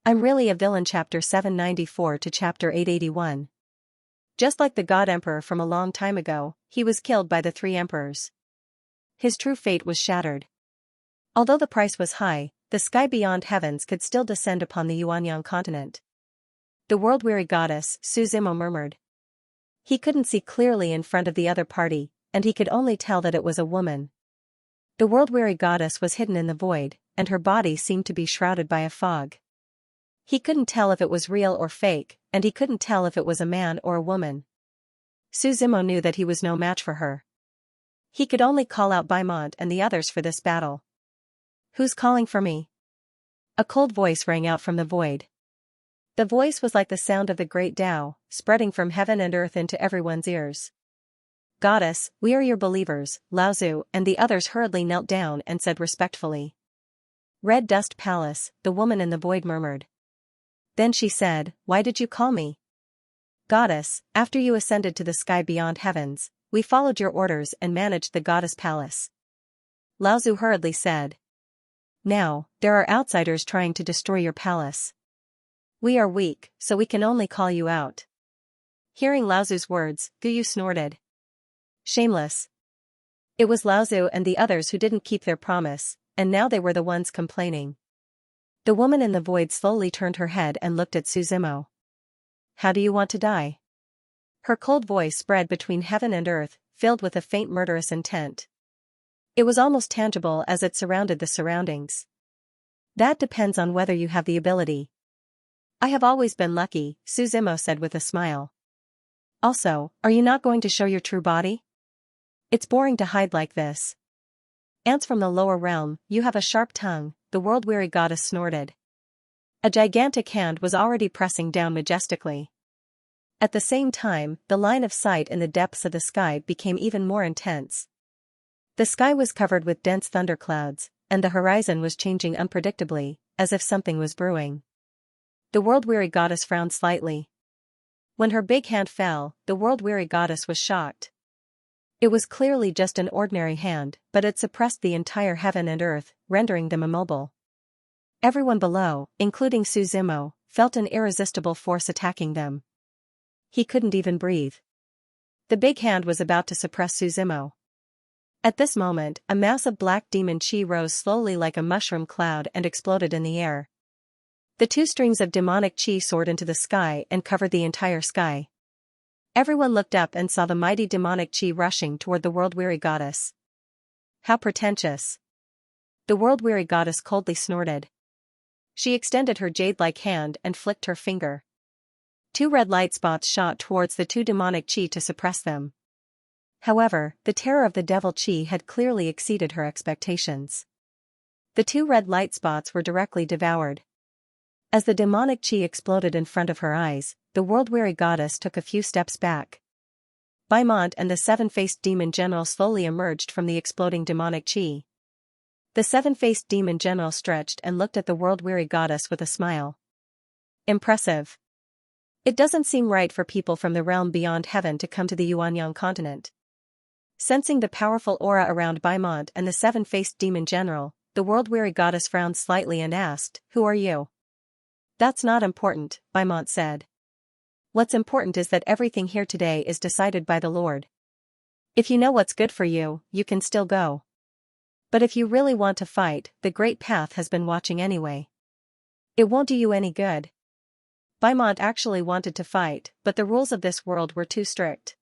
I'm really a villain. Chapter 794 to Chapter 881. Just like the God Emperor from a long time ago, he was killed by the three emperors. His true fate was shattered. Although the price was high, the sky beyond heavens could still descend upon the Yuanyang continent. The world-weary goddess, Su Zimo murmured. He couldn't see clearly in front of the other party, and he could only tell that it was a woman. The world-weary goddess was hidden in the void, and her body seemed to be shrouded by a fog. He couldn't tell if it was real or fake, and he couldn't tell if it was a man or a woman. Su Zimo knew that he was no match for her. He could only call out Baimont and the others for this battle. Who's calling for me? A cold voice rang out from the void. The voice was like the sound of the great Tao, spreading from heaven and earth into everyone's ears. Goddess, we are your believers. Laozu and the others hurriedly knelt down and said respectfully. Red Dust Palace, the woman in the void murmured. Then she said, why did you call me? Goddess, after you ascended to the sky beyond heavens, we followed your orders and managed the goddess palace. Laozu hurriedly said. Now, there are outsiders trying to destroy your palace. We are weak, so we can only call you out. Hearing Laozu's words, Guyu snorted. Shameless. It was Laozu and the others who didn't keep their promise, and now they were the ones complaining. The woman in the void slowly turned her head and looked at Su Zimo. How do you want to die? Her cold voice spread between heaven and earth, filled with a faint murderous intent. It was almost tangible as it surrounded the surroundings. That depends on whether you have the ability. I have always been lucky, Su Zimo said with a smile. Also, are you not going to show your true body? It's boring to hide like this. Ants from the lower realm, you have a sharp tongue, the world-weary goddess snorted. A gigantic hand was already pressing down majestically. At the same time, the line of sight in the depths of the sky became even more intense. The sky was covered with dense thunderclouds, and the horizon was changing unpredictably, as if something was brewing. The world-weary goddess frowned slightly. When her big hand fell, the world-weary goddess was shocked. It was clearly just an ordinary hand, but it suppressed the entire heaven and earth, rendering them immobile. Everyone below, including Su Zimo, felt an irresistible force attacking them. He couldn't even breathe. The big hand was about to suppress Su Zimo. At this moment, a mass of black demon chi rose slowly like a mushroom cloud and exploded in the air. The two streams of demonic chi soared into the sky and covered the entire sky. Everyone looked up and saw the mighty demonic chi rushing toward the world-weary goddess. How pretentious. The world-weary goddess coldly snorted. She extended her jade-like hand and flicked her finger. Two red light spots shot towards the two demonic chi to suppress them. However, the terror of the devil chi had clearly exceeded her expectations. The two red light spots were directly devoured. As the demonic chi exploded in front of her eyes, the world-weary goddess took a few steps back. Baimont and the seven-faced demon general slowly emerged from the exploding demonic chi. The seven-faced demon general stretched and looked at the world-weary goddess with a smile. Impressive. It doesn't seem right for people from the realm beyond heaven to come to the Yuanyang continent. Sensing the powerful aura around Baimont and the seven-faced demon general, the world-weary goddess frowned slightly and asked, Who are you? That's not important, Baimont said. What's important is that everything here today is decided by the Lord. If you know what's good for you, you can still go. But if you really want to fight, the Great Path has been watching anyway. It won't do you any good. Baimont actually wanted to fight, but the rules of this world were too strict.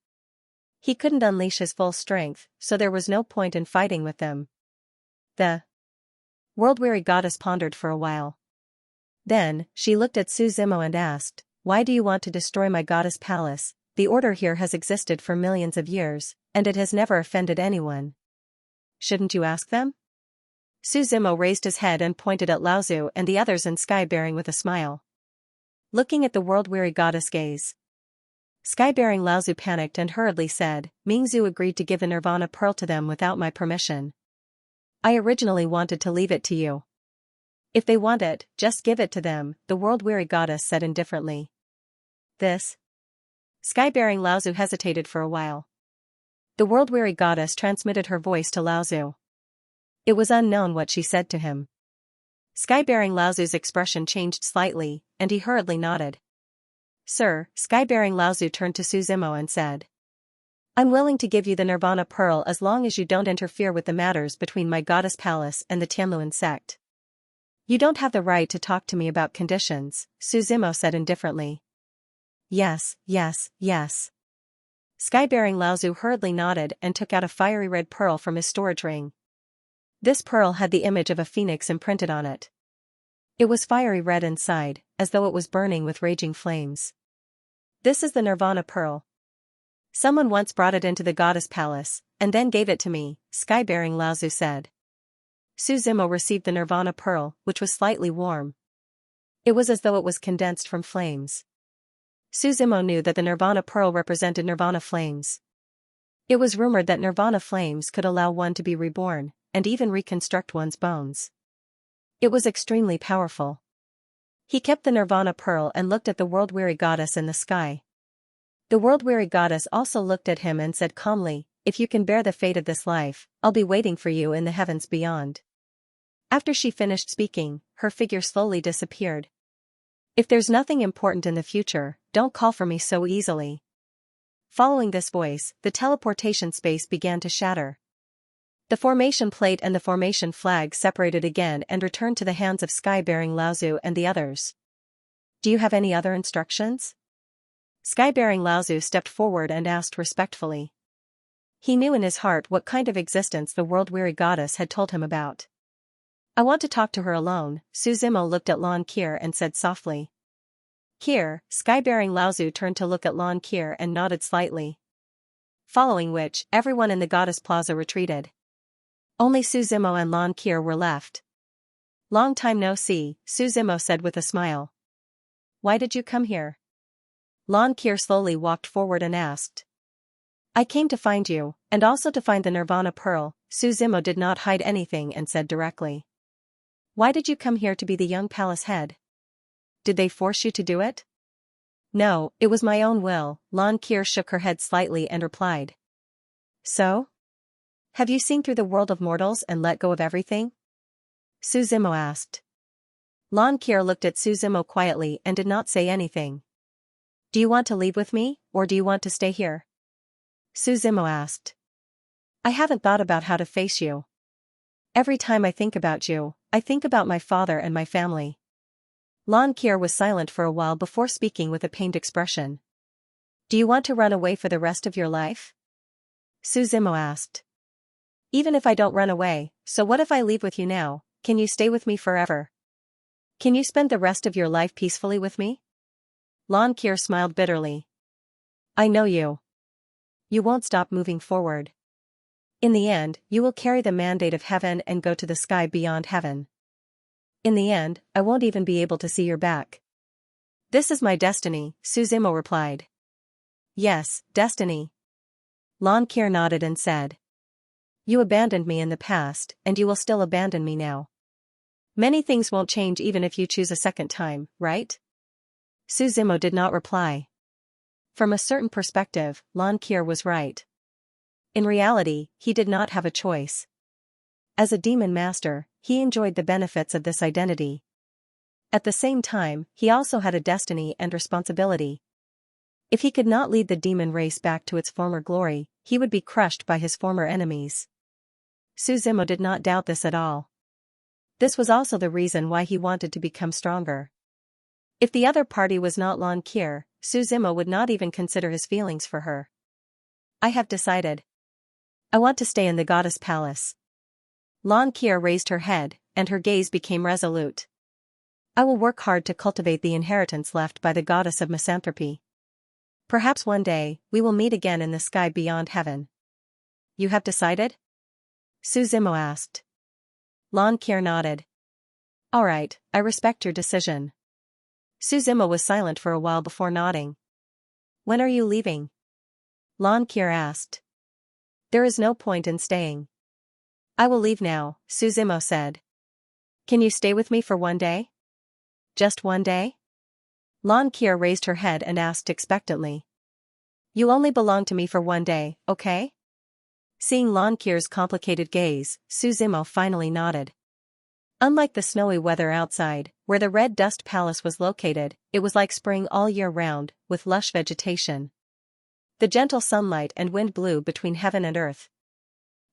He couldn't unleash his full strength, so there was no point in fighting with them. The world-weary goddess pondered for a while. Then, she looked at Su Zimo and asked, Why do you want to destroy my goddess palace? The order here has existed for millions of years, and it has never offended anyone. Shouldn't you ask them? Su Zimo raised his head and pointed at Laozu and the others in Sky-bearing with a smile. Looking at the world-weary goddess gaze. Sky-bearing Laozu panicked and hurriedly said, Mingzu agreed to give the Nirvana Pearl to them without my permission. I originally wanted to leave it to you. If they want it, just give it to them, the world-weary goddess said indifferently. This? Sky-bearing Laozu hesitated for a while. The world-weary goddess transmitted her voice to Laozu. It was unknown what she said to him. Sky-bearing Laozu's expression changed slightly, and he hurriedly nodded. Sir, Sky-bearing Laozu turned to Su Zimo and said. I'm willing to give you the Nirvana Pearl as long as you don't interfere with the matters between my goddess palace and the Tianluan sect. You don't have the right to talk to me about conditions, Su Zimo said indifferently. Yes, yes, yes. Sky-bearing Laozu hurriedly nodded and took out a fiery red pearl from his storage ring. This pearl had the image of a phoenix imprinted on it. It was fiery red inside, as though it was burning with raging flames. This is the Nirvana Pearl. Someone once brought it into the goddess palace, and then gave it to me, Sky-bearing Laozu said. Su Zimo received the Nirvana Pearl, which was slightly warm. It was as though it was condensed from flames. Su Zimo knew that the Nirvana Pearl represented Nirvana flames. It was rumored that Nirvana flames could allow one to be reborn, and even reconstruct one's bones. It was extremely powerful. He kept the Nirvana Pearl and looked at the world-weary goddess in the sky. The world-weary goddess also looked at him and said calmly, if you can bear the fate of this life, I'll be waiting for you in the heavens beyond. After she finished speaking, her figure slowly disappeared. If there's nothing important in the future, don't call for me so easily. Following this voice, the teleportation space began to shatter. The formation plate and the formation flag separated again and returned to the hands of Sky-bearing Laozu and the others. Do you have any other instructions? Sky-bearing Laozu stepped forward and asked respectfully. He knew in his heart what kind of existence the world-weary goddess had told him about. I want to talk to her alone, Su Zimo looked at Lan Qir and said softly. Here, Sky-bearing Laozu turned to look at Lan Qir and nodded slightly. Following which, everyone in the goddess plaza retreated. Only Su Zimo and Lan Qir were left. Long time no see, Su Zimo said with a smile. Why did you come here? Lan Qir slowly walked forward and asked. I came to find you, and also to find the Nirvana Pearl, Su Zimo did not hide anything and said directly. Why did you come here to be the young palace head? Did they force you to do it? No, it was my own will, Lan Qir shook her head slightly and replied. So? Have you seen through the world of mortals and let go of everything? Su Zimo asked. Lan Qir looked at Su Zimo quietly and did not say anything. Do you want to leave with me, or do you want to stay here? Su Zimo asked. I haven't thought about how to face you. Every time I think about you, I think about my father and my family. Lan Qir was silent for a while before speaking with a pained expression. Do you want to run away for the rest of your life? Su Zimo asked. Even if I don't run away, so what if I leave with you now, can you stay with me forever? Can you spend the rest of your life peacefully with me? Lan Qir smiled bitterly. I know you. You won't stop moving forward. In the end, you will carry the mandate of heaven and go to the sky beyond heaven. In the end, I won't even be able to see your back. This is my destiny, Su Zimo replied. Yes, destiny. Lan Qir nodded and said. You abandoned me in the past, and you will still abandon me now. Many things won't change even if you choose a second time, right? Su Zimo did not reply. From a certain perspective, Lan Qir was right. In reality, he did not have a choice. As a demon master, he enjoyed the benefits of this identity. At the same time, he also had a destiny and responsibility. If he could not lead the demon race back to its former glory, he would be crushed by his former enemies. Su Zimo did not doubt this at all. This was also the reason why he wanted to become stronger. If the other party was not Lan Qir, Su Zimo would not even consider his feelings for her. I have decided. I want to stay in the goddess palace. Lan Qir raised her head, and her gaze became resolute. I will work hard to cultivate the inheritance left by the goddess of misanthropy. Perhaps one day, we will meet again in the sky beyond heaven. You have decided? Su Zimo asked. Lan Qir nodded. All right, I respect your decision. Su Zimo was silent for a while before nodding. When are you leaving? Lan Qir asked. There is no point in staying. I will leave now, Su Zimo said. Can you stay with me for one day? Just one day? Lan Qir raised her head and asked expectantly. You only belong to me for one day, okay? Seeing Lan Qir's complicated gaze, Su Zimo finally nodded. Unlike the snowy weather outside, where the red dust palace was located, it was like spring all year round, with lush vegetation. The gentle sunlight and wind blew between heaven and earth.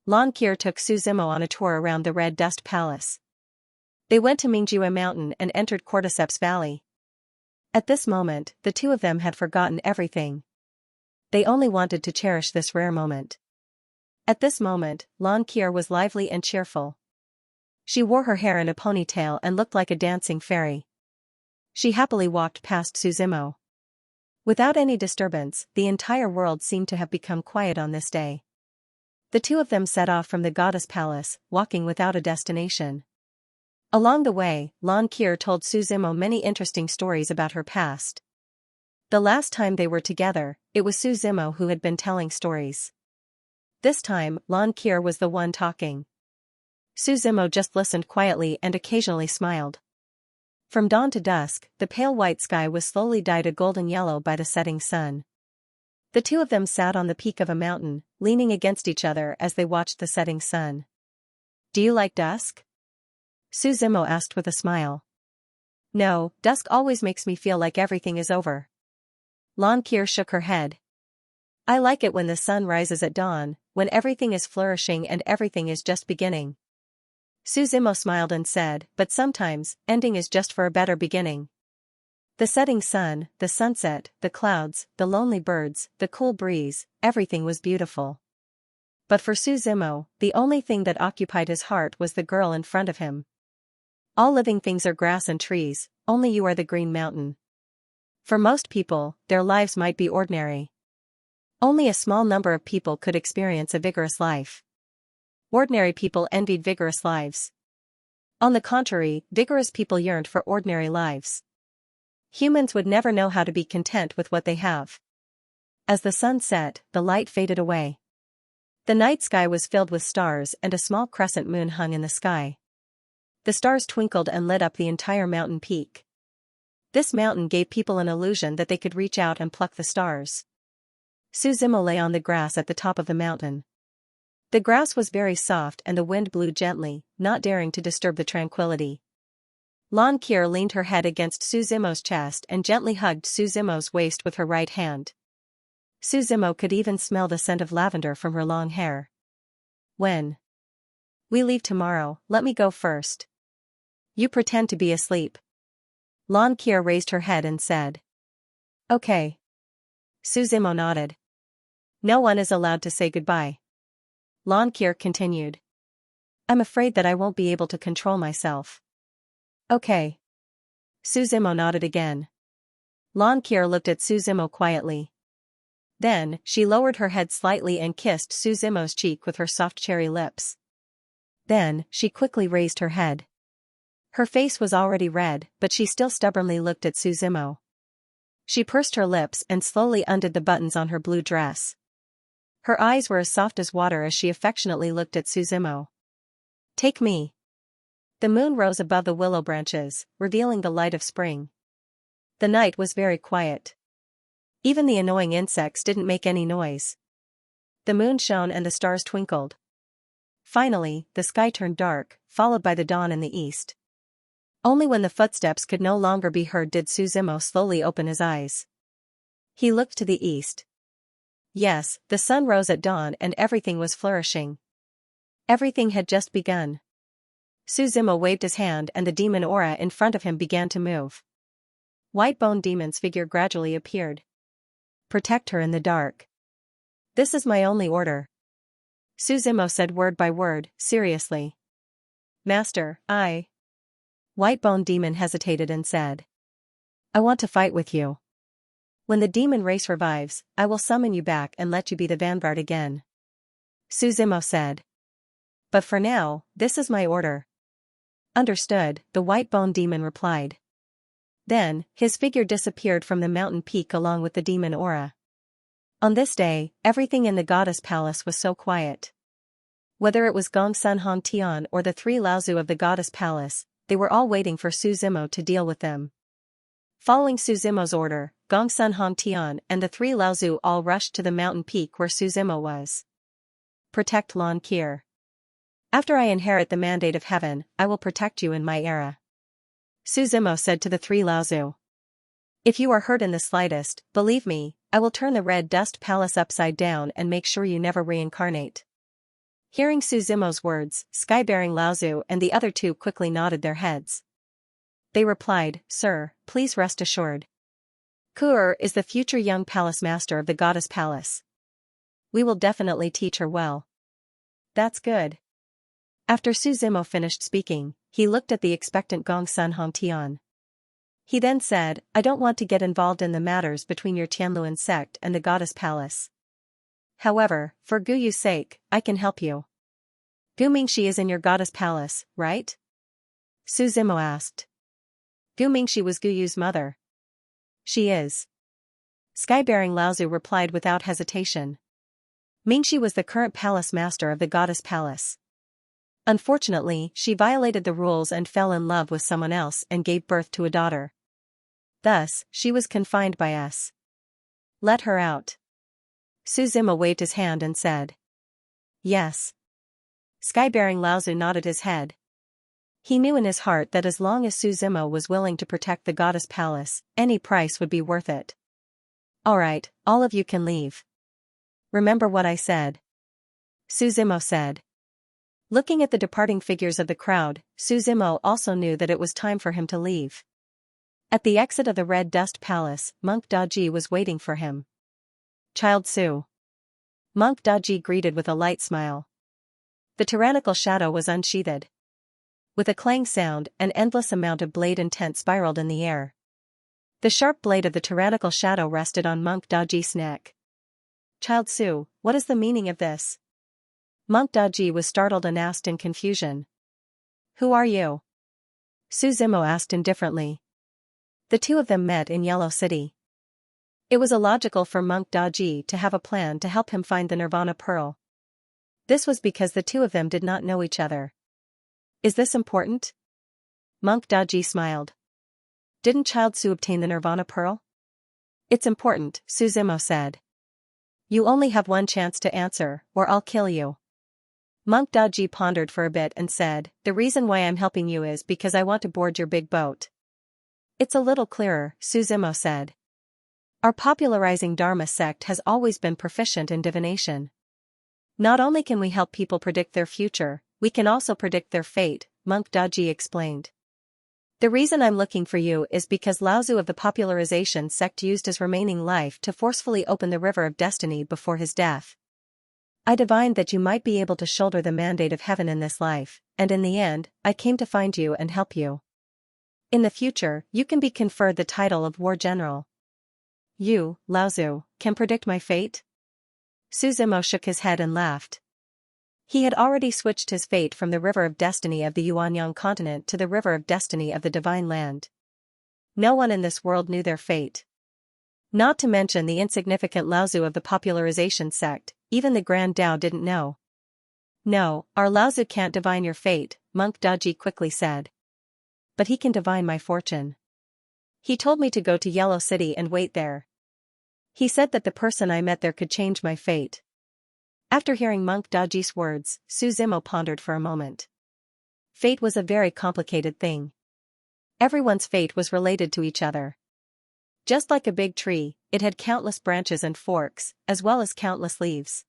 Lan Qir took Suzimo on a tour around the red dust palace. They went to Mingjue Mountain and entered Cordyceps Valley. At this moment, the two of them had forgotten everything. They only wanted to cherish this rare moment. At this moment, Lan Qir was lively and cheerful. She wore her hair in a ponytail and looked like a dancing fairy. She happily walked past Suzimo. Without any disturbance, the entire world seemed to have become quiet on this day. The two of them set off from the goddess palace, walking without a destination. Along the way, Lan Qir told Suzimo many interesting stories about her past. The last time they were together, it was Suzimo who had been telling stories. This time, Lan Qir was the one talking. Suzimo just listened quietly and occasionally smiled. From dawn to dusk, the pale white sky was slowly dyed a golden yellow by the setting sun. The two of them sat on the peak of a mountain, leaning against each other as they watched the setting sun. "Do you like dusk?" Suzimo asked with a smile. "No, dusk always makes me feel like everything is over." Lan Qir shook her head. "I like it when the sun rises at dawn, when everything is flourishing and everything is just beginning." Suzimo smiled and said, "But sometimes, ending is just for a better beginning." The setting sun, the sunset, the clouds, the lonely birds, the cool breeze, everything was beautiful. But for Suzimo, the only thing that occupied his heart was the girl in front of him. All living things are grass and trees, only you are the green mountain. For most people, their lives might be ordinary. Only a small number of people could experience a vigorous life. Ordinary people envied vigorous lives. On the contrary, vigorous people yearned for ordinary lives. Humans would never know how to be content with what they have. As the sun set, the light faded away. The night sky was filled with stars and a small crescent moon hung in the sky. The stars twinkled and lit up the entire mountain peak. This mountain gave people an illusion that they could reach out and pluck the stars. Suzimo lay on the grass at the top of the mountain. The grass was very soft and the wind blew gently, not daring to disturb the tranquility. Lan Qir leaned her head against Suzimo's chest and gently hugged Suzimo's waist with her right hand. Suzimo could even smell the scent of lavender from her long hair. "When we leave tomorrow, let me go first." "You pretend to be asleep." Lan Qir raised her head and said. "Okay." Suzimo nodded. "No one is allowed to say goodbye." Lan Qir continued. "I'm afraid that I won't be able to control myself." "Okay." Suzimo nodded again. Lan Qir looked at Suzimo quietly. Then, she lowered her head slightly and kissed Suzimo's cheek with her soft cherry lips. Then, she quickly raised her head. Her face was already red, but she still stubbornly looked at Suzimo. She pursed her lips and slowly undid the buttons on her blue dress. Her eyes were as soft as water as she affectionately looked at Suzimo. "Take me." The moon rose above the willow branches, revealing the light of spring. The night was very quiet. Even the annoying insects didn't make any noise. The moon shone and the stars twinkled. Finally, the sky turned dark, followed by the dawn in the east. Only when the footsteps could no longer be heard did Suzimo slowly open his eyes. He looked to the east. Yes, the sun rose at dawn and everything was flourishing. Everything had just begun. Suzimo waved his hand and the demon aura in front of him began to move. White Bone Demon's figure gradually appeared. "Protect her in the dark." "This is my only order." Suzimo said word by word, seriously. "Master, White Bone Demon hesitated and said. "I want to fight with you. When the demon race revives, I will summon you back and let you be the vanguard again." Suzimo said. "But for now, this is my order." "Understood," the White Bone Demon replied. Then, his figure disappeared from the mountain peak along with the demon aura. On this day, everything in the goddess palace was so quiet. Whether it was Gongsun Hongtian or the three Laozu of the goddess palace, they were all waiting for Suzimo to deal with them. Following Suzimo's order, Gongsun Hongtian and the three Laozu all rushed to the mountain peak where Suzimo was. "Protect Lan Qir." After I inherit the mandate of heaven, I will protect you in my era. Su Zimo said to the three Laozu. If you are hurt in the slightest, believe me, I will turn the red dust palace upside down and make sure you never reincarnate. Hearing Su Zimo's words, sky-bearing Laozu and the other two quickly nodded their heads. They replied, Sir, please rest assured. Ku'er is the future young palace master of the goddess palace. We will definitely teach her well. That's good. After Su Zimo finished speaking, he looked at the expectant Gong Sun Hong Tian. He then said, I don't want to get involved in the matters between your Tianluan sect and the goddess palace. However, for Gu Yu's sake, I can help you. Gu Mingxi is in your goddess palace, right? Su Zimo asked. Gu Mingxi was Gu Yu's mother. She is. Sky-bearing Laozu replied without hesitation. Mingxi was the current palace master of the goddess palace. Unfortunately, she violated the rules and fell in love with someone else and gave birth to a daughter. Thus, she was confined by us. Let her out. Su Zimo waved his hand and said. Yes. Sky-bearing Laozu nodded his head. He knew in his heart that as long as Su Zimo was willing to protect the goddess palace, any price would be worth it. Alright, all of you can leave. Remember what I said. Su Zimo said. Looking at the departing figures of the crowd, Su Zimo also knew that it was time for him to leave. At the exit of the Red Dust Palace, Monk Daji was waiting for him. Child Su. Monk Daji greeted with a light smile. The tyrannical shadow was unsheathed. With a clang sound, an endless amount of blade intent spiraled in the air. The sharp blade of the tyrannical shadow rested on Monk Daji's neck. Child Su, what is the meaning of this? Monk Daji was startled and asked in confusion. Who are you? Su Zimo asked indifferently. The two of them met in Yellow City. It was illogical for Monk Daji to have a plan to help him find the Nirvana Pearl. This was because the two of them did not know each other. Is this important? Monk Daji smiled. Didn't Child Su obtain the Nirvana Pearl? It's important, Su Zimo said. You only have one chance to answer, or I'll kill you. Monk Daji pondered for a bit and said, the reason why I'm helping you is because I want to board your big boat. It's a little clearer, Su Zimo said. Our popularizing Dharma sect has always been proficient in divination. Not only can we help people predict their future, we can also predict their fate, Monk Daji explained. The reason I'm looking for you is because Laozu of the popularization sect used his remaining life to forcefully open the river of destiny before his death. I divined that you might be able to shoulder the mandate of heaven in this life, and in the end, I came to find you and help you. In the future, you can be conferred the title of War General. You, Laozu, can predict my fate? Su Zimo shook his head and laughed. He had already switched his fate from the river of destiny of the Yuanyang continent to the river of destiny of the divine land. No one in this world knew their fate. Not to mention the insignificant Laozu of the popularization sect, even the Grand Tao didn't know. No, our Laozu can't divine your fate, Monk Daji quickly said. But he can divine my fortune. He told me to go to Yellow City and wait there. He said that the person I met there could change my fate. After hearing Monk Daji's words, Su Zimo pondered for a moment. Fate was a very complicated thing. Everyone's fate was related to each other. Just like a big tree, it had countless branches and forks, as well as countless leaves.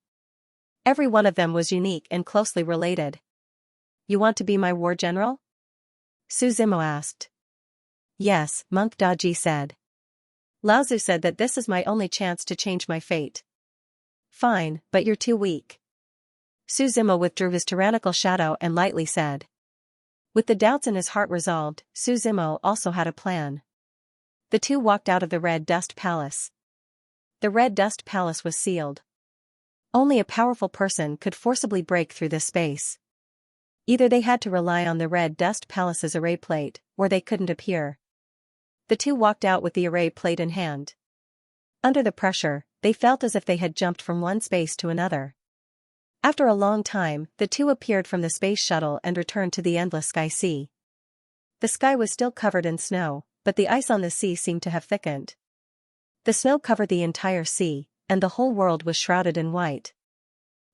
Every one of them was unique and closely related. You want to be my war general? Su Zimo asked. Yes, Monk Daji said. Laozu said that this is my only chance to change my fate. Fine, but you're too weak. Su Zimo withdrew his tyrannical shadow and lightly said. With the doubts in his heart resolved, Su Zimo also had a plan. The two walked out of the Red Dust Palace. The Red Dust Palace was sealed. Only a powerful person could forcibly break through this space. Either they had to rely on the Red Dust Palace's array plate, or they couldn't appear. The two walked out with the array plate in hand. Under the pressure, they felt as if they had jumped from one space to another. After a long time, the two appeared from the space shuttle and returned to the endless sky sea. The sky was still covered in snow, but the ice on the sea seemed to have thickened. The snow covered the entire sea, and the whole world was shrouded in white.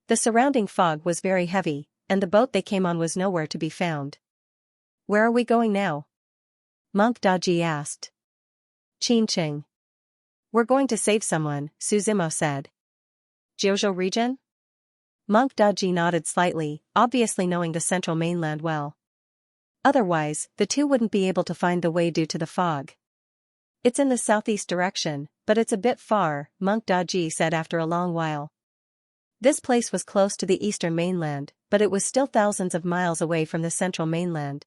The surrounding fog was very heavy, and the boat they came on was nowhere to be found. Where are we going now? Monk Daji asked. Xianxia. We're going to save someone, Suzimo said. Jiuzhou region? Monk Daji nodded slightly, obviously knowing the central mainland well. Otherwise, the two wouldn't be able to find the way due to the fog. It's in the southeast direction, but it's a bit far, Monk Daji said after a long while. This place was close to the eastern mainland, but it was still thousands of miles away from the central mainland.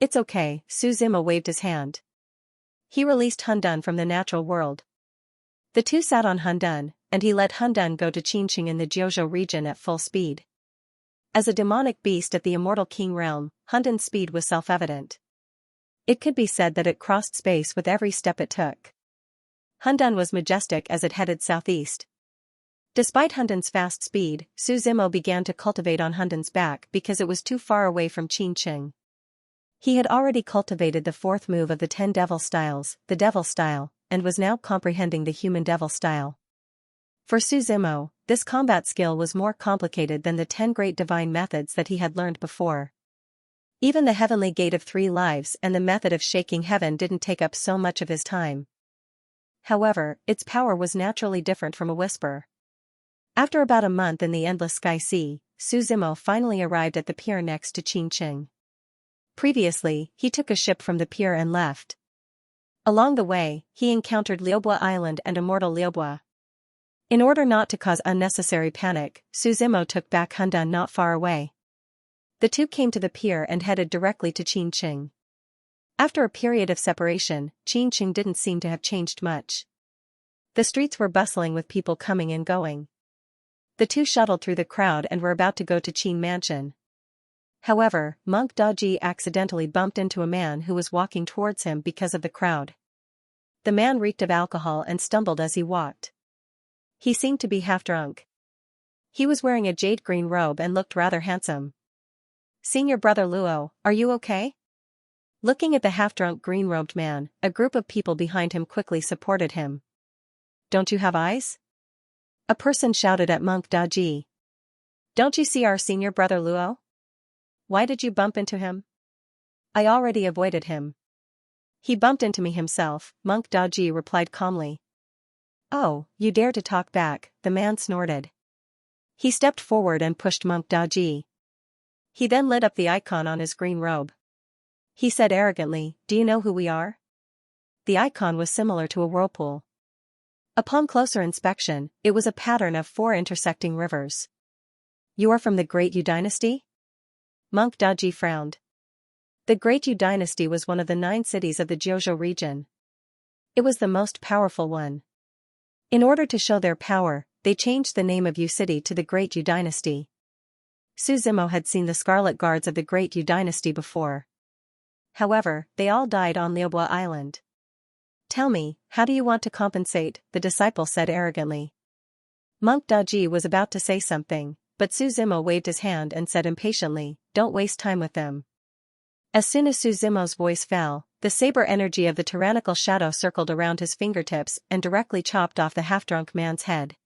It's okay, Suzimo waved his hand. He released Hundun from the natural world. The two sat on Hundun, and he let Hundun go to Xianxia in the Jiuzhou region at full speed. As a demonic beast at the immortal king realm, Hundun's speed was self-evident. It could be said that it crossed space with every step it took. Hundun was majestic as it headed southeast. Despite Hundun's fast speed, Suzimo began to cultivate on Hundun's back because it was too far away from Xianxia. He had already cultivated the fourth move of the 10 devil styles, the devil style, and was now comprehending the human devil style. For Suzimo, this combat skill was more complicated than the 10 great divine methods that he had learned before. Even the heavenly gate of 3 lives and the method of shaking heaven didn't take up so much of his time. However, its power was naturally different from a whisper. After about a month in the endless sky sea, Suzimo finally arrived at the pier next to Xianxia. Previously, he took a ship from the pier and left. Along the way, he encountered Liuobua Island and immortal Liuobua. In order not to cause unnecessary panic, Suzimo took back Hundun not far away. The two came to the pier and headed directly to Xianxia. After a period of separation, Xianxia didn't seem to have changed much. The streets were bustling with people coming and going. The two shuttled through the crowd and were about to go to Qin Mansion. However, Monk Daji accidentally bumped into a man who was walking towards him because of the crowd. The man reeked of alcohol and stumbled as he walked. He seemed to be half drunk. He was wearing a jade green robe and looked rather handsome. Senior Brother Luo, are you okay? Looking at the half-drunk green-robed man, a group of people behind him quickly supported him. Don't you have eyes? A person shouted at Monk Daji. Don't you see our senior brother Luo? Why did you bump into him? I already avoided him. He bumped into me himself, Monk Daji replied calmly. Oh, you dare to talk back, the man snorted. He stepped forward and pushed Monk Daji. He then lit up the icon on his green robe. He said arrogantly, do you know who we are? The icon was similar to a whirlpool. Upon closer inspection, it was a pattern of 4 intersecting rivers. You are from the Great Yu dynasty? Monk Daji frowned. The Great Yu dynasty was one of the 9 cities of the Jiuzhou region. It was the most powerful one. In order to show their power, they changed the name of Yu city to the Great Yu dynasty. Suzimo had seen the Scarlet Guards of the Great Yu dynasty before. However, they all died on Liuobua Island. Tell me, how do you want to compensate? The disciple said arrogantly. Monk Daji was about to say something, but Suzimo waved his hand and said impatiently, don't waste time with them. As soon as Suzimo's voice fell, the saber energy of the tyrannical shadow circled around his fingertips and directly chopped off the half-drunk man's head.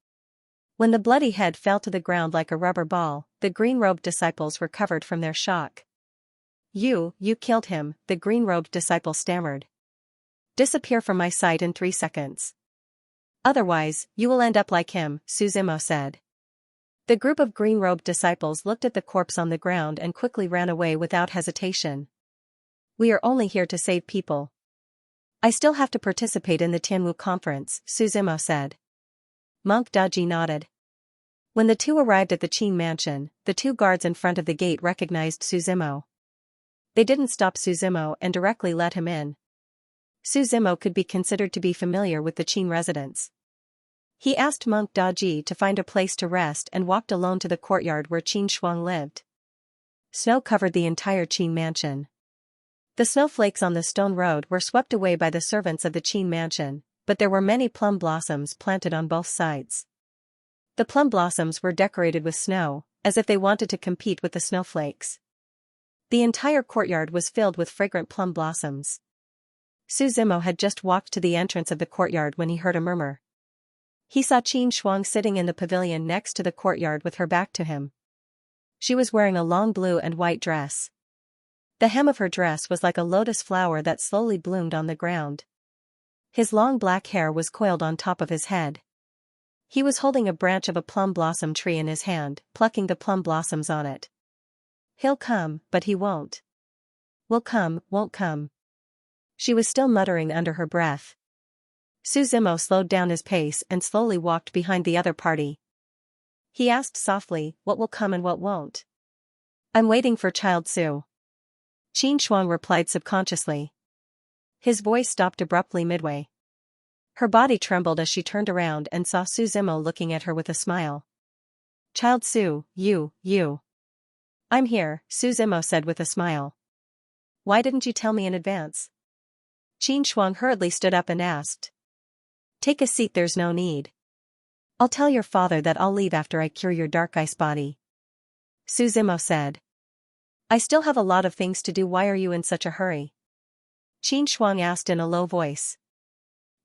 When the bloody head fell to the ground like a rubber ball, the green-robed disciples recovered from their shock. You killed him, the green-robed disciple stammered. Disappear from my sight in 3 seconds. Otherwise, you will end up like him, Suzimo said. The group of green-robed disciples looked at the corpse on the ground and quickly ran away without hesitation. We are only here to save people. I still have to participate in the Tianwu conference, Suzimo said. Monk Daji nodded. When the two arrived at the Qin mansion, the 2 guards in front of the gate recognized Suzimo. They didn't stop Suzimo and directly let him in. Suzimo could be considered to be familiar with the Qin residents. He asked Monk Daji to find a place to rest and walked alone to the courtyard where Qin Shuang lived. Snow covered the entire Qin mansion. The snowflakes on the stone road were swept away by the servants of the Qin mansion, but there were many plum blossoms planted on both sides. The plum blossoms were decorated with snow, as if they wanted to compete with the snowflakes. The entire courtyard was filled with fragrant plum blossoms. Suzimo had just walked to the entrance of the courtyard when he heard a murmur. He saw Qin Shuang sitting in the pavilion next to the courtyard with her back to him. She was wearing a long blue and white dress. The hem of her dress was like a lotus flower that slowly bloomed on the ground. His long black hair was coiled on top of his head. He was holding a branch of a plum blossom tree in his hand, plucking the plum blossoms on it. He'll come, but he won't. Will come, won't come. She was still muttering under her breath. Suzimo slowed down his pace and slowly walked behind the other party. He asked softly, what will come and what won't? I'm waiting for Child Su. Qin Shuang replied subconsciously. His voice stopped abruptly midway. Her body trembled as she turned around and saw Suzimo looking at her with a smile. Child Su, you. I'm here, Suzimo said with a smile. Why didn't you tell me in advance? Qin Shuang hurriedly stood up and asked. Take a seat, there's no need. I'll tell your father that I'll leave after I cure your dark ice body. Suzimo said. I still have a lot of things to do. Why are you in such a hurry? Qin Shuang asked in a low voice.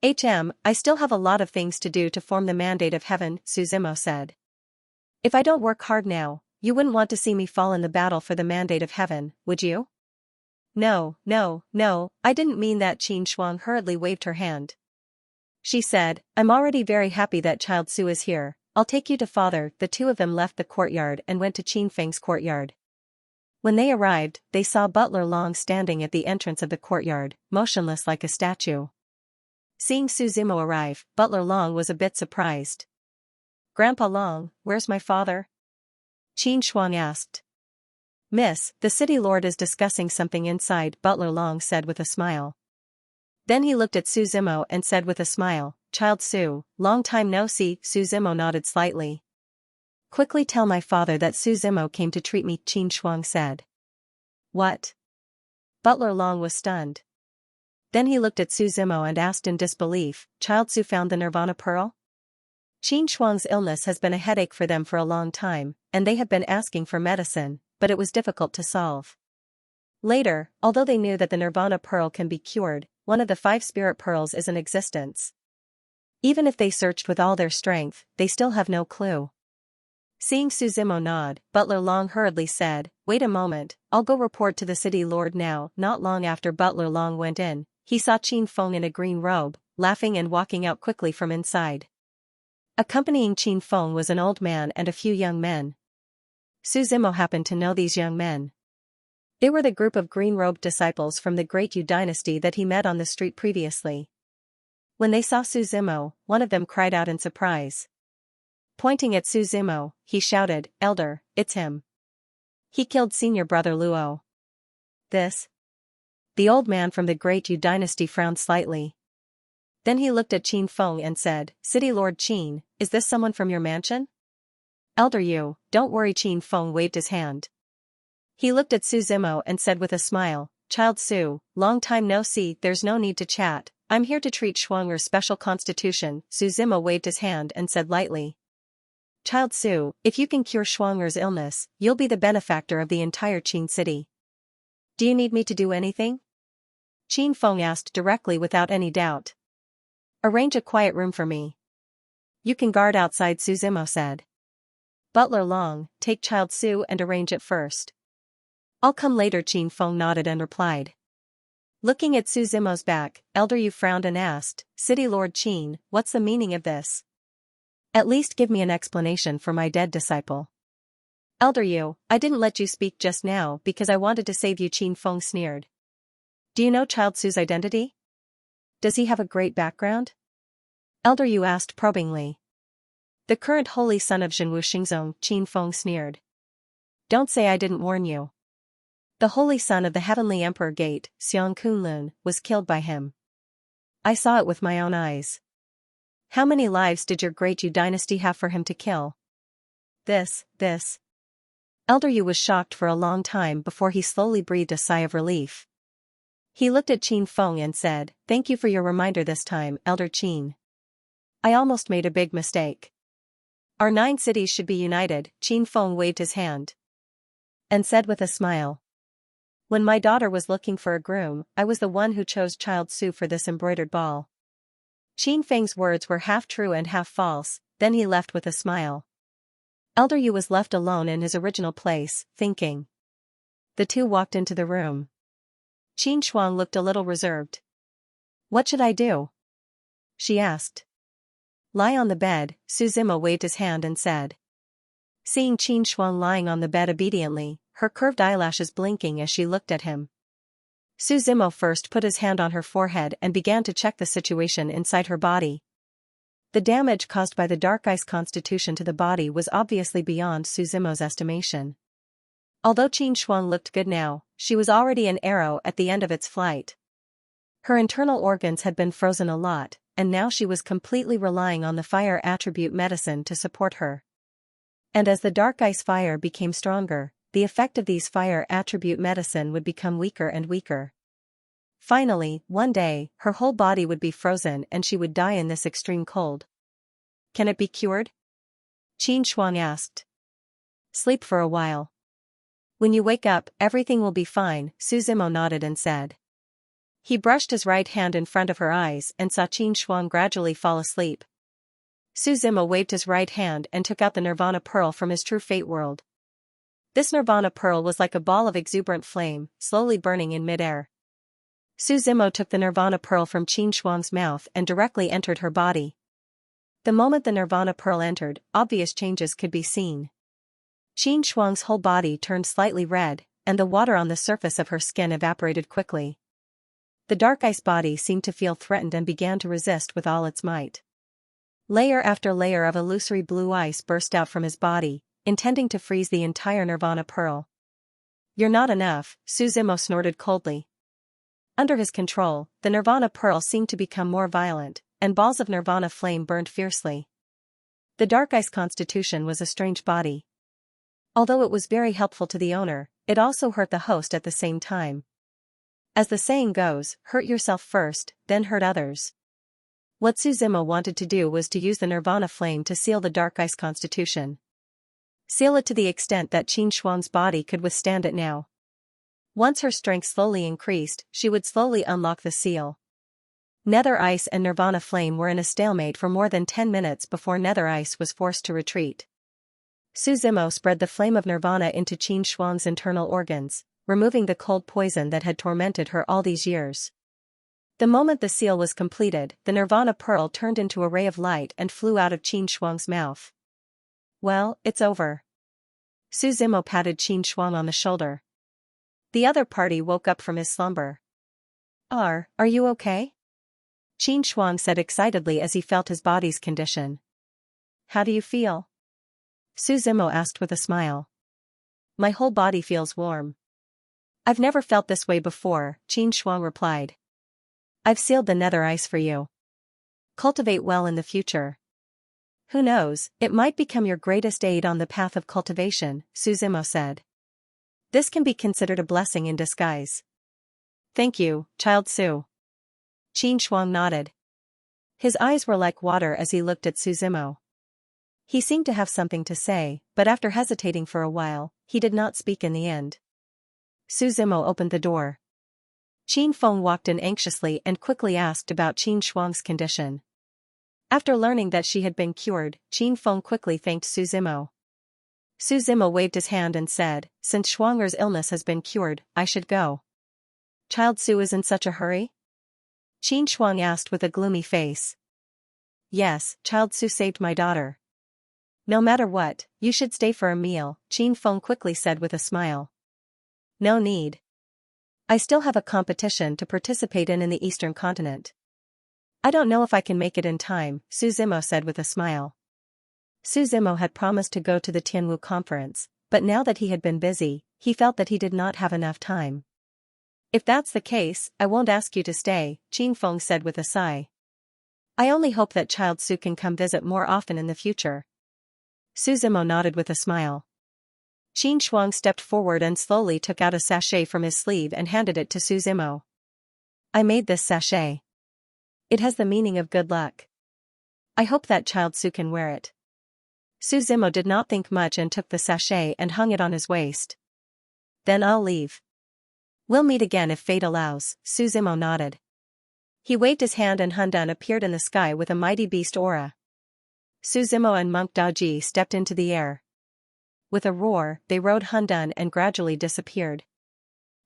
I still have a lot of things to do to form the mandate of heaven, Suzimo said. If I don't work hard now, you wouldn't want to see me fall in the battle for the mandate of heaven, would you? No, I didn't mean that. Qin Shuang hurriedly waved her hand. She said, I'm already very happy that Child Su is here. I'll take you to father. The two of them left the courtyard and went to Qin Feng's courtyard. When they arrived, they saw Butler Long standing at the entrance of the courtyard, motionless like a statue. Seeing Suzimo arrive, Butler Long was a bit surprised. Grandpa Long, where's my father? Qin Shuang asked. Miss, the city lord is discussing something inside, Butler Long said with a smile. Then he looked at Suzimo and said with a smile, Child Su, long time no see. Suzimo nodded slightly. Quickly tell my father that Suzimo came to treat me, Qin Shuang said. What? Butler Long was stunned. Then he looked at Suzimo and asked in disbelief, Child Su found the Nirvana Pearl? Qin Shuang's illness has been a headache for them for a long time, and they have been asking for medicine, but it was difficult to solve. Later, although they knew that the Nirvana Pearl can be cured, one of the 5 spirit pearls is in existence. Even if they searched with all their strength, they still have no clue. Seeing Suzimo nod, Butler Long hurriedly said, Wait a moment, I'll go report to the city lord now. Not long after Butler Long went in, he saw Qin Feng in a green robe, laughing and walking out quickly from inside. Accompanying Qin Feng was an old man and a few young men. Suzimo happened to know these young men. They were the group of green-robed disciples from the Great Yu dynasty that he met on the street previously. When they saw Suzimo, one of them cried out in surprise. Pointing at Suzimo, he shouted, Elder, it's him. He killed senior brother Luo. This? The old man from the Great Yu dynasty frowned slightly. Then he looked at Qin Feng and said, City Lord Qin, is this someone from your mansion? Elder Yu, don't worry. Qin Feng waved his hand. He looked at Suzimo and said with a smile, Child Su, long time no see. There's no need to chat. I'm here to treat Shuang'er's special constitution. Suzimo waved his hand and said lightly. Child Su, if you can cure Shuang'er's illness, you'll be the benefactor of the entire Qin city. Do you need me to do anything? Qin Feng asked directly without any doubt. Arrange a quiet room for me. You can guard outside, Suzimo said. Butler Long, take Child Su and arrange it first. I'll come later. Qin Feng nodded and replied. Looking at Suzimo's back, Elder Yu frowned and asked, City Lord Qin, what's the meaning of this? At least give me an explanation for my dead disciple. Elder Yu, I didn't let you speak just now because I wanted to save you. Qin Feng sneered. Do you know Child Su's identity? Does he have a great background? Elder Yu asked probingly. The current holy son of Zhenwu Xingzong, Qin Feng sneered. Don't say I didn't warn you. The holy son of the heavenly emperor Gate, Xiang Kunlun, was killed by him. I saw it with my own eyes. How many lives did your Great Yu dynasty have for him to kill? This. Elder Yu was shocked for a long time before he slowly breathed a sigh of relief. He looked at Qin Feng and said, Thank you for your reminder this time, Elder Qin. I almost made a big mistake. Our 9 cities should be united. Qin Feng waved his hand and said with a smile. When my daughter was looking for a groom, I was the one who chose Child Su for this embroidered ball. Qin Feng's words were half true and half false, then he left with a smile. Elder Yu was left alone in his original place, thinking. The two walked into the room. Qin Shuang looked a little reserved. What should I do? She asked. Lie on the bed, Su Zimo waved his hand and said. Seeing Qin Shuang lying on the bed obediently, her curved eyelashes blinking as she looked at him. Su Zimo first put his hand on her forehead and began to check the situation inside her body. The damage caused by the dark ice constitution to the body was obviously beyond Su Zimo's estimation. Although Qin Shuang looked good now, she was already an arrow at the end of its flight. Her internal organs had been frozen a lot, and now she was completely relying on the fire attribute medicine to support her. And as the dark ice fire became stronger, the effect of these fire attribute medicine would become weaker and weaker. Finally, one day, her whole body would be frozen and she would die in this extreme cold. Can it be cured? Qin Shuang asked. Sleep for a while. When you wake up, everything will be fine, Su Zimo nodded and said. He brushed his right hand in front of her eyes and saw Qin Shuang gradually fall asleep. Su Zimo waved his right hand and took out the Nirvana Pearl from his True Fate world. This Nirvana Pearl was like a ball of exuberant flame, slowly burning in midair. Su Zimo took the Nirvana Pearl from Qin Shuang's mouth and directly entered her body. The moment the Nirvana Pearl entered, obvious changes could be seen. Qin Shuang's whole body turned slightly red, and the water on the surface of her skin evaporated quickly. The dark ice body seemed to feel threatened and began to resist with all its might. Layer after layer of illusory blue ice burst out from his body, intending to freeze the entire Nirvana Pearl. You're not enough, Su Zimo snorted coldly. Under his control, the Nirvana Pearl seemed to become more violent, and balls of Nirvana flame burned fiercely. The dark ice constitution was a strange body. Although it was very helpful to the owner, it also hurt the host at the same time. As the saying goes, hurt yourself first, then hurt others. What Su Zimo wanted to do was to use the Nirvana flame to seal the dark ice constitution. Seal it to the extent that Qin Shuang's body could withstand it now. Once her strength slowly increased, she would slowly unlock the seal. Nether ice and Nirvana flame were in a stalemate for more than 10 minutes before Nether ice was forced to retreat. Su Zimo spread the flame of Nirvana into Qin Shuang's internal organs, removing the cold poison that had tormented her all these years. The moment the seal was completed, the Nirvana Pearl turned into a ray of light and flew out of Qin Shuang's mouth. Well, it's over. Su Zimo patted Qin Shuang on the shoulder. The other party woke up from his slumber. Are you okay? Qin Shuang said excitedly as he felt his body's condition. How do you feel? Su Zimo asked with a smile. My whole body feels warm. I've never felt this way before, Qin Shuang replied. I've sealed the nether ice for you. Cultivate well in the future. Who knows, it might become your greatest aid on the path of cultivation, Su Zimo said. This can be considered a blessing in disguise. Thank you, Child Su. Qin Shuang nodded. His eyes were like water as he looked at Su Zimo. He seemed to have something to say, but after hesitating for a while, he did not speak in the end. Su Zimo opened the door. Qin Feng walked in anxiously and quickly asked about Qin Shuang's condition. After learning that she had been cured, Qin Feng quickly thanked Su Zimo. Su Zimo waved his hand and said, since Shuanger's illness has been cured, I should go. Child Su is in such a hurry? Qin Shuang asked with a gloomy face. Yes, Child Su saved my daughter. No matter what, you should stay for a meal, Qin Feng quickly said with a smile. No need. I still have a competition to participate in the Eastern continent. I don't know if I can make it in time, Su Zimo said with a smile. Su Zimo had promised to go to the Tianwu conference, but now that he had been busy, he felt that he did not have enough time. If that's the case, I won't ask you to stay, Qin Feng said with a sigh. I only hope that Child Su can come visit more often in the future. Su Zimo nodded with a smile. Qin Shuang stepped forward and slowly took out a sachet from his sleeve and handed it to Su Zimo. I made this sachet. It has the meaning of good luck. I hope that Child Su can wear it. Su Zimo did not think much and took the sachet and hung it on his waist. Then I'll leave. We'll meet again if fate allows, Su Zimo nodded. He waved his hand and Hundun appeared in the sky with a mighty beast aura. Su Zimo and Monk Daji stepped into the air. With a roar, they rode Hundun and gradually disappeared.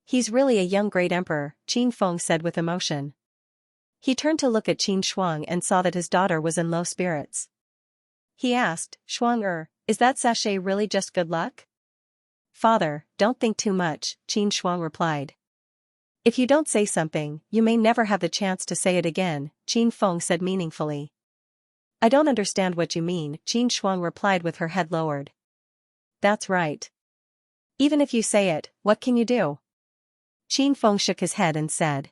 He's really a young great emperor, Qin Feng said with emotion. He turned to look at Qin Shuang and saw that his daughter was in low spirits. He asked, Shuang is that sachet really just good luck? Father, don't think too much, Qin Shuang replied. If you don't say something, you may never have the chance to say it again, Qin Feng said meaningfully. I don't understand what you mean, Qin Shuang replied with her head lowered. That's right. Even if you say it, what can you do? Qin Feng shook his head and said.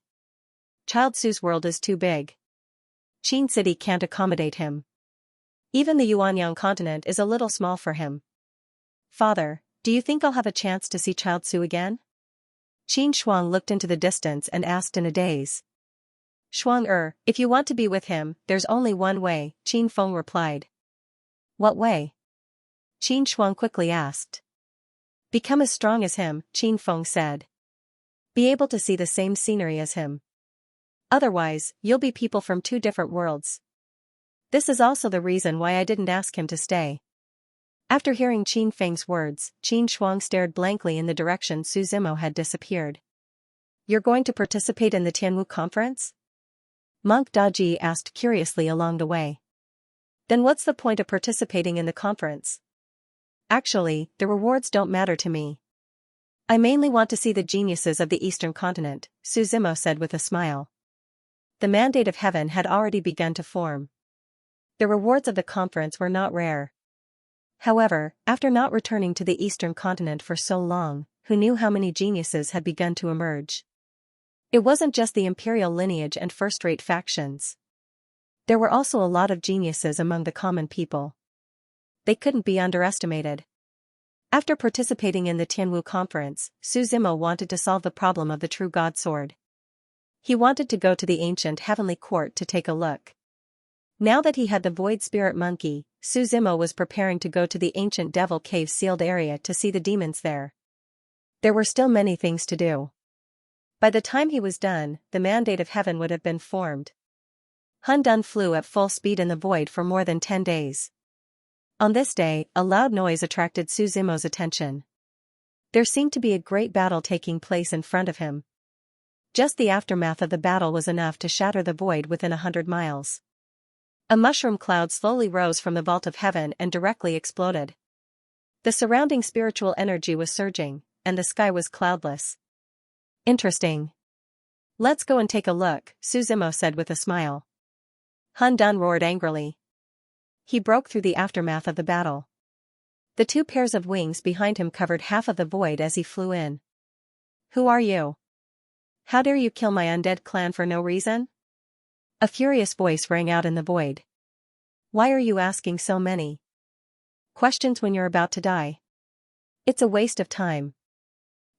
Child Su's world is too big. Qin City can't accommodate him. Even the Yuanyang continent is a little small for him. Father, do you think I'll have a chance to see Child Su again? Qin Shuang looked into the distance and asked in a daze. Shuang if you want to be with him, there's only one way, Qin Feng replied. What way? Qin Shuang quickly asked. Become as strong as him, Qin Feng said. Be able to see the same scenery as him. Otherwise, you'll be people from two different worlds. This is also the reason why I didn't ask him to stay. After hearing Qin Feng's words, Qin Shuang stared blankly in the direction Su Zimo had disappeared. You're going to participate in the Tianwu conference? Monk Daji asked curiously along the way. Then what's the point of participating in the conference? Actually, the rewards don't matter to me. I mainly want to see the geniuses of the Eastern continent, Su Zimo said with a smile. The mandate of heaven had already begun to form. The rewards of the conference were not rare. However, after not returning to the Eastern continent for so long, who knew how many geniuses had begun to emerge? It wasn't just the imperial lineage and first-rate factions. There were also a lot of geniuses among the common people. They couldn't be underestimated. After participating in the Tianwu conference, Su Zimo wanted to solve the problem of the true God sword. He wanted to go to the ancient heavenly court to take a look. Now that he had the void spirit monkey, Su Zimo was preparing to go to the ancient devil cave sealed area to see the demons there. There were still many things to do. By the time he was done, the mandate of heaven would have been formed. Hundun flew at full speed in the void for more than 10 days. On this day, a loud noise attracted Su Zimo's attention. There seemed to be a great battle taking place in front of him. Just the aftermath of the battle was enough to shatter the void within 100 miles. A mushroom cloud slowly rose from the vault of heaven and directly exploded. The surrounding spiritual energy was surging, and the sky was cloudless. Interesting. Let's go and take a look, Su Zimo said with a smile. Hundun roared angrily. He broke through the aftermath of the battle. The two pairs of wings behind him covered half of the void as he flew in. Who are you? How dare you kill my undead clan for no reason? A furious voice rang out in the void. Why are you asking so many questions when you're about to die? It's a waste of time.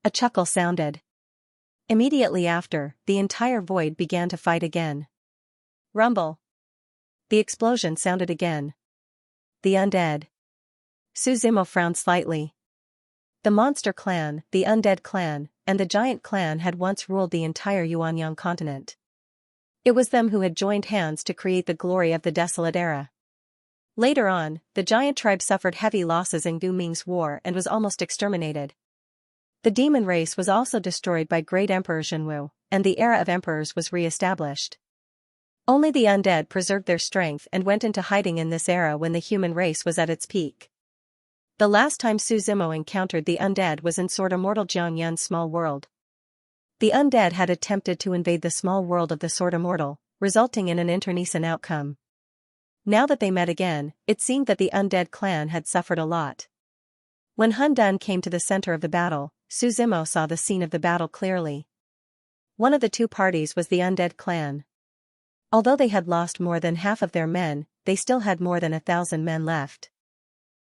A chuckle sounded. Immediately after, the entire void began to fight again. Rumble. The explosion sounded again. The undead. Su Zimo frowned slightly. The monster clan, the undead clan, and the giant clan had once ruled the entire Yuanyang continent. It was them who had joined hands to create the glory of the desolate era. Later on, the giant tribe suffered heavy losses in Gu Ming's war and was almost exterminated. The demon race was also destroyed by Great Emperor Zhenwu, and the era of emperors was re-established. Only the undead preserved their strength and went into hiding in this era when the human race was at its peak. The last time Su Zimo encountered the undead was in Sword Immortal Jiangyun's small world. The undead had attempted to invade the small world of the Sword Immortal, resulting in an internecine outcome. Now that they met again, it seemed that the undead clan had suffered a lot. When Hundun came to the center of the battle, Su Zimo saw the scene of the battle clearly. One of the two parties was the undead clan. Although they had lost more than half of their men, they still had more than 1,000 men left.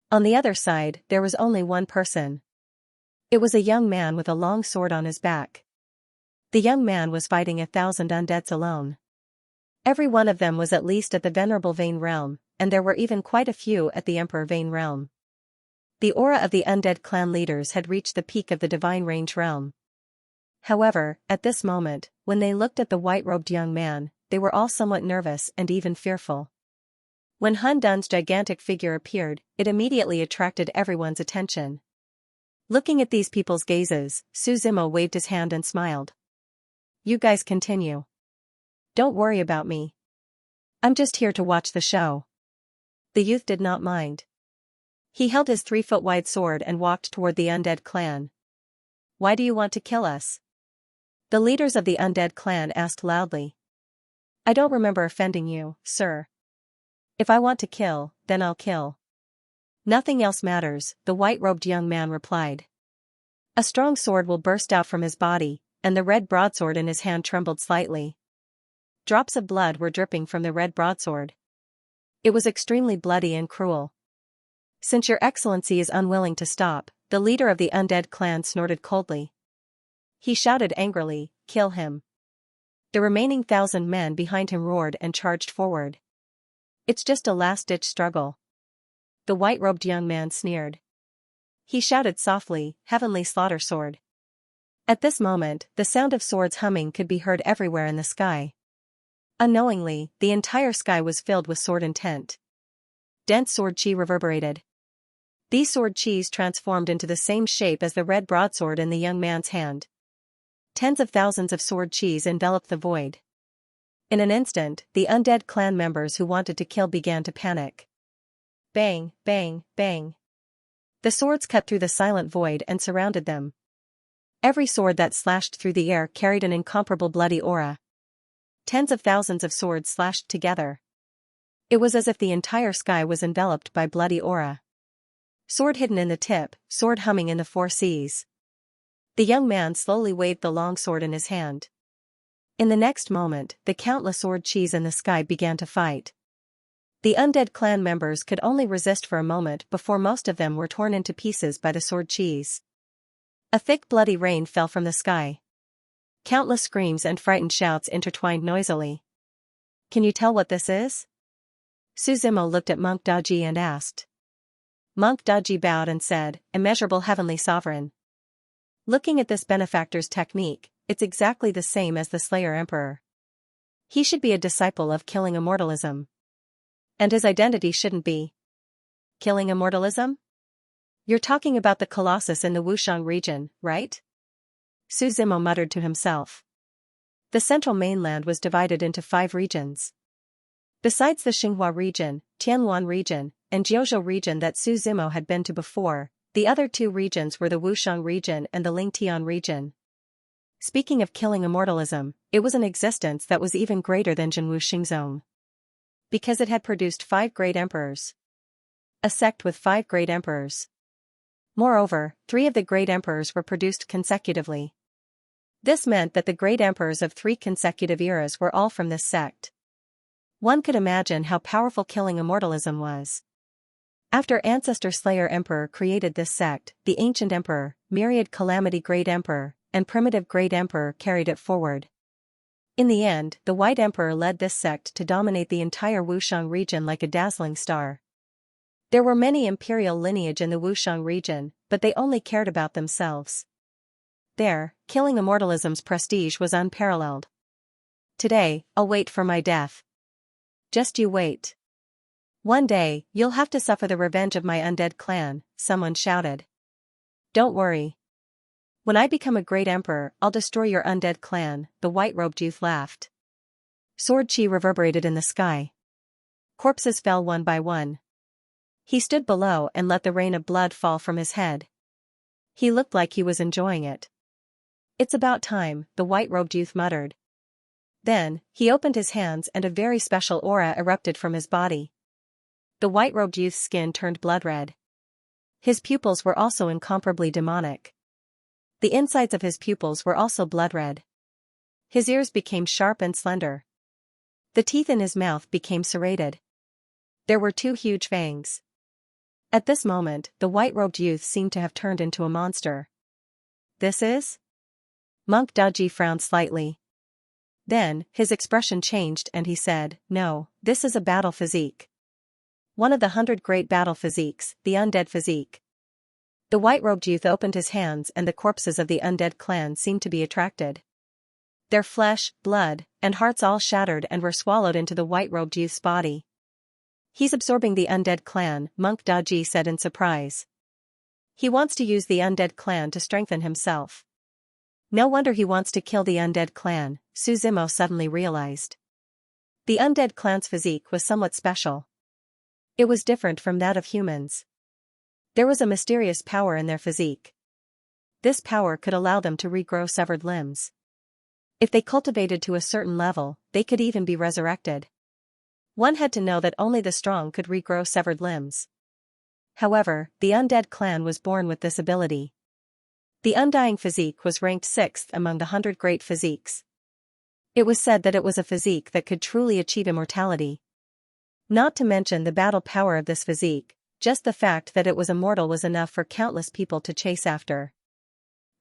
On the other side, there was only one person. It was a young man with a long sword on his back. The young man was fighting 1,000 undeads alone. Every one of them was at least at the Venerable Vane realm, and there were even quite a few at the Emperor Vane realm. The aura of the undead clan leaders had reached the peak of the Divine Range realm. However, at this moment, when they looked at the white-robed young man, they were all somewhat nervous and even fearful. When Hun Dun's gigantic figure appeared, it immediately attracted everyone's attention. Looking at these people's gazes, Su Zimo waved his hand and smiled. You guys continue. Don't worry about me. I'm just here to watch the show. The youth did not mind. He held his 3-foot-wide sword and walked toward the undead clan. Why do you want to kill us? The leaders of the undead clan asked loudly. I don't remember offending you, sir. If I want to kill, then I'll kill. Nothing else matters, the white-robed young man replied. A strong sword will burst out from his body, and the red broadsword in his hand trembled slightly. Drops of blood were dripping from the red broadsword. It was extremely bloody and cruel. Since your excellency is unwilling to stop, the leader of the undead clan snorted coldly. He shouted angrily, kill him. The remaining 1,000 men behind him roared and charged forward. It's just a last-ditch struggle. The white-robed young man sneered. He shouted softly, heavenly slaughter sword. At this moment, the sound of swords humming could be heard everywhere in the sky. Unknowingly, the entire sky was filled with sword intent. Dense sword chi reverberated. These sword chis transformed into the same shape as the red broadsword in the young man's hand. Tens of thousands of sword chis enveloped the void. In an instant, the undead clan members who wanted to kill began to panic. Bang, bang, bang. The swords cut through the silent void and surrounded them. Every sword that slashed through the air carried an incomparable bloody aura. Tens of thousands of swords slashed together. It was as if the entire sky was enveloped by bloody aura. Sword hidden in the tip, sword humming in the 4 seas. The young man slowly waved the long sword in his hand. In the next moment, the countless sword chis in the sky began to fight. The undead clan members could only resist for a moment before most of them were torn into pieces by the sword chis. A thick bloody rain fell from the sky. Countless screams and frightened shouts intertwined noisily. Can you tell what this is? Su Zimo looked at Monk Daji and asked. Monk Daji bowed and said, Immeasurable Heavenly Sovereign. Looking at this benefactor's technique, it's exactly the same as the Slayer Emperor. He should be a disciple of killing immortalism. And his identity shouldn't be killing immortalism? You're talking about the Colossus in the Wushang region, right? Su Zimo muttered to himself. The central mainland was divided into 5 regions. Besides the Xinhua region, Tianluan region, and Jiuzhou region that Su Zimo had been to before, the other 2 regions were the Wushang region and the Lingtian region. Speaking of killing immortalism, it was an existence that was even greater than Jinwu Xingzong. Because it had produced 5 great emperors. A sect with 5 great emperors. Moreover, 3 of the great emperors were produced consecutively. This meant that the great emperors of 3 consecutive eras were all from this sect. One could imagine how powerful killing immortalism was. After Ancestor Slayer Emperor created this sect, the Ancient Emperor, Myriad Calamity Great Emperor, and Primitive Great Emperor carried it forward. In the end, the White Emperor led this sect to dominate the entire Wushang region like a dazzling star. There were many imperial lineage in the Wushang region, but they only cared about themselves. There, killing immortalism's prestige was unparalleled. Today, I'll wait for my death. Just you wait. One day, you'll have to suffer the revenge of my undead clan, someone shouted. Don't worry. When I become a great emperor, I'll destroy your undead clan, the white-robed youth laughed. Sword chi reverberated in the sky. Corpses fell one by one. He stood below and let the rain of blood fall from his head. He looked like he was enjoying it. It's about time, the white-robed youth muttered. Then, he opened his hands and a very special aura erupted from his body. The white-robed youth's skin turned blood-red. His pupils were also incomparably demonic. The insides of his pupils were also blood-red. His ears became sharp and slender. The teeth in his mouth became serrated. There were 2 huge fangs. At this moment, the white-robed youth seemed to have turned into a monster. This is? Monk Daji frowned slightly. Then, his expression changed and he said, No, this is a battle physique. One of the 100 great battle physiques, the undead physique. The white-robed youth opened his hands and the corpses of the undead clan seemed to be attracted. Their flesh, blood, and hearts all shattered and were swallowed into the white-robed youth's body. He's absorbing the undead clan, Monk Daji said in surprise. He wants to use the undead clan to strengthen himself. No wonder he wants to kill the undead clan, Su Zimo suddenly realized. The undead clan's physique was somewhat special. It was different from that of humans. There was a mysterious power in their physique. This power could allow them to regrow severed limbs. If they cultivated to a certain level, they could even be resurrected. One had to know that only the strong could regrow severed limbs. However, the undead clan was born with this ability. The undying physique was ranked 6th among the 100 great physiques. It was said that it was a physique that could truly achieve immortality. Not to mention the battle power of this physique, just the fact that it was immortal was enough for countless people to chase after.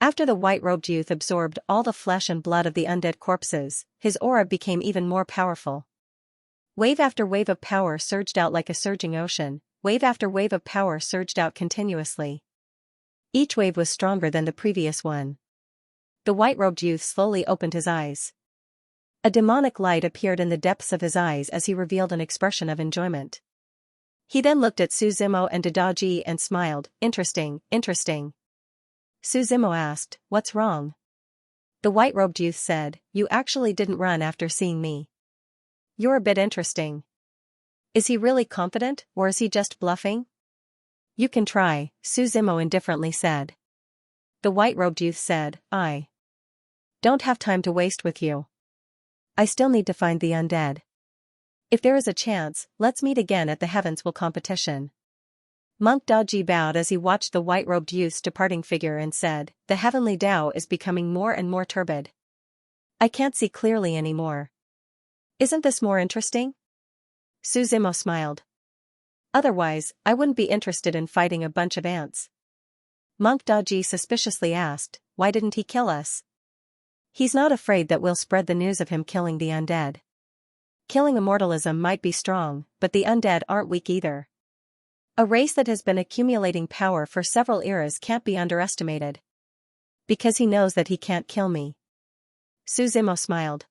After the white-robed youth absorbed all the flesh and blood of the undead corpses, his aura became even more powerful. Wave after wave of power surged out like a surging ocean, wave after wave of power surged out continuously. Each wave was stronger than the previous one. The white-robed youth slowly opened his eyes. A demonic light appeared in the depths of his eyes as he revealed an expression of enjoyment. He then looked at Su Zimo and Dadaji and smiled. Interesting, interesting. Su Zimo asked, what's wrong? The white-robed youth said, you actually didn't run after seeing me. You're a bit interesting. Is he really confident, or is he just bluffing? You can try, Su Zimo indifferently said. The white-robed youth said, I don't have time to waste with you. I still need to find the undead. If there is a chance, let's meet again at the Heavens Will competition. Monk Daji bowed as he watched the white-robed youth's departing figure and said, the heavenly Tao is becoming more and more turbid. I can't see clearly anymore. Isn't this more interesting? Su Zimo smiled. Otherwise, I wouldn't be interested in fighting a bunch of ants. Monk Daji suspiciously asked, why didn't he kill us? He's not afraid that we'll spread the news of him killing the undead. Killing immortalism might be strong, but the undead aren't weak either. A race that has been accumulating power for several eras can't be underestimated. Because he knows that he can't kill me. Su Zimo smiled.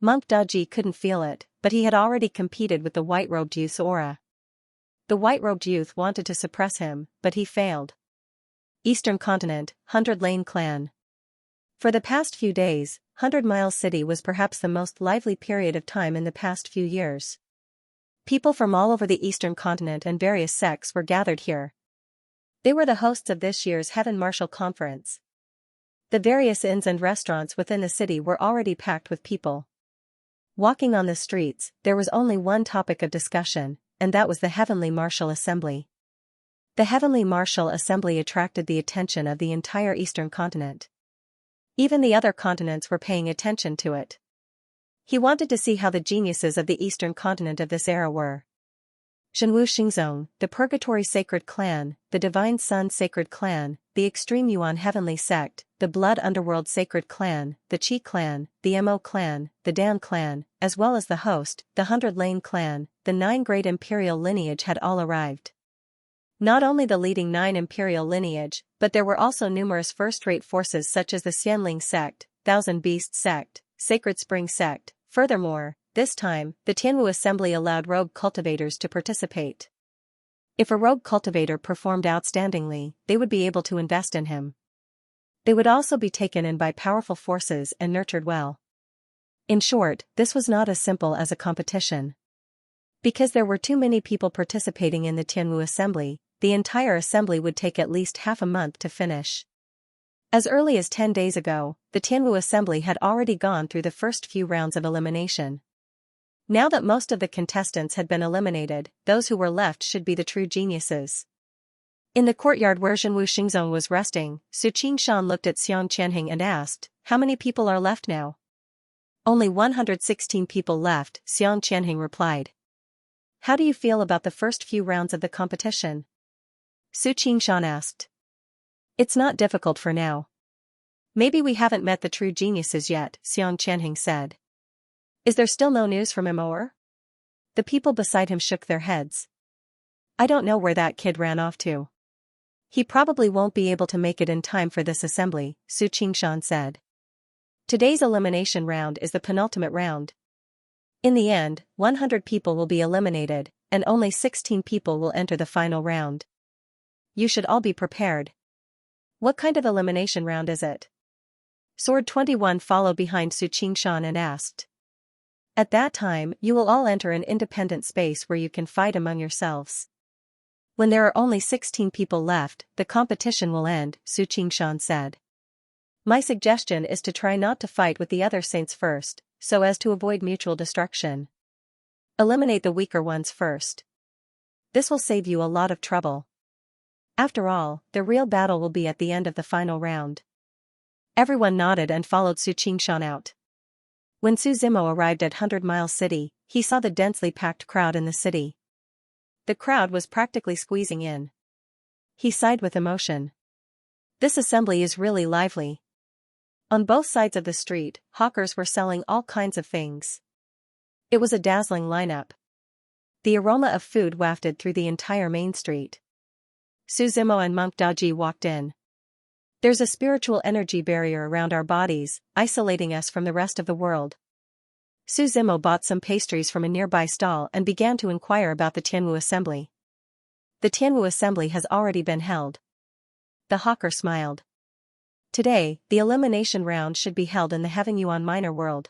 Monk Daji couldn't feel it, but he had already competed with the white-robed youth's aura. The white-robed youth wanted to suppress him, but he failed. Eastern Continent, 100 Lane Clan. For the past few days, 100 Mile City was perhaps the most lively period of time in the past few years. People from all over the Eastern Continent and various sects were gathered here. They were the hosts of this year's Heaven Martial Conference. The various inns and restaurants within the city were already packed with people. Walking on the streets, there was only one topic of discussion, and that was the Heavenly Martial Assembly. The Heavenly Martial Assembly attracted the attention of the entire Eastern Continent. Even the other continents were paying attention to it. He wanted to see how the geniuses of the Eastern Continent of this era were. Zhenwu Xingzong, the Purgatory Sacred Clan, the Divine Sun Sacred Clan, the Extreme Yuan Heavenly Sect, the Blood Underworld Sacred Clan, the Qi Clan, the Mo Clan, the Dan Clan, as well as the host, the 100 Lane Clan, the 9 great imperial lineage had all arrived. Not only the leading 9 imperial lineage, but there were also numerous first-rate forces such as the Xianling Sect, Thousand Beast Sect, Sacred Spring Sect. Furthermore, this time, the Tianwu Assembly allowed rogue cultivators to participate. If a rogue cultivator performed outstandingly, they would be able to invest in him. They would also be taken in by powerful forces and nurtured well. In short, this was not as simple as a competition. Because there were too many people participating in the Tianwu Assembly, the entire assembly would take at least half a month to finish. As early as 10 days ago, the Tianwu Assembly had already gone through the first few rounds of elimination. Now that most of the contestants had been eliminated, those who were left should be the true geniuses. In the courtyard where Zhenwu Xingzong was resting, Su Qingshan looked at Xiang Qianheng and asked, how many people are left now? Only 116 people left, Xiang Qianheng replied. How do you feel about the first few rounds of the competition? Su Qingshan asked. It's not difficult for now. Maybe we haven't met the true geniuses yet, Xiang Qianheng said. Is there still no news from Imoer? The people beside him shook their heads. I don't know where that kid ran off to. He probably won't be able to make it in time for this assembly, Su Qingshan said. Today's elimination round is the penultimate round. In the end, 100 people will be eliminated, and only 16 people will enter the final round. You should all be prepared. What kind of elimination round is it? Sword 21 followed behind Xianxia and asked. At that time, you will all enter an independent space where you can fight among yourselves. When there are only 16 people left, the competition will end, Xianxia said. My suggestion is to try not to fight with the other saints first, so as to avoid mutual destruction. Eliminate the weaker ones first. This will save you a lot of trouble. After all, the real battle will be at the end of the final round. Everyone nodded and followed Xianxia out. When Su Zimo arrived at 100 Mile City, he saw the densely packed crowd in the city. The crowd was practically squeezing in. He sighed with emotion. This assembly is really lively. On both sides of the street, hawkers were selling all kinds of things. It was a dazzling lineup. The aroma of food wafted through the entire main street. Su Zimo and Monk Daji walked in. There's a spiritual energy barrier around our bodies, isolating us from the rest of the world. Su Zimo bought some pastries from a nearby stall and began to inquire about the Tianwu assembly. The Tianwu assembly has already been held. The hawker smiled. Today, the elimination round should be held in the Heaven Yuan Minor world.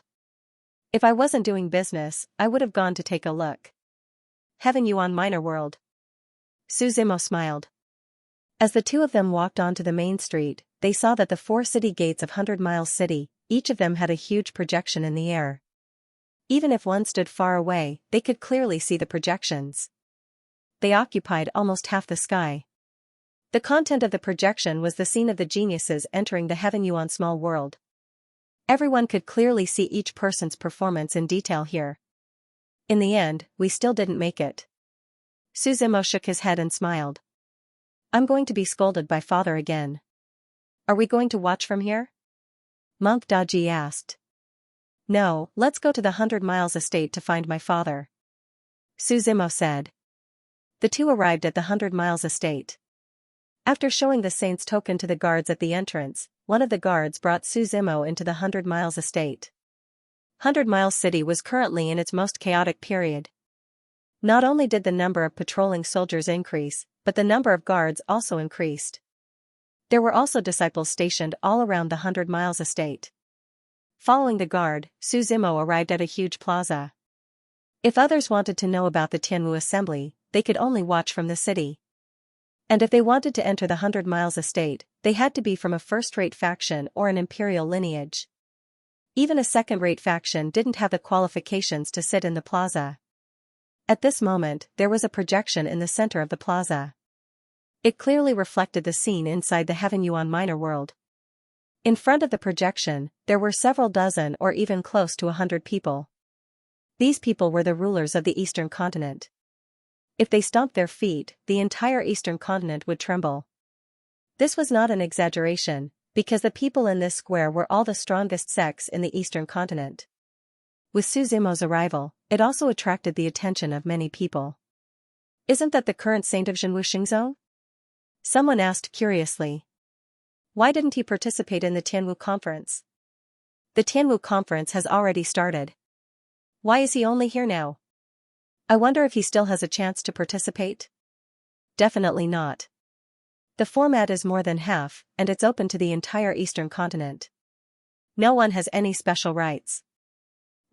If I wasn't doing business, I would have gone to take a look. Heaven Yuan Minor world. Su Zimo smiled. As the two of them walked onto the main street, they saw that the 4 city gates of 100 Miles City, each of them had a huge projection in the air. Even if one stood far away, they could clearly see the projections. They occupied almost half the sky. The content of the projection was the scene of the geniuses entering the Heaven Yuan small world. Everyone could clearly see each person's performance in detail here. In the end, we still didn't make it. Su Zimo shook his head and smiled. I'm going to be scolded by father again. Are we going to watch from here? Monk Daji asked. No, let's go to the 100 Miles estate to find my father. Su Zimo said. The two arrived at the 100 Miles estate. After showing the saint's token to the guards at the entrance, one of the guards brought Su Zimo into the 100 Miles estate. 100 Miles City was currently in its most chaotic period. Not only did the number of patrolling soldiers increase, but the number of guards also increased. There were also disciples stationed all around the 100 Miles estate. Following the guard, Su Zimo arrived at a huge plaza. If others wanted to know about the Tianwu assembly, they could only watch from the city. And if they wanted to enter the 100 Miles estate, they had to be from a first-rate faction or an imperial lineage. Even a second-rate faction didn't have the qualifications to sit in the plaza. At this moment, there was a projection in the center of the plaza. It clearly reflected the scene inside the Heaven Yuan Minor world. In front of the projection, there were several dozen or even close to 100 people. These people were the rulers of the Eastern continent. If they stomped their feet, the entire Eastern continent would tremble. This was not an exaggeration, because the people in this square were all the strongest sects in the Eastern continent. With Su Zimo's arrival, it also attracted the attention of many people. Isn't that the current saint of Xianxia? Someone asked curiously. Why didn't he participate in the Tianwu conference? The Tianwu conference has already started. Why is he only here now? I wonder if he still has a chance to participate? Definitely not. The format is more than half, and it's open to the entire Eastern continent. No one has any special rights.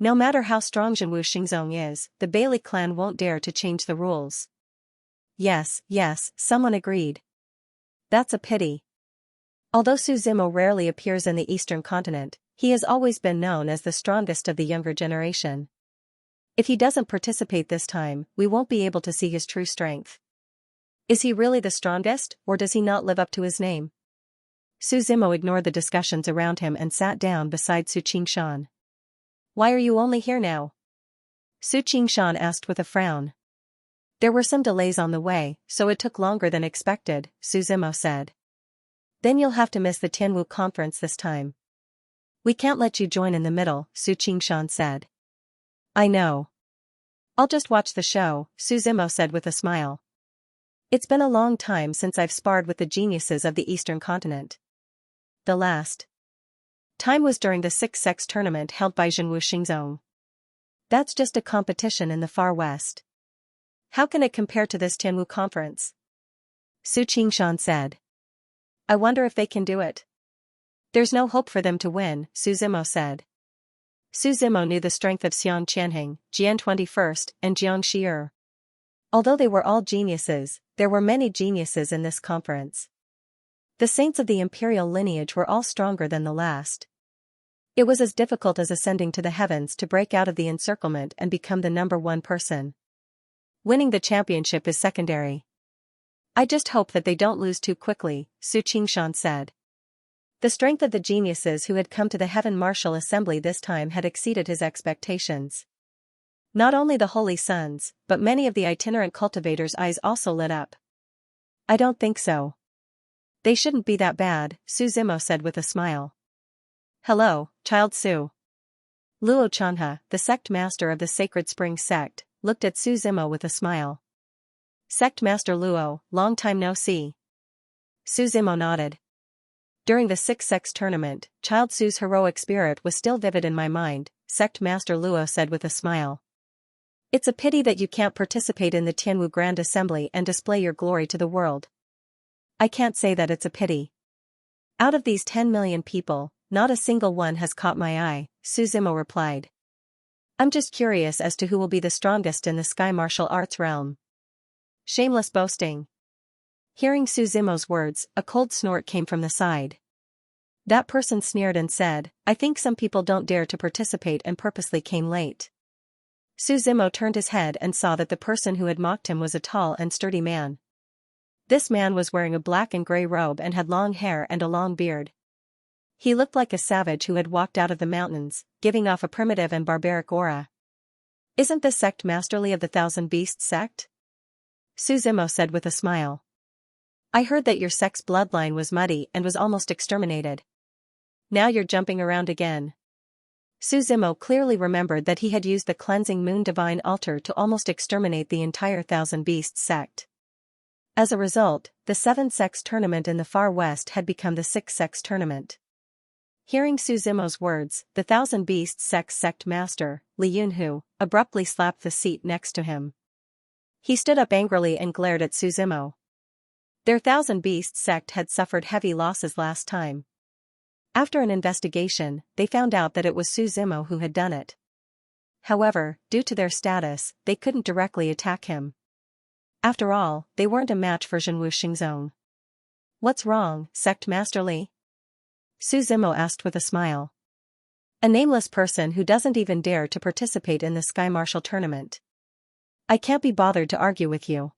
No matter how strong Xianxia is, the Bailey clan won't dare to change the rules. Yes, someone agreed. That's a pity. Although Su Zimo rarely appears in the Eastern continent, he has always been known as the strongest of the younger generation. If he doesn't participate this time, we won't be able to see his true strength. Is he really the strongest, or does he not live up to his name? Su Zimo ignored the discussions around him and sat down beside Xianxia. Why are you only here now? Xianxia asked with a frown. There were some delays on the way, so it took longer than expected, Su Zimo said. Then you'll have to miss the Tianwu conference this time. We can't let you join in the middle, Xianxia said. I know. I'll just watch the show, Su Zimo said with a smile. It's been a long time since I've sparred with the geniuses of the Eastern continent. The last time was during the 6 sex tournament held by Xianxia. That's just a competition in the far west. How can it compare to this Tianwu conference? Su Qingshan said. I wonder if they can do it. There's no hope for them to win, Su Zimo said. Su Zimo knew the strength of Xian Qianheng, Jian 21st, and Jiang Shi'er. Although they were all geniuses, there were many geniuses in this conference. The saints of the imperial lineage were all stronger than the last. It was as difficult as ascending to the heavens to break out of the encirclement and become the number one person. Winning the championship is secondary. I just hope that they don't lose too quickly, Su Qingshan said. The strength of the geniuses who had come to the Heaven Martial Assembly this time had exceeded his expectations. Not only the Holy Sons, but many of the itinerant cultivators' eyes also lit up. I don't think so. They shouldn't be that bad, Su Zimo said with a smile. Hello, child Su. Luo Chanhe, the sect master of the Sacred Spring sect, looked at Su Zimo with a smile. Sect Master Luo, long time no see. Su Zimo nodded. During the 6-sex tournament, Child Su's heroic spirit was still vivid in my mind, Sect Master Luo said with a smile. It's a pity that you can't participate in the Tianwu Grand Assembly and display your glory to the world. I can't say that it's a pity. Out of these 10 million people, not a single one has caught my eye, Su Zimo replied. I'm just curious as to who will be the strongest in the Sky Martial Arts realm. Shameless boasting. Hearing Su Zimo's words, a cold snort came from the side. That person sneered and said, I think some people don't dare to participate and purposely came late. Su Zimo turned his head and saw that the person who had mocked him was a tall and sturdy man. This man was wearing a black and gray robe and had long hair and a long beard. He looked like a savage who had walked out of the mountains, giving off a primitive and barbaric aura. Isn't this sect masterly of the Thousand Beasts sect? Su Zimo said with a smile. I heard that your sect's bloodline was muddy and was almost exterminated. Now you're jumping around again. Su Zimo clearly remembered that he had used the cleansing moon divine altar to almost exterminate the entire Thousand Beasts sect. As a result, the 7-sex tournament in the far west had become the 6-sex tournament. Hearing Su Zimo's words, the Thousand Beasts sect master, Li Yunhu, abruptly slapped the seat next to him. He stood up angrily and glared at Su Zimo. Their Thousand Beasts sect had suffered heavy losses last time. After an investigation, they found out that it was Su Zimo who had done it. However, due to their status, they couldn't directly attack him. After all, they weren't a match for Zhenwu Xingzong. What's wrong, Sect Master Li? Su Zimo asked with a smile. A nameless person who doesn't even dare to participate in the Sky Martial tournament. I can't be bothered to argue with you.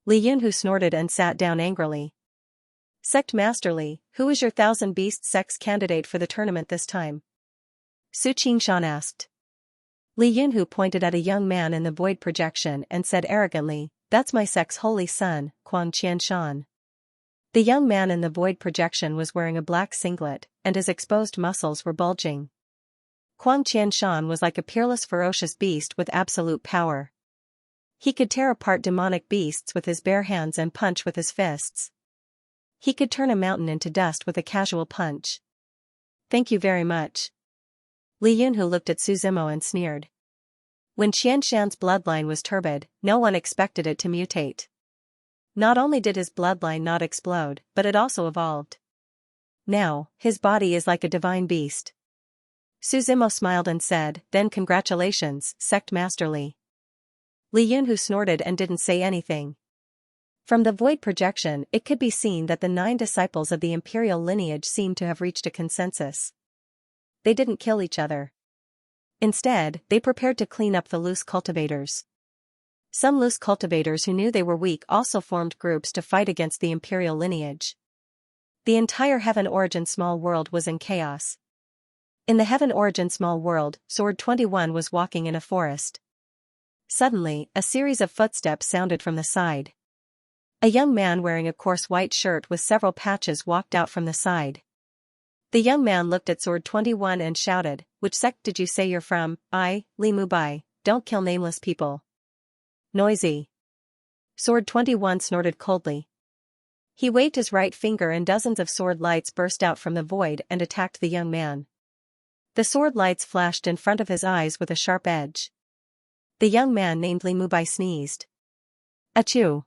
Li Yunhu snorted and sat down angrily. Sect Master Li, who is your Thousand Beasts sect's candidate for the tournament this time? Su Qingshan asked. Li Yunhu pointed at a young man in the void projection and said arrogantly, that's my sect's holy son, Quan Qianshan. The young man in the void projection was wearing a black singlet, and his exposed muscles were bulging. Quan Qianshan was like a peerless ferocious beast with absolute power. He could tear apart demonic beasts with his bare hands and punch with his fists. He could turn a mountain into dust with a casual punch. Thank you very much. Li Yunhu looked at Su Zimo and sneered. When Qianshan's bloodline was turbid, no one expected it to mutate. Not only did his bloodline not explode, but it also evolved. Now, his body is like a divine beast. Su Zimo smiled and said, then congratulations, Sect Master Li. Li Yunhu snorted and didn't say anything. From the void projection, it could be seen that the 9 disciples of the imperial lineage seemed to have reached a consensus. They didn't kill each other. Instead, they prepared to clean up the loose cultivators. Some loose cultivators who knew they were weak also formed groups to fight against the imperial lineage. The entire Heaven Origin Small World was in chaos. In the Heaven Origin Small World, Sword 21 was walking in a forest. Suddenly, a series of footsteps sounded from the side. A young man wearing a coarse white shirt with several patches walked out from the side. The young man looked at Sword 21 and shouted, which sect did you say you're from? I, Li Mubai, don't kill nameless people. Noisy. Sword 21 snorted coldly. He waved his right finger and dozens of sword lights burst out from the void and attacked the young man. The sword lights flashed in front of his eyes with a sharp edge. The young man named Li Mubai sneezed. Achoo!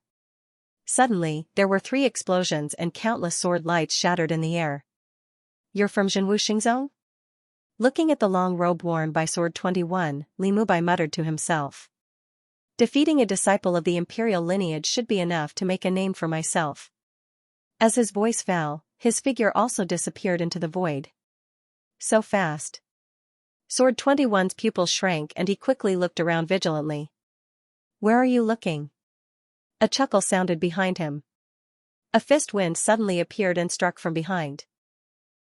Suddenly, there were 3 explosions and countless sword lights shattered in the air. You're from Jinwu Xingzong? Looking at the long robe worn by Sword 21, Li Mubai muttered to himself. Defeating a disciple of the imperial lineage should be enough to make a name for myself. As his voice fell, his figure also disappeared into the void. So fast. Sword 21's pupils shrank and he quickly looked around vigilantly. Where are you looking? A chuckle sounded behind him. A fist wind suddenly appeared and struck from behind.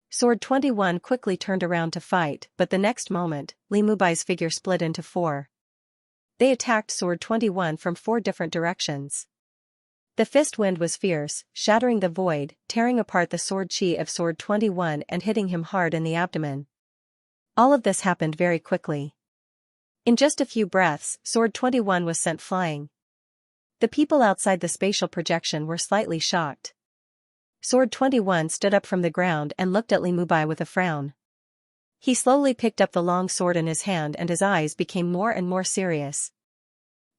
Sword 21 quickly turned around to fight, but the next moment, Li Mubai's figure split into 4. They attacked Sword 21 from 4 different directions. The fist wind was fierce, shattering the void, tearing apart the sword chi of Sword 21 and hitting him hard in the abdomen. All of this happened very quickly. In just a few breaths, Sword 21 was sent flying. The people outside the spatial projection were slightly shocked. Sword 21 stood up from the ground and looked at Li Mubai with a frown. He slowly picked up the long sword in his hand and his eyes became more and more serious.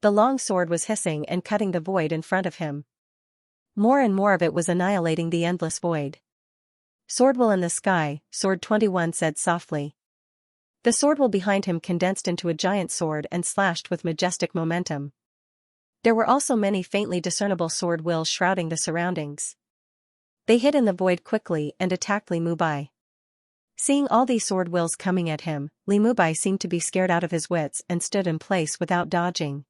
The long sword was hissing and cutting the void in front of him. More and more of it was annihilating the endless void. Sword will in the sky, Sword 21 said softly. The sword will behind him condensed into a giant sword and slashed with majestic momentum. There were also many faintly discernible sword wills shrouding the surroundings. They hid in the void quickly and attacked Li Mubai. Seeing all these sword wills coming at him, Li Mubai seemed to be scared out of his wits and stood in place without dodging.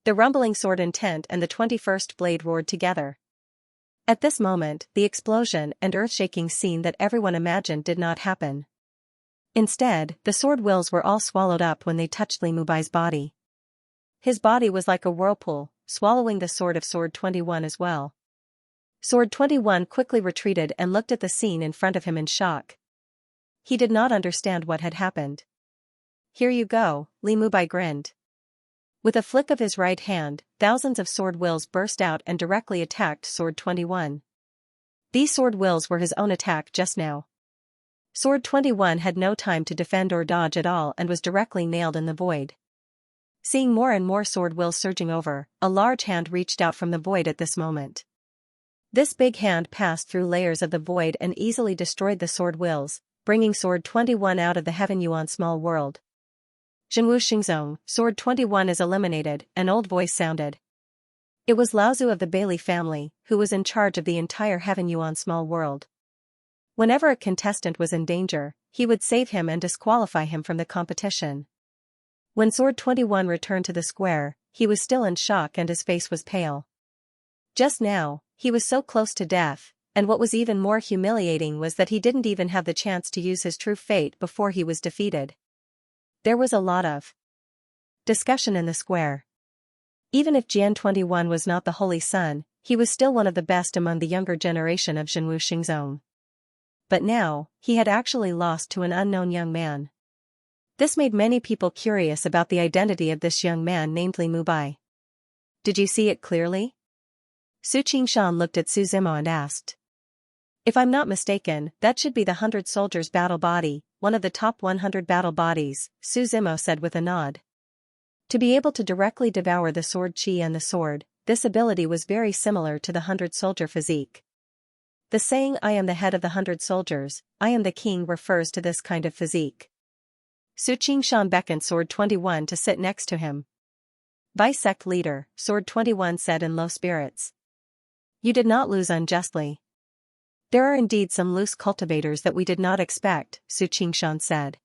The rumbling sword intent and the 21st blade roared together. At this moment, the explosion and earth-shaking scene that everyone imagined did not happen. Instead, the sword wills were all swallowed up when they touched Li Mubai's body. His body was like a whirlpool, swallowing the sword of Sword 21 as well. Sword 21 quickly retreated and looked at the scene in front of him in shock. He did not understand what had happened. Here you go, Li Mubai grinned. With a flick of his right hand, thousands of sword wills burst out and directly attacked Sword 21. These sword wills were his own attack just now. Sword 21 had no time to defend or dodge at all and was directly nailed in the void. Seeing more and more sword wills surging over, a large hand reached out from the void at this moment. This big hand passed through layers of the void and easily destroyed the sword wills, bringing Sword 21 out of the Heaven Yuan small world. Jinwu Xingzong, Sword 21 is eliminated, an old voice sounded. It was Laozu of the Bailey family, who was in charge of the entire Heaven Yuan small world. Whenever a contestant was in danger, he would save him and disqualify him from the competition. When Sword 21 returned to the square, he was still in shock and his face was pale. Just now, he was so close to death, and what was even more humiliating was that he didn't even have the chance to use his true fate before he was defeated. There was a lot of discussion in the square. Even if Jian 21 was not the Holy Son, he was still one of the best among the younger generation of Jinwu Xingzong. But now, he had actually lost to an unknown young man. This made many people curious about the identity of this young man named Li Mubai. Did you see it clearly? Su Qingshan looked at Su Zimo and asked. If I'm not mistaken, that should be the 100 soldiers battle body, one of the top 100 battle bodies, Su Zimo said with a nod. To be able to directly devour the sword chi and the sword, this ability was very similar to the 100 soldier physique. The saying I am the head of the 100 soldiers, I am the king refers to this kind of physique. Su Qingshan beckoned Sword 21 to sit next to him. Vice sect leader, Sword 21 said in low spirits. You did not lose unjustly. There are indeed some loose cultivators that we did not expect, Su Qingshan said.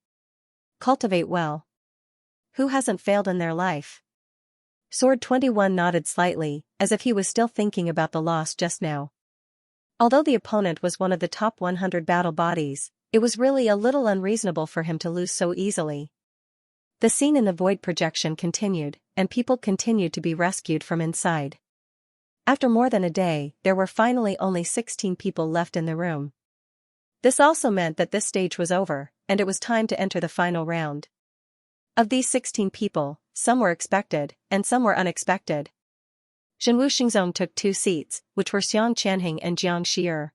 Cultivate well. Who hasn't failed in their life? Sword 21 nodded slightly, as if he was still thinking about the loss just now. Although the opponent was one of the top 100 battle bodies, it was really a little unreasonable for him to lose so easily. The scene in the void projection continued, and people continued to be rescued from inside. After more than a day, there were finally only 16 people left in the room. This also meant that this stage was over, and it was time to enter the final round. Of these 16 people, some were expected, and some were unexpected. Jinwu Xingzong took 2 seats, which were Xiang Qianheng and Xianxia.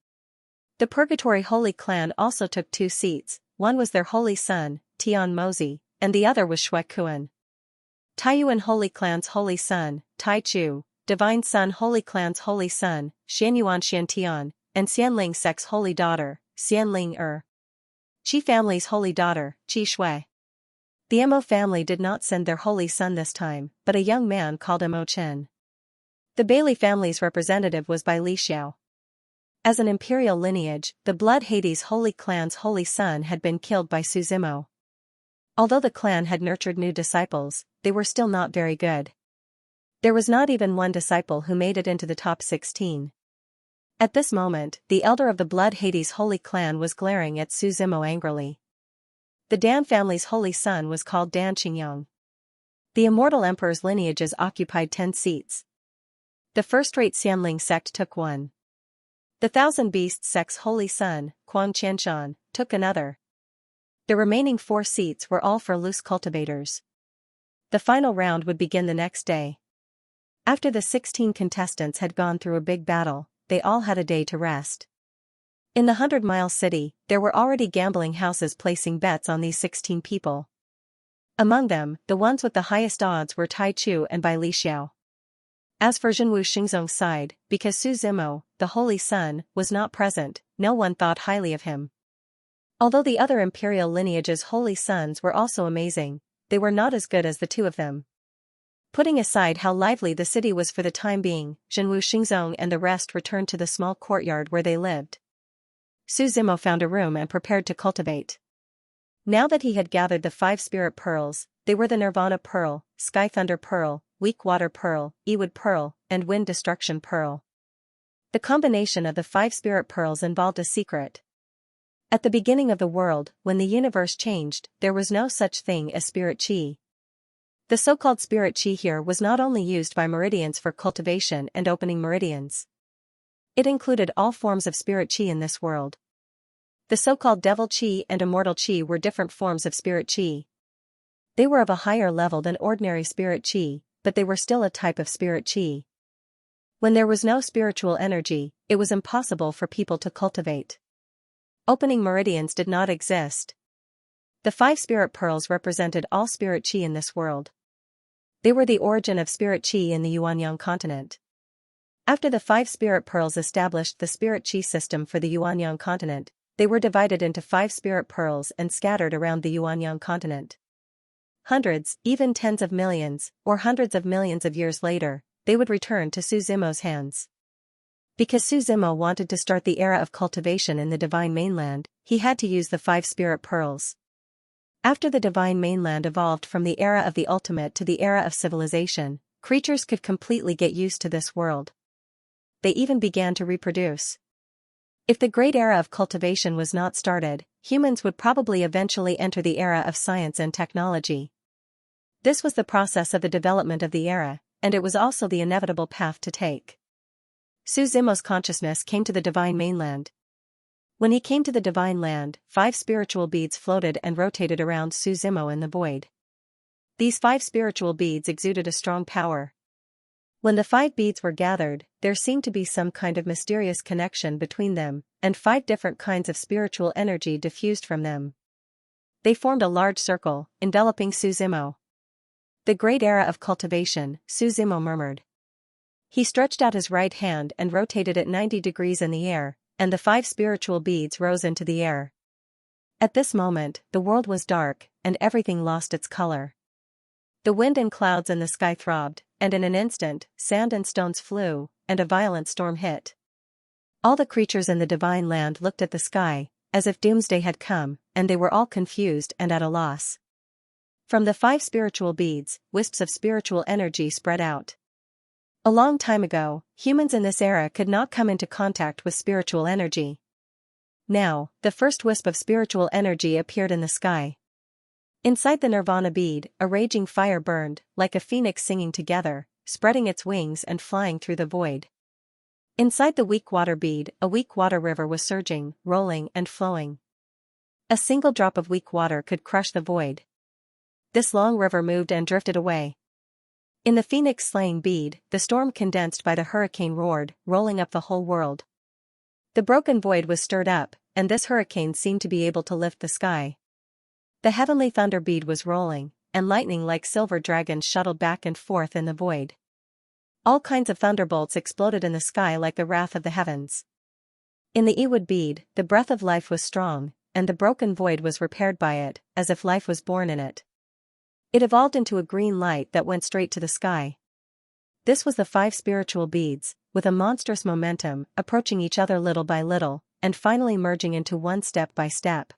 The Purgatory Holy Clan also took 2 seats, one was their holy son, Tian Mozi, and the other was Shui Kuan. Taiyuan Holy Clan's holy son, Tai Chu, Divine Son Holy Clan's holy son, Xianyuan Xiantian, and Xianling Sec's holy daughter, Xianling Qi family's holy daughter, Qi Shui. The Mo family did not send their holy son this time, but a young man called Mo Chen. The Bailey family's representative was Bai Li Xiao. As an imperial lineage, the Blood Hades Holy Clan's holy son had been killed by Su Zimo. Although the clan had nurtured new disciples, they were still not very good. There was not even one disciple who made it into the top 16. At this moment, the elder of the Blood Hades Holy Clan was glaring at Su Zimo angrily. The Dan family's holy son was called Dan Qingyang. The immortal emperor's lineages occupied 10 seats. The first-rate Xianling sect took one. The Thousand Beasts sect's holy son, Quang Qianshan, took another. The remaining 4 seats were all for loose cultivators. The final round would begin the next day. After the 16 contestants had gone through a big battle, they all had a day to rest. In the 100-mile city, there were already gambling houses placing bets on these 16 people. Among them, the ones with the highest odds were Tai Chu and Bai Li Xiao. As for Zhenwu Xingzong's side, because Su Zimo, the holy son, was not present, no one thought highly of him. Although the other imperial lineage's holy sons were also amazing, they were not as good as the two of them. Putting aside how lively the city was for the time being, Zhenwu Xingzong and the rest returned to the small courtyard where they lived. Su Zimo found a room and prepared to cultivate. Now that he had gathered the 5 spirit pearls, they were the Nirvana Pearl, Sky Thunder Pearl, Weak Water Pearl, Ewood Pearl, and Wind Destruction Pearl. The combination of the 5 spirit pearls involved a secret. At the beginning of the world, when the universe changed, there was no such thing as spirit chi. The so-called spirit chi here was not only used by meridians for cultivation and opening meridians. It included all forms of spirit chi in this world. The so-called devil chi and immortal chi were different forms of spirit chi. They were of a higher level than ordinary spirit chi, but they were still a type of spirit chi. When there was no spiritual energy, it was impossible for people to cultivate. Opening meridians did not exist. The 5 spirit pearls represented all spirit chi in this world. They were the origin of spirit chi in the Yuanyang continent. After the 5 spirit pearls established the spirit chi system for the Yuanyang continent, they were divided into 5 spirit pearls and scattered around the Yuanyang continent. Hundreds, even tens of millions, or hundreds of millions of years later, they would return to Su Zimo's hands. Because Su Zimo wanted to start the era of cultivation in the Divine Mainland, he had to use the 5 spirit pearls. After the Divine Mainland evolved from the era of the ultimate to the era of civilization, creatures could completely get used to this world. They even began to reproduce. If the great era of cultivation was not started, humans would probably eventually enter the era of science and technology. This was the process of the development of the era, and it was also the inevitable path to take. Su Zimo's consciousness came to the Divine Mainland. When he came to the Divine Land, 5 spiritual beads floated and rotated around Su Zimo in the void. These 5 spiritual beads exuded a strong power. When the 5 beads were gathered, there seemed to be some kind of mysterious connection between them, and 5 different kinds of spiritual energy diffused from them. They formed a large circle, enveloping Su Zimo. The great era of cultivation, Su Zimo murmured. He stretched out his right hand and rotated it 90 degrees in the air, and the 5 spiritual beads rose into the air. At this moment, the world was dark, and everything lost its color. The wind and clouds in the sky throbbed, and in an instant, sand and stones flew, and a violent storm hit. All the creatures in the Divine Land looked at the sky, as if doomsday had come, and they were all confused and at a loss. From the 5 spiritual beads, wisps of spiritual energy spread out. A long time ago, humans in this era could not come into contact with spiritual energy. Now, the first wisp of spiritual energy appeared in the sky. Inside the Nirvana bead, a raging fire burned, like a phoenix singing together, spreading its wings and flying through the void. Inside the weak water bead, a weak water river was surging, rolling and flowing. A single drop of weak water could crush the void. This long river moved and drifted away. In the phoenix-slaying bead, the storm condensed by the hurricane roared, rolling up the whole world. The broken void was stirred up, and this hurricane seemed to be able to lift the sky. The heavenly thunder bead was rolling, and lightning like silver dragons shuttled back and forth in the void. All kinds of thunderbolts exploded in the sky like the wrath of the heavens. In the Ewood bead, the breath of life was strong, and the broken void was repaired by it, as if life was born in it. It evolved into a green light that went straight to the sky. This was the 5 spiritual beads, with a monstrous momentum, approaching each other little by little, and finally merging into one step by step.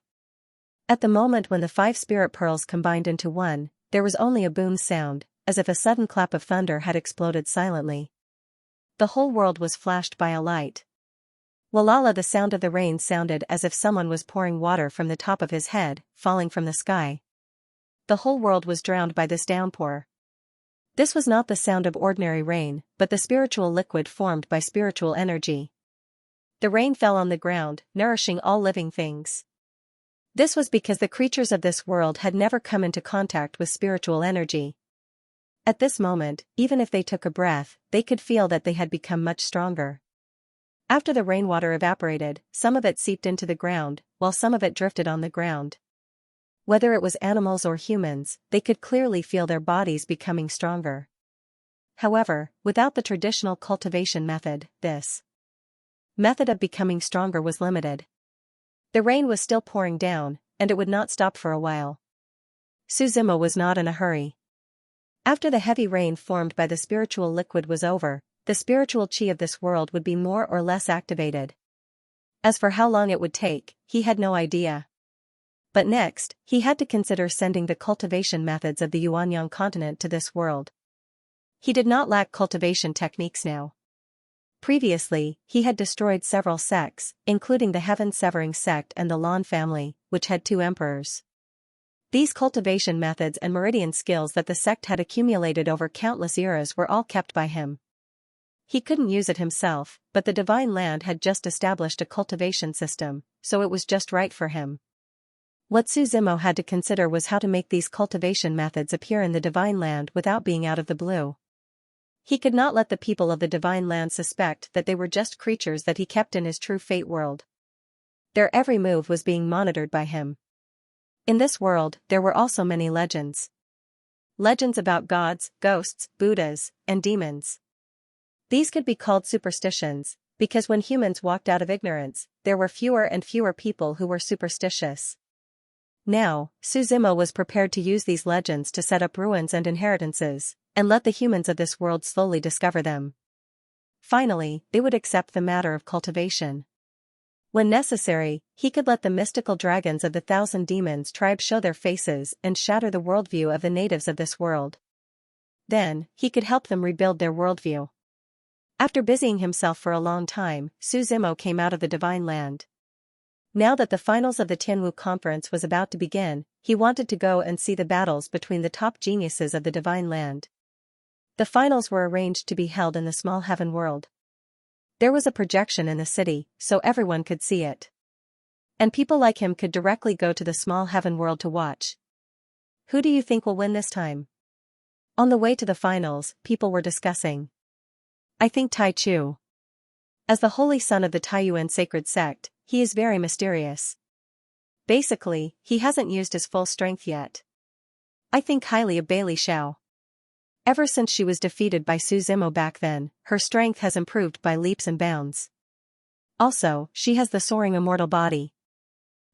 At the moment when the 5 spirit pearls combined into one, there was only a boom sound, as if a sudden clap of thunder had exploded silently. The whole world was flashed by a light. Walala, the sound of the rain sounded as if someone was pouring water from the top of his head, falling from the sky. The whole world was drowned by this downpour. This was not the sound of ordinary rain, but the spiritual liquid formed by spiritual energy. The rain fell on the ground, nourishing all living things. This was because the creatures of this world had never come into contact with spiritual energy. At this moment, even if they took a breath, they could feel that they had become much stronger. After the rainwater evaporated, some of it seeped into the ground, while some of it drifted on the ground. Whether it was animals or humans, they could clearly feel their bodies becoming stronger. However, without the traditional cultivation method, this method of becoming stronger was limited. The rain was still pouring down, and it would not stop for a while. Suzima was not in a hurry. After the heavy rain formed by the spiritual liquid was over, the spiritual chi of this world would be more or less activated. As for how long it would take, he had no idea. But next, he had to consider sending the cultivation methods of the Yuanyang continent to this world. He did not lack cultivation techniques now. Previously, he had destroyed several sects, including the Heaven-Severing sect and the Lan family, which had 2 emperors. These cultivation methods and meridian skills that the sect had accumulated over countless eras were all kept by him. He couldn't use it himself, but the Divine Land had just established a cultivation system, so it was just right for him. What Suzimo had to consider was how to make these cultivation methods appear in the Divine Land without being out of the blue. He could not let the people of the Divine Land suspect that they were just creatures that he kept in his true fate world. Their every move was being monitored by him. In this world, there were also many legends. Legends about gods, ghosts, Buddhas, and demons. These could be called superstitions, because when humans walked out of ignorance, there were fewer and fewer people who were superstitious. Now, Suzimo was prepared to use these legends to set up ruins and inheritances, and let the humans of this world slowly discover them. Finally, they would accept the matter of cultivation. When necessary, he could let the mystical dragons of the 1,000 demons tribe show their faces and shatter the worldview of the natives of this world. Then, he could help them rebuild their worldview. After busying himself for a long time, Suzimo came out of the Divine Land. Now that the finals of the Tianwu conference was about to begin, he wanted to go and see the battles between the top geniuses of the Divine Land. The finals were arranged to be held in the small heaven world. There was a projection in the city, so everyone could see it. And people like him could directly go to the small heaven world to watch. Who do you think will win this time? On the way to the finals, people were discussing. I think Tai Chu. As the holy son of the Taiyuan sacred sect, he is very mysterious. Basically, he hasn't used his full strength yet. I think highly of Bailey Xiao. Ever since she was defeated by Suzimo back then, her strength has improved by leaps and bounds. Also, she has the soaring immortal body.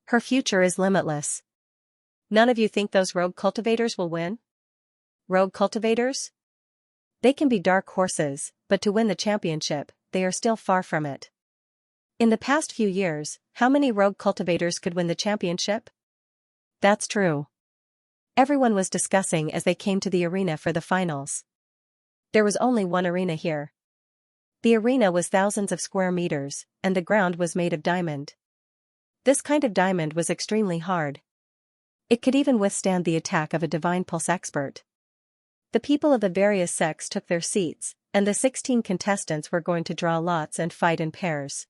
Her future is limitless. None of you think those rogue cultivators will win? Rogue cultivators? They can be dark horses, but to win the championship, they are still far from it. In the past few years, how many rogue cultivators could win the championship? That's true. Everyone was discussing as they came to the arena for the finals. There was only one arena here. The arena was thousands of square meters, and the ground was made of diamond. This kind of diamond was extremely hard. It could even withstand the attack of a divine pulse expert. The people of the various sects took their seats, and the 16 contestants were going to draw lots and fight in pairs.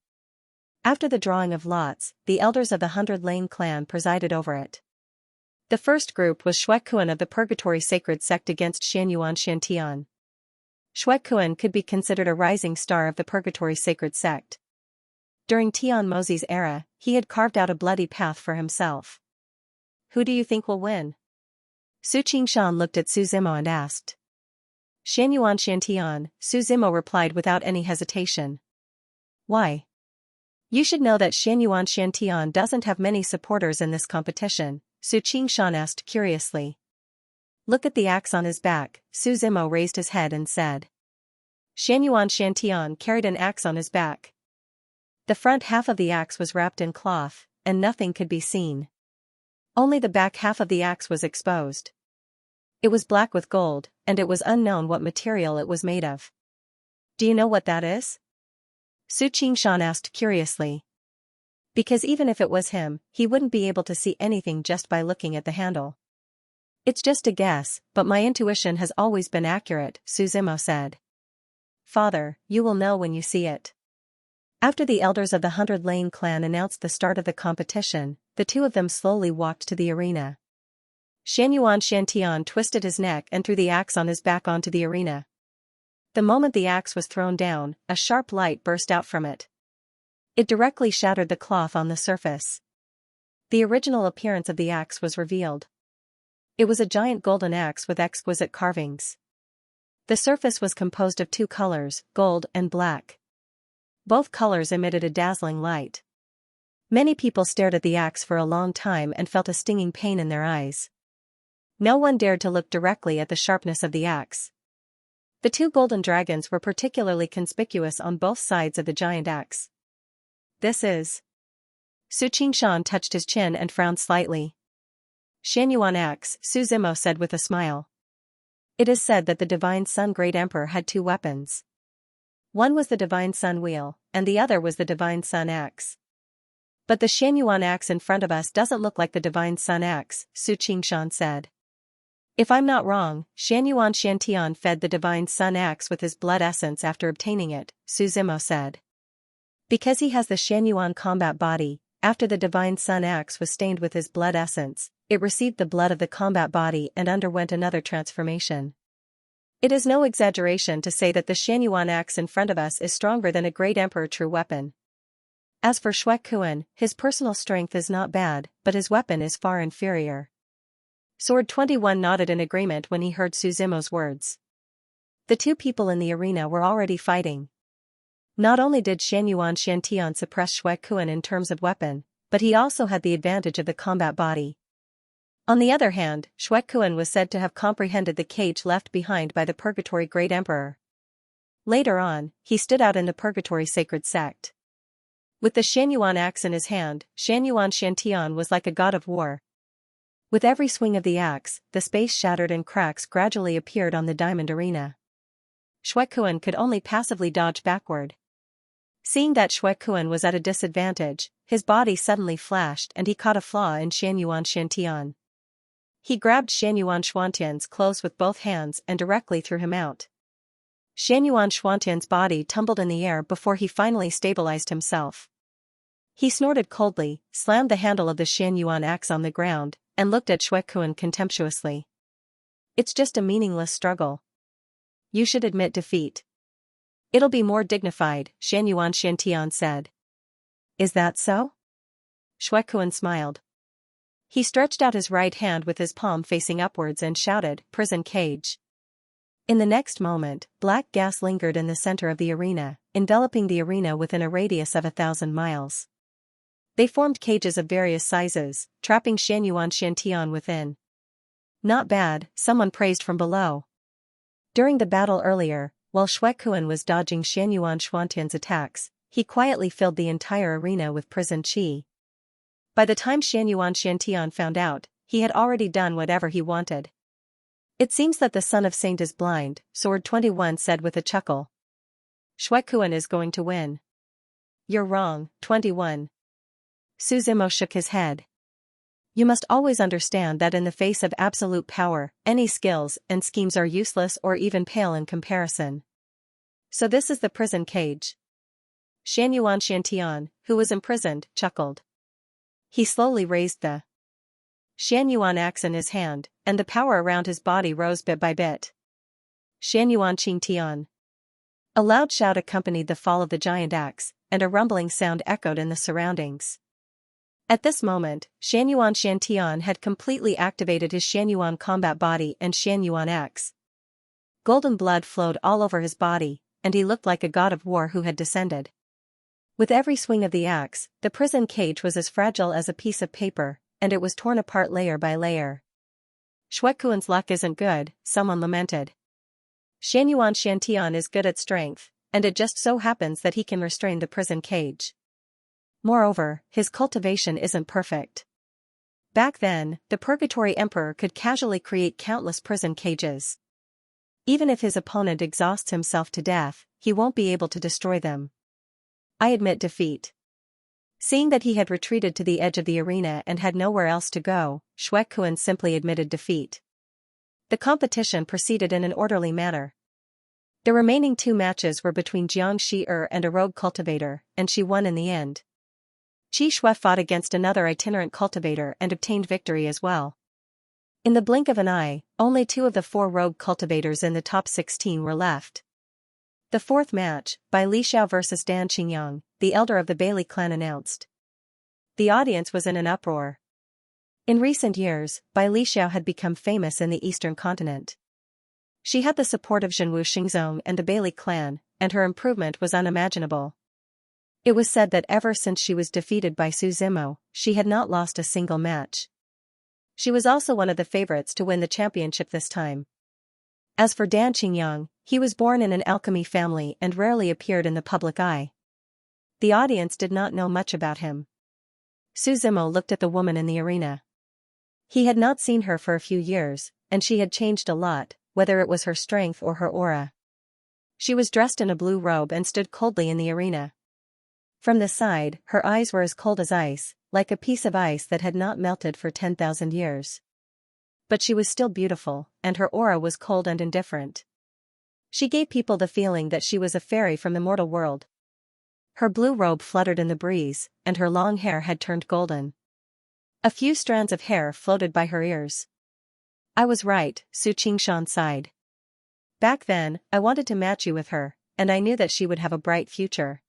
After the drawing of lots, the elders of the 100 Lane clan presided over it. The first group was Xuekuan of the Purgatory Sacred Sect against Xianyuan Xiantian. Xuekuan could be considered a rising star of the Purgatory Sacred Sect. During Tian Mozi's era, he had carved out a bloody path for himself. Who do you think will win? Su Qingshan looked at Su Zimo and asked. Xianyuan Xiantian, Su Zimo replied without any hesitation. Why? You should know that Xianyuan Xiantian doesn't have many supporters in this competition, Su Qingshan asked curiously. Look at the axe on his back, Su Zimo raised his head and said. Xianyuan Xiantian carried an axe on his back. The front half of the axe was wrapped in cloth, and nothing could be seen. Only the back half of the axe was exposed. It was black with gold, and it was unknown what material it was made of. Do you know what that is? Su Qingshan asked curiously. Because even if it was him, he wouldn't be able to see anything just by looking at the handle. It's just a guess, but my intuition has always been accurate, Su Zimo said. Father, you will know when you see it. After the elders of the 100 Lane clan announced the start of the competition, the two of them slowly walked to the arena. Xianyuan Xiantian twisted his neck and threw the axe on his back onto the arena. The moment the axe was thrown down, a sharp light burst out from it. It directly shattered the cloth on the surface. The original appearance of the axe was revealed. It was a giant golden axe with exquisite carvings. The surface was composed of two colors, gold and black. Both colors emitted a dazzling light. Many people stared at the axe for a long time and felt a stinging pain in their eyes. No one dared to look directly at the sharpness of the axe. The two golden dragons were particularly conspicuous on both sides of the giant axe. This is. Su Qingshan touched his chin and frowned slightly. Xianyuan axe, Su Zimo said with a smile. It is said that the Divine Sun Great Emperor had two weapons. One was the Divine Sun Wheel, and the other was the Divine Sun Axe. But the Xianyuan axe in front of us doesn't look like the Divine Sun Axe, Su Qingshan said. If I'm not wrong, Xianyuan Xiantian fed the Divine Sun Axe with his blood essence after obtaining it, Su Zimo said. Because he has the Xianyuan combat body, after the Divine Sun Axe was stained with his blood essence, it received the blood of the combat body and underwent another transformation. It is no exaggeration to say that the Xianyuan axe in front of us is stronger than a great emperor true weapon. As for Xue Kuan, his personal strength is not bad, but his weapon is far inferior. Sword 21 nodded in agreement when he heard Su Zimo's words. The two people in the arena were already fighting. Not only did Xianyuan Xiantian suppress Xue Kuan in terms of weapon, but he also had the advantage of the combat body. On the other hand, Xue Kuan was said to have comprehended the cage left behind by the Purgatory Great Emperor. Later on, he stood out in the Purgatory Sacred Sect. With the Xianyuan axe in his hand, Xianyuan Xiantian was like a god of war. With every swing of the axe, the space shattered and cracks gradually appeared on the diamond arena. Xue Kuan could only passively dodge backward. Seeing that Xue Kuan was at a disadvantage, his body suddenly flashed and he caught a flaw in Xianyuan Xiantian. He grabbed Xianyuan Xuantian's clothes with both hands and directly threw him out. Xianyuan Xuantian's body tumbled in the air before he finally stabilized himself. He snorted coldly, slammed the handle of the Xianyuan axe on the ground, and looked at Xue Kuan contemptuously. It's just a meaningless struggle. You should admit defeat. It'll be more dignified, Xianyuan Xiantian said. Is that so? Xue Kuan smiled. He stretched out his right hand with his palm facing upwards and shouted, "Prison cage." In the next moment, black gas lingered in the center of the arena, enveloping the arena within a radius of 1,000 miles. They formed cages of various sizes, trapping Xianyuan Xiantian within. Not bad, someone praised from below. During the battle earlier, while Xue Kuan was dodging Xianyuan Xuantian's attacks, he quietly filled the entire arena with prison qi. By the time Xianyuan Xiantian found out, he had already done whatever he wanted. It seems that the son of Saint is blind, Sword 21 said with a chuckle. Xue Kuan is going to win. You're wrong, 21. Su Zimo shook his head. You must always understand that in the face of absolute power, any skills and schemes are useless or even pale in comparison. So this is the prison cage. Xianyuan Xiantian, who was imprisoned, chuckled. He slowly raised the Xianyuan axe in his hand, and the power around his body rose bit by bit. Xianyuan Qingtian. A loud shout accompanied the fall of the giant axe, and a rumbling sound echoed in the surroundings. At this moment, Xianyuan Shantian had completely activated his Xianyuan combat body and Xianyuan X. Golden blood flowed all over his body, and he looked like a god of war who had descended. With every swing of the axe, the prison cage was as fragile as a piece of paper, and it was torn apart layer by layer. Xuekuan's luck isn't good, someone lamented. Xianyuan Shantian is good at strength, and it just so happens that he can restrain the prison cage. Moreover, his cultivation isn't perfect. Back then, the Purgatory Emperor could casually create countless prison cages. Even if his opponent exhausts himself to death, he won't be able to destroy them. I admit defeat. Seeing that he had retreated to the edge of the arena and had nowhere else to go, Xuekuan simply admitted defeat. The competition proceeded in an orderly manner. The remaining 2 matches were between Xianxia and a rogue cultivator, and she won in the end. Qi Shui fought against another itinerant cultivator and obtained victory as well. In the blink of an eye, only 2 of the 4 rogue cultivators in the top 16 were left. The 4th match, Bai Lixiao vs Dan Qingyang, the elder of the Bailey clan announced. The audience was in an uproar. In recent years, Bai Lixiao had become famous in the eastern continent. She had the support of Zhenwu Xingzong and the Bailey clan, and her improvement was unimaginable. It was said that ever since she was defeated by Su Zimo, she had not lost a single match. She was also one of the favorites to win the championship this time. As for Dan Qingyang, he was born in an alchemy family and rarely appeared in the public eye. The audience did not know much about him. Su Zimo looked at the woman in the arena. He had not seen her for a few years, and she had changed a lot, whether it was her strength or her aura. She was dressed in a blue robe and stood coldly in the arena. From the side, her eyes were as cold as ice, like a piece of ice that had not melted for 10,000 years. But she was still beautiful, and her aura was cold and indifferent. She gave people the feeling that she was a fairy from the mortal world. Her blue robe fluttered in the breeze, and her long hair had turned golden. A few strands of hair floated by her ears. I was right, Su Qingshan sighed. Back then, I wanted to match you with her, and I knew that she would have a bright future.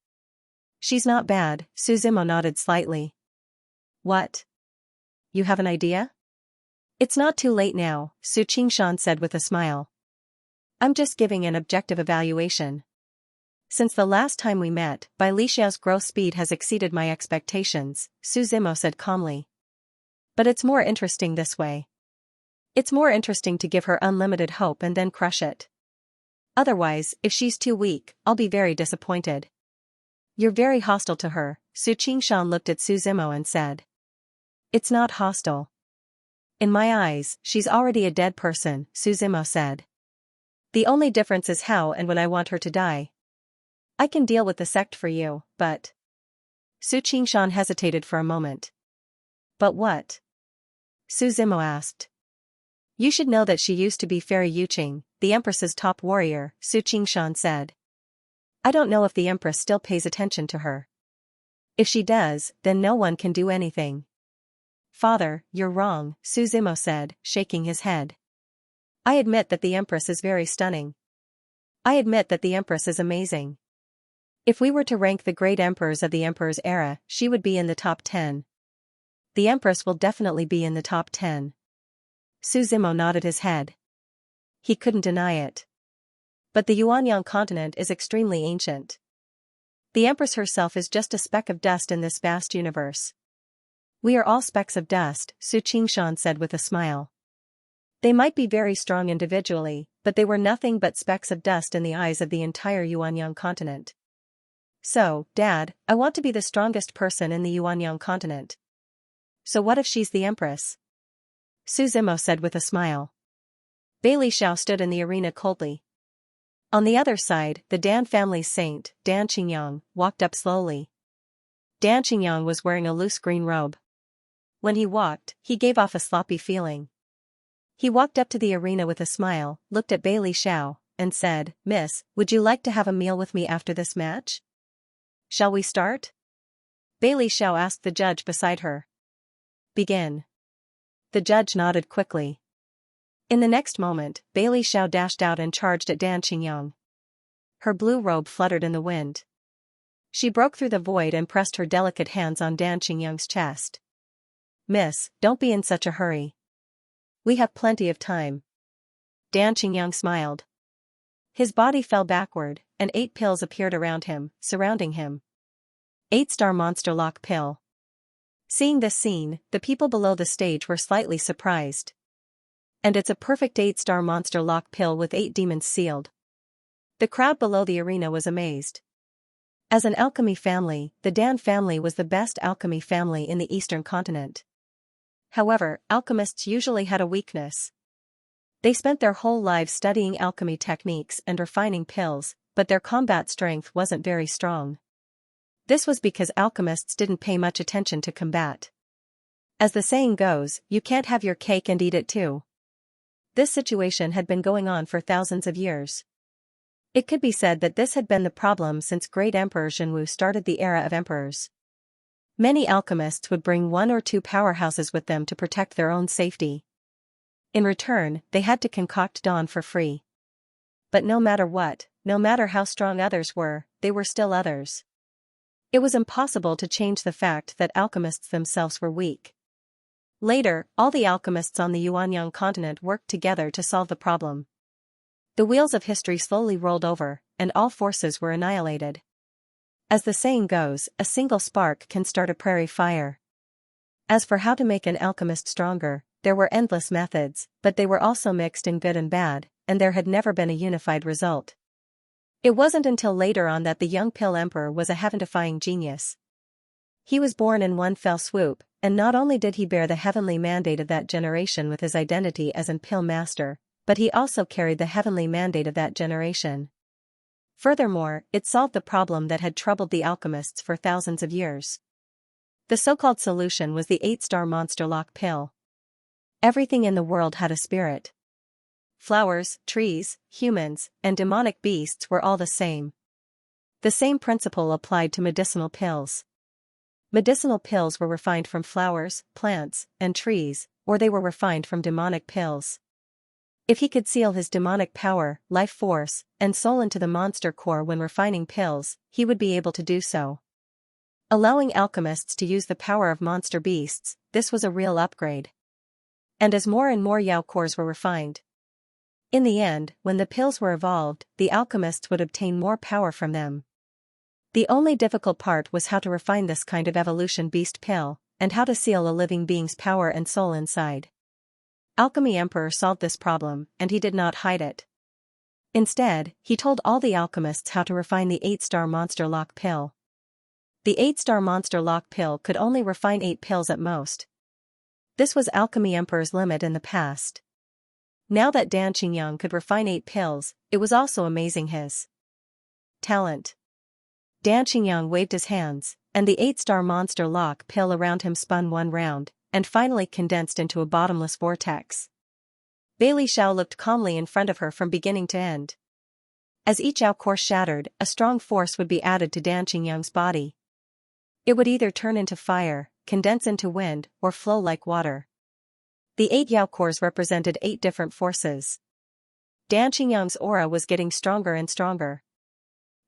She's not bad, Su Zimo nodded slightly. What? You have an idea? It's not too late now, Su Qingshan said with a smile. I'm just giving an objective evaluation. Since the last time we met, Bai Lixiao's growth speed has exceeded my expectations, Su Zimo said calmly. But it's more interesting this way. It's more interesting to give her unlimited hope and then crush it. Otherwise, if she's too weak, I'll be very disappointed. You're very hostile to her, Su Qingshan looked at Su Zimo and said. It's not hostile. In my eyes, she's already a dead person, Su Zimo said. The only difference is how and when I want her to die. I can deal with the sect for you, but... Su Qingshan hesitated for a moment. But what? Su Zimo asked. You should know that she used to be Fairy Yuqing, the Empress's top warrior, Su Qingshan said. I don't know if the Empress still pays attention to her. If she does, then no one can do anything. Father, you're wrong, Su Zimo said, shaking his head. I admit that the Empress is very stunning. I admit that the Empress is amazing. If we were to rank the great emperors of the Emperor's era, she would be in the top 10. The Empress will definitely be in the top 10. Su Zimo nodded his head. He couldn't deny it. But the Yuanyang continent is extremely ancient. The Empress herself is just a speck of dust in this vast universe. We are all specks of dust, Su Qingshan said with a smile. They might be very strong individually, but they were nothing but specks of dust in the eyes of the entire Yuanyang continent. So, Dad, I want to be the strongest person in the Yuanyang continent. So what if she's the Empress? Su Zimo said with a smile. Bai Lixiao stood in the arena coldly. On the other side, the Dan family's saint, Dan Qingyang, walked up slowly. Dan Qingyang was wearing a loose green robe. When he walked, he gave off a sloppy feeling. He walked up to the arena with a smile, looked at Bai Lixiao, and said, Miss, would you like to have a meal with me after this match? Shall we start? Bai Lixiao asked the judge beside her. Begin. The judge nodded quickly. In the next moment, Bai Lixiao dashed out and charged at Dan Qingyang. Her blue robe fluttered in the wind. She broke through the void and pressed her delicate hands on Dan Xingyang's chest. "Miss, don't be in such a hurry. We have plenty of time." Dan Xingyang smiled. His body fell backward, and 8 pills appeared around him, surrounding him. 8-star monster lock pill. Seeing this scene, the people below the stage were slightly surprised. And it's a perfect 8-star monster lock pill with 8 demons sealed. The crowd below the arena was amazed. As an alchemy family, the Dan family was the best alchemy family in the Eastern continent. However, alchemists usually had a weakness. They spent their whole lives studying alchemy techniques and refining pills, but their combat strength wasn't very strong. This was because alchemists didn't pay much attention to combat. As the saying goes, you can't have your cake and eat it too. This situation had been going on for thousands of years. It could be said that this had been the problem since Great Emperor Zhenwu started the era of emperors. Many alchemists would bring 1 or 2 powerhouses with them to protect their own safety. In return, they had to concoct dawn for free. But no matter what, no matter how strong others were, they were still others. It was impossible to change the fact that alchemists themselves were weak. Later, all the alchemists on the Yuanyang continent worked together to solve the problem. The wheels of history slowly rolled over, and all forces were annihilated. As the saying goes, a single spark can start a prairie fire. As for how to make an alchemist stronger, there were endless methods, but they were also mixed in good and bad, and there had never been a unified result. It wasn't until later on that the young Pill Emperor was a heaven-defying genius. He was born in one fell swoop, and not only did he bear the heavenly mandate of that generation with his identity as an Pill Master, but he also carried the heavenly mandate of that generation. Furthermore, it solved the problem that had troubled the alchemists for thousands of years. The so-called solution was the 8-star monster lock pill. Everything in the world had a spirit. Flowers, trees, humans, and demonic beasts were all the same. The same principle applied to medicinal pills. Medicinal pills were refined from flowers, plants, and trees, or they were refined from demonic pills. If he could seal his demonic power, life force, and soul into the monster core when refining pills, he would be able to do so. Allowing alchemists to use the power of monster beasts, this was a real upgrade. And as more and more Yao cores were refined. In the end, when the pills were evolved, the alchemists would obtain more power from them. The only difficult part was how to refine this kind of evolution beast pill, and how to seal a living being's power and soul inside. Alchemy Emperor solved this problem, and he did not hide it. Instead, he told all the alchemists how to refine the 8-star monster lock pill. The 8-star monster lock pill could only refine 8 pills at most. This was Alchemy Emperor's limit in the past. Now that Dan Xingyang could refine 8 pills, it was also amazing his talent. Dan Xingyang waved his hands, and the 8-star monster lock pill around him spun one round, and finally condensed into a bottomless vortex. Bailey Xiao looked calmly in front of her from beginning to end. As each Yao core shattered, a strong force would be added to Dan Xingyang's body. It would either turn into fire, condense into wind, or flow like water. The 8 Yao cores represented 8 different forces. Dan Xingyang's aura was getting stronger and stronger.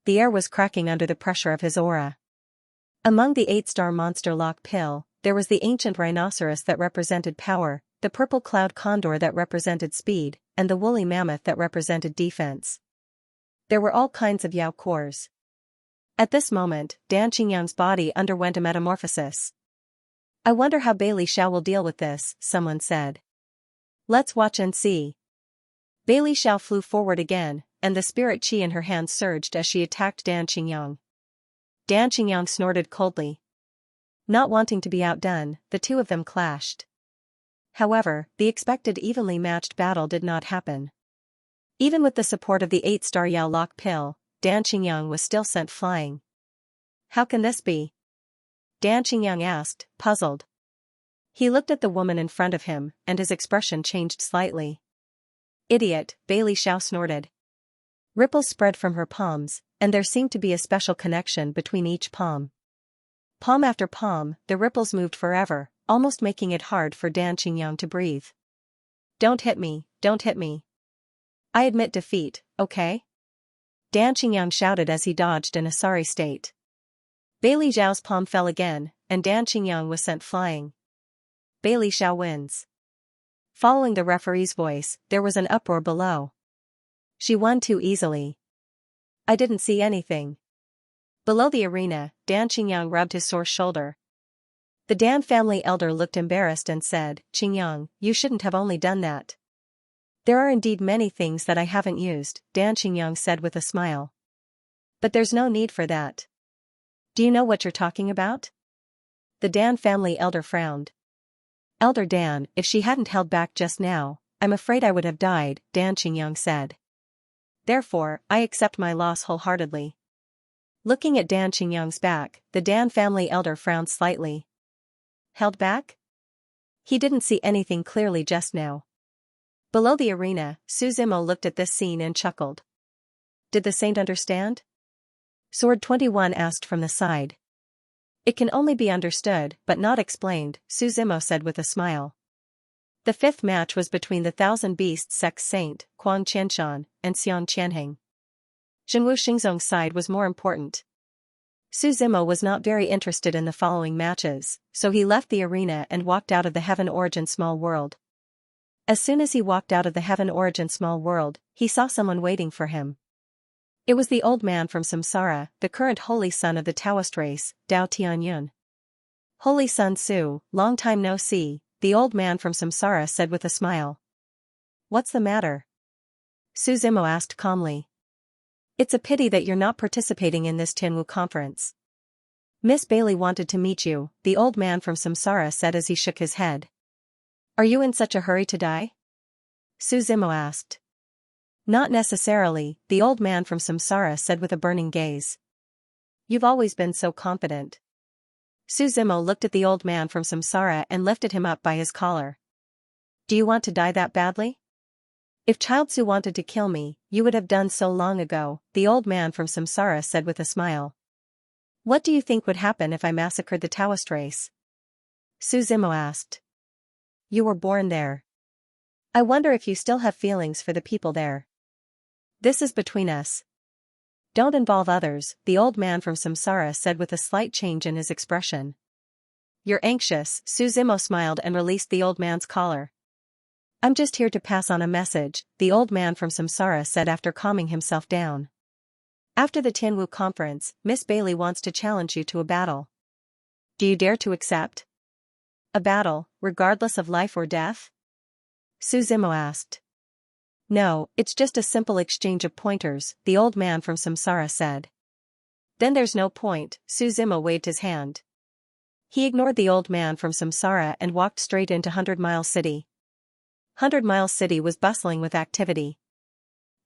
The air was cracking under the pressure of his aura. Among the 8-star monster lock pill, there was the ancient rhinoceros that represented power, the purple cloud condor that represented speed, and the woolly mammoth that represented defense. There were all kinds of Yao cores. At this moment, Dan Xingyang's body underwent a metamorphosis. "I wonder how Bailey Xiao will deal with this," someone said. "Let's watch and see." Bailey Xiao flew forward again, and the spirit chi in her hand surged as she attacked Dan Xingyang. Dan Xingyang snorted coldly. Not wanting to be outdone, the two of them clashed. However, the expected evenly matched battle did not happen. Even with the support of the 8-star Yao lock pill, Dan Xingyang was still sent flying. "How can this be?" Dan Xingyang asked, puzzled. He looked at the woman in front of him, and his expression changed slightly. "Idiot," Bailey Xiao snorted. Ripples spread from her palms, and there seemed to be a special connection between each palm. Palm after palm, the ripples moved forever, almost making it hard for Dan Xingyang to breathe. "Don't hit me, don't hit me. I admit defeat, okay?" Dan Xingyang shouted as he dodged in a sorry state. Bailey Zhao's palm fell again, and Dan Qingyang was sent flying. Bailey Zhao wins. Following the referee's voice, there was an uproar below. She won too easily. I didn't see anything. Below the arena, Dan Qingyang rubbed his sore shoulder. The Dan family elder looked embarrassed and said, Qingyang, you shouldn't have only done that. There are indeed many things that I haven't used, Dan Qingyang said with a smile. But there's no need for that. Do you know what you're talking about? The Dan family elder frowned. Elder Dan, if she hadn't held back just now, I'm afraid I would have died, Dan Qingyang said. Therefore, I accept my loss wholeheartedly. Looking at Dan Qingyang's back, the Dan family elder frowned slightly. Held back? He didn't see anything clearly just now. Below the arena, Su Zimo looked at this scene and chuckled. Did the saint understand? Sword 21 asked from the side. It can only be understood but not explained, Su Zimo said with a smile. The fifth match was between the Thousand Beasts sex saint, Kuang Qianshan, and Xian Qianheng. Zhenwu Xingzong's side was more important. Su Zimo was not very interested in the following matches, so he left the arena and walked out of the Heaven Origin Small World. As soon as he walked out of the Heaven Origin Small World, he saw someone waiting for him. It was the old man from Samsara, the current holy son of the Taoist race, Dao Tianyun. Holy Son Su, long time no see, the old man from Samsara said with a smile. What's the matter? Su Zimo asked calmly. It's a pity that you're not participating in this Tianwu conference. Miss Bailey wanted to meet you, the old man from Samsara said as he shook his head. Are you in such a hurry to die? Su Zimo asked. Not necessarily, the old man from Samsara said with a burning gaze. You've always been so confident. Su Zimo looked at the old man from Samsara and lifted him up by his collar. Do you want to die that badly? If Child Su wanted to kill me, you would have done so long ago, the old man from Samsara said with a smile. What do you think would happen if I massacred the Taoist race? Su Zimo asked. You were born there. I wonder if you still have feelings for the people there. This is between us. Don't involve others, the old man from Samsara said with a slight change in his expression. You're anxious, Su Zimo smiled and released the old man's collar. I'm just here to pass on a message, the old man from Samsara said after calming himself down. After the Tianwu conference, Miss Bailey wants to challenge you to a battle. Do you dare to accept? A battle, regardless of life or death? Su Zimo asked. No, it's just a simple exchange of pointers, the old man from Samsara said. Then there's no point, Su Zimo waved his hand. He ignored the old man from Samsara and walked straight into 100 Mile City. 100 Mile City was bustling with activity.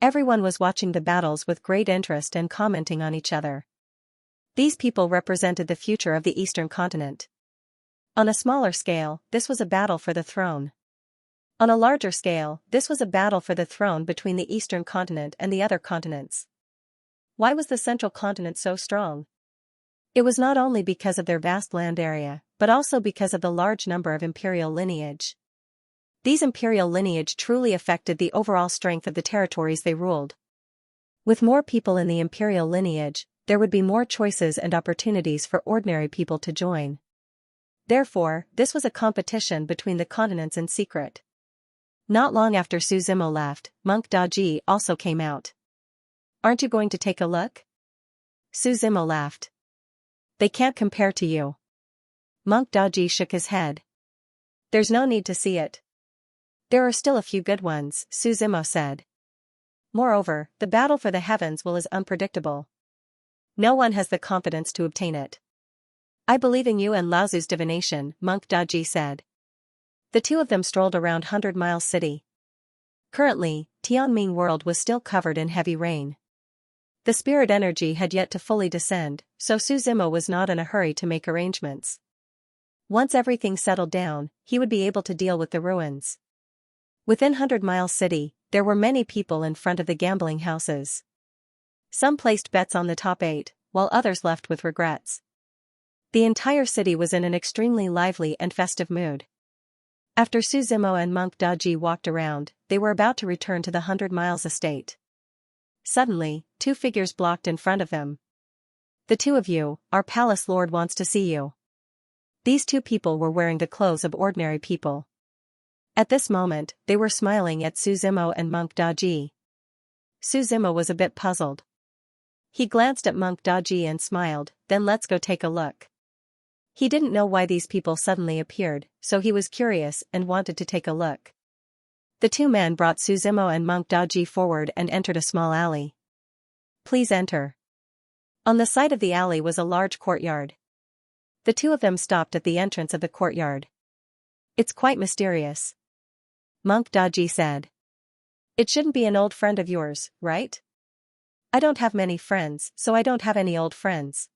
Everyone was watching the battles with great interest and commenting on each other. These people represented the future of the Eastern continent. On a smaller scale, this was a battle for the throne. On a larger scale, this was a battle for the throne between the Eastern continent and the other continents. Why was the central continent so strong? It was not only because of their vast land area, but also because of the large number of imperial lineage. These imperial lineage truly affected the overall strength of the territories they ruled. With more people in the imperial lineage, there would be more choices and opportunities for ordinary people to join. Therefore, this was a competition between the continents in secret. Not long after Su Zimo left, Monk Daji also came out. Aren't you going to take a look? Su Zimo laughed. They can't compare to you. Monk Daji shook his head. There's no need to see it. There are still a few good ones, Su Zimo said. Moreover, the battle for the heavens is unpredictable. No one has the confidence to obtain it. I believe in you and Laozu's divination, Monk Daji said. The two of them strolled around 100 Mile City. Currently, Tianming world was still covered in heavy rain. The spirit energy had yet to fully descend, so Su Zimo was not in a hurry to make arrangements. Once everything settled down, he would be able to deal with the ruins. Within 100 Mile City, there were many people in front of the gambling houses. Some placed bets on the top 8, while others left with regrets. The entire city was in an extremely lively and festive mood. After Su Zimo and Monk Daji walked around, they were about to return to the 100 Miles estate. Suddenly, two figures blocked in front of them. The two of you, our palace lord wants to see you. These two people were wearing the clothes of ordinary people. At this moment, they were smiling at Su Zimo and Monk Daji. Su Zimo was a bit puzzled. He glanced at Monk Daji and smiled, then let's go take a look. He didn't know why these people suddenly appeared, so he was curious and wanted to take a look. The two men brought Su Zimo and Monk Daji forward and entered a small alley. Please enter. On the side of the alley was a large courtyard. The two of them stopped at the entrance of the courtyard. It's quite mysterious. Monk Daji said. It shouldn't be an old friend of yours, right? I don't have many friends, so I don't have any old friends.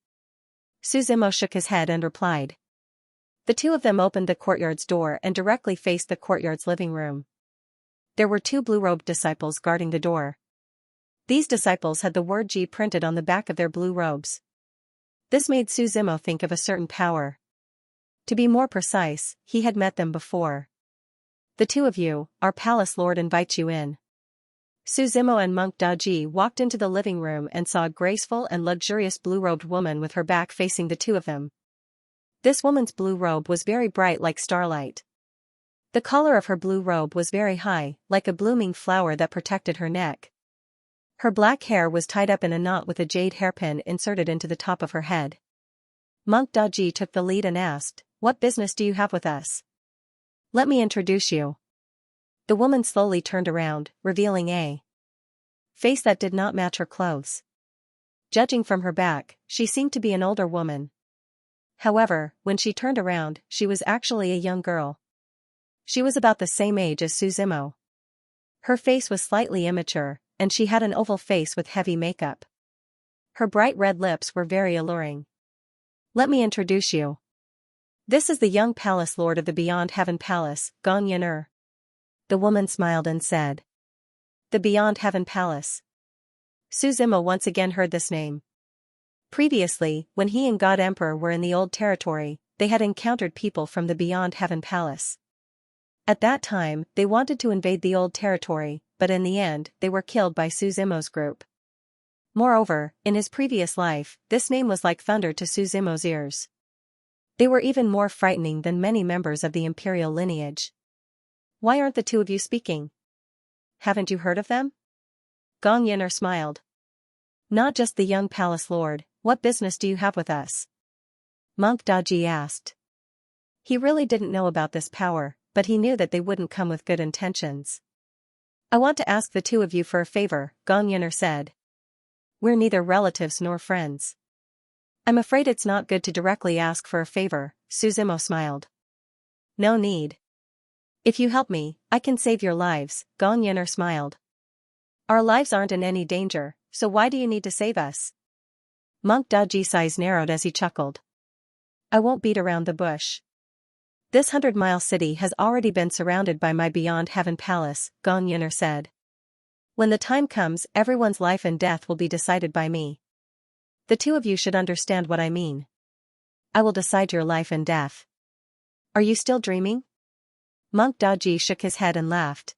Su Zimo shook his head and replied. The two of them opened the courtyard's door and directly faced the courtyard's living room. There were two blue-robed disciples guarding the door. These disciples had the word G printed on the back of their blue robes. This made Su Zimo think of a certain power. To be more precise, he had met them before. The two of you, our palace lord invites you in. Su Zimo and Monk Daji walked into the living room and saw a graceful and luxurious blue-robed woman with her back facing the two of them. This woman's blue robe was very bright like starlight. The collar of her blue robe was very high, like a blooming flower that protected her neck. Her black hair was tied up in a knot with a jade hairpin inserted into the top of her head. Monk Daji took the lead and asked, "What business do you have with us?" "Let me introduce you." The woman slowly turned around, revealing a face that did not match her clothes. Judging from her back, she seemed to be an older woman. However, when she turned around, she was actually a young girl. She was about the same age as Su Zimo. Her face was slightly immature, and she had an oval face with heavy makeup. Her bright red lips were very alluring. "Let me introduce you. This is the young palace lord of the Beyond Heaven Palace, Gong Yin. The woman smiled and said. The Beyond Heaven Palace. Su Zimo once again heard this name. Previously, when he and God Emperor were in the Old Territory, they had encountered people from the Beyond Heaven Palace. At that time, they wanted to invade the Old Territory, but in the end, they were killed by Su Zimo's group. Moreover, in his previous life, this name was like thunder to Su Zimo's ears. They were even more frightening than many members of the imperial lineage. Why aren't the two of you speaking? Haven't you heard of them? Gong Yin smiled. Not just the young palace lord, what business do you have with us? Monk Daji asked. He really didn't know about this power, but he knew that they wouldn't come with good intentions. I want to ask the two of you for a favor, Gong Yin said. We're neither relatives nor friends. I'm afraid it's not good to directly ask for a favor, Su Zimo smiled. No need. If you help me, I can save your lives, Gong Yin smiled. Our lives aren't in any danger, so why do you need to save us? Monk Daji's eyes narrowed as he chuckled. I won't beat around the bush. This 100-mile city has already been surrounded by my Beyond Heaven Palace, Gong Yin said. When the time comes, everyone's life and death will be decided by me. The two of you should understand what I mean. I will decide your life and death. Are you still dreaming? Monk Daji shook his head and laughed.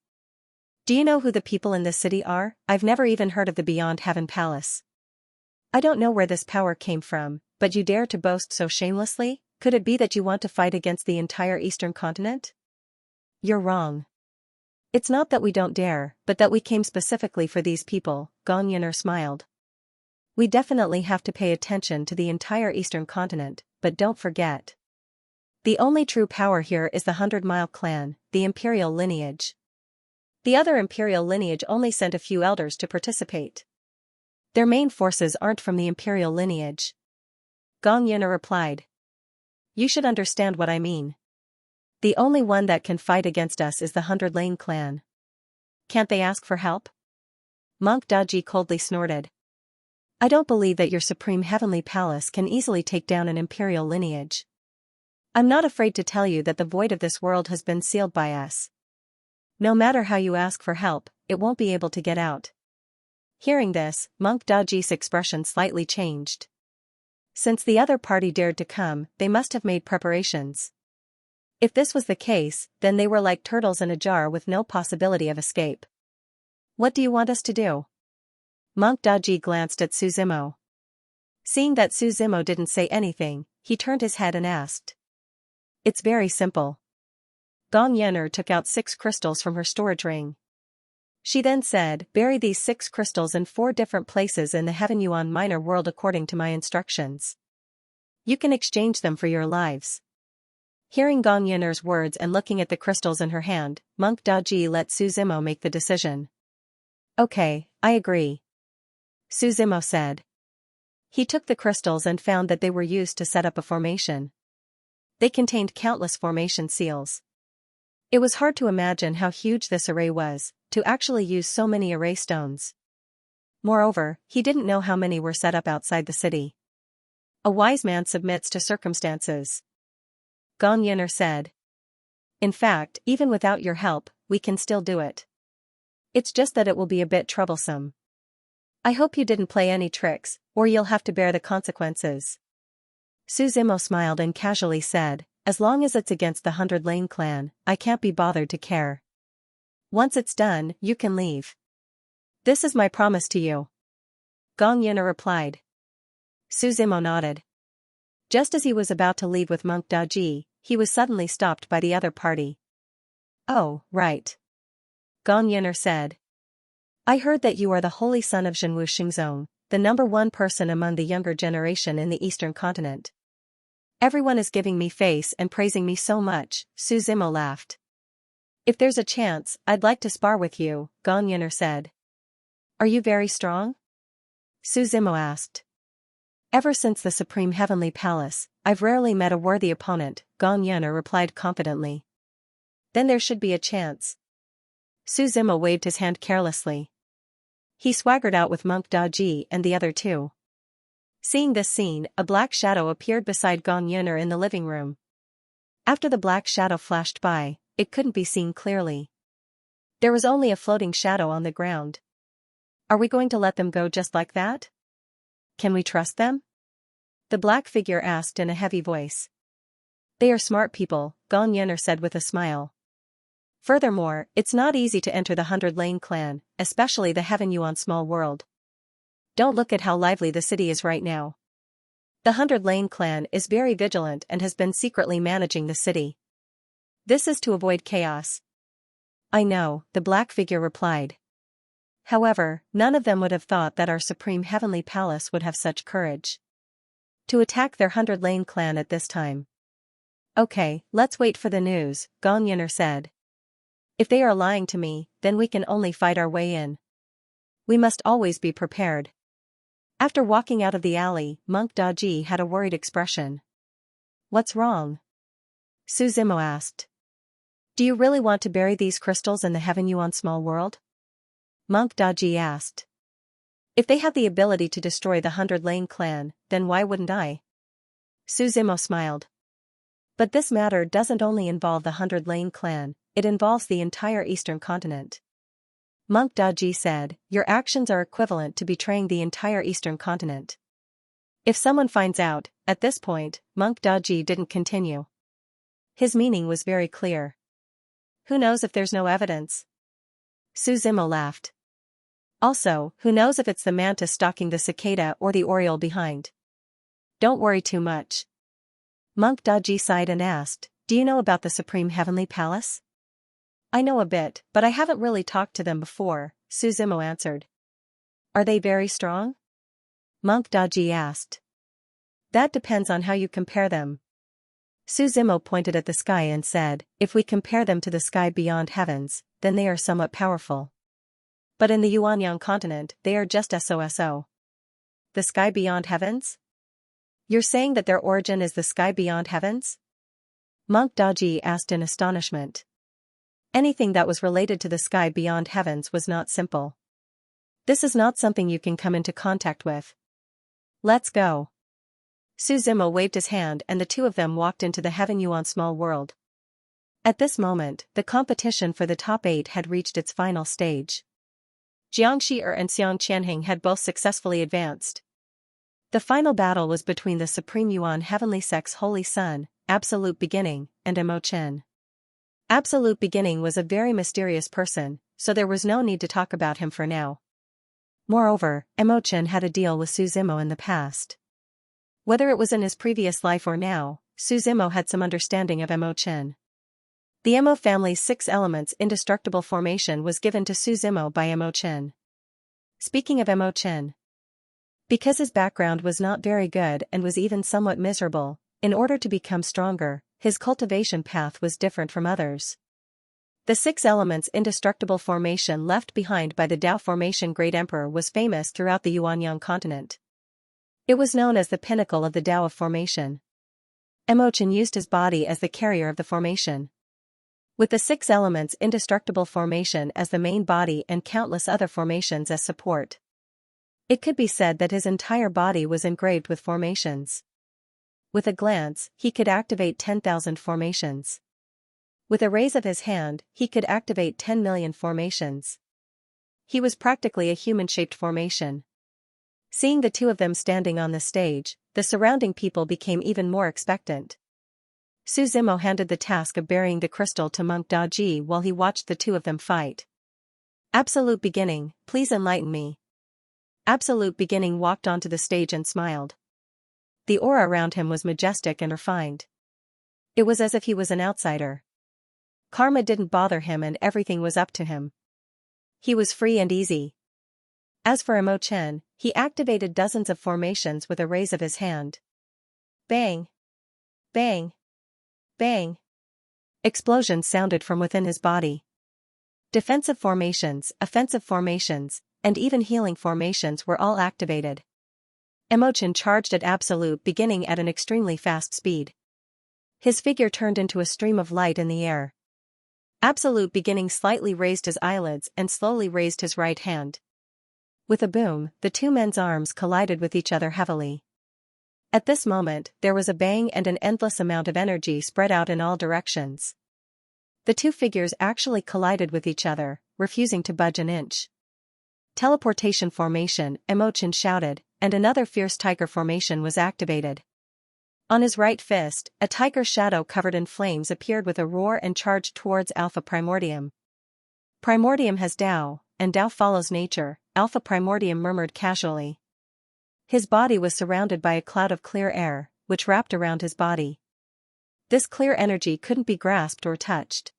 Do you know who the people in this city are? I've never even heard of the Beyond Heaven Palace. I don't know where this power came from, but you dare to boast so shamelessly? Could it be that you want to fight against the entire Eastern continent? You're wrong. It's not that we don't dare, but that we came specifically for these people, Gong Yin smiled. We definitely have to pay attention to the entire Eastern continent, but don't forget. The only true power here is the 100-mile clan, the imperial lineage. The other imperial lineage only sent a few elders to participate. Their main forces aren't from the imperial lineage. Gong Yin replied. You should understand what I mean. The only one that can fight against us is the 100 Lane clan. Can't they ask for help? Monk Daji coldly snorted. I don't believe that your supreme heavenly palace can easily take down an imperial lineage. I'm not afraid to tell you that the void of this world has been sealed by us. No matter how you ask for help, it won't be able to get out. Hearing this, Monk Daji's expression slightly changed. Since the other party dared to come, they must have made preparations. If this was the case, then they were like turtles in a jar with no possibility of escape. What do you want us to do? Monk Daji glanced at Su Zimo. Seeing that Su Zimo didn't say anything, he turned his head and asked. It's very simple. Gong Yener took out 6 crystals from her storage ring. She then said, bury these 6 crystals in 4 different places in the Heaven Yuan minor world according to my instructions. You can exchange them for your lives. Hearing Gong Yener's words and looking at the crystals in her hand, Monk Daji let Su Zimo make the decision. Okay, I agree. Su Zimo said. He took the crystals and found that they were used to set up a formation. They contained countless formation seals. It was hard to imagine how huge this array was, to actually use so many array stones. Moreover, he didn't know how many were set up outside the city. A wise man submits to circumstances. Gong Yener said. In fact, even without your help, we can still do it. It's just that it will be a bit troublesome. I hope you didn't play any tricks, or you'll have to bear the consequences. Su Zimo smiled and casually said, as long as it's against the 100 Lane clan, I can't be bothered to care. Once it's done, you can leave. This is my promise to you. Gong Yener replied. Su Zimo nodded. Just as he was about to leave with Monk Daji, he was suddenly stopped by the other party. Oh, right. Gong Yener said. I heard that you are the holy son of Zhenwu Xingzong, the #1 person among the younger generation in the eastern continent. Everyone is giving me face and praising me so much, Su Zimo laughed. If there's a chance, I'd like to spar with you, Gong Yener said. Are you very strong? Su Zimo asked. Ever since the Supreme Heavenly Palace, I've rarely met a worthy opponent, Gong Yener replied confidently. Then there should be a chance. Su Zimo waved his hand carelessly. He swaggered out with Monk Daji and the other 2. Seeing this scene, a black shadow appeared beside Gong Yener in the living room. After the black shadow flashed by, it couldn't be seen clearly. There was only a floating shadow on the ground. Are we going to let them go just like that? Can we trust them? The black figure asked in a heavy voice. They are smart people, Gong Yener said with a smile. Furthermore, it's not easy to enter the 100 Lane clan, especially the Heaven Yuan small world. Don't look at how lively the city is right now. The 100 Lane clan is very vigilant and has been secretly managing the city. This is to avoid chaos. I know, the black figure replied. However, none of them would have thought that our Supreme Heavenly Palace would have such courage to attack their 100 Lane clan at this time. Okay, let's wait for the news, Gong Yener said. If they are lying to me, then we can only fight our way in. We must always be prepared. After walking out of the alley, Monk Daji had a worried expression. What's wrong? Su Zimo asked. Do you really want to bury these crystals in the Heaven Yuan small world? Monk Daji asked. If they have the ability to destroy the 100 Lane clan, then why wouldn't I? Su Zimo smiled. But this matter doesn't only involve the 100 Lane clan, it involves the entire eastern continent. Monk Daji said, your actions are equivalent to betraying the entire eastern continent. If someone finds out, at this point, Monk Daji didn't continue. His meaning was very clear. Who knows if there's no evidence? Su Zimo laughed. Also, who knows if it's the mantis stalking the cicada or the oriole behind? Don't worry too much. Monk Daji sighed and asked, do you know about the Supreme Heavenly Palace? I know a bit, but I haven't really talked to them before, Su Zimo answered. Are they very strong? Monk Daji asked. That depends on how you compare them. Su Zimo pointed at the sky and said, if we compare them to the sky beyond heavens, then they are somewhat powerful. But in the Yuanyang continent, they are just so. The sky beyond heavens? You're saying that their origin is the sky beyond heavens? Monk Daji asked in astonishment. Anything that was related to the sky beyond heavens was not simple. This is not something you can come into contact with. Let's go. Su Zimo waved his hand and the 2 of them walked into the Heaven Yuan small world. At this moment, the competition for the top 8 had reached its final stage. Xianxia and Xianxia had both successfully advanced. The final battle was between the Supreme Yuan Heavenly Sect's Holy Son, Absolute Beginning, and Mo Chen. Absolute Beginning was a very mysterious person, so there was no need to talk about him for now. Moreover, Mo Chen had a deal with Su Zimo in the past. Whether it was in his previous life or now, Su Zimo had some understanding of Mo Chen. The Mo family's 6 elements indestructible formation was given to Su Zimo by Mo Chen. Speaking of Mo Chen, because his background was not very good and was even somewhat miserable, in order to become stronger, his cultivation path was different from others. The 6 elements indestructible formation left behind by the Tao formation Great Emperor was famous throughout the Yuanyang continent. It was known as the pinnacle of the Tao of formation. Mo Chen used his body as the carrier of the formation. With the 6 elements indestructible formation as the main body and countless other formations as support, it could be said that his entire body was engraved with formations. With a glance, he could activate 10,000 formations. With a raise of his hand, he could activate 10 million formations. He was practically a human-shaped formation. Seeing the 2 of them standing on the stage, the surrounding people became even more expectant. Su Zimo handed the task of burying the crystal to Monk Daji while he watched the 2 of them fight. Absolute Beginning, please enlighten me. Absolute Beginning walked onto the stage and smiled. The aura around him was majestic and refined. It was as if he was an outsider. Karma didn't bother him and everything was up to him. He was free and easy. As for Mo Chen, he activated dozens of formations with a raise of his hand. Bang! Bang! Bang! Explosions sounded from within his body. Defensive formations, offensive formations, and even healing formations were all activated. Mo Chen charged at absolute beginning at an extremely fast speed. His figure turned into a stream of light in the air. Absolute Beginning slightly raised his eyelids and slowly raised his right hand. With a boom, the 2 men's arms collided with each other heavily. At this moment, there was a bang and an endless amount of energy spread out in all directions. The 2 figures actually collided with each other, refusing to budge an inch. Teleportation formation, Mo Chen shouted, and another fierce tiger formation was activated. On his right fist, a tiger shadow covered in flames appeared with a roar and charged towards Alpha Primordium. Primordium has Tao, and Tao follows nature, Alpha Primordium murmured casually. His body was surrounded by a cloud of clear air, which wrapped around his body. This clear energy couldn't be grasped or touched.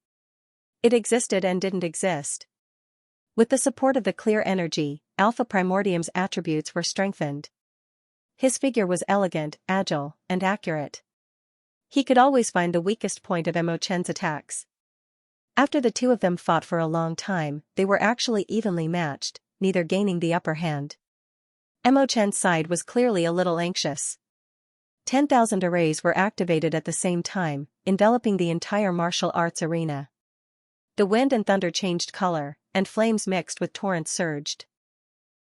It existed and didn't exist. With the support of the clear energy, Alpha Primordium's attributes were strengthened. His figure was elegant, agile, and accurate. He could always find the weakest point of Mo Chen's attacks. After the 2 of them fought for a long time, they were actually evenly matched, neither gaining the upper hand. Mo Chen's side was clearly a little anxious. 10,000 arrays were activated at the same time, enveloping the entire martial arts arena. The wind and thunder changed color, and flames mixed with torrents surged.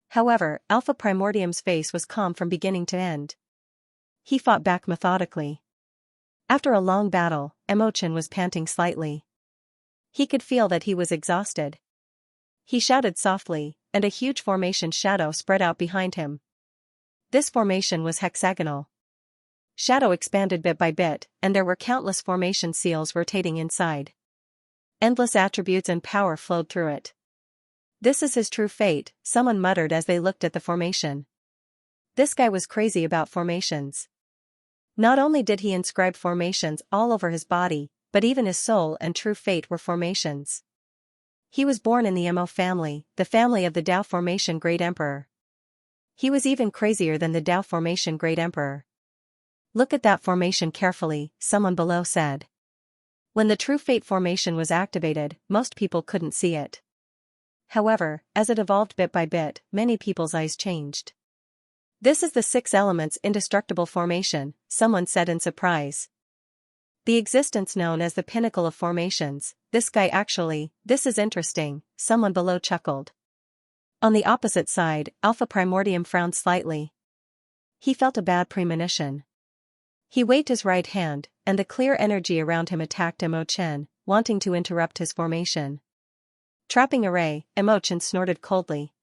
However, Alpha Primordium's face was calm from beginning to end. He fought back methodically. After a long battle, Mo Chen was panting slightly. He could feel that he was exhausted. He shouted softly, and a huge formation shadow spread out behind him. This formation was hexagonal. Shadow expanded bit by bit, and there were countless formation seals rotating inside. Endless attributes and power flowed through it. This is his true fate, someone muttered as they looked at the formation. This guy was crazy about formations. Not only did he inscribe formations all over his body, but even his soul and true fate were formations. He was born in the Mo family, the family of the Tao formation Great Emperor. He was even crazier than the Tao formation Great Emperor. Look at that formation carefully, someone below said. When the true fate formation was activated, most people couldn't see it. However, as it evolved bit by bit, many people's eyes changed. This is the 6 elements indestructible formation, someone said in surprise. The existence known as the pinnacle of formations, this is interesting, someone below chuckled. On the opposite side, Alpha Primordium frowned slightly. He felt a bad premonition. He waved his right hand, and the clear energy around him attacked Mo Chen, wanting to interrupt his formation. Trapping array, Mo Chen snorted coldly.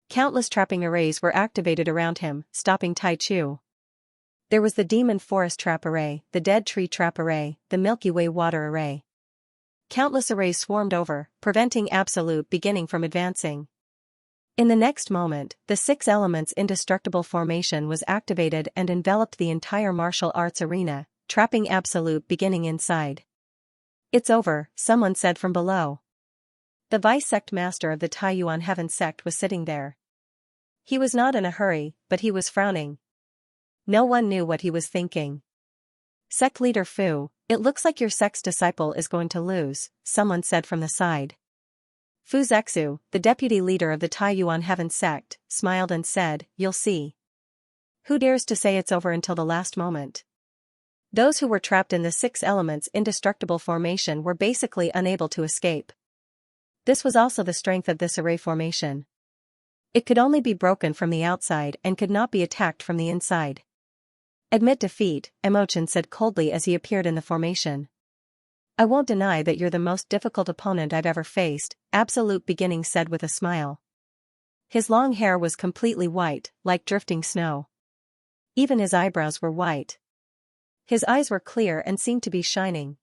Countless trapping arrays were activated around him, stopping Tai Chu. There was the Demon Forest Trap Array, the Dead Tree Trap Array, the Milky Way Water Array. Countless arrays swarmed over, preventing absolute beginning from advancing. In the next moment, the six elements indestructible formation was activated and enveloped the entire martial arts arena, trapping absolute beginning inside. "It's over," someone said from below. The vice-sect master of the Taiyuan Heaven sect was sitting there. He was not in a hurry, but he was frowning. No one knew what he was thinking. "Sect leader Fu, it looks like your sect's disciple is going to lose," someone said from the side. Fu Zexu, the deputy leader of the Taiyuan Heaven sect, smiled and said, "You'll see. Who dares to say it's over until the last moment?" Those who were trapped in the six elements indestructible formation were basically unable to escape. This was also the strength of this array formation. It could only be broken from the outside and could not be attacked from the inside. "Admit defeat," Emochen said coldly as he appeared in the formation. "I won't deny that you're the most difficult opponent I've ever faced," Absolute Beginning said with a smile. His long hair was completely white, like drifting snow. Even his eyebrows were white. His eyes were clear and seemed to be shining.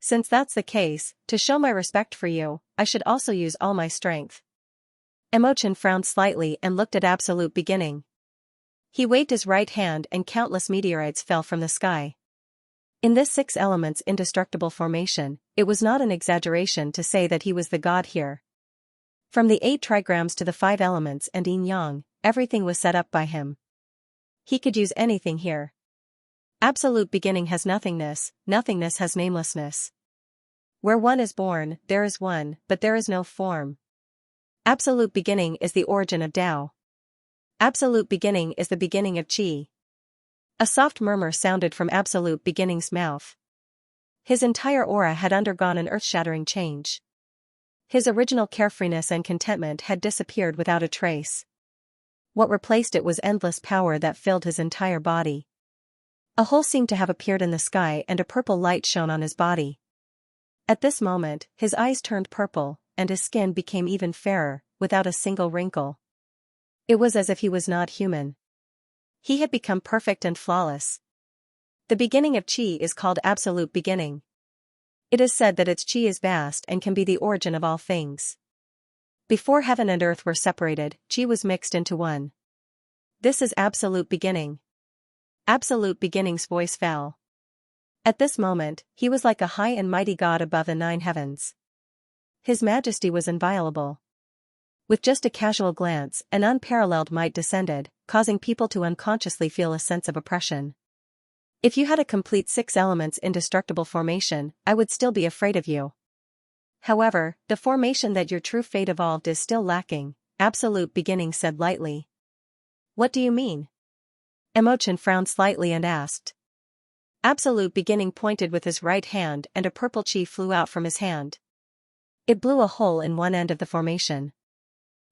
"Since that's the case, to show my respect for you, I should also use all my strength." Emochen frowned slightly and looked at Absolute Beginning. He waved his right hand and countless meteorites fell from the sky. In this six elements indestructible formation, it was not an exaggeration to say that he was the god here. From the 8 trigrams to the 5 elements and yin-yang, everything was set up by him. He could use anything here. Absolute Beginning has nothingness, nothingness has namelessness. Where one is born, there is one, but there is no form. Absolute Beginning is the origin of Tao. Absolute Beginning is the beginning of Qi. A soft murmur sounded from Absolute Beginning's mouth. His entire aura had undergone an earth-shattering change. His original carefreeness and contentment had disappeared without a trace. What replaced it was endless power that filled his entire body. A hole seemed to have appeared in the sky and a purple light shone on his body. At this moment, his eyes turned purple, and his skin became even fairer, without a single wrinkle. It was as if he was not human. He had become perfect and flawless. The beginning of Qi is called Absolute Beginning. It is said that its Qi is vast and can be the origin of all things. Before heaven and earth were separated, Qi was mixed into one. This is Absolute Beginning. Absolute Beginning's voice fell. At this moment, he was like a high and mighty god above the 9 heavens. His majesty was inviolable. With just a casual glance, an unparalleled might descended, causing people to unconsciously feel a sense of oppression. "If you had a complete 6 elements indestructible formation, I would still be afraid of you. However, the formation that your true fate evolved is still lacking," Absolute Beginning said lightly. "What do you mean?" Emochen frowned slightly and asked. Absolute Beginning pointed with his right hand and a purple Qi flew out from his hand. It blew a hole in one end of the formation.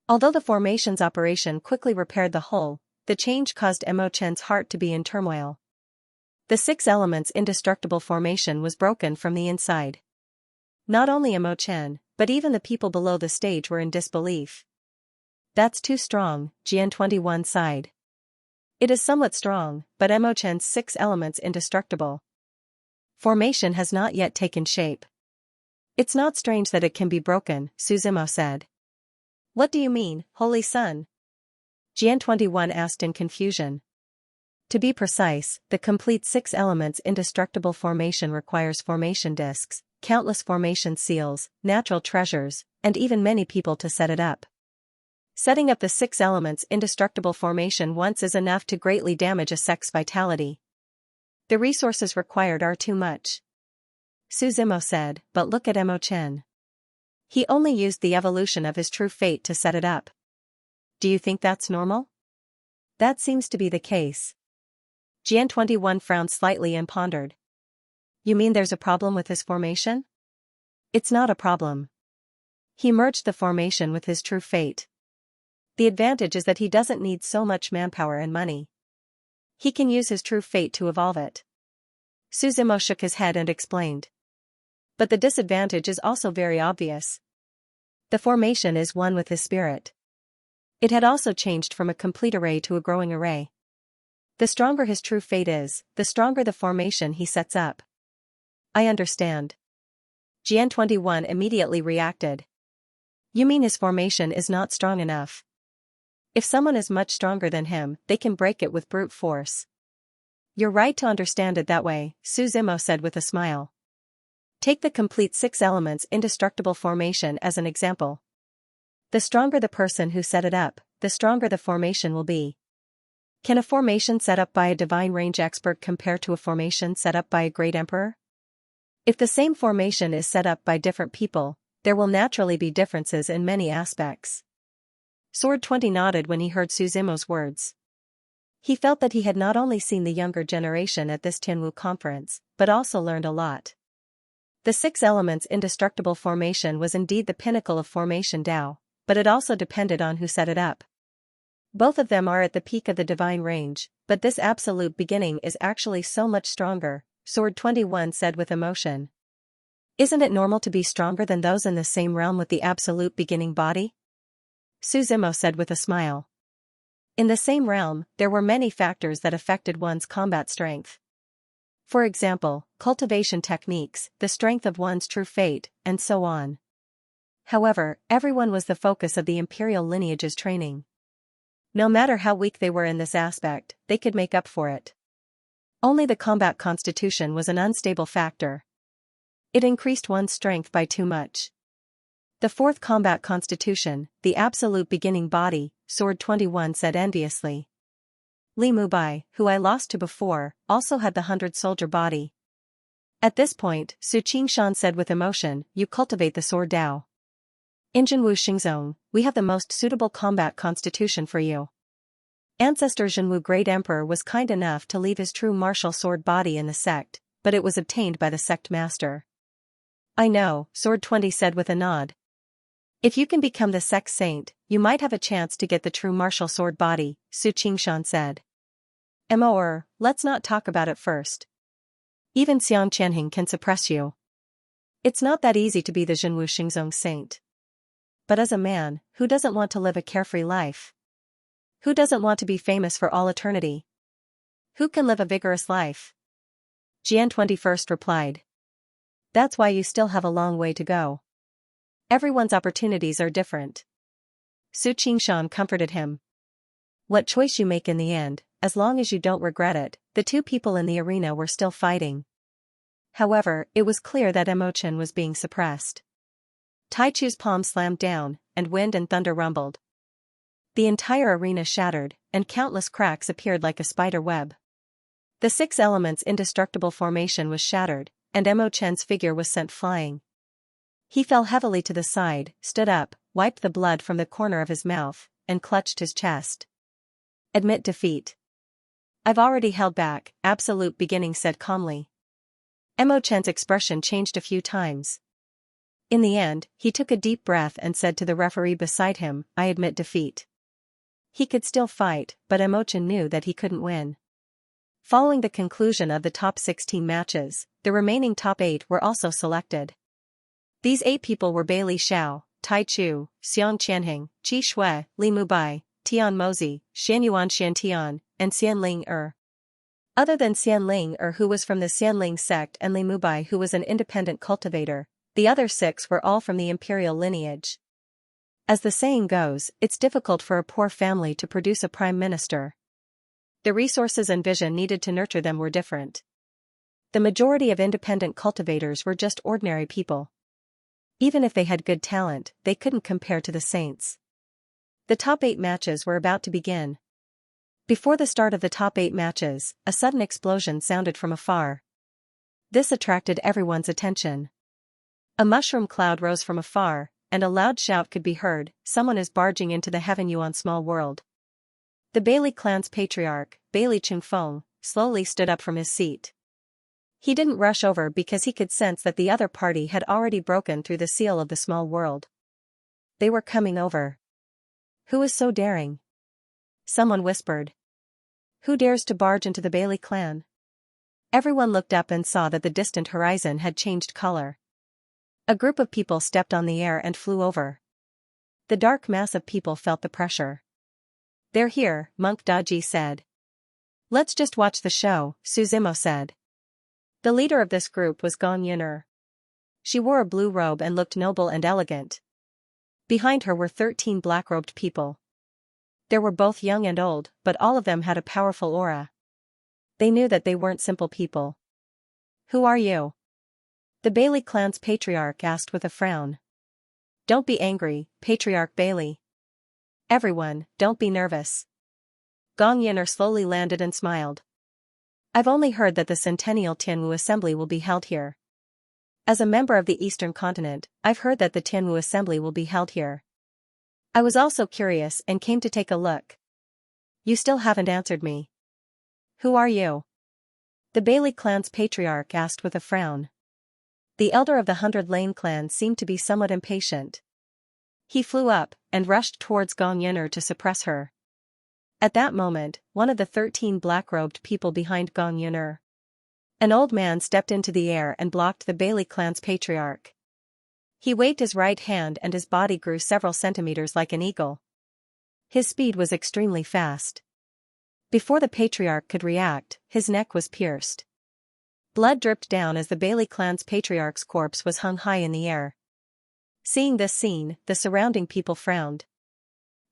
Although the formation's operation quickly repaired the hole, the change caused Emochen's heart to be in turmoil. The 6 elements indestructible formation was broken from the inside. Not only Emochen, but even the people below the stage were in disbelief. "That's too strong," Jian-21 sighed. "It is somewhat strong, but Emochen's 6 elements indestructible formation has not yet taken shape." "It's not strange that it can be broken," Suzimo said. "What do you mean, Holy Sun?" Jian-21 asked in confusion. "To be precise, the complete 6 elements indestructible formation requires formation discs, countless formation seals, natural treasures, and even many people to set it up. Setting up the 6 elements indestructible formation once is enough to greatly damage a sect's vitality. The resources required are too much." Suzimo said, "But look at Emochen. He only used the evolution of his true fate to set it up. Do you think that's normal?" "That seems to be the case." Jian-21 frowned slightly and pondered. "You mean there's a problem with his formation?" "It's not a problem. He merged the formation with his true fate. The advantage is that he doesn't need so much manpower and money. He can use his true fate to evolve it." Suzimo shook his head and explained. "But the disadvantage is also very obvious. The formation is one with his spirit. It had also changed from a complete array to a growing array. The stronger his true fate is, the stronger the formation he sets up." "I understand." Jian-21 immediately reacted. "You mean his formation is not strong enough?" If someone is much stronger than him, they can break it with brute force. You're right to understand it that way, Su Zimo said with a smile. Take the complete 6 elements indestructible formation as an example. The stronger the person who set it up, the stronger the formation will be. Can a formation set up by a divine range expert compare to a formation set up by a great emperor? If the same formation is set up by different people, there will naturally be differences in many aspects. Sword 20 nodded when he heard Su Zimo's words. He felt that he had not only seen the younger generation at this Tianwu conference, but also learned a lot. The 6 elements indestructible formation was indeed the pinnacle of formation Tao, but it also depended on who set it up. Both of them are at the peak of the divine range, but this absolute beginning is actually so much stronger, Sword 21 said with emotion. Isn't it normal to be stronger than those in the same realm with the absolute beginning body? Su Zimo said with a smile. In the same realm, there were many factors that affected one's combat strength. For example, cultivation techniques, the strength of one's true fate, and so on. However, everyone was the focus of the imperial lineage's training. No matter how weak they were in this aspect, they could make up for it. Only the combat constitution was an unstable factor. It increased one's strength by too much. The 4th combat constitution, the absolute beginning body, Sword 21 said enviously. Li Mubai, who I lost to before, also had the 100-soldier body. At this point, Su Qingshan said with emotion, you cultivate the sword Dao. In Zhenwu Xingzong, we have the most suitable combat constitution for you. Ancestor Zhenwu Great Emperor was kind enough to leave his true martial sword body in the sect, but it was obtained by the sect master. I know, Sword 20 said with a nod. If you can become the sect saint, you might have a chance to get the true martial sword body, Su Qingshan said. Let's not talk about it first. Even Xiang Qianheng can suppress you. It's not that easy to be the Zhenwu Xingzong saint. But as a man, who doesn't want to live a carefree life? Who doesn't want to be famous for all eternity? Who can live a vigorous life? Jian 21st replied. That's why you still have a long way to go. Everyone's opportunities are different. Su Qingshan comforted him. What choice you make in the end, as long as you don't regret it, the 2 people in the arena were still fighting. However, it was clear that emotion was being suppressed. Tai Chu's palm slammed down, and wind and thunder rumbled. The entire arena shattered, and countless cracks appeared like a spider web. The 6 elements indestructible formation was shattered, and Emo Chen's figure was sent flying. He fell heavily to the side, stood up, wiped the blood from the corner of his mouth, and clutched his chest. Admit defeat. I've already held back, Absolute Beginning said calmly. Emo Chen's expression changed a few times. In the end, he took a deep breath and said to the referee beside him, I admit defeat. He could still fight, but Emo Chen knew that he couldn't win. Following the conclusion of the top 16 matches, the remaining top 8 were also selected. These 8 people were Bailey Xiao, Tai Chu, Xiang Qianheng, Qi Shui, Li Mubai, Tian Mozi, Xianyuan Xiantian, and Xianling Other than Xianling who was from the Xianling sect and Li Mubai who was an independent cultivator, the other 6 were all from the imperial lineage. As the saying goes, it's difficult for a poor family to produce a prime minister. The resources and vision needed to nurture them were different. The majority of independent cultivators were just ordinary people. Even if they had good talent, they couldn't compare to the saints. The top 8 matches were about to begin. Before the start of the top 8 matches, a sudden explosion sounded from afar. This attracted everyone's attention. A mushroom cloud rose from afar, and a loud shout could be heard, someone is barging into the Heaven Yuan small world. The Bailey clan's patriarch, Bailey Chingfeng, slowly stood up from his seat. He didn't rush over because he could sense that the other party had already broken through the seal of the small world. They were coming over. Who is so daring? Someone whispered. Who dares to barge into the Bailey clan? Everyone looked up and saw that the distant horizon had changed color. A group of people stepped on the air and flew over. The dark mass of people felt the pressure. They're here, Monk Daji said. Let's just watch the show, Su Zimo said. The leader of this group was Gong Yin'er. She wore a blue robe and looked noble and elegant. Behind her were 13 black-robed people. They were both young and old, but all of them had a powerful aura. They knew that they weren't simple people. Who are you? The Bailey clan's patriarch asked with a frown. Don't be angry, Patriarch Bailey. Everyone, don't be nervous. Gong Yin'er slowly landed and smiled. I've only heard that the Centennial Tianwu Assembly will be held here. As a member of the Eastern Continent, I've heard that the Tianwu Assembly will be held here. I was also curious and came to take a look. You still haven't answered me. Who are you? The Bailey clan's patriarch asked with a frown. The elder of the 100 Lane clan seemed to be somewhat impatient. He flew up and rushed towards Gong Yin'er to suppress her. At that moment, one of the 13 black-robed people behind Gong Yin'er, an old man, stepped into the air and blocked the Bailey clan's patriarch. He waved his right hand and his body grew several centimeters like an eagle. His speed was extremely fast. Before the patriarch could react, his neck was pierced. Blood dripped down as the Bailey clan's patriarch's corpse was hung high in the air. Seeing this scene, the surrounding people frowned.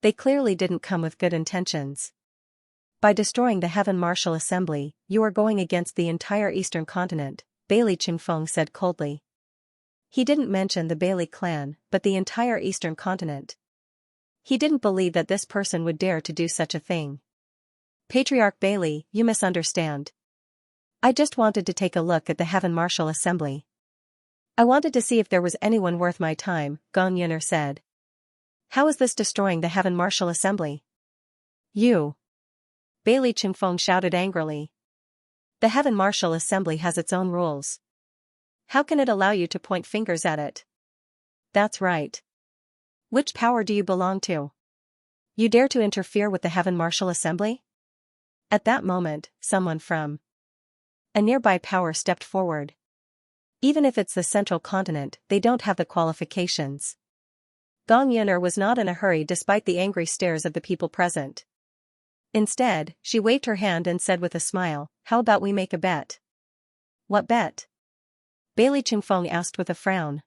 They clearly didn't come with good intentions. By destroying the Heaven Martial Assembly, you are going against the entire Eastern Continent, Bailey Qingfeng said coldly. He didn't mention the Bailey clan, but the entire Eastern Continent. He didn't believe that this person would dare to do such a thing. Patriarch Bailey, you misunderstand. I just wanted to take a look at the Heaven Martial Assembly. I wanted to see if there was anyone worth my time, Gong Yin'er said. How is this destroying the Heaven Martial Assembly? You! Bailey Qingfeng shouted angrily. The Heaven Martial Assembly has its own rules. How can it allow you to point fingers at it? That's right. Which power do you belong to? You dare to interfere with the Heaven Martial Assembly? At that moment, someone from a nearby power stepped forward. Even if it's the Central Continent, they don't have the qualifications. Gong Yin'er was not in a hurry despite the angry stares of the people present. Instead, she waved her hand and said with a smile, how about we make a bet? What bet? Bailey Qingfeng asked with a frown.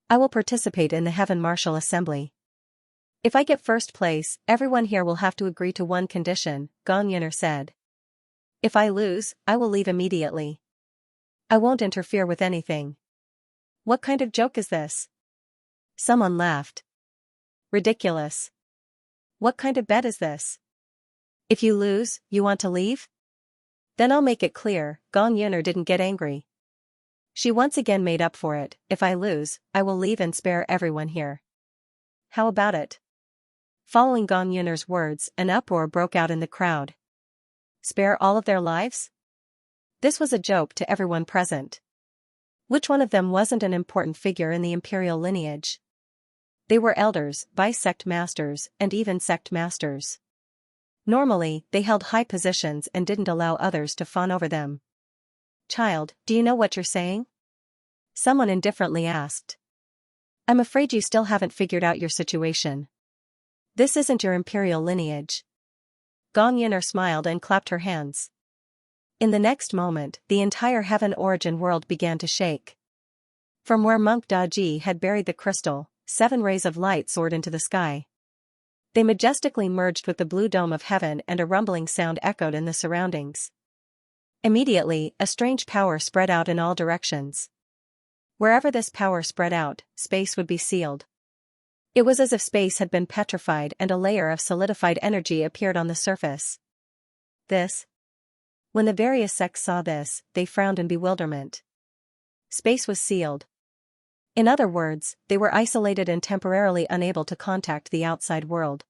I will participate in the Heaven Martial Assembly. If I get first place, everyone here will have to agree to one condition, Gong Yin'er said. If I lose, I will leave immediately. I won't interfere with anything. What kind of joke is this? Someone laughed. Ridiculous. What kind of bet is this? If you lose, you want to leave? Then I'll make it clear, Gong Yin'er didn't get angry. She once again made up for it, if I lose, I will leave and spare everyone here. How about it? Following Gong Yin'er's words, an uproar broke out in the crowd. Spare all of their lives? This was a joke to everyone present. Which one of them wasn't an important figure in the imperial lineage? They were elders, vice-sect masters, and even sect masters. Normally, they held high positions and didn't allow others to fawn over them. Child, do you know what you're saying? Someone indifferently asked. I'm afraid you still haven't figured out your situation. This isn't your imperial lineage. Gong Yin'er smiled and clapped her hands. In the next moment, the entire Heaven Origin world began to shake. From where Monk Daji had buried the crystal, 7 rays of light soared into the sky. They majestically merged with the blue dome of heaven and a rumbling sound echoed in the surroundings. Immediately, a strange power spread out in all directions. Wherever this power spread out, space would be sealed. It was as if space had been petrified and a layer of solidified energy appeared on the surface. When the various sects saw this, they frowned in bewilderment. Space was sealed. In other words, they were isolated and temporarily unable to contact the outside world.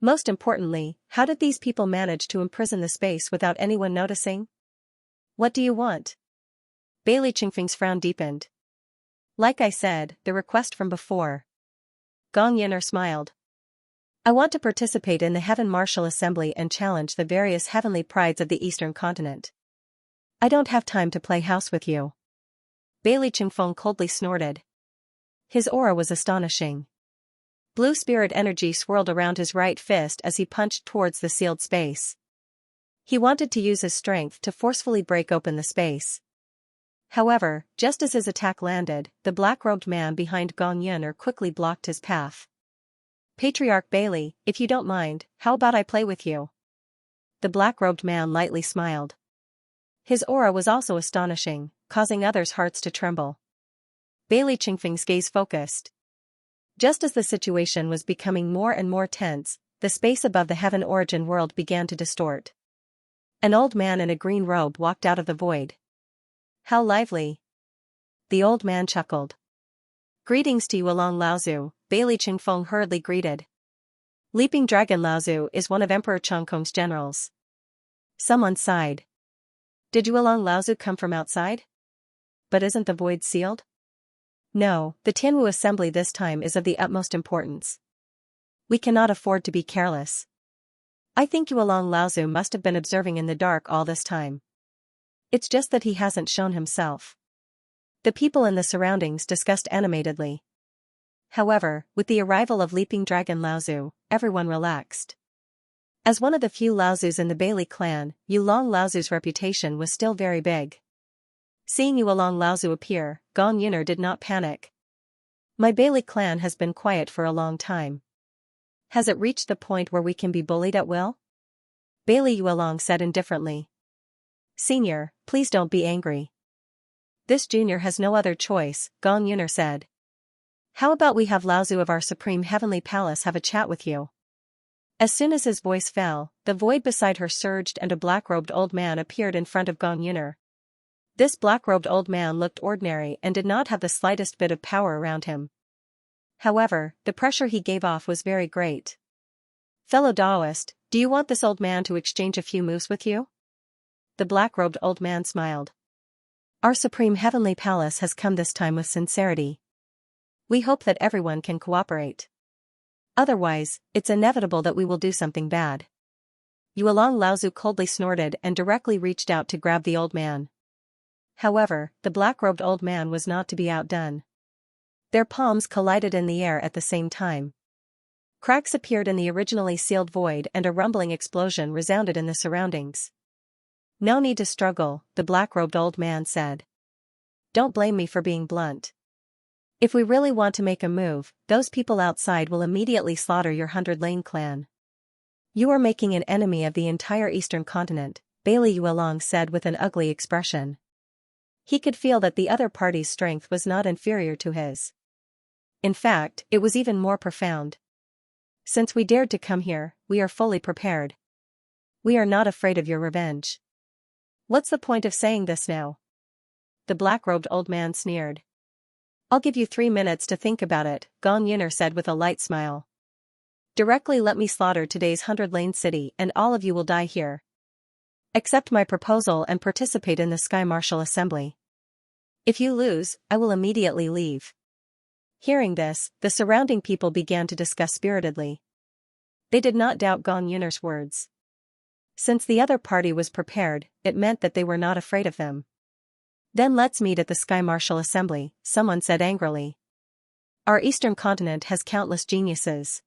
Most importantly, how did these people manage to imprison the space without anyone noticing? What do you want? Bailey Qingfeng's frown deepened. Like I said, the request from before. Gong Yin'er smiled. I want to participate in the Heaven Martial Assembly and challenge the various heavenly prides of the Eastern Continent. I don't have time to play house with you. Bailey Qingfeng coldly snorted. His aura was astonishing. Blue spirit energy swirled around his right fist as he punched towards the sealed space. He wanted to use his strength to forcefully break open the space. However, just as his attack landed, the black-robed man behind Gong Yin'er quickly blocked his path. Patriarch Bailey, if you don't mind, how about I play with you? The black-robed man lightly smiled. His aura was also astonishing, causing others' hearts to tremble. Bailey Qingfeng's gaze focused. Just as the situation was becoming more and more tense, the space above the heaven origin world began to distort. An old man in a green robe walked out of the void. How lively! The old man chuckled. Greetings to you along Laozu, Bailey Qingfeng hurriedly greeted. Leaping Dragon Laozu is one of Emperor Changkong's generals. Someone sighed. Did you along Laozu come from outside? But isn't the void sealed? No, the Tianwu assembly this time is of the utmost importance. We cannot afford to be careless. I think you along Laozu must have been observing in the dark all this time. It's just that he hasn't shown himself. The people in the surroundings discussed animatedly. However, with the arrival of Leaping Dragon Laozu, everyone relaxed. As one of the few Laozus in the Bailey clan, Yulong Laozu's reputation was still very big. Seeing Yulong Laozu appear, Gong Yuner did not panic. My Bailey clan has been quiet for a long time. Has it reached the point where we can be bullied at will? Bailey Yulong said indifferently. Senior, please don't be angry. This junior has no other choice, Gong Yuner said. How about we have Laozu of our Supreme Heavenly Palace have a chat with you? As soon as his voice fell, the void beside her surged and a black-robed old man appeared in front of Gong Yuner. This black-robed old man looked ordinary and did not have the slightest bit of power around him. However, the pressure he gave off was very great. Fellow Daoist, do you want this old man to exchange a few moves with you? The black-robed old man smiled. Our Supreme Heavenly Palace has come this time with sincerity. We hope that everyone can cooperate. Otherwise, it's inevitable that we will do something bad. Yulong Laozu coldly snorted and directly reached out to grab the old man. However, the black-robed old man was not to be outdone. Their palms collided in the air at the same time. Cracks appeared in the originally sealed void and a rumbling explosion resounded in the surroundings. No need to struggle, the black-robed old man said. Don't blame me for being blunt. If we really want to make a move, those people outside will immediately slaughter your 100 Lane clan. You are making an enemy of the entire eastern continent, Bailey Yulong said with an ugly expression. He could feel that the other party's strength was not inferior to his. In fact, it was even more profound. Since we dared to come here, we are fully prepared. We are not afraid of your revenge. What's the point of saying this now? The black-robed old man sneered. I'll give you 3 minutes to think about it, Gong Yuner said with a light smile. Directly let me slaughter today's 100 Lane city and all of you will die here. Accept my proposal and participate in the Sky Martial Assembly. If you lose, I will immediately leave. Hearing this, the surrounding people began to discuss spiritedly. They did not doubt Gong Yuner's words. Since the other party was prepared, it meant that they were not afraid of them. Then let's meet at the Sky Martial Assembly, someone said angrily. Our eastern continent has countless geniuses.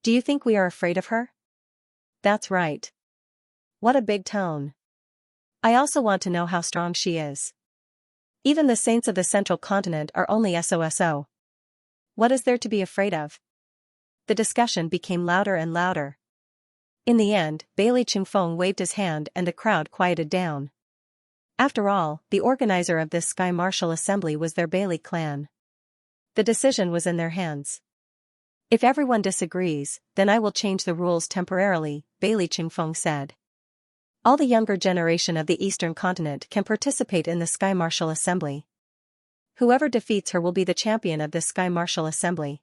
Do you think we are afraid of her? That's right. What a big tone. I also want to know how strong she is. Even the saints of the central continent are only SOSO. What is there to be afraid of? The discussion became louder and louder. In the end, Bailey Qingfeng waved his hand and the crowd quieted down. After all, the organizer of this Sky Martial Assembly was their Bailey clan. The decision was in their hands. If everyone disagrees, then I will change the rules temporarily, Bailey Qingfeng said. All the younger generation of the eastern continent can participate in the Sky Martial Assembly. Whoever defeats her will be the champion of this Sky Martial Assembly.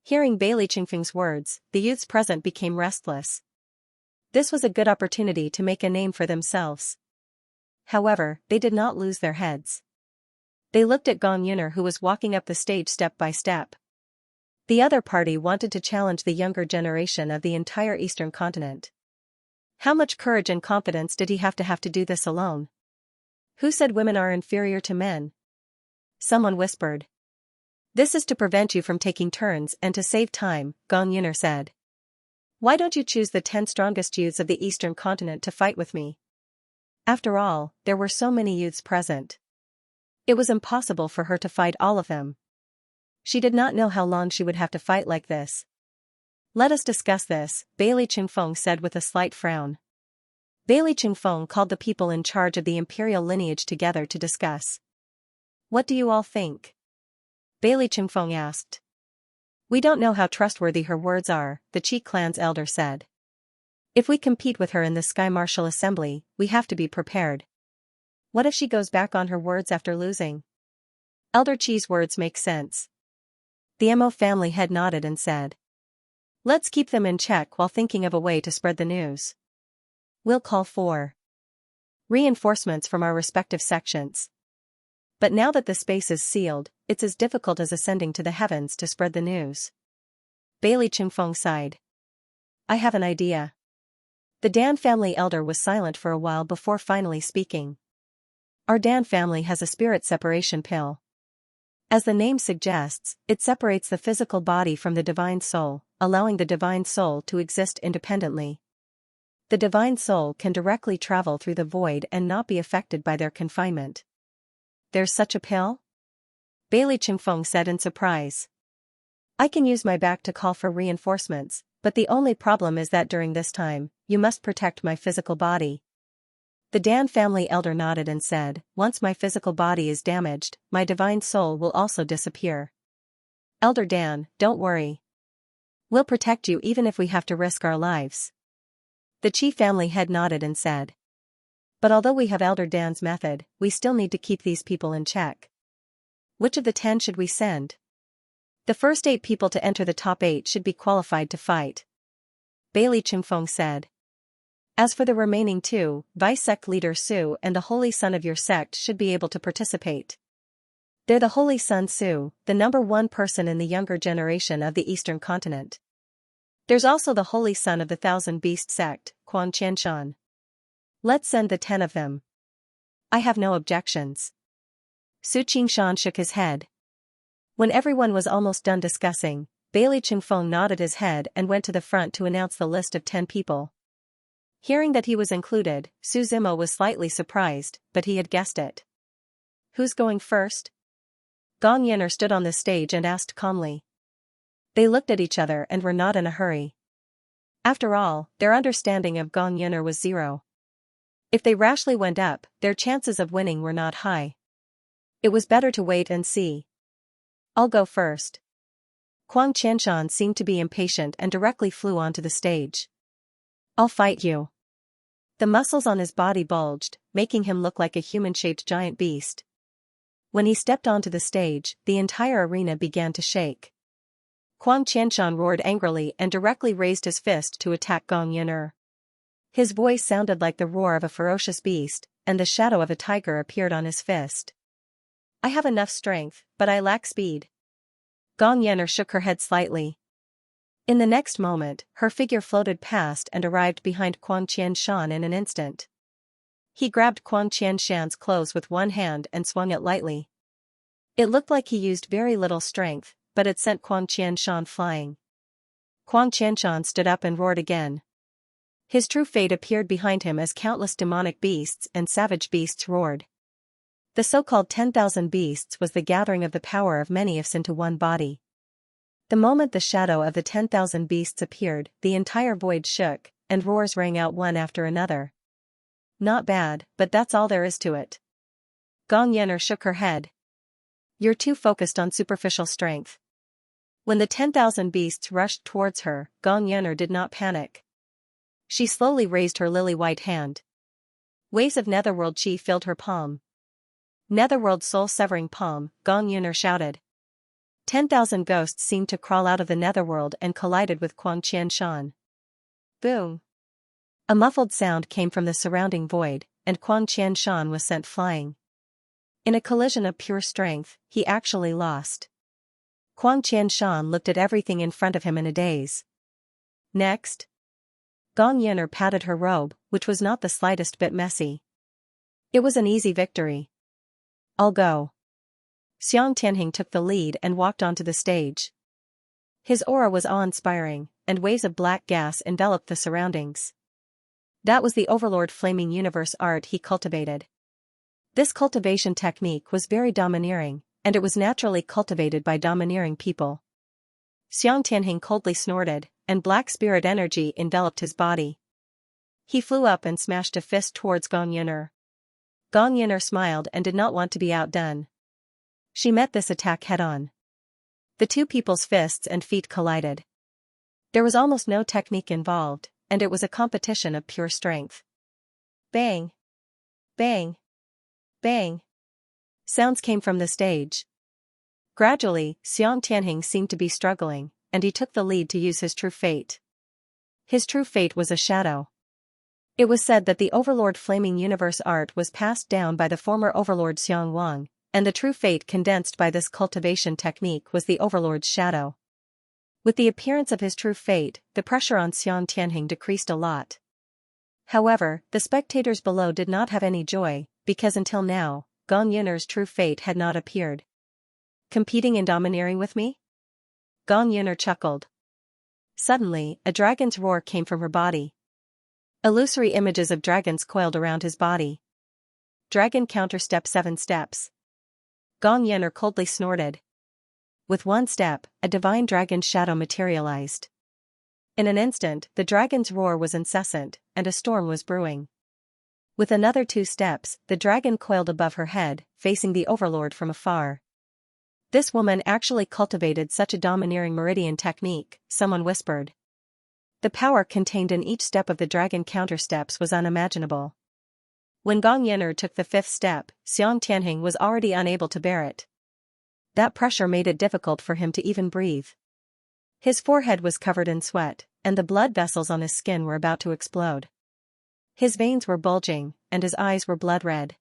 Hearing Bailey Qingfeng's words, the youths present became restless. This was a good opportunity to make a name for themselves. However, they did not lose their heads. They looked at Gong Yuner who was walking up the stage step by step. The other party wanted to challenge the younger generation of the entire eastern continent. How much courage and confidence did he have to do this alone? Who said women are inferior to men? Someone whispered. This is to prevent you from taking turns and to save time, Gong Yuner said. Why don't you choose the 10 strongest youths of the eastern continent to fight with me? After all, there were so many youths present. It was impossible for her to fight all of them. She did not know how long she would have to fight like this. Let us discuss this, Bailey Chingfeng said with a slight frown. Bailey Chingfeng called the people in charge of the imperial lineage together to discuss. What do you all think? Bailey Chingfeng asked. We don't know how trustworthy her words are, the Qi clan's elder said. If we compete with her in the Sky Martial Assembly, we have to be prepared. What if she goes back on her words after losing? Elder Qi's words make sense. The Mo family head nodded and said. Let's keep them in check while thinking of a way to spread the news. We'll call for reinforcements from our respective sections. But now that the space is sealed, it's as difficult as ascending to the heavens to spread the news. Bailey Chingfeng sighed. I have an idea. The Dan family elder was silent for a while before finally speaking. Our Dan family has a spirit separation pill. As the name suggests, it separates the physical body from the divine soul, allowing the divine soul to exist independently. The divine soul can directly travel through the void and not be affected by their confinement. There's such a pill? Bailey Chingfeng said in surprise. I can use my back to call for reinforcements, but the only problem is that during this time, you must protect my physical body. The Dan family elder nodded and said, once my physical body is damaged, my divine soul will also disappear. Elder Dan, don't worry. We'll protect you even if we have to risk our lives. The Qi family head nodded and said. But although we have Elder Dan's method, we still need to keep these people in check. Which of the 10 should we send? The first 8 people to enter the top 8 should be qualified to fight. Bailey Chingfeng said. As for the remaining 2, Vice Sect Leader Su and the Holy Son of your sect should be able to participate. They're the Holy Son Su, the number 1 person in the younger generation of the Eastern continent. There's also the Holy Son of the Thousand Beast sect, Quan Qianshan. Let's send the 10 of them. I have no objections. Su Qingshan shook his head. When everyone was almost done discussing, Bailey Chingfeng nodded his head and went to the front to announce the list of 10 people. Hearing that he was included, Su Zimo was slightly surprised, but he had guessed it. Who's going first? Gong Yin'er stood on the stage and asked calmly. They looked at each other and were not in a hurry. After all, their understanding of Gong Yin'er was 0. If they rashly went up, their chances of winning were not high. It was better to wait and see. I'll go first. Quan Qianshan seemed to be impatient and directly flew onto the stage. I'll fight you. The muscles on his body bulged, making him look like a human-shaped giant beast. When he stepped onto the stage, the entire arena began to shake. Quan Qianshan roared angrily and directly raised his fist to attack Gong Yin'er. His voice sounded like the roar of a ferocious beast, and the shadow of a tiger appeared on his fist. I have enough strength, but I lack speed. Gong Yin'er shook her head slightly. In the next moment, her figure floated past and arrived behind Quan Qianshan in an instant. He grabbed Quan Qianshan's clothes with one hand and swung it lightly. It looked like he used very little strength, but it sent Quan Qianshan flying. Quan Qianshan stood up and roared again. His true fate appeared behind him as countless demonic beasts and savage beasts roared. The so-called 10,000 beasts was the gathering of the power of many ifs into one body. The moment the shadow of the 10,000 beasts appeared, the entire void shook, and roars rang out one after another. Not bad, but that's all there is to it. Gong Yin'er shook her head. You're too focused on superficial strength. When the 10,000 beasts rushed towards her, Gong Yin'er did not panic. She slowly raised her lily-white hand. Waves of netherworld chi filled her palm. Netherworld soul-severing palm, Gong Yin'er shouted. 10,000 ghosts seemed to crawl out of the netherworld and collided with Quan Qianshan. Boom! A muffled sound came from the surrounding void, and Quan Qianshan was sent flying. In a collision of pure strength, he actually lost. Quan Qianshan looked at everything in front of him in a daze. Next. Gong Yin'er patted her robe, which was not the slightest bit messy. It was an easy victory. I'll go. Xiang Tianhing took the lead and walked onto the stage. His aura was awe-inspiring, and waves of black gas enveloped the surroundings. That was the Overlord Flaming Universe art he cultivated. This cultivation technique was very domineering, and it was naturally cultivated by domineering people. Xiang Tianhing coldly snorted, and black spirit energy enveloped his body. He flew up and smashed a fist towards Gong Yuner. Gong Yuner smiled and did not want to be outdone. She met this attack head-on. The two people's fists and feet collided. There was almost no technique involved, and it was a competition of pure strength. Bang! Bang! Bang! Sounds came from the stage. Gradually, Xiang Tianheng seemed to be struggling, and he took the lead to use his true fate. His true fate was a shadow. It was said that the Overlord Flaming Universe art was passed down by the former Overlord Xiang Wang, and the true fate condensed by this cultivation technique was the Overlord's shadow. With the appearance of his true fate, the pressure on Xiang Tianheng decreased a lot. However, the spectators below did not have any joy, because until now, Gong Yuner's true fate had not appeared. Competing and domineering with me? Gong Yuner chuckled. Suddenly, a dragon's roar came from her body. Illusory images of dragons coiled around his body. Dragon counterstep 7 steps. Gong Yuner coldly snorted. With one step, a divine dragon's shadow materialized. In an instant, the dragon's roar was incessant, and a storm was brewing. With another 2 steps, the dragon coiled above her head, facing the Overlord from afar. This woman actually cultivated such a domineering meridian technique, someone whispered. The power contained in each step of the dragon countersteps was unimaginable. When Gong Yuner took the 5th step, Xiang Tianheng was already unable to bear it. That pressure made it difficult for him to even breathe. His forehead was covered in sweat, and the blood vessels on his skin were about to explode. His veins were bulging, and his eyes were blood red.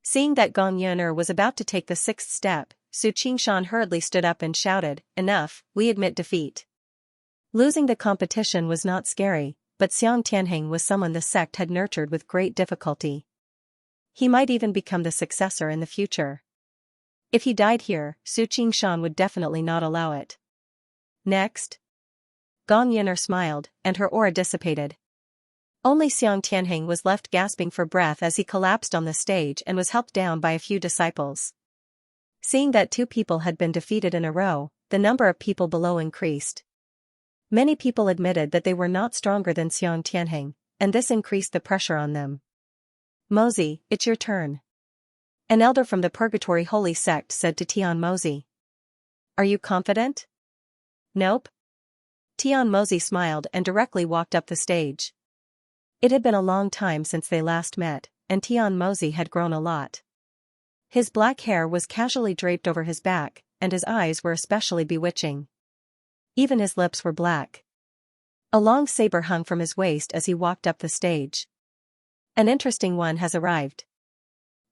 Seeing that Gong Yuner was about to take the 6th step, Su Qingshan hurriedly stood up and shouted, "Enough, we admit defeat." Losing the competition was not scary, but Xiang Tianheng was someone the sect had nurtured with great difficulty. He might even become the successor in the future. If he died here, Su Qingshan would definitely not allow it. Next. Gong Yuner smiled, and her aura dissipated. Only Xiang Tianheng was left gasping for breath as he collapsed on the stage and was helped down by a few disciples. Seeing that 2 people had been defeated in a row, the number of people below increased. Many people admitted that they were not stronger than Xiang Tianheng, and this increased the pressure on them. "Mozi, it's your turn." An elder from the Purgatory Holy Sect said to Tian Mozi. "Are you confident?" "Nope." Tian Mozi smiled and directly walked up the stage. It had been a long time since they last met, and Tian Mozi had grown a lot. His black hair was casually draped over his back, and his eyes were especially bewitching. Even his lips were black. A long saber hung from his waist as he walked up the stage. "An interesting one has arrived."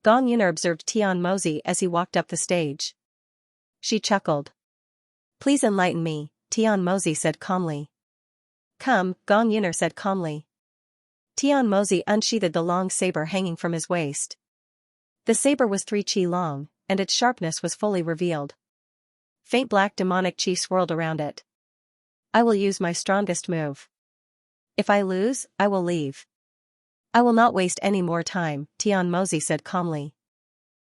Gong Yuner observed Tian Mozi as he walked up the stage. She chuckled. "Please enlighten me," Tian Mozi said calmly. "Come," Gong Yuner said calmly. Tian Mozi unsheathed the long saber hanging from his waist. The saber was 3 qi long, and its sharpness was fully revealed. Faint black demonic qi swirled around it. "I will use my strongest move. If I lose, I will leave." "I will not waste any more time," Tian Mozi said calmly.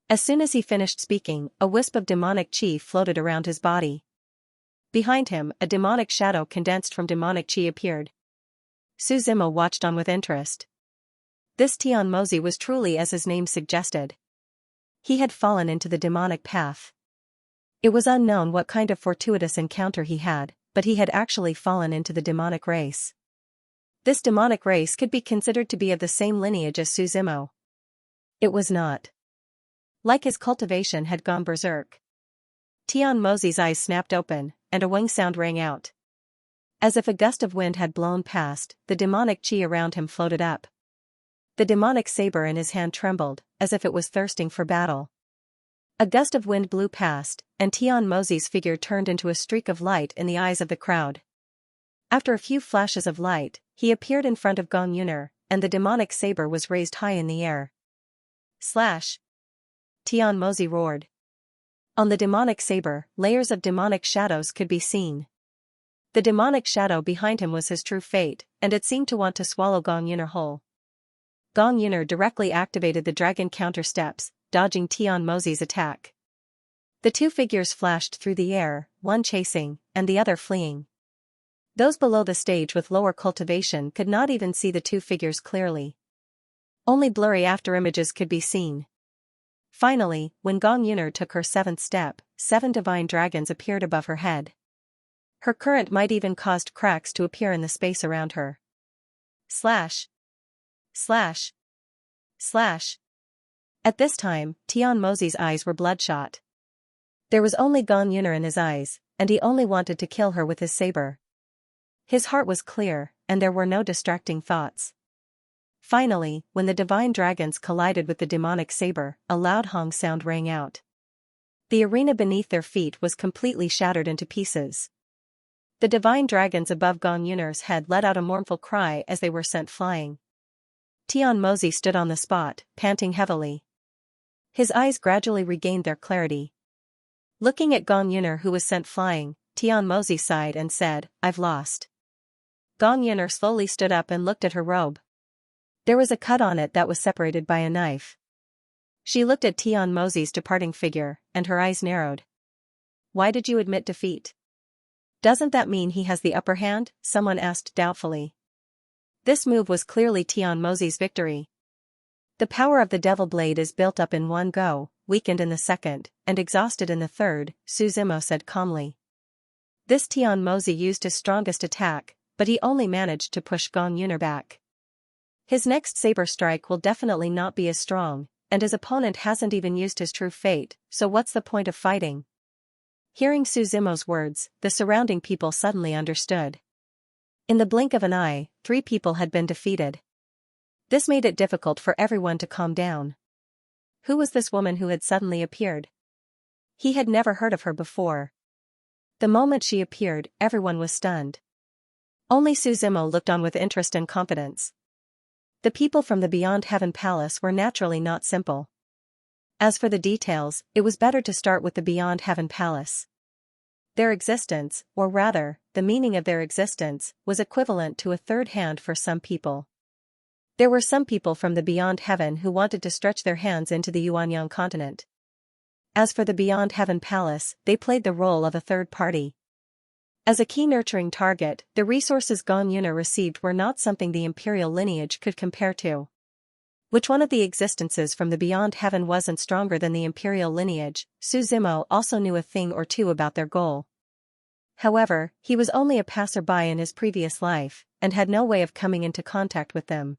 As soon as he finished speaking, a wisp of demonic qi floated around his body. Behind him, a demonic shadow condensed from demonic qi appeared. Su Zimo watched on with interest. This Tian Mozi was truly as his name suggested. He had fallen into the demonic path. It was unknown what kind of fortuitous encounter he had, but he had actually fallen into the demonic race. This demonic race could be considered to be of the same lineage as Su Zimo. It was not. Like his cultivation had gone berserk. Tian Mozi's eyes snapped open, and a wing sound rang out. As if a gust of wind had blown past, the demonic qi around him floated up. The demonic saber in his hand trembled, as if it was thirsting for battle. A gust of wind blew past, and Tian Mozi's figure turned into a streak of light in the eyes of the crowd. After a few flashes of light, he appeared in front of Gong Yuner, and the demonic saber was raised high in the air. Slash! Tian Mozi roared. On the demonic saber, layers of demonic shadows could be seen. The demonic shadow behind him was his true fate, and it seemed to want to swallow Gong Yuner whole. Gong Yuner directly activated the dragon counter steps, dodging Tian Mozi's attack. The 2 figures flashed through the air, one chasing, and the other fleeing. Those below the stage with lower cultivation could not even see the two figures clearly. Only blurry afterimages could be seen. Finally, when Gong Yuner took her seventh step, 7 divine dragons appeared above her head. Her current might even caused cracks to appear in the space around her. Slash. Slash. Slash. At this time, Tian Mozi's eyes were bloodshot. There was only Gong Yuner in his eyes, and he only wanted to kill her with his saber. His heart was clear, and there were no distracting thoughts. Finally, when the divine dragons collided with the demonic saber, a loud hong sound rang out. The arena beneath their feet was completely shattered into pieces. The divine dragons above Gong Yuner's head let out a mournful cry as they were sent flying. Tian Mozi stood on the spot, panting heavily. His eyes gradually regained their clarity. Looking at Gong Yuner who was sent flying, Tian Mozi sighed and said, "I've lost." Gong Yuner slowly stood up and looked at her robe. There was a cut on it that was separated by a knife. She looked at Tian Mozi's departing figure, and her eyes narrowed. "Why did you admit defeat?" "Doesn't that mean he has the upper hand?" someone asked doubtfully. This move was clearly Tian Mozi's victory. The power of the Devil Blade is built up in one go, weakened in the second, and exhausted in the third, Su Zimo said calmly. This Tian Mozi used his strongest attack, but he only managed to push Gong Yuner back. His next saber strike will definitely not be as strong, and his opponent hasn't even used his true fate, so what's the point of fighting? Hearing Su Zimo's words, the surrounding people suddenly understood. In the blink of an eye, 3 people had been defeated. This made it difficult for everyone to calm down. Who was this woman who had suddenly appeared? He had never heard of her before. The moment she appeared, everyone was stunned. Only Su Zimo looked on with interest and confidence. The people from the Beyond Heaven Palace were naturally not simple. As for the details, it was better to start with the Beyond Heaven Palace. Their existence, or rather, the meaning of their existence, was equivalent to a third hand for some people. There were some people from the Beyond Heaven who wanted to stretch their hands into the Yuanyang continent. As for the Beyond Heaven Palace, they played the role of a third party. As a key nurturing target, the resources Gong Yuner received were not something the imperial lineage could compare to. Which one of the existences from the Beyond Heaven wasn't stronger than the imperial lineage? Su Zimo also knew a thing or two about their goal. However, he was only a passerby in his previous life, and had no way of coming into contact with them.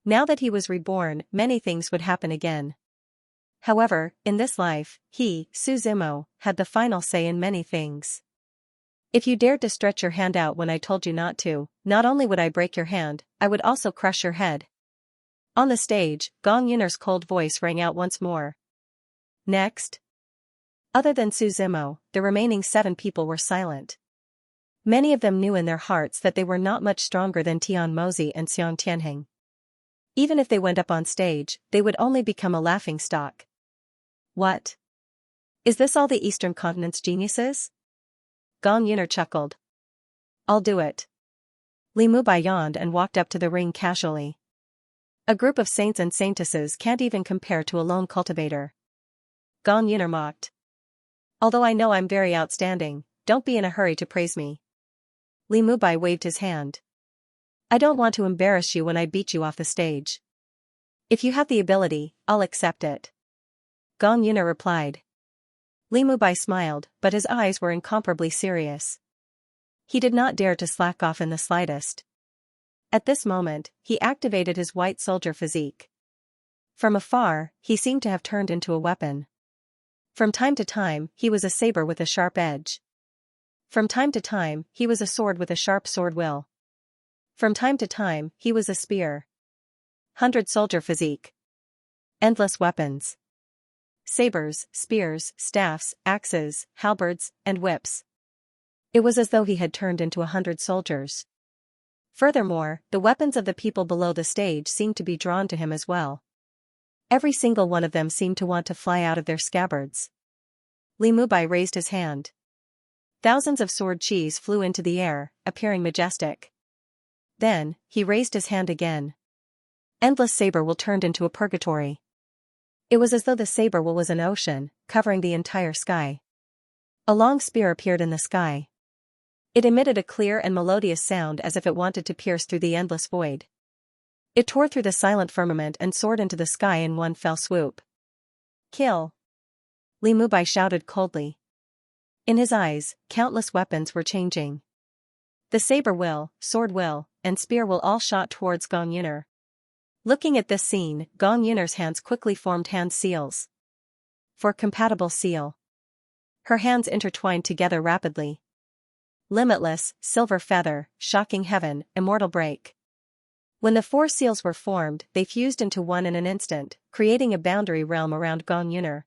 Now that he was reborn, many things would happen again. However, in this life, he, Su Zimo, had the final say in many things. If you dared to stretch your hand out when I told you not to, not only would I break your hand, I would also crush your head. On the stage, Gong Yuner's cold voice rang out once more. Next. Other than Su Zimo, the remaining 7 people were silent. Many of them knew in their hearts that they were not much stronger than Tian Mozi and Xiang Tianheng. Even if they went up on stage, they would only become a laughingstock. What? Is this all the Eastern Continent's geniuses? Gong Yuner chuckled. I'll do it. Li Mubai yawned and walked up to the ring casually. A group of saints and saintesses can't even compare to a lone cultivator. Gong Yuner mocked. Although I know I'm very outstanding, don't be in a hurry to praise me. Li Mubai waved his hand. I don't want to embarrass you when I beat you off the stage. If you have the ability, I'll accept it. Gong Yuner replied. Li Mubai smiled, but his eyes were incomparably serious. He did not dare to slack off in the slightest. At this moment, he activated his white soldier physique. From afar, he seemed to have turned into a weapon. From time to time, he was a saber with a sharp edge. From time to time, he was a sword with a sharp sword will. From time to time, he was a spear. 100 soldier physique. Endless weapons. Sabers, spears, staffs, axes, halberds, and whips. It was as though he had turned into 100 soldiers. Furthermore, the weapons of the people below the stage seemed to be drawn to him as well. Every single one of them seemed to want to fly out of their scabbards. Li Mubai raised his hand. Thousands of sword chis flew into the air, appearing majestic. Then, he raised his hand again. Endless saber will turned into a purgatory. It was as though the saber will was an ocean, covering the entire sky. A long spear appeared in the sky. It emitted a clear and melodious sound as if it wanted to pierce through the endless void. It tore through the silent firmament and soared into the sky in one fell swoop. Kill! Li Mubai shouted coldly. In his eyes, countless weapons were changing. The saber will, sword will, and spear will all shot towards Gong Yuner. Looking at this scene, Gong Yuner's hands quickly formed hand seals. For compatible seal. Her hands intertwined together rapidly. Limitless, silver feather, shocking heaven, immortal break. When the 4 seals were formed, they fused into one in an instant, creating a boundary realm around Gong Yuner.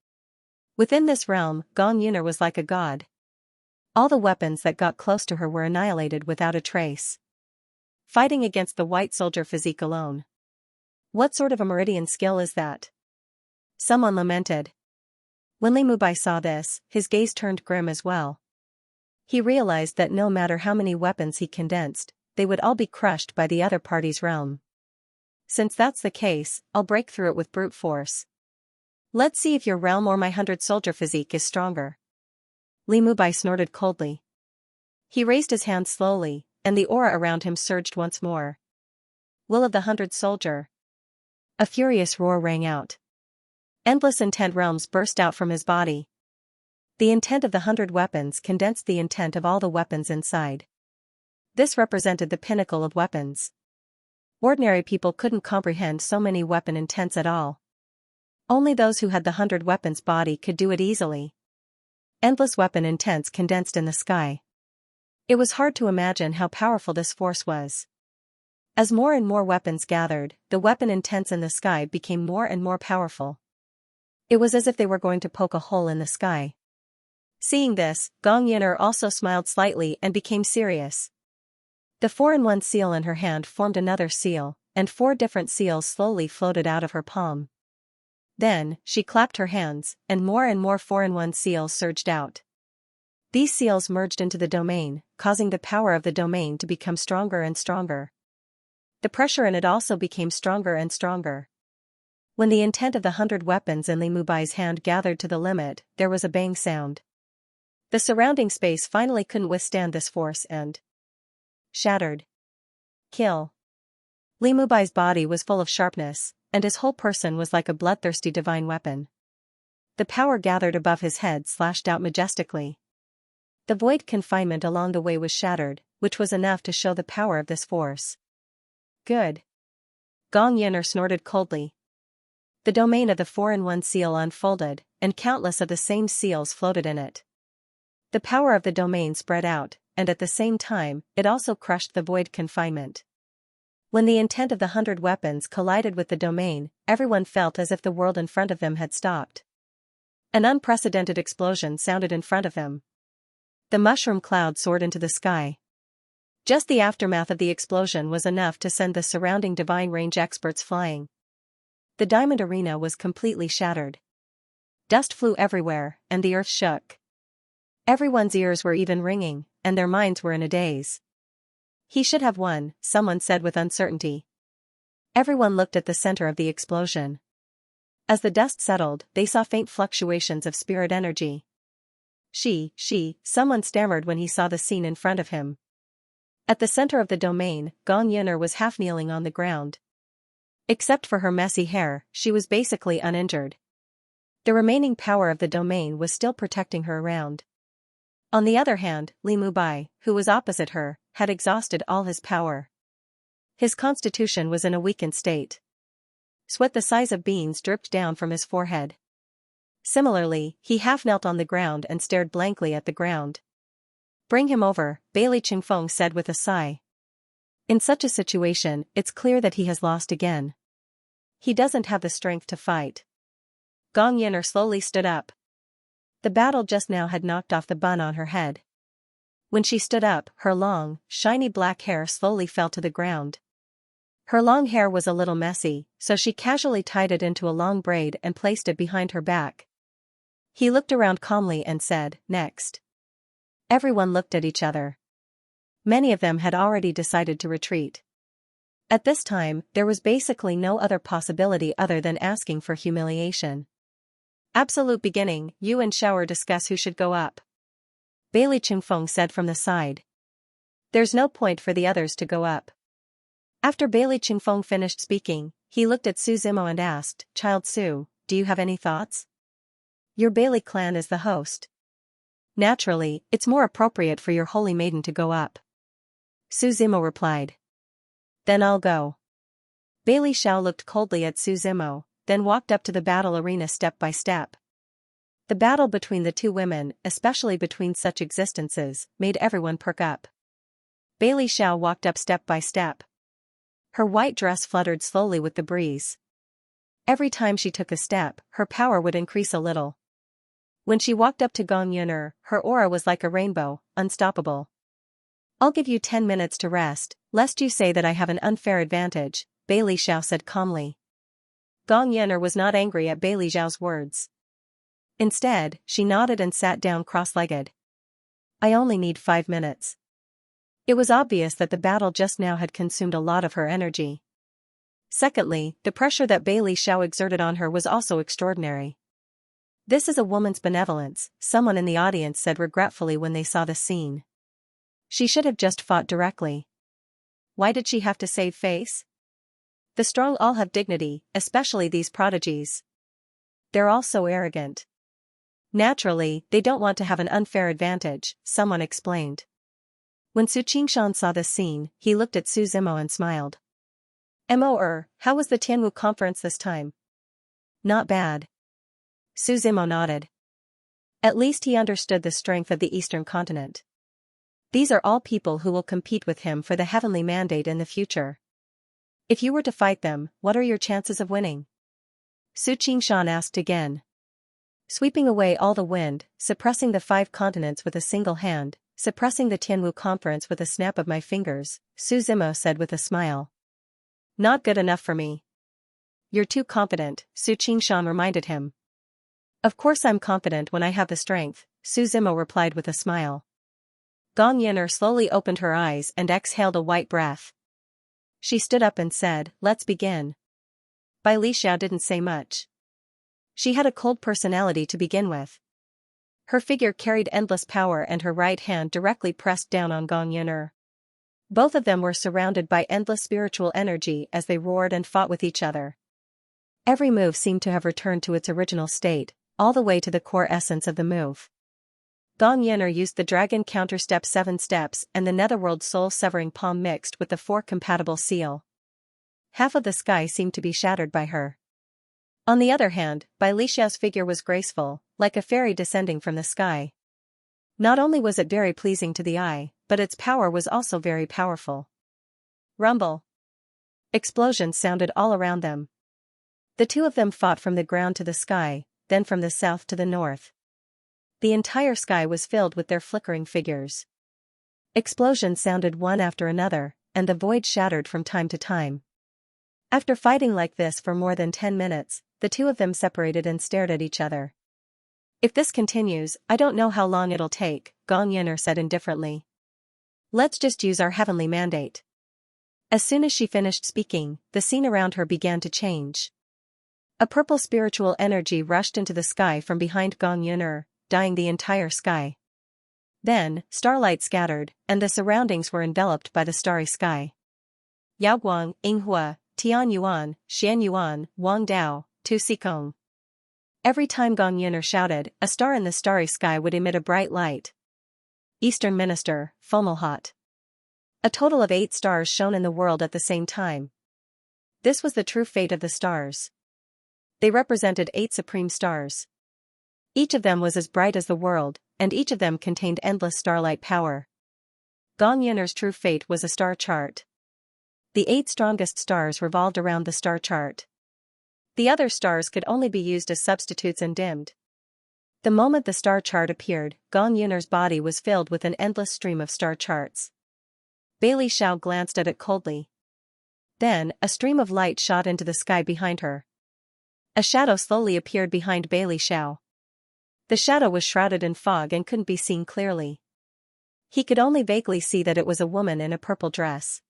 Within this realm, Gong Yuner was like a god. All the weapons that got close to her were annihilated without a trace. Fighting against the white soldier physique alone. What sort of a meridian skill is that? Someone lamented. When Li Mubai saw this, his gaze turned grim as well. He realized that no matter how many weapons he condensed, they would all be crushed by the other party's realm. Since that's the case, I'll break through it with brute force. Let's see if your realm or my 100-soldier physique is stronger. Li Mubai snorted coldly. He raised his hand slowly, and the aura around him surged once more. Will of the 100-soldier. A furious roar rang out. Endless intent realms burst out from his body. The intent of the 100 weapons condensed the intent of all the weapons inside. This represented the pinnacle of weapons. Ordinary people couldn't comprehend so many weapon intents at all. Only those who had the 100 weapons body could do it easily. Endless weapon intents condensed in the sky. It was hard to imagine how powerful this force was. As more and more weapons gathered, the weapon intents in the sky became more and more powerful. It was as if they were going to poke a hole in the sky. Seeing this, Gong Yuner also smiled slightly and became serious. The 4-in-1 seal in her hand formed another seal, and 4 different seals slowly floated out of her palm. Then, she clapped her hands, and more 4-in-1 seals surged out. These seals merged into the domain, causing the power of the domain to become stronger and stronger. The pressure in it also became stronger and stronger. When the intent of the 100 weapons in Li Mubai's hand gathered to the limit, there was a bang sound. The surrounding space finally couldn't withstand this force and shattered. Kill. Li Mubai's body was full of sharpness, and his whole person was like a bloodthirsty divine weapon. The power gathered above his head slashed out majestically. The void confinement along the way was shattered, which was enough to show the power of this force. Good. Gong Yuner snorted coldly. The domain of the 4-in-1 seal unfolded, and countless of the same seals floated in it. The power of the domain spread out, and at the same time, it also crushed the void confinement. When the intent of the 100 weapons collided with the domain, everyone felt as if the world in front of them had stopped. An unprecedented explosion sounded in front of him. The mushroom cloud soared into the sky. Just the aftermath of the explosion was enough to send the surrounding divine range experts flying. The diamond arena was completely shattered. Dust flew everywhere, and the earth shook. Everyone's ears were even ringing, and their minds were in a daze. He should have won, someone said with uncertainty. Everyone looked at the center of the explosion. As the dust settled, they saw faint fluctuations of spirit energy. Someone stammered when he saw the scene in front of him. At the center of the domain, Gong Yuner was half kneeling on the ground. Except for her messy hair, she was basically uninjured. The remaining power of the domain was still protecting her around. On the other hand, Li Mubai, who was opposite her, had exhausted all his power. His constitution was in a weakened state. Sweat the size of beans dripped down from his forehead. Similarly, he half knelt on the ground and stared blankly at the ground. Bring him over, Bailey Qingfeng said with a sigh. In such a situation, it's clear that he has lost again. He doesn't have the strength to fight. Gong Yuner slowly stood up. The battle just now had knocked off the bun on her head. When she stood up, her long, shiny black hair slowly fell to the ground. Her long hair was a little messy, so she casually tied it into a long braid and placed it behind her back. He looked around calmly and said, "Next." Everyone looked at each other. Many of them had already decided to retreat. At this time, there was basically no other possibility other than asking for humiliation. Absolute beginning, you and Shower discuss who should go up. Bailey Qingfeng said from the side. There's no point for the others to go up. After Bailey Qingfeng finished speaking, he looked at Su Zimo and asked, Child Su, do you have any thoughts? Your Bailey clan is the host. Naturally, it's more appropriate for your holy maiden to go up. Su Zimo replied. Then I'll go. Bailey Xiao looked coldly at Su Zimo, then walked up to the battle arena step by step. The battle between the two women, especially between such existences, made everyone perk up. Bailey Xiao walked up step by step. Her white dress fluttered slowly with the breeze. Every time she took a step, her power would increase a little. When she walked up to Gong Yuner, her aura was like a rainbow, unstoppable. I'll give you 10 minutes to rest, lest you say that I have an unfair advantage, Bailey Xiao said calmly. Gong Yuner was not angry at Bailey Xiao's words. Instead, she nodded and sat down cross-legged. I only need 5 minutes. It was obvious that the battle just now had consumed a lot of her energy. Secondly, the pressure that Bailey Xiao exerted on her was also extraordinary. This is a woman's benevolence, someone in the audience said regretfully when they saw the scene. She should have just fought directly. Why did she have to save face? The strong all have dignity, especially these prodigies. They're all so arrogant. Naturally, they don't want to have an unfair advantage, someone explained. When Su Qingshan saw this scene, he looked at Su Zimo and smiled. How was the Tianwu conference this time? Not bad. Su Zimo nodded. At least he understood the strength of the Eastern continent. These are all people who will compete with him for the heavenly mandate in the future. If you were to fight them, what are your chances of winning? Su Qingshan asked again. Sweeping away all the wind, suppressing the 5 continents with a single hand, suppressing the Tianwu conference with a snap of my fingers, Su Zimo said with a smile. Not good enough for me. You're too confident, Su Qingshan reminded him. Of course I'm confident when I have the strength, Su Zimo replied with a smile. Gong Yuner slowly opened her eyes and exhaled a white breath. She stood up and said, let's begin. Bai Li Xiao didn't say much. She had a cold personality to begin with. Her figure carried endless power and her right hand directly pressed down on Gong Yuner. Both of them were surrounded by endless spiritual energy as they roared and fought with each other. Every move seemed to have returned to its original state, all the way to the core essence of the move. Gong Yuner used the Dragon Counter-Step 7 steps and the Netherworld Soul-Severing Palm mixed with the 4 compatible seal. Half of the sky seemed to be shattered by her. On the other hand, Bai Li Xiao's figure was graceful, like a fairy descending from the sky. Not only was it very pleasing to the eye, but its power was also very powerful. Rumble. Explosions sounded all around them. The two of them fought from the ground to the sky, then from the south to the north. The entire sky was filled with their flickering figures. Explosions sounded one after another, and the void shattered from time to time. After fighting like this for more than 10 minutes, the two of them separated and stared at each other. If this continues, I don't know how long it'll take, Gong Yuner said indifferently. Let's just use our heavenly mandate. As soon as she finished speaking, the scene around her began to change. A purple spiritual energy rushed into the sky from behind Gong Yuner, dyeing the entire sky. Then, starlight scattered, and the surroundings were enveloped by the starry sky. Yaoguang, Yinghua, Tian Yuan, Xian Yuan, Wang Dao, Tu Xikong. Every time Gong Yuner shouted, a star in the starry sky would emit a bright light. Eastern Minister, Fomalhaut. A total of 8 stars shone in the world at the same time. This was the true fate of the stars. They represented 8 supreme stars. Each of them was as bright as the world, and each of them contained endless starlight power. Gong Yuner's true fate was a star chart. The 8 strongest stars revolved around the star chart. The other stars could only be used as substitutes and dimmed. The moment the star chart appeared, Gong Yuner's body was filled with an endless stream of star charts. Bailey Xiao glanced at it coldly. Then, a stream of light shot into the sky behind her. A shadow slowly appeared behind Bailey Xiao. The shadow was shrouded in fog and couldn't be seen clearly. He could only vaguely see that it was a woman in a purple dress.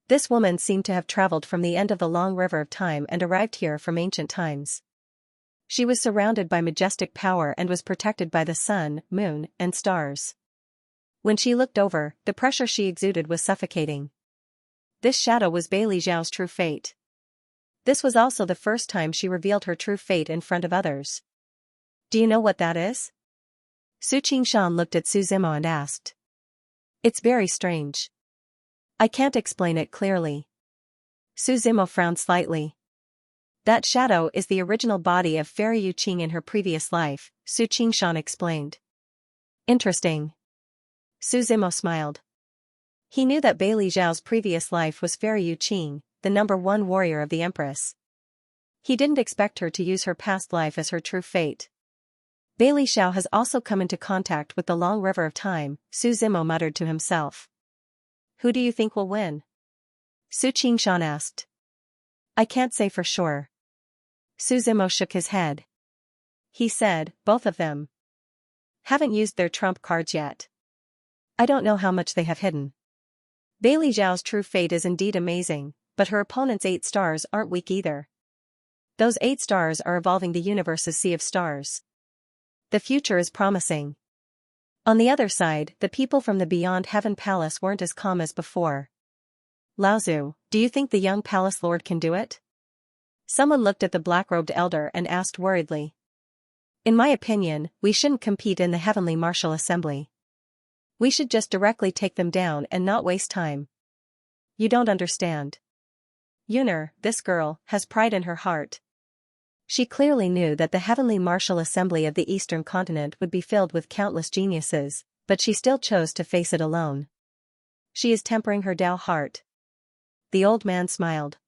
This woman seemed to have traveled from the end of the long river of time and arrived here from ancient times. She was surrounded by majestic power and was protected by the sun, moon, and stars. When she looked over, the pressure she exuded was suffocating. This shadow was Beili Zhao's true fate. This was also the first time she revealed her true fate in front of others. Do you know what that is? Su Qingshan looked at Su Zimo and asked. It's very strange. I can't explain it clearly. Su Zimo frowned slightly. That shadow is the original body of Fairy Yu Qing in her previous life, Su Qingshan explained. Interesting. Su Zimo smiled. He knew that Beili Zhao's previous life was Fairy Yu Qing, the #1 warrior of the Empress. He didn't expect her to use her past life as her true fate. Beili Zhao has also come into contact with the long river of time, Su Zimo muttered to himself. Who do you think will win? Su Qingshan asked. I can't say for sure. Su Zimo shook his head. He said, both of them haven't used their trump cards yet. I don't know how much they have hidden. Beili Zhao's true fate is indeed amazing, but her opponent's 8 stars aren't weak either. Those 8 stars are evolving the universe's sea of stars. The future is promising. On the other side, the people from the Beyond Heaven Palace weren't as calm as before. Laozu, do you think the young palace lord can do it? Someone looked at the black-robed elder and asked worriedly. In my opinion, we shouldn't compete in the Heavenly Martial Assembly. We should just directly take them down and not waste time. You don't understand. Yuner, this girl, has pride in her heart. She clearly knew that the Heavenly Martial Assembly of the Eastern Continent would be filled with countless geniuses, but she still chose to face it alone. She is tempering her Tao heart. The old man smiled.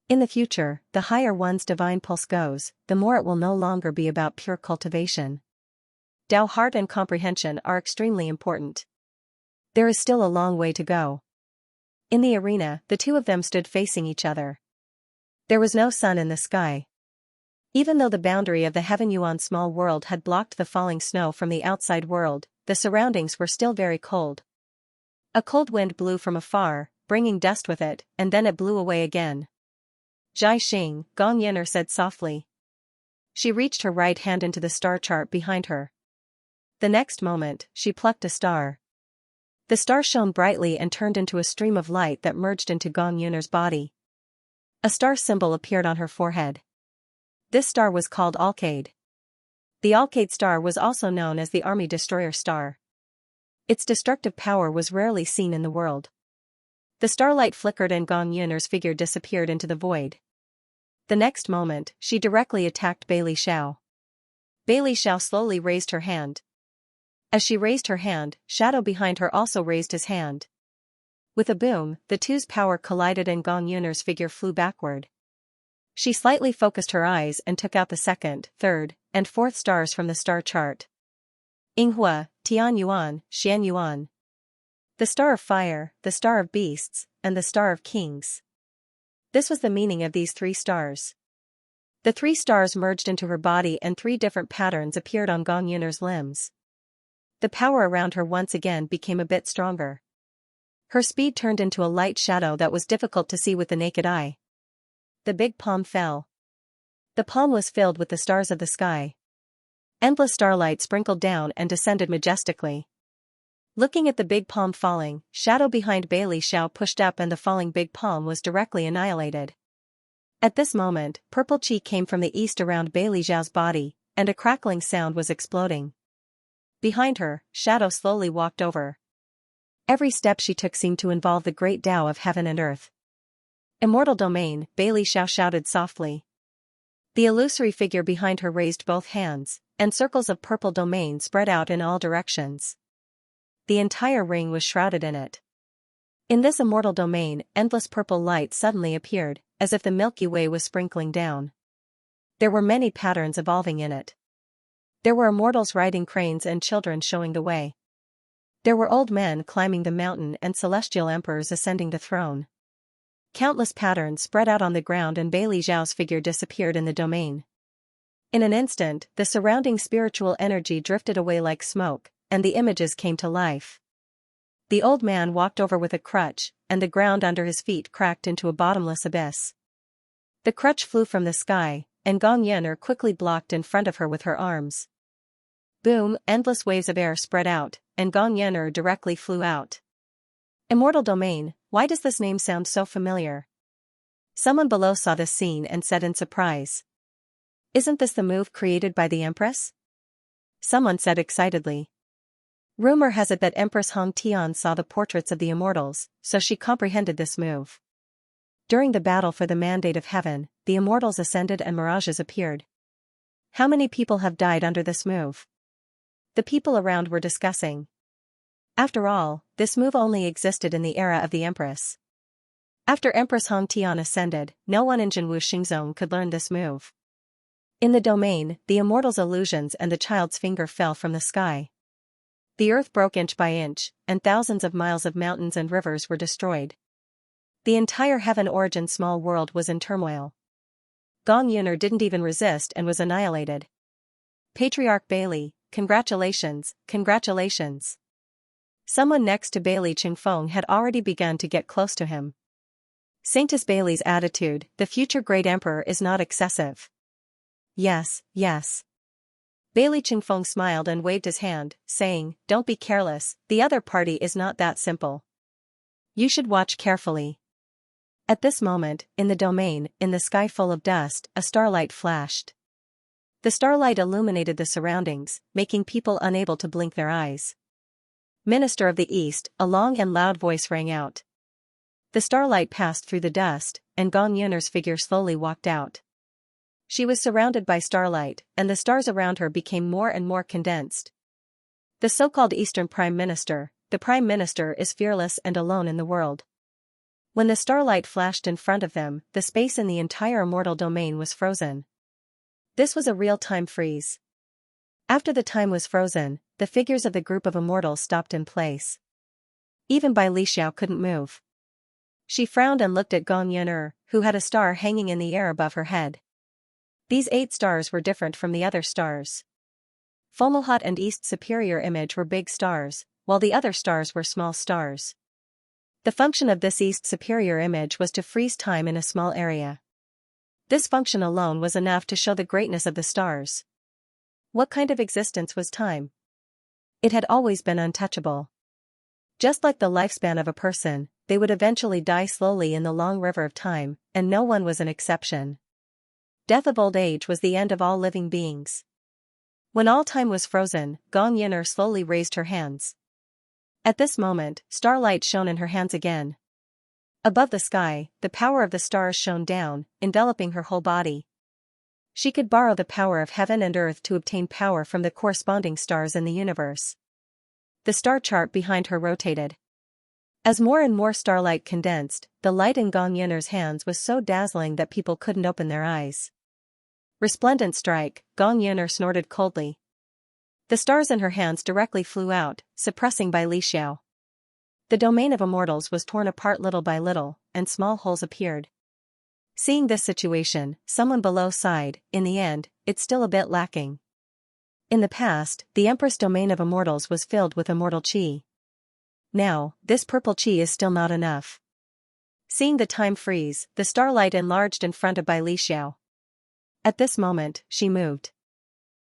In the future, the higher one's divine pulse goes, the more it will no longer be about pure cultivation. Tao heart and comprehension are extremely important. There is still a long way to go. In the arena, the two of them stood facing each other. There was no sun in the sky. Even though the boundary of the Heaven Yuan small world had blocked the falling snow from the outside world, the surroundings were still very cold. A cold wind blew from afar, bringing dust with it, and then it blew away again. Zhai Xing, Gong Yin'er said softly. She reached her right hand into the star chart behind her. The next moment, she plucked a star. The star shone brightly and turned into a stream of light that merged into Gong Yun'er's body. A star symbol appeared on her forehead. This star was called Alcade. The Alcade star was also known as the Army Destroyer star. Its destructive power was rarely seen in the world. The starlight flickered and Gong Yun'er's figure disappeared into the void. The next moment, she directly attacked Beili Zhao. Beili Zhao slowly raised her hand. As she raised her hand, Shadow behind her also raised his hand. With a boom, the two's power collided and Gong Yun'er's figure flew backward. She slightly focused her eyes and took out the 2nd, 3rd, and 4th stars from the star chart. Yinghua, Tian Yuan, Xian Yuan. The star of fire, the star of beasts, and the star of kings. This was the meaning of these 3 stars. The 3 stars merged into her body and 3 different patterns appeared on Gong Yun'er's limbs. The power around her once again became a bit stronger. Her speed turned into a light shadow that was difficult to see with the naked eye. The big palm fell. The palm was filled with the stars of the sky. Endless starlight sprinkled down and descended majestically. Looking at the big palm falling, Shadow behind Beili Zhao pushed up and the falling big palm was directly annihilated. At this moment, purple chi came from the east around Beili Zhao's body, and a crackling sound was exploding. Behind her, Shadow slowly walked over. Every step she took seemed to involve the great Tao of heaven and earth. Immortal domain, Beili Zhao shouted softly. The illusory figure behind her raised both hands, and circles of purple domain spread out in all directions. The entire ring was shrouded in it. In this immortal domain, endless purple light suddenly appeared, as if the Milky Way was sprinkling down. There were many patterns evolving in it. There were immortals riding cranes and children showing the way. There were old men climbing the mountain and celestial emperors ascending the throne. Countless patterns spread out on the ground and Beili Zhao's figure disappeared in the domain. In an instant, the surrounding spiritual energy drifted away like smoke, and the images came to life. The old man walked over with a crutch, and the ground under his feet cracked into a bottomless abyss. The crutch flew from the sky, and Gong Yun'er quickly blocked in front of her with her arms. Boom, endless waves of air spread out, and Gong Yener directly flew out. Immortal Domain, why does this name sound so familiar? Someone below saw this scene and said in surprise. Isn't this the move created by the Empress? Someone said excitedly. Rumor has it that Empress Hong Tian saw the portraits of the immortals, so she comprehended this move. During the battle for the Mandate of Heaven, the immortals ascended and mirages appeared. How many people have died under this move? The people around were discussing. After all, this move only existed in the era of the Empress. After Empress Hong Tian ascended, no one in Jinwu Xingzong could learn this move. In the domain, the immortals' illusions and the child's finger fell from the sky. The earth broke inch by inch, and thousands of miles of mountains and rivers were destroyed. The entire heaven origin small world was in turmoil. Gong Yuner didn't even resist and was annihilated. Patriarch Bailey, congratulations, congratulations. Someone next to Bailey Qingfeng had already begun to get close to him. Saintess Bailey's attitude, the future great emperor is not excessive. Yes, yes. Bailey Qingfeng smiled and waved his hand, saying, don't be careless, the other party is not that simple. You should watch carefully. At this moment, in the domain, in the sky full of dust, a starlight flashed. The starlight illuminated the surroundings, making people unable to blink their eyes. Minister of the East, a long and loud voice rang out. The starlight passed through the dust, and Gong Yuner's figure slowly walked out. She was surrounded by starlight, and the stars around her became more and more condensed. The so-called Eastern Prime Minister, the Prime Minister is fearless and alone in the world. When the starlight flashed in front of them, the space in the entire immortal domain was frozen. This was a real-time freeze. After the time was frozen, the figures of the group of immortals stopped in place. Even Bai Lixiao couldn't move. She frowned and looked at Gong Yuner, who had a star hanging in the air above her head. These 8 stars were different from the other stars. Fomalhaut and East Superior Image were big stars, while the other stars were small stars. The function of this East Superior Image was to freeze time in a small area. This function alone was enough to show the greatness of the stars. What kind of existence was time? It had always been untouchable. Just like the lifespan of a person, they would eventually die slowly in the long river of time, and no one was an exception. Death of old age was the end of all living beings. When all time was frozen, Gong Yuner slowly raised her hands. At this moment, starlight shone in her hands again. Above the sky, the power of the stars shone down, enveloping her whole body. She could borrow the power of heaven and earth to obtain power from the corresponding stars in the universe. The star chart behind her rotated. As more and more starlight condensed, the light in Gong Yuner's hands was so dazzling that people couldn't open their eyes. Resplendent strike, Gong Yuner snorted coldly. The stars in her hands directly flew out, suppressing Bai Lixiao. The domain of immortals was torn apart little by little, and small holes appeared. Seeing this situation, someone below sighed, in the end, it's still a bit lacking. In the past, the Empress domain of immortals was filled with immortal qi. Now, this purple qi is still not enough. Seeing the time freeze, the starlight enlarged in front of Bai Lixiao. At this moment, she moved.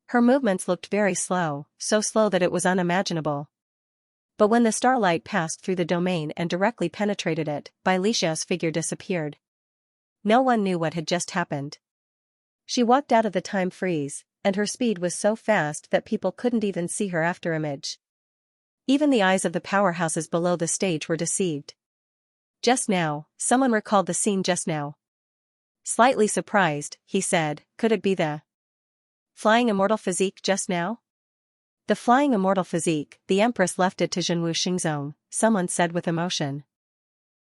Her movements looked very slow, so slow that it was unimaginable. But when the starlight passed through the domain and directly penetrated it, Bai Lixiao's figure disappeared. No one knew what had just happened. She walked out of the time freeze, and her speed was so fast that people couldn't even see her afterimage. Even the eyes of the powerhouses below the stage were deceived. Just now, someone recalled the scene just now. Slightly surprised, he said, could it be the flying immortal physique just now? The flying immortal physique, the Empress left it to Jinwu Xingzong, someone said with emotion.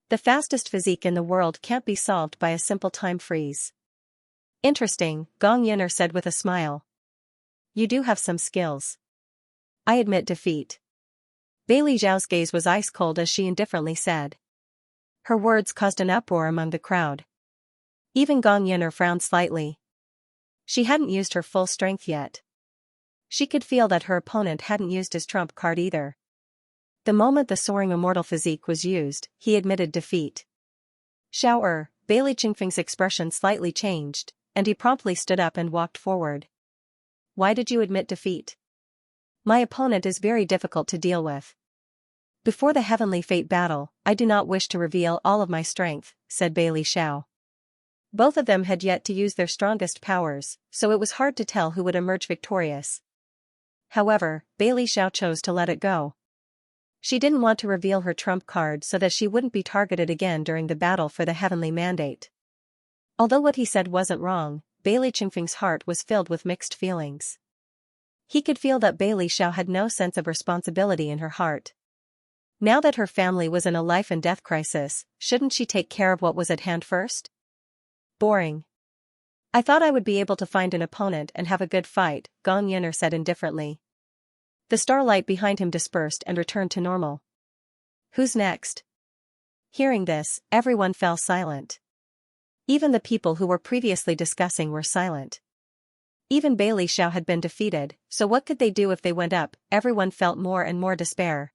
The fastest physique in the world can't be solved by a simple time freeze. Interesting, Gong Yuner said with a smile. You do have some skills. I admit defeat. Bai Lixiao's gaze was ice cold as she indifferently said. Her words caused an uproar among the crowd. Even Gong Yuner frowned slightly. She hadn't used her full strength yet. She could feel that her opponent hadn't used his trump card either. The moment the soaring immortal physique was used, he admitted defeat. Xiao Bailey Qingfeng's expression slightly changed, and he promptly stood up and walked forward. Why did you admit defeat? My opponent is very difficult to deal with. Before the Heavenly Fate battle, I do not wish to reveal all of my strength, said Bailey Xiao. Both of them had yet to use their strongest powers, so it was hard to tell who would emerge victorious. However, Bailey Xiao chose to let it go. She didn't want to reveal her trump card so that she wouldn't be targeted again during the battle for the Heavenly Mandate. Although what he said wasn't wrong, Bailey Qingfeng's heart was filled with mixed feelings. He could feel that Bailey Xiao had no sense of responsibility in her heart. Now that her family was in a life-and-death crisis, shouldn't she take care of what was at hand first? Boring. I thought I would be able to find an opponent and have a good fight, Gong Yin'er said indifferently. The starlight behind him dispersed and returned to normal. Who's next? Hearing this, everyone fell silent. Even the people who were previously discussing were silent. Even Bailey Xiao had been defeated, so what could they do if they went up? Everyone felt more and more despair.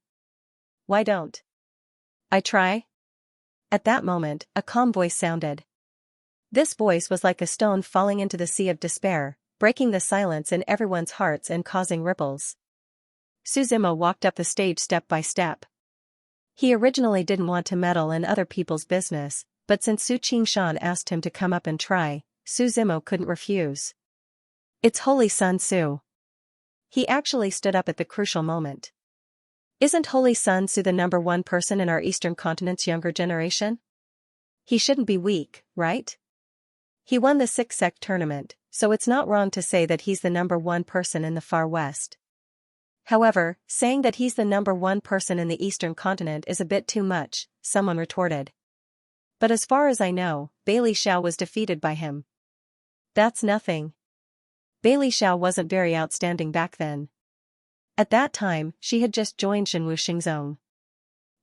Why don't I try? At that moment, a calm voice sounded. This voice was like a stone falling into the sea of despair, breaking the silence in everyone's hearts and causing ripples. Su Zimo walked up the stage step by step. He originally didn't want to meddle in other people's business, but since Su Qingshan asked him to come up and try, Su Zimo couldn't refuse. It's Holy Sun Su. He actually stood up at the crucial moment. Isn't Holy Sun Su the number one person in our Eastern continent's younger generation? He shouldn't be weak, right? He won the 6-sect tournament, so it's not wrong to say that he's the number one person in the Far West. However, saying that he's the number one person in the Eastern continent is a bit too much, someone retorted. But as far as I know, Bailey Xiao was defeated by him. That's nothing. Bailey Xiao wasn't very outstanding back then. At that time, she had just joined Shenwu Xingzong.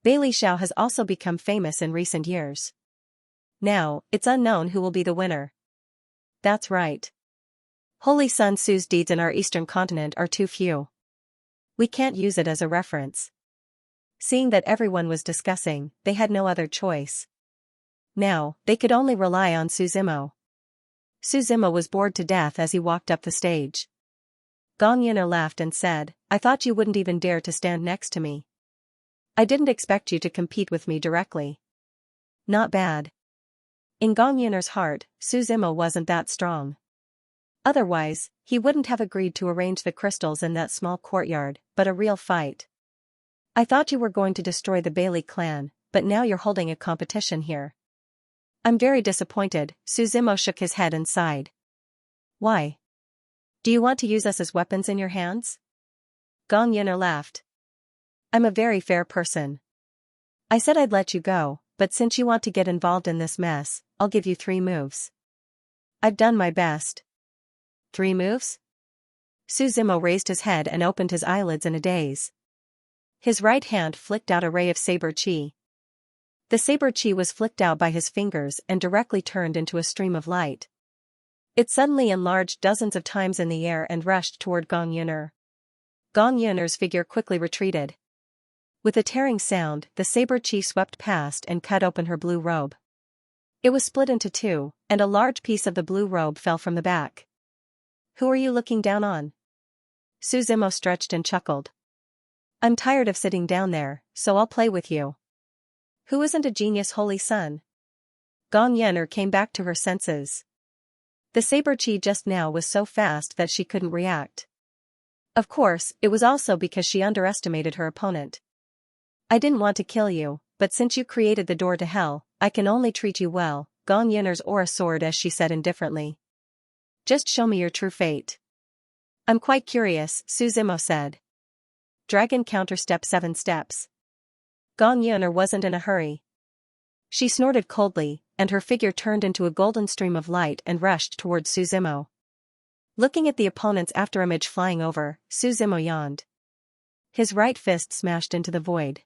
Bailey Xiao has also become famous in recent years. Now, it's unknown who will be the winner. That's right. Holy Sun Su's deeds in our Eastern continent are too few. We can't use it as a reference. Seeing that everyone was discussing, they had no other choice. Now, they could only rely on Su Zimo. Su Zimo was bored to death as he walked up the stage. Gong Yin'er laughed and said, I thought you wouldn't even dare to stand next to me. I didn't expect you to compete with me directly. Not bad. In Gong Yin'er's heart, Su Zimo wasn't that strong. Otherwise, he wouldn't have agreed to arrange the crystals in that small courtyard, but a real fight. I thought you were going to destroy the Bailey clan, but now you're holding a competition here. I'm very disappointed, Su Zimo shook his head and sighed. Why? Do you want to use us as weapons in your hands? Gong Yin'er laughed. I'm a very fair person. I said I'd let you go, but since you want to get involved in this mess, I'll give you 3 moves. I've done my best. 3 moves? Su Zimo raised his head and opened his eyelids in a daze. His right hand flicked out a ray of saber qi. The saber qi was flicked out by his fingers and directly turned into a stream of light. It suddenly enlarged dozens of times in the air and rushed toward Gong Yin'er. Gong Yin'er's figure quickly retreated. With a tearing sound, the saber qi swept past and cut open her blue robe. It was split into 2, and a large piece of the blue robe fell from the back. Who are you looking down on? Su Zimo stretched and chuckled. I'm tired of sitting down there, so I'll play with you. Who isn't a genius, Holy Sun? Gong Yin'er came back to her senses. The saber qi just now was so fast that she couldn't react. Of course, it was also because she underestimated her opponent. I didn't want to kill you, but since you created the door to hell, I can only treat you well, Gong Yin'er's aura soared as she said indifferently. Just show me your true fate. I'm quite curious, Su Zimo said. Dragon counter step 7 steps. Gong Yin'er wasn't in a hurry. She snorted coldly, and her figure turned into a golden stream of light and rushed towards Su Zimo. Looking at the opponent's afterimage flying over, Su Zimo yawned. His right fist smashed into the void.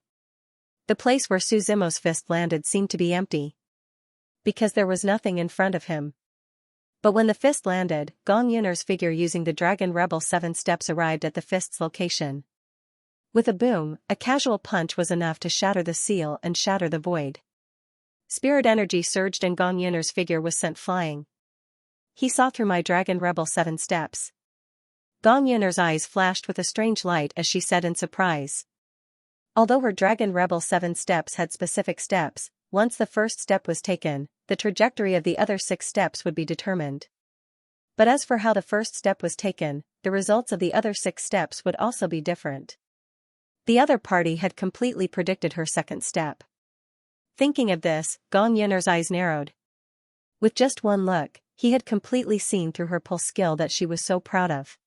The place where Su Zimo's fist landed seemed to be empty. Because there was nothing in front of him. But when the fist landed, Gong Yin'er's figure using the Dragon Rebel 7 steps arrived at the fist's location. With a boom, a casual punch was enough to shatter the seal and shatter the void. Spirit energy surged and Gong Yin'er's figure was sent flying. He saw through my Dragon Rebel 7 steps. Gong Yun'er's eyes flashed with a strange light as she said in surprise. Although her Dragon Rebel 7 steps had specific steps, once the first step was taken, the trajectory of the other 6 steps would be determined. But as for how the first step was taken, the results of the other 6 steps would also be different. The other party had completely predicted her second step. Thinking of this, Gong Yun'er's eyes narrowed. With just one look, he had completely seen through her pulse skill that she was so proud of.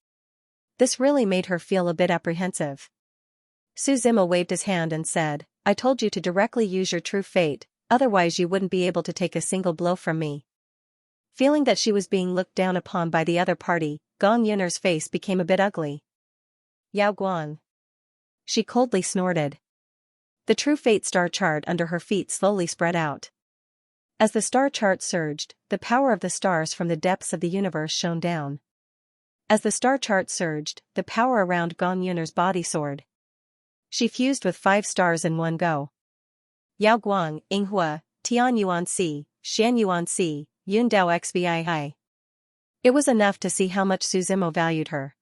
This really made her feel a bit apprehensive. Su Zimo waved his hand and said, "I told you to directly use your true fate, otherwise you wouldn't be able to take a single blow from me." Feeling that she was being looked down upon by the other party, Gong Yun'er's face became a bit ugly. "Yao Guang." She coldly snorted. The true fate star chart under her feet slowly spread out. As the star chart surged, the power of the stars from the depths of the universe shone down. As the star chart surged, the power around Gong Yun'er's body soared. She fused with 5 stars in one go. Yao Guang, Yinghua, Tian Yuan Si, Xian Yuan Si, Yun Dao Xbii. It was enough to see how much Su Zimo valued her.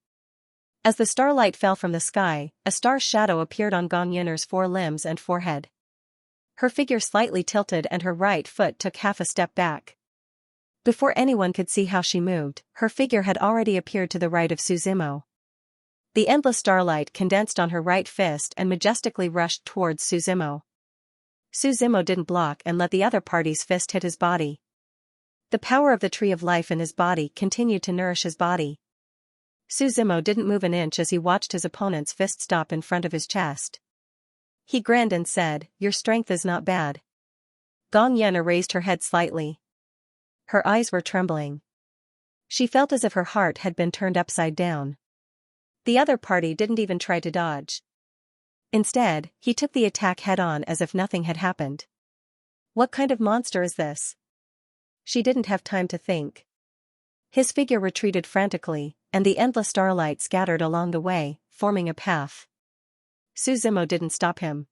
As the starlight fell from the sky, a star shadow appeared on Gong Yun'er's 4 limbs and forehead. Her figure slightly tilted and her right foot took half a step back. Before anyone could see how she moved, her figure had already appeared to the right of Su Zimo. The endless starlight condensed on her right fist and majestically rushed towards Su Zimo. Su Zimo didn't block and let the other party's fist hit his body. The power of the tree of life in his body continued to nourish his body. Su Zimo didn't move an inch as he watched his opponent's fist stop in front of his chest. He grinned and said, "Your strength is not bad." Gong Yun'er raised her head slightly. Her eyes were trembling. She felt as if her heart had been turned upside down. The other party didn't even try to dodge. Instead, he took the attack head-on as if nothing had happened. What kind of monster is this? She didn't have time to think. His figure retreated frantically, and the endless starlight scattered along the way, forming a path. Su Zimo didn't stop him.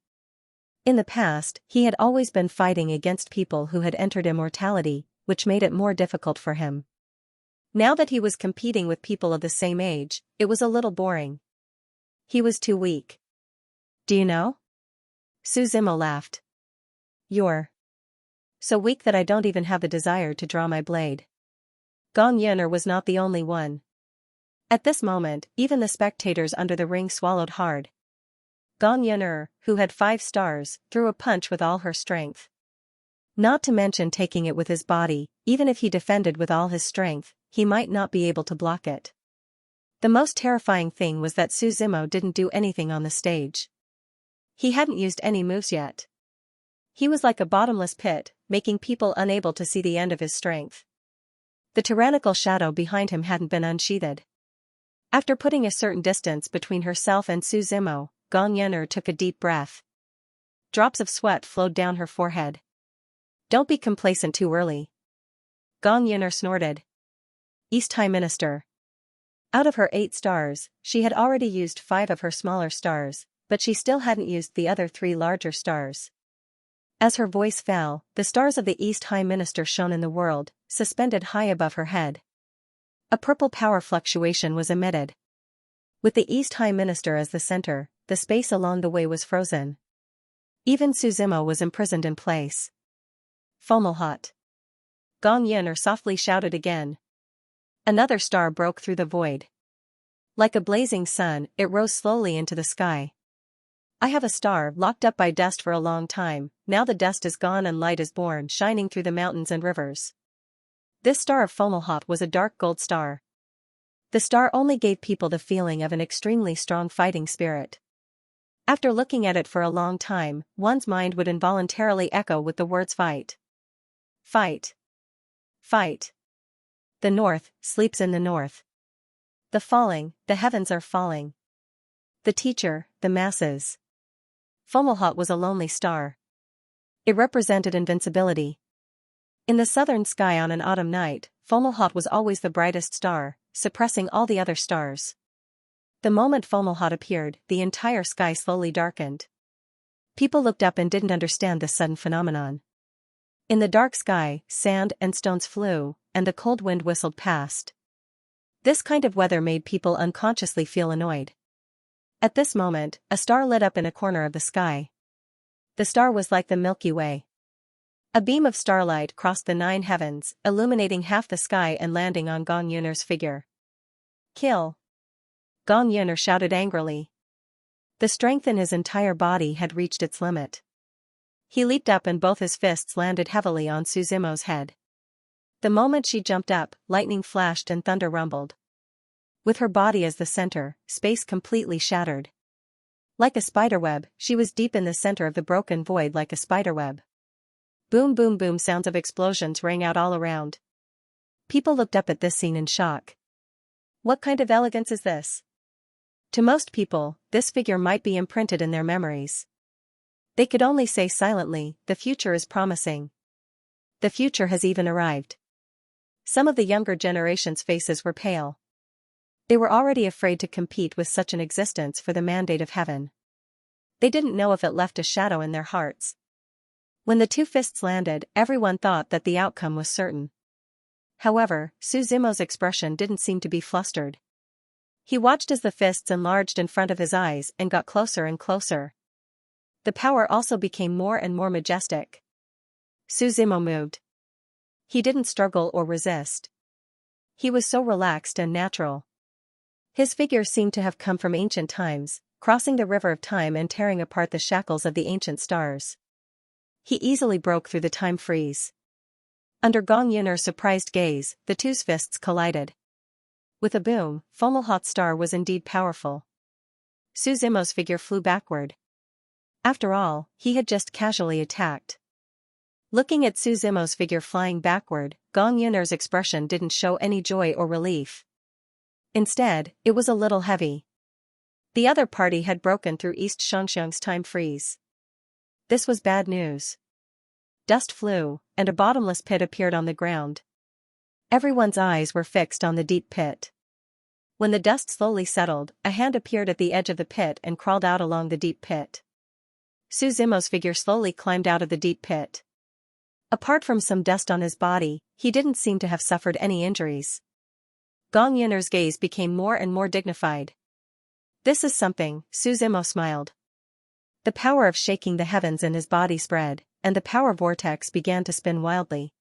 In the past, he had always been fighting against people who had entered immortality, which made it more difficult for him. Now that he was competing with people of the same age, it was a little boring. He was too weak. "Do you know?" Su Zimo laughed. "You're so weak that I don't even have the desire to draw my blade." Gong Yun'er was not the only one. At this moment, even the spectators under the ring swallowed hard. Gong Yun'er, who had 5 stars, threw a punch with all her strength. Not to mention taking it with his body, even if he defended with all his strength, he might not be able to block it. The most terrifying thing was that Su Zimo didn't do anything on the stage. He hadn't used any moves yet. He was like a bottomless pit, making people unable to see the end of his strength. The tyrannical shadow behind him hadn't been unsheathed. After putting a certain distance between herself and Su Zimo, Gong Yun'er took a deep breath. Drops of sweat flowed down her forehead. "Don't be complacent too early." Gong Yun'er snorted. East High Minister. Out of her 8 stars, she had already used 5 of her smaller stars, but she still hadn't used the other 3 larger stars. As her voice fell, the stars of the East High Minister shone in the world, suspended high above her head. A purple power fluctuation was emitted. With the East High Minister as the center, the space along the way was frozen. Even Su Zimo was imprisoned in place. "Fomalhaut." Gong Yun'er softly shouted again. Another star broke through the void. Like a blazing sun, it rose slowly into the sky. "I have a star locked up by dust for a long time, now the dust is gone and light is born shining through the mountains and rivers." This star of Fomalhaut was a dark gold star. The star only gave people the feeling of an extremely strong fighting spirit. After looking at it for a long time, one's mind would involuntarily echo with the words fight. Fight. Fight. The North sleeps in the North. The heavens are falling. The teacher, the masses. Fomalhaut was a lonely star. It represented invincibility. In the southern sky on an autumn night, Fomalhaut was always the brightest star, suppressing all the other stars. The moment Fomalhaut appeared, the entire sky slowly darkened. People looked up and didn't understand this sudden phenomenon. In the dark sky, sand and stones flew, and the cold wind whistled past. This kind of weather made people unconsciously feel annoyed. At this moment, a star lit up in a corner of the sky. The star was like the Milky Way. A beam of starlight crossed the 9 heavens, illuminating half the sky and landing on Gong Yun'er's figure. Kill! Gong Yun'er shouted angrily. The strength in his entire body had reached its limit. He leaped up and both his fists landed heavily on Su Zimo's head. The moment she jumped up, lightning flashed and thunder rumbled. With her body as the center, space completely shattered. Like a spiderweb, she was deep in the center of the broken void like a spiderweb. Boom boom boom, sounds of explosions rang out all around. People looked up at this scene in shock. What kind of elegance is this? To most people, this figure might be imprinted in their memories. They could only say silently, the future is promising. The future has even arrived. Some of the younger generation's faces were pale. They were already afraid to compete with such an existence for the mandate of heaven. They didn't know if it left a shadow in their hearts. When the 2 fists landed, everyone thought that the outcome was certain. However, Su Zimo's expression didn't seem to be flustered. He watched as the fists enlarged in front of his eyes and got closer and closer. The power also became more and more majestic. Su Zimo moved. He didn't struggle or resist. He was so relaxed and natural. His figure seemed to have come from ancient times, crossing the river of time and tearing apart the shackles of the ancient stars. He easily broke through the time freeze. Under Gong Yun'er's surprised gaze, the 2's fists collided. With a boom, Fomalhaut's star was indeed powerful. Su Zimo's figure flew backward. After all, he had just casually attacked. Looking at Su Zimo's figure flying backward, Gong Yun'er's expression didn't show any joy or relief. Instead, it was a little heavy. The other party had broken through East Xianxia's time freeze. This was bad news. Dust flew, and a bottomless pit appeared on the ground. Everyone's eyes were fixed on the deep pit. When the dust slowly settled, a hand appeared at the edge of the pit and crawled out along the deep pit. Su Zimo's figure slowly climbed out of the deep pit. Apart from some dust on his body, he didn't seem to have suffered any injuries. Gong Yun'er's gaze became more and more dignified. This is something, Su Zimo smiled. The power of shaking the heavens in his body spread, and the power vortex began to spin wildly.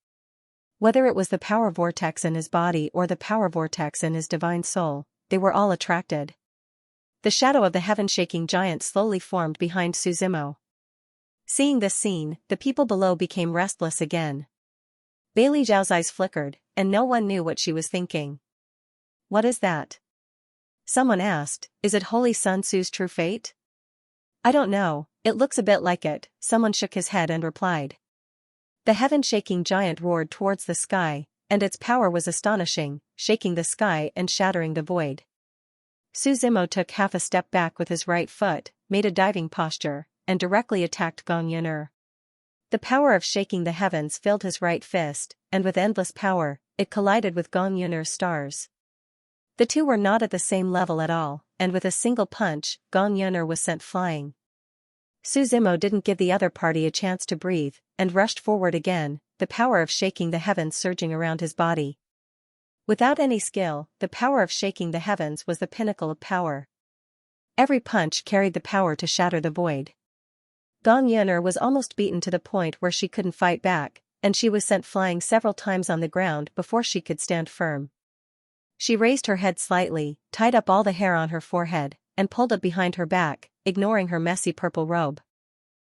Whether it was the power vortex in his body or the power vortex in his divine soul, they were all attracted. The shadow of the heaven-shaking giant slowly formed behind Su Zimo. Seeing this scene, the people below became restless again. Bailey Zhao's eyes flickered, and no one knew what she was thinking. What is that? Someone asked, is it Holy Sun Su's true fate? I don't know, it looks a bit like it, someone shook his head and replied. The heaven-shaking giant roared towards the sky, and its power was astonishing, shaking the sky and shattering the void. Su Zimo took half a step back with his right foot, made a diving posture, and directly attacked Gong Yun'er. The power of shaking the heavens filled his right fist, and with endless power, it collided with Gong Yun'er's stars. The 2 were not at the same level at all, and with a single punch, Gong Yun'er was sent flying. Su Zimo didn't give the other party a chance to breathe, and rushed forward again, the power of shaking the heavens surging around his body. Without any skill, the power of shaking the heavens was the pinnacle of power. Every punch carried the power to shatter the void. Gong Yun'er was almost beaten to the point where she couldn't fight back, and she was sent flying several times on the ground before she could stand firm. She raised her head slightly, tied up all the hair on her forehead, and pulled it behind her back, ignoring her messy purple robe.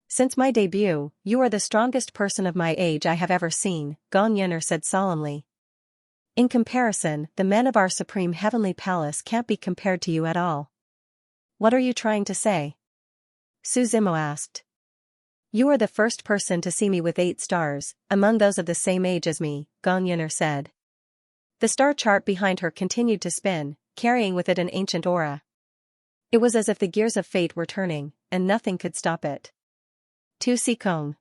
Since my debut, you are the strongest person of my age I have ever seen, Gong Yun'er said solemnly. In comparison, the men of our supreme heavenly palace can't be compared to you at all. What are you trying to say? Su Zimo asked. You are the first person to see me with 8 stars, among those of the same age as me, Gong Yun'er said. The star chart behind her continued to spin, carrying with it an ancient aura. It was as if the gears of fate were turning, and nothing could stop it. Tu Si Kong.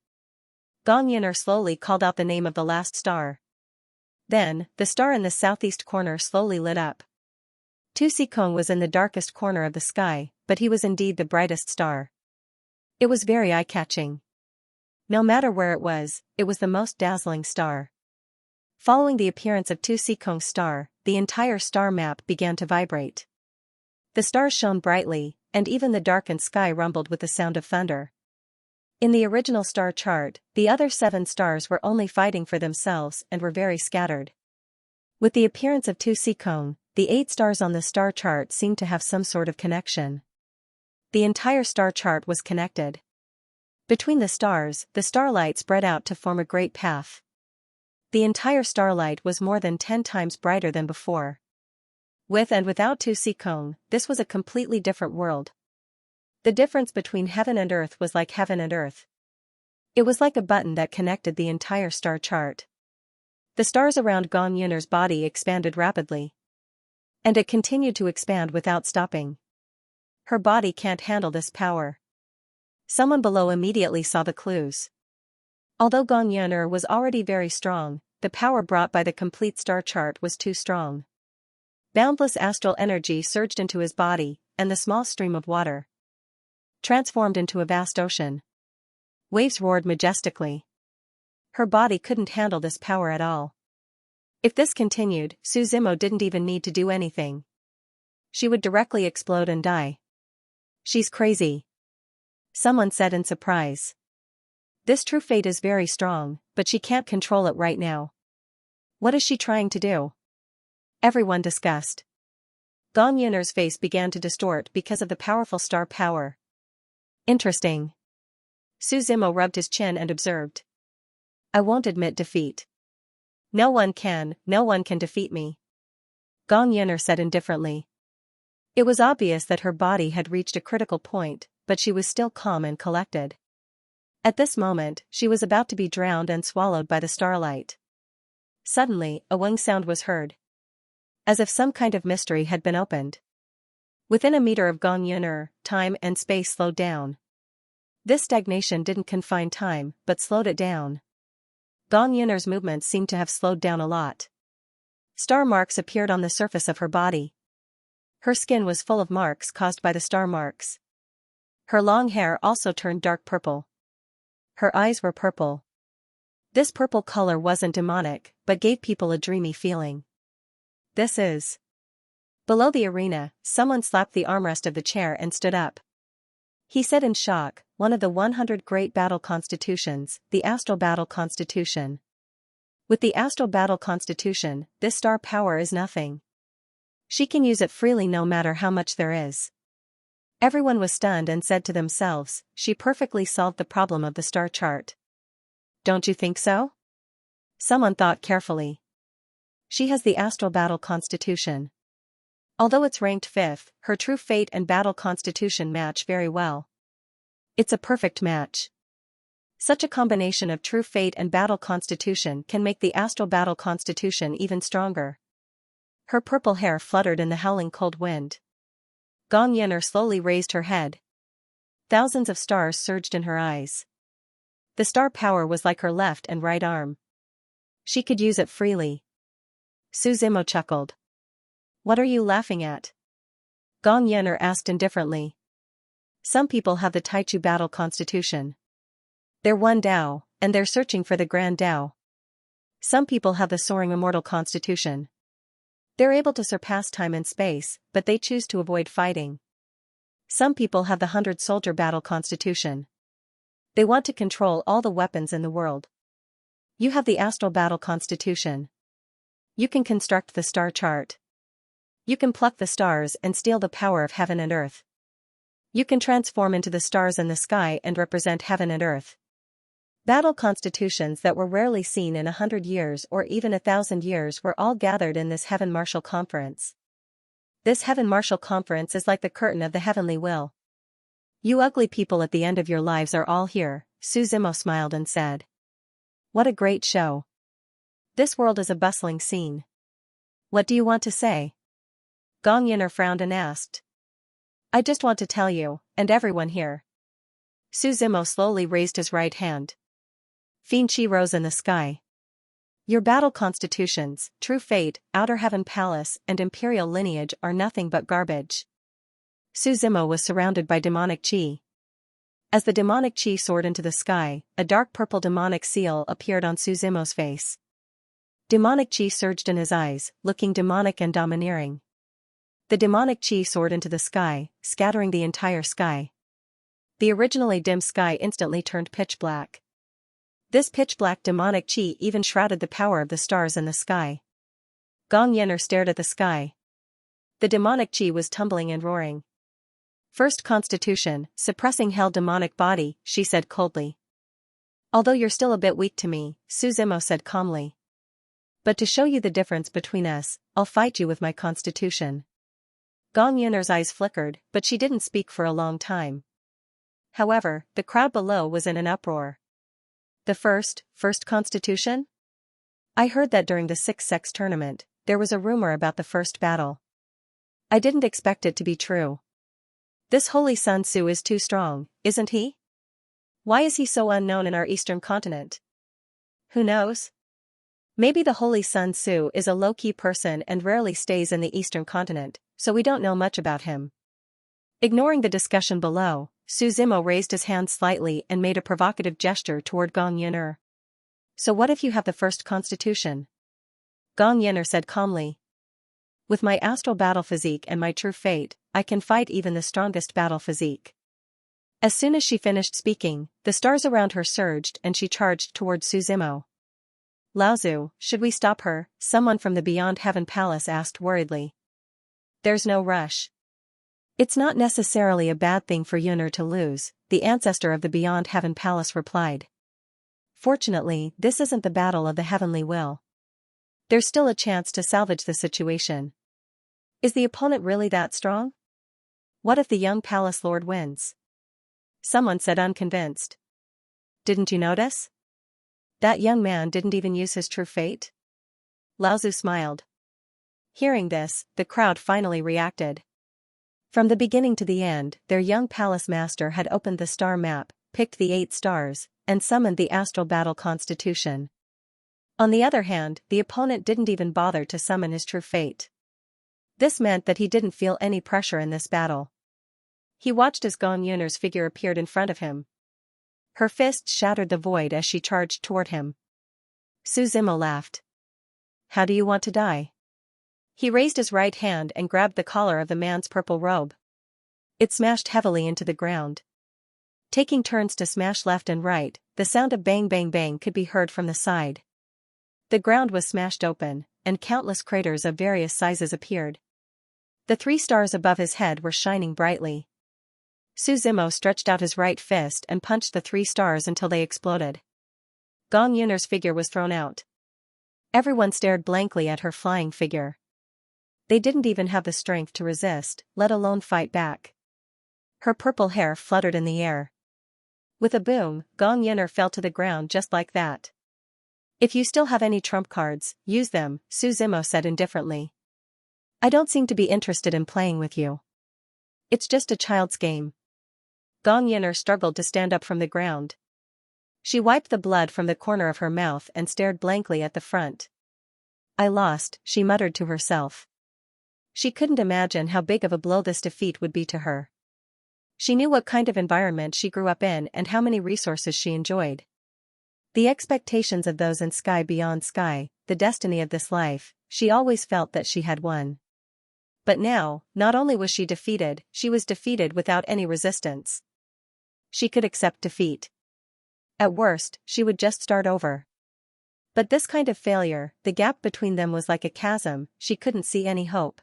Gong Yun'er slowly called out the name of the last star. Then, the star in the southeast corner slowly lit up. Tu Si Kong was in the darkest corner of the sky, but he was indeed the brightest star. It was very eye-catching. No matter where it was the most dazzling star. Following the appearance of Tu Sikong's star, the entire star map began to vibrate. The stars shone brightly, and even the darkened sky rumbled with the sound of thunder. In the original star chart, the other 7 stars were only fighting for themselves and were very scattered. With the appearance of Tu Sikong, the 8 stars on the star chart seemed to have some sort of connection. The entire star chart was connected. Between the starlight spread out to form a great path. The entire starlight was more than 10 times brighter than before. With and without Tu Sikong, this was a completely different world. The difference between heaven and earth was like heaven and earth. It was like a button that connected the entire star chart. The stars around Gong Yun'er's body expanded rapidly. And it continued to expand without stopping. Her body can't handle this power. Someone below immediately saw the clues. Although Gong Yun'er was already very strong, the power brought by the complete star chart was too strong. Boundless astral energy surged into his body, and the small stream of water transformed into a vast ocean. Waves roared majestically. Her body couldn't handle this power at all. If this continued, Su Zimo didn't even need to do anything. She would directly explode and die. She's crazy, someone said in surprise. This true fate is very strong, but she can't control it right now. What is she trying to do? Everyone discussed. Gong Yun'er's face began to distort because of the powerful star power. Interesting. Su Zimo rubbed his chin and observed. I won't admit defeat. No one can defeat me. Gong Yun'er said indifferently. It was obvious that her body had reached a critical point, but she was still calm and collected. At this moment, she was about to be drowned and swallowed by the starlight. Suddenly, a wang sound was heard. As if some kind of mystery had been opened. Within a meter of Gong Yun'er, time and space slowed down. This stagnation didn't confine time, but slowed it down. Gong Yun'er's movements seemed to have slowed down a lot. Star marks appeared on the surface of her body. Her skin was full of marks caused by the star marks. Her long hair also turned dark purple. Her eyes were purple. This purple color wasn't demonic, but gave people a dreamy feeling. This is. Below the arena, someone slapped the armrest of the chair and stood up. He said in shock, one of the 100 great battle constitutions, the astral battle constitution. With the astral battle constitution, this star power is nothing. She can use it freely no matter how much there is. Everyone was stunned and said to themselves, she perfectly solved the problem of the star chart. Don't you think so? Someone thought carefully. She has the astral battle constitution. Although it's ranked 5th, her true fate and battle constitution match very well. It's a perfect match. Such a combination of true fate and battle constitution can make the astral battle constitution even stronger. Her purple hair fluttered in the howling cold wind. Gong Yun'er slowly raised her head. Thousands of stars surged in her eyes. The star power was like her left and right arm. She could use it freely. Su Zimo chuckled. What are you laughing at? Gong Yun'er asked indifferently. Some people have the Taichu battle constitution. They're one Dao, and they're searching for the grand Dao. Some people have the soaring immortal constitution. They're able to surpass time and space, but they choose to avoid fighting. Some people have the 100-soldier battle constitution. They want to control all the weapons in the world. You have the astral battle constitution. You can construct the star chart. You can pluck the stars and steal the power of heaven and earth. You can transform into the stars in the sky and represent heaven and earth. Battle constitutions that were rarely seen in 100 years or even 1,000 years were all gathered in this Heaven Martial Conference. This Heaven Martial Conference is like the curtain of the heavenly will. You ugly people at the end of your lives are all here, Su Zimo smiled and said. What a great show. This world is a bustling scene. What do you want to say? Gong Yun'er frowned and asked. I just want to tell you, and everyone here. Su Zimo slowly raised his right hand. Fian Qi rose in the sky. Your battle constitutions, true fate, outer heaven palace, and imperial lineage are nothing but garbage. Su Zimo was surrounded by demonic qi. As the demonic qi soared into the sky, a dark purple demonic seal appeared on Su Zimo's face. Demonic chi surged in his eyes, looking demonic and domineering. The demonic chi soared into the sky, scattering the entire sky. The originally dim sky instantly turned pitch black. This pitch-black demonic chi even shrouded the power of the stars in the sky. Gong Yin'er stared at the sky. The demonic chi was tumbling and roaring. First constitution, suppressing hell demonic body, she said coldly. Although you're still a bit weak to me, Su Zimo said calmly. But to show you the difference between us, I'll fight you with my constitution. Gong Yin'er's eyes flickered, but she didn't speak for a long time. However, the crowd below was in an uproar. The first constitution? I heard that during the 6-sex tournament, there was a rumor about the first battle. I didn't expect it to be true. This holy Sun Tzu is too strong, isn't he? Why is he so unknown in our eastern continent? Who knows? Maybe the holy Sun Tzu is a low-key person and rarely stays in the eastern continent, so we don't know much about him. Ignoring the discussion below, Su Zimo raised his hand slightly and made a provocative gesture toward Gong Yin'er. So what if you have the first constitution? Gong Yin'er said calmly. With my astral battle physique and my true fate, I can fight even the strongest battle physique. As soon as she finished speaking, the stars around her surged and she charged toward Su Zimo. Laozu, should we stop her? Someone from the Beyond Heaven Palace asked worriedly. There's no rush. It's not necessarily a bad thing for Yun'er to lose, the ancestor of the Beyond Heaven Palace replied. Fortunately, this isn't the battle of the heavenly will. There's still a chance to salvage the situation. Is the opponent really that strong? What if the young palace lord wins? Someone said unconvinced. Didn't you notice? That young man didn't even use his true fate? Laozu smiled. Hearing this, the crowd finally reacted. From the beginning to the end, their young palace master had opened the star map, picked the 8 stars, and summoned the astral battle constitution. On the other hand, the opponent didn't even bother to summon his true fate. This meant that he didn't feel any pressure in this battle. He watched as Gong Yun'er's figure appeared in front of him. Her fists shattered the void as she charged toward him. Su Zimo laughed. How do you want to die? He raised his right hand and grabbed the collar of the man's purple robe. It smashed heavily into the ground. Taking turns to smash left and right, the sound of bang bang bang could be heard from the side. The ground was smashed open, and countless craters of various sizes appeared. The 3 stars above his head were shining brightly. Su Zimo stretched out his right fist and punched the 3 stars until they exploded. Gong Yun'er's figure was thrown out. Everyone stared blankly at her flying figure. They didn't even have the strength to resist, let alone fight back. Her purple hair fluttered in the air. With a boom, Gong Yin'er fell to the ground just like that. If you still have any trump cards, use them, Su Zimo said indifferently. I don't seem to be interested in playing with you. It's just a child's game. Gong Yin'er struggled to stand up from the ground. She wiped the blood from the corner of her mouth and stared blankly at the front. I lost, she muttered to herself. She couldn't imagine how big of a blow this defeat would be to her. She knew what kind of environment she grew up in and how many resources she enjoyed. The expectations of those in sky beyond sky, the destiny of this life, she always felt that she had won. But now, not only was she defeated, she was defeated without any resistance. She could accept defeat. At worst, she would just start over. But this kind of failure, the gap between them was like a chasm, she couldn't see any hope.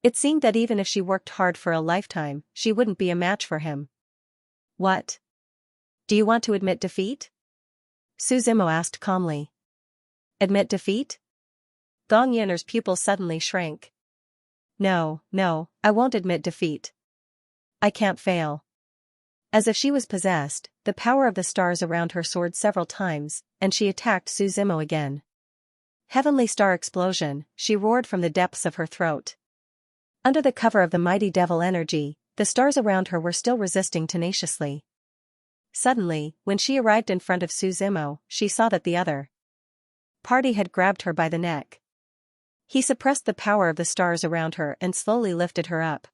It seemed that even if she worked hard for a lifetime, she wouldn't be a match for him. What? Do you want to admit defeat? Su Zimo asked calmly. Admit defeat? Gong Yin'er's pupils suddenly shrank. No, I won't admit defeat. I can't fail. As if she was possessed, the power of the stars around her soared several times, and she attacked Su Zimo again. Heavenly star explosion, she roared from the depths of her throat. Under the cover of the mighty devil energy, the stars around her were still resisting tenaciously. Suddenly, when she arrived in front of Su Zimo, she saw that the other party had grabbed her by the neck. He suppressed the power of the stars around her and slowly lifted her up.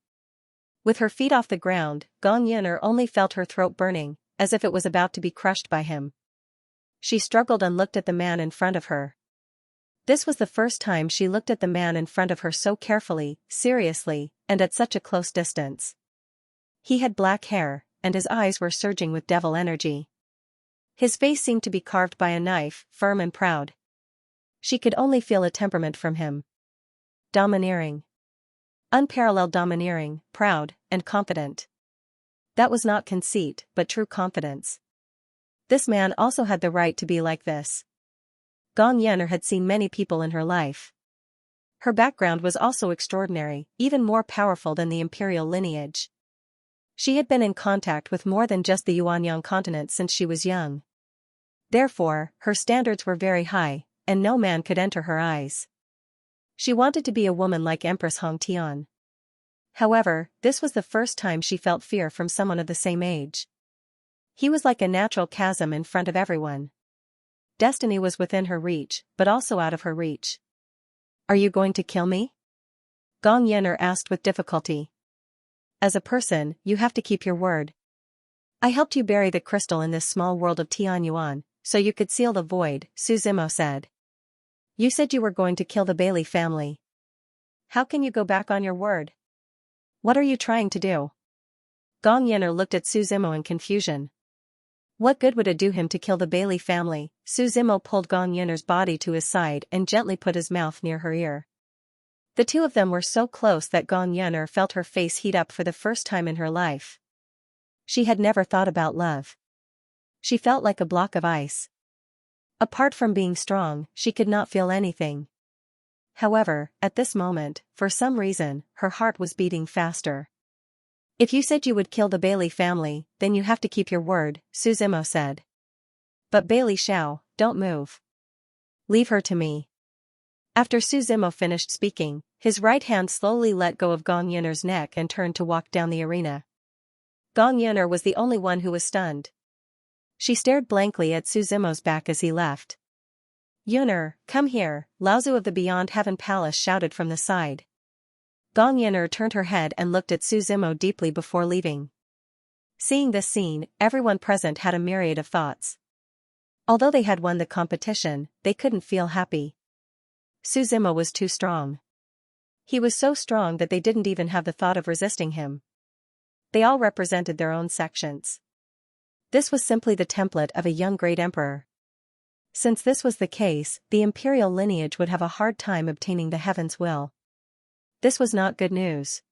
With her feet off the ground, Gong Yin'er only felt her throat burning, as if it was about to be crushed by him. She struggled and looked at the man in front of her. This was the first time she looked at the man in front of her so carefully, seriously, and at such a close distance. He had black hair, and his eyes were surging with devil energy. His face seemed to be carved by a knife, firm and proud. She could only feel a temperament from him. Domineering. Unparalleled domineering, proud, and confident. That was not conceit, but true confidence. This man also had the right to be like this. Gong Yener had seen many people in her life. Her background was also extraordinary, even more powerful than the imperial lineage. She had been in contact with more than just the Yuanyang continent since she was young. Therefore, her standards were very high, and no man could enter her eyes. She wanted to be a woman like Empress Hong Tian. However, this was the first time she felt fear from someone of the same age. He was like a natural chasm in front of everyone. Destiny was within her reach, but also out of her reach. "Are you going to kill me?" Gong Yener asked with difficulty. "As a person, you have to keep your word. I helped you bury the crystal in this small world of Tianyuan, so you could seal the void," Su Zimo said. "You said you were going to kill the Bailey family. How can you go back on your word? What are you trying to do?" Gong Yener looked at Su Zimo in confusion. What good would it do him to kill the Bailey family? Su Zimo pulled Gong Yener's body to his side and gently put his mouth near her ear. The two of them were so close that Gong Yener felt her face heat up for the first time in her life. She had never thought about love. She felt like a block of ice. Apart from being strong, she could not feel anything. However, at this moment, for some reason, her heart was beating faster. "If you said you would kill the Bailey family, then you have to keep your word," Su Zimo said. "But Bailey Xiao, don't move. Leave her to me." After Su Zimo finished speaking, his right hand slowly let go of Gong Yener's neck and turned to walk down the arena. Gong Yener was the only one who was stunned. She stared blankly at Su Zimo's back as he left. "Yener, come here," Laozu of the Beyond Heaven Palace shouted from the side. Gong Yener turned her head and looked at Su Zimo deeply before leaving. Seeing this scene, everyone present had a myriad of thoughts. Although they had won the competition, they couldn't feel happy. Su Zimo was too strong. He was so strong that they didn't even have the thought of resisting him. They all represented their own sections. This was simply the template of a young great emperor. Since this was the case, the imperial lineage would have a hard time obtaining the heaven's will. This was not good news.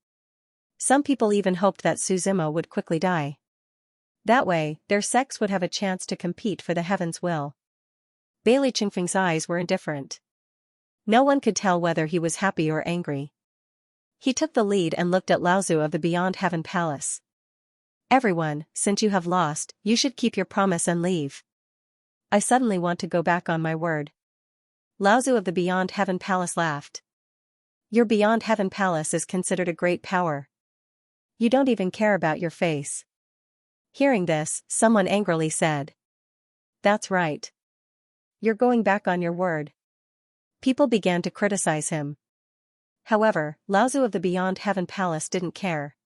Some people even hoped that Su Zimo would quickly die. That way, their sects would have a chance to compete for the heaven's will. Bailey Qingfeng's eyes were indifferent. No one could tell whether he was happy or angry. He took the lead and looked at Laozu of the Beyond Heaven Palace. "Everyone, since you have lost, you should keep your promise and leave. I suddenly want to go back on my word." Laozu of the Beyond Heaven Palace laughed. "Your Beyond Heaven Palace is considered a great power. You don't even care about your face." Hearing this, someone angrily said. "That's right. You're going back on your word." People began to criticize him. However, Laozu of the Beyond Heaven Palace didn't care.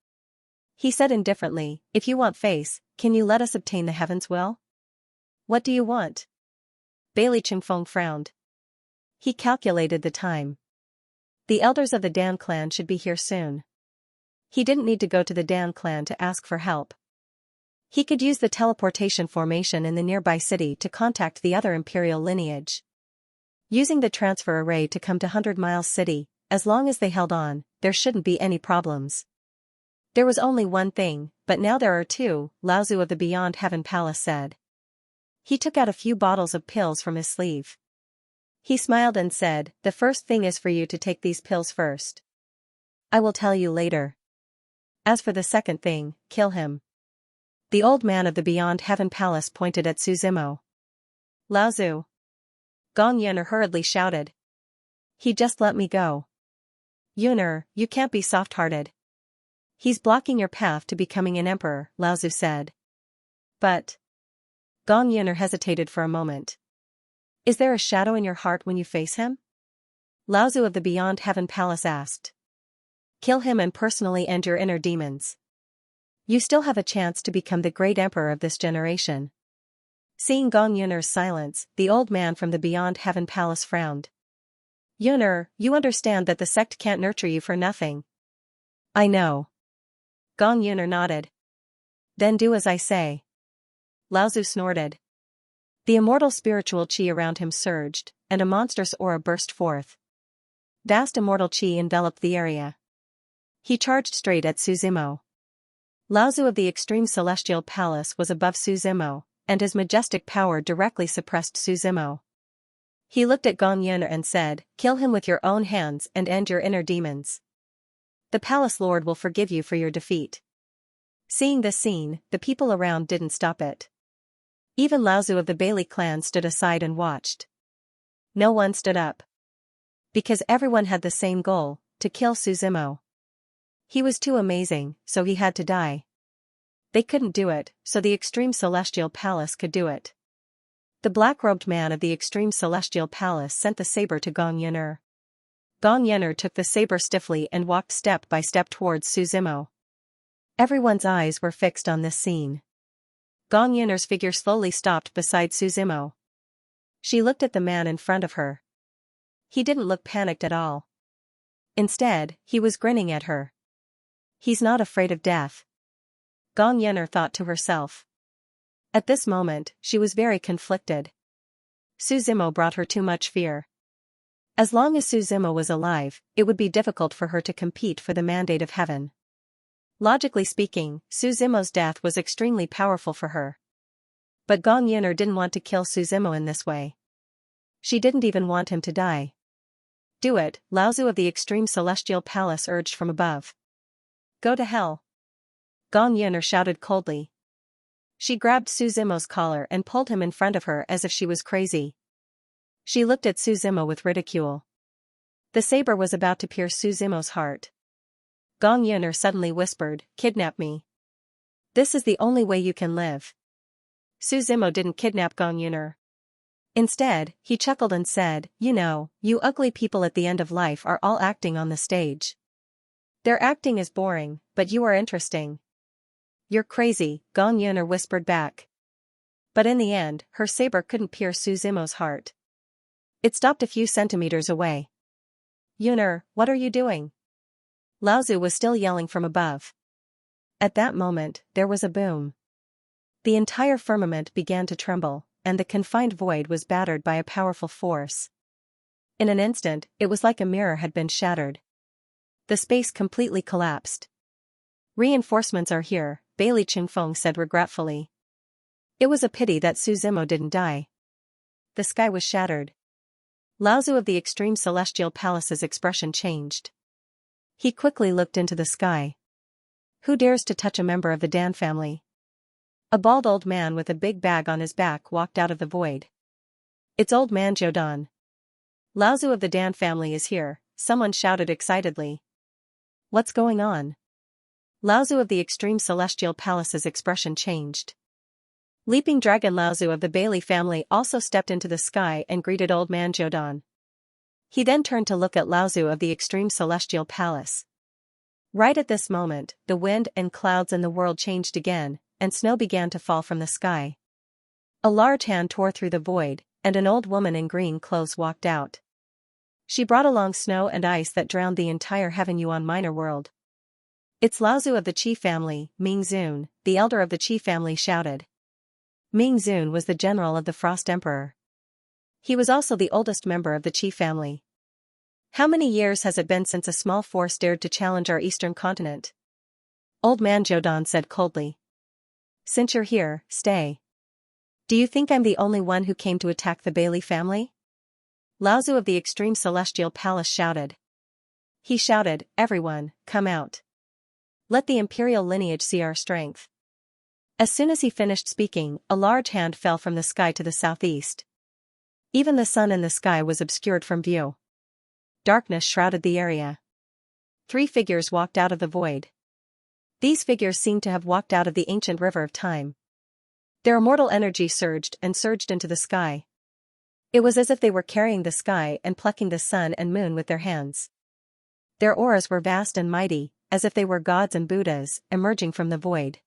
He said indifferently, "If you want face, can you let us obtain the heaven's will?" "What do you want?" Bailey Qingfeng frowned. He calculated the time. The elders of the Dan clan should be here soon. He didn't need to go to the Dan clan to ask for help. He could use the teleportation formation in the nearby city to contact the other imperial lineage. Using the transfer array to come to 100 Miles City, as long as they held on, there shouldn't be any problems. There was only one thing, but now there are two, Laozu of the Beyond Heaven Palace said. He took out a few bottles of pills from his sleeve. He smiled and said, "The first thing is for you to take these pills first. I will tell you later. As for the second thing, kill him." The old man of the Beyond Heaven Palace pointed at Su Zimo. "Laozu." Gong Yener hurriedly shouted. "He just let me go." "Yener, you can't be soft-hearted. He's blocking your path to becoming an emperor," Laozu said. "But..." Gong Yener hesitated for a moment. "Is there a shadow in your heart when you face him?" Laozu of the Beyond Heaven Palace asked. "Kill him and personally end your inner demons. You still have a chance to become the great emperor of this generation." Seeing Gong Yener's silence, the old man from the Beyond Heaven Palace frowned. Yuner, you understand that the sect can't nurture you for nothing. I know. Gong Yuner nodded. Then do as I say. Laozu snorted. The immortal spiritual qi around him surged, and a monstrous aura burst forth. Vast immortal qi enveloped the area. He charged straight at Suzimo. Laozu of the extreme celestial palace was above Suzimo, and his majestic power directly suppressed Suzimo. He looked at Gong Yuner and said, "Kill him with your own hands and end your inner demons. The palace lord will forgive you for your defeat." Seeing this scene, the people around didn't stop it. Even Laozu of the Bailey clan stood aside and watched. No one stood up. Because everyone had the same goal, to kill Suzimo. He was too amazing, so he had to die. They couldn't do it, so the extreme celestial palace could do it. The black-robed man of the extreme celestial palace sent the saber to Gong Yuner. Gong Yuner took the saber stiffly and walked step by step towards Suzimo. Everyone's eyes were fixed on this scene. Gong Yuner's figure slowly stopped beside Suzimo. She looked at the man in front of her. He didn't look panicked at all. Instead, he was grinning at her. He's not afraid of death. Gong Yuner thought to herself. At this moment, she was very conflicted. Suzimo brought her too much fear. As long as Suzimo was alive, it would be difficult for her to compete for the mandate of heaven. Logically speaking, Suzimo's death was extremely powerful for her. But Gong Yuner didn't want to kill Suzimo in this way. She didn't even want him to die. Do it, Laozu of the extreme celestial palace urged from above. Go to hell. Gong Yuner shouted coldly. She grabbed Suzimo's collar and pulled him in front of her as if she was crazy. She looked at Suzimo with ridicule. The saber was about to pierce Suzimo's heart. Gong Yuner suddenly whispered, "Kidnap me. This is the only way you can live." Suzimo didn't kidnap Gong Yuner. Instead, he chuckled and said, "You know, you ugly people at the end of life are all acting on the stage. Their acting is boring, but you are interesting." "You're crazy," Gong Yuner whispered back. But in the end, her saber couldn't pierce Suzimo's heart. It stopped a few centimeters away. "Yuner, what are you doing?" Laozu was still yelling from above. At that moment, there was a boom. The entire firmament began to tremble, and the confined void was battered by a powerful force. In an instant, it was like a mirror had been shattered. The space completely collapsed. "Reinforcements are here," Bailey Chingfeng said regretfully. It was a pity that Suzimo didn't die. The sky was shattered. Laozu of the extreme celestial palace's expression changed. He quickly looked into the sky. Who dares to touch a member of the Dan family? A bald old man with a big bag on his back walked out of the void. "It's old man Jodan. Laozu of the Dan family is here," someone shouted excitedly. "What's going on?" Laozu of the extreme celestial palace's expression changed. Leaping Dragon Laozu of the Bailey family also stepped into the sky and greeted old man Jodan. He then turned to look at Laozu of the extreme celestial palace. Right at this moment, the wind and clouds in the world changed again, and snow began to fall from the sky. A large hand tore through the void, and an old woman in green clothes walked out. She brought along snow and ice that drowned the entire Heaven Yuan minor world. "It's Laozu of the Qi family," Ming Zun, the elder of the Qi family shouted. Ming Zun was the general of the Frost Emperor. He was also the oldest member of the Qi family. "How many years has it been since a small force dared to challenge our eastern continent?" Old man Jodan said coldly. "Since you're here, stay. Do you think I'm the only one who came to attack the Bailey family?" Laozu of the extreme celestial palace shouted. He shouted, "Everyone, come out. Let the imperial lineage see our strength." As soon as he finished speaking, a large hand fell from the sky to the southeast. Even the sun in the sky was obscured from view. Darkness shrouded the area. 3 figures walked out of the void. These figures seemed to have walked out of the ancient river of time. Their immortal energy surged and surged into the sky. It was as if they were carrying the sky and plucking the sun and moon with their hands. Their auras were vast and mighty, as if they were gods and Buddhas, emerging from the void.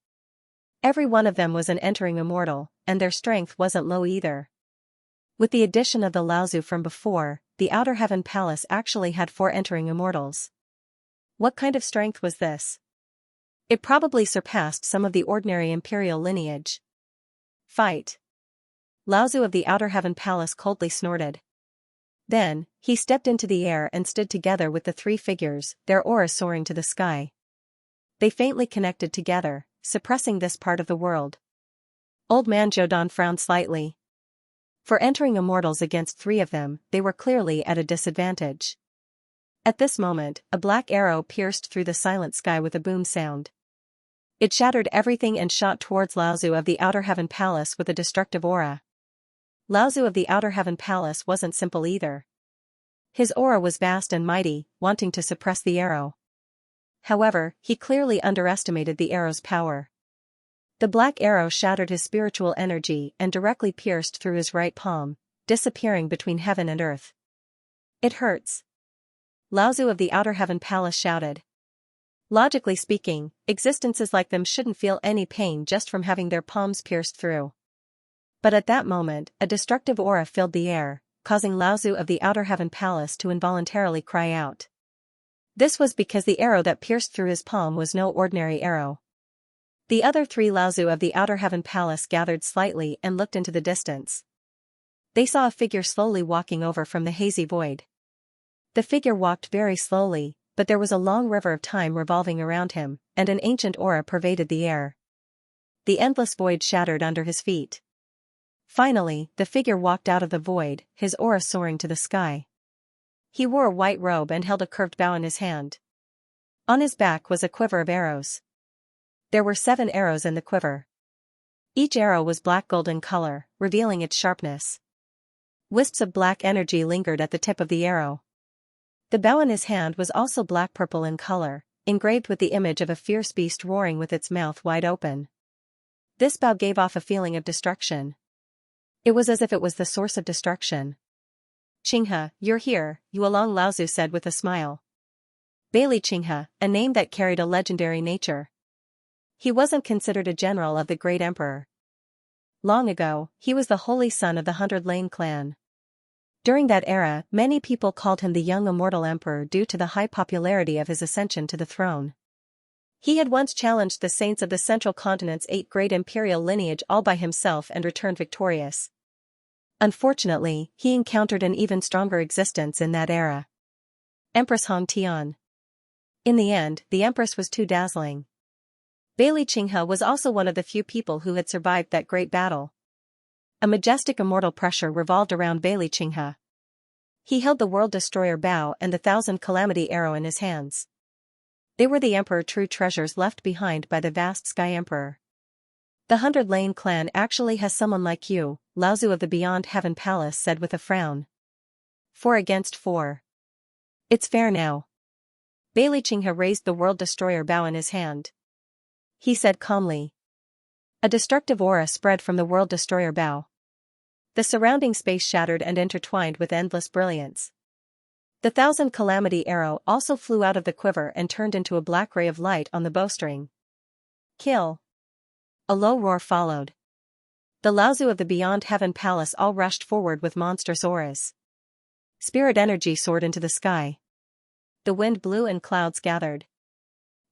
Every one of them was an entering immortal, and their strength wasn't low either. With the addition of the Laozu from before, the Outer Heaven Palace actually had 4 entering immortals. What kind of strength was this? It probably surpassed some of the ordinary imperial lineage. Fight! Laozu of the Outer Heaven Palace coldly snorted. Then, he stepped into the air and stood together with the 3 figures, their auras soaring to the sky. They faintly connected together, suppressing this part of the world. Old man Jodan frowned slightly. For entering immortals against 3 of them, they were clearly at a disadvantage. At this moment, a black arrow pierced through the silent sky with a boom sound. It shattered everything and shot towards Laozu of the Outer Heaven Palace with a destructive aura. Laozu of the Outer Heaven Palace wasn't simple either. His aura was vast and mighty, wanting to suppress the arrow. However, he clearly underestimated the arrow's power. The black arrow shattered his spiritual energy and directly pierced through his right palm, disappearing between heaven and earth. It hurts. Laozu of the Outer Heaven Palace shouted. Logically speaking, existences like them shouldn't feel any pain just from having their palms pierced through. But at that moment, a destructive aura filled the air, causing Laozu of the Outer Heaven Palace to involuntarily cry out. This was because the arrow that pierced through his palm was no ordinary arrow. The other 3 Laozu of the Outer Heaven Palace gathered slightly and looked into the distance. They saw a figure slowly walking over from the hazy void. The figure walked very slowly, but there was a long river of time revolving around him, and an ancient aura pervaded the air. The endless void shattered under his feet. Finally, the figure walked out of the void, his aura soaring to the sky. He wore a white robe and held a curved bow in his hand. On his back was a quiver of arrows. There were 7 arrows in the quiver. Each arrow was black gold in color, revealing its sharpness. Wisps of black energy lingered at the tip of the arrow. The bow in his hand was also black-purple in color, engraved with the image of a fierce beast roaring with its mouth wide open. This bow gave off a feeling of destruction. It was as if it was the source of destruction. Xianxia, you're here, Yuelong Laozu said with a smile. Bailey Xianxia, a name that carried a legendary nature. He wasn't considered a general of the great emperor. Long ago, he was the holy son of the 100 Lane clan. During that era, many people called him the young immortal emperor due to the high popularity of his ascension to the throne. He had once challenged the saints of the central continent's 8 great imperial lineage all by himself and returned victorious. Unfortunately, he encountered an even stronger existence in that era. Empress Hong Tian. In the end, the empress was too dazzling. Bailey Xianxia was also one of the few people who had survived that great battle. A majestic immortal pressure revolved around Bailey Xianxia. He held the World Destroyer bow and the 1000 Calamity arrow in his hands. They were the Emperor true treasures left behind by the vast Sky Emperor. The 100 Lane clan actually has someone like you, Laozu of the Beyond Heaven Palace said with a frown. 4 against 4. It's fair now. Bailey Xianxia raised the World Destroyer bow in his hand. He said calmly. A destructive aura spread from the World Destroyer bow. The surrounding space shattered and intertwined with endless brilliance. The 1000 Calamity arrow also flew out of the quiver and turned into a black ray of light on the bowstring. Kill. A low roar followed. The Laozu of the Beyond Heaven Palace all rushed forward with monstrous auras. Spirit energy soared into the sky. The wind blew and clouds gathered.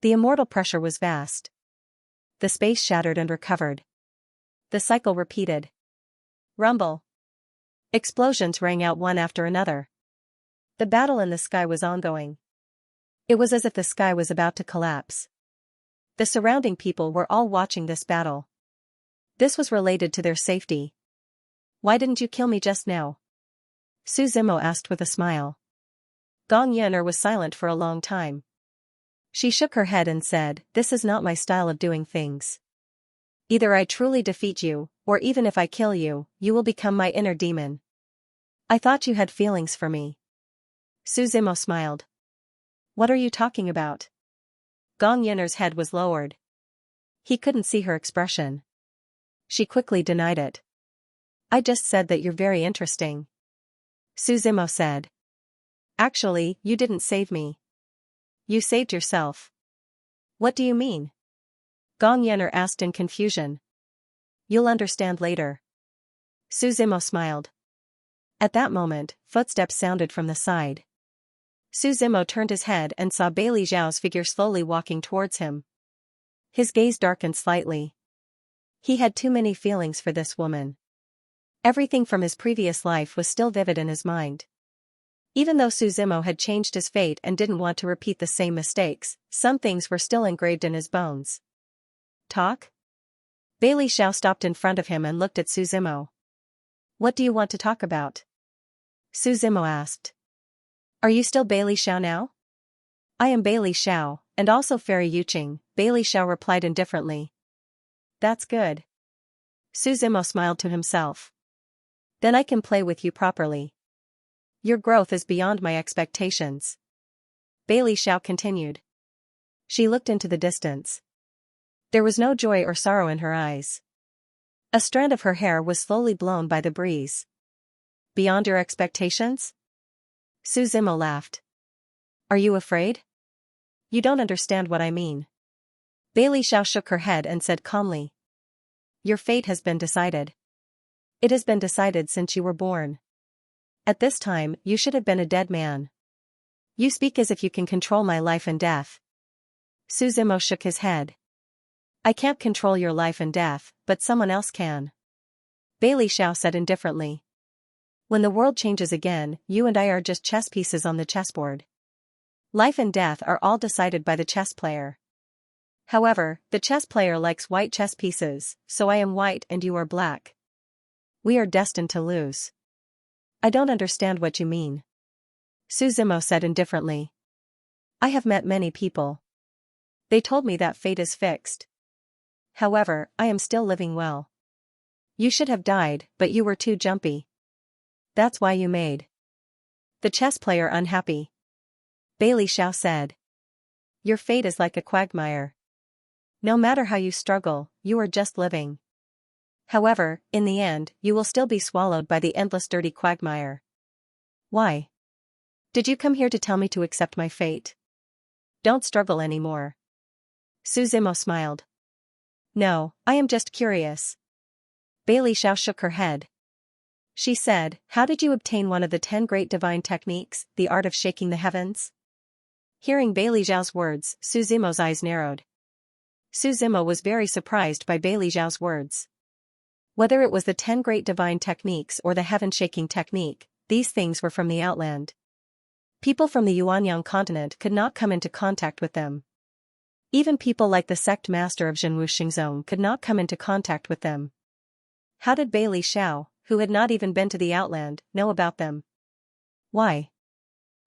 The immortal pressure was vast. The space shattered and recovered. The cycle repeated. Rumble. Explosions rang out one after another. The battle in the sky was ongoing. It was as if the sky was about to collapse. The surrounding people were all watching this battle. This was related to their safety. Why didn't you kill me just now? Su Zimo asked with a smile. Gong Yuner was silent for a long time. She shook her head and said, "This is not my style of doing things. Either I truly defeat you, or even if I kill you, you will become my inner demon. I thought you had feelings for me." Su Zimo smiled. What are you talking about? Gong Yuner's head was lowered. He couldn't see her expression. She quickly denied it. I just said that you're very interesting. Su Zimo said. Actually, you didn't save me. You saved yourself. What do you mean? Gong Yuner asked in confusion. You'll understand later. Su Zimo smiled. At that moment, footsteps sounded from the side. Su Zimo turned his head and saw Bailey Zhao's figure slowly walking towards him. His gaze darkened slightly. He had too many feelings for this woman. Everything from his previous life was still vivid in his mind. Even though Su Zimo had changed his fate and didn't want to repeat the same mistakes, some things were still engraved in his bones. Talk? Bailey Zhao stopped in front of him and looked at Su Zimo. What do you want to talk about? Su Zimo asked. Are you still Bailey Zhao now? I am Bailey Zhao, and also Fairy Yuqing, Bailey Zhao replied indifferently. That's good. Su Zimo smiled to himself. Then I can play with you properly. Your growth is beyond my expectations. Bailey Zhao continued. She looked into the distance. There was no joy or sorrow in her eyes. A strand of her hair was slowly blown by the breeze. Beyond your expectations? Su Zimo laughed. Are you afraid? You don't understand what I mean. Bailey Zhao shook her head and said calmly. Your fate has been decided. It has been decided since you were born. At this time, you should have been a dead man. You speak as if you can control my life and death. Su Zimo shook his head. I can't control your life and death, but someone else can. Bailey Zhao said indifferently. When the world changes again, you and I are just chess pieces on the chessboard. Life and death are all decided by the chess player. However, the chess player likes white chess pieces, so I am white and you are black. We are destined to lose. I don't understand what you mean. Su Zimo said indifferently. I have met many people. They told me that fate is fixed. However, I am still living well. You should have died, but you were too jumpy. That's why you made the chess player unhappy. Bailey Zhao said. Your fate is like a quagmire. No matter how you struggle, you are just living. However, in the end, you will still be swallowed by the endless dirty quagmire. Why? Did you come here to tell me to accept my fate? Don't struggle anymore. Su Zimo smiled. No, I am just curious. Bailey Zhao shook her head. She said, how did you obtain one of the 10 great divine techniques, the art of shaking the heavens? Hearing Bailey Zhao's words, Su Zimo's eyes narrowed. Su Zimo was very surprised by Bailey Zhao's words. Whether it was the 10 great divine techniques or the heaven-shaking technique, these things were from the outland. People from the Yuanyang continent could not come into contact with them. Even people like the sect master of Zhenwu could not come into contact with them. How did Bailey Zhao, who had not even been to the outland, know about them? Why?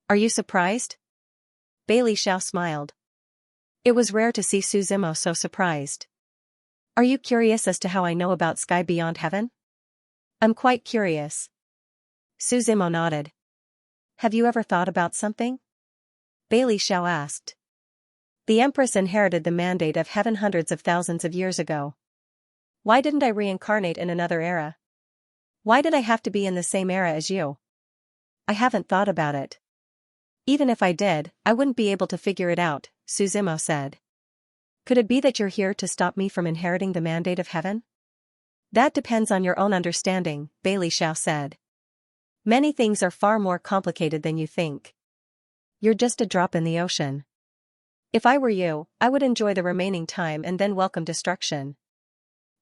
Are you surprised? Bailey Zhao smiled. It was rare to see Su Zimo so surprised. Are you curious as to how I know about Sky Beyond Heaven? I'm quite curious. Su Zimo nodded. Have you ever thought about something? Bailey Zhao asked. The Empress inherited the mandate of heaven hundreds of thousands of years ago. Why didn't I reincarnate in another era? Why did I have to be in the same era as you? I haven't thought about it. Even if I did, I wouldn't be able to figure it out, Su Zimo said. Could it be that you're here to stop me from inheriting the mandate of heaven? That depends on your own understanding, Bailey Zhao said. Many things are far more complicated than you think. You're just a drop in the ocean. If I were you, I would enjoy the remaining time and then welcome destruction.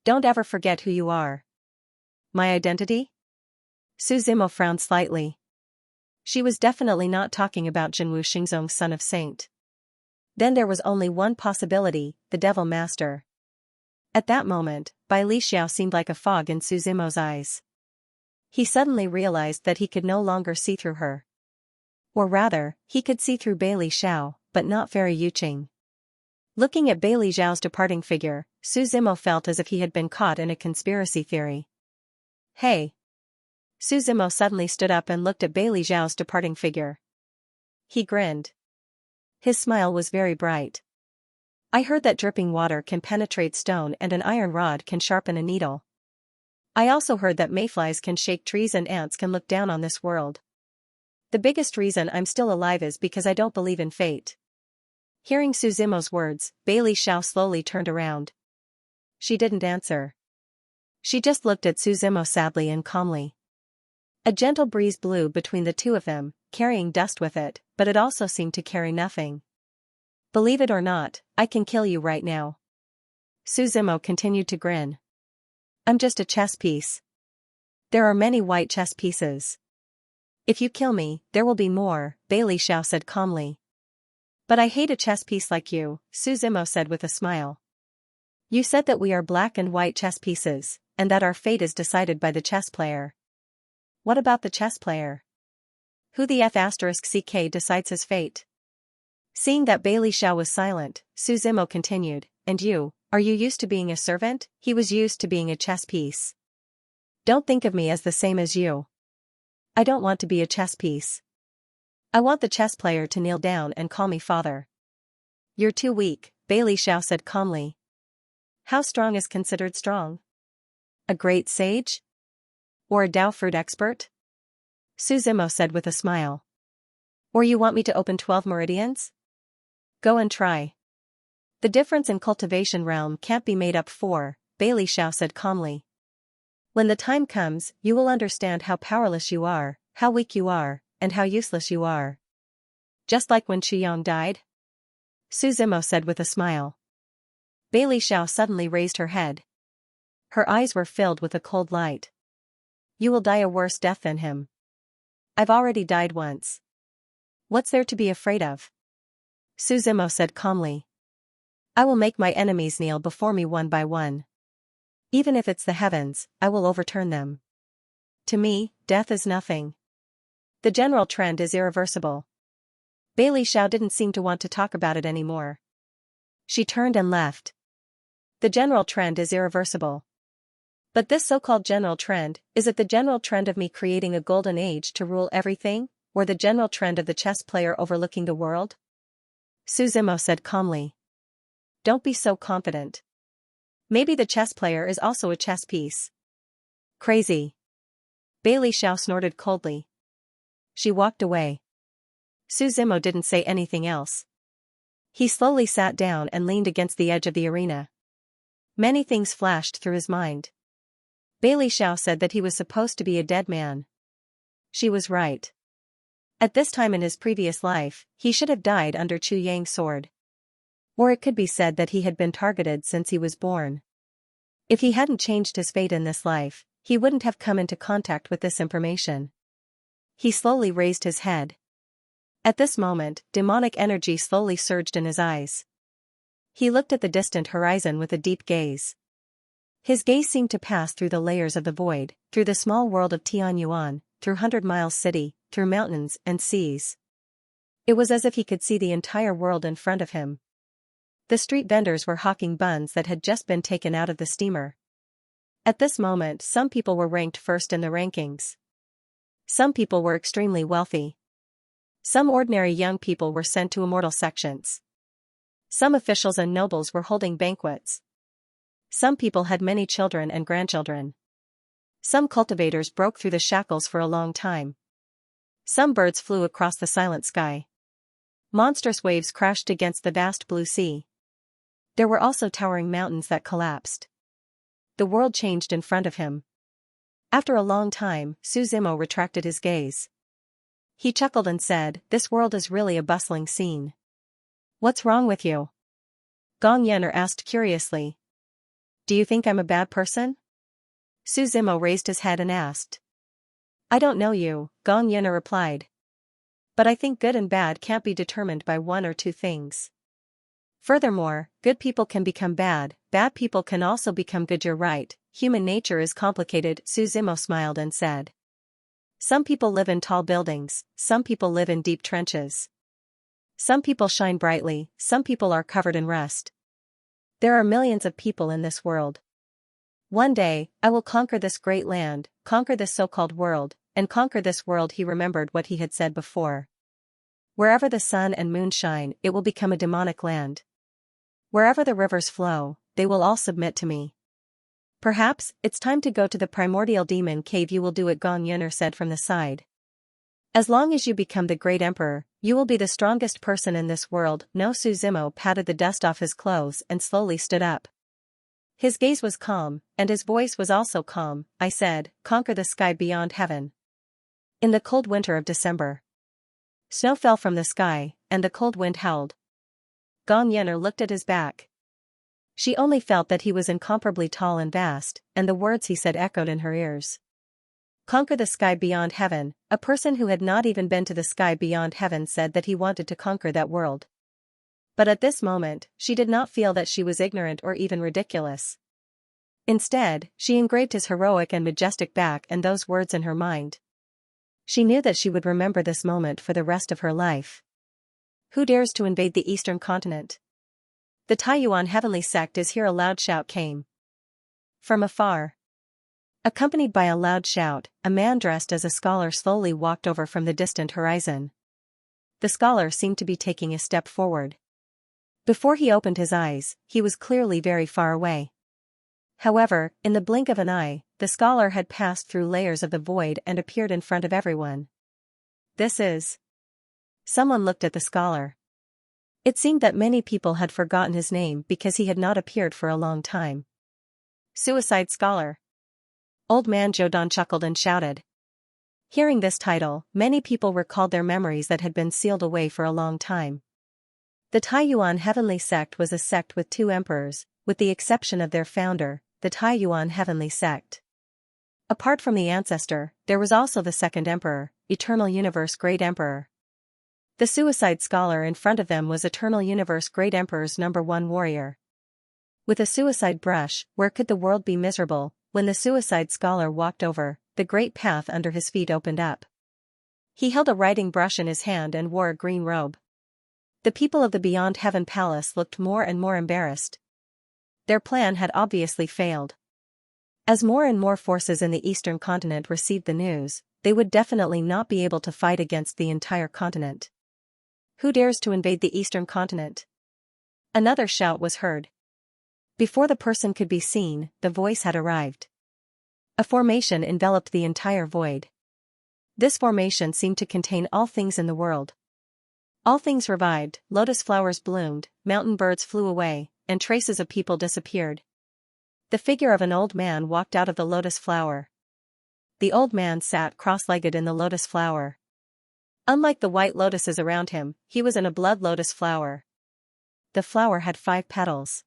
Don't ever forget who you are. My identity? Su Zimo frowned slightly. She was definitely not talking about Zhenwu Xingzong's son of Saint. Then there was only one possibility, the Devil Master. At that moment, Bai Li Xiao seemed like a fog in Su Zimo's eyes. He suddenly realized that he could no longer see through her. Or rather, he could see through Bailey Xiao, but not Fairy Yuqing. Looking at Bailey Zhao's departing figure, Su Zimo felt as if he had been caught in a conspiracy theory. Hey! Su Zimo suddenly stood up and looked at Bailey Zhao's departing figure. He grinned. His smile was very bright. I heard that dripping water can penetrate stone and an iron rod can sharpen a needle. I also heard that mayflies can shake trees and ants can look down on this world. The biggest reason I'm still alive is because I don't believe in fate. Hearing Su Zimo's words, Bailey Xiao slowly turned around. She didn't answer. She just looked at Su Zimo sadly and calmly. A gentle breeze blew between the two of them, carrying dust with it, but it also seemed to carry nothing. Believe it or not, I can kill you right now. Suzimo continued to grin. I'm just a chess piece. There are many white chess pieces. If you kill me, there will be more, Bailey Xiao said calmly. But I hate a chess piece like you, Suzimo said with a smile. You said that we are black and white chess pieces, and that our fate is decided by the chess player. What about the chess player? Who the F***ck decides his fate? Seeing that Bailey Xiao was silent, Suzimo continued, and you, are you used to being a servant? He was used to being a chess piece. Don't think of me as the same as you. I don't want to be a chess piece. I want the chess player to kneel down and call me father. You're too weak, Bailey Xiao said calmly. How strong is considered strong? A great sage? Or a Dao fruit expert? Suzimo said with a smile. Or you want me to open 12 meridians? Go and try. The difference in cultivation realm can't be made up for, Bailey Xiao said calmly. When the time comes, you will understand how powerless you are, how weak you are, and how useless you are. Just like when Xiyang died? Suzimo said with a smile. Bailey Xiao suddenly raised her head. Her eyes were filled with a cold light. You will die a worse death than him. I've already died once. What's there to be afraid of? Suzimo said calmly. I will make my enemies kneel before me one by one. Even if it's the heavens, I will overturn them. To me, death is nothing. The general trend is irreversible. Bailey Xiao didn't seem to want to talk about it anymore. She turned and left. The general trend is irreversible. But this so-called general trend, is it the general trend of me creating a golden age to rule everything, or the general trend of the chess player overlooking the world? Suzimo said calmly. Don't be so confident. Maybe the chess player is also a chess piece. Crazy. Bailey Xiao snorted coldly. She walked away. Suzimo didn't say anything else. He slowly sat down and leaned against the edge of the arena. Many things flashed through his mind. Bailey Xiao said that he was supposed to be a dead man. She was right. At this time in his previous life, he should have died under Chu Yang's sword. Or it could be said that he had been targeted since he was born. If he hadn't changed his fate in this life, he wouldn't have come into contact with this information. He slowly raised his head. At this moment, demonic energy slowly surged in his eyes. He looked at the distant horizon with a deep gaze. His gaze seemed to pass through the layers of the void, through the small world of Tianyuan, through 100 Miles City, through mountains and seas. It was as if he could see the entire world in front of him. The street vendors were hawking buns that had just been taken out of the steamer. At this moment, some people were ranked first in the rankings. Some people were extremely wealthy. Some ordinary young people were sent to immortal sections. Some officials and nobles were holding banquets. Some people had many children and grandchildren. Some cultivators broke through the shackles for a long time. Some birds flew across the silent sky. Monstrous waves crashed against the vast blue sea. There were also towering mountains that collapsed. The world changed in front of him. After a long time, Suzimo retracted his gaze. He chuckled and said, "This world is really a bustling scene." "What's wrong with you?" Gong Yener asked curiously. "Do you think I'm a bad person?" Suzimo raised his head and asked. "I don't know you," Gong Yener replied. "But I think good and bad can't be determined by one or two things. Furthermore, good people can become bad people can also become good. You're right, human nature is complicated." Suzimo smiled and said. Some people live in tall buildings, some people live in deep trenches. Some people shine brightly, some people are covered in rust. There are millions of people in this world. One day, I will conquer this great land, conquer this so-called world, and conquer this world. He remembered what he had said before. Wherever the sun and moon shine, it will become a demonic land. Wherever the rivers flow, they will all submit to me. Perhaps, it's time to go to the primordial demon cave. You will do it, Gong Yener said from the side. As long as you become the great emperor, you will be the strongest person in this world. No. Suzimo patted the dust off his clothes and slowly stood up. His gaze was calm, and his voice was also calm. "I said, conquer the sky beyond heaven. In the cold winter of December, snow fell from the sky, and the cold wind howled. Gong Yener looked at his back. She only felt that he was incomparably tall and vast, and the words he said echoed in her ears. Conquer the sky beyond heaven. A person who had not even been to the sky beyond heaven said that he wanted to conquer that world. But at this moment, she did not feel that she was ignorant or even ridiculous. Instead, she engraved his heroic and majestic back and those words in her mind. She knew that she would remember this moment for the rest of her life. Who dares to invade the eastern continent? The Taiyuan heavenly sect is here. A loud shout came from afar. Accompanied by a loud shout, a man dressed as a scholar slowly walked over from the distant horizon. The scholar seemed to be taking a step forward. Before he opened his eyes, he was clearly very far away. However, in the blink of an eye, the scholar had passed through layers of the void and appeared in front of everyone. This is... Someone looked at the scholar. It seemed that many people had forgotten his name because he had not appeared for a long time. Suicide Scholar. Old man Jodan chuckled and shouted. Hearing this title, many people recalled their memories that had been sealed away for a long time. The Taiyuan heavenly sect was a sect with two emperors, with the exception of their founder, the Taiyuan heavenly sect. Apart from the ancestor, there was also the second emperor, Eternal Universe Great Emperor. The suicide scholar in front of them was Eternal Universe Great Emperor's #1 warrior. With a suicide brush, where could the world be miserable? When the suicide scholar walked over, the great path under his feet opened up. He held a writing brush in his hand and wore a green robe. The people of the Beyond Heaven Palace looked more and more embarrassed. Their plan had obviously failed. As more and more forces in the eastern continent received the news, they would definitely not be able to fight against the entire continent. Who dares to invade the eastern continent? Another shout was heard. Before the person could be seen, the voice had arrived. A formation enveloped the entire void. This formation seemed to contain all things in the world. All things revived, lotus flowers bloomed, mountain birds flew away, and traces of people disappeared. The figure of an old man walked out of the lotus flower. The old man sat cross-legged in the lotus flower. Unlike the white lotuses around him, he was in a blood lotus flower. The flower had 5 petals.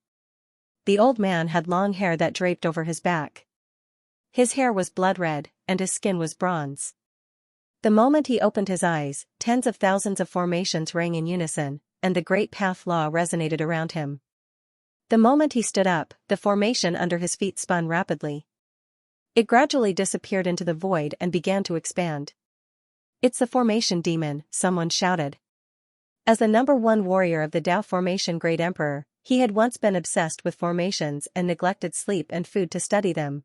The old man had long hair that draped over his back. His hair was blood red, and his skin was bronze. The moment he opened his eyes, tens of thousands of formations rang in unison, and the great path law resonated around him. The moment he stood up, the formation under his feet spun rapidly. It gradually disappeared into the void and began to expand. It's the formation demon, someone shouted. As the #1 warrior of the Tao Formation Great Emperor, he had once been obsessed with formations and neglected sleep and food to study them.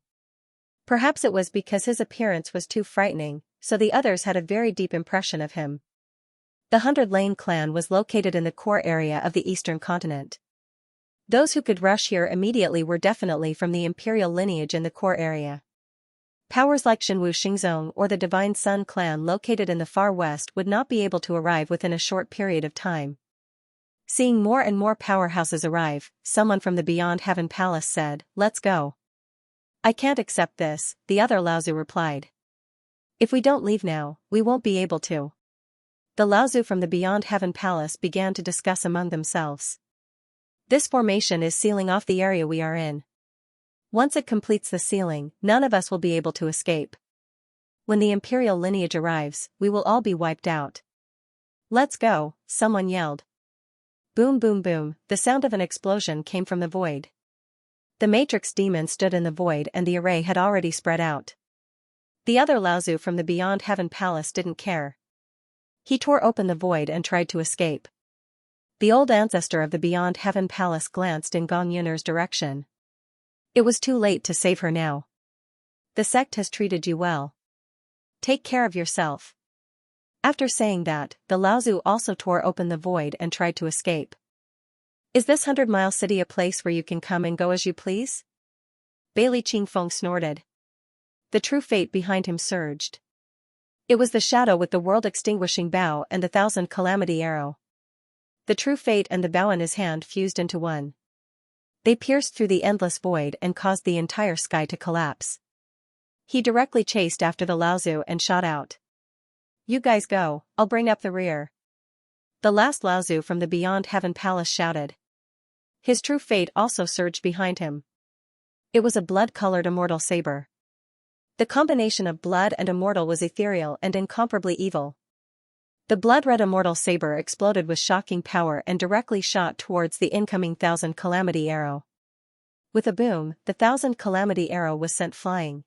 Perhaps it was because his appearance was too frightening, so the others had a very deep impression of him. The 100 Lane clan was located in the core area of the eastern continent. Those who could rush here immediately were definitely from the imperial lineage in the core area. Powers like Shenwu Xingzong or the Divine Sun clan located in the far west would not be able to arrive within a short period of time. Seeing more and more powerhouses arrive, someone from the Beyond Heaven Palace said, "Let's go." "I can't accept this," the other Laozu replied. "If we don't leave now, we won't be able to." The Laozu from the Beyond Heaven Palace began to discuss among themselves. This formation is sealing off the area we are in. Once it completes the sealing, none of us will be able to escape. When the imperial lineage arrives, we will all be wiped out. "Let's go," someone yelled. Boom boom boom, the sound of an explosion came from the void. The Matrix demon stood in the void and the array had already spread out. The other Laozu from the Beyond Heaven Palace didn't care. He tore open the void and tried to escape. The old ancestor of the Beyond Heaven Palace glanced in Gong Yuner's direction. It was too late to save her now. The sect has treated you well. Take care of yourself. After saying that, the Laozu also tore open the void and tried to escape. Is this 100-mile city a place where you can come and go as you please? Bailey Qingfeng snorted. The true fate behind him surged. It was the shadow with the world-extinguishing bow and the 1,000 calamity arrow. The true fate and the bow in his hand fused into one. They pierced through the endless void and caused the entire sky to collapse. He directly chased after the Laozu and shot out. You guys go, I'll bring up the rear. The last Laozu from the Beyond Heaven Palace shouted. His true fate also surged behind him. It was a blood-colored immortal saber. The combination of blood and immortal was ethereal and incomparably evil. The blood-red immortal saber exploded with shocking power and directly shot towards the incoming Thousand Calamity arrow. With a boom, the Thousand Calamity arrow was sent flying.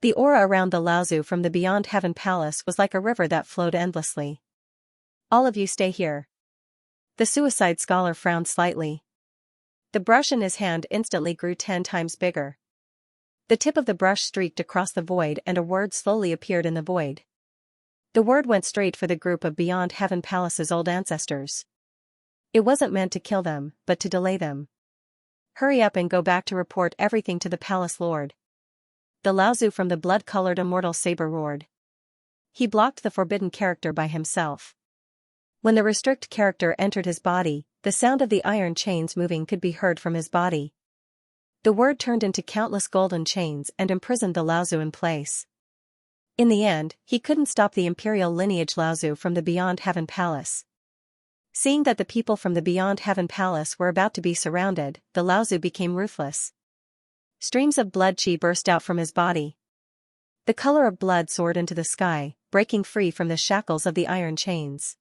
The aura around the Laozu from the Beyond Heaven Palace was like a river that flowed endlessly. All of you stay here. The suicide scholar frowned slightly. The brush in his hand instantly grew 10 times bigger. The tip of the brush streaked across the void and a word slowly appeared in the void. The word went straight for the group of Beyond Heaven Palace's old ancestors. It wasn't meant to kill them, but to delay them. Hurry up and go back to report everything to the palace lord. The Laozu from the blood-colored immortal saber roared. He blocked the forbidden character by himself. When the restrict character entered his body, the sound of the iron chains moving could be heard from his body. The word turned into countless golden chains and imprisoned the Laozu in place. In the end, he couldn't stop the imperial lineage Laozu from the Beyond Heaven Palace. Seeing that the people from the Beyond Heaven Palace were about to be surrounded, the Laozu became ruthless. Streams of blood chi burst out from his body. The color of blood soared into the sky, breaking free from the shackles of the iron chains.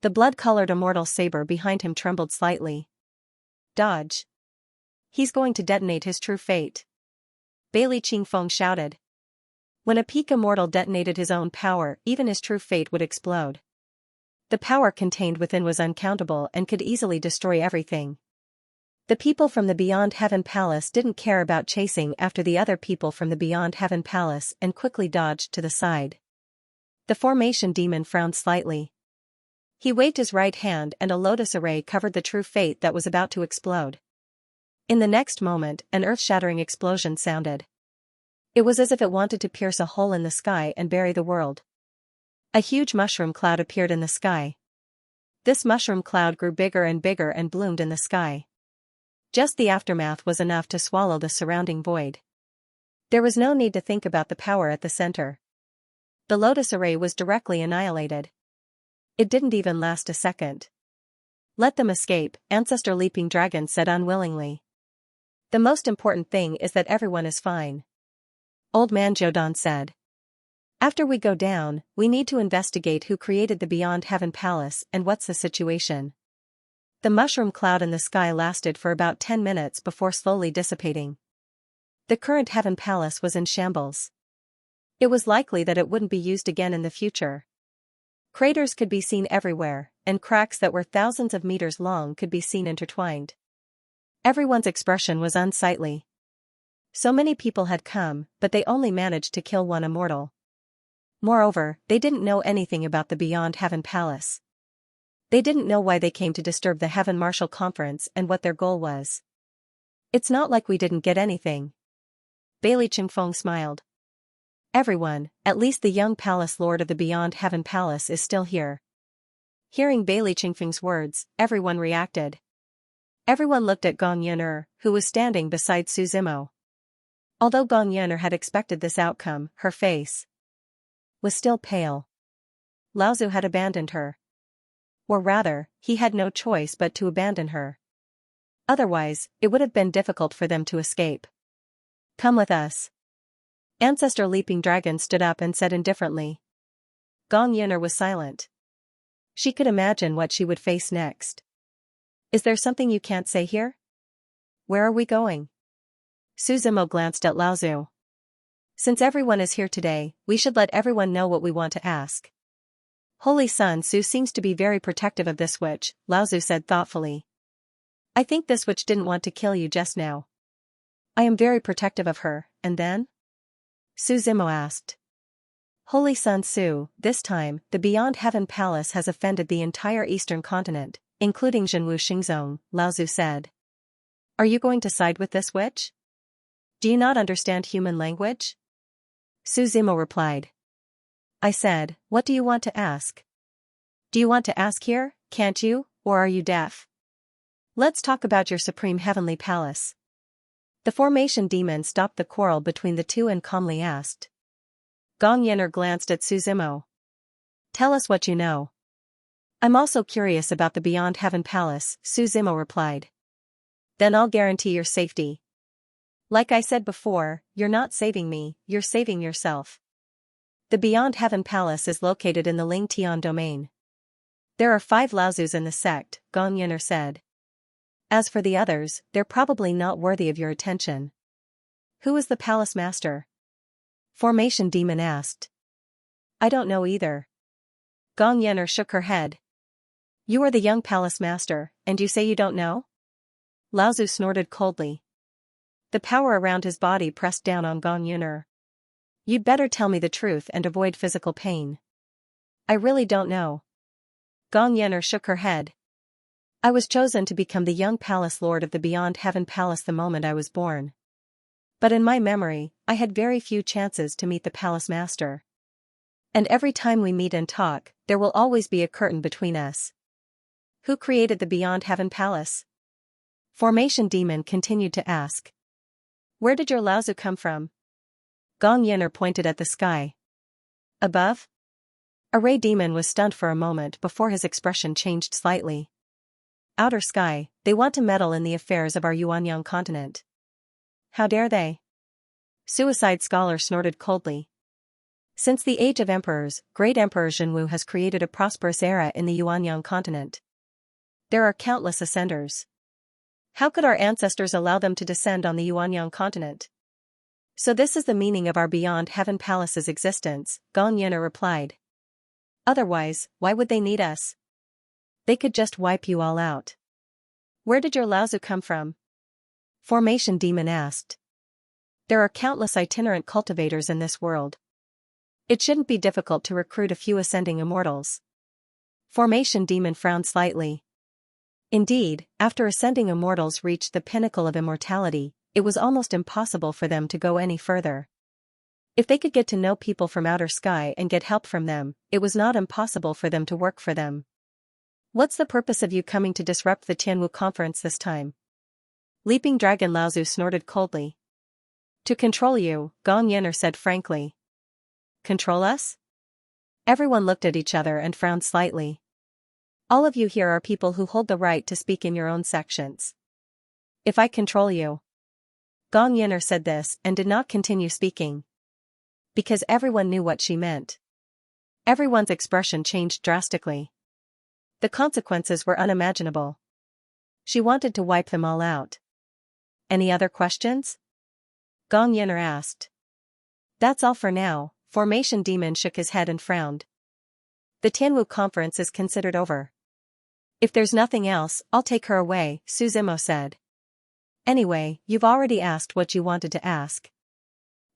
The blood-colored immortal saber behind him trembled slightly. Dodge. He's going to detonate his true fate. Bailey Qingfeng shouted. When a peak immortal detonated his own power, even his true fate would explode. The power contained within was uncountable and could easily destroy everything. The people from the Beyond Heaven Palace didn't care about chasing after the other people from the Beyond Heaven Palace and quickly dodged to the side. The formation demon frowned slightly. He waved his right hand and a lotus array covered the true fate that was about to explode. In the next moment, an earth-shattering explosion sounded. It was as if it wanted to pierce a hole in the sky and bury the world. A huge mushroom cloud appeared in the sky. This mushroom cloud grew bigger and bigger and bloomed in the sky. Just the aftermath was enough to swallow the surrounding void. There was no need to think about the power at the center. The lotus array was directly annihilated. It didn't even last a second. Let them escape, Ancestor Leaping Dragon said unwillingly. The most important thing is that everyone is fine. Old Man Jodan said. After we go down, we need to investigate who created the Beyond Heaven Palace and what's the situation. The mushroom cloud in the sky lasted for about 10 minutes before slowly dissipating. The current Heaven Palace was in shambles. It was likely that it wouldn't be used again in the future. Craters could be seen everywhere, and cracks that were thousands of meters long could be seen intertwined. Everyone's expression was unsightly. So many people had come, but they only managed to kill one immortal. Moreover, they didn't know anything about the Beyond Heaven Palace. They didn't know why they came to disturb the Heaven Martial Conference and what their goal was. It's not like we didn't get anything. Bailey Qingfeng smiled. Everyone, at least the young palace lord of the Beyond Heaven Palace is still here. Hearing Bailey Qingfeng's words, everyone reacted. Everyone looked at Gong Yuner, who was standing beside Su Zimo. Although Gong Yuner had expected this outcome, her face was still pale. Laozu had abandoned her. Or rather, he had no choice but to abandon her. Otherwise, it would have been difficult for them to escape. Come with us. Ancestor Leaping Dragon stood up and said indifferently. Gong Yuner was silent. She could imagine what she would face next. Is there something you can't say here? Where are we going? Su Zimo glanced at Laozu. Since everyone is here today, we should let everyone know what we want to ask. Holy Sun Su seems to be very protective of this witch, Laozu said thoughtfully. I think this witch didn't want to kill you just now. I am very protective of her, and then? Su Zimo asked. Holy Sun Su, this time, the Beyond Heaven Palace has offended the entire eastern continent, including Zhenwu Xingzong, Laozu said. Are you going to side with this witch? Do you not understand human language? Su Zimo replied. I said, what do you want to ask? Do you want to ask here, can't you, or are you deaf? Let's talk about your supreme heavenly palace. The formation demon stopped the quarrel between the two and calmly asked. Gong Yuner glanced at Su Zimo. Tell us what you know. I'm also curious about the Beyond Heaven Palace, Su Zimo replied. Then I'll guarantee your safety. Like I said before, you're not saving me, you're saving yourself. The Beyond Heaven Palace is located in the Ling Tian domain. There are 5 Laozus in the sect, Gong Yin'er said. As for the others, they're probably not worthy of your attention. Who is the palace master? Formation Demon asked. I don't know either. Gong Yin'er shook her head. You are the young palace master, and you say you don't know? Laozu snorted coldly. The power around his body pressed down on Gong Yin'er. You'd better tell me the truth and avoid physical pain. I really don't know. Gong Yin'er shook her head. I was chosen to become the young palace lord of the Beyond Heaven Palace the moment I was born. But in my memory, I had very few chances to meet the palace master. And every time we meet and talk, there will always be a curtain between us. Who created the Beyond Heaven Palace? Formation Demon continued to ask. Where did your Laozu come from? Gong Yin'er pointed at the sky. Above? Array Demon was stunned for a moment before his expression changed slightly. Outer sky, they want to meddle in the affairs of our Yuanyang continent. How dare they? Suicide Scholar snorted coldly. Since the age of emperors, Great Emperor Zhenwu has created a prosperous era in the Yuanyang continent. There are countless ascenders. How could our ancestors allow them to descend on the Yuanyang continent? So this is the meaning of our Beyond Heaven Palace's existence, Gong Yin'er replied. Otherwise, why would they need us? They could just wipe you all out. Where did your Laozu come from? Formation Demon asked. There are countless itinerant cultivators in this world. It shouldn't be difficult to recruit a few ascending immortals. Formation Demon frowned slightly. Indeed, after ascending immortals reached the pinnacle of immortality, it was almost impossible for them to go any further. If they could get to know people from outer sky and get help from them, it was not impossible for them to work for them. What's the purpose of you coming to disrupt the Tianwu conference this time? Leaping Dragon Laozu snorted coldly. To control you, Gong Yin'er said frankly. Control us? Everyone looked at each other and frowned slightly. All of you here are people who hold the right to speak in your own sections. If I control you. Gong Yin'er said this and did not continue speaking. Because everyone knew what she meant. Everyone's expression changed drastically. The consequences were unimaginable. She wanted to wipe them all out. Any other questions? Gong Yin'er asked. That's all for now. Formation Demon shook his head and frowned. The Tianwu conference is considered over. If there's nothing else, I'll take her away, Su Zimo said. Anyway, you've already asked what you wanted to ask.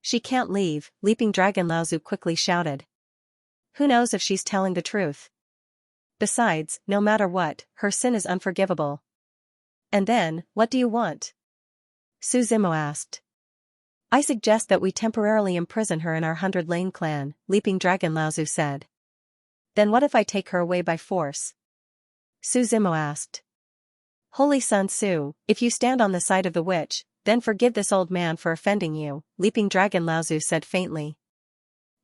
She can't leave, Leaping Dragon Laozu quickly shouted. Who knows if she's telling the truth? Besides, no matter what, her sin is unforgivable. And then, what do you want? Su Zimo asked. I suggest that we temporarily imprison her in our 100 Lane clan, Leaping Dragon Laozu said. Then what if I take her away by force? Su Zimo asked. Holy Sun Su, if you stand on the side of the witch, then forgive this old man for offending you, Leaping Dragon Laozu said faintly.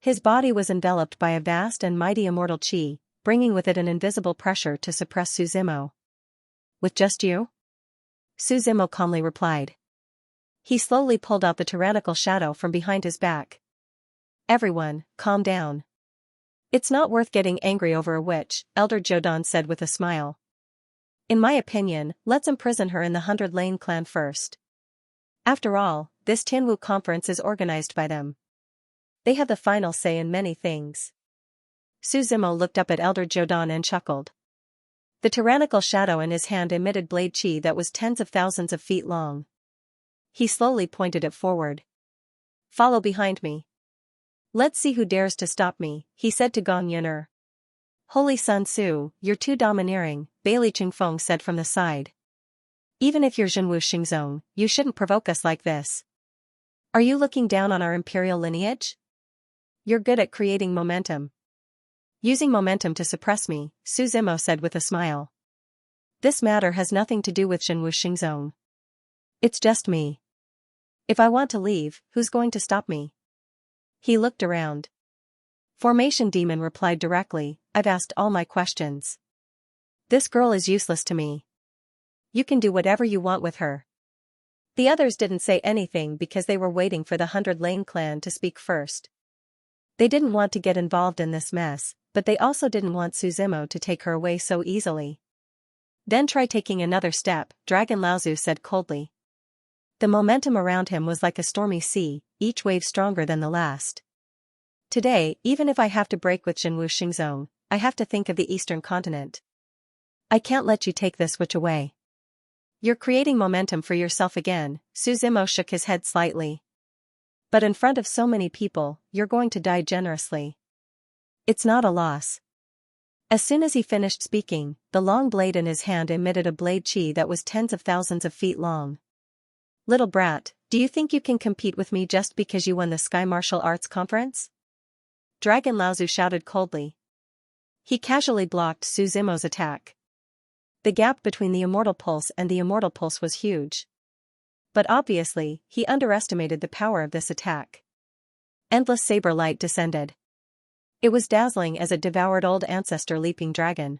His body was enveloped by a vast and mighty immortal qi, bringing with it an invisible pressure to suppress Su Zimo. With just you? Su Zimo calmly replied. He slowly pulled out the tyrannical shadow from behind his back. Everyone, calm down. It's not worth getting angry over a witch, Elder Jodan said with a smile. In my opinion, let's imprison her in the 100 Lane clan first. After all, this Tianwu conference is organized by them. They have the final say in many things. Su Zimo looked up at Elder Jodan and chuckled. The tyrannical shadow in his hand emitted blade qi that was tens of thousands of feet long. He slowly pointed it forward. Follow behind me. Let's see who dares to stop me, he said to Gong Yin'er. Holy Sun Su, you're too domineering, Bailey Qingfeng said from the side. Even if you're Zhenwu Xingzong, you shouldn't provoke us like this. Are you looking down on our imperial lineage? You're good at creating momentum. Using momentum to suppress me, Su Zimo said with a smile. This matter has nothing to do with Zhenwu Xingzong. It's just me. If I want to leave, who's going to stop me? He looked around. Formation Demon replied directly, I've asked all my questions. This girl is useless to me. You can do whatever you want with her. The others didn't say anything because they were waiting for the 100 Lane clan to speak first. They didn't want to get involved in this mess, but they also didn't want Suzumo to take her away so easily. Then try taking another step, Dragon Laozu said coldly. The momentum around him was like a stormy sea, each wave stronger than the last. Today, even if I have to break with Shenwu Xingzong, I have to think of the eastern continent. I can't let you take this switch away. You're creating momentum for yourself again, Suzumo shook his head slightly. But in front of so many people, you're going to die generously. It's not a loss. As soon as he finished speaking, the long blade in his hand emitted a blade chi that was tens of thousands of feet long. Little brat, do you think you can compete with me just because you won the Sky Martial Arts Conference? Dragon Laozu shouted coldly. He casually blocked Suzumo's attack. The gap between the Immortal Pulse and the Immortal Pulse was huge. But obviously, he underestimated the power of this attack. Endless saber light descended. It was dazzling as it devoured old ancestor Leaping Dragon.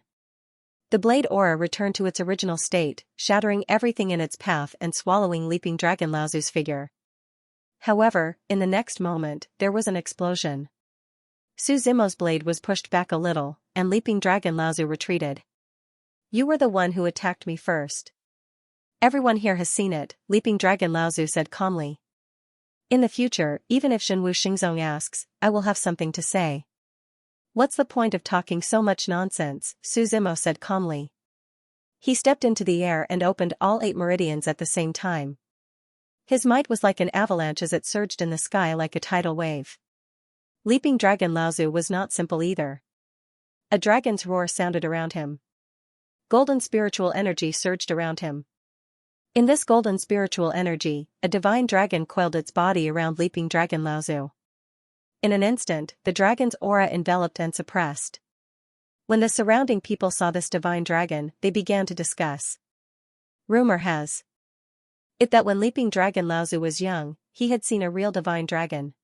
The blade aura returned to its original state, shattering everything in its path and swallowing Leaping Dragon Laozu's figure. However, in the next moment, there was an explosion. Suzumo's blade was pushed back a little, and Leaping Dragon Laozu retreated. You were the one who attacked me first. Everyone here has seen it, Leaping Dragon Laozu said calmly. In the future, even if Shenwu Xingzong asks, I will have something to say. What's the point of talking so much nonsense, Suzumo said calmly. He stepped into the air and opened all 8 meridians at the same time. His might was like an avalanche as it surged in the sky like a tidal wave. Leaping Dragon Laozu was not simple either. A dragon's roar sounded around him. Golden spiritual energy surged around him. In this golden spiritual energy, a divine dragon coiled its body around Leaping Dragon Laozu. In an instant, the dragon's aura enveloped and suppressed. When the surrounding people saw this divine dragon, they began to discuss. Rumor has it that when Leaping Dragon Laozu was young, he had seen a real divine dragon.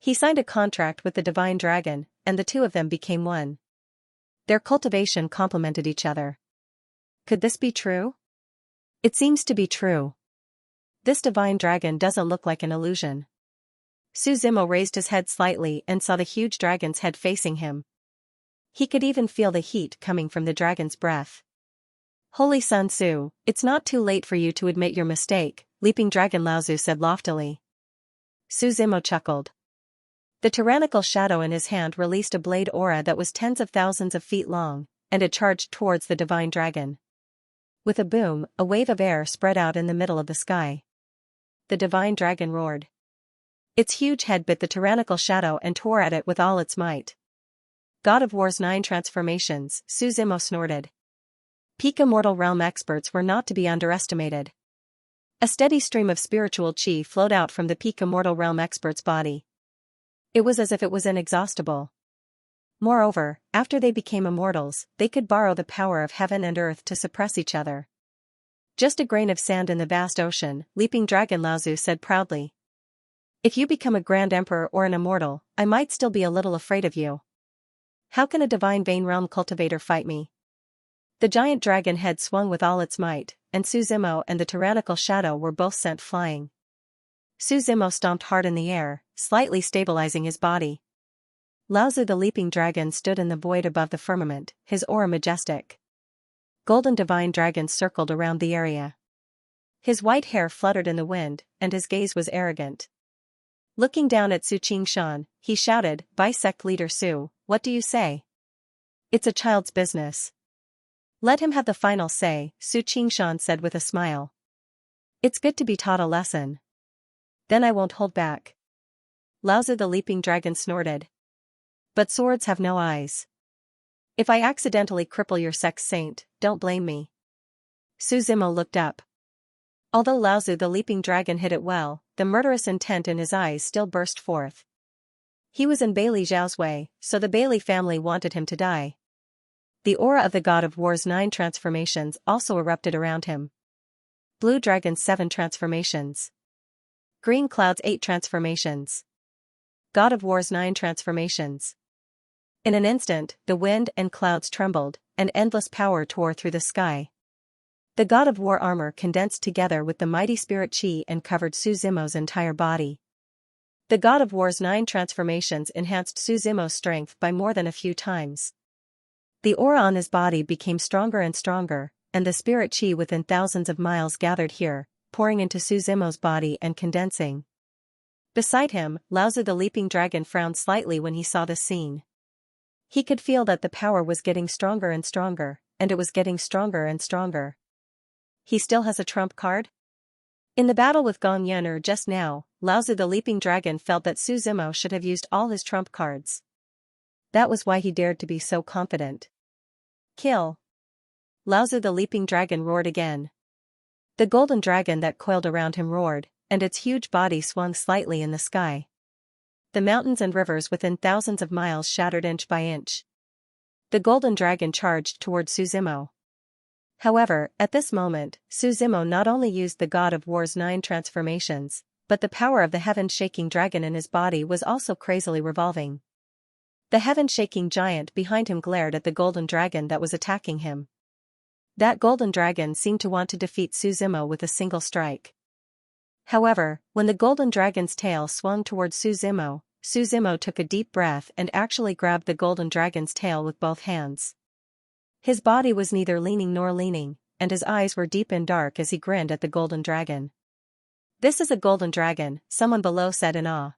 He signed a contract with the divine dragon, and the two of them became one. Their cultivation complemented each other. Could this be true? It seems to be true. This divine dragon doesn't look like an illusion. Suzumo raised his head slightly and saw the huge dragon's head facing him. He could even feel the heat coming from the dragon's breath. Holy Sun Su, it's not too late for you to admit your mistake, Leaping Dragon Laozu said loftily. Suzumo chuckled. The tyrannical shadow in his hand released a blade aura that was tens of thousands of feet long, and it charged towards the divine dragon. With a boom, a wave of air spread out in the middle of the sky. The divine dragon roared. Its huge head bit the tyrannical shadow and tore at it with all its might. God of War's 9 transformations, Suzumo snorted. Peak Immortal Realm experts were not to be underestimated. A steady stream of spiritual chi flowed out from the Peak Immortal Realm expert's body. It was as if it was inexhaustible. Moreover, after they became immortals, they could borrow the power of heaven and earth to suppress each other. Just a grain of sand in the vast ocean, Leaping Dragon Laozu said proudly. If you become a Grand Emperor or an immortal, I might still be a little afraid of you. How can a divine Vein Realm cultivator fight me? The giant dragon head swung with all its might, and Suzumo and the tyrannical shadow were both sent flying. Suzumo stomped hard in the air, slightly stabilizing his body. Laozu the Leaping Dragon stood in the void above the firmament, his aura majestic. Golden divine dragons circled around the area. His white hair fluttered in the wind, and his gaze was arrogant. Looking down at Su Qingshan, he shouted, Bisect Leader Su, what do you say? It's a child's business. Let him have the final say, Su Qingshan said with a smile. It's good to be taught a lesson. Then I won't hold back. Laozu the Leaping Dragon snorted. But swords have no eyes. If I accidentally cripple your sex saint, don't blame me. Suzumo looked up. Although Laozu the Leaping Dragon hid it well, the murderous intent in his eyes still burst forth. He was in Bailey Zhao's way, so the Bailey family wanted him to die. The aura of the God of War's 9 transformations also erupted around him. Blue Dragon's 7 transformations. Green Cloud's 8 transformations. God of War's 9 transformations. In an instant, the wind and clouds trembled, and endless power tore through the sky. The god of war armor condensed together with the mighty spirit chi and covered Suzimo's entire body. The god of war's 9 transformations enhanced Suzimo's strength by more than a few times. The aura on his body became stronger and stronger, and the spirit chi within thousands of miles gathered here, pouring into Suzimo's body and condensing. Beside him, Laozu the leaping dragon frowned slightly when he saw the scene. He could feel that the power was getting stronger and stronger, and it was getting stronger and stronger. He still has a trump card? In the battle with Gong Yuner just now, Laozu the leaping dragon felt that Suzimo should have used all his trump cards. That was why he dared to be so confident. Kill! Laozu the leaping dragon roared again. The golden dragon that coiled around him roared, and its huge body swung slightly in the sky. The mountains and rivers within thousands of miles shattered inch by inch. The golden dragon charged toward Suzimo. However, at this moment, Suzimo not only used the god of war's 9 transformations, but the power of the heaven-shaking dragon in his body was also crazily revolving. The heaven-shaking giant behind him glared at the golden dragon that was attacking him. That golden dragon seemed to want to defeat Suzimo with a single strike. However, when the golden dragon's tail swung towards Suzimo, Suzimo took a deep breath and actually grabbed the golden dragon's tail with both hands. His body was neither leaning nor leaning, and his eyes were deep and dark as he grinned at the golden dragon. "This is a golden dragon," someone below said in awe.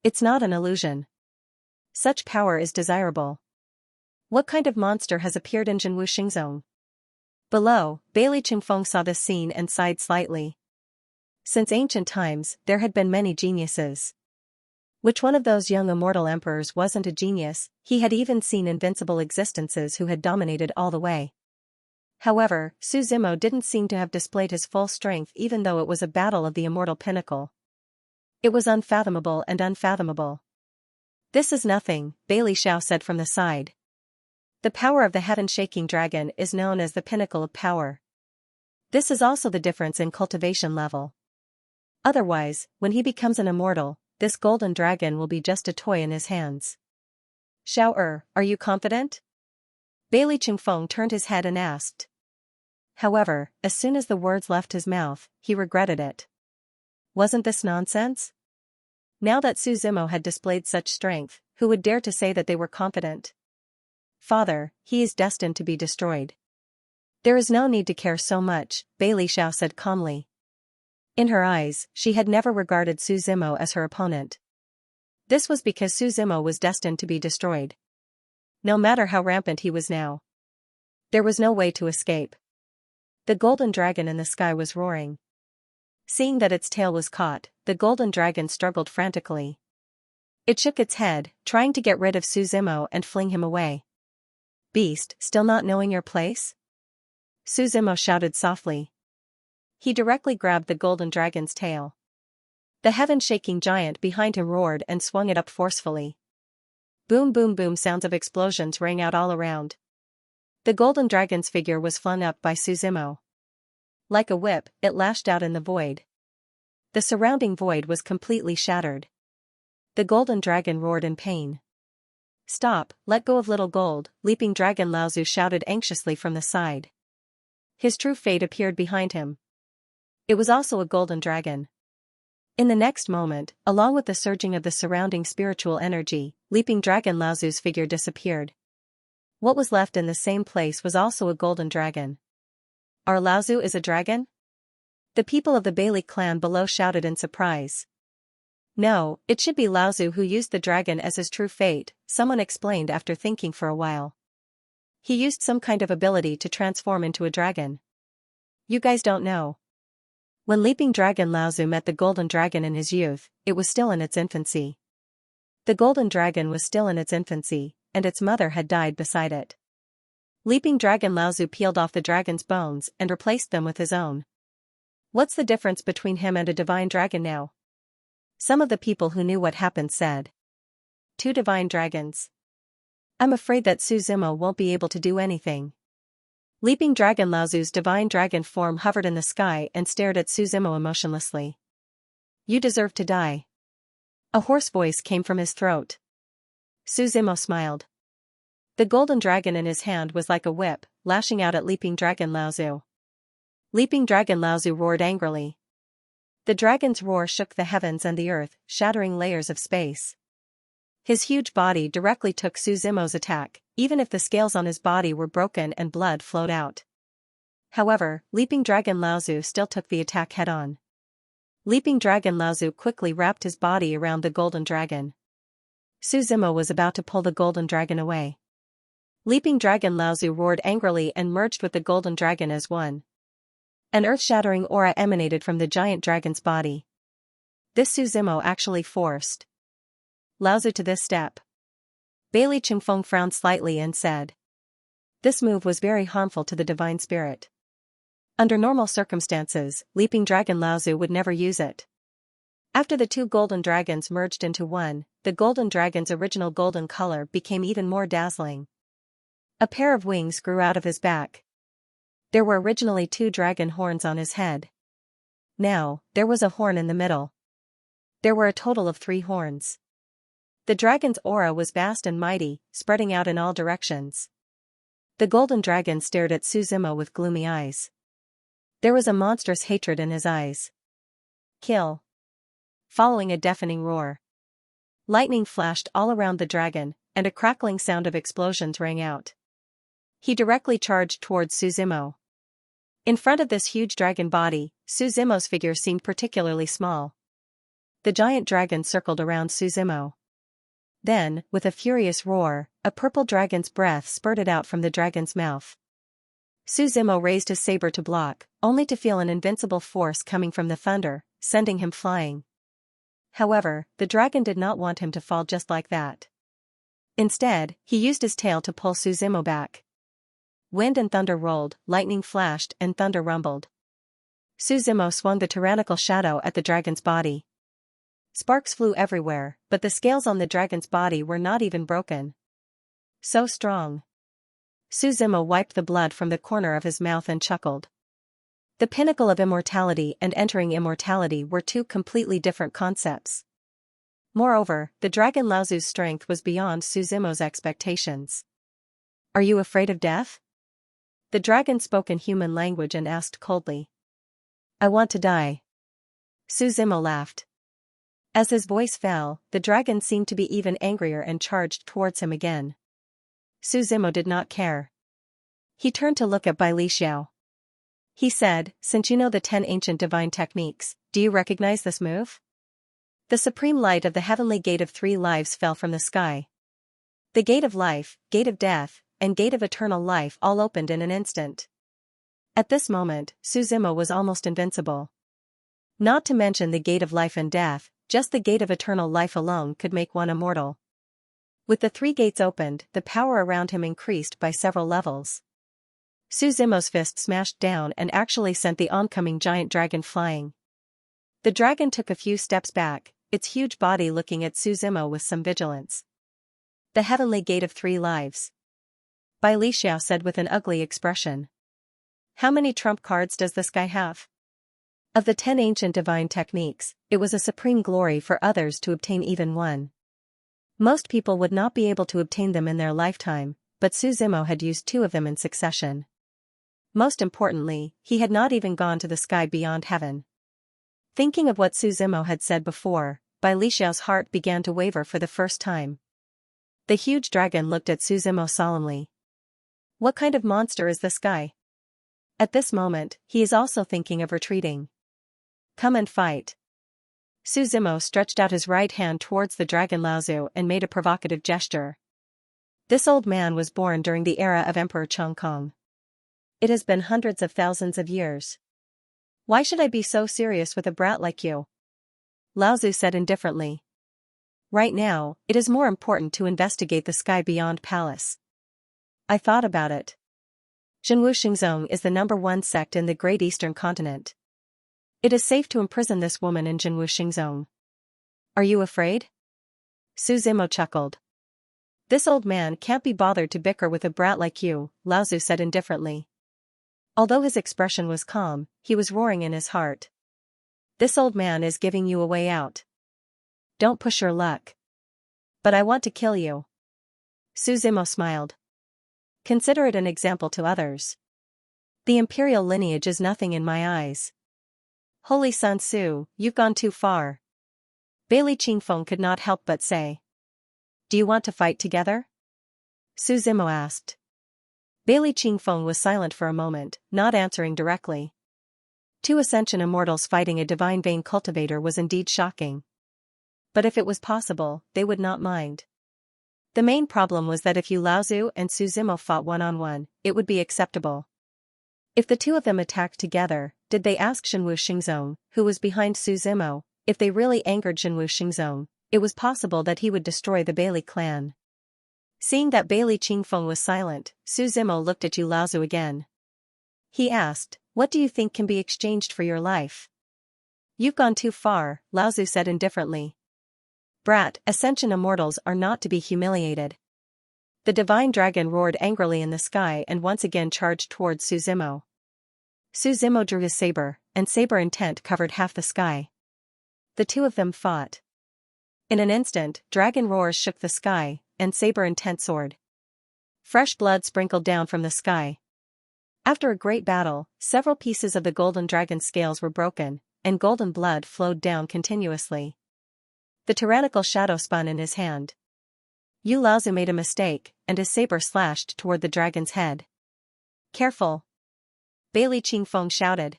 "It's not an illusion. Such power is desirable. What kind of monster has appeared in Jinwu Xingzong?" Below, Bailey Qingfeng saw this scene and sighed slightly. Since ancient times, there had been many geniuses. Which one of those young immortal emperors wasn't a genius? He had even seen invincible existences who had dominated all the way. However, Suzimo didn't seem to have displayed his full strength even though it was a battle of the immortal pinnacle. It was unfathomable and unfathomable. "This is nothing," Bailey Xiao said from the side. "The power of the heaven-shaking dragon is known as the pinnacle of power. This is also the difference in cultivation level. Otherwise, when he becomes an immortal, this golden dragon will be just a toy in his hands." "Xiao are you confident?" Bailey Qingfeng turned his head and asked. However, as soon as the words left his mouth, he regretted it. Wasn't this nonsense? Now that Suzimo had displayed such strength, who would dare to say that they were confident? "Father, he is destined to be destroyed." "There is no need to care so much," Bailey Xiao said calmly. In her eyes, she had never regarded Suzimo as her opponent. This was because Suzimo was destined to be destroyed. No matter how rampant he was now, there was no way to escape. The golden dragon in the sky was roaring. Seeing that its tail was caught, the golden dragon struggled frantically. It shook its head, trying to get rid of Suzimo and fling him away. "Beast, still not knowing your place?" Suzimo shouted softly. He directly grabbed the golden dragon's tail. The heaven-shaking giant behind him roared and swung it up forcefully. Boom boom boom, sounds of explosions rang out all around. The golden dragon's figure was flung up by Suzimo. Like a whip, it lashed out in the void. The surrounding void was completely shattered. The golden dragon roared in pain. "Stop, let go of little gold," leaping dragon Laozu shouted anxiously from the side. His true fate appeared behind him. It was also a golden dragon. In the next moment, along with the surging of the surrounding spiritual energy, leaping dragon Laozu's figure disappeared. What was left in the same place was also a golden dragon. "Our Laozu is a dragon?" The people of the Bailey clan below shouted in surprise. "No, it should be Laozu who used the dragon as his true fate," someone explained after thinking for a while. "He used some kind of ability to transform into a dragon. You guys don't know. When leaping dragon Laozu met the golden dragon in his youth, it was still in its infancy. The golden dragon was still in its infancy, and its mother had died beside it. Leaping dragon Laozu peeled off the dragon's bones and replaced them with his own. What's the difference between him and a divine dragon now?" Some of the people who knew what happened said. "Two divine dragons. I'm afraid that Suzimo won't be able to do anything." Leaping dragon Laozu's divine dragon form hovered in the sky and stared at Suzimo emotionlessly. "You deserve to die." A hoarse voice came from his throat. Suzimo smiled. The golden dragon in his hand was like a whip, lashing out at Leaping Dragon Laozu. Leaping Dragon Laozu roared angrily. The dragon's roar shook the heavens and the earth, shattering layers of space. His huge body directly took Su Zimo's attack, even if the scales on his body were broken and blood flowed out. However, Leaping Dragon Laozu still took the attack head-on. Leaping Dragon Laozu quickly wrapped his body around the golden dragon. Su Zimo was about to pull the golden dragon away. Leaping Dragon Laozu roared angrily and merged with the golden dragon as one. An earth-shattering aura emanated from the giant dragon's body. This Su Zimo actually forced Laozu to this step. Bailey Qingfeng frowned slightly and said, "This move was very harmful to the divine spirit. Under normal circumstances, Leaping Dragon Laozu would never use it." After the two golden dragons merged into one, the golden dragon's original golden color became even more dazzling. A pair of wings grew out of his back. There were originally two dragon horns on his head. Now, there was a horn in the middle. There were a total of 3 horns. The dragon's aura was vast and mighty, spreading out in all directions. The golden dragon stared at Su Zimo with gloomy eyes. There was a monstrous hatred in his eyes. "Kill!" Following a deafening roar. Lightning flashed all around the dragon, and a crackling sound of explosions rang out. He directly charged towards Su Zimo. In front of this huge dragon body, Su Zimo's figure seemed particularly small. The giant dragon circled around Su Zimo. Then, with a furious roar, a purple dragon's breath spurted out from the dragon's mouth. Su Zimo raised his saber to block, only to feel an invincible force coming from the thunder, sending him flying. However, the dragon did not want him to fall just like that. Instead, he used his tail to pull Su Zimo back. Wind and thunder rolled, lightning flashed and thunder rumbled. Su Zimo swung the tyrannical shadow at the dragon's body. Sparks flew everywhere, but the scales on the dragon's body were not even broken. So strong. Su Zimo wiped the blood from the corner of his mouth and chuckled. The pinnacle of immortality and entering immortality were two completely different concepts. Moreover, the dragon Laozu's strength was beyond Su Zimo's expectations. "Are you afraid of death?" The dragon spoke in human language and asked coldly. "I want to die." Su Zimo laughed. As his voice fell, the dragon seemed to be even angrier and charged towards him again. Su Zimo did not care. He turned to look at Bai Li Xiao. He said, "Since you know the 10 ancient divine techniques, do you recognize this move?" The supreme light of the heavenly gate of 3 lives fell from the sky. The gate of life, gate of death, and gate of eternal life all opened in an instant. At this moment, Su Zimo was almost invincible. Not to mention the gate of life and death, just the gate of eternal life alone could make one immortal. With the 3 gates opened, the power around him increased by several levels. Su Zimo's fist smashed down and actually sent the oncoming giant dragon flying. The dragon took a few steps back, its huge body looking at Su Zimo with some vigilance. "The heavenly gate of 3 lives," Bai Li Xiao said with an ugly expression. "How many trump cards does this guy have?" Of the 10 ancient divine techniques, it was a supreme glory for others to obtain even one. Most people would not be able to obtain them in their lifetime, but Su Zimo had used 2 of them in succession. Most importantly, he had not even gone to the sky beyond heaven. Thinking of what Su Zimo had said before, Bai Li Xiao's heart began to waver for the first time. The huge dragon looked at Su Zimo solemnly. What kind of monster is this guy? At this moment, he is also thinking of retreating. "Come and fight." Su Zimo stretched out his right hand towards the dragon Laozu and made a provocative gesture. This old man was born during the era of Emperor Chongkong. It has been hundreds of thousands of years. "Why should I be so serious with a brat like you?" Laozu said indifferently. "Right now, it is more important to investigate the sky beyond palace." I thought about it. Zhenwu Xingzong is the #1 sect in the Great Eastern Continent. It is safe to imprison this woman in Zhenwu Xingzong. Are you afraid? Su Zimo chuckled. This old man can't be bothered to bicker with a brat like you, Laozu said indifferently. Although his expression was calm, he was roaring in his heart. This old man is giving you a way out. Don't push your luck. But I want to kill you. Su Zimo smiled. Consider it an example to others. The imperial lineage is nothing in my eyes. Holy Sun Tzu, you've gone too far. Bailey Qingfeng could not help but say. Do you want to fight together? Su Zimo asked. Bailey Qingfeng was silent for a moment, not answering directly. Two Ascension immortals fighting a divine vein cultivator was indeed shocking. But if it was possible, they would not mind. The main problem was that if Yu Laozu and Su Zimo fought one-on-one, it would be acceptable. If the two of them attacked together, did they ask Shenwu Xingzong, who was behind Su Zimo, if they really angered Shenwu Xingzong, it was possible that he would destroy the Bailey clan. Seeing that Bailey Qingfeng was silent, Su Zimo looked at Yu Laozu again. He asked, what do you think can be exchanged for your life? You've gone too far, Laozu said indifferently. Brat, Ascension immortals are not to be humiliated. The divine dragon roared angrily in the sky and once again charged towards Su Zimo. Su Zimo drew his saber, and saber intent covered half the sky. The two of them fought. In an instant, dragon roars shook the sky, and saber intent soared. Fresh blood sprinkled down from the sky. After a great battle, several pieces of the golden dragon's scales were broken, and golden blood flowed down continuously. The tyrannical shadow spun in his hand. Yu Laozu made a mistake, and his saber slashed toward the dragon's head. Careful! Bailey Qingfeng shouted.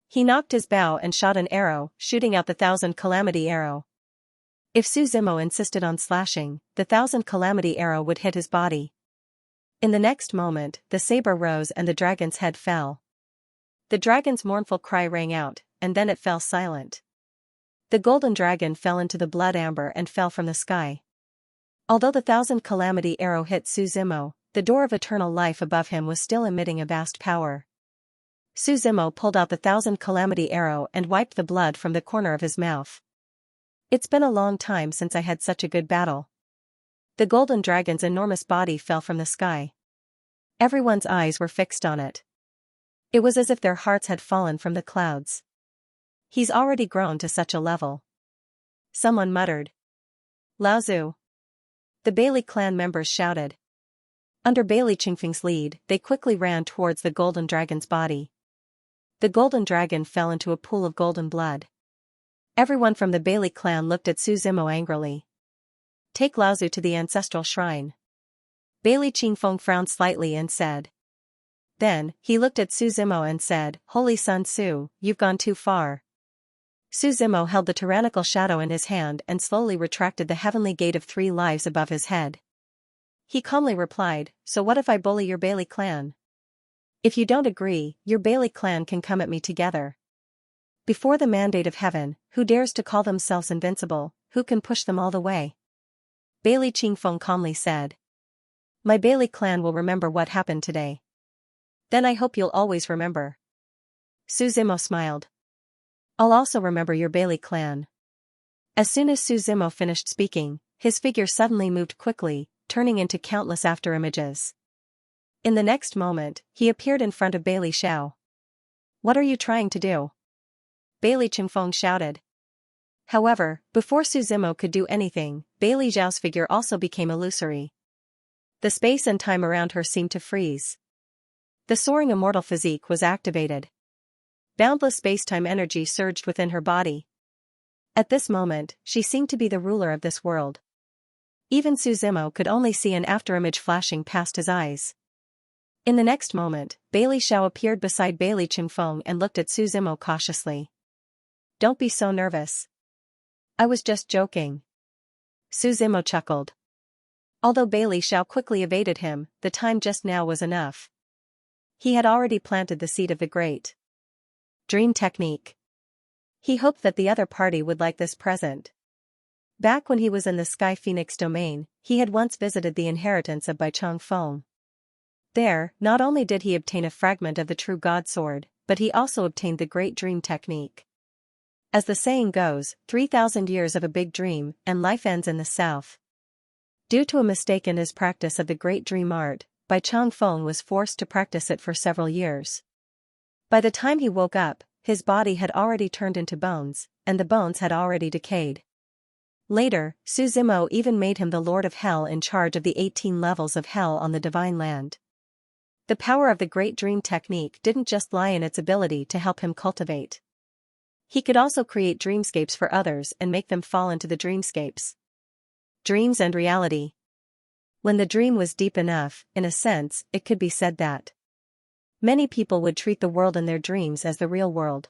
He knocked his bow and shot an arrow, shooting out the 1,000 calamity arrow. If Su Zimo insisted on slashing, the 1,000 calamity arrow would hit his body. In the next moment, the saber rose and the dragon's head fell. The dragon's mournful cry rang out, and then it fell silent. The golden dragon fell into the blood amber and fell from the sky. Although the 1,000 calamity arrow hit Su Zimo, the door of eternal life above him was still emitting a vast power. Su Zimo pulled out the 1,000 calamity arrow and wiped the blood from the corner of his mouth. It's been a long time since I had such a good battle. The golden dragon's enormous body fell from the sky. Everyone's eyes were fixed on it. It was as if their hearts had fallen from the clouds. He's already grown to such a level. Someone muttered. Laozu. The Bailey clan members shouted. Under Bailey Qingfeng's lead, they quickly ran towards the golden dragon's body. The golden dragon fell into a pool of golden blood. Everyone from the Bailey clan looked at Su Zimo angrily. Take Laozu to the ancestral shrine. Bailey Qingfeng frowned slightly and said. Then, he looked at Su Zimo and said, Holy Sun Tzu, you've gone too far. Su Zimo held the tyrannical shadow in his hand and slowly retracted the heavenly gate of 3 lives above his head. He calmly replied, so what if I bully your Bailey clan? If you don't agree, your Bailey clan can come at me together. Before the mandate of heaven, who dares to call themselves invincible, who can push them all the way? Bailey Qingfeng calmly said. My Bailey clan will remember what happened today. Then I hope you'll always remember. Su Zimo smiled. I'll also remember your Bailey clan. As soon as Su Zimo finished speaking, his figure suddenly moved quickly, turning into countless afterimages. In the next moment, he appeared in front of Bailey Xiao. What are you trying to do? Bailey Qingfeng shouted. However, before Su Zimo could do anything, Bailey Xiao's figure also became illusory. The space and time around her seemed to freeze. The soaring immortal physique was activated. Boundless space-time energy surged within her body. At this moment, she seemed to be the ruler of this world. Even Su Zimo could only see an afterimage flashing past his eyes. In the next moment, Bailey Xiao appeared beside Bailey Qingfeng and looked at Su Zimo cautiously. Don't be so nervous. I was just joking. Su Zimo chuckled. Although Bailey Xiao quickly evaded him, the time just now was enough. He had already planted the seed of the great dream technique. He hoped that the other party would like this present. Back when he was in the Sky Phoenix domain, he had once visited the inheritance of Bai Chong Feng. There, not only did he obtain a fragment of the true God sword, but he also obtained the great dream technique. As the saying goes, 3,000 years of a big dream, and life ends in the south. Due to a mistake in his practice of the great dream art, Bai Chong Feng was forced to practice it for several years. By the time he woke up, his body had already turned into bones, and the bones had already decayed. Later, Su Zimo even made him the Lord of Hell in charge of the 18 levels of Hell on the Divine Land. The power of the Great Dream Technique didn't just lie in its ability to help him cultivate. He could also create dreamscapes for others and make them fall into the dreamscapes. Dreams and reality. When the dream was deep enough, in a sense, it could be said that many people would treat the world in their dreams as the real world.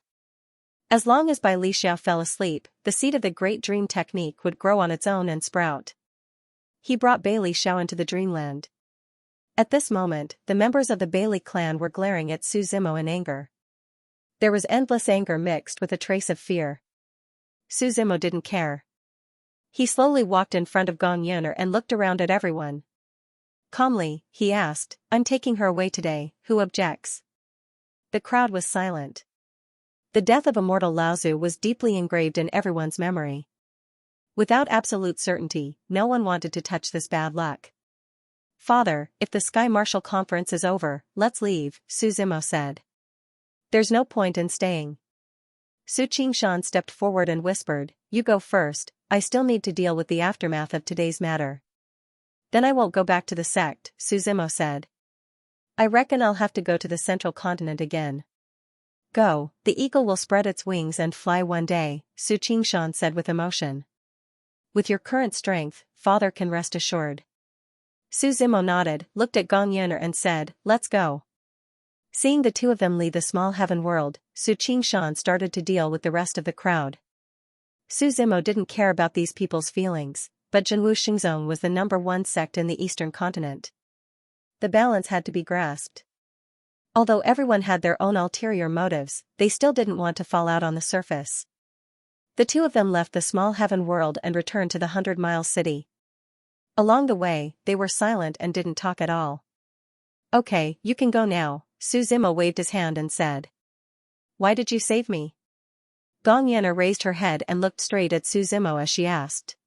As long as Bai Li Xiao fell asleep, the seed of the Great Dream Technique would grow on its own and sprout. He brought Bai Li Xiao into the dreamland. At this moment, the members of the Bai Li clan were glaring at Su Zimo in anger. There was endless anger mixed with a trace of fear. Su Zimo didn't care. He slowly walked in front of Gong Yuner and looked around at everyone. Calmly, he asked, "I'm taking her away today, who objects?" The crowd was silent. The death of immortal Laozu was deeply engraved in everyone's memory. Without absolute certainty, no one wanted to touch this bad luck. "Father, if the Sky Martial Conference is over, let's leave," Su Zimo said. "There's no point in staying." Su Qingshan stepped forward and whispered, "You go first, I still need to deal with the aftermath of today's matter." "Then I won't go back to the sect," Su Zimo said. "I reckon I'll have to go to the central continent again." "Go, the eagle will spread its wings and fly one day," Su Qingshan said with emotion. "With your current strength, father can rest assured." Su Zimo nodded, looked at Gong Yuner and said, "Let's go." Seeing the two of them leave the small heaven world, Su Qingshan started to deal with the rest of the crowd. Su Zimo didn't care about these people's feelings, but Zhenwu Xingzong was the #1 sect in the eastern continent. The balance had to be grasped. Although everyone had their own ulterior motives, they still didn't want to fall out on the surface. The two of them left the small heaven world and returned to the 100-mile city. Along the way, they were silent and didn't talk at all. "Okay, you can go now," Su Zimo waved his hand and said. "Why did you save me?" Gong Yuner raised her head and looked straight at Su Zimo as she asked.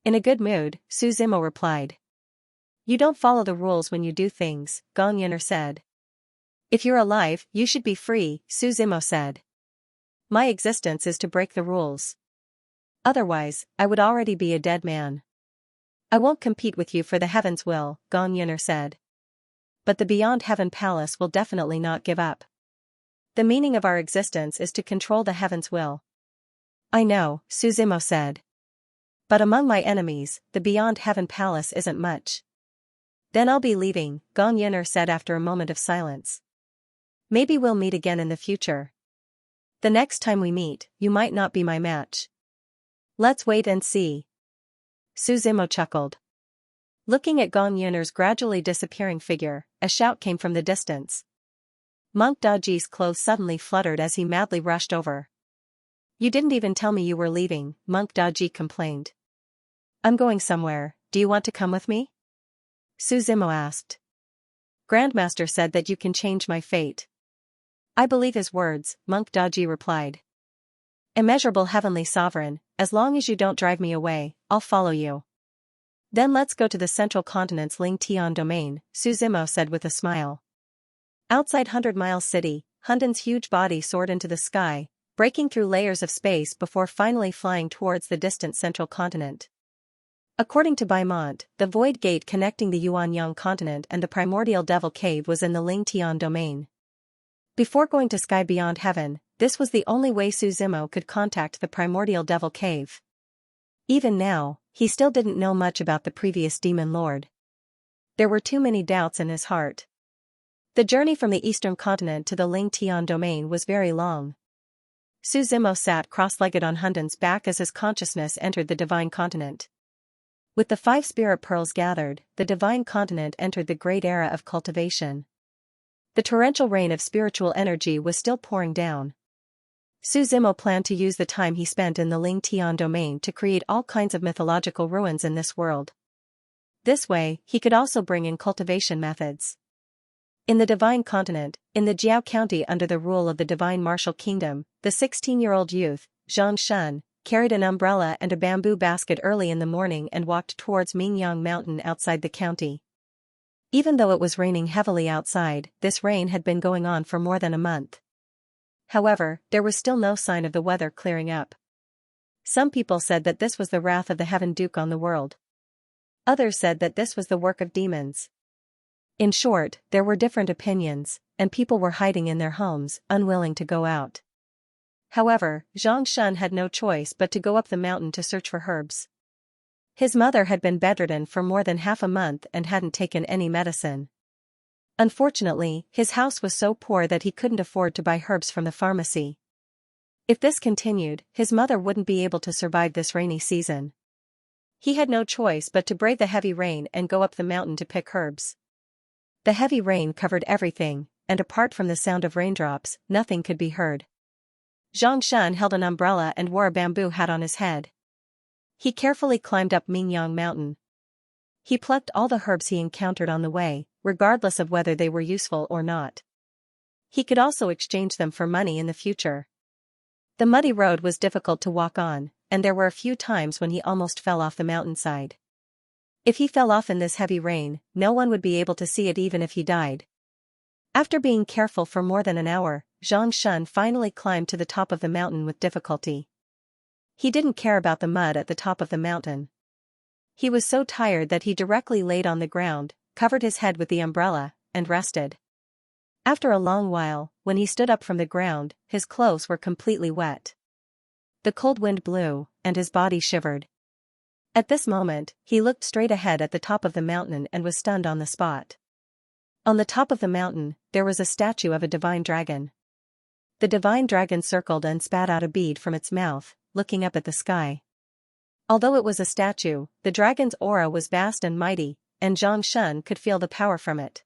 In a good mood, Su Zimo replied. "You don't follow the rules when you do things," Gong Yuner said. "If you're alive, you should be free," Su Zimo said. "My existence is to break the rules. Otherwise, I would already be a dead man." "I won't compete with you for the heaven's will," Gong Yuner said. "But the Beyond Heaven Palace will definitely not give up. The meaning of our existence is to control the heaven's will." "I know," Su Zimo said. "But among my enemies, the Beyond Heaven Palace isn't much." "Then I'll be leaving," Gong Yuner said after a moment of silence. "Maybe we'll meet again in the future. The next time we meet, you might not be my match. Let's wait and see." Su Zimo chuckled. Looking at Gong Yuner's gradually disappearing figure, a shout came from the distance. Monk Daji's clothes suddenly fluttered as he madly rushed over. "You didn't even tell me you were leaving," Monk Daji complained. "I'm going somewhere, do you want to come with me?" Su Zimo asked. "Grandmaster said that you can change my fate." "I believe his words," Monk Daji replied. "Immeasurable heavenly sovereign, as long as you don't drive me away, I'll follow you." "Then let's go to the central continent's Ling Tian domain," Su Zimo said with a smile. Outside 100-mile city, Hundan's huge body soared into the sky, breaking through layers of space before finally flying towards the distant central continent. According to Baimont, the void gate connecting the Yuanyang continent and the primordial devil cave was in the Ling Tian domain. Before going to Sky Beyond Heaven, this was the only way Su Zimo could contact the primordial devil cave. Even now, he still didn't know much about the previous demon lord. There were too many doubts in his heart. The journey from the eastern continent to the Ling Tian domain was very long. Su Zimo sat cross-legged on Hundan's back as his consciousness entered the divine continent. With the 5 spirit pearls gathered, the divine continent entered the great era of cultivation. The torrential rain of spiritual energy was still pouring down. Su Zimo planned to use the time he spent in the Ling Tian domain to create all kinds of mythological ruins in this world. This way, he could also bring in cultivation methods. In the divine continent, in the Jiao County under the rule of the divine martial kingdom, the 16-year-old youth, Zhang Shun, carried an umbrella and a bamboo basket early in the morning and walked towards Mingyang Mountain outside the county. Even though it was raining heavily outside, this rain had been going on for more than a month. However, there was still no sign of the weather clearing up. Some people said that this was the wrath of the Heaven Duke on the world. Others said that this was the work of demons. In short, there were different opinions, and people were hiding in their homes, unwilling to go out. However, Xianxia had no choice but to go up the mountain to search for herbs. His mother had been bedridden for more than half a month and hadn't taken any medicine. Unfortunately, his house was so poor that he couldn't afford to buy herbs from the pharmacy. If this continued, his mother wouldn't be able to survive this rainy season. He had no choice but to brave the heavy rain and go up the mountain to pick herbs. The heavy rain covered everything, and apart from the sound of raindrops, nothing could be heard. Xianxia held an umbrella and wore a bamboo hat on his head. He carefully climbed up Mingyang Mountain. He plucked all the herbs he encountered on the way, regardless of whether they were useful or not. He could also exchange them for money in the future. The muddy road was difficult to walk on, and there were a few times when he almost fell off the mountainside. If he fell off in this heavy rain, no one would be able to see it even if he died. After being careful for more than an hour, Xianxia finally climbed to the top of the mountain with difficulty. He didn't care about the mud at the top of the mountain. He was so tired that he directly laid on the ground, covered his head with the umbrella, and rested. After a long while, when he stood up from the ground, his clothes were completely wet. The cold wind blew, and his body shivered. At this moment, he looked straight ahead at the top of the mountain and was stunned on the spot. On the top of the mountain, there was a statue of a divine dragon. The divine dragon circled and spat out a bead from its mouth, looking up at the sky. Although it was a statue, the dragon's aura was vast and mighty, and Xianxia could feel the power from it.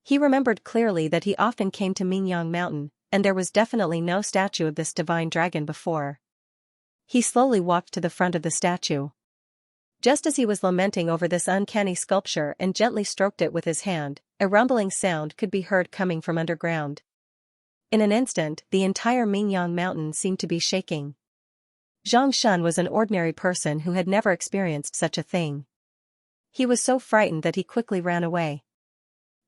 He remembered clearly that he often came to Mingyang Mountain, and there was definitely no statue of this divine dragon before. He slowly walked to the front of the statue. Just as he was lamenting over this uncanny sculpture and gently stroked it with his hand, a rumbling sound could be heard coming from underground. In an instant, the entire Mingyang Mountain seemed to be shaking. Xianxia was an ordinary person who had never experienced such a thing. He was so frightened that he quickly ran away.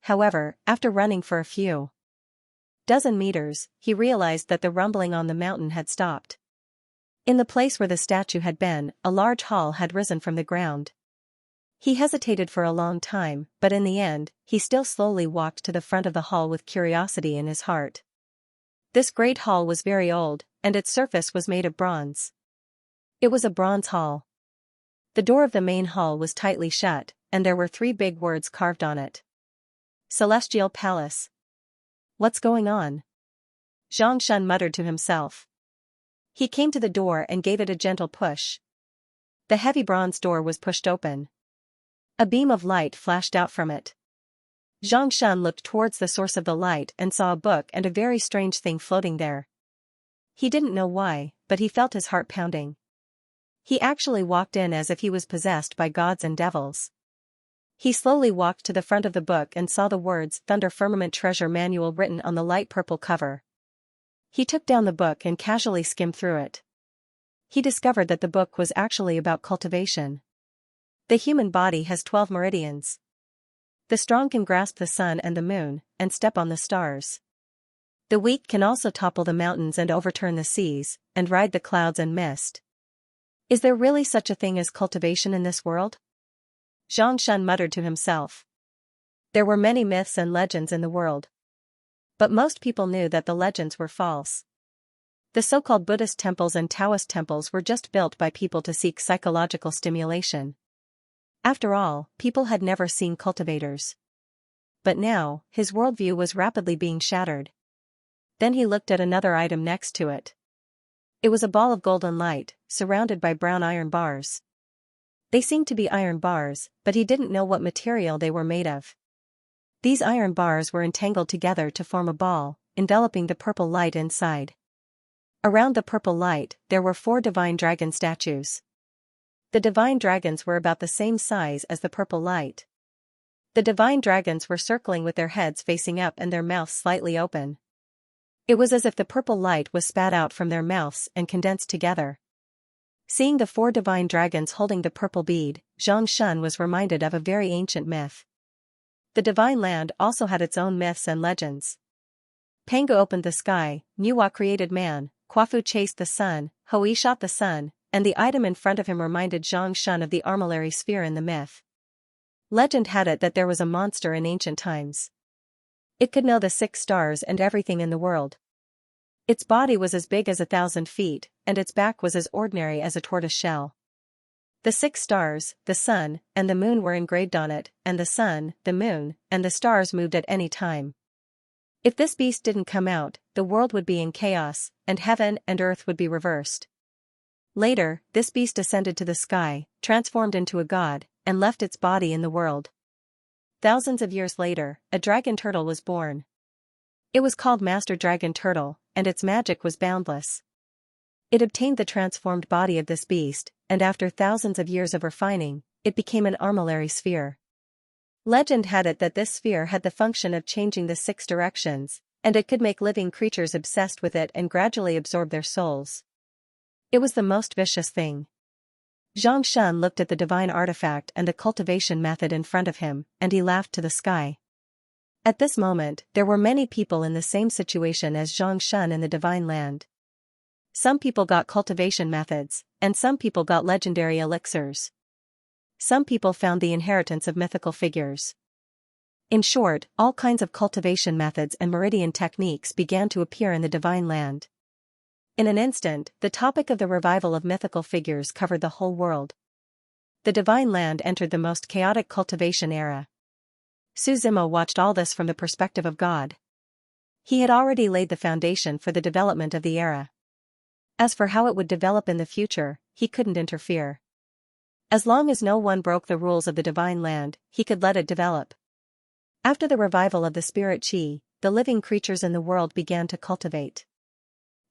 However, after running for a few dozen meters, he realized that the rumbling on the mountain had stopped. In the place where the statue had been, a large hall had risen from the ground. He hesitated for a long time, but in the end, he still slowly walked to the front of the hall with curiosity in his heart. This great hall was very old, and its surface was made of bronze. It was a bronze hall. The door of the main hall was tightly shut, and there were 3 big words carved on it. Celestial Palace. What's going on? Xianxia muttered to himself. He came to the door and gave it a gentle push. The heavy bronze door was pushed open. A beam of light flashed out from it. Xianxia looked towards the source of the light and saw a book and a very strange thing floating there. He didn't know why, but he felt his heart pounding. He actually walked in as if he was possessed by gods and devils. He slowly walked to the front of the book and saw the words Thunder Firmament Treasure Manual written on the light purple cover. He took down the book and casually skimmed through it. He discovered that the book was actually about cultivation. The human body has 12 meridians. The strong can grasp the sun and the moon, and step on the stars. The weak can also topple the mountains and overturn the seas, and ride the clouds and mist. Is there really such a thing as cultivation in this world? Xianxia muttered to himself. There were many myths and legends in the world. But most people knew that the legends were false. The so-called Buddhist temples and Taoist temples were just built by people to seek psychological stimulation. After all, people had never seen cultivators. But now, his worldview was rapidly being shattered. Then he looked at another item next to it. It was a ball of golden light, surrounded by brown iron bars. They seemed to be iron bars, but he didn't know what material they were made of. These iron bars were entangled together to form a ball, enveloping the purple light inside. Around the purple light, there were 4 divine dragon statues. The divine dragons were about the same size as the purple light. The divine dragons were circling with their heads facing up and their mouths slightly open. It was as if the purple light was spat out from their mouths and condensed together. Seeing the 4 divine dragons holding the purple bead, Xianxia was reminded of a very ancient myth. The divine land also had its own myths and legends. Pangu opened the sky, Nuwa created man, Kwafu chased the sun, Hoi shot the sun, and the item in front of him reminded Xianxia of the armillary sphere in the myth. Legend had it that there was a monster in ancient times. It could know the 6 stars and everything in the world. Its body was as big as 1,000 feet, and its back was as ordinary as a tortoise shell. The 6 stars, the sun, and the moon were engraved on it, and the sun, the moon, and the stars moved at any time. If this beast didn't come out, the world would be in chaos, and heaven and earth would be reversed. Later, this beast ascended to the sky, transformed into a god, and left its body in the world. Thousands of years later, a dragon turtle was born. It was called Master Dragon Turtle, and its magic was boundless. It obtained the transformed body of this beast, and after thousands of years of refining, it became an armillary sphere. Legend had it that this sphere had the function of changing the 6 directions, and it could make living creatures obsessed with it and gradually absorb their souls. It was the most vicious thing. Xianxia looked at the divine artifact and the cultivation method in front of him, and he laughed to the sky. At this moment, there were many people in the same situation as Xianxia in the divine land. Some people got cultivation methods, and some people got legendary elixirs. Some people found the inheritance of mythical figures. In short, all kinds of cultivation methods and meridian techniques began to appear in the divine land. In an instant, the topic of the revival of mythical figures covered the whole world. The divine land entered the most chaotic cultivation era. Suzimo watched all this from the perspective of God. He had already laid the foundation for the development of the era. As for how it would develop in the future, he couldn't interfere. As long as no one broke the rules of the divine land, he could let it develop. After the revival of the spirit chi, the living creatures in the world began to cultivate.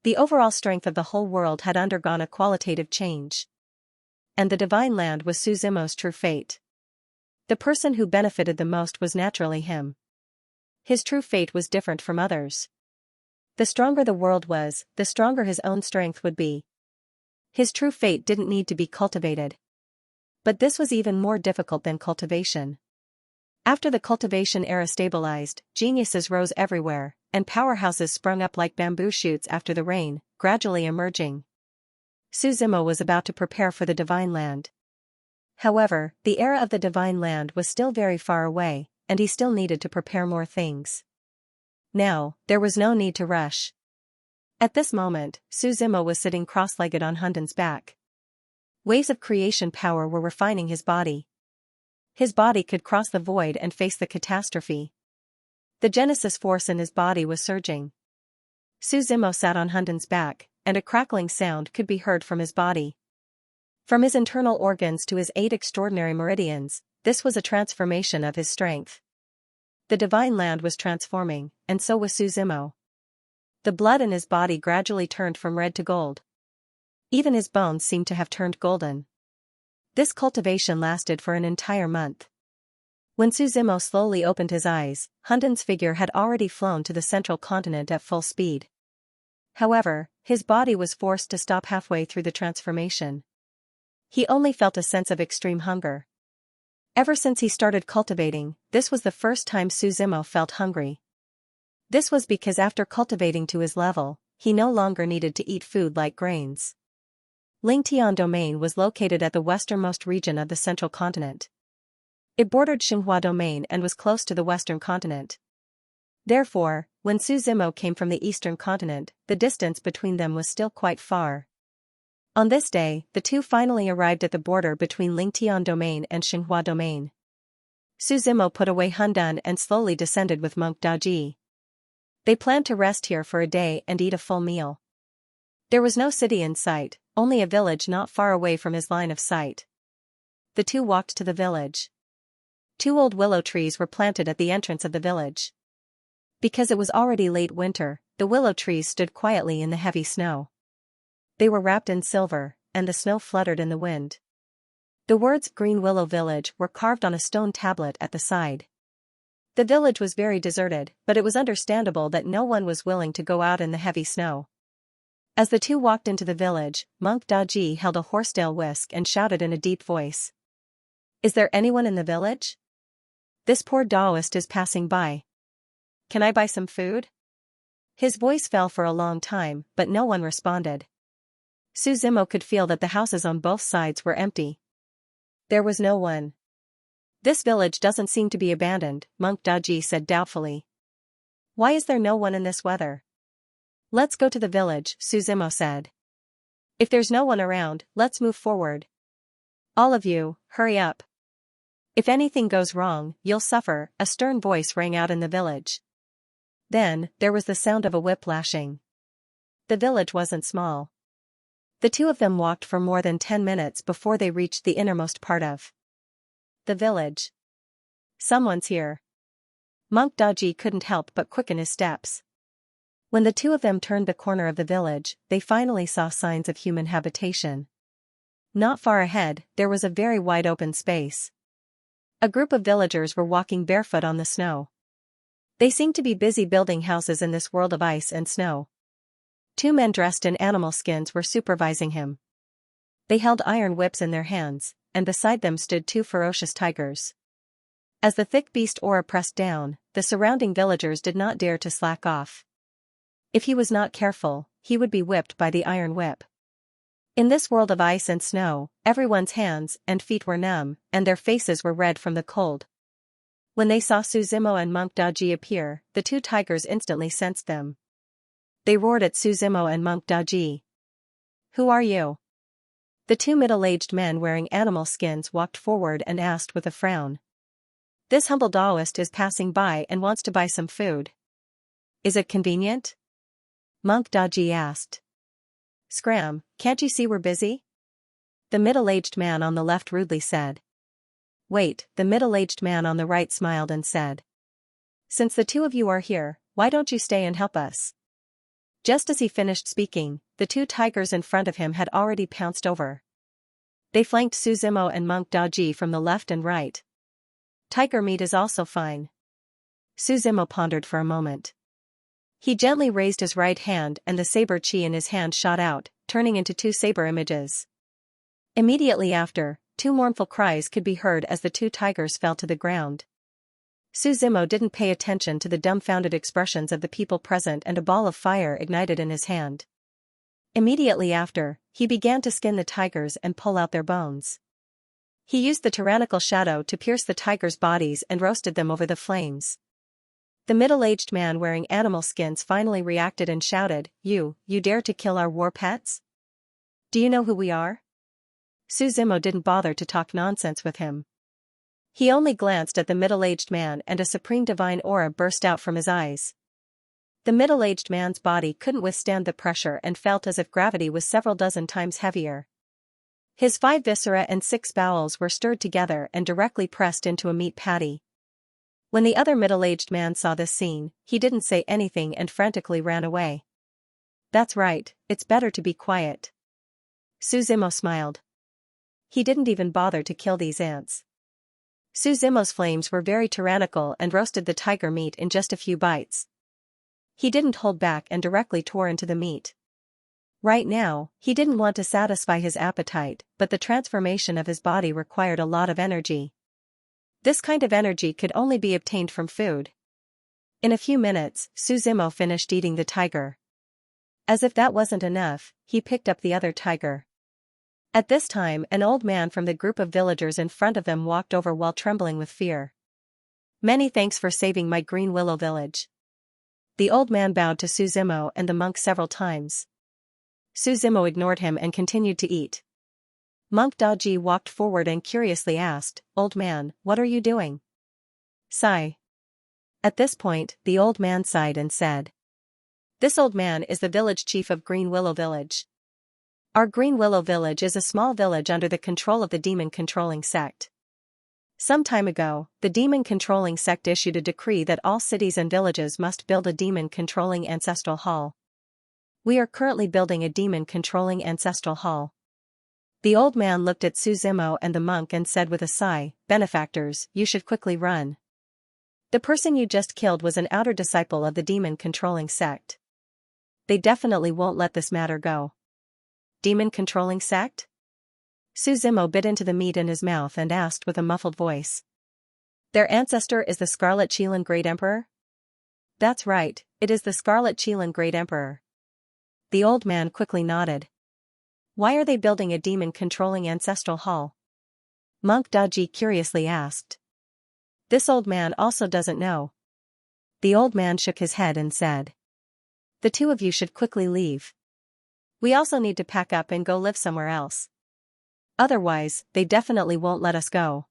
The overall strength of the whole world had undergone a qualitative change. And the divine land was Suzimo's true fate. The person who benefited the most was naturally him. His true fate was different from others. The stronger the world was, the stronger his own strength would be. His true fate didn't need to be cultivated. But this was even more difficult than cultivation. After the cultivation era stabilized, geniuses rose everywhere, and powerhouses sprung up like bamboo shoots after the rain, gradually emerging. Suzimo was about to prepare for the divine land. However, the era of the divine land was still very far away, and he still needed to prepare more things. Now, there was no need to rush. At this moment, Suzimo was sitting cross-legged on Hundan's back. Waves of creation power were refining his body. His body could cross the void and face the catastrophe. The Genesis force in his body was surging. Suzimo sat on Hundan's back, and a crackling sound could be heard from his body. From his internal organs to his 8 extraordinary meridians, this was a transformation of his strength. The divine land was transforming, and so was Suzimo. The blood in his body gradually turned from red to gold. Even his bones seemed to have turned golden. This cultivation lasted for an entire month. When Suzimo slowly opened his eyes, Hundan's figure had already flown to the central continent at full speed. However, his body was forced to stop halfway through the transformation. He only felt a sense of extreme hunger. Ever since he started cultivating, this was the first time Suzimo felt hungry. This was because after cultivating to his level, he no longer needed to eat food like grains. Lingtian Domain was located at the westernmost region of the central continent. It bordered Xianxia Domain and was close to the western continent. Therefore, when Suzimo came from the eastern continent, the distance between them was still quite far. On this day, the two finally arrived at the border between Lingtian Domain and Xianxia Domain. Suzimo put away Hundan and slowly descended with monk Daji. They planned to rest here for a day and eat a full meal. There was no city in sight, only a village not far away from his line of sight. The two walked to the village. 2 old willow trees were planted at the entrance of the village. Because it was already late winter, the willow trees stood quietly in the heavy snow. They were wrapped in silver, and the snow fluttered in the wind. The words "Green Willow Village" were carved on a stone tablet at the side. The village was very deserted, but it was understandable that no one was willing to go out in the heavy snow. As the two walked into the village, Monk Daji held a horsetail whisk and shouted in a deep voice. "Is there anyone in the village? This poor Taoist is passing by. Can I buy some food?" His voice fell for a long time, but no one responded. Suzimo could feel that the houses on both sides were empty. There was no one. This village doesn't seem to be abandoned, Monk Daji said doubtfully. Why is there no one in this weather? Let's go to the village, Suzimo said. If there's no one around, let's move forward. All of you, hurry up. If anything goes wrong, you'll suffer, a stern voice rang out in the village. Then, there was the sound of a whip lashing. The village wasn't small. The two of them walked for more than 10 minutes before they reached the innermost part of the village. Someone's here. Monk Daji couldn't help but quicken his steps. When the two of them turned the corner of the village, they finally saw signs of human habitation. Not far ahead, there was a very wide open space. A group of villagers were walking barefoot on the snow. They seemed to be busy building houses in this world of ice and snow. Two men dressed in animal skins were supervising him. They held iron whips in their hands, and beside them stood two ferocious tigers. As the thick beast aura pressed down, the surrounding villagers did not dare to slack off. If he was not careful, he would be whipped by the iron whip. In this world of ice and snow, everyone's hands and feet were numb, and their faces were red from the cold. When they saw Suzimo and Monk Daji appear, the two tigers instantly sensed them. They roared at Suzimo and Monk Daji. Who are you? The two middle-aged men wearing animal skins walked forward and asked with a frown. This humble Taoist is passing by and wants to buy some food. Is it convenient? Monk Daji asked. Scram, can't you see we're busy? The middle-aged man on the left rudely said. Wait, the middle-aged man on the right smiled and said. Since the two of you are here, why don't you stay and help us? Just as he finished speaking, the two tigers in front of him had already pounced over. They flanked Suzimo and Monk Daji from the left and right. Tiger meat is also fine. Suzimo pondered for a moment. He gently raised his right hand and the saber chi in his hand shot out, turning into two saber images. Immediately after, two mournful cries could be heard as the two tigers fell to the ground. Suzimo didn't pay attention to the dumbfounded expressions of the people present and a ball of fire ignited in his hand. Immediately after, he began to skin the tigers and pull out their bones. He used the tyrannical shadow to pierce the tigers' bodies and roasted them over the flames. The middle-aged man wearing animal skins finally reacted and shouted, You dare to kill our war pets? Do you know who we are? Suzimo didn't bother to talk nonsense with him. He only glanced at the middle-aged man and a supreme divine aura burst out from his eyes. The middle-aged man's body couldn't withstand the pressure and felt as if gravity was several dozen times heavier. His 5 viscera and 6 bowels were stirred together and directly pressed into a meat patty. When the other middle-aged man saw this scene, he didn't say anything and frantically ran away. That's right, it's better to be quiet. Suzimo smiled. He didn't even bother to kill these ants. Suzimo's flames were very tyrannical and roasted the tiger meat in just a few bites. He didn't hold back and directly tore into the meat. Right now, he didn't want to satisfy his appetite, but the transformation of his body required a lot of energy. This kind of energy could only be obtained from food. In a few minutes, Suzimo finished eating the tiger. As if that wasn't enough, he picked up the other tiger. At this time, an old man from the group of villagers in front of them walked over while trembling with fear. Many thanks for saving my Green Willow village. The old man bowed to Suzimo and the monk several times. Suzimo ignored him and continued to eat. Monk Daji walked forward and curiously asked, Old man, what are you doing? Sigh. At this point, the old man sighed and said. This old man is the village chief of Green Willow Village. Our Green Willow Village is a small village under the control of the demon-controlling sect. Some time ago, the demon-controlling sect issued a decree that all cities and villages must build a demon-controlling ancestral hall. We are currently building a demon-controlling ancestral hall. The old man looked at Suzimo and the monk and said with a sigh, Benefactors, you should quickly run. The person you just killed was an outer disciple of the demon-controlling sect. They definitely won't let this matter go. Demon-controlling sect? Suzimo bit into the meat in his mouth and asked with a muffled voice. Their ancestor is the Scarlet Qilin Great Emperor? That's right, it is the Scarlet Qilin Great Emperor. The old man quickly nodded. Why are they building a demon-controlling ancestral hall? Monk Daji curiously asked. This old man also doesn't know. The old man shook his head and said. The two of you should quickly leave. We also need to pack up and go live somewhere else. Otherwise, they definitely won't let us go.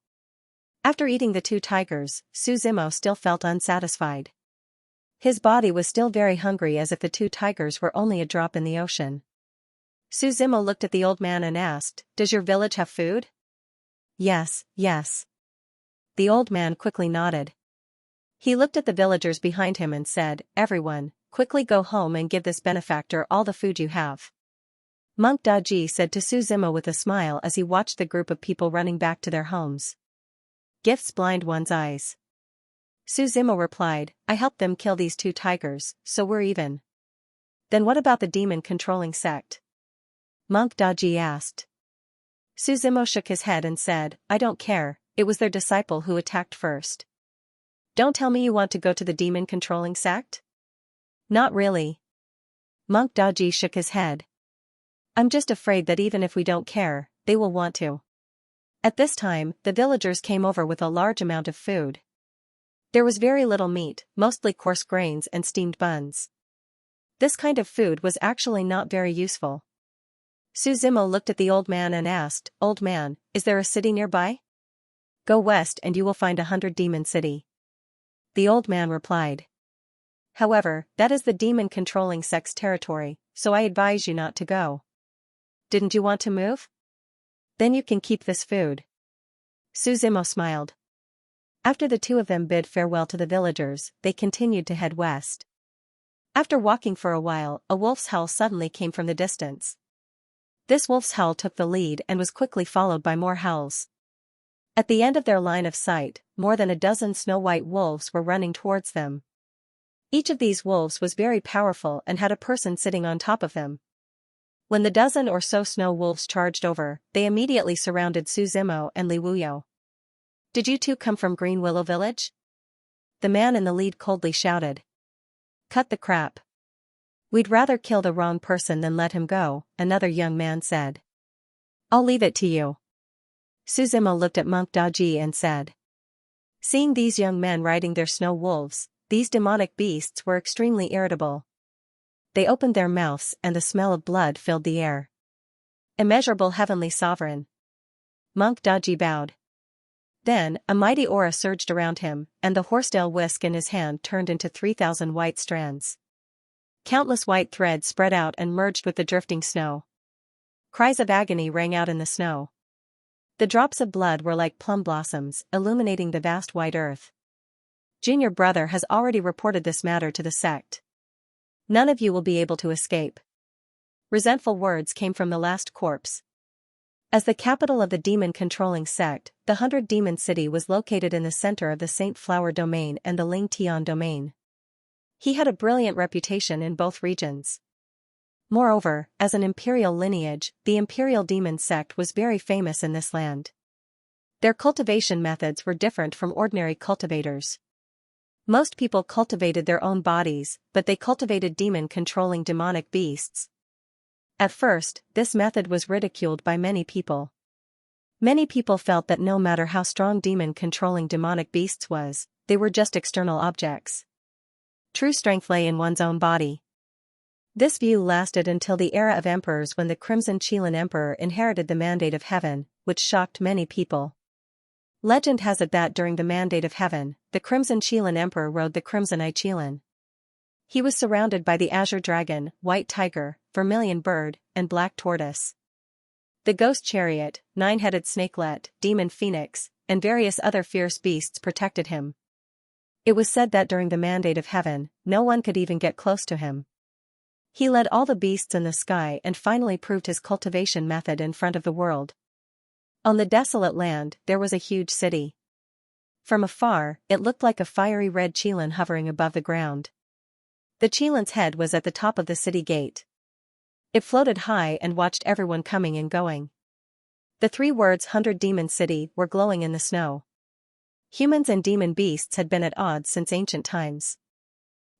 After eating the two tigers, Suzimo still felt unsatisfied. His body was still very hungry, as if the two tigers were only a drop in the ocean. Suzimo looked at the old man and asked, Does your village have food? Yes, yes. The old man quickly nodded. He looked at the villagers behind him and said, Everyone, quickly go home and give this benefactor all the food you have. Monk Daji said to Suzimo with a smile as he watched the group of people running back to their homes. Gifts blind one's eyes. Suzimo replied, I helped them kill these two tigers, so we're even. Then what about the demon-controlling sect? Monk Daji asked. Suzimo shook his head and said, I don't care, it was their disciple who attacked first. Don't tell me you want to go to the demon-controlling sect? Not really. Monk Daji shook his head. I'm just afraid that even if we don't care, they will want to. At this time, the villagers came over with a large amount of food. There was very little meat, mostly coarse grains and steamed buns. This kind of food was actually not very useful. Suzimo looked at the old man and asked, Old man, is there a city nearby? Go west and you will find 100 demon city. The old man replied. However, that is the demon-controlling sect's territory, so I advise you not to go. Didn't you want to move? Then you can keep this food. Suzimo smiled. After the two of them bid farewell to the villagers, they continued to head west. After walking for a while, a wolf's howl suddenly came from the distance. This wolf's howl took the lead and was quickly followed by more howls. At the end of their line of sight, more than a dozen snow-white wolves were running towards them. Each of these wolves was very powerful and had a person sitting on top of them. When the dozen or so snow wolves charged over, they immediately surrounded Suzimo and Li Wuyo. Did you two come from Green Willow Village? The man in the lead coldly shouted. Cut the crap. We'd rather kill the wrong person than let him go, another young man said. I'll leave it to you. Suzimo looked at Monk Daji and said. Seeing these young men riding their snow wolves, these demonic beasts were extremely irritable. They opened their mouths and the smell of blood filled the air. Immeasurable heavenly sovereign. Monk Daji bowed. Then, a mighty aura surged around him, and the horsetail whisk in his hand turned into 3,000 white strands. Countless white threads spread out and merged with the drifting snow. Cries of agony rang out in the snow. The drops of blood were like plum blossoms, illuminating the vast white earth. Junior brother has already reported this matter to the sect. None of you will be able to escape. Resentful words came from the last corpse. As the capital of the demon-controlling sect, the 100 Demon City was located in the center of the Saint Flower Domain and the Ling Tian Domain. He had a brilliant reputation in both regions. Moreover, as an imperial lineage, the Imperial Demon Sect was very famous in this land. Their cultivation methods were different from ordinary cultivators. Most people cultivated their own bodies, but they cultivated demon-controlling demonic beasts. At first, this method was ridiculed by many people. Many people felt that no matter how strong demon-controlling demonic beasts was, they were just external objects. True strength lay in one's own body. This view lasted until the era of emperors, when the Crimson Qilin Emperor inherited the Mandate of Heaven, which shocked many people. Legend has it that during the Mandate of Heaven, the Crimson Qilin Emperor rode the Crimson Qilin. He was surrounded by the Azure Dragon, White Tiger, Vermilion Bird, and Black Tortoise. The Ghost Chariot, Nine-Headed Snakelet, Demon Phoenix, and various other fierce beasts protected him. It was said that during the Mandate of Heaven, no one could even get close to him. He led all the beasts in the sky and finally proved his cultivation method in front of the world. On the desolate land, there was a huge city. From afar, it looked like a fiery red Qilin hovering above the ground. The Qilin's head was at the top of the city gate. It floated high and watched everyone coming and going. The 3 words 100 Demon City were glowing in the snow. Humans and demon beasts had been at odds since ancient times.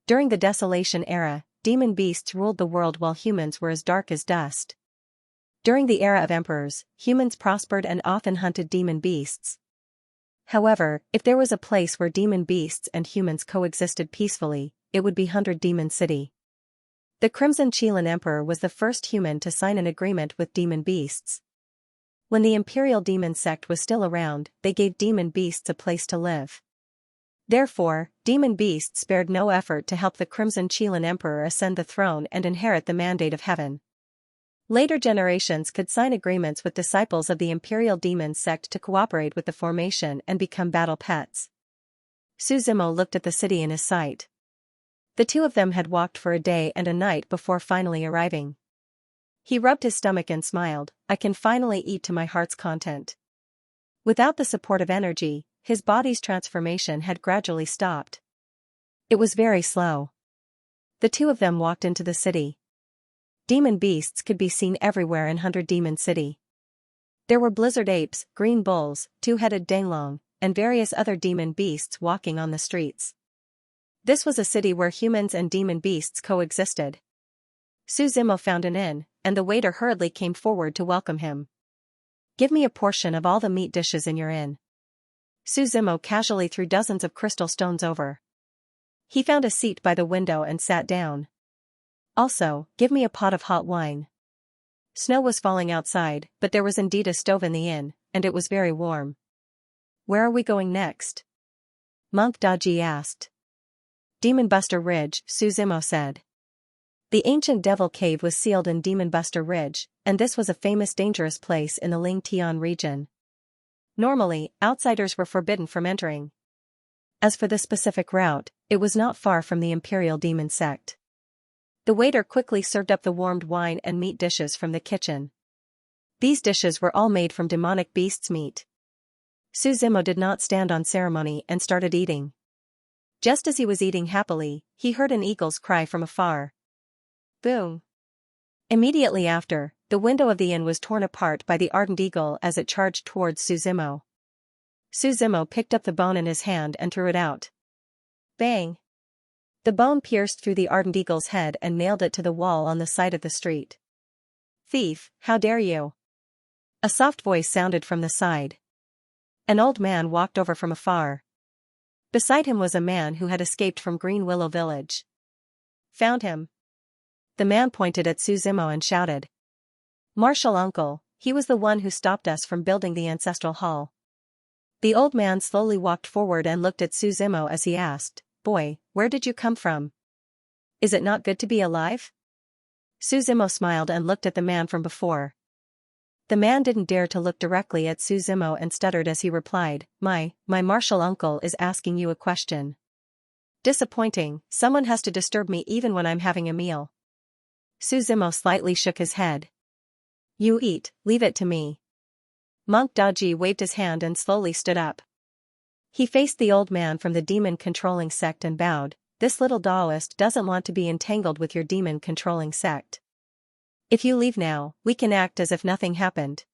During the Desolation era, demon beasts ruled the world while humans were as dark as dust. During the era of emperors, humans prospered and often hunted demon beasts. However, if there was a place where demon beasts and humans coexisted peacefully, it would be 100 Demon City. The Crimson Qilin Emperor was the first human to sign an agreement with demon beasts. When the Imperial Demon sect was still around, they gave demon beasts a place to live. Therefore, demon beasts spared no effort to help the Crimson Qilin Emperor ascend the throne and inherit the mandate of heaven. Later generations could sign agreements with disciples of the Imperial Demon sect to cooperate with the formation and become battle pets. Su Zimo looked at the city in his sight. The two of them had walked for a day and a night before finally arriving. He rubbed his stomach and smiled. I can finally eat to my heart's content. Without the support of energy, his body's transformation had gradually stopped. It was very slow. The two of them walked into the city. Demon beasts could be seen everywhere in 100 Demon City. There were blizzard apes, green bulls, two-headed danglong, and various other demon beasts walking on the streets. This was a city where humans and demon beasts coexisted. Su Zimo found an inn, and the waiter hurriedly came forward to welcome him. Give me a portion of all the meat dishes in your inn. Su Zimo casually threw dozens of crystal stones over. He found a seat by the window and sat down. Also, give me a pot of hot wine. Snow was falling outside, but there was indeed a stove in the inn, and it was very warm. Where are we going next? Monk Daji asked. Demon Buster Ridge, Su Zimo said. The ancient devil cave was sealed in Demon Buster Ridge, and this was a famous dangerous place in the Ling Tian region. Normally, outsiders were forbidden from entering. As for the specific route, it was not far from the Imperial Demon sect. The waiter quickly served up the warmed wine and meat dishes from the kitchen. These dishes were all made from demonic beasts' meat. Su Zimo did not stand on ceremony and started eating. Just as he was eating happily, he heard an eagle's cry from afar. Boom! Immediately after, the window of the inn was torn apart by the ardent eagle as it charged towards Su Zimo. Su Zimo picked up the bone in his hand and threw it out. Bang! The bone pierced through the ardent eagle's head and nailed it to the wall on the side of the street. Thief, how dare you! A soft voice sounded from the side. An old man walked over from afar. Beside him was a man who had escaped from Green Willow Village. Found him. The man pointed at Su Zimo and shouted. Martial uncle, he was the one who stopped us from building the ancestral hall. The old man slowly walked forward and looked at Su Zimo as he asked, Boy, where did you come from? Is it not good to be alive? Su Zimo smiled and looked at the man from before. The man didn't dare to look directly at Su Zimo and stuttered as he replied, My martial uncle is asking you a question. Disappointing, someone has to disturb me even when I'm having a meal. Su Zimo slightly shook his head. You eat, leave it to me. Monk Daji waved his hand and slowly stood up. He faced the old man from the demon-controlling sect and bowed. This little Taoist doesn't want to be entangled with your demon-controlling sect. If you leave now, we can act as if nothing happened.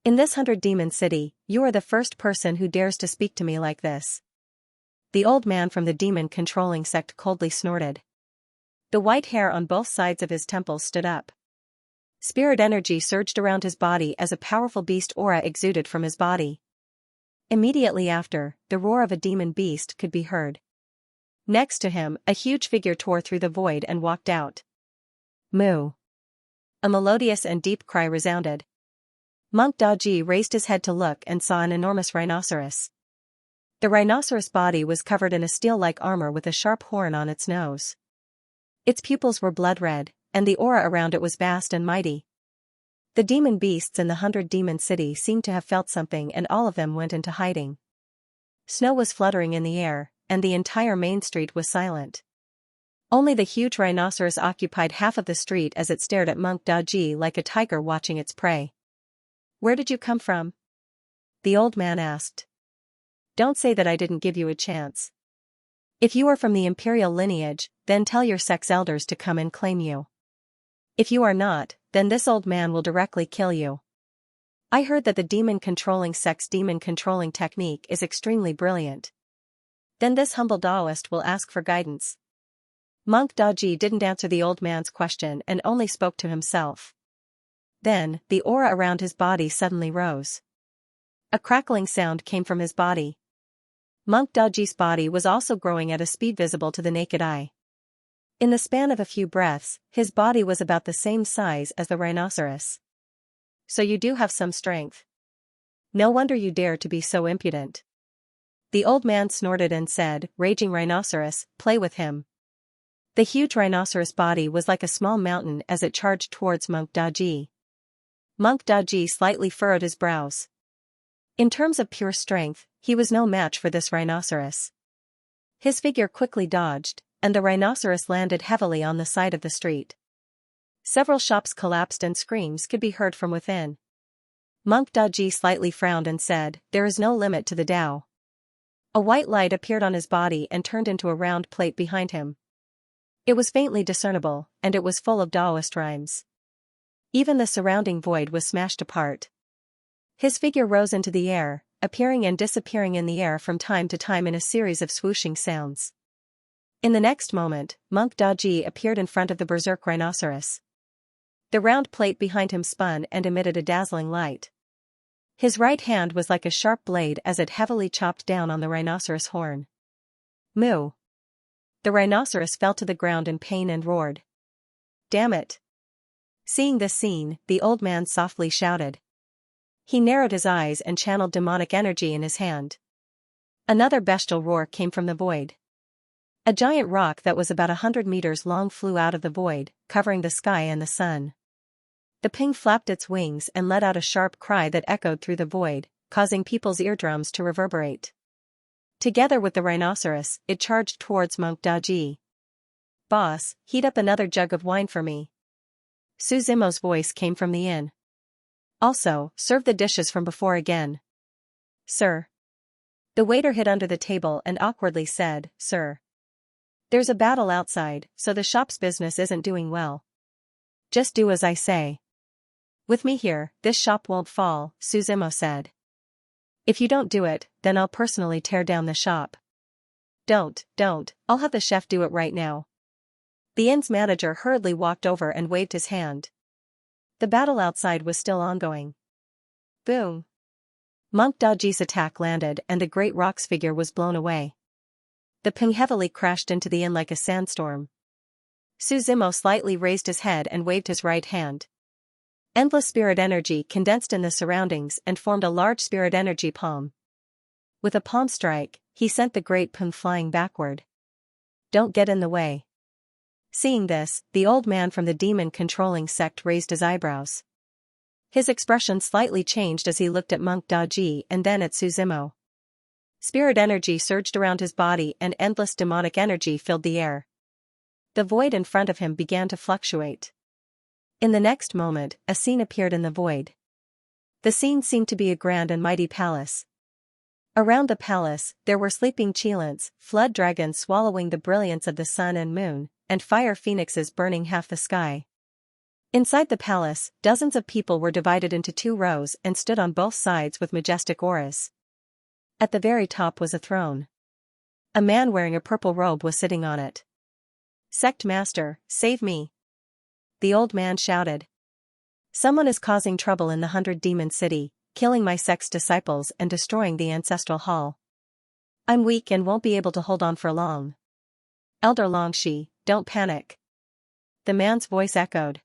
In this 100 Demon City, you are the first person who dares to speak to me like this. The old man from the demon-controlling sect coldly snorted. The white hair on both sides of his temples stood up. Spirit energy surged around his body as a powerful beast aura exuded from his body. Immediately after, the roar of a demon beast could be heard. Next to him, a huge figure tore through the void and walked out. Moo! A melodious and deep cry resounded. Monk Daji raised his head to look and saw an enormous rhinoceros. The rhinoceros body was covered in a steel-like armor with a sharp horn on its nose. Its pupils were blood red, and the aura around it was vast and mighty. The demon beasts in the 100 Demon City seemed to have felt something and all of them went into hiding. Snow was fluttering in the air, and the entire main street was silent. Only the huge rhinoceros occupied half of the street as it stared at Monk Daji like a tiger watching its prey. Where did you come from? The old man asked. Don't say that I didn't give you a chance. If you are from the imperial lineage, then tell your sex elders to come and claim you. If you are not, then this old man will directly kill you. I heard that the demon-controlling sect's demon-controlling technique is extremely brilliant. Then this humble Taoist will ask for guidance. Monk Daji didn't answer the old man's question and only spoke to himself. Then, the aura around his body suddenly rose. A crackling sound came from his body. Monk Daji's body was also growing at a speed visible to the naked eye. In the span of a few breaths, his body was about the same size as the rhinoceros. So you do have some strength. No wonder you dare to be so impudent. The old man snorted and said, "Raging rhinoceros, play with him." The huge rhinoceros body was like a small mountain as it charged towards Monk Daji. Monk Daji slightly furrowed his brows. In terms of pure strength, he was no match for this rhinoceros. His figure quickly dodged, and the rhinoceros landed heavily on the side of the street. Several shops collapsed and screams could be heard from within. Monk Daji slightly frowned and said, "There is no limit to the Tao." A white light appeared on his body and turned into a round plate behind him. It was faintly discernible, and it was full of Taoist rhymes. Even the surrounding void was smashed apart. His figure rose into the air, appearing and disappearing in the air from time to time in a series of swooshing sounds. In the next moment, Monk Daji appeared in front of the berserk rhinoceros. The round plate behind him spun and emitted a dazzling light. His right hand was like a sharp blade as it heavily chopped down on the rhinoceros horn. Moo! The rhinoceros fell to the ground in pain and roared. "Damn it!" Seeing this scene, the old man softly shouted. He narrowed his eyes and channeled demonic energy in his hand. Another bestial roar came from the void. A giant rock that was about 100 meters long flew out of the void, covering the sky and the sun. The ping flapped its wings and let out a sharp cry that echoed through the void, causing people's eardrums to reverberate. Together with the rhinoceros, it charged towards Monk Daji. "Boss, heat up another jug of wine for me." Suzimo's voice came from the inn. "Also, serve the dishes from before again." "Sir." The waiter hid under the table and awkwardly said, "Sir. There's a battle outside, so the shop's business isn't doing well. Just do as I say." "With me here, this shop won't fall," Suzimo said. "If you don't do it, then I'll personally tear down the shop." Don't, I'll have the chef do it right now." The inn's manager hurriedly walked over and waved his hand. The battle outside was still ongoing. Boom! Monk Daji's attack landed and the great rock's figure was blown away. The ping heavily crashed into the inn like a sandstorm. Suzimo slightly raised his head and waved his right hand. Endless spirit energy condensed in the surroundings and formed a large spirit energy palm. With a palm strike, he sent the great ping flying backward. "Don't get in the way." Seeing this, the old man from the demon-controlling sect raised his eyebrows. His expression slightly changed as he looked at Monk Daji and then at Suzimo. Spirit energy surged around his body and endless demonic energy filled the air. The void in front of him began to fluctuate. In the next moment, a scene appeared in the void. The scene seemed to be a grand and mighty palace. Around the palace, there were sleeping cheilants, flood dragons swallowing the brilliance of the sun and moon, and fire phoenixes burning half the sky. Inside the palace, dozens of people were divided into 2 rows and stood on both sides with majestic auras. At the very top was a throne. A man wearing a purple robe was sitting on it. "Sect Master, save me!" The old man shouted. "Someone is causing trouble in the 100-demon city, killing my sect's disciples and destroying the ancestral hall. I'm weak and won't be able to hold on for long. Elder Longxi, don't panic." The man's voice echoed.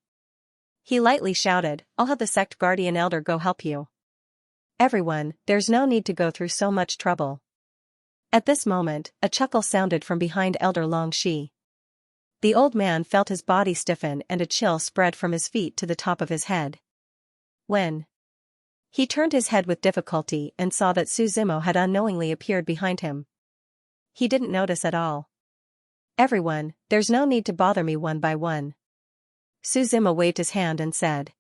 He lightly shouted, "I'll have the sect guardian elder go help you." "Everyone, there's no need to go through so much trouble." At this moment, a chuckle sounded from behind Elder Longxi. The old man felt his body stiffen and a chill spread from his feet to the top of his head. When he turned his head with difficulty and saw that Suzimo had unknowingly appeared behind him. He didn't notice at all. "Everyone, there's no need to bother me one by one." Suzimo waved his hand and said.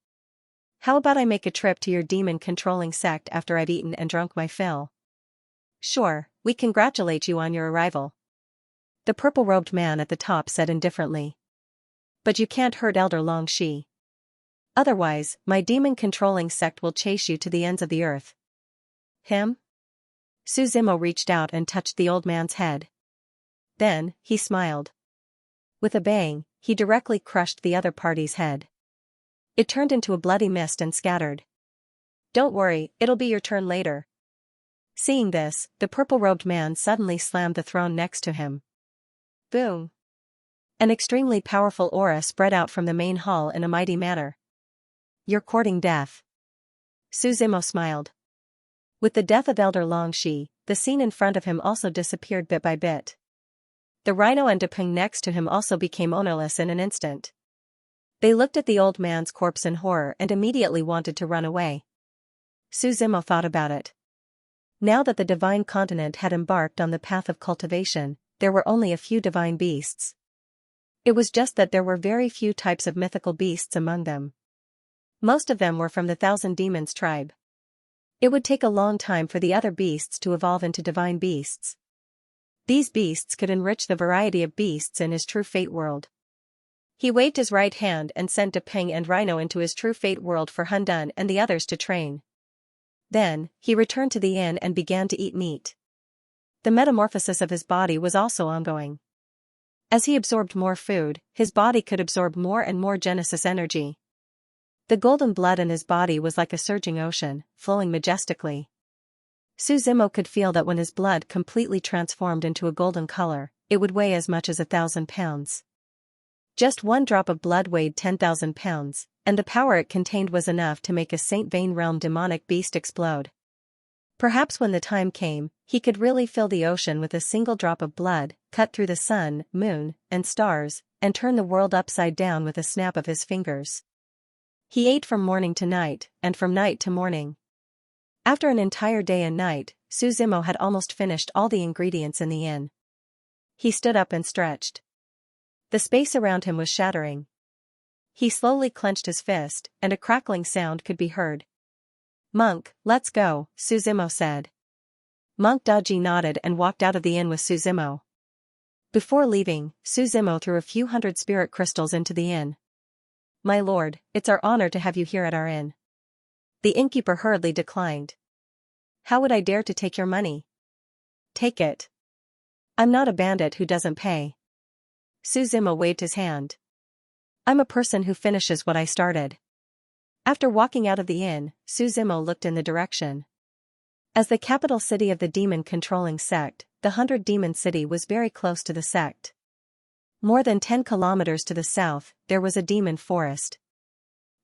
"How about I make a trip to your demon-controlling sect after I've eaten and drunk my fill?" "Sure, we congratulate you on your arrival," the purple-robed man at the top said indifferently. "But you can't hurt Elder Longxi. Otherwise, my demon-controlling sect will chase you to the ends of the earth." "Him?" Suzimo reached out and touched the old man's head. Then, he smiled. With a bang, he directly crushed the other party's head. It turned into a bloody mist and scattered. "Don't worry, it'll be your turn later." Seeing this, the purple-robed man suddenly slammed the throne next to him. Boom! An extremely powerful aura spread out from the main hall in a mighty manner. "You're courting death." Suzimo smiled. With the death of Elder Longxi, the scene in front of him also disappeared bit by bit. The rhino and Depeng next to him also became ownerless in an instant. They looked at the old man's corpse in horror and immediately wanted to run away. Suzimo thought about it. Now that the divine continent had embarked on the path of cultivation, there were only a few divine beasts. It was just that there were very few types of mythical beasts among them. Most of them were from the Thousand Demons tribe. It would take a long time for the other beasts to evolve into divine beasts. These beasts could enrich the variety of beasts in his True Fate world. He waved his right hand and sent Depeng and Rhino into his True Fate world for Hundun and the others to train. Then, he returned to the inn and began to eat meat. The metamorphosis of his body was also ongoing. As he absorbed more food, his body could absorb more and more Genesis energy. The golden blood in his body was like a surging ocean, flowing majestically. Suzimo could feel that when his blood completely transformed into a golden color, it would weigh as much as 1,000 pounds. Just one drop of blood weighed 10,000 pounds, and the power it contained was enough to make a Saint Vane realm demonic beast explode. Perhaps when the time came, he could really fill the ocean with a single drop of blood, cut through the sun, moon, and stars, and turn the world upside down with a snap of his fingers. He ate from morning to night, and from night to morning. After an entire day and night, Suzimo had almost finished all the ingredients in the inn. He stood up and stretched. The space around him was shattering. He slowly clenched his fist, and a crackling sound could be heard. "Monk, let's go," Suzimo said. Monk Daji nodded and walked out of the inn with Suzimo. Before leaving, Suzimo threw a few hundred spirit crystals into the inn. "My lord, it's our honor to have you here at our inn." The innkeeper hurriedly declined. "How would I dare to take your money?" "Take it. I'm not a bandit who doesn't pay." Suzimo waved his hand. "I'm a person who finishes what I started." After walking out of the inn, Suzimo looked in the direction. As the capital city of the demon-controlling sect, the 100-demon city was very close to the sect. More than 10 kilometers to the south, there was a demon forest.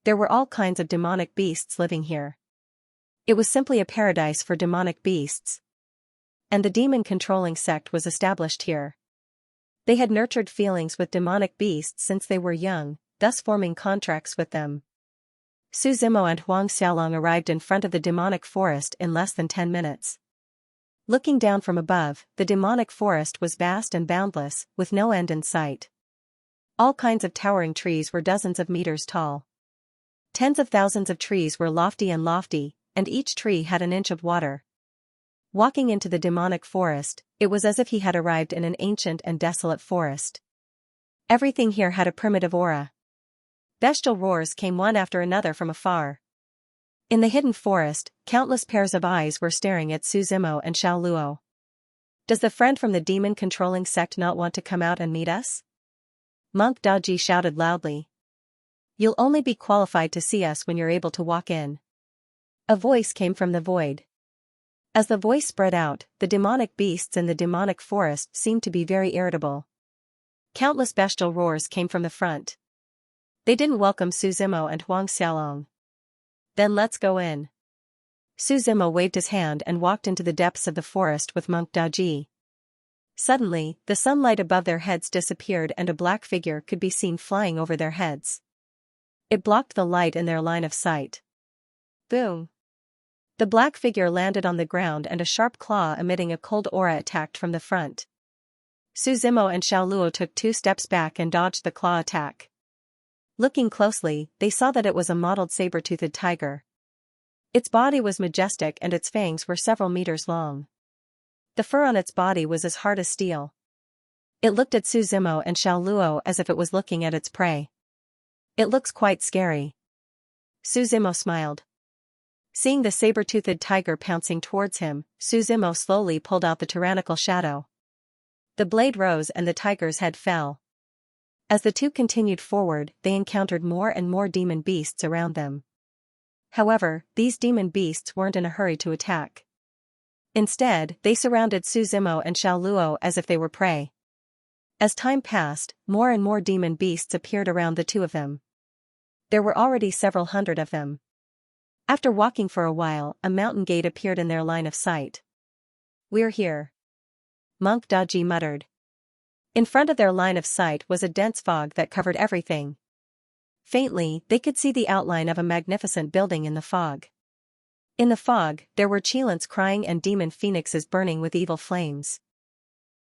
There were all kinds of demonic beasts living here. It was simply a paradise for demonic beasts. And the demon-controlling sect was established here. They had nurtured feelings with demonic beasts since they were young, thus forming contracts with them. Suzimo and Huang Xiaolong arrived in front of the demonic forest in less than 10 minutes. Looking down from above, the demonic forest was vast and boundless, with no end in sight. All kinds of towering trees were dozens of meters tall. Tens of thousands of trees were lofty, and each tree had an inch of water. Walking into the demonic forest, it was as if he had arrived in an ancient and desolate forest. Everything here had a primitive aura. Bestial roars came one after another from afar. In the hidden forest, countless pairs of eyes were staring at Suzimo and Xiaoluo. "Does the friend from the demon-controlling sect not want to come out and meet us?" Monk Daji shouted loudly. "You'll only be qualified to see us when you're able to walk in." A voice came from the void. As the voice spread out, the demonic beasts in the demonic forest seemed to be very irritable. Countless bestial roars came from the front. They didn't welcome Suzimo and Huang Xiaolong. "Then let's go in." Suzimo waved his hand and walked into the depths of the forest with Monk Daji. Suddenly, the sunlight above their heads disappeared and a black figure could be seen flying over their heads. It blocked the light in their line of sight. Boom! The black figure landed on the ground and a sharp claw emitting a cold aura attacked from the front. Suzimo and Xiaoluo took 2 steps back and dodged the claw attack. Looking closely, they saw that it was a mottled saber-toothed tiger. Its body was majestic and its fangs were several meters long. The fur on its body was as hard as steel. It looked at Suzimo and Xiaoluo as if it was looking at its prey. "It looks quite scary." Suzimo smiled. Seeing the saber-toothed tiger pouncing towards him, Suzimo slowly pulled out the tyrannical shadow. The blade rose and the tiger's head fell. As the two continued forward, they encountered more and more demon beasts around them. However, these demon beasts weren't in a hurry to attack. Instead, they surrounded Su Zimo and Xiao Luo as if they were prey. As time passed, more and more demon beasts appeared around the two of them. There were already several hundred of them. After walking for a while, a mountain gate appeared in their line of sight. "We're here," Monk Daji muttered. In front of their line of sight was a dense fog that covered everything. Faintly, they could see the outline of a magnificent building in the fog. In the fog, there were Qilins crying and demon phoenixes burning with evil flames.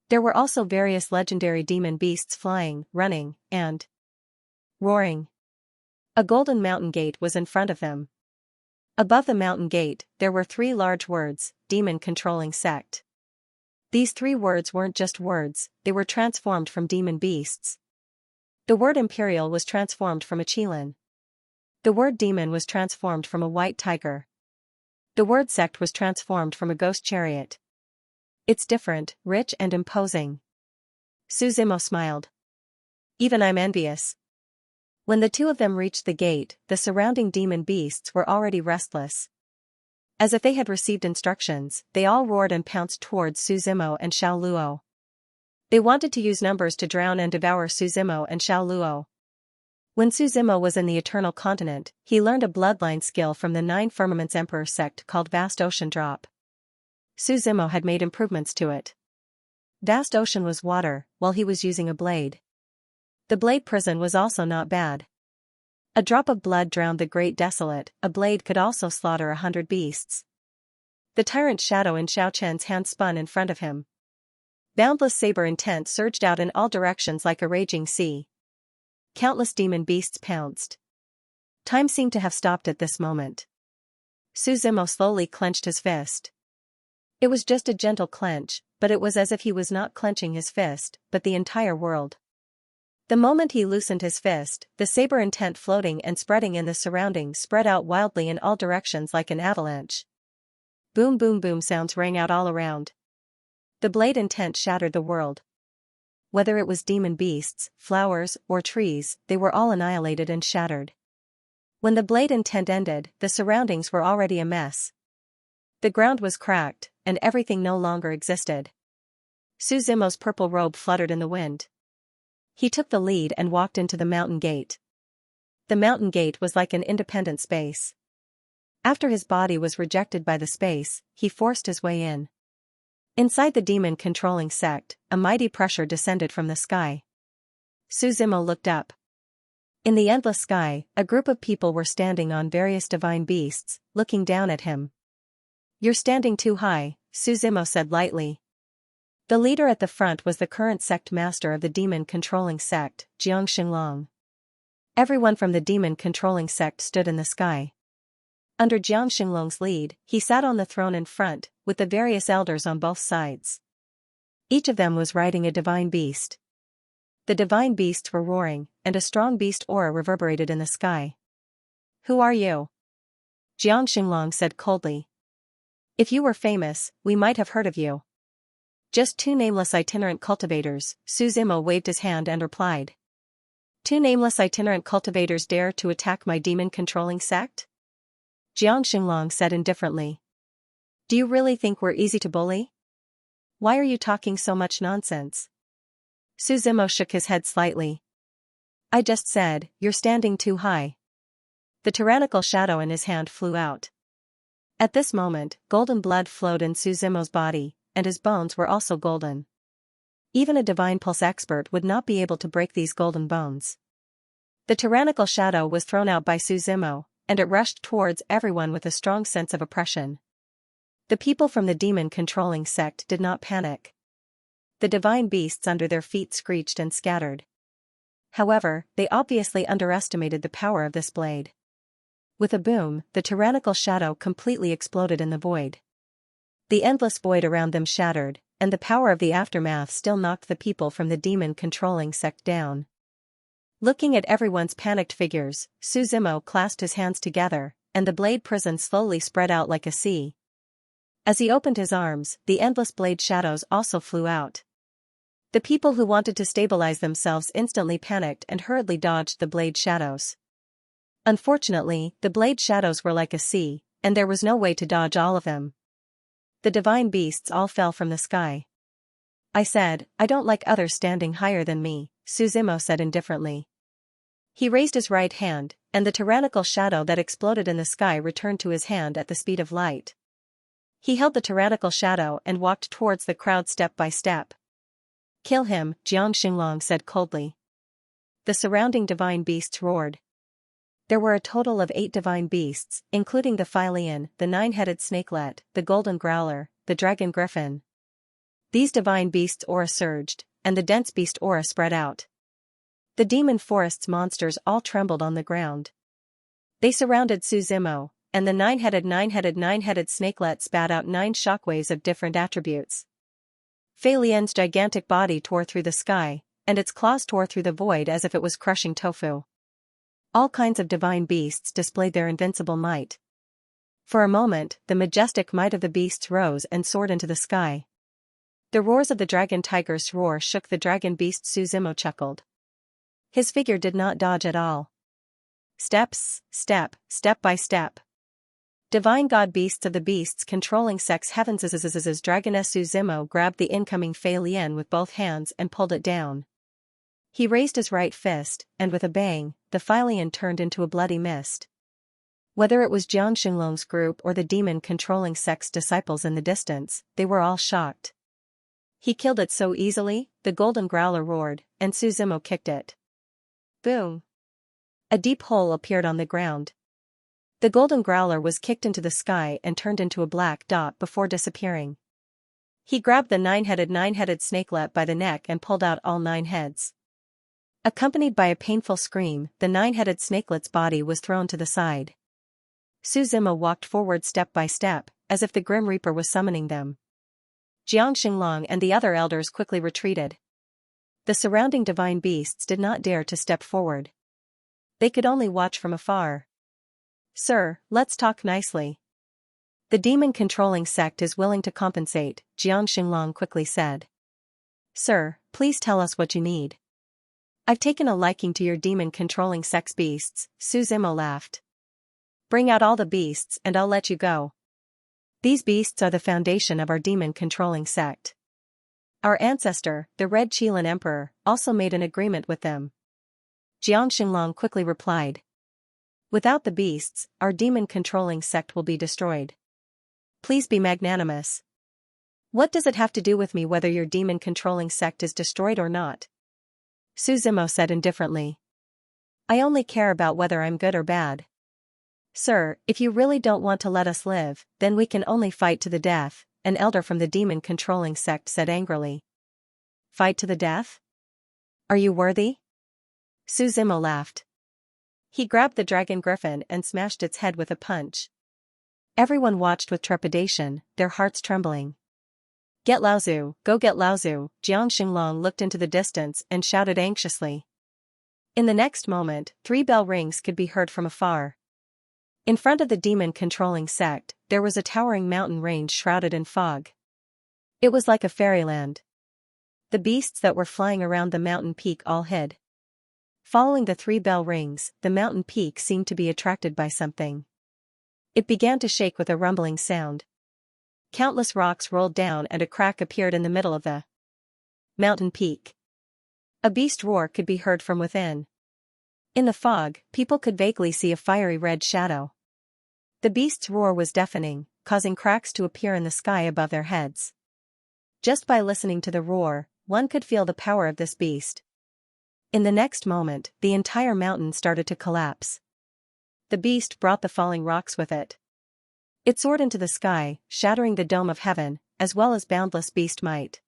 There were also various legendary demon beasts flying, running, and roaring. A golden mountain gate was in front of them. Above the mountain gate, there were 3 large words, Demon Controlling Sect. These 3 words weren't just words, they were transformed from demon beasts. The word Imperial was transformed from a Qilin. The word Demon was transformed from a white tiger. The word Sect was transformed from a ghost chariot. "It's different, rich and imposing." Su Zimo smiled. "Even I'm envious." When the two of them reached the gate, the surrounding demon beasts were already restless. As if they had received instructions, they all roared and pounced towards Su Zimo and Xiao Luo. They wanted to use numbers to drown and devour Su Zimo and Xiao Luo. When Su Zimo was in the Eternal Continent, he learned a bloodline skill from the 9 Firmaments Emperor sect called Vast Ocean Drop. Su Zimo had made improvements to it. Vast Ocean was water, while he was using a blade. The blade prison was also not bad. A drop of blood drowned the Great Desolate, a blade could also slaughter 100 beasts. The tyrant shadow in Xiao Chen's hand spun in front of him. Boundless saber intent surged out in all directions like a raging sea. Countless demon beasts pounced. Time seemed to have stopped at this moment. Su Zimo slowly clenched his fist. It was just a gentle clench, but it was as if he was not clenching his fist, but the entire world. The moment he loosened his fist, the saber intent floating and spreading in the surroundings spread out wildly in all directions like an avalanche. Boom boom boom sounds rang out all around. The blade intent shattered the world. Whether it was demon beasts, flowers, or trees, they were all annihilated and shattered. When the blade intent ended, the surroundings were already a mess. The ground was cracked, and everything no longer existed. Su Zimo's purple robe fluttered in the wind. He took the lead and walked into the mountain gate. The mountain gate was like an independent space. After his body was rejected by the space, he forced his way in. Inside the demon controlling sect, a mighty pressure descended from the sky. Su Zimo looked up. In the endless sky, a group of people were standing on various divine beasts, looking down at him. "You're standing too high," Su Zimo said lightly. The leader at the front was the current sect master of the demon-controlling sect, Xianxia. Everyone from the demon-controlling sect stood in the sky. Under Xianxia lead, he sat on the throne in front, with the various elders on both sides. Each of them was riding a divine beast. The divine beasts were roaring, and a strong beast aura reverberated in the sky. "Who are you?" Xianxia said coldly. "If you were famous, we might have heard of you." "Just 2 nameless itinerant cultivators," Su Zimo waved his hand and replied. "2 nameless itinerant cultivators dare to attack my demon-controlling sect?" Xianxia said indifferently. "Do you really think we're easy to bully? Why are you talking so much nonsense?" Su Zimo shook his head slightly. "I just said, you're standing too high." The tyrannical shadow in his hand flew out. At this moment, golden blood flowed in Su Zimo's body, and his bones were also golden. Even a divine pulse expert would not be able to break these golden bones. The tyrannical shadow was thrown out by Su Zimo, and it rushed towards everyone with a strong sense of oppression. The people from the demon-controlling sect did not panic. The divine beasts under their feet screeched and scattered. However, they obviously underestimated the power of this blade. With a boom, the tyrannical shadow completely exploded in the void. The endless void around them shattered, and the power of the aftermath still knocked the people from the demon-controlling sect down. Looking at everyone's panicked figures, Su Zimo clasped his hands together, and the blade prison slowly spread out like a sea. As he opened his arms, the endless blade shadows also flew out. The people who wanted to stabilize themselves instantly panicked and hurriedly dodged the blade shadows. Unfortunately, the blade shadows were like a sea, and there was no way to dodge all of them. The divine beasts all fell from the sky. I said, I don't like others standing higher than me, Suzimo said indifferently. He raised his right hand, and the tyrannical shadow that exploded in the sky returned to his hand at the speed of light. He held the tyrannical shadow and walked towards the crowd step by step. Kill him, Xianxia said coldly. The surrounding divine beasts roared. There were a total of 8 divine beasts, including the Philian, the 9-headed snakelet, the golden growler, the dragon griffin. These divine beasts' aura surged, and the dense beast aura spread out. The demon forest's monsters all trembled on the ground. They surrounded Suzimo, and the 9-headed snakelet spat out 9 shockwaves of different attributes. Philian's gigantic body tore through the sky, and its claws tore through the void as if it was crushing tofu. All kinds of divine beasts displayed their invincible might. For a moment, the majestic might of the beasts rose and soared into the sky. The roars of the dragon tiger's roar shook the dragon beast. Suzimo chuckled. His figure did not dodge at all. Step by step. Divine god beasts of the beasts controlling sex heavens. Dragoness Suzimo grabbed the incoming Philian with both hands and pulled it down. He raised his right fist, and with a bang, the Philian turned into a bloody mist. Whether it was Jiangxinglong's group or the demon-controlling sex disciples in the distance, they were all shocked. He killed it so easily, the golden growler roared, and Suzimo kicked it. Boom! A deep hole appeared on the ground. The golden growler was kicked into the sky and turned into a black dot before disappearing. He grabbed the 9-headed snakelet by the neck and pulled out all 9 heads. Accompanied by a painful scream, the 9-headed snakelet's body was thrown to the side. Suzimo walked forward step by step, as if the Grim Reaper was summoning them. Jiangxinglong and the other elders quickly retreated. The surrounding divine beasts did not dare to step forward. They could only watch from afar. Sir, let's talk nicely. The demon-controlling sect is willing to compensate, Xianxia quickly said. Sir, please tell us what you need. I've taken a liking to your demon-controlling sex beasts, Suzimo laughed. Bring out all the beasts and I'll let you go. These beasts are the foundation of our demon-controlling sect. Our ancestor, the Red Qilin Emperor, also made an agreement with them. Jiangxinglong quickly replied. Without the beasts, our demon-controlling sect will be destroyed. Please be magnanimous. What does it have to do with me whether your demon-controlling sect is destroyed or not? Suzimo said indifferently. I only care about whether I'm good or bad. Sir, if you really don't want to let us live, then we can only fight to the death, an elder from the demon-controlling sect said angrily. Fight to the death? Are you worthy? Suzimo laughed. He grabbed the dragon griffin and smashed its head with a punch. Everyone watched with trepidation, their hearts trembling. Get Laozu, go get Laozu, Jiangxinglong looked into the distance and shouted anxiously. In the next moment, 3 bell rings could be heard from afar. In front of the demon-controlling sect, there was a towering mountain range shrouded in fog. It was like a fairyland. The beasts that were flying around the mountain peak all hid. Following the 3 bell rings, the mountain peak seemed to be attracted by something. It began to shake with a rumbling sound. Countless rocks rolled down and a crack appeared in the middle of the mountain peak. A beast roar could be heard from within. In the fog, people could vaguely see a fiery red shadow. The beast's roar was deafening, causing cracks to appear in the sky above their heads. Just by listening to the roar, one could feel the power of this beast. In the next moment, the entire mountain started to collapse. The beast brought the falling rocks with it. It soared into the sky, shattering the dome of heaven, as well as boundless beast might.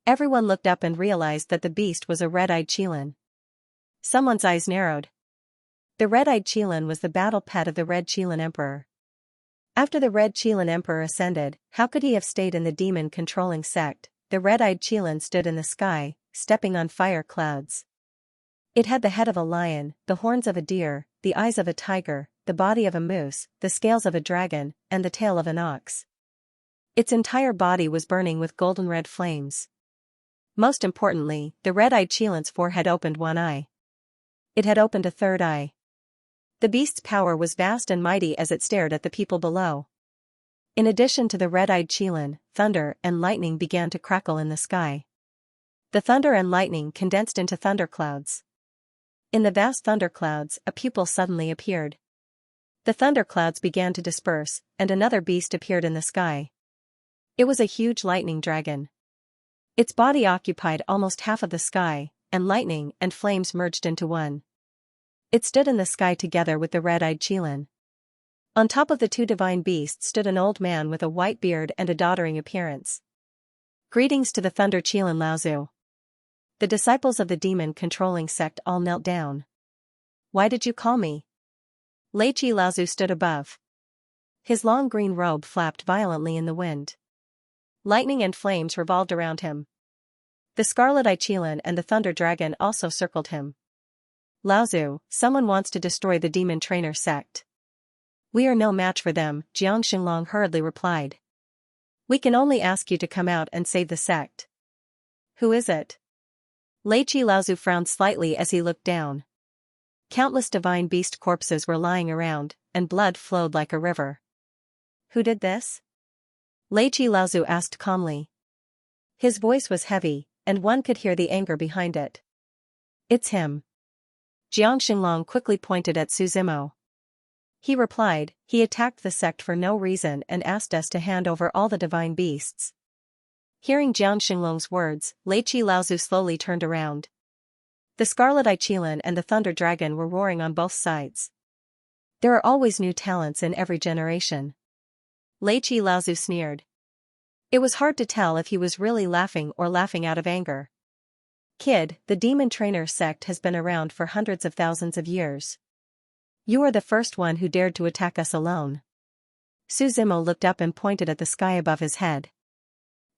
Everyone looked up and realized that the beast was a red-eyed Qilin. Someone's eyes narrowed. The red-eyed Qilin was the battle pet of the Red Qilin Emperor. After the Red Qilin Emperor ascended, how could he have stayed in the demon-controlling sect? The red-eyed Qilin stood in the sky, stepping on fire clouds. It had the head of a lion, the horns of a deer, the eyes of a tiger, the body of a moose, the scales of a dragon, and the tail of an ox. Its entire body was burning with golden red flames. Most importantly, the red-eyed Qilan's forehead opened one eye. It had opened a third eye. The beast's power was vast and mighty as it stared at the people below. In addition to the red-eyed Qilan, thunder and lightning began to crackle in the sky. The thunder and lightning condensed into thunderclouds. In the vast thunderclouds, a pupil suddenly appeared. The thunderclouds began to disperse, and another beast appeared in the sky. It was a huge lightning dragon. Its body occupied almost half of the sky, and lightning and flames merged into one. It stood in the sky together with the red-eyed Qilan. On top of the two divine beasts stood an old man with a white beard and a doddering appearance. Greetings to the Thunder Qilan Laozu. The disciples of the demon-controlling sect all knelt down. Why did you call me? Lei Qi Laozu stood above. His long green robe flapped violently in the wind. Lightning and flames revolved around him. The Scarlet-Eye Qilan and the Thunder Dragon also circled him. Laozu, someone wants to destroy the demon trainer sect. We are no match for them, Jiang Xinglong hurriedly replied. We can only ask you to come out and save the sect. Who is it? Lei Qi Laozu frowned slightly as he looked down. Countless divine beast corpses were lying around, and blood flowed like a river. Who did this? Lei Qi Laozu asked calmly. His voice was heavy, and one could hear the anger behind it. It's him. Jiang Xinglong quickly pointed at Su Zimo. He replied, he attacked the sect for no reason and asked us to hand over all the divine beasts. Hearing Jiang Xinglong's words, Lei Qi Laozu slowly turned around. The Scarlet-Eye Qilan and the Thunder Dragon were roaring on both sides. There are always new talents in every generation. Lei Qi Laozu sneered. It was hard to tell if he was really laughing or laughing out of anger. Kid, the demon trainer sect has been around for hundreds of thousands of years. You are the first one who dared to attack us alone. Su Zimo looked up and pointed at the sky above his head.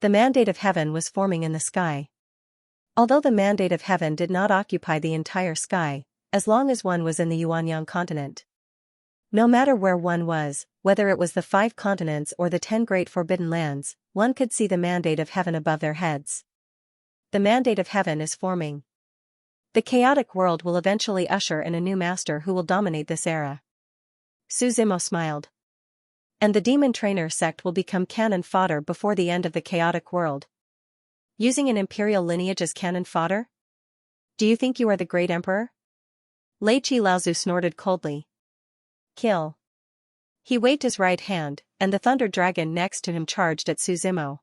The mandate of heaven was forming in the sky. Although the mandate of heaven did not occupy the entire sky, as long as one was in the Yuanyang continent. No matter where one was, whether it was the 5 continents or the 10 great forbidden lands, one could see the mandate of heaven above their heads. The mandate of heaven is forming. The chaotic world will eventually usher in a new master who will dominate this era. Su Zimo smiled. And the demon trainer sect will become cannon fodder before the end of the chaotic world. Using an imperial lineage as cannon fodder? Do you think you are the great emperor? Lei Qi Laozu snorted coldly. Kill. He waved his right hand, and the Thunder Dragon next to him charged at Su Zimo.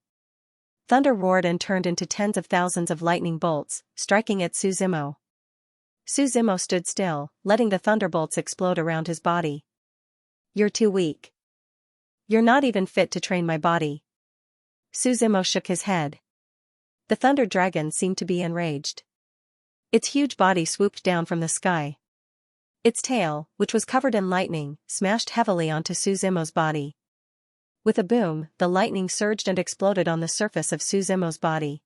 Thunder roared and turned into tens of thousands of lightning bolts, striking at Su Zimo. Su Zimo stood still, letting the thunderbolts explode around his body. You're too weak. You're not even fit to train my body. Su Zimo shook his head. The Thunder Dragon seemed to be enraged. Its huge body swooped down from the sky. Its tail, which was covered in lightning, smashed heavily onto Su Zimo's body. With a boom, the lightning surged and exploded on the surface of Su Zimo's body.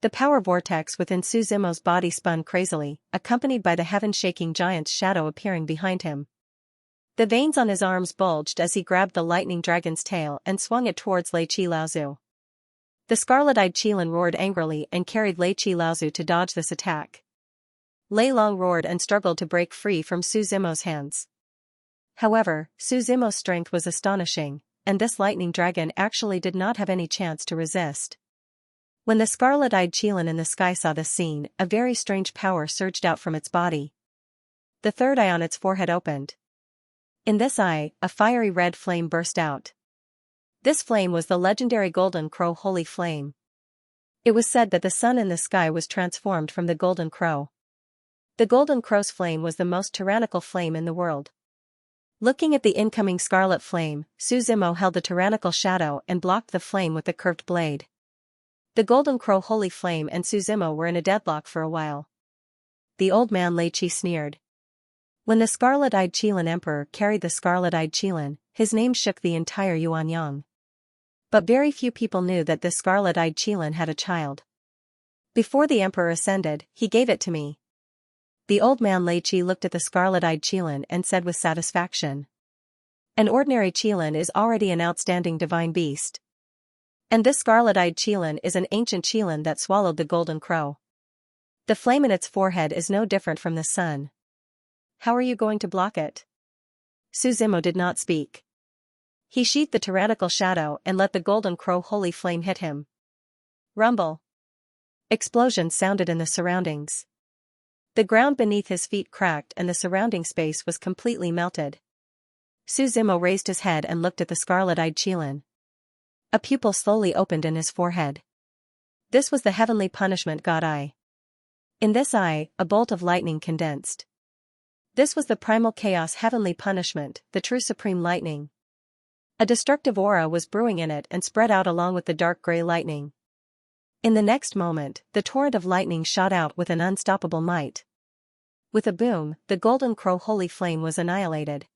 The power vortex within Su Zimo's body spun crazily, accompanied by the heaven-shaking giant's shadow appearing behind him. The veins on his arms bulged as he grabbed the lightning dragon's tail and swung it towards Lei Qi Laozu. The scarlet-eyed Qilan roared angrily and carried Lei Qi Laozu to dodge this attack. Lei Long roared and struggled to break free from Su Zimo's hands. However, Su Zimo's strength was astonishing, and this lightning dragon actually did not have any chance to resist. When the scarlet-eyed Qilan in the sky saw this scene, a very strange power surged out from its body. The third eye on its forehead opened. In this eye, a fiery red flame burst out. This flame was the legendary Golden Crow Holy Flame. It was said that the sun in the sky was transformed from the Golden Crow. The Golden Crow's flame was the most tyrannical flame in the world. Looking at the incoming scarlet flame, Su Zimo held the tyrannical shadow and blocked the flame with the curved blade. The Golden Crow Holy Flame and Su Zimo were in a deadlock for a while. The old man Lei Qi sneered. When the scarlet-eyed Qilan Emperor carried the scarlet-eyed Qilan, his name shook the entire Yuanyang. But very few people knew that this scarlet-eyed Qilan had a child. Before the Emperor ascended, he gave it to me. The old man Lei Qi looked at the scarlet-eyed Qilan and said with satisfaction. An ordinary Qilan is already an outstanding divine beast. And this scarlet-eyed Qilin is an ancient Qilin that swallowed the golden crow. The flame in its forehead is no different from the sun. How are you going to block it? Suzimo did not speak. He sheathed the tyrannical shadow and let the golden crow holy flame hit him. Rumble. Explosions sounded in the surroundings. The ground beneath his feet cracked and the surrounding space was completely melted. Suzimo raised his head and looked at the scarlet-eyed Qilin. A pupil slowly opened in his forehead. This was the heavenly punishment god eye. In this eye, a bolt of lightning condensed. This was the primal chaos heavenly punishment, the true supreme lightning. A destructive aura was brewing in it and spread out along with the dark gray lightning. In the next moment, the torrent of lightning shot out with an unstoppable might. With a boom, the golden crow holy flame was annihilated.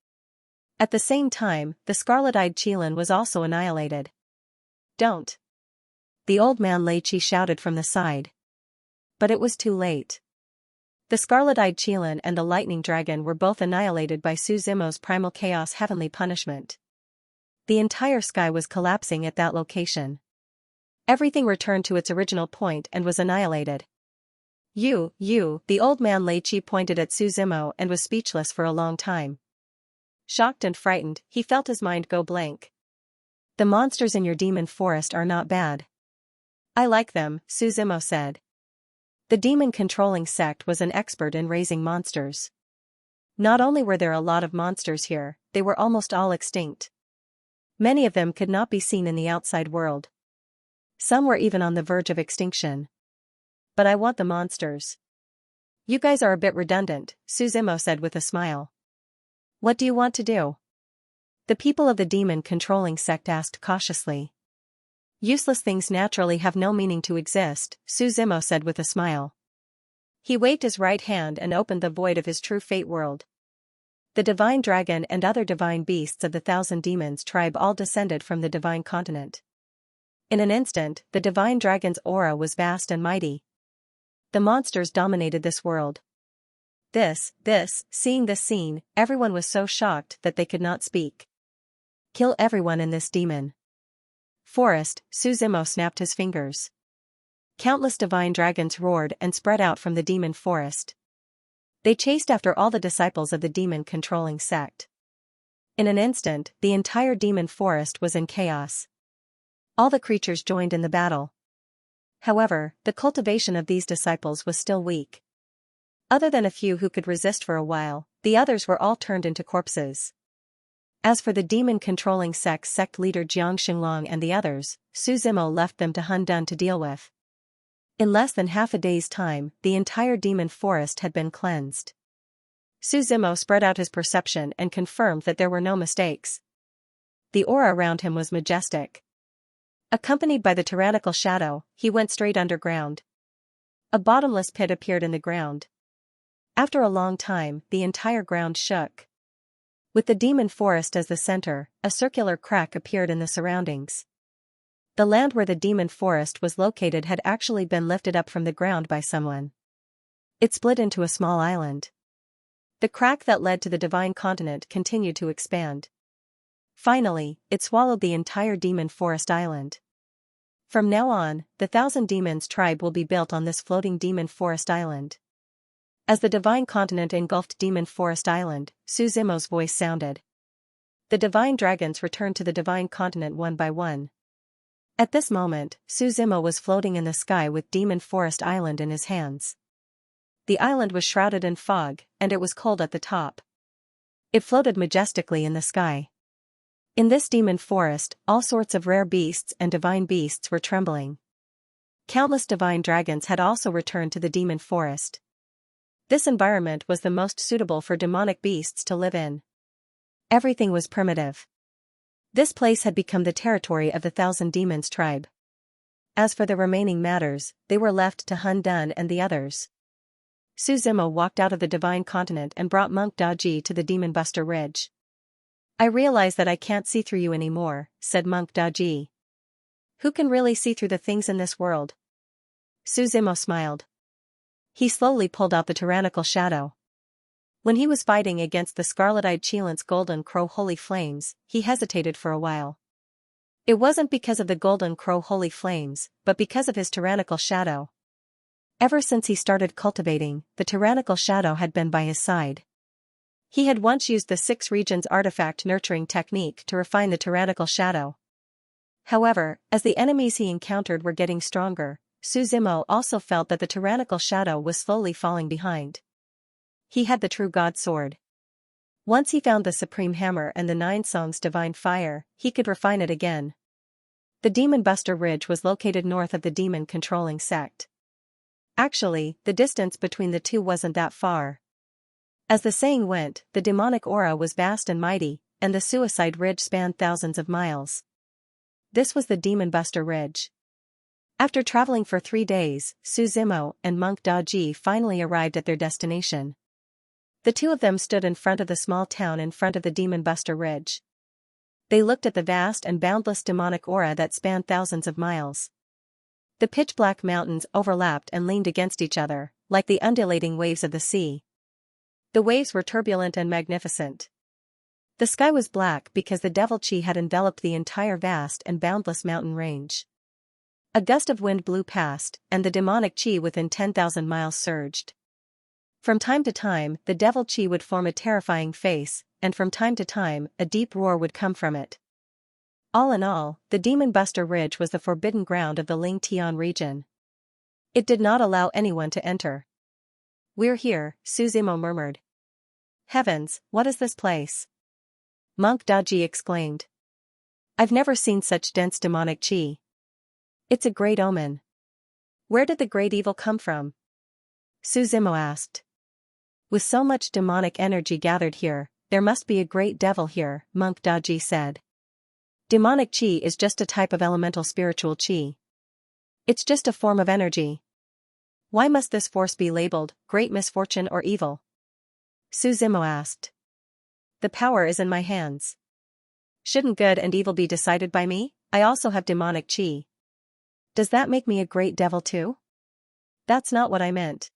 At the same time, the scarlet-eyed Qilin was also annihilated. Don't! The old man Lei Qi shouted from the side. But it was too late. The scarlet-eyed Qilin and the lightning dragon were both annihilated by Suzimo's primal chaos heavenly punishment. The entire sky was collapsing at that location. Everything returned to its original point and was annihilated. You, the old man Lei Qi pointed at Suzimo and was speechless for a long time. Shocked and frightened, he felt his mind go blank. The monsters in your demon forest are not bad. I like them, Suzimo said. The demon-controlling sect was an expert in raising monsters. Not only were there a lot of monsters here, they were almost all extinct. Many of them could not be seen in the outside world. Some were even on the verge of extinction. But I want the monsters. You guys are a bit redundant, Suzimo said with a smile. What do you want to do? The people of the demon-controlling sect asked cautiously. Useless things naturally have no meaning to exist, Suzimo said with a smile. He waved his right hand and opened the void of his true fate world. The divine dragon and other divine beasts of the 1,000 demons tribe all descended from the divine continent. In an instant, the divine dragon's aura was vast and mighty. The monsters dominated this world. Seeing this scene, everyone was so shocked that they could not speak. Kill everyone in this demon forest, Suzimo snapped his fingers. Countless divine dragons roared and spread out from the demon forest. They chased after all the disciples of the demon-controlling sect. In an instant, the entire demon forest was in chaos. All the creatures joined in the battle. However, the cultivation of these disciples was still weak. Other than a few who could resist for a while, the others were all turned into corpses. As for the demon-controlling sect leader Xianxia and the others, Suzimo left them to Hun Dun to deal with. In less than half a day's time, the entire demon forest had been cleansed. Suzimo spread out his perception and confirmed that there were no mistakes. The aura around him was majestic. Accompanied by the tyrannical shadow, he went straight underground. A bottomless pit appeared in the ground. After a long time, the entire ground shook. With the demon forest as the center, a circular crack appeared in the surroundings. The land where the demon forest was located had actually been lifted up from the ground by someone. It split into a small island. The crack that led to the divine continent continued to expand. Finally, it swallowed the entire demon forest island. From now on, the 1,000 demons tribe will be built on this floating demon forest island. As the divine continent engulfed Demon Forest Island, Suzimo's voice sounded. The divine dragons returned to the divine continent one by one. At this moment, Suzimo was floating in the sky with Demon Forest Island in his hands. The island was shrouded in fog, and it was cold at the top. It floated majestically in the sky. In this demon forest, all sorts of rare beasts and divine beasts were trembling. Countless divine dragons had also returned to the demon forest. This environment was the most suitable for demonic beasts to live in. Everything was primitive. This place had become the territory of the 1,000 demons tribe. As for the remaining matters, they were left to Hun Dun and the others. Suzimo walked out of the divine continent and brought Monk Daji to the Demon Buster Ridge. I realize that I can't see through you anymore, said Monk Daji. Who can really see through the things in this world? Suzimo smiled. He slowly pulled out the tyrannical shadow. When he was fighting against the scarlet-eyed Qilin's golden crow holy flames, he hesitated for a while. It wasn't because of the golden crow holy flames, but because of his tyrannical shadow. Ever since he started cultivating, the tyrannical shadow had been by his side. He had once used the 6 regions artifact nurturing technique to refine the tyrannical shadow. However, as the enemies he encountered were getting stronger, Su Zimo also felt that the tyrannical shadow was slowly falling behind. He had the true God sword. Once he found the supreme hammer and the 9 songs divine fire, he could refine it again. The Demon Buster Ridge was located north of the demon-controlling sect. Actually, the distance between the two wasn't that far. As the saying went, the demonic aura was vast and mighty, and the suicide ridge spanned thousands of miles. This was the Demon Buster Ridge. After traveling for 3 days, Su Zimo and Monk Daji finally arrived at their destination. The two of them stood in front of the small town in front of the Demon Buster Ridge. They looked at the vast and boundless demonic aura that spanned thousands of miles. The pitch-black mountains overlapped and leaned against each other, like the undulating waves of the sea. The waves were turbulent and magnificent. The sky was black because the devil chi had enveloped the entire vast and boundless mountain range. A gust of wind blew past, and the demonic chi within 10,000 miles surged. From time to time, the devil chi would form a terrifying face, and from time to time, a deep roar would come from it. All in all, the Demon Buster Ridge was the forbidden ground of the Ling Tian region. It did not allow anyone to enter. "We're here," Su Zimo murmured. "Heavens, what is this place?" Monk Daji exclaimed. "I've never seen such dense demonic chi. It's a great omen." "Where did the great evil come from?" Su Zimo asked. "With so much demonic energy gathered here, there must be a great devil here," Monk Daji said. "Demonic chi is just a type of elemental spiritual chi. It's just a form of energy. Why must this force be labeled great misfortune or evil?" Su Zimo asked. "The power is in my hands. Shouldn't good and evil be decided by me? I also have demonic chi. Does that make me a great devil too?" "That's not what I meant."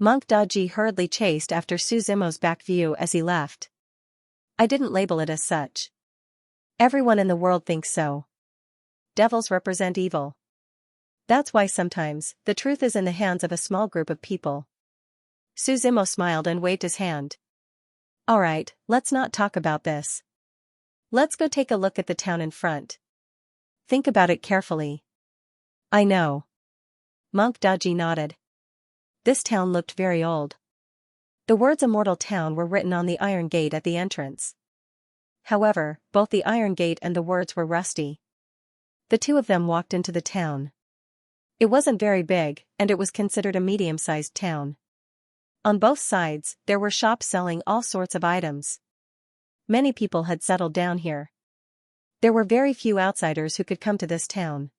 Monk Daji hurriedly chased after Su Zimo's back view as he left. "I didn't label it as such. Everyone in the world thinks so. Devils represent evil. That's why sometimes, the truth is in the hands of a small group of people." Su Zimo smiled and waved his hand. "Alright, let's not talk about this. Let's go take a look at the town in front. Think about it carefully." "I know." Monk Daji nodded. This town looked very old. The words Immortal Town were written on the iron gate at the entrance. However, both the iron gate and the words were rusty. The two of them walked into the town. It wasn't very big, and it was considered a medium-sized town. On both sides, there were shops selling all sorts of items. Many people had settled down here. There were very few outsiders who could come to this town.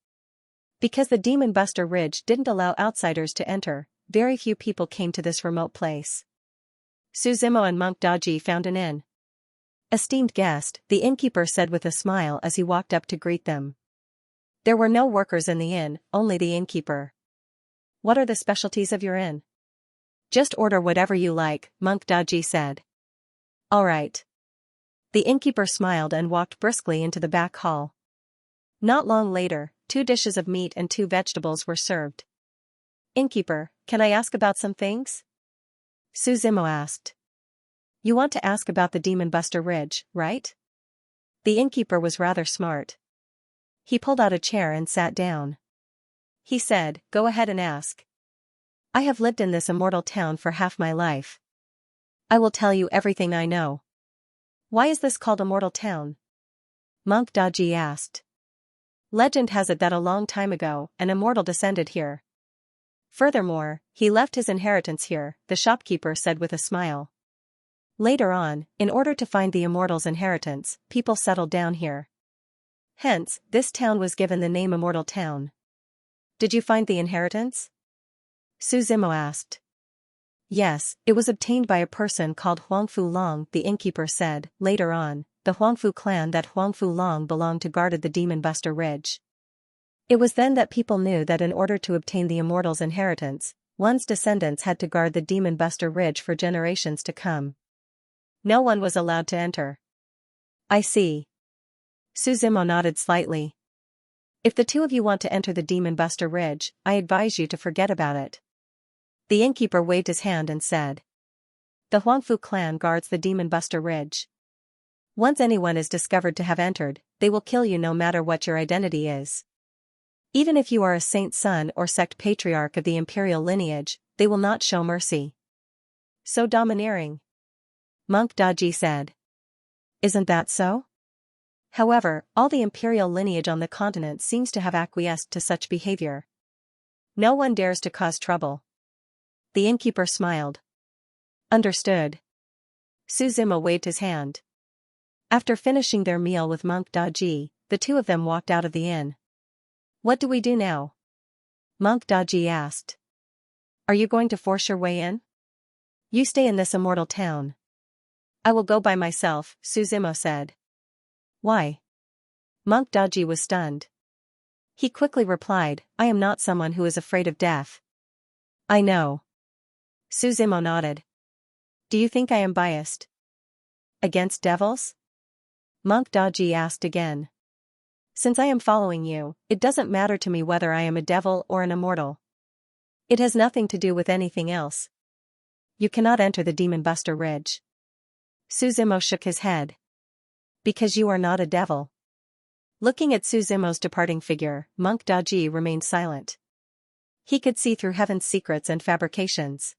Because the Demon Buster Ridge didn't allow outsiders to enter, very few people came to this remote place. Su Zimo and Monk Daji found an inn. "Esteemed guest," the innkeeper said with a smile as he walked up to greet them. There were no workers in the inn, only the innkeeper. "What are the specialties of your inn?" "Just order whatever you like," Monk Daji said. "All right." The innkeeper smiled and walked briskly into the back hall. Not long later, 2 dishes of meat and 2 vegetables were served. "Innkeeper, can I ask about some things?" Su Zimo asked. "You want to ask about the Demon Buster Ridge, right?" The innkeeper was rather smart. He pulled out a chair and sat down. He said, "Go ahead and ask. I have lived in this immortal town for half my life. I will tell you everything I know." "Why is this called Immortal Town?" Monk Daji asked. "Legend has it that a long time ago, an immortal descended here. Furthermore, he left his inheritance here," the shopkeeper said with a smile. "Later on, in order to find the immortal's inheritance, people settled down here. Hence, this town was given the name Immortal Town." "Did you find the inheritance?" Su Zimo asked. "Yes, it was obtained by a person called Huangfu Long," the innkeeper said. "Later on, the Huangfu clan that Huangfu Long belonged to guarded the Demon Buster Ridge. It was then that people knew that in order to obtain the immortal's inheritance, one's descendants had to guard the Demon Buster Ridge for generations to come. No one was allowed to enter." "I see." Suzimo nodded slightly. If the two of you want to enter the Demon Buster Ridge, I advise you to forget about it. The innkeeper waved his hand and said. The Huangfu clan guards the Demon Buster Ridge. Once anyone is discovered to have entered, they will kill you no matter what your identity is. Even if you are a saint's son or sect patriarch of the imperial lineage, they will not show mercy. So domineering. Monk Daji said. Isn't that so? However, all the imperial lineage on the continent seems to have acquiesced to such behavior. No one dares to cause trouble. The innkeeper smiled. Understood. Suzimo waved his hand. After finishing their meal with Monk Daji, the two of them walked out of the inn. What do we do now? Monk Daji asked. Are you going to force your way in? You stay in this immortal town. I will go by myself, Suzimo said. Why? Monk Daji was stunned. He quickly replied, I am not someone who is afraid of death. I know. Suzimo nodded. Do you think I am biased? Against devils? Monk Daji asked again. Since I am following you, it doesn't matter to me whether I am a devil or an immortal. It has nothing to do with anything else. You cannot enter the Demon Buster Ridge. Suzimo shook his head. Because you are not a devil. Looking at Suzimo's departing figure, Monk Daji remained silent. He could see through heaven's secrets and fabrications.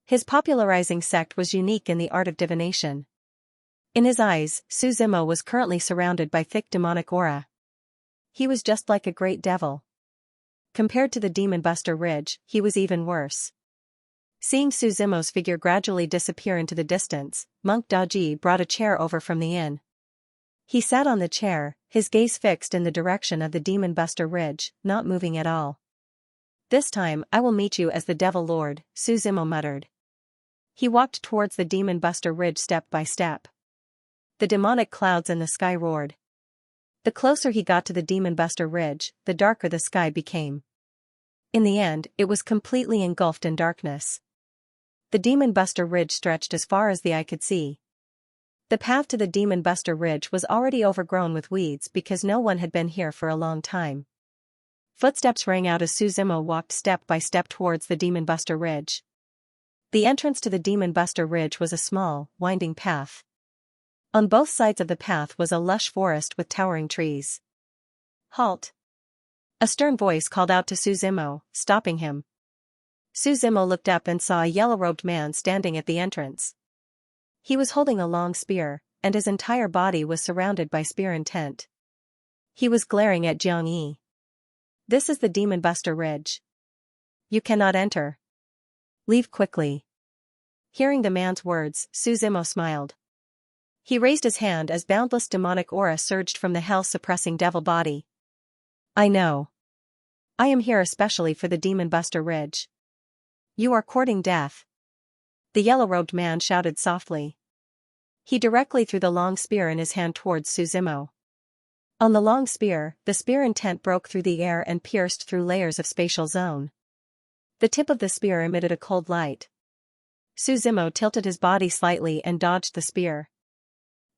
His popularizing sect was unique in the art of divination. In his eyes, Suzimo was currently surrounded by thick demonic aura. He was just like a great devil. Compared to the Demon Buster Ridge, he was even worse. Seeing Suzimo's figure gradually disappear into the distance, Monk Daji brought a chair over from the inn. He sat on the chair, his gaze fixed in the direction of the Demon Buster Ridge, not moving at all. This time I will meet you as the Devil Lord, Suzimo muttered. He walked towards the Demon Buster Ridge step by step. The demonic clouds in the sky roared. The closer he got to the Demon Buster Ridge, the darker the sky became. In the end, it was completely engulfed in darkness. The Demon Buster Ridge stretched as far as the eye could see. The path to the Demon Buster Ridge was already overgrown with weeds because no one had been here for a long time. Footsteps rang out as Suzimo walked step by step towards the Demon Buster Ridge. The entrance to the Demon Buster Ridge was a small, winding path. On both sides of the path was a lush forest with towering trees. Halt! A stern voice called out to Suzimo, stopping him. Suzimo looked up and saw a yellow-robed man standing at the entrance. He was holding a long spear, and his entire body was surrounded by spear intent. He was glaring at Xianxia. This is the Demon Buster Ridge. You cannot enter. Leave quickly. Hearing the man's words, Suzimo smiled. He raised his hand as boundless demonic aura surged from the hell-suppressing devil body. I know. I am here especially for the Demon Buster Ridge. You are courting death. The yellow-robed man shouted softly. He directly threw the long spear in his hand towards Suzimo. On the long spear, the spear intent broke through the air and pierced through layers of spatial zone. The tip of the spear emitted a cold light. Suzimo tilted his body slightly and dodged the spear.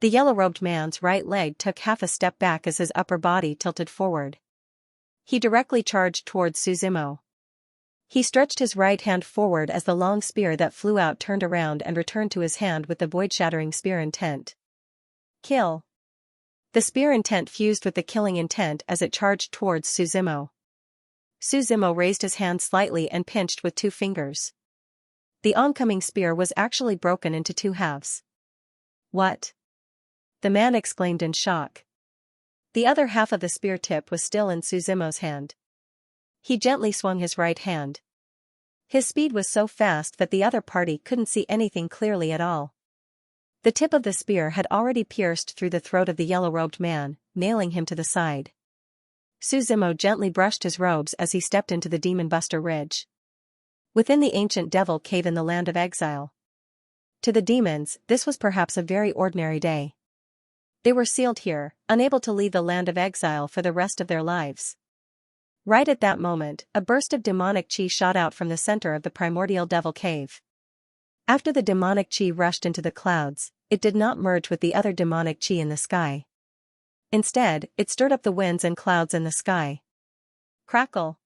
The yellow-robed man's right leg took half a step back as his upper body tilted forward. He directly charged towards Suzimo. He stretched his right hand forward as the long spear that flew out turned around and returned to his hand with the void-shattering spear intent. Kill. The spear intent fused with the killing intent as it charged towards Suzimo. Suzimo raised his hand slightly and pinched with 2 fingers. The oncoming spear was actually broken into 2 halves. What? The man exclaimed in shock. The other half of the spear tip was still in Suzimo's hand. He gently swung his right hand. His speed was so fast that the other party couldn't see anything clearly at all. The tip of the spear had already pierced through the throat of the yellow-robed man, nailing him to the side. Suzimo gently brushed his robes as he stepped into the Demon Buster Ridge. Within the ancient devil cave in the land of exile. To the demons, this was perhaps a very ordinary day. They were sealed here, unable to leave the land of exile for the rest of their lives. Right at that moment, a burst of demonic chi shot out from the center of the primordial devil cave. After the demonic chi rushed into the clouds, it did not merge with the other demonic chi in the sky. Instead, it stirred up the winds and clouds in the sky. Crackle!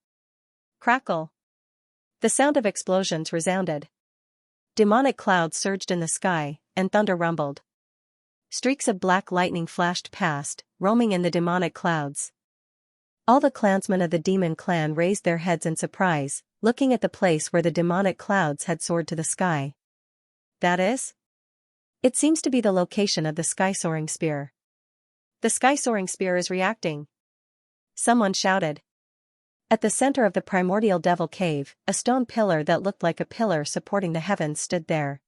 Crackle! The sound of explosions resounded. Demonic clouds surged in the sky, and thunder rumbled. Streaks of black lightning flashed past, roaming in the demonic clouds. All the clansmen of the demon clan raised their heads in surprise, looking at the place where the demonic clouds had soared to the sky. That is? It seems to be the location of the sky-soaring spear. The sky-soaring spear is reacting. Someone shouted. At the center of the primordial devil cave, a stone pillar that looked like a pillar supporting the heavens stood there.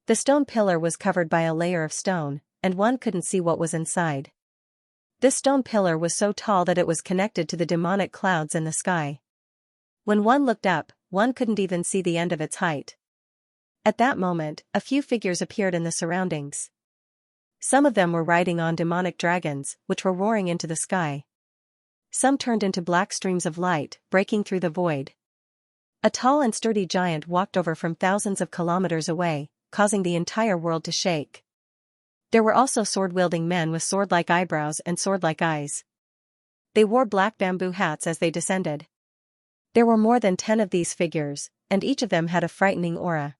The stone pillar was covered by a layer of stone, and one couldn't see what was inside. This stone pillar was so tall that it was connected to the demonic clouds in the sky. When one looked up, one couldn't even see the end of its height. At that moment, a few figures appeared in the surroundings. Some of them were riding on demonic dragons, which were roaring into the sky. Some turned into black streams of light, breaking through the void. A tall and sturdy giant walked over from thousands of kilometers away, causing the entire world to shake. There were also sword-wielding men with sword-like eyebrows and sword-like eyes. They wore black bamboo hats as they descended. There were more than 10 of these figures, and each of them had a frightening aura.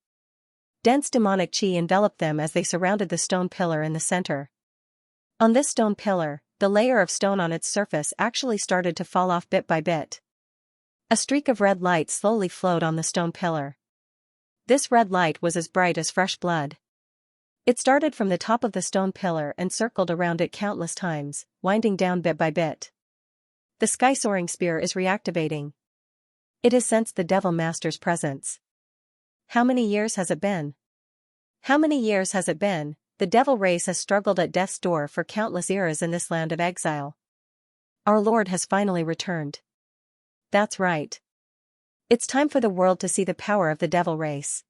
Dense demonic chi enveloped them as they surrounded the stone pillar in the center. On this stone pillar, the layer of stone on its surface actually started to fall off bit by bit. A streak of red light slowly flowed on the stone pillar. This red light was as bright as fresh blood. It started from the top of the stone pillar and circled around it countless times, winding down bit by bit. The sky-soaring spear is reactivating. It has sensed the Devil Master's presence. How many years has it been? How many years has it been? The devil race has struggled at death's door for countless eras in this land of exile. Our Lord has finally returned. That's right. It's time for the world to see the power of the devil race.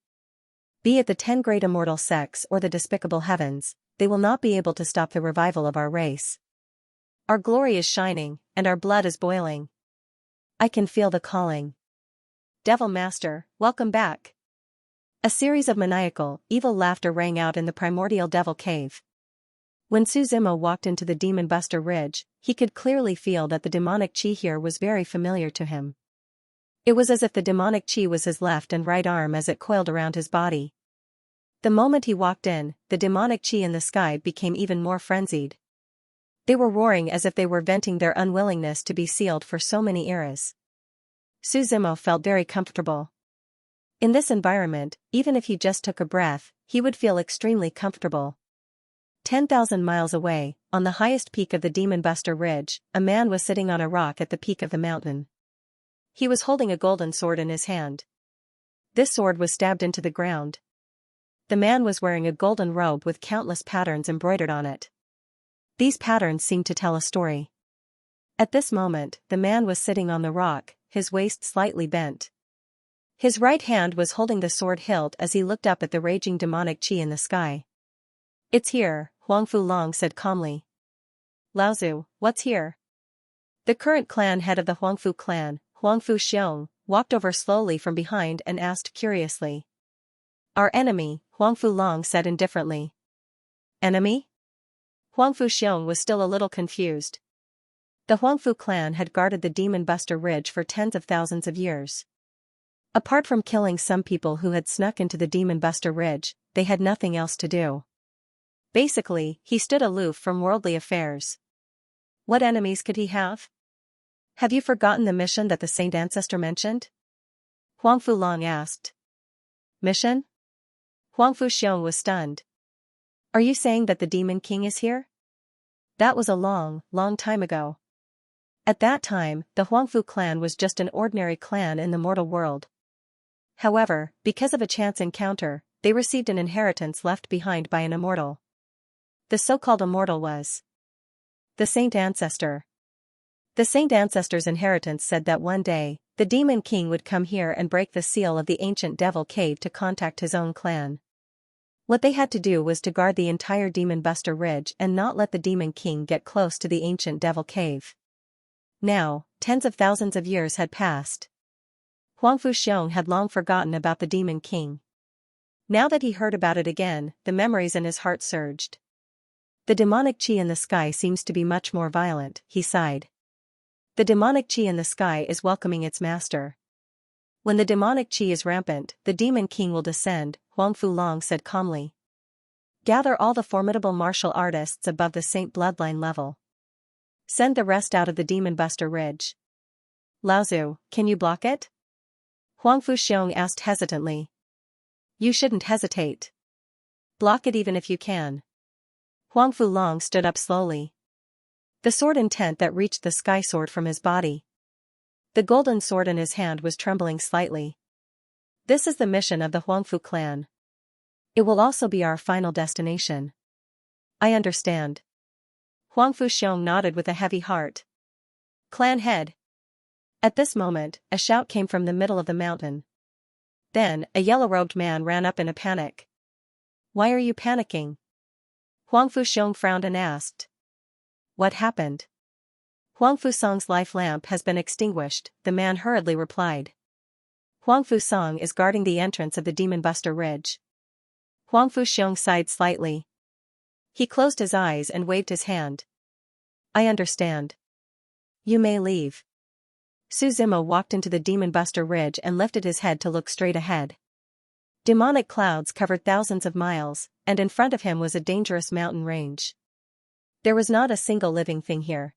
Be it the 10 great immortal sects or the despicable heavens, they will not be able to stop the revival of our race. Our glory is shining, and our blood is boiling. I can feel the calling. Devil Master, welcome back. A series of maniacal, evil laughter rang out in the primordial devil cave. When Suzimo walked into the Demon Buster Ridge, he could clearly feel that the demonic chi here was very familiar to him. It was as if the demonic chi was his left and right arm as it coiled around his body. The moment he walked in, the demonic chi in the sky became even more frenzied. They were roaring as if they were venting their unwillingness to be sealed for so many eras. Suzimo felt very comfortable. In this environment, even if he just took a breath, he would feel extremely comfortable. 10,000 miles away, on the highest peak of the Demon Buster Ridge, a man was sitting on a rock at the peak of the mountain. He was holding a golden sword in his hand. This sword was stabbed into the ground. The man was wearing a golden robe with countless patterns embroidered on it. These patterns seemed to tell a story. At this moment, the man was sitting on the rock, his waist slightly bent. His right hand was holding the sword hilt as he looked up at the raging demonic chi in the sky. It's here, Huangfu Long said calmly. Laozu, what's here? The current clan head of the Huangfu clan, Huangfu Xiong, walked over slowly from behind and asked curiously. Our enemy, Huangfu Long said indifferently. Enemy? Huangfu Xiong was still a little confused. The Huangfu clan had guarded the Demon Buster Ridge for tens of thousands of years. Apart from killing some people who had snuck into the Demon Buster Ridge, they had nothing else to do. Basically, he stood aloof from worldly affairs. What enemies could he have? Have you forgotten the mission that the Saint Ancestor mentioned? Huangfu Long asked. Mission? Huangfu Xiong was stunned. Are you saying that the Demon King is here? That was a long, long time ago. At that time, the Huangfu clan was just an ordinary clan in the mortal world. However, because of a chance encounter, they received an inheritance left behind by an immortal. The so-called immortal was the Saint Ancestor. The Saint Ancestor's inheritance said that one day, the Demon King would come here and break the seal of the ancient devil cave to contact his own clan. What they had to do was to guard the entire Demon Buster Ridge and not let the Demon King get close to the ancient devil cave. Now, tens of thousands of years had passed. Huangfu Xiong had long forgotten about the Demon King. Now that he heard about it again, the memories in his heart surged. The demonic chi in the sky seems to be much more violent, he sighed. The demonic chi in the sky is welcoming its master. When the demonic chi is rampant, the demon king will descend, Huangfu Long said calmly. Gather all the formidable martial artists above the Saint bloodline level. Send the rest out of the Demon Buster Ridge. Laozu, can you block it? Huangfu Xiong asked hesitantly. You shouldn't hesitate. Block it even if you can. Huangfu Long stood up slowly. The sword intent that reached the sky sword from his body. The golden sword in his hand was trembling slightly. This is the mission of the Huangfu clan. It will also be our final destination. I understand. Huangfu Xiong nodded with a heavy heart. Clan head. At this moment, a shout came from the middle of the mountain. Then, a yellow-robed man ran up in a panic. Why are you panicking? Huangfu Xiong frowned and asked. What happened? Huangfu Song's life lamp has been extinguished, the man hurriedly replied. Huangfu Song is guarding the entrance of the Demon Buster Ridge. Huangfu Xiong sighed slightly. He closed his eyes and waved his hand. I understand. You may leave. Su Zimo walked into the Demon Buster Ridge and lifted his head to look straight ahead. Demonic clouds covered thousands of miles, and in front of him was a dangerous mountain range. There was not a single living thing here.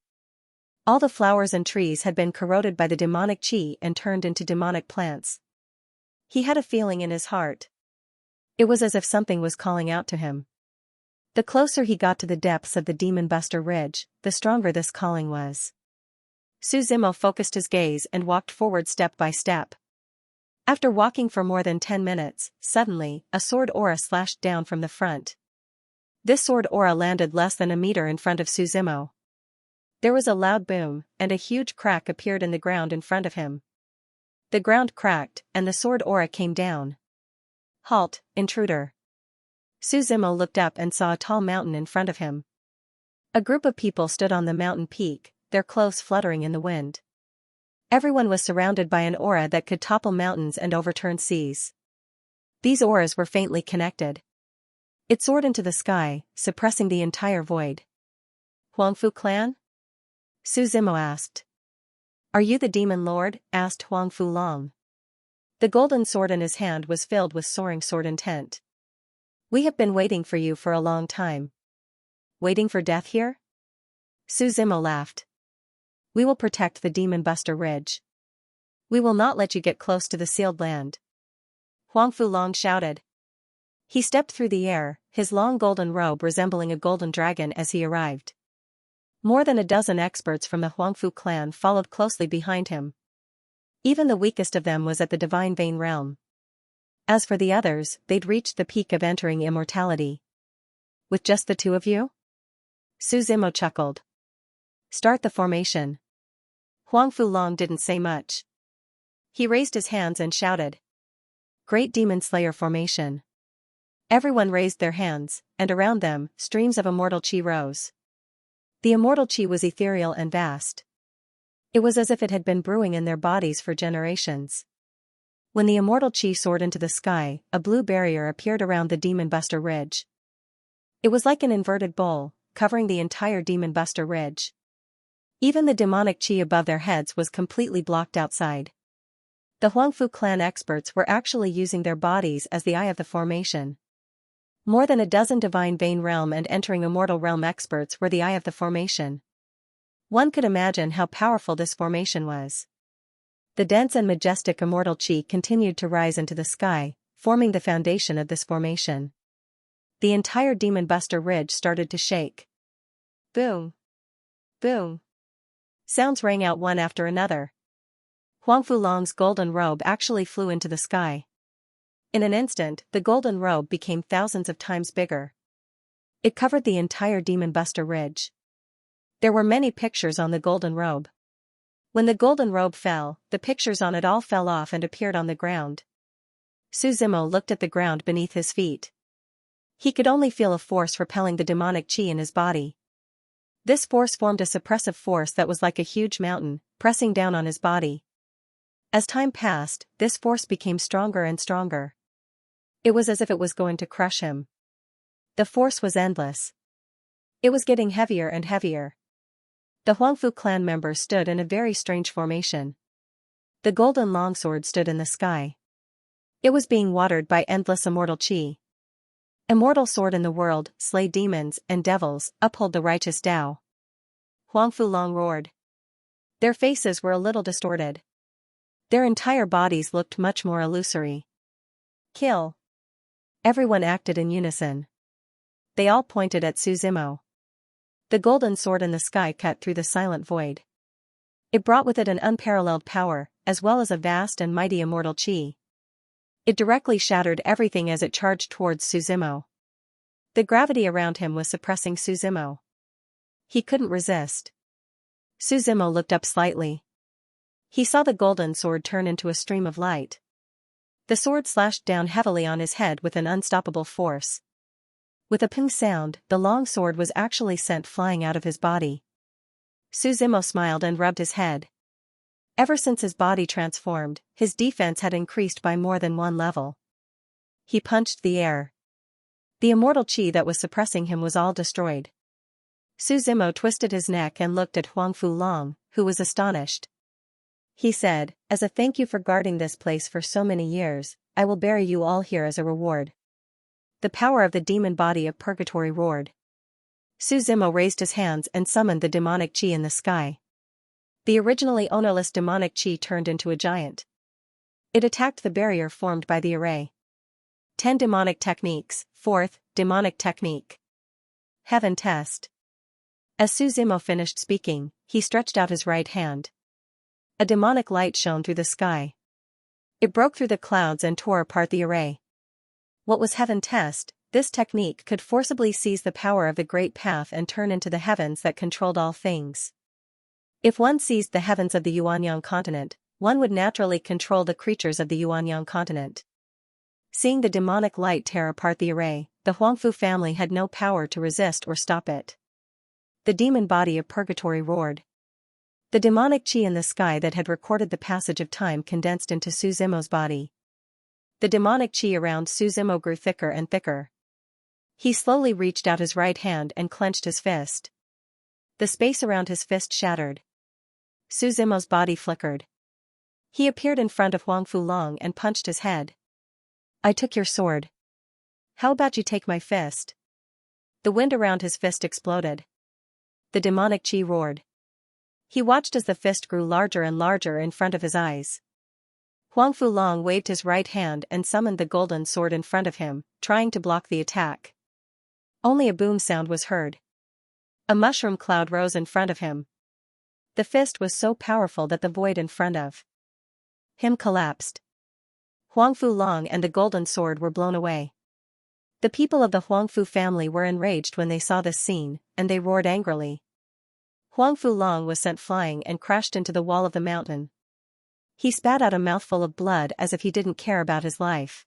All the flowers and trees had been corroded by the demonic chi and turned into demonic plants. He had a feeling in his heart. It was as if something was calling out to him. The closer he got to the depths of the Demon Buster Ridge, the stronger this calling was. Su Zimo focused his gaze and walked forward step by step. After walking for more than 10 minutes, suddenly, a sword aura slashed down from the front. This sword aura landed less than a meter in front of Su Zimo. There was a loud boom, and a huge crack appeared in the ground in front of him. The ground cracked, and the sword aura came down. Halt, intruder. Su Zimo looked up and saw a tall mountain in front of him. A group of people stood on the mountain peak, their clothes fluttering in the wind. Everyone was surrounded by an aura that could topple mountains and overturn seas. These auras were faintly connected. It soared into the sky, suppressing the entire void. Huangfu clan? Su Zimo asked. Are you the demon lord? Asked Huangfu Long. The golden sword in his hand was filled with soaring sword intent. We have been waiting for you for a long time. Waiting for death here? Su Zimo laughed. We will protect the Demon Buster Ridge. We will not let you get close to the sealed land. Huangfu Long shouted. He stepped through the air, his long golden robe resembling a golden dragon as he arrived. More than a dozen experts from the Huangfu clan followed closely behind him. Even the weakest of them was at the Divine Vein realm. As for the others, they'd reached the peak of entering immortality. With just the two of you? Su Zimo chuckled. Start the formation. Huangfu Long didn't say much. He raised his hands and shouted. Great Demon Slayer formation. Everyone raised their hands, and around them, streams of immortal chi rose. The immortal chi was ethereal and vast. It was as if it had been brewing in their bodies for generations. When the immortal chi soared into the sky, a blue barrier appeared around the Demon Buster Ridge. It was like an inverted bowl, covering the entire Demon Buster Ridge. Even the demonic chi above their heads was completely blocked outside. The Huangfu clan experts were actually using their bodies as the eye of the formation. More than a dozen Divine Vein realm and entering immortal realm experts were the eye of the formation. One could imagine how powerful this formation was. The dense and majestic immortal chi continued to rise into the sky, forming the foundation of this formation. The entire Demon Buster Ridge started to shake. Boom! Boom! Sounds rang out one after another. Huangfu Long's golden robe actually flew into the sky. In an instant, the golden robe became thousands of times bigger. It covered the entire Demon Buster Ridge. There were many pictures on the golden robe. When the golden robe fell, the pictures on it all fell off and appeared on the ground. Su Zimo looked at the ground beneath his feet. He could only feel a force repelling the demonic chi in his body. This force formed a suppressive force that was like a huge mountain, pressing down on his body. As time passed, this force became stronger and stronger. It was as if it was going to crush him. The force was endless. It was getting heavier and heavier. The Huangfu clan members stood in a very strange formation. The golden longsword stood in the sky. It was being watered by endless immortal qi. Immortal sword in the world, slay demons and devils, uphold the righteous Tao. Huangfu Long roared. Their faces were a little distorted. Their entire bodies looked much more illusory. Kill. Everyone acted in unison. They all pointed at Su Zimo. The golden sword in the sky cut through the silent void. It brought with it an unparalleled power, as well as a vast and mighty immortal qi. It directly shattered everything as it charged towards Su Zimo. The gravity around him was suppressing Su Zimo. He couldn't resist. Su Zimo looked up slightly. He saw the golden sword turn into a stream of light. The sword slashed down heavily on his head with an unstoppable force. With a ping sound, the long sword was actually sent flying out of his body. Su Zimo smiled and rubbed his head. Ever since his body transformed, his defense had increased by more than one level. He punched the air. The immortal qi that was suppressing him was all destroyed. Su Zimo twisted his neck and looked at Huangfu Long, who was astonished. He said, "As a thank you for guarding this place for so many years, I will bury you all here as a reward." The power of the demon body of purgatory roared. Su Zimo raised his hands and summoned the demonic qi in the sky. The originally ownerless demonic qi turned into a giant. It attacked the barrier formed by the array. 10 demonic techniques. 4th, demonic technique. Heaven test. As Su Zimo finished speaking, he stretched out his right hand. A demonic light shone through the sky. It broke through the clouds and tore apart the array. What was heaven test? This technique could forcibly seize the power of the great path and turn into the heavens that controlled all things. If one seized the heavens of the Yuanyang continent, one would naturally control the creatures of the Yuanyang continent. Seeing the demonic light tear apart the array, the Huangfu family had no power to resist or stop it. The demon body of purgatory roared. The demonic qi in the sky that had recorded the passage of time condensed into Su Zimo's body. The demonic qi around Su Zimo grew thicker and thicker. He slowly reached out his right hand and clenched his fist. The space around his fist shattered. Su Zimo's body flickered. He appeared in front of Huangfu Long and punched his head. "I took your sword. How about you take my fist?" The wind around his fist exploded. The demonic qi roared. He watched as the fist grew larger and larger in front of his eyes. Huangfu Long waved his right hand and summoned the golden sword in front of him, trying to block the attack. Only a boom sound was heard. A mushroom cloud rose in front of him. The fist was so powerful that the void in front of him collapsed. Huangfu Long and the golden sword were blown away. The people of the Huangfu family were enraged when they saw this scene, and they roared angrily. Huangfu Long was sent flying and crashed into the wall of the mountain. He spat out a mouthful of blood as if he didn't care about his life.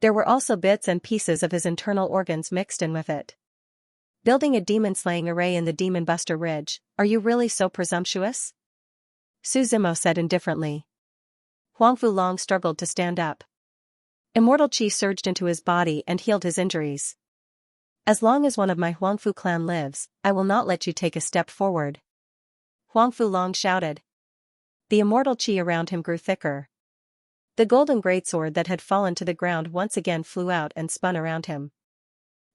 There were also bits and pieces of his internal organs mixed in with it. "Building a demon-slaying array in the Demon Buster Ridge, are you really so presumptuous?" Su Zimo said indifferently. Huangfu Long struggled to stand up. Immortal qi surged into his body and healed his injuries. "As long as one of my Huangfu clan lives, I will not let you take a step forward," Huangfu Long shouted. The immortal qi around him grew thicker. The golden greatsword that had fallen to the ground once again flew out and spun around him.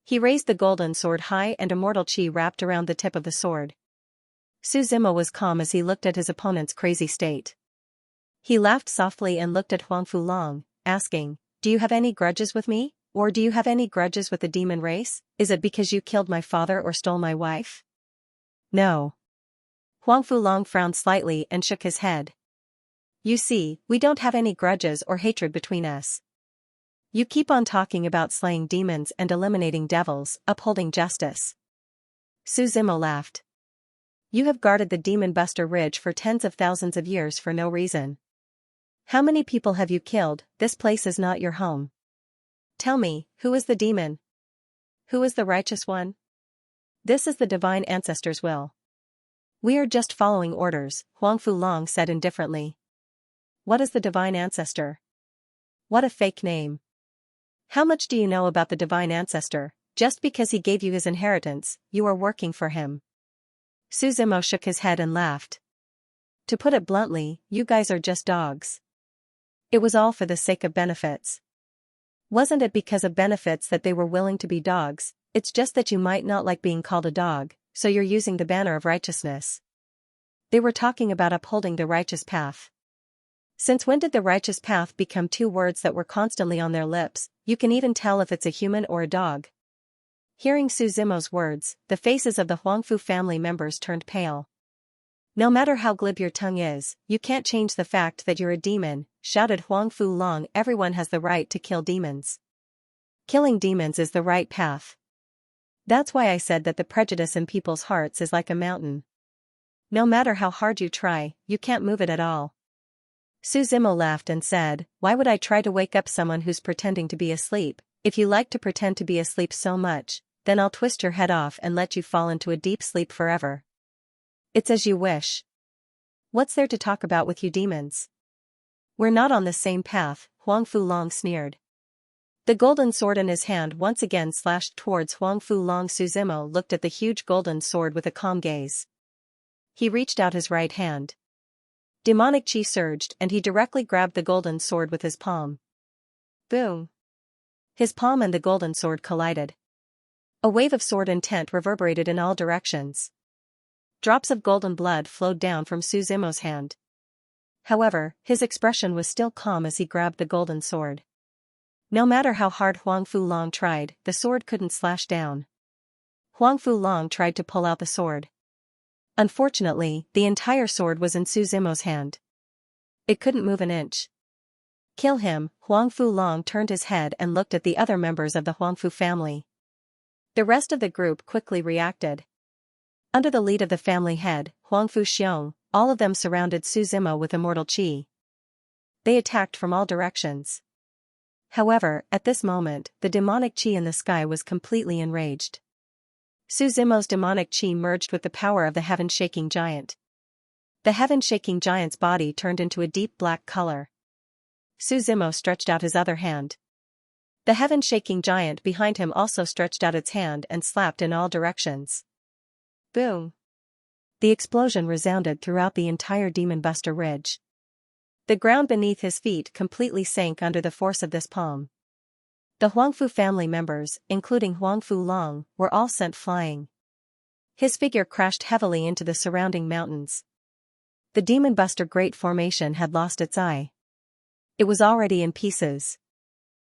He raised the golden sword high and immortal qi wrapped around the tip of the sword. Su Zimo was calm as he looked at his opponent's crazy state. He laughed softly and looked at Huangfu Long, asking, "Do you have any grudges with me? Or do you have any grudges with the demon race? Is it because you killed my father or stole my wife?" "No." Huangfu Long frowned slightly and shook his head. "You see, we don't have any grudges or hatred between us. You keep on talking about slaying demons and eliminating devils, upholding justice." Su Zimo laughed. "You have guarded the Demon Buster Ridge for tens of thousands of years for no reason. How many people have you killed? This place is not your home. Tell me, who is the demon? Who is the righteous one? This is the divine ancestor's will. We are just following orders," Huangfu Long said indifferently. "What is the divine ancestor? What a fake name. How much do you know about the divine ancestor?" Just because he gave you his inheritance, you are working for him. Su Zimo shook his head and laughed. To put it bluntly, you guys are just dogs. It was all for the sake of benefits. Wasn't it because of benefits that they were willing to be dogs? It's just that you might not like being called a dog, so you're using the banner of righteousness. They were talking about upholding the righteous path. Since when did the righteous path become two words that were constantly on their lips? You can even tell if it's a human or a dog. Hearing Su Zimo's words, the faces of the Huangfu family members turned pale. No matter how glib your tongue is, you can't change the fact that you're a demon, shouted Huangfu Long. Everyone has the right to kill demons. Killing demons is the right path. That's why I said that the prejudice in people's hearts is like a mountain. No matter how hard you try, you can't move it at all. Su Zimo laughed and said, why would I try to wake up someone who's pretending to be asleep? If you like to pretend to be asleep so much, then I'll twist your head off and let you fall into a deep sleep forever. It's as you wish. What's there to talk about with you demons? We're not on the same path, Huangfu Long sneered. The golden sword in his hand once again slashed towards Huangfu Long. Su Zimo looked at the huge golden sword with a calm gaze. He reached out his right hand. Demonic chi surged and he directly grabbed the golden sword with his palm. Boom! His palm and the golden sword collided. A wave of sword intent reverberated in all directions. Drops of golden blood flowed down from Su Zimo's hand. However, his expression was still calm as he grabbed the golden sword. No matter how hard Huangfu Long tried, the sword couldn't slash down. Huangfu Long tried to pull out the sword. Unfortunately, the entire sword was in Su Zimo's hand. It couldn't move an inch. Kill him. Huangfu Long turned his head and looked at the other members of the Huangfu family. The rest of the group quickly reacted. Under the lead of the family head, Huangfu Xiong, all of them surrounded Su Zimo with immortal qi. They attacked from all directions. However, at this moment, the demonic qi in the sky was completely enraged. Su Zimo's demonic qi merged with the power of the heaven-shaking giant. The heaven-shaking giant's body turned into a deep black color. Su Zimo stretched out his other hand. The heaven-shaking giant behind him also stretched out its hand and slapped in all directions. Boom! The explosion resounded throughout the entire Demon Buster Ridge. The ground beneath his feet completely sank under the force of this palm. The Huangfu family members, including Huangfu Long, were all sent flying. His figure crashed heavily into the surrounding mountains. The Demon Buster Great Formation had lost its eye. It was already in pieces.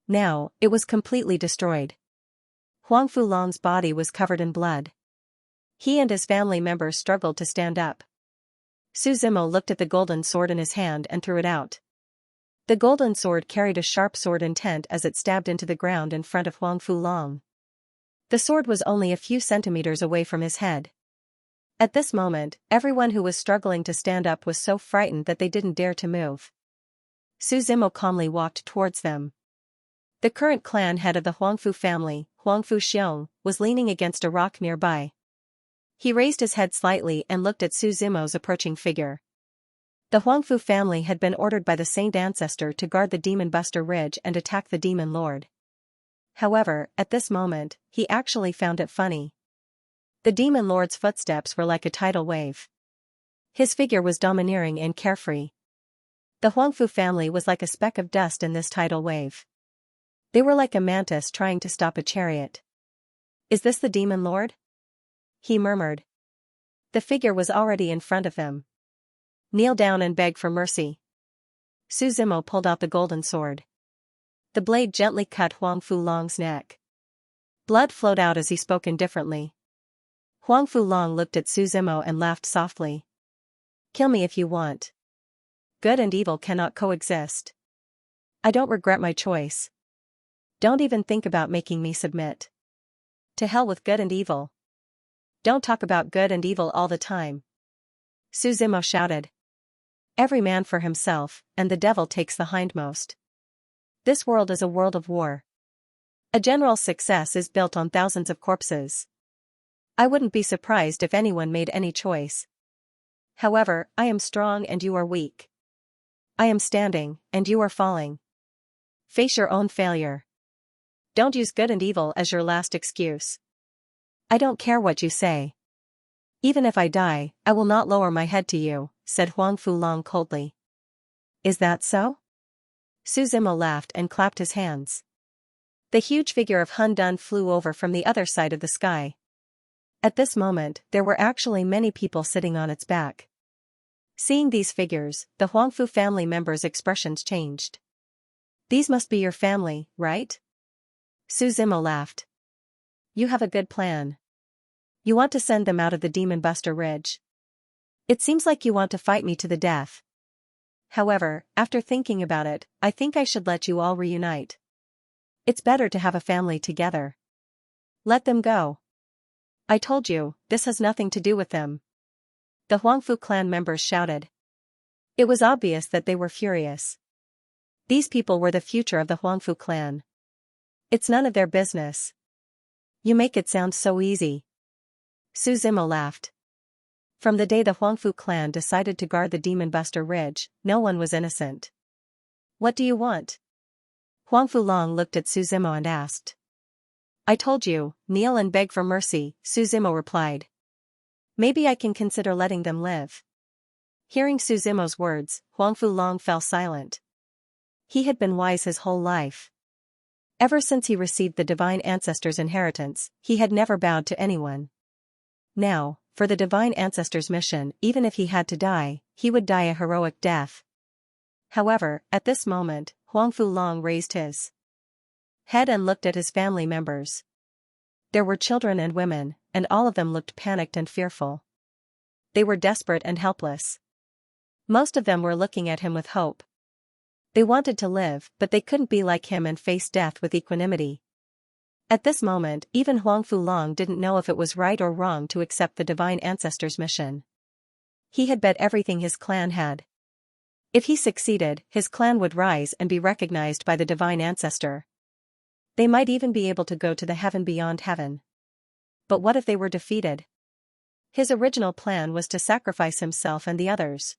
Now, it was completely destroyed. Huangfu Long's body was covered in blood. He and his family members struggled to stand up. Su Zimo looked at the golden sword in his hand and threw it out. The golden sword carried a sharp sword intent as it stabbed into the ground in front of Huangfu Long. The sword was only a few centimeters away from his head. At this moment, everyone who was struggling to stand up was so frightened that they didn't dare to move. Su Zimo calmly walked towards them. The current clan head of the Huangfu family, Huangfu Xiong, was leaning against a rock nearby. He raised his head slightly and looked at Su Zimo's approaching figure. The Huangfu family had been ordered by the Saint Ancestor to guard the Demon Buster Ridge and attack the Demon Lord. However, at this moment, he actually found it funny. The Demon Lord's footsteps were like a tidal wave. His figure was domineering and carefree. The Huangfu family was like a speck of dust in this tidal wave. They were like a mantis trying to stop a chariot. Is this the Demon Lord? He murmured. The figure was already in front of them. Kneel down and beg for mercy. Su Zimo pulled out the golden sword. The blade gently cut Huangfu Long's neck. Blood flowed out as he spoke indifferently. Huangfu Long looked at Su Zimo and laughed softly. Kill me if you want. Good and evil cannot coexist. I don't regret my choice. Don't even think about making me submit. To hell with good and evil. Don't talk about good and evil all the time. Su Zimo shouted. Every man for himself, and the devil takes the hindmost. This world is a world of war. A general's success is built on thousands of corpses. I wouldn't be surprised if anyone made any choice. However, I am strong and you are weak. I am standing, and you are falling. Face your own failure. Don't use good and evil as your last excuse. I don't care what you say. Even if I die, I will not lower my head to you, said Huang Fulong coldly. Is that so? Su Zimo laughed and clapped his hands. The huge figure of Hun Dun flew over from the other side of the sky. At this moment, there were actually many people sitting on its back. Seeing these figures, the Huangfu family members' expressions changed. These must be your family, right? Su Zimo laughed. You have a good plan. You want to send them out of the Demon Buster Ridge. It seems like you want to fight me to the death. However, after thinking about it, I think I should let you all reunite. It's better to have a family together. Let them go. I told you, this has nothing to do with them. The Huangfu clan members shouted. It was obvious that they were furious. These people were the future of the Huangfu clan. It's none of their business. You make it sound so easy. Su Zimo laughed. From the day the Huangfu clan decided to guard the Demon Buster Ridge, no one was innocent. What do you want? Huang Fulong looked at Su Zimo and asked. I told you, kneel and beg for mercy, Su Zimo replied. Maybe I can consider letting them live. Hearing Su Zimo's words, Huang Fulong fell silent. He had been wise his whole life. Ever since he received the Divine Ancestors' inheritance, he had never bowed to anyone. Now, for the Divine Ancestors' mission, even if he had to die, he would die a heroic death. However, at this moment, Huang Fulong raised his head and looked at his family members. There were children and women, and all of them looked panicked and fearful. They were desperate and helpless. Most of them were looking at him with hope. They wanted to live, but they couldn't be like him and face death with equanimity. At this moment, even Huang Fulong didn't know if it was right or wrong to accept the Divine Ancestors' mission. He had bet everything his clan had. If he succeeded, his clan would rise and be recognized by the Divine Ancestor. They might even be able to go to the heaven beyond heaven. But what if they were defeated? His original plan was to sacrifice himself and the others.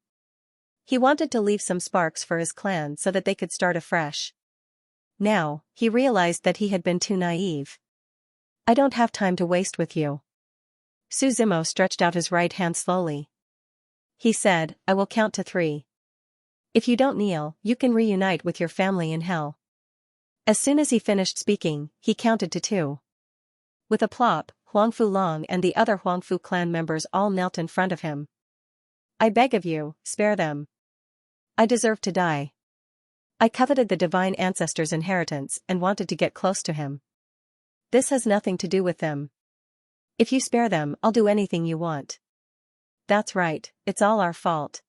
He wanted to leave some sparks for his clan so that they could start afresh. Now, he realized that he had been too naive. I don't have time to waste with you. Su Zimo stretched out his right hand slowly. He said, I will count to 3. If you don't kneel, you can reunite with your family in hell. As soon as he finished speaking, he counted to 2. With a plop, Huang Fulong and the other Huangfu clan members all knelt in front of him. I beg of you, spare them. I deserve to die. I coveted the Divine Ancestors' inheritance and wanted to get close to him. This has nothing to do with them. If you spare them, I'll do anything you want. That's right, it's all our fault.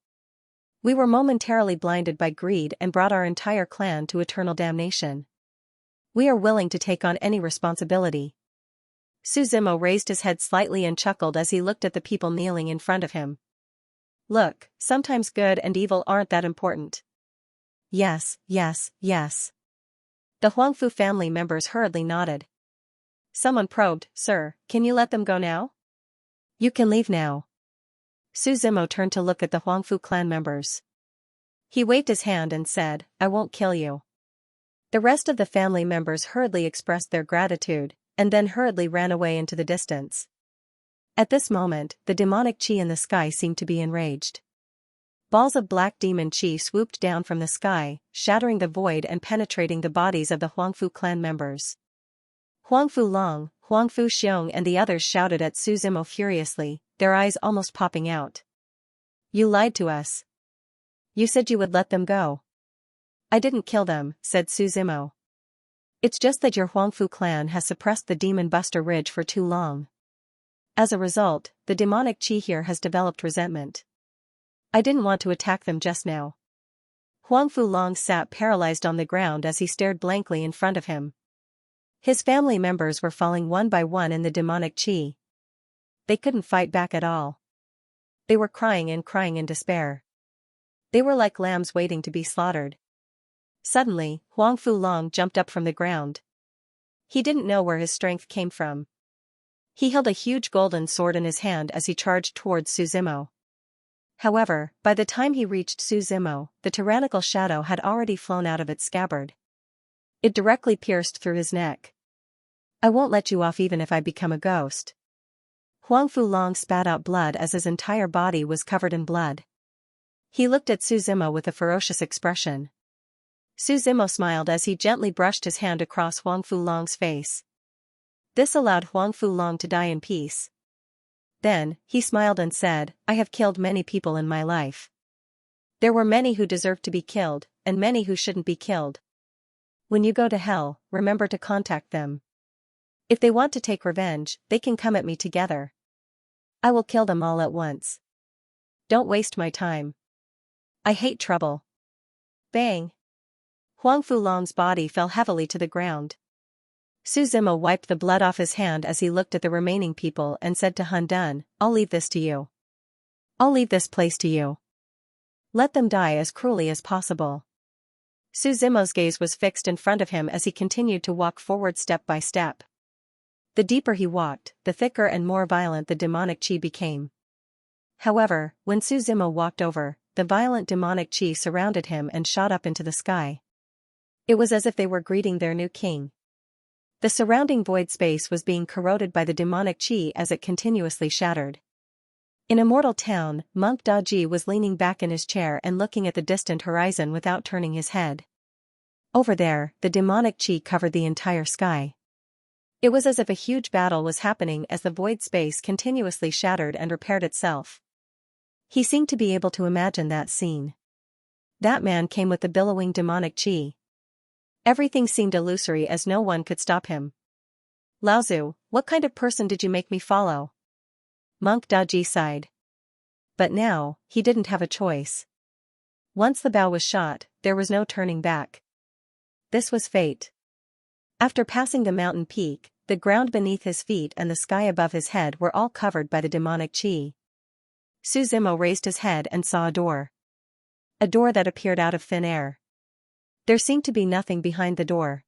We were momentarily blinded by greed and brought our entire clan to eternal damnation. We are willing to take on any responsibility. Su Zimo raised his head slightly and chuckled as he looked at the people kneeling in front of him. Look, sometimes good and evil aren't that important. Yes, yes, yes. The Huangfu family members hurriedly nodded. Someone probed, Sir, can you let them go now? You can leave now. Su Zimo turned to look at the Huangfu clan members. He waved his hand and said, I won't kill you. The rest of the family members hurriedly expressed their gratitude, and then hurriedly ran away into the distance. At this moment, the demonic chi in the sky seemed to be enraged. Balls of black demon chi swooped down from the sky, shattering the void and penetrating the bodies of the Huangfu clan members. Huang Fulong, Huang Fu Xiong and the others shouted at Su Zimo furiously, their eyes almost popping out. You lied to us. You said you would let them go. I didn't kill them, said Su Zimo. It's just that your Huangfu clan has suppressed the Demon Buster Ridge for too long. As a result, the demonic chi here has developed resentment. I didn't want to attack them just now. Huang Fulong sat paralyzed on the ground as he stared blankly in front of him. His family members were falling one by one in the demonic chi. They couldn't fight back at all. They were crying in despair. They were like lambs waiting to be slaughtered. Suddenly, Huang Fulong jumped up from the ground. He didn't know where his strength came from. He held a huge golden sword in his hand as he charged towards Su Zimo. However, by the time he reached Su Zimo, the tyrannical shadow had already flown out of its scabbard. It directly pierced through his neck. I won't let you off even if I become a ghost. Huang Fulong spat out blood as his entire body was covered in blood. He looked at Su Zimo with a ferocious expression. Su Zimo smiled as he gently brushed his hand across Huang Fulong's face. This allowed Huang Fulong to die in peace. Then, he smiled and said, I have killed many people in my life. There were many who deserved to be killed, and many who shouldn't be killed. When you go to hell, remember to contact them. If they want to take revenge, they can come at me together. I will kill them all at once. Don't waste my time. I hate trouble. Bang! Huang Fulong's body fell heavily to the ground. Su Zimo wiped the blood off his hand as he looked at the remaining people and said to Han Dun, I'll leave this to you. I'll leave this place to you. Let them die as cruelly as possible. Su Zimo's gaze was fixed in front of him as he continued to walk forward step by step. The deeper he walked, the thicker and more violent the demonic qi became. However, when Su Zimo walked over, the violent demonic qi surrounded him and shot up into the sky. It was as if they were greeting their new king. The surrounding void space was being corroded by the demonic qi as it continuously shattered. In a mortal town, Monk Daji was leaning back in his chair and looking at the distant horizon without turning his head. Over there, the demonic qi covered the entire sky. It was as if a huge battle was happening as the void space continuously shattered and repaired itself. He seemed to be able to imagine that scene. That man came with the billowing demonic qi. Everything seemed illusory as no one could stop him. Laozu, what kind of person did you make me follow? Monk Daji sighed. But now, he didn't have a choice. Once the bow was shot, there was no turning back. This was fate. After passing the mountain peak, the ground beneath his feet and the sky above his head were all covered by the demonic qi. Su Zimo raised his head and saw a door. A door that appeared out of thin air. There seemed to be nothing behind the door.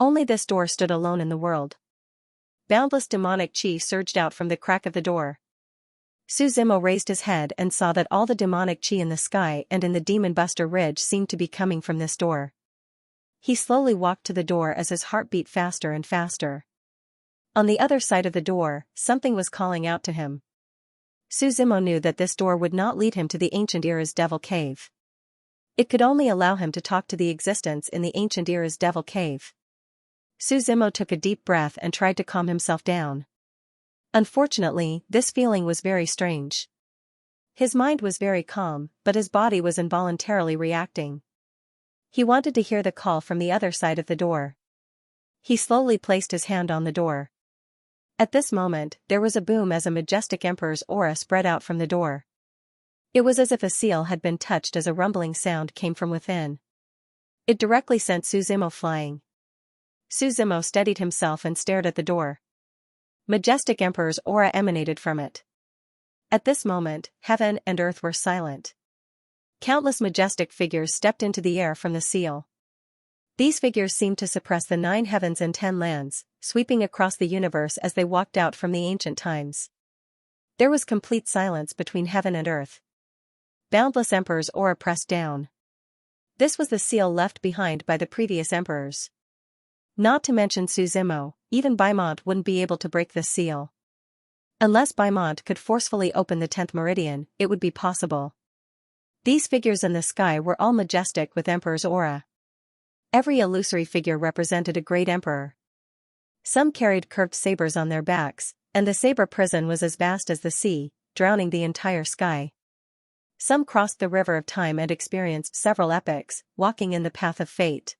Only this door stood alone in the world. Boundless demonic qi surged out from the crack of the door. Su Zimo raised his head and saw that all the demonic qi in the sky and in the Demon Buster Ridge seemed to be coming from this door. He slowly walked to the door as his heart beat faster and faster. On the other side of the door, something was calling out to him. Su Zimo knew that this door would not lead him to the ancient era's Devil Cave. It could only allow him to talk to the existence in the ancient era's Devil Cave. Su Zimo took a deep breath and tried to calm himself down. Unfortunately, this feeling was very strange. His mind was very calm, but his body was involuntarily reacting. He wanted to hear the call from the other side of the door. He slowly placed his hand on the door. At this moment, there was a boom as a majestic emperor's aura spread out from the door. It was as if a seal had been touched as a rumbling sound came from within. It directly sent Su Zimo flying. Su Zimo steadied himself and stared at the door. Majestic emperor's aura emanated from it. At this moment, heaven and earth were silent. Countless majestic figures stepped into the air from the seal. These figures seemed to suppress the 9 heavens and 10 lands, sweeping across the universe as they walked out from the ancient times. There was complete silence between heaven and earth. Boundless emperor's aura pressed down. This was the seal left behind by the previous emperors. Not to mention Su Zimo, even Baimont wouldn't be able to break this seal. Unless Baimont could forcefully open the 10th meridian, it would be possible. These figures in the sky were all majestic with emperor's aura. Every illusory figure represented a great emperor. Some carried curved sabers on their backs, and the saber prison was as vast as the sea, drowning the entire sky. Some crossed the river of time and experienced several epochs, walking in the path of fate.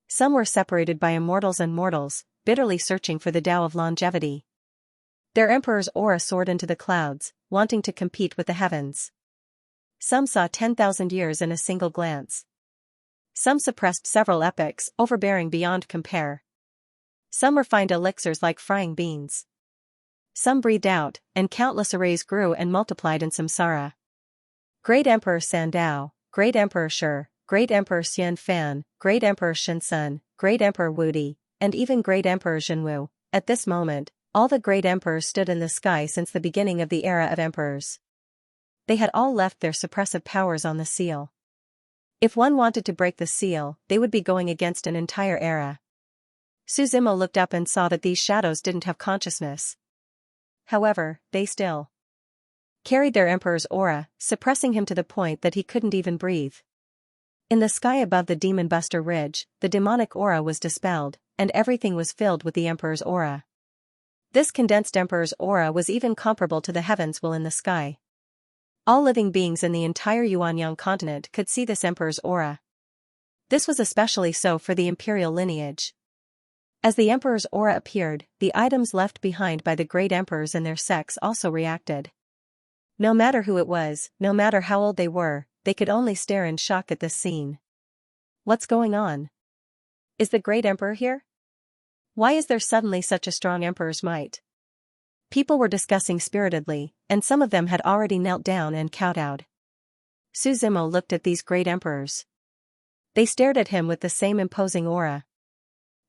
Some were separated by immortals and mortals, bitterly searching for the Tao of longevity. Their emperor's aura soared into the clouds, wanting to compete with the heavens. Some saw 10,000 years in a single glance. Some suppressed several epochs, overbearing beyond compare. Some refined elixirs like frying beans. Some breathed out, and countless arrays grew and multiplied in samsara. Great Emperor Sandao, Great Emperor Shi, Great Emperor Xian Fan, Great Emperor Shinsun, Great Emperor Wudi, and even Great Emperor Zhenwu. At this moment, all the great emperors stood in the sky since the beginning of the era of emperors. They had all left their suppressive powers on the seal. If one wanted to break the seal, they would be going against an entire era. Suzimo looked up and saw that these shadows didn't have consciousness. However, they still carried their emperor's aura, suppressing him to the point that he couldn't even breathe. In the sky above the Demon Buster Ridge, the demonic aura was dispelled, and everything was filled with the emperor's aura. This condensed emperor's aura was even comparable to the heavens while in the sky. All living beings in the entire Yuanyang continent could see this emperor's aura. This was especially so for the imperial lineage. As the emperor's aura appeared, the items left behind by the great emperors and their sects also reacted. No matter who it was, no matter how old they were, they could only stare in shock at this scene. What's going on? Is the great emperor here? Why is there suddenly such a strong emperor's might? People were discussing spiritedly, and some of them had already knelt down and kowtowed. Suzimo looked at these great emperors. They stared at him with the same imposing aura.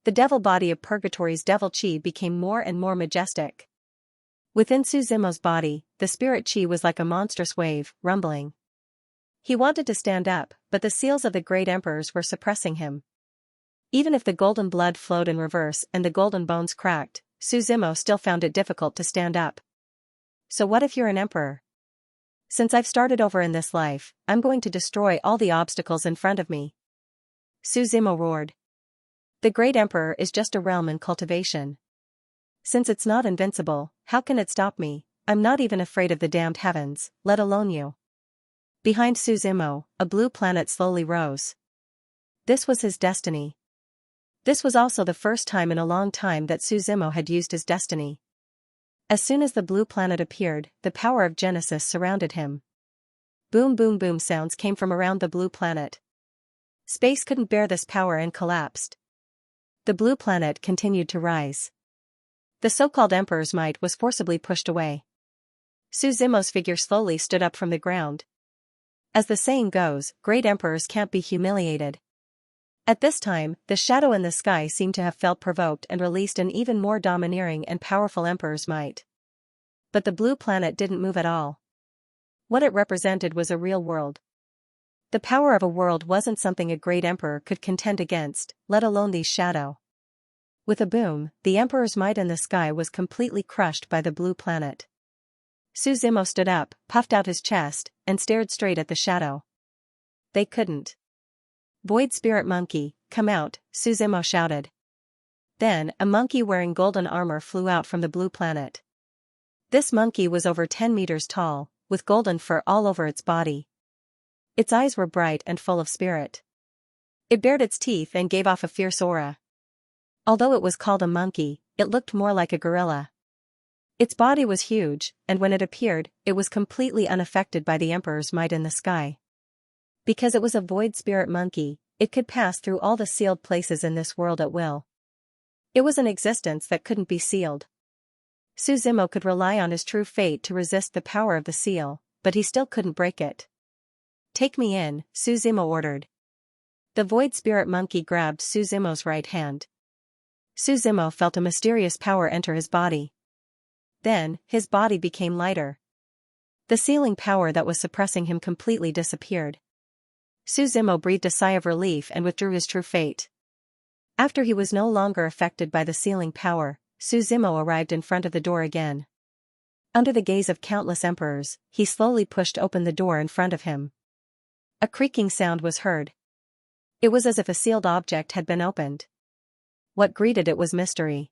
The devil body of Purgatory's devil chi became more and more majestic. Within Suzimo's body, the spirit chi was like a monstrous wave, rumbling. He wanted to stand up, but the seals of the great emperors were suppressing him. Even if the golden blood flowed in reverse and the golden bones cracked, Suzimo still found it difficult to stand up. So what if you're an emperor? Since I've started over in this life, I'm going to destroy all the obstacles in front of me. Suzimo roared. The great emperor is just a realm in cultivation. Since it's not invincible, how can it stop me? I'm not even afraid of the damned heavens, let alone you. Behind Suzimo, a blue planet slowly rose. This was his destiny. This was also the first time in a long time that Suzimo had used his destiny. As soon as the blue planet appeared, the power of Genesis surrounded him. Boom boom boom sounds came from around the blue planet. Space couldn't bear this power and collapsed. The blue planet continued to rise. The so-called emperor's might was forcibly pushed away. Suzimo's figure slowly stood up from the ground. As the saying goes, great emperors can't be humiliated. At this time, the shadow in the sky seemed to have felt provoked and released an even more domineering and powerful emperor's might. But the blue planet didn't move at all. What it represented was a real world. The power of a world wasn't something a great emperor could contend against, let alone these shadow. With a boom, the emperor's might in the sky was completely crushed by the blue planet. Suzimo stood up, puffed out his chest, and stared straight at the shadow. They couldn't. Void Spirit Monkey, come out, Suzimo shouted. Then, a monkey wearing golden armor flew out from the blue planet. This monkey was over 10 meters tall, with golden fur all over its body. Its eyes were bright and full of spirit. It bared its teeth and gave off a fierce aura. Although it was called a monkey, it looked more like a gorilla. Its body was huge, and when it appeared, it was completely unaffected by the emperor's might in the sky. Because it was a void spirit monkey, it could pass through all the sealed places in this world at will. It was an existence that couldn't be sealed. Suzimo could rely on his true fate to resist the power of the seal, but he still couldn't break it. Take me in, Suzimo ordered. The void spirit monkey grabbed Suzimo's right hand. Suzimo felt a mysterious power enter his body. Then, his body became lighter. The sealing power that was suppressing him completely disappeared. Suzimo breathed a sigh of relief and withdrew his true fate. After he was no longer affected by the sealing power, Suzimo arrived in front of the door again. Under the gaze of countless emperors, he slowly pushed open the door in front of him. A creaking sound was heard. It was as if a sealed object had been opened. What greeted it was mystery.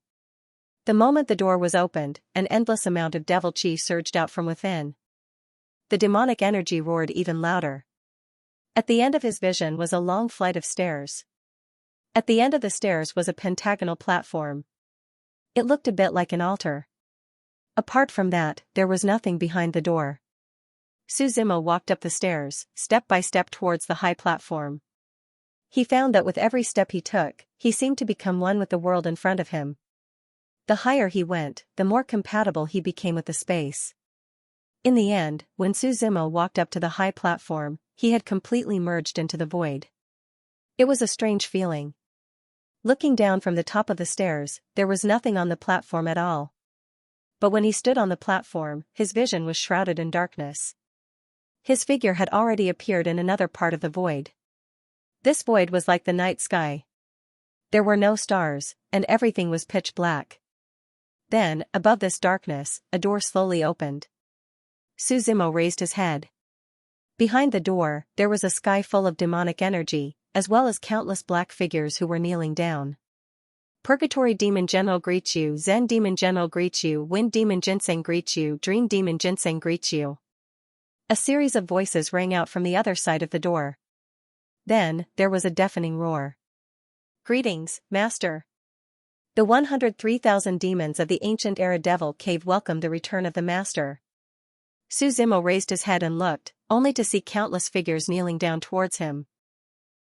The moment the door was opened, an endless amount of devil chi surged out from within. The demonic energy roared even louder. At the end of his vision was a long flight of stairs. At the end of the stairs was a pentagonal platform. It looked a bit like an altar. Apart from that, there was nothing behind the door. Suzimo walked up the stairs, step by step towards the high platform. He found that with every step he took, he seemed to become one with the world in front of him. The higher he went, the more compatible he became with the space. In the end, when Suzimo walked up to the high platform, he had completely merged into the void. It was a strange feeling. Looking down from the top of the stairs, there was nothing on the platform at all. But when he stood on the platform, his vision was shrouded in darkness. His figure had already appeared in another part of the void. This void was like the night sky. There were no stars, and everything was pitch black. Then, above this darkness, a door slowly opened. Suzimo raised his head. Behind the door, there was a sky full of demonic energy, as well as countless black figures who were kneeling down. Purgatory Demon General greets you, Zen Demon General greets you, Wind Demon Ginseng greets you, Dream Demon Ginseng greets you. A series of voices rang out from the other side of the door. Then, there was a deafening roar. Greetings, Master. The 103,000 demons of the ancient era Devil Cave welcomed the return of the Master. Suzimo raised his head and looked, only to see countless figures kneeling down towards him.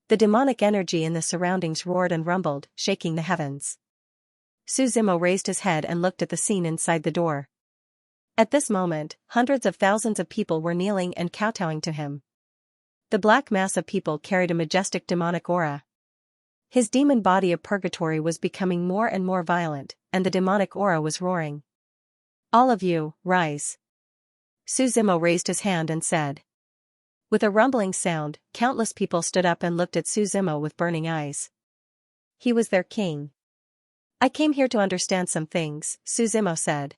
The demonic energy in the surroundings roared and rumbled, shaking the heavens. Suzimo raised his head and looked at the scene inside the door. At this moment, hundreds of thousands of people were kneeling and kowtowing to him. The black mass of people carried a majestic demonic aura. His demon body of purgatory was becoming more and more violent, and the demonic aura was roaring. All of you, rise. Suzimo raised his hand and said. With a rumbling sound, countless people stood up and looked at Suzimo with burning eyes. He was their king. I came here to understand some things, Suzimo said.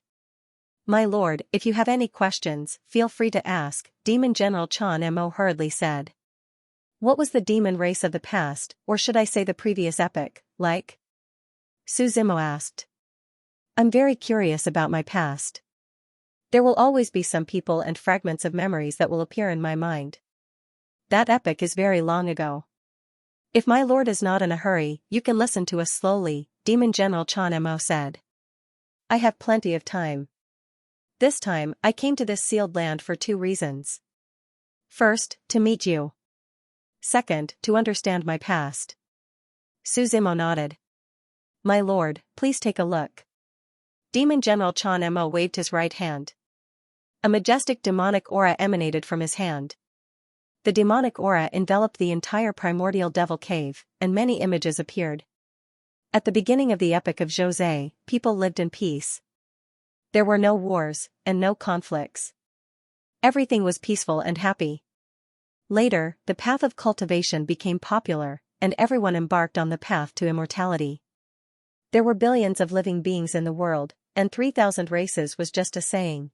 My lord, if you have any questions, feel free to ask, Demon General Chan Mo hurriedly said. What was the demon race of the past, or should I say the previous epoch, like? Suzimo asked. I'm very curious about my past. There will always be some people and fragments of memories that will appear in my mind. That epoch is very long ago. If my lord is not in a hurry, you can listen to us slowly, Demon General Chan Mo said. I have plenty of time. This time, I came to this sealed land for 2 reasons. First, to meet you. Second, to understand my past. Suzimo nodded. My lord, please take a look. Demon General Chan Mo waved his right hand. A majestic demonic aura emanated from his hand. The demonic aura enveloped the entire primordial devil cave, and many images appeared. At the beginning of the epoch of Jose, people lived in peace. There were no wars, and no conflicts. Everything was peaceful and happy. Later, the path of cultivation became popular, and everyone embarked on the path to immortality. There were billions of living beings in the world, and 3,000 races was just a saying.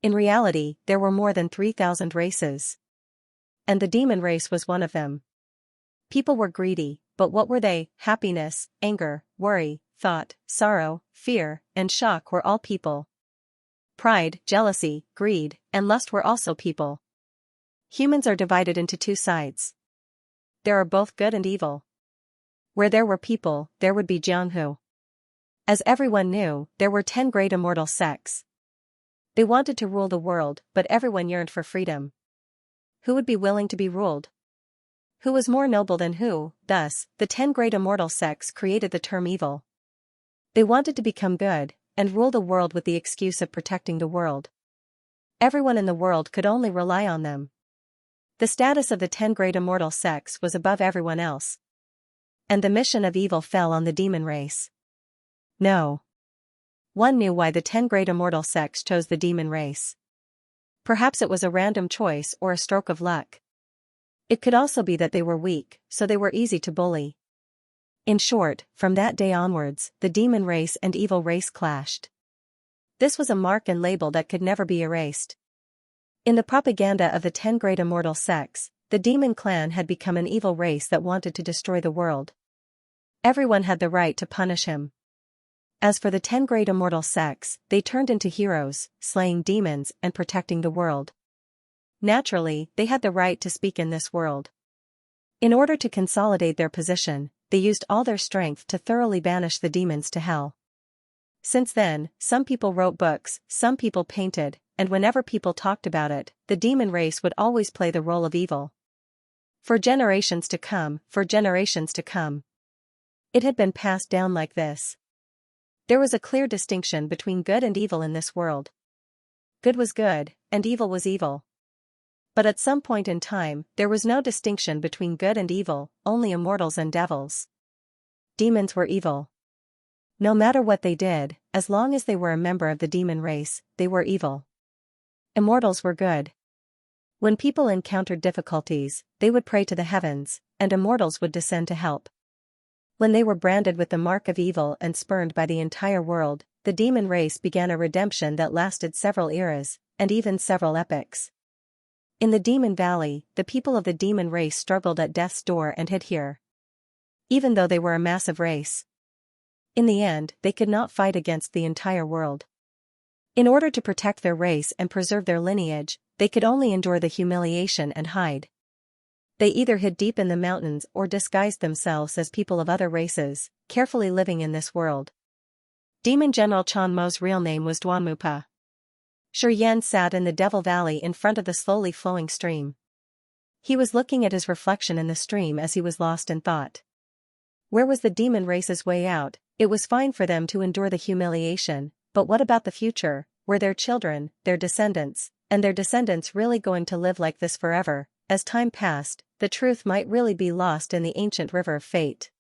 In reality, there were more than 3,000 races. And the demon race was one of them. People were greedy, but what were they? Happiness, anger, worry, thought, sorrow, fear, and shock were all people. Pride, jealousy, greed, and lust were also people. Humans are divided into 2 sides. There are both good and evil. Where there were people, there would be Jianghu. As everyone knew, there were 10 great immortal sects. They wanted to rule the world, but everyone yearned for freedom. Who would be willing to be ruled? Who was more noble than who? Thus, the 10 great immortal sects created the term evil. They wanted to become good, and rule the world with the excuse of protecting the world. Everyone in the world could only rely on them. The status of the 10 great immortal sects was above everyone else. And the mission of evil fell on the demon race. No one knew why the 10 great immortal sects chose the demon race. Perhaps it was a random choice or a stroke of luck. It could also be that they were weak, so they were easy to bully. In short, from that day onwards, the demon race and evil race clashed. This was a mark and label that could never be erased. In the propaganda of the 10 great immortal sects, the demon clan had become an evil race that wanted to destroy the world. Everyone had the right to punish him. As for the 10 great immortal sects, they turned into heroes, slaying demons and protecting the world. Naturally, they had the right to speak in this world. In order to consolidate their position, they used all their strength to thoroughly banish the demons to hell. Since then, some people wrote books, some people painted, and whenever people talked about it, the demon race would always play the role of evil. For generations to come, it had been passed down like this. There was a clear distinction between good and evil in this world. Good was good, and evil was evil. But at some point in time, there was no distinction between good and evil, only immortals and devils. Demons were evil. No matter what they did, as long as they were a member of the demon race, they were evil. Immortals were good. When people encountered difficulties, they would pray to the heavens, and immortals would descend to help. When they were branded with the mark of evil and spurned by the entire world, the demon race began a redemption that lasted several eras, and even several epochs. In the Demon Valley, the people of the demon race struggled at death's door and hid here. Even though they were a massive race. In the end, they could not fight against the entire world. In order to protect their race and preserve their lineage, they could only endure the humiliation and hide. They either hid deep in the mountains or disguised themselves as people of other races, carefully living in this world. Demon General Chan Mo's real name was Duanmupa. Shi Yan sat in the Devil Valley in front of the slowly flowing stream. He was looking at his reflection in the stream as he was lost in thought. Where was the demon race's way out? It was fine for them to endure the humiliation, but what about the future? Were their children, their descendants, and their descendants really going to live like this forever? As time passed, the truth might really be lost in the ancient river of fate.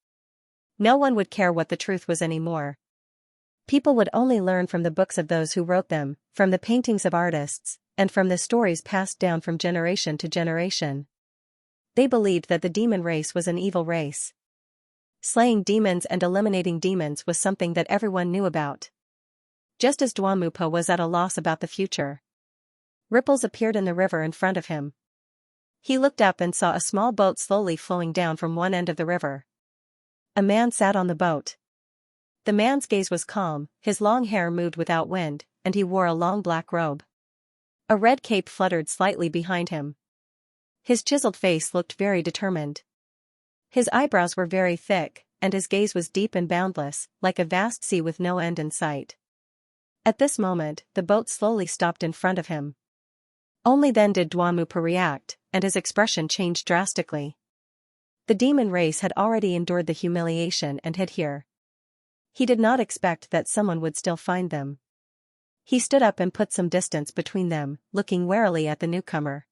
No one would care what the truth was anymore. People would only learn from the books of those who wrote them, from the paintings of artists, and from the stories passed down from generation to generation. They believed that the demon race was an evil race. Slaying demons and eliminating demons was something that everyone knew about. Just as Duanmupa was at a loss about the future. Ripples appeared in the river in front of him. He looked up and saw a small boat slowly flowing down from one end of the river. A man sat on the boat. The man's gaze was calm, his long hair moved without wind, and he wore a long black robe. A red cape fluttered slightly behind him. His chiseled face looked very determined. His eyebrows were very thick, and his gaze was deep and boundless, like a vast sea with no end in sight. At this moment, the boat slowly stopped in front of him. Only then did Duanmupa react, and his expression changed drastically. The demon race had already endured the humiliation and hid here. He did not expect that someone would still find them. He stood up and put some distance between them, looking warily at the newcomer.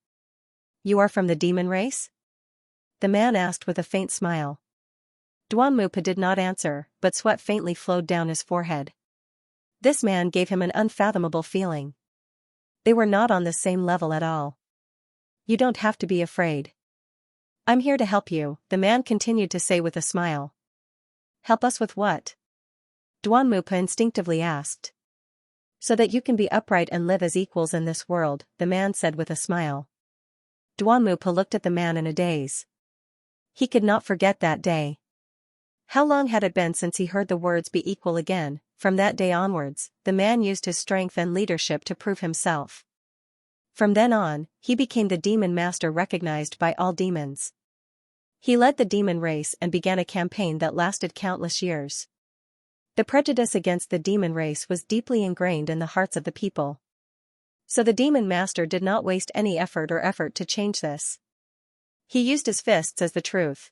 "You are from the demon race?" the man asked with a faint smile. Duanmupa did not answer, but sweat faintly flowed down his forehead. This man gave him an unfathomable feeling. They were not on the same level at all. "You don't have to be afraid. I'm here to help you," the man continued to say with a smile. "Help us with what?" Duanmupa instinctively asked. "So that you can be upright and live as equals in this world," the man said with a smile. Duanmupa looked at the man in a daze. He could not forget that day. How long had it been since he heard the words "be equal" again? From that day onwards, the man used his strength and leadership to prove himself. From then on, he became the demon master recognized by all demons. He led the demon race and began a campaign that lasted countless years. The prejudice against the demon race was deeply ingrained in the hearts of the people. So the demon master did not waste any effort to change this. He used his fists as the truth.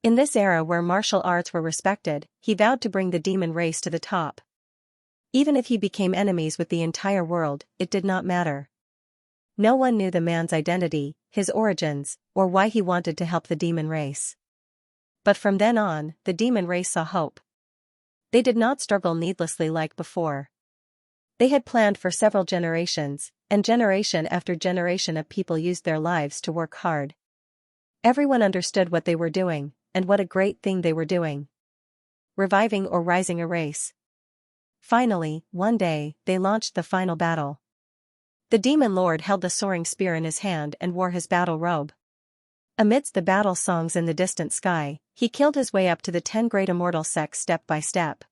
In this era where martial arts were respected, he vowed to bring the demon race to the top. Even if he became enemies with the entire world, it did not matter. No one knew the man's identity, his origins, or why he wanted to help the demon race. But from then on, the demon race saw hope. They did not struggle needlessly like before. They had planned for several generations, and generation after generation of people used their lives to work hard. Everyone understood what they were doing, and what a great thing they were doing. Reviving or rising a race. Finally, one day, they launched the final battle. The demon lord held the soaring spear in his hand and wore his battle robe. Amidst the battle songs in the distant sky, he killed his way up to the 10 great immortal sects step by step.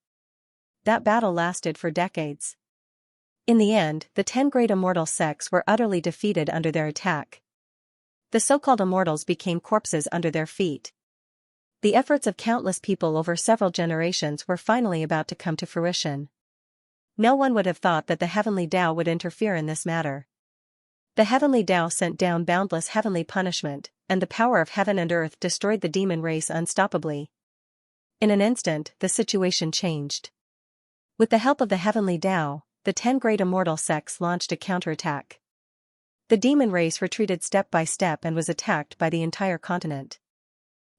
That battle lasted for decades. In the end, the 10 great immortal sects were utterly defeated under their attack. The so-called immortals became corpses under their feet. The efforts of countless people over several generations were finally about to come to fruition. No one would have thought that the heavenly Tao would interfere in this matter. The heavenly Tao sent down boundless heavenly punishment, and the power of heaven and earth destroyed the demon race unstoppably. In an instant, the situation changed. With the help of the heavenly Tao, the 10 great immortal sects launched a counterattack. The demon race retreated step by step and was attacked by the entire continent.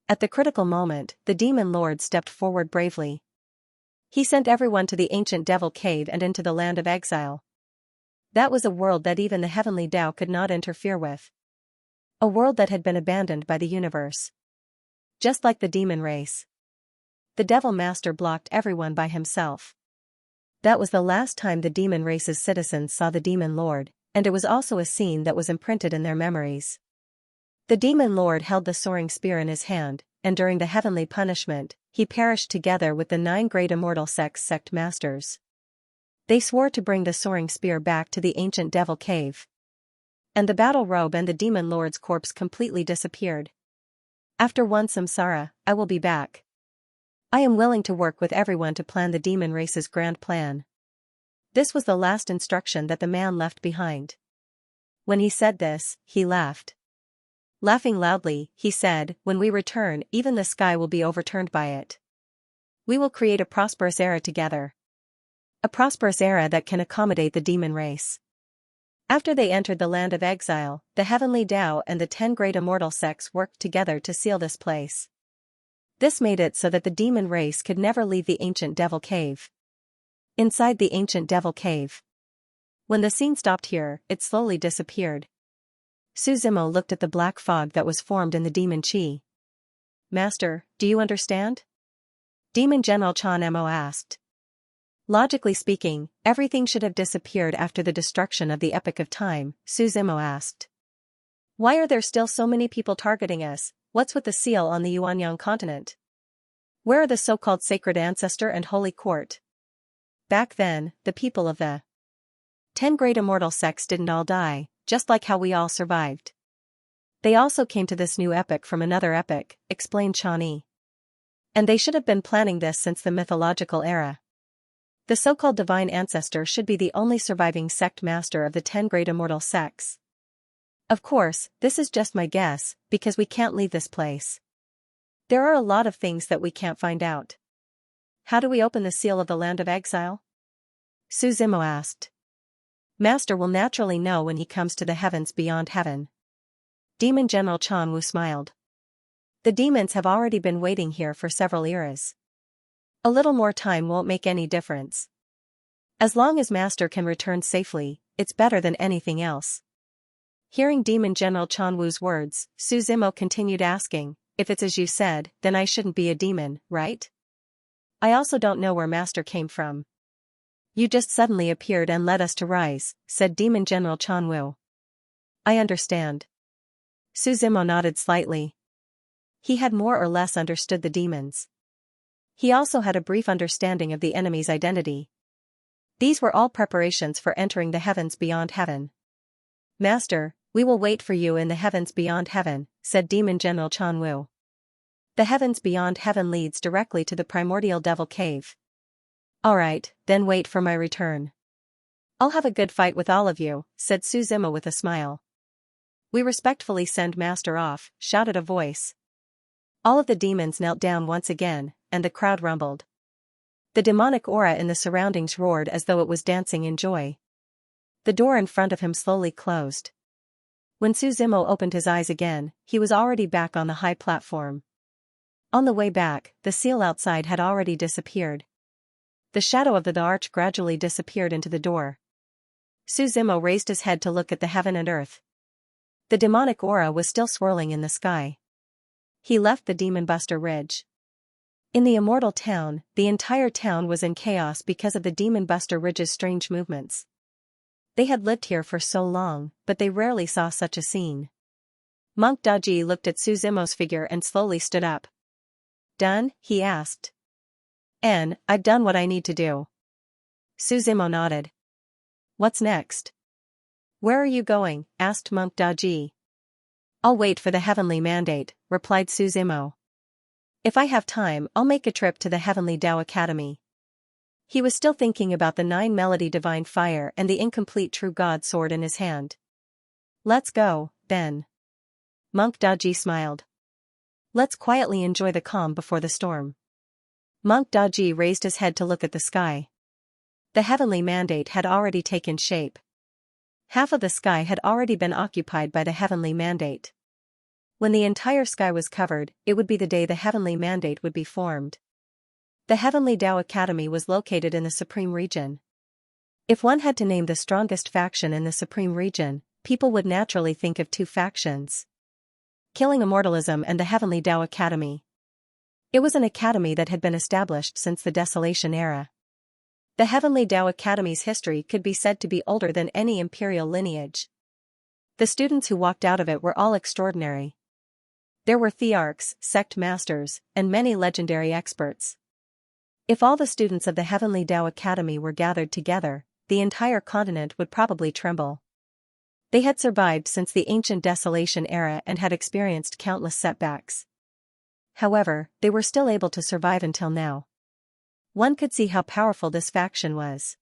At the critical moment, the demon lord stepped forward bravely. He sent everyone to the ancient devil cave and into the land of exile. That was a world that even the heavenly Tao could not interfere with. A world that had been abandoned by the universe. Just like the demon race. the Devil Master blocked everyone by himself. That was the last time the demon race's citizens saw the Demon Lord, and it was also a scene that was imprinted in their memories. The Demon Lord held the soaring spear in his hand, and during the heavenly punishment, he perished together with the 9 great immortal sect masters. They swore to bring the soaring spear back to the ancient devil cave. And the battle robe and the Demon Lord's corpse completely disappeared. After one samsara, I will be back. I am willing to work with everyone to plan the demon race's grand plan. This was the last instruction that the man left behind. When he said this, he laughed. Laughing loudly, he said, "When we return, even the sky will be overturned by it. We will create a prosperous era together. A prosperous era that can accommodate the demon race." After they entered the land of exile, the heavenly Tao and the 10 great immortal sects worked together to seal this place. This made it so that the demon race could never leave the ancient devil cave. Inside the ancient devil cave. When the scene stopped here, it slowly disappeared. Suzimo looked at the black fog that was formed in the demon chi. "Master, do you understand?" Demon General Chan Mo asked. "Logically speaking, everything should have disappeared after the destruction of the Epoch of Time," Suzimo asked. "Why are there still so many people targeting us? What's with the seal on the Yuanyang continent? Where are the so-called sacred ancestor and holy court?" Back then, the people of the 10 great immortal sects didn't all die, just like how we all survived. They also came to this new epoch from another epoch, explained Chani. And they should have been planning this since the mythological era. The so-called divine ancestor should be the only surviving sect master of the 10 great immortal sects. Of course, this is just my guess, because we can't leave this place. There are a lot of things that we can't find out. How do we open the seal of the land of exile? Suzimo asked. Master will naturally know when he comes to the heavens beyond heaven. Demon General Chanwu smiled. The demons have already been waiting here for several eras. A little more time won't make any difference. As long as Master can return safely, it's better than anything else. Hearing Demon General Chanwu's words, Suzimo continued asking, "If it's as you said, then I shouldn't be a demon, right? I also don't know where Master came from. You just suddenly appeared and led us to rise," said Demon General Chanwu. "I understand." Suzimo nodded slightly. He had more or less understood the demons. He also had a brief understanding of the enemy's identity. These were all preparations for entering the heavens beyond heaven. "Master, we will wait for you in the heavens beyond heaven," said Demon General Chanwu. The heavens beyond heaven leads directly to the primordial devil cave. "Alright, then wait for my return. I'll have a good fight with all of you," said Suzimo with a smile. "We respectfully send Master off," shouted a voice. All of the demons knelt down once again, and the crowd rumbled. The demonic aura in the surroundings roared as though it was dancing in joy. The door in front of him slowly closed. When Suzimo opened his eyes again, he was already back on the high platform. On the way back, the seal outside had already disappeared. The shadow of the arch gradually disappeared into the door. Suzimo raised his head to look at the heaven and earth. The demonic aura was still swirling in the sky. He left the Demon Buster Ridge. In the immortal town, the entire town was in chaos because of the Demon Buster Ridge's strange movements. They had lived here for so long, but they rarely saw such a scene. Monk Daji looked at Suzimo's figure and slowly stood up. "Done?" he asked. "I've done what I need to do." Suzimo nodded. "What's next?" "Where are you going?" asked Monk Daji. "I'll wait for the heavenly mandate," replied Suzimo. "If I have time, I'll make a trip to the Heavenly Tao Academy." He was still thinking about the 9 melody divine fire and the incomplete true God sword in his hand. "Let's go, then." Monk Daji smiled. "Let's quietly enjoy the calm before the storm." Monk Daji raised his head to look at the sky. The heavenly mandate had already taken shape. Half of the sky had already been occupied by the heavenly mandate. When the entire sky was covered, it would be the day the heavenly mandate would be formed. The Heavenly Tao Academy was located in the Supreme Region. If one had to name the strongest faction in the Supreme Region, people would naturally think of 2 factions: Killing Immortalism and the Heavenly Tao Academy. It was an academy that had been established since the Desolation era. The Heavenly Tao Academy's history could be said to be older than any imperial lineage. The students who walked out of it were all extraordinary. There were thearchs, sect masters, and many legendary experts. If all the students of the Heavenly Tao Academy were gathered together, the entire continent would probably tremble. They had survived since the ancient Desolation era and had experienced countless setbacks. However, they were still able to survive until now. One could see how powerful this faction was.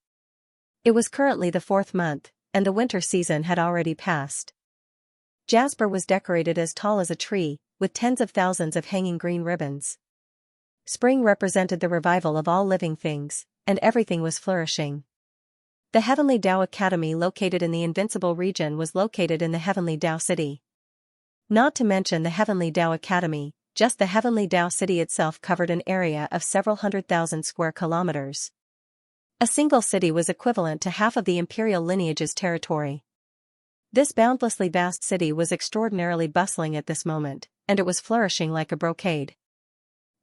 It was currently the 4th month, and the winter season had already passed. Jasper was decorated as tall as a tree, with tens of thousands of hanging green ribbons. Spring represented the revival of all living things, and everything was flourishing. The Heavenly Tao Academy located in the Invincible region was located in the Heavenly Tao City. Not to mention the Heavenly Tao Academy, just the Heavenly Tao City itself covered an area of several 100,000 square kilometers. A single city was equivalent to half of the imperial lineage's territory. This boundlessly vast city was extraordinarily bustling at this moment, and it was flourishing like a brocade.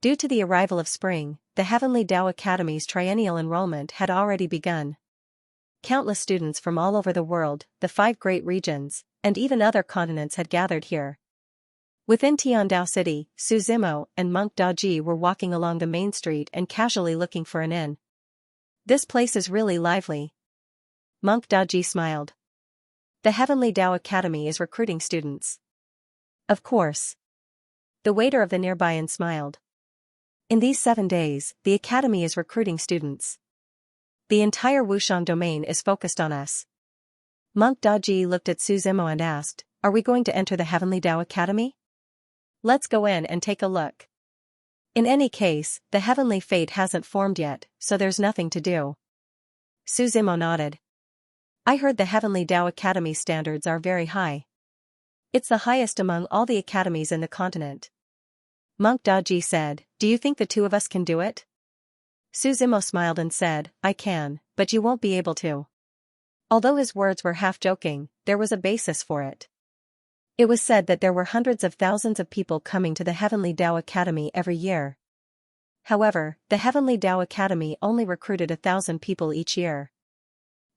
Due to the arrival of spring, the Heavenly Tao Academy's triennial enrollment had already begun. Countless students from all over the world, the 5 great regions, and even other continents had gathered here. Within Tiandao City, Su Zimo and Monk Daji were walking along the main street and casually looking for an inn. This place is really lively. Monk Daji smiled. The Heavenly Tao Academy is recruiting students. Of course. The waiter of the nearby inn smiled. In these 7 days, the academy is recruiting students. The entire Wushang domain is focused on us. Monk Daji looked at Su Zimo and asked, "Are we going to enter the Heavenly Tao Academy? Let's go in and take a look." In any case, the heavenly fate hasn't formed yet, so there's nothing to do. Su Zimo nodded. I heard the Heavenly Tao Academy standards are very high. It's the highest among all the academies in the continent. Monk Daji said, "Do you think the 2 of us can do it?" Su Zimo smiled and said, "I can, but you won't be able to." Although his words were half joking, there was a basis for it. It was said that there were hundreds of thousands of people coming to the Heavenly Tao Academy every year. However, the Heavenly Tao Academy only recruited 1,000 people each year.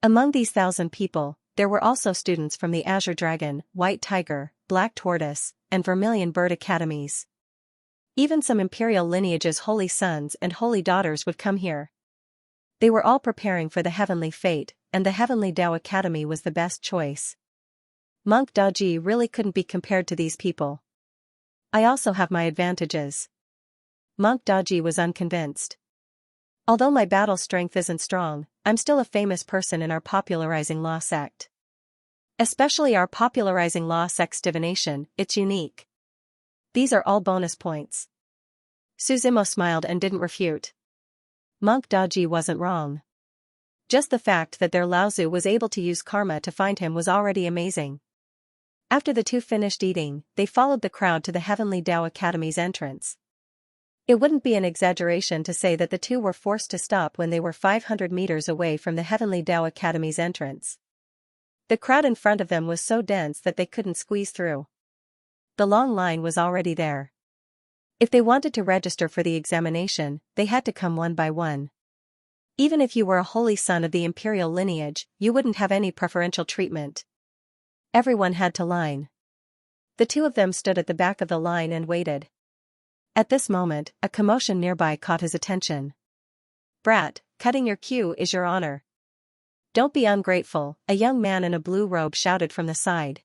Among these 1,000 people, there were also students from the Azure Dragon, White Tiger, Black Tortoise, and Vermilion Bird academies. Even some imperial lineages' holy sons and holy daughters would come here. They were all preparing for the heavenly fate, and the Heavenly Tao Academy was the best choice. Monk Daji really couldn't be compared to these people. I also have my advantages. Monk Daji was unconvinced. Although my battle strength isn't strong, I'm still a famous person in our popularizing law sect. Especially our popularizing law sect's divination, it's unique. These are all bonus points. Su Zimo smiled and didn't refute. Monk Daji wasn't wrong. Just the fact that their Laozu was able to use karma to find him was already amazing. After the 2 finished eating, they followed the crowd to the Heavenly Tao Academy's entrance. It wouldn't be an exaggeration to say that the 2 were forced to stop when they were 500 meters away from the Heavenly Tao Academy's entrance. The crowd in front of them was so dense that they couldn't squeeze through. The long line was already there. If they wanted to register for the examination, they had to come one by one. Even if you were a holy son of the imperial lineage, you wouldn't have any preferential treatment. Everyone had to line. The 2 of them stood at the back of the line and waited. At this moment, a commotion nearby caught his attention. "Brat, cutting your queue is your honor." "Don't be ungrateful," a young man in a blue robe shouted from the side.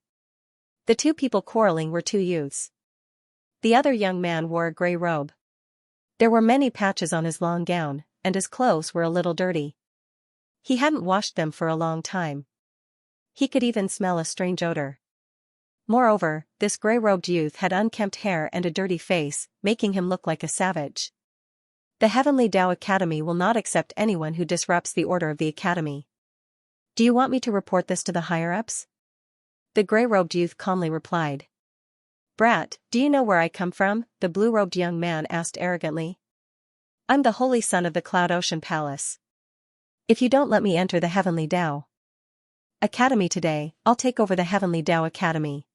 The 2 people quarreling were 2 youths. The other young man wore a gray robe. There were many patches on his long gown, and his clothes were a little dirty. He hadn't washed them for a long time. He could even smell a strange odor. Moreover, this gray-robed youth had unkempt hair and a dirty face, making him look like a savage. The Heavenly Tao Academy will not accept anyone who disrupts the order of the academy. "Do you want me to report this to the higher-ups?" The gray-robed youth calmly replied. "Brat, do you know where I come from?" the blue-robed young man asked arrogantly. "I'm the holy son of the Cloud Ocean Palace. If you don't let me enter the Heavenly Tao Academy today, I'll take over the Heavenly Tao Academy.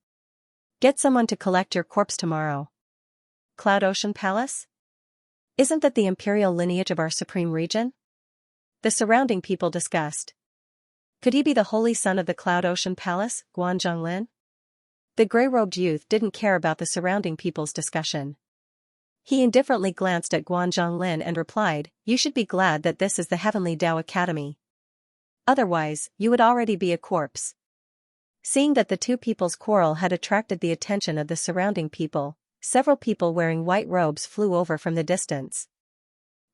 Get someone to collect your corpse tomorrow." "Cloud Ocean Palace?" Isn't that the imperial lineage of our supreme region? The surrounding people discussed. Could he be the holy son of the Cloud Ocean Palace, Guan Zhonglin? The gray-robed youth didn't care about the surrounding people's discussion. He indifferently glanced at Guan Zhonglin and replied, "You should be glad that this is the Heavenly Tao Academy. Otherwise, you would already be a corpse." Seeing that the two people's quarrel had attracted the attention of the surrounding people, several people wearing white robes flew over from the distance.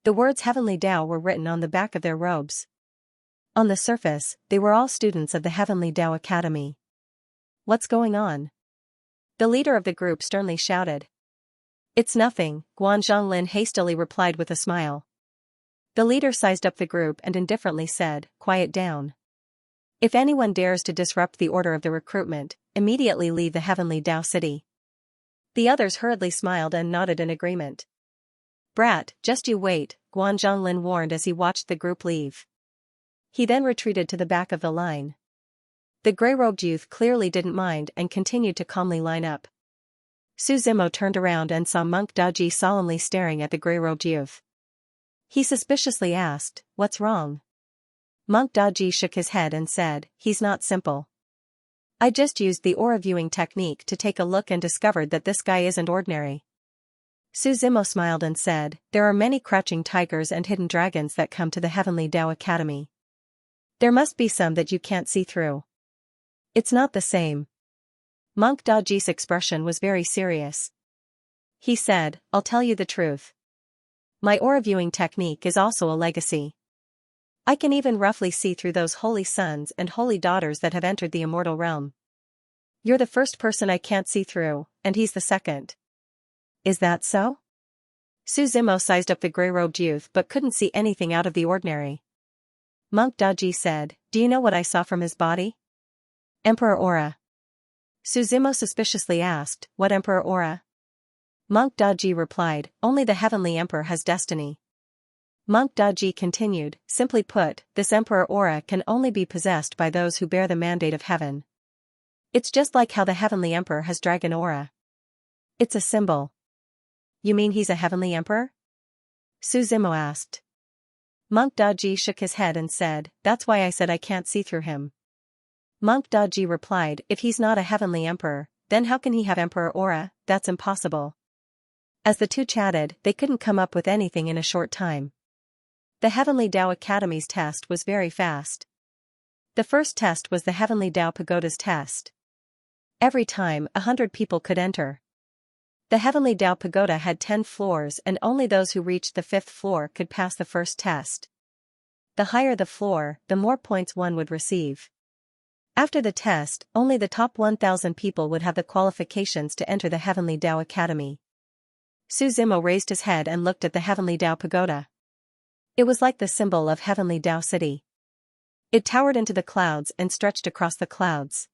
The words Heavenly Tao were written on the back of their robes. On the surface, they were all students of the Heavenly Tao Academy. "What's going on?" The leader of the group sternly shouted. "It's nothing," Guan Zhonglin hastily replied with a smile. The leader sized up the group and indifferently said, "Quiet down. If anyone dares to disrupt the order of the recruitment, immediately leave the Heavenly Tao City." The others hurriedly smiled and nodded in agreement. "Brat, just you wait," Guan Zhonglin warned as he watched the group leave. He then retreated to the back of the line. The gray-robed youth clearly didn't mind and continued to calmly line up. Su Zimo turned around and saw Monk Daji solemnly staring at the gray-robed youth. He suspiciously asked, "What's wrong?" Monk Daji shook his head and said, "He's not simple. I just used the aura viewing technique to take a look and discovered that this guy isn't ordinary." Su Zimo smiled and said, "There are many crouching tigers and hidden dragons that come to the Heavenly Tao Academy. There must be some that you can't see through. It's not the same." Monk Daji's expression was very serious. He said, "I'll tell you the truth. My aura viewing technique is also a legacy. I can even roughly see through those holy sons and holy daughters that have entered the immortal realm. You're the first person I can't see through, and he's the second." "Is that so?" Su Zimo sized up the gray-robed youth but couldn't see anything out of the ordinary. Monk Daji said, "Do you know what I saw from his body?" "Emperor aura." Su Zimo suspiciously asked, "What emperor aura?" Monk Daji replied, "Only the Heavenly Emperor has destiny." Monk Daji continued, "Simply put, this emperor aura can only be possessed by those who bear the mandate of heaven. It's just like how the Heavenly Emperor has dragon aura. It's a symbol." "You mean he's a Heavenly Emperor?" Su Zimo asked. Monk Daji shook his head and said, "That's why I said I can't see through him." Monk Daji replied, "If he's not a Heavenly Emperor, then how can he have Emperor aura? That's impossible." As the two chatted, they couldn't come up with anything in a short time. The Heavenly Tao Academy's test was very fast. The first test was the Heavenly Tao Pagoda's test. Every time, 100 people could enter. The Heavenly Tao Pagoda had 10 floors and only those who reached the 5th floor could pass the first test. The higher the floor, the more points one would receive. After the test, only the top 1,000 people would have the qualifications to enter the Heavenly Tao Academy. Su Zimo raised his head and looked at the Heavenly Tao Pagoda. It was like the symbol of Heavenly Tao City. It towered into the clouds and stretched across the clouds.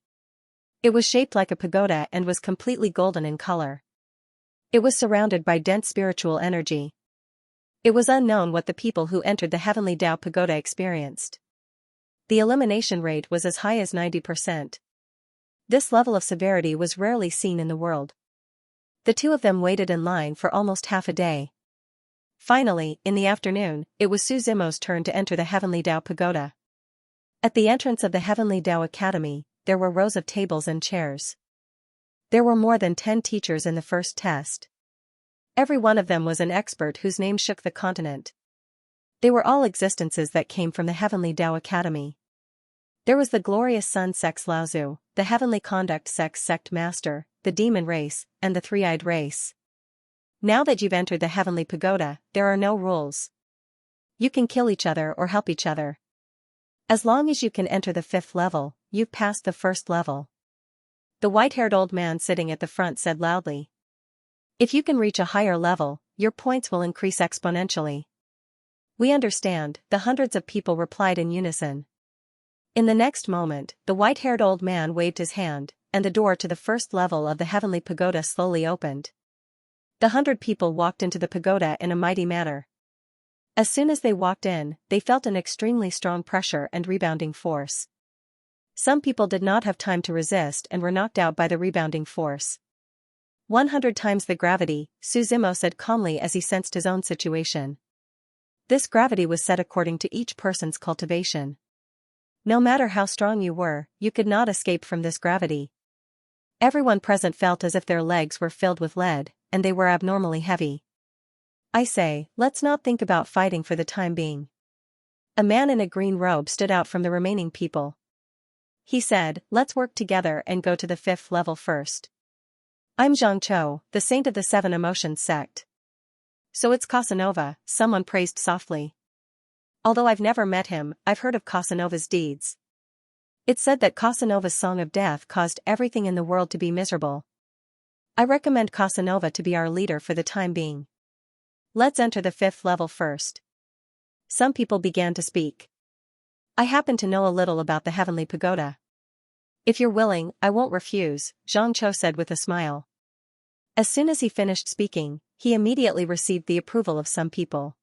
It was shaped like a pagoda and was completely golden in color. It was surrounded by dense spiritual energy. It was unknown what the people who entered the Heavenly Tao Pagoda experienced. The elimination rate was as high as 90%. This level of severity was rarely seen in the world. The two of them waited in line for almost half a day. Finally, in the afternoon, it was Su Zimo's turn to enter the Heavenly Tao Pagoda. At the entrance of the Heavenly Tao Academy, there were rows of tables and chairs. There were more than 10 teachers in the first test. Every one of them was an expert whose name shook the continent. They were all existences that came from the Heavenly Tao Academy. There was the glorious Sun Sex Laozu, the Heavenly Conduct Sex Sect Master, the Demon Race, and the Three-Eyed Race. Now that you've entered the Heavenly Pagoda, there are no rules. You can kill each other or help each other. As long as you can enter the 5th level, you've passed the 1st level. The white-haired old man sitting at the front said loudly. If you can reach a higher level, your points will increase exponentially. We understand, the hundreds of people replied in unison. In the next moment, the white-haired old man waved his hand, and the door to the 1st level of the Heavenly Pagoda slowly opened. The 100 people walked into the pagoda in a mighty manner. As soon as they walked in, they felt an extremely strong pressure and rebounding force. Some people did not have time to resist and were knocked out by the rebounding force. 100 times the gravity, Su Zimo said calmly as he sensed his own situation. This gravity was set according to each person's cultivation. No matter how strong you were, you could not escape from this gravity. Everyone present felt as if their legs were filled with lead, and they were abnormally heavy. I say, let's not think about fighting for the time being. A man in a green robe stood out from the remaining people. He said, let's work together and go to the 5th level first. I'm Xianxia, the saint of the 7 emotions sect. So it's Casanova, someone praised softly. Although I've never met him, I've heard of Casanova's deeds. It's said that Casanova's song of death caused everything in the world to be miserable. I recommend Casanova to be our leader for the time being. Let's enter the 5th level first. Some people began to speak. I happen to know a little about the heavenly pagoda. If you're willing, I won't refuse, Xianxia said with a smile. As soon as he finished speaking, he immediately received the approval of some people.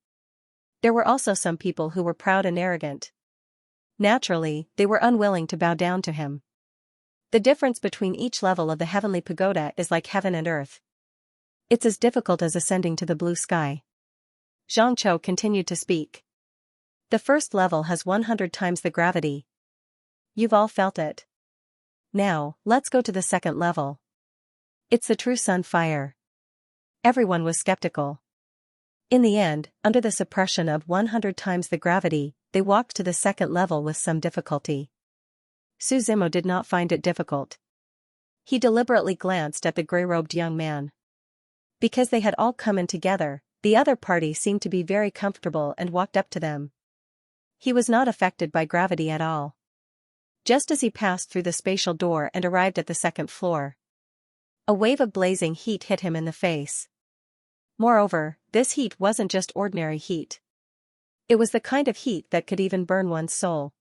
There were also some people who were proud and arrogant. Naturally, they were unwilling to bow down to him. The difference between each level of the heavenly pagoda is like heaven and earth. It's as difficult as ascending to the blue sky. Xianxia continued to speak. The first level has 100 times the gravity. You've all felt it. Now, let's go to the 2nd level. It's the true sun fire. Everyone was skeptical. In the end, under the suppression of 100 times the gravity, they walked to the 2nd level with some difficulty. Su Zimo did not find it difficult. He deliberately glanced at the gray-robed young man. Because they had all come in together, the other party seemed to be very comfortable and walked up to them. He was not affected by gravity at all. Just as he passed through the spatial door and arrived at the 2nd floor, a wave of blazing heat hit him in the face. Moreover, this heat wasn't just ordinary heat. It was the kind of heat that could even burn one's soul.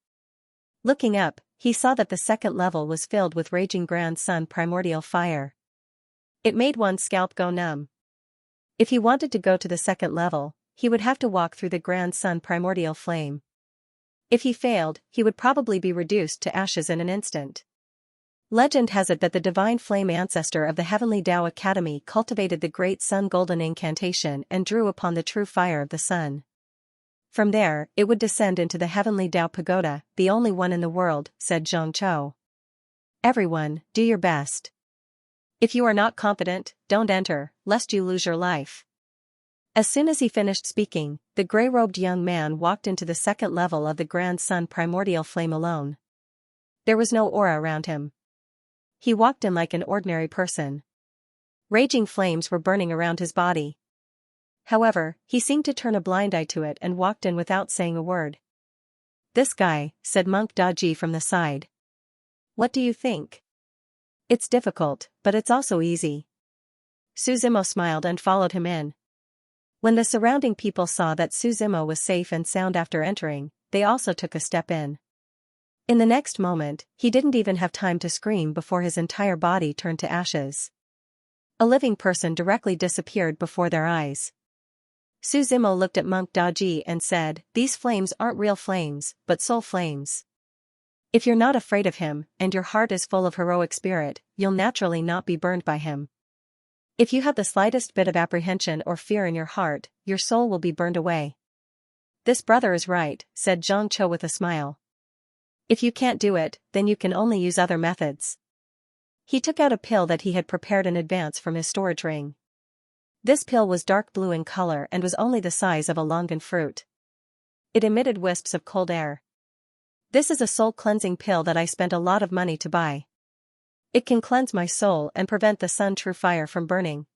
Looking up, he saw that the 2nd level was filled with raging grand sun primordial fire. It made one's scalp go numb. If he wanted to go to the 2nd level, he would have to walk through the grand sun primordial flame. If he failed, he would probably be reduced to ashes in an instant. Legend has it that the divine flame ancestor of the Heavenly Tao Academy cultivated the great sun golden incantation and drew upon the true fire of the sun. From there, it would descend into the Heavenly Tao Pagoda, the only one in the world, said Xianxia. Everyone, do your best. If you are not confident, don't enter, lest you lose your life. As soon as he finished speaking, the gray-robed young man walked into the 2nd level of the grand sun primordial flame alone. There was no aura around him. He walked in like an ordinary person. Raging flames were burning around his body. However, he seemed to turn a blind eye to it and walked in without saying a word. This guy, said Monk Daji from the side. What do you think? It's difficult, but it's also easy. Su Zimo smiled and followed him in. When the surrounding people saw that Su Zimo was safe and sound after entering, they also took a step in. In the next moment, he didn't even have time to scream before his entire body turned to ashes. A living person directly disappeared before their eyes. Su Zimo looked at Monk Daji and said, these flames aren't real flames, but soul flames. If you're not afraid of him, and your heart is full of heroic spirit, you'll naturally not be burned by him. If you have the slightest bit of apprehension or fear in your heart, your soul will be burned away. This brother is right, said Xianxia with a smile. If you can't do it, then you can only use other methods. He took out a pill that he had prepared in advance from his storage ring. This pill was dark blue in color and was only the size of a longan fruit. It emitted wisps of cold air. This is a soul-cleansing pill that I spent a lot of money to buy. It can cleanse my soul and prevent the sun true fire from burning.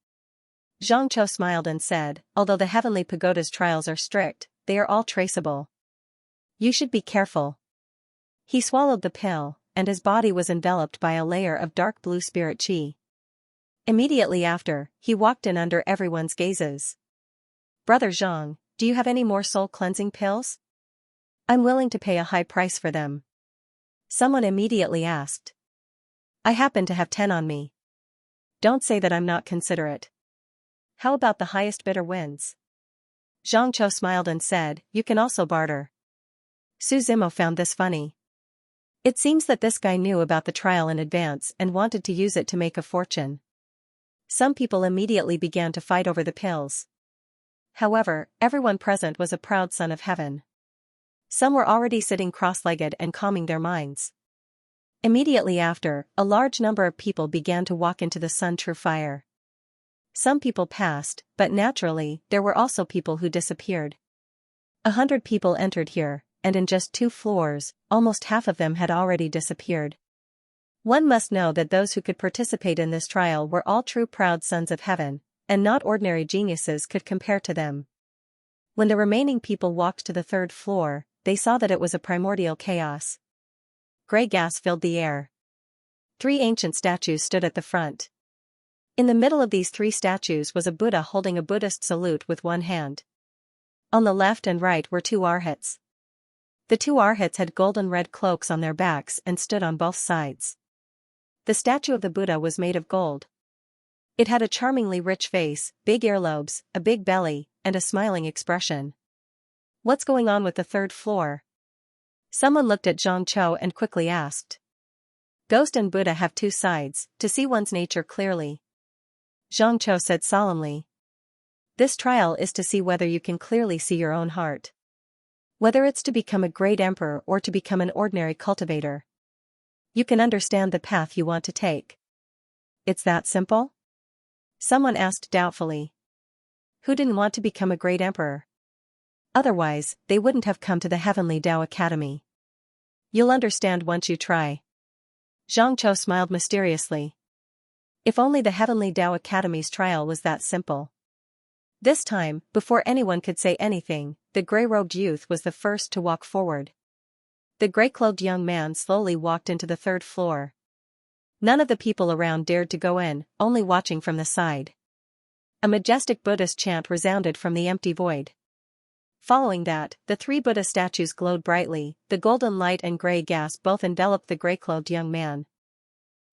Xianxia smiled and said, although the heavenly pagoda's trials are strict, they are all traceable. You should be careful. He swallowed the pill, and his body was enveloped by a layer of dark blue spirit chi. Immediately after, he walked in under everyone's gazes. Brother Zhang, do you have any more soul-cleansing pills? I'm willing to pay a high price for them. Someone immediately asked. I happen to have 10 on me. Don't say that I'm not considerate. How about the highest bidder wins? Xianxia smiled and said, you can also barter. Su Zimo found this funny. It seems that this guy knew about the trial in advance and wanted to use it to make a fortune. Some people immediately began to fight over the pills. However, everyone present was a proud son of heaven. Some were already sitting cross-legged and calming their minds. Immediately after, a large number of people began to walk into the sun-true fire. Some people passed, but naturally, there were also people who disappeared. 100 people entered here, and in just 2 floors, almost half of them had already disappeared. One must know that those who could participate in this trial were all true proud sons of heaven, and not ordinary geniuses could compare to them. When the remaining people walked to the 3rd floor, they saw that it was a primordial chaos. Gray gas filled the air. 3 ancient statues stood at the front. In the middle of these 3 statues was a Buddha holding a Buddhist salute with one hand. On the left and right were 2 arhats. The 2 arhats had golden red cloaks on their backs and stood on both sides. The statue of the Buddha was made of gold. It had a charmingly rich face, big earlobes, a big belly, and a smiling expression. What's going on with the 3rd floor? Someone looked at Xianxia and quickly asked. Ghost and Buddha have 2 sides, to see one's nature clearly. Xianxia said solemnly. This trial is to see whether you can clearly see your own heart. Whether it's to become a great emperor or to become an ordinary cultivator. You can understand the path you want to take. It's that simple? Someone asked doubtfully. Who didn't want to become a great emperor? Otherwise, they wouldn't have come to the Heavenly Tao Academy. You'll understand once you try. Xianxia smiled mysteriously. If only the Heavenly Tao Academy's trial was that simple. This time, before anyone could say anything, the gray-robed youth was the first to walk forward. The gray-clothed young man slowly walked into the 3rd floor. None of the people around dared to go in, only watching from the side. A majestic Buddhist chant resounded from the empty void. Following that, the 3 Buddha statues glowed brightly, the golden light and gray gas both enveloped the gray-clothed young man.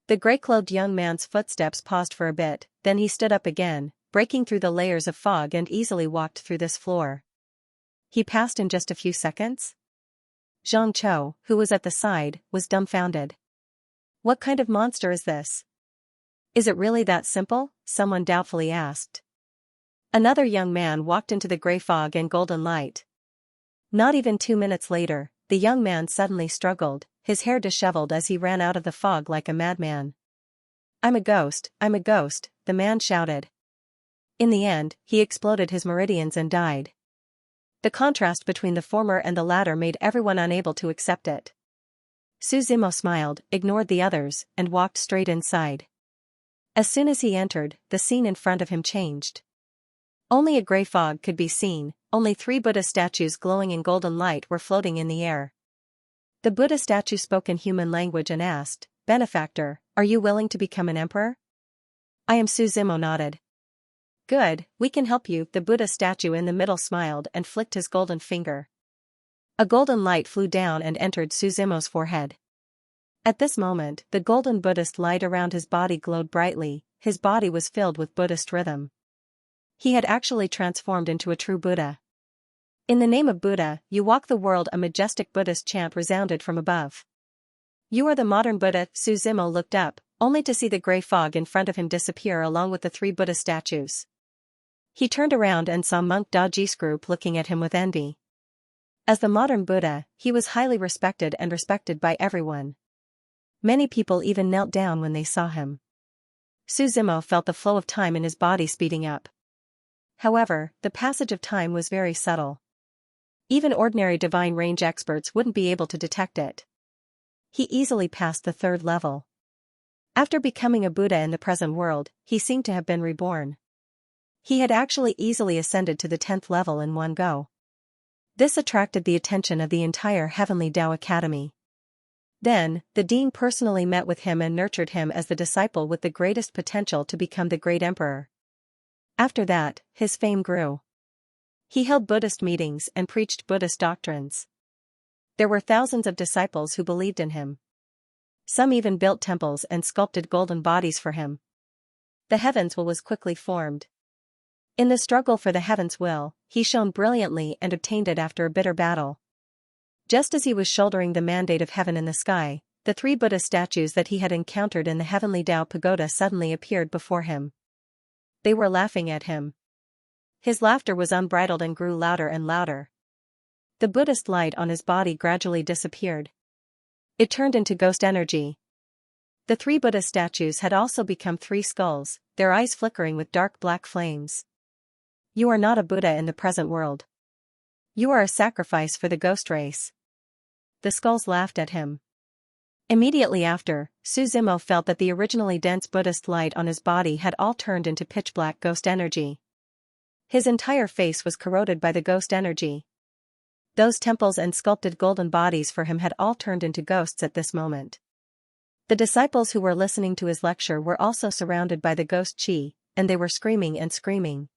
The gray-clothed young man's footsteps paused for a bit, then he stood up again, breaking through the layers of fog and easily walked through this floor. He passed in just a few seconds? Xianxia, who was at the side, was dumbfounded. What kind of monster is this? Is it really that simple? Someone doubtfully asked. Another young man walked into the gray fog and golden light. Not even 2 minutes later, the young man suddenly struggled, his hair disheveled as he ran out of the fog like a madman. I'm a ghost, the man shouted. In the end, he exploded his meridians and died. The contrast between the former and the latter made everyone unable to accept it. Suzimo smiled, ignored the others, and walked straight inside. As soon as he entered, the scene in front of him changed. Only a gray fog could be seen, only 3 Buddha statues glowing in golden light were floating in the air. The Buddha statue spoke in human language and asked, Benefactor, are you willing to become an emperor? I am. Suzimo nodded. Good, we can help you. The Buddha statue in the middle smiled and flicked his golden finger. A golden light flew down and entered Suzimo's forehead. At this moment, the golden Buddhist light around his body glowed brightly, his body was filled with Buddhist rhythm. He had actually transformed into a true Buddha. In the name of Buddha, you walk the world. A majestic Buddhist chant resounded from above. You are the modern Buddha. Suzimo looked up, only to see the gray fog in front of him disappear along with the 3 Buddha statues. He turned around and saw monk Daji's group looking at him with envy. As the modern Buddha, he was highly respected and respected by everyone. Many people even knelt down when they saw him. Suzimo felt the flow of time in his body speeding up. However, the passage of time was very subtle. Even ordinary divine range experts wouldn't be able to detect it. He easily passed the 3rd level. After becoming a Buddha in the present world, he seemed to have been reborn. He had actually easily ascended to the 10th level in one go. This attracted the attention of the entire Heavenly Tao Academy. Then, the dean personally met with him and nurtured him as the disciple with the greatest potential to become the great emperor. After that, his fame grew. He held Buddhist meetings and preached Buddhist doctrines. There were thousands of disciples who believed in him. Some even built temples and sculpted golden bodies for him. The heavens will was quickly formed. In the struggle for the heavens will, he shone brilliantly and obtained it after a bitter battle. Just as he was shouldering the mandate of heaven in the sky, the 3 Buddha statues that he had encountered in the Heavenly Tao Pagoda suddenly appeared before him. They were laughing at him. His laughter was unbridled and grew louder and louder. The Buddhist light on his body gradually disappeared. It turned into ghost energy. The 3 Buddha statues had also become 3 skulls, their eyes flickering with dark black flames. You are not a Buddha in the present world. You are a sacrifice for the ghost race. The skulls laughed at him. Immediately after, Suzimo felt that the originally dense Buddhist light on his body had all turned into pitch-black ghost energy. His entire face was corroded by the ghost energy. Those temples and sculpted golden bodies for him had all turned into ghosts at this moment. The disciples who were listening to his lecture were also surrounded by the ghost chi, and they were screaming and screaming.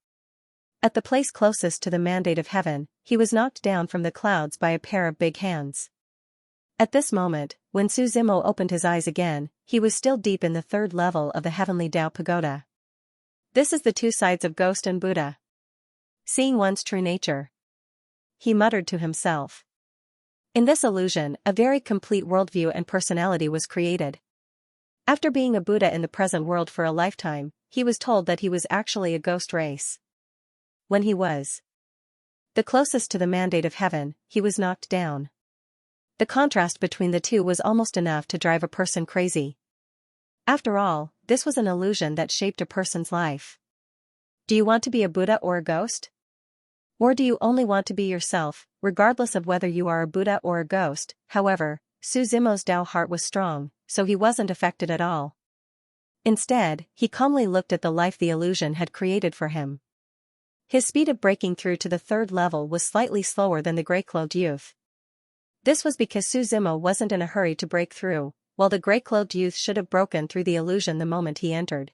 At the place closest to the mandate of heaven, he was knocked down from the clouds by a pair of big hands. At this moment, when Suzimo opened his eyes again, he was still deep in the 3rd level of the heavenly Tao pagoda. This is the 2 sides of ghost and Buddha. Seeing one's true nature. He muttered to himself. In this illusion, a very complete worldview and personality was created. After being a Buddha in the present world for a lifetime, he was told that he was actually a ghost race. When he was the closest to the mandate of heaven, he was knocked down. The contrast between the two was almost enough to drive a person crazy. After all, this was an illusion that shaped a person's life. Do you want to be a Buddha or a ghost? Or do you only want to be yourself, regardless of whether you are a Buddha or a ghost? However, Suzimo's Tao heart was strong, so he wasn't affected at all. Instead, he calmly looked at the life the illusion had created for him. His speed of breaking through to the 3rd level was slightly slower than the gray-clothed youth. This was because Suzimo wasn't in a hurry to break through, while the gray-clothed youth should have broken through the illusion the moment he entered.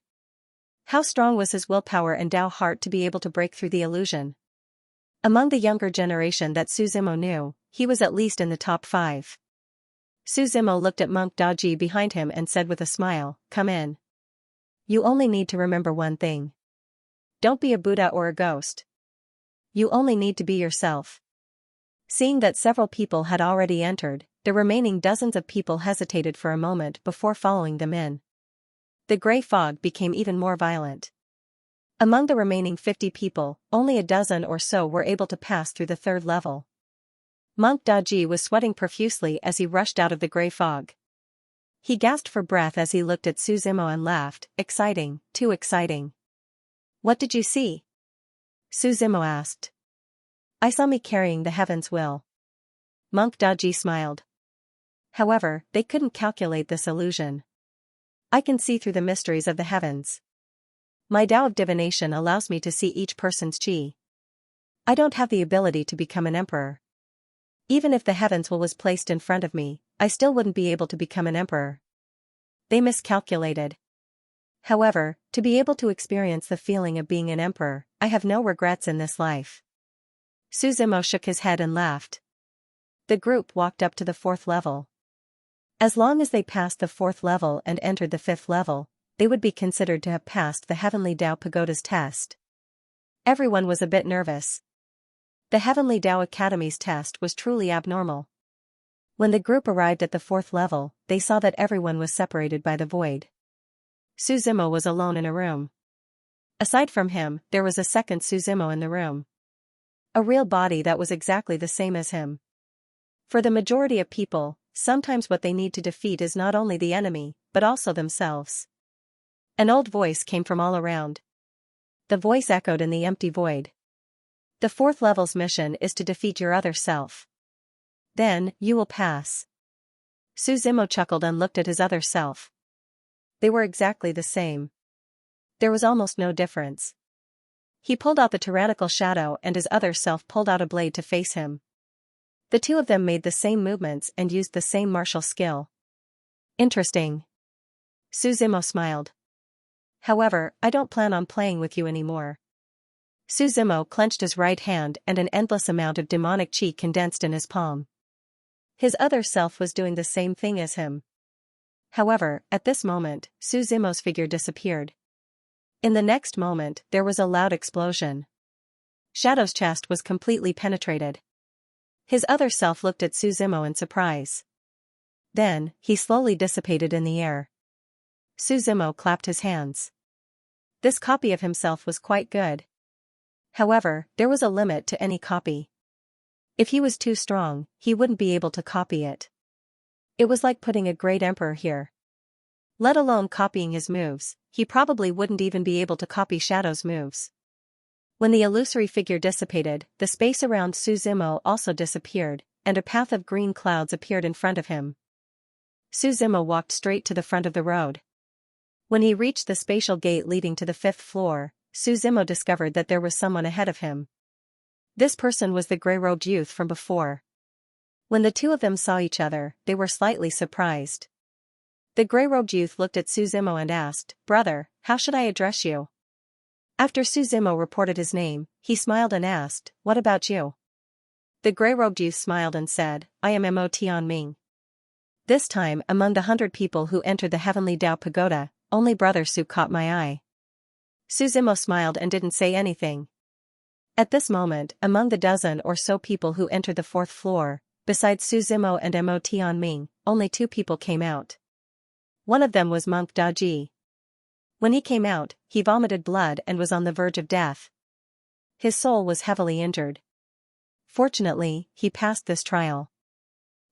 How strong was his willpower and Tao heart to be able to break through the illusion? Among the younger generation that Suzimo knew, he was at least in the top 5. Suzimo looked at Monk Daji behind him and said with a smile, "Come in. You only need to remember one thing. Don't be a Buddha or a ghost. You only need to be yourself." Seeing that several people had already entered, the remaining dozens of people hesitated for a moment before following them in. The gray fog became even more violent. Among the remaining 50 people, only a dozen or so were able to pass through the 3rd level. Monk Daji was sweating profusely as he rushed out of the gray fog. He gasped for breath as he looked at Suzimo and laughed, "Exciting, too exciting." "What did you see?" Suzimo asked. "I saw me carrying the heaven's will." Monk Daji smiled. "However, they couldn't calculate this illusion. I can see through the mysteries of the heavens. My Tao of divination allows me to see each person's chi. I don't have the ability to become an emperor. Even if the heavens will was placed in front of me, I still wouldn't be able to become an emperor. They miscalculated. However, to be able to experience the feeling of being an emperor, I have no regrets in this life." Suzimo shook his head and laughed. The group walked up to the 4th level. As long as they passed the 4th level and entered the 5th level, they would be considered to have passed the Heavenly Tao Pagoda's test. Everyone was a bit nervous. The Heavenly Tao Academy's test was truly abnormal. When the group arrived at the 4th level, they saw that everyone was separated by the void. Suzimo was alone in a room. Aside from him, there was a second Suzimo in the room. A real body that was exactly the same as him. For the majority of people, sometimes what they need to defeat is not only the enemy, but also themselves. An old voice came from all around. The voice echoed in the empty void. The 4th level's mission is to defeat your other self. Then, you will pass. Suzimo chuckled and looked at his other self. They were exactly the same. There was almost no difference. He pulled out the tyrannical shadow and his other self pulled out a blade to face him. The two of them made the same movements and used the same martial skill. Interesting. Suzimo smiled. However, I don't plan on playing with you anymore. Suzimo clenched his right hand and an endless amount of demonic chi condensed in his palm. His other self was doing the same thing as him. However, at this moment, Suzimo's figure disappeared. In the next moment, there was a loud explosion. Shadow's chest was completely penetrated. His other self looked at Suzimo in surprise. Then, he slowly dissipated in the air. Suzimo clapped his hands. This copy of himself was quite good. However, there was a limit to any copy. If he was too strong, he wouldn't be able to copy it. It was like putting a great emperor here. Let alone copying his moves, he probably wouldn't even be able to copy Shadow's moves. When the illusory figure dissipated, the space around Su Zimo also disappeared, and a path of green clouds appeared in front of him. Su Zimo walked straight to the front of the road. When he reached the spatial gate leading to the 5th floor, Su Zimo discovered that there was someone ahead of him. This person was the gray-robed youth from before. When the two of them saw each other, they were slightly surprised. The gray-robed youth looked at Su Zimo and asked, "Brother, how should I address you?" After Su Zimo reported his name, he smiled and asked, "What about you?" The gray-robed youth smiled and said, "I am Mo Tianming." This time, among the 100 people who entered the Heavenly Dao Pagoda, only Brother Su caught my eye. Su Zimo smiled and didn't say anything. At this moment, among the dozen or so people who entered the 4th floor, besides Su Zimo and Mo Tianming, only 2 people came out. One of them was Monk Daji. When he came out, he vomited blood and was on the verge of death. His soul was heavily injured. Fortunately, he passed this trial.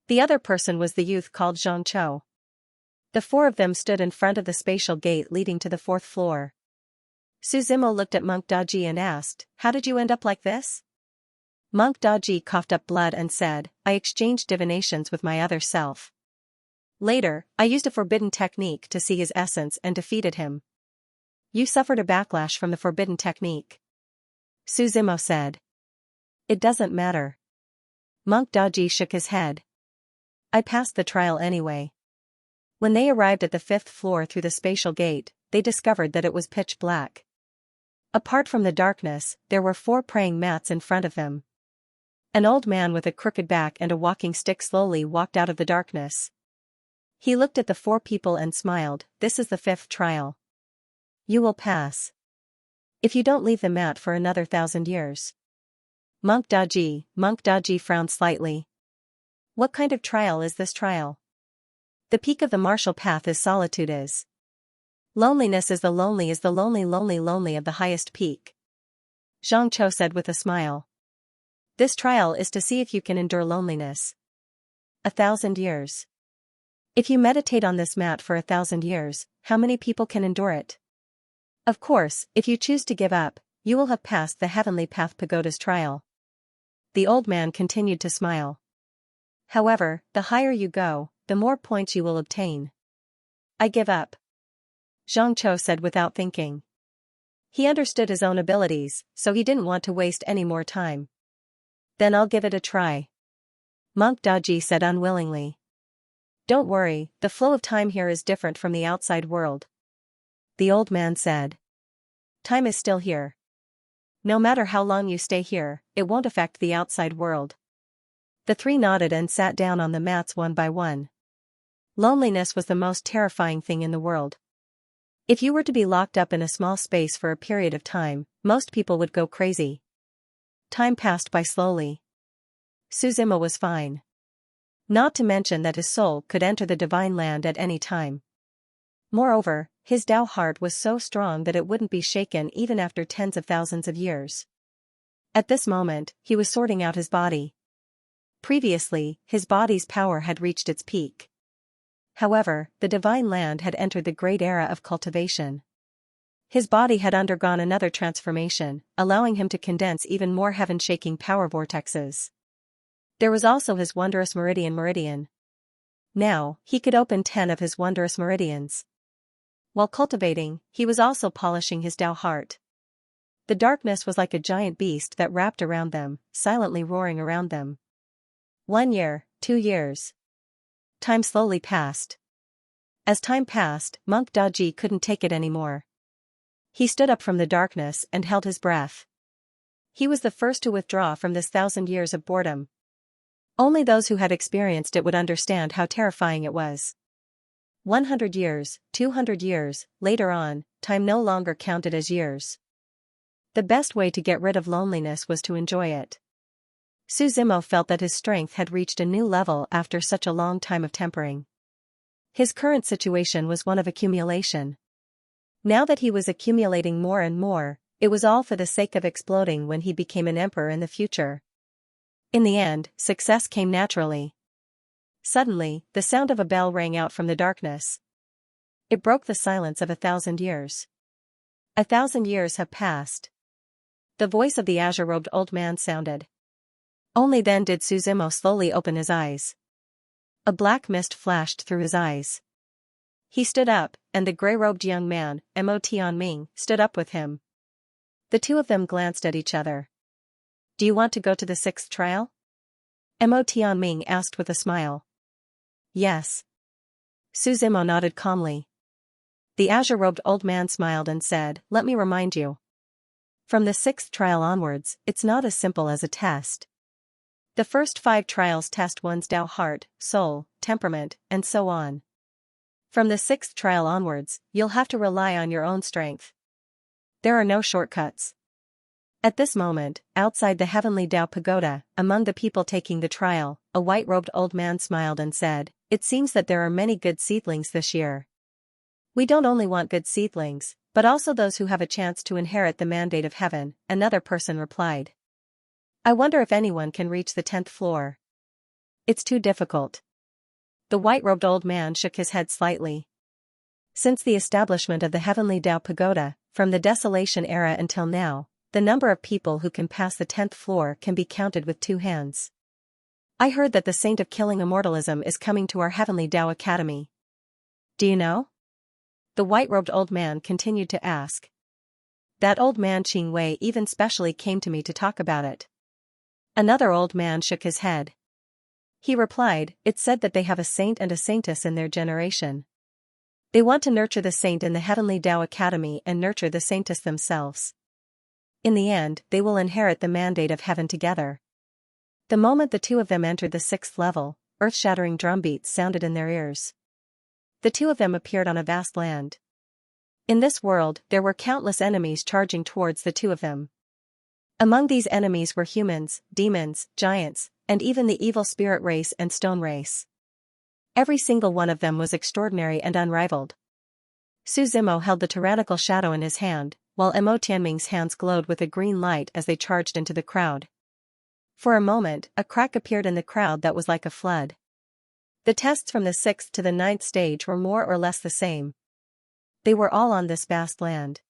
The other person was the youth called Xianxia. The 4 of them stood in front of the spatial gate leading to the 4th floor. Su Zimo looked at Monk Daji and asked, "How did you end up like this?" Monk Daji coughed up blood and said, "I exchanged divinations with my other self. Later, I used a forbidden technique to see his essence and defeated him." "You suffered a backlash from the forbidden technique," Su Zimo said. "It doesn't matter." Monk Daji shook his head. "I passed the trial anyway." When they arrived at the 5th floor through the spatial gate, they discovered that it was pitch black. Apart from the darkness, there were 4 praying mats in front of them. An old man with a crooked back and a walking stick slowly walked out of the darkness. He looked at the 4 people and smiled, "This is the 5th trial. You will pass. If you don't leave the mat for another 1,000 years. Monk Daji frowned slightly. "What kind of trial is this trial?" "The peak of the martial path is solitude is. Loneliness is the lonely of the highest peak." Xianxia said with a smile. "This trial is to see if you can endure loneliness. 1,000 years. If you meditate on this mat for 1,000 years, how many people can endure it? Of course, if you choose to give up, you will have passed the Heavenly Path Pagoda's trial." The old man continued to smile. "However, the higher you go, the more points you will obtain." "I give up," Xianxia said without thinking. He understood his own abilities, so he didn't want to waste any more time. "Then I'll give it a try," Monk Daji said unwillingly. "Don't worry, the flow of time here is different from the outside world," the old man said. "Time is still here. No matter how long you stay here, it won't affect the outside world." The 3 nodded and sat down on the mats one by one. Loneliness was the most terrifying thing in the world. If you were to be locked up in a small space for a period of time, most people would go crazy. Time passed by slowly. Su Zimo was fine. Not to mention that his soul could enter the divine land at any time. Moreover, his Tao heart was so strong that it wouldn't be shaken even after tens of thousands of years. At this moment, he was sorting out his body. Previously, his body's power had reached its peak. However, the divine land had entered the great era of cultivation. His body had undergone another transformation, allowing him to condense even more heaven-shaking power vortexes. There was also his wondrous meridian. Now, he could open 10 of his wondrous meridians. While cultivating, he was also polishing his Tao heart. The darkness was like a giant beast that wrapped around them, silently roaring around them. 1 year, 2 years. Time slowly passed. As time passed, Monk Daji couldn't take it anymore. He stood up from the darkness and held his breath. He was the first to withdraw from this 1,000 years of boredom. Only those who had experienced it would understand how terrifying it was. 100 years, 200 years, later on, time no longer counted as years. The best way to get rid of loneliness was to enjoy it. Su Zimo felt that his strength had reached a new level after such a long time of tempering. His current situation was one of accumulation. Now that he was accumulating more and more, it was all for the sake of exploding when he became an emperor in the future. In the end, success came naturally. Suddenly, the sound of a bell rang out from the darkness. It broke the silence of 1,000 years. 1,000 years have passed. The voice of the azure-robed old man sounded. Only then did Suzimo slowly open his eyes. A black mist flashed through his eyes. He stood up, and the gray-robed young man, Mo Tianming, stood up with him. The two of them glanced at each other. "Do you want to go to the 6th trial?" Mo Tianming asked with a smile. "Yes." Suzimo nodded calmly. The azure-robed old man smiled and said, "Let me remind you. From the 6th trial onwards, it's not as simple as a test. The first 5 trials test one's Tao heart, soul, temperament, and so on. From the 6th trial onwards, you'll have to rely on your own strength. There are no shortcuts." At this moment, outside the heavenly Tao pagoda, among the people taking the trial, a white-robed old man smiled and said, "It seems that there are many good seedlings this year. We don't only want good seedlings, but also those who have a chance to inherit the mandate of heaven," another person replied. "I wonder if anyone can reach the 10th floor. It's too difficult." The white-robed old man shook his head slightly. Since the establishment of the heavenly Tao pagoda, from the desolation era until now, the number of people who can pass the 10th floor can be counted with 2 hands. I heard that the saint of killing immortalism is coming to our heavenly Tao academy. Do you know? The white-robed old man continued to ask. That old man Qing Wei even specially came to me to talk about it. Another old man shook his head. He replied, "It's said that they have a saint and a saintess in their generation. They want to nurture the saint in the heavenly Tao academy and nurture the saintess themselves. In the end, they will inherit the mandate of heaven together." The moment the two of them entered the 6th level, earth-shattering drumbeats sounded in their ears. The two of them appeared on a vast land. In this world, there were countless enemies charging towards the two of them. Among these enemies were humans, demons, giants, and even the evil spirit race and stone race. Every single one of them was extraordinary and unrivaled. Suzimo held the tyrannical shadow in his hand, while Mo Tianming's hands glowed with a green light as they charged into the crowd. For a moment, a crack appeared in the crowd that was like a flood. The tests from the 6th to the 9th stage were more or less the same. They were all on this vast land.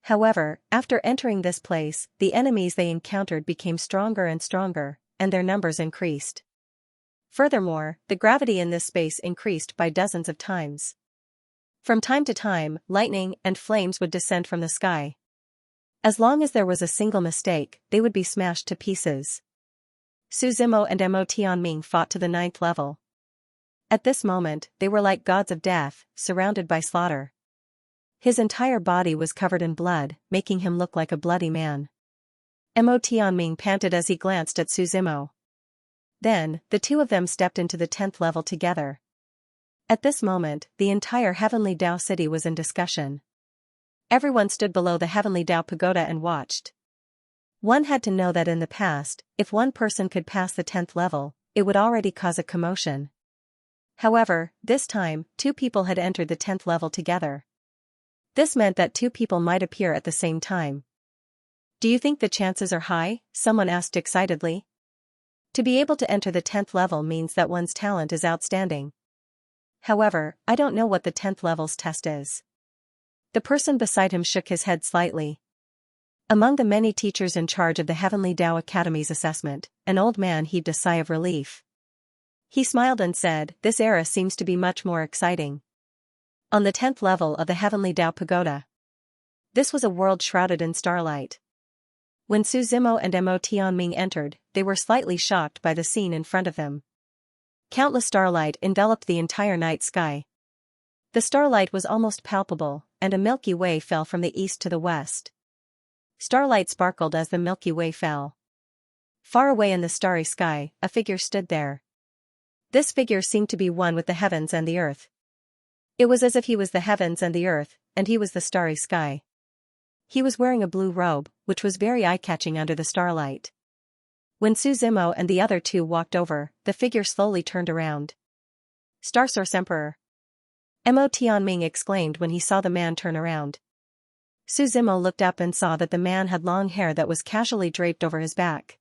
However, after entering this place, the enemies they encountered became stronger and stronger, and their numbers increased. Furthermore, the gravity in this space increased by dozens of times. From time to time, lightning and flames would descend from the sky. As long as there was a single mistake, they would be smashed to pieces. Suzimo and Mo Tianming fought to the 9th level. At this moment, they were like gods of death, surrounded by slaughter. His entire body was covered in blood, making him look like a bloody man. Mo Tianming panted as he glanced at Suzimo. Then, the two of them stepped into the 10th level together. At this moment, the entire heavenly Tao city was in discussion. Everyone stood below the heavenly Tao pagoda and watched. One had to know that in the past, if one person could pass the 10th level, it would already cause a commotion. However, this time, 2 people had entered the 10th level together. This meant that 2 people might appear at the same time. "Do you think the chances are high?" someone asked excitedly. To be able to enter the 10th level means that one's talent is outstanding. However, I don't know what the 10th level's test is. The person beside him shook his head slightly. Among the many teachers in charge of the Heavenly Tao Academy's assessment, an old man heaved a sigh of relief. He smiled and said, "This era seems to be much more exciting." On the 10th level of the Heavenly Tao Pagoda. This was a world shrouded in starlight. When Suzimo and Mo Tianming entered, they were slightly shocked by the scene in front of them. Countless starlight enveloped the entire night sky. The starlight was almost palpable, and a Milky Way fell from the east to the west. Starlight sparkled as the Milky Way fell. Far away in the starry sky, a figure stood there. This figure seemed to be one with the heavens and the earth. It was as if he was the heavens and the earth, and he was the starry sky. He was wearing a blue robe, which was very eye-catching under the starlight. When Suzimo and the other 2 walked over, the figure slowly turned around. "Star Source Emperor." Mo Tianming exclaimed when he saw the man turn around. Su Zimo looked up and saw that the man had long hair that was casually draped over his back.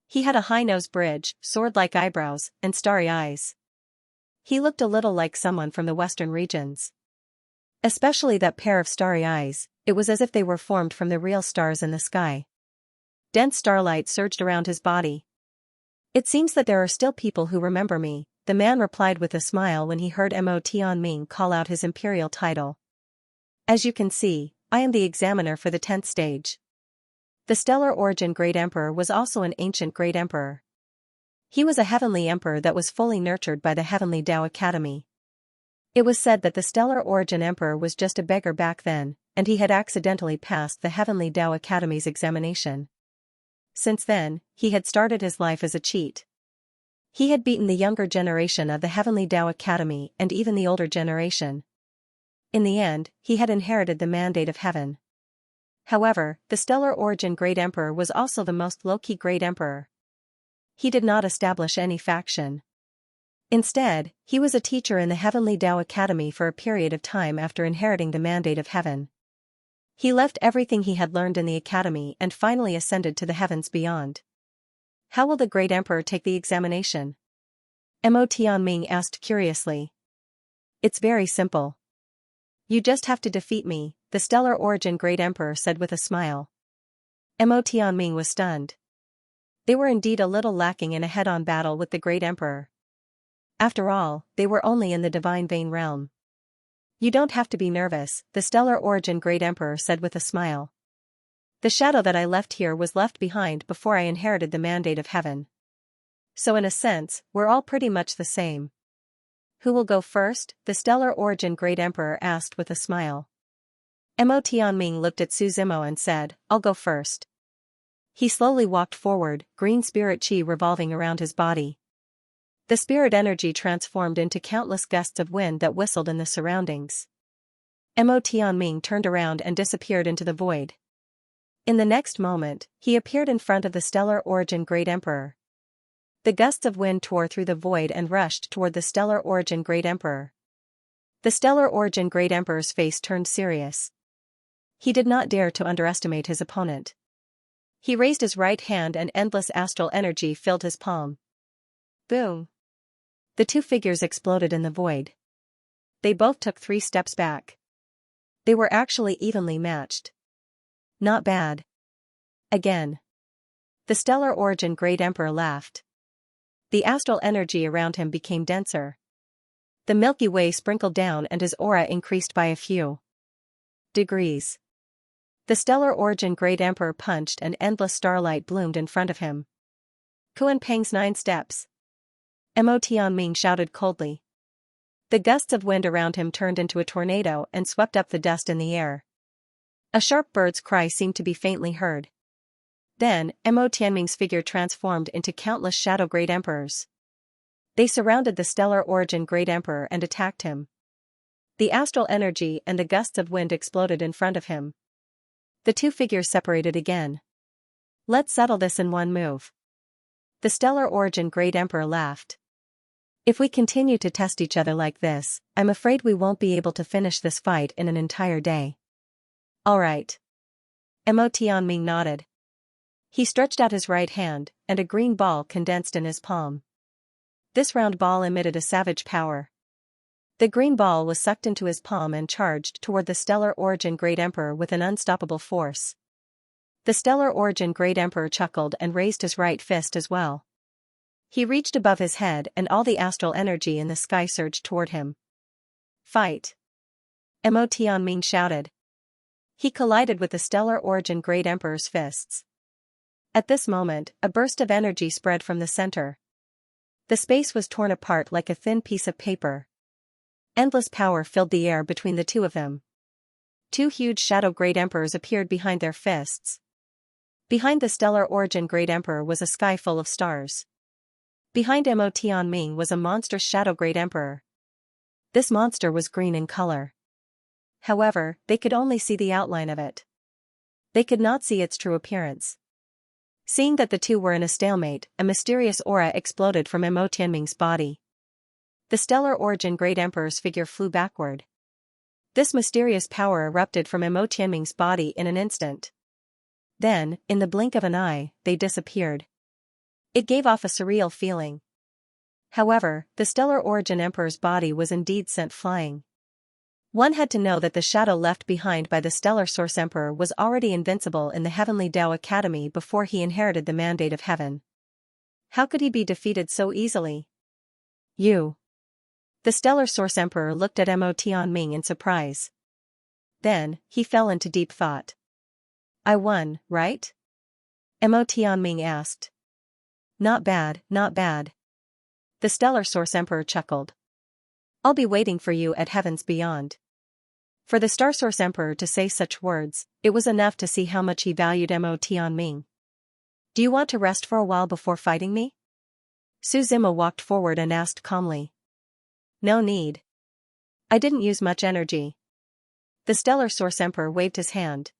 He had a high nose bridge, sword-like eyebrows, and starry eyes. He looked a little like someone from the western regions. Especially that pair of starry eyes, it was as if they were formed from the real stars in the sky. Dense starlight surged around his body. "It seems that there are still people who remember me," the man replied with a smile when he heard Mo Tianming call out his imperial title. "As you can see, I am the examiner for the 10th stage." The Stellar Origin Great Emperor was also an ancient Great Emperor. He was a heavenly emperor that was fully nurtured by the Heavenly Tao Academy. It was said that the Stellar Origin Emperor was just a beggar back then, and he had accidentally passed the Heavenly Tao Academy's examination. Since then, he had started his life as a cheat. He had beaten the younger generation of the Heavenly Tao Academy and even the older generation. In the end, he had inherited the mandate of heaven. However, the Stellar Origin Great Emperor was also the most low-key Great Emperor. He did not establish any faction. Instead, he was a teacher in the Heavenly Tao Academy for a period of time after inheriting the mandate of heaven. He left everything he had learned in the academy and finally ascended to the heavens beyond. "How will the Great Emperor take the examination?" Mo Tianming asked curiously. "It's very simple. You just have to defeat me," the Stellar Origin Great Emperor said with a smile. Mo Tianming was stunned. They were indeed a little lacking in a head-on battle with the Great Emperor. After all, they were only in the Divine Vein realm. "You don't have to be nervous," the Stellar Origin Great Emperor said with a smile. "The shadow that I left here was left behind before I inherited the mandate of heaven. So in a sense, we're all pretty much the same." "Who will go first?" the Stellar Origin Great Emperor asked with a smile. Mo Tianming looked at Su Zimo and said, "I'll go first." He slowly walked forward, green spirit chi revolving around his body. The spirit energy transformed into countless gusts of wind that whistled in the surroundings. Mo Tianming turned around and disappeared into the void. In the next moment, he appeared in front of the Stellar Origin Great Emperor. The gusts of wind tore through the void and rushed toward the Stellar Origin Great Emperor. The Stellar Origin Great Emperor's face turned serious. He did not dare to underestimate his opponent. He raised his right hand and endless astral energy filled his palm. Boom! The two figures exploded in the void. They both took 3 steps back. They were actually evenly matched. "Not bad." Again. The Stellar Origin Great Emperor laughed. The astral energy around him became denser. The Milky Way sprinkled down and his aura increased by a few degrees. The Stellar Origin Great Emperor punched and endless starlight bloomed in front of him. "Kuan Peng's 9 steps." Mo Tianming shouted coldly. The gusts of wind around him turned into a tornado and swept up the dust in the air. A sharp bird's cry seemed to be faintly heard. Then, Mo Tianming's figure transformed into countless shadow Great Emperors. They surrounded the Stellar Origin Great Emperor and attacked him. The astral energy and the gusts of wind exploded in front of him. The two figures separated again. "Let's settle this in one move." The Stellar Origin Great Emperor laughed. "If we continue to test each other like this, I'm afraid we won't be able to finish this fight in an entire day." "All right." Mo Tianming nodded. He stretched out his right hand, and a green ball condensed in his palm. This round ball emitted a savage power. The green ball was sucked into his palm and charged toward the Stellar Origin Great Emperor with an unstoppable force. The Stellar Origin Great Emperor chuckled and raised his right fist as well. He reached above his head and all the astral energy in the sky surged toward him. "Fight!" Mo Tianming shouted. He collided with the Stellar Origin Great Emperor's fists. At this moment, a burst of energy spread from the center. The space was torn apart like a thin piece of paper. Endless power filled the air between the two of them. 2 huge shadow Great Emperors appeared behind their fists. Behind the Stellar Origin Great Emperor was a sky full of stars. Behind Mo Tianming was a monstrous shadow Great Emperor. This monster was green in color. However, they could only see the outline of it. They could not see its true appearance. Seeing that the two were in a stalemate, a mysterious aura exploded from Mo Tianming's body. The stellar origin Great Emperor's figure flew backward. This mysterious power erupted from Mo Tianming's body in an instant. Then, in the blink of an eye, they disappeared. It gave off a surreal feeling. However, the stellar origin Emperor's body was indeed sent flying. One had to know that the shadow left behind by the stellar source Emperor was already invincible in the Heavenly Tao Academy before he inherited the mandate of heaven. How could he be defeated so easily? You. The stellar source Emperor looked at Mo Tianming in surprise. Then, he fell into deep thought. I won, right? Mo Tianming asked. Not bad, not bad. The stellar source Emperor chuckled. I'll be waiting for you at heavens beyond. For the star source Emperor to say such words, it was enough to see how much he valued Mo Tianming. Do you want to rest for a while before fighting me? Su Zimo walked forward and asked calmly. No need. I didn't use much energy. The stellar source Emperor waved his hand.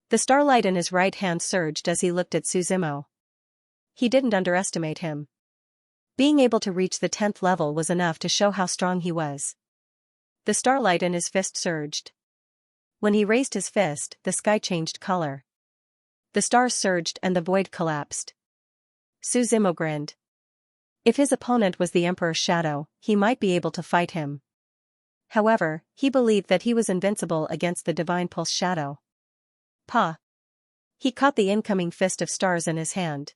The starlight in his right hand surged as he looked at Su Zimo. He didn't underestimate him. Being able to reach the 10th level was enough to show how strong he was. The starlight in his fist surged. When he raised his fist, the sky changed color. The stars surged and the void collapsed. Su Zimo grinned. If his opponent was the Emperor's shadow, he might be able to fight him. However, he believed that he was invincible against the Divine Pulse shadow. Pa! He caught the incoming fist of stars in his hand.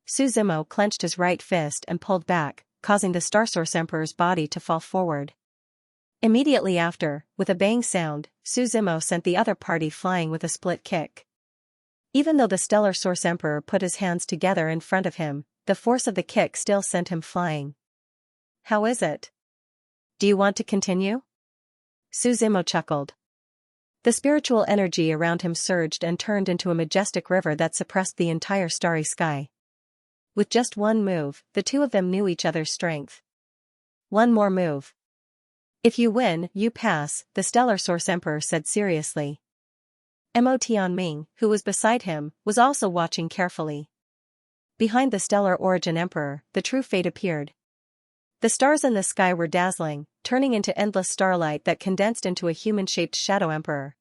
Su Zimo clenched his right fist and pulled back, causing the Star Source Emperor's body to fall forward. Immediately after, with a bang sound, Su Zimo sent the other party flying with a split kick. Even though the Stellar Source Emperor put his hands together in front of him, the force of the kick still sent him flying. How is it? Do you want to continue? Su Zimo chuckled. The spiritual energy around him surged and turned into a majestic river that suppressed the entire starry sky. With just one move, the two of them knew each other's strength. One more move. If you win, you pass, the Stellar Source Emperor said seriously. Mo Tianming, who was beside him, was also watching carefully. Behind the Stellar Origin Emperor, the true fate appeared. The stars in the sky were dazzling, turning into endless starlight that condensed into a human-shaped shadow emperor.